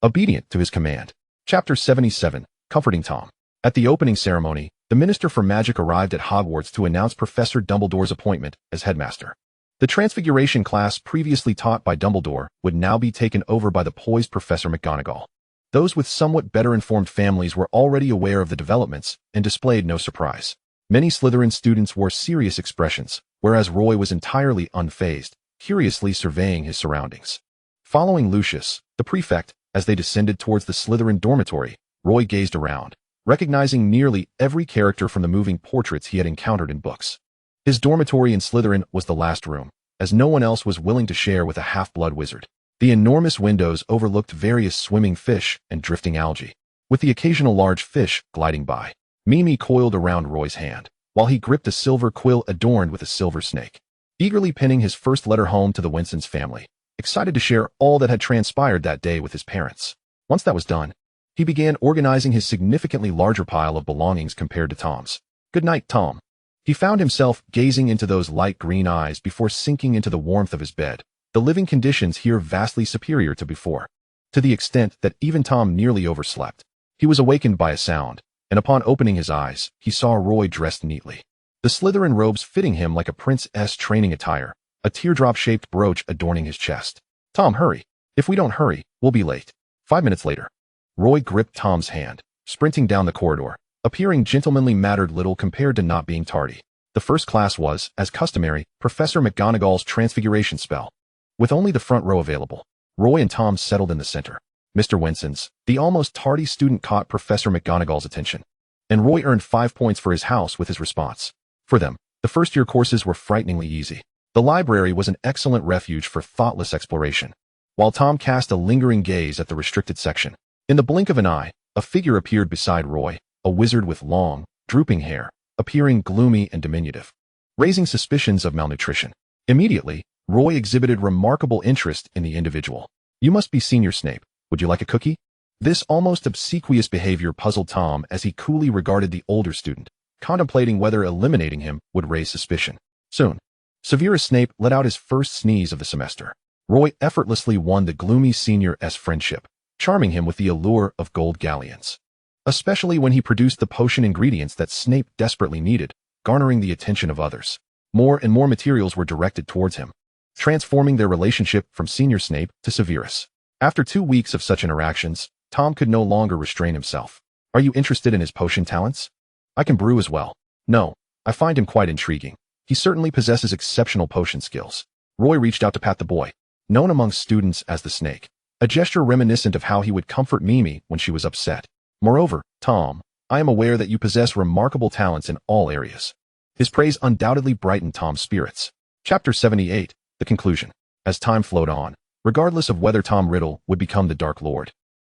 obedient to his command. Chapter 77, Comforting Tom. At the opening ceremony, the Minister for Magic arrived at Hogwarts to announce Professor Dumbledore's appointment as headmaster. The Transfiguration class previously taught by Dumbledore would now be taken over by the poised Professor McGonagall. Those with somewhat better informed families were already aware of the developments and displayed no surprise. Many Slytherin students wore serious expressions, whereas Roy was entirely unfazed, curiously surveying his surroundings. Following Lucius, the prefect, as they descended towards the Slytherin dormitory, Roy gazed around, recognizing nearly every character from the moving portraits he had encountered in books. His dormitory in Slytherin was the last room, as no one else was willing to share with a half-blood wizard. The enormous windows overlooked various swimming fish and drifting algae, with the occasional large fish gliding by. Mimi coiled around Roy's hand, while he gripped a silver quill adorned with a silver snake, eagerly pinning his first letter home to the Winson's family, excited to share all that had transpired that day with his parents. Once that was done, he began organizing his significantly larger pile of belongings compared to Tom's. "Good night, Tom." He found himself gazing into those light green eyes before sinking into the warmth of his bed, the living conditions here vastly superior to before, to the extent that even Tom nearly overslept. He was awakened by a sound, and upon opening his eyes, he saw Roy dressed neatly. The Slytherin robes fitting him like a prince's training attire, a teardrop-shaped brooch adorning his chest. "Tom, hurry. If we don't hurry, we'll be late." 5 minutes later, Roy gripped Tom's hand, sprinting down the corridor, appearing gentlemanly mattered little compared to not being tardy. The first class was, as customary, Professor McGonagall's transfiguration spell. With only the front row available, Roy and Tom settled in the center. Mr. Winson's, the almost tardy student, caught Professor McGonagall's attention, and Roy earned 5 points for his house with his response. For them, the first-year courses were frighteningly easy. The library was an excellent refuge for thoughtless exploration, while Tom cast a lingering gaze at the restricted section. In the blink of an eye, a figure appeared beside Roy, a wizard with long, drooping hair, appearing gloomy and diminutive, raising suspicions of malnutrition. Immediately, Roy exhibited remarkable interest in the individual. "You must be Senior Snape. Would you like a cookie?" This almost obsequious behavior puzzled Tom as he coolly regarded the older student, contemplating whether eliminating him would raise suspicion. Soon, Severus Snape let out his first sneeze of the semester. Roy effortlessly won the gloomy senior's friendship, charming him with the allure of gold galleons, especially when he produced the potion ingredients that Snape desperately needed, garnering the attention of others. More and more materials were directed towards him, transforming their relationship from Senior Snape to Severus. After 2 weeks of such interactions, Tom could no longer restrain himself. "Are you interested in his potion talents? I can brew as well." "No, I find him quite intriguing. He certainly possesses exceptional potion skills." Roy reached out to pat the boy, known among students as the Snake, a gesture reminiscent of how he would comfort Mimi when she was upset. "Moreover, Tom, I am aware that you possess remarkable talents in all areas." His praise undoubtedly brightened Tom's spirits. Chapter 78, the conclusion. As time flowed on, regardless of whether Tom Riddle would become the Dark Lord,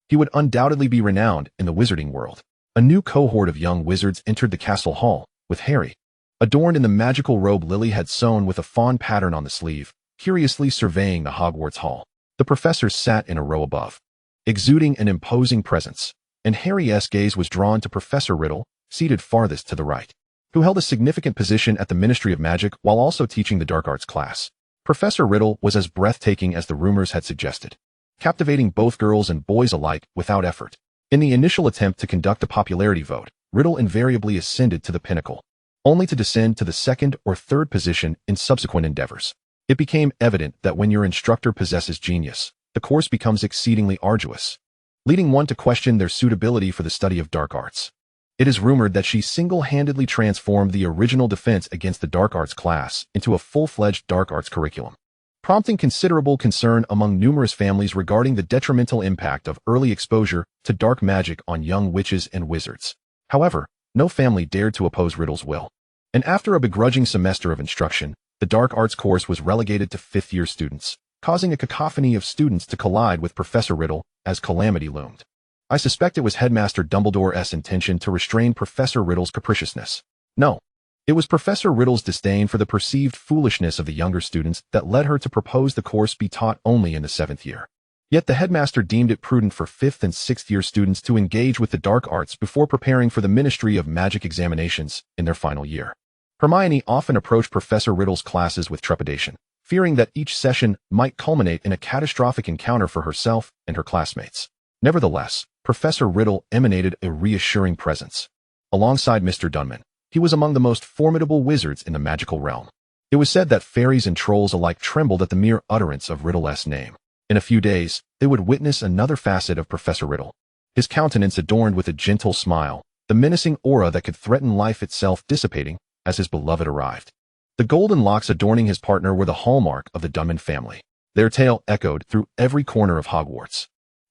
he would undoubtedly be renowned in the wizarding world. A new cohort of young wizards entered the castle hall, with Harry, adorned in the magical robe Lily had sewn with a fawn pattern on the sleeve, curiously surveying the Hogwarts hall. The professors sat in a row above, exuding an imposing presence, and Harry's gaze was drawn to Professor Riddle, seated farthest to the right, who held a significant position at the Ministry of Magic while also teaching the Dark Arts class. Professor Riddle was as breathtaking as the rumors had suggested, captivating both girls and boys alike without effort. In the initial attempt to conduct a popularity vote, Riddle invariably ascended to the pinnacle, only to descend to the second or third position in subsequent endeavors. It became evident that when your instructor possesses genius, the course becomes exceedingly arduous, leading one to question their suitability for the study of dark arts. It is rumored that she single-handedly transformed the original Defense Against the Dark Arts class into a full-fledged dark arts curriculum, prompting considerable concern among numerous families regarding the detrimental impact of early exposure to dark magic on young witches and wizards. However, no family dared to oppose Riddle's will, and after a begrudging semester of instruction, the dark arts course was relegated to fifth-year students, causing a cacophony of students to collide with Professor Riddle as calamity loomed. I suspect it was Headmaster Dumbledore's intention to restrain Professor Riddle's capriciousness. No, it was Professor Riddle's disdain for the perceived foolishness of the younger students that led her to propose the course be taught only in the 7th year. Yet the headmaster deemed it prudent for 5th and 6th year students to engage with the dark arts before preparing for the Ministry of Magic examinations in their final year. Hermione often approached Professor Riddle's classes with trepidation, fearing that each session might culminate in a catastrophic encounter for herself and her classmates. Nevertheless, Professor Riddle emanated a reassuring presence. Alongside Mr. Dunman, he was among the most formidable wizards in the magical realm. It was said that fairies and trolls alike trembled at the mere utterance of Riddle's name. In a few days, they would witness another facet of Professor Riddle, his countenance adorned with a gentle smile, the menacing aura that could threaten life itself dissipating as his beloved arrived. The golden locks adorning his partner were the hallmark of the Dunman family. Their tale echoed through every corner of Hogwarts.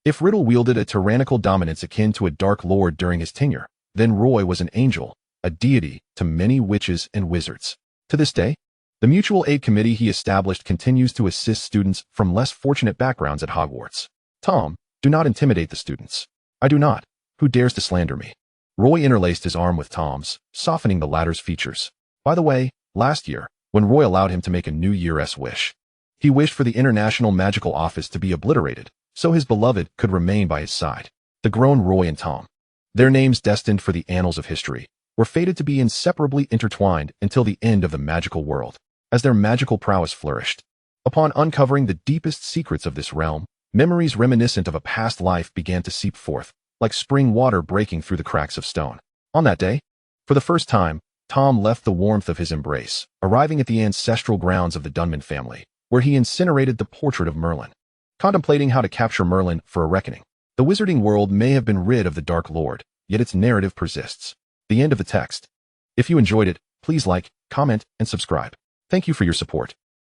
If Riddle wielded a tyrannical dominance akin to a Dark Lord during his tenure, then Roy was an angel, a deity to many witches and wizards. To this day, the mutual aid committee he established continues to assist students from less fortunate backgrounds at Hogwarts. Tom, do not intimidate the students. I do not. Who dares to slander me? Roy interlaced his arm with Tom's, softening the latter's features. By the way, last year, when Roy allowed him to make a New Year's wish, he wished for the International Magical Office to be obliterated, so his beloved could remain by his side. The grown Roy and Tom, their names destined for the annals of history, were fated to be inseparably intertwined until the end of the magical world, as their magical prowess flourished. Upon uncovering the deepest secrets of this realm, memories reminiscent of a past life began to seep forth, like spring water breaking through the cracks of stone. On that day, for the first time, Tom left the warmth of his embrace, arriving at the ancestral grounds of the Dunman family, where he incinerated the portrait of Merlin. Contemplating how to capture Merlin for a reckoning, the wizarding world may have been rid of the Dark Lord, yet its narrative persists. The end of the text. If you enjoyed it, please like, comment, and subscribe. Thank you for your support.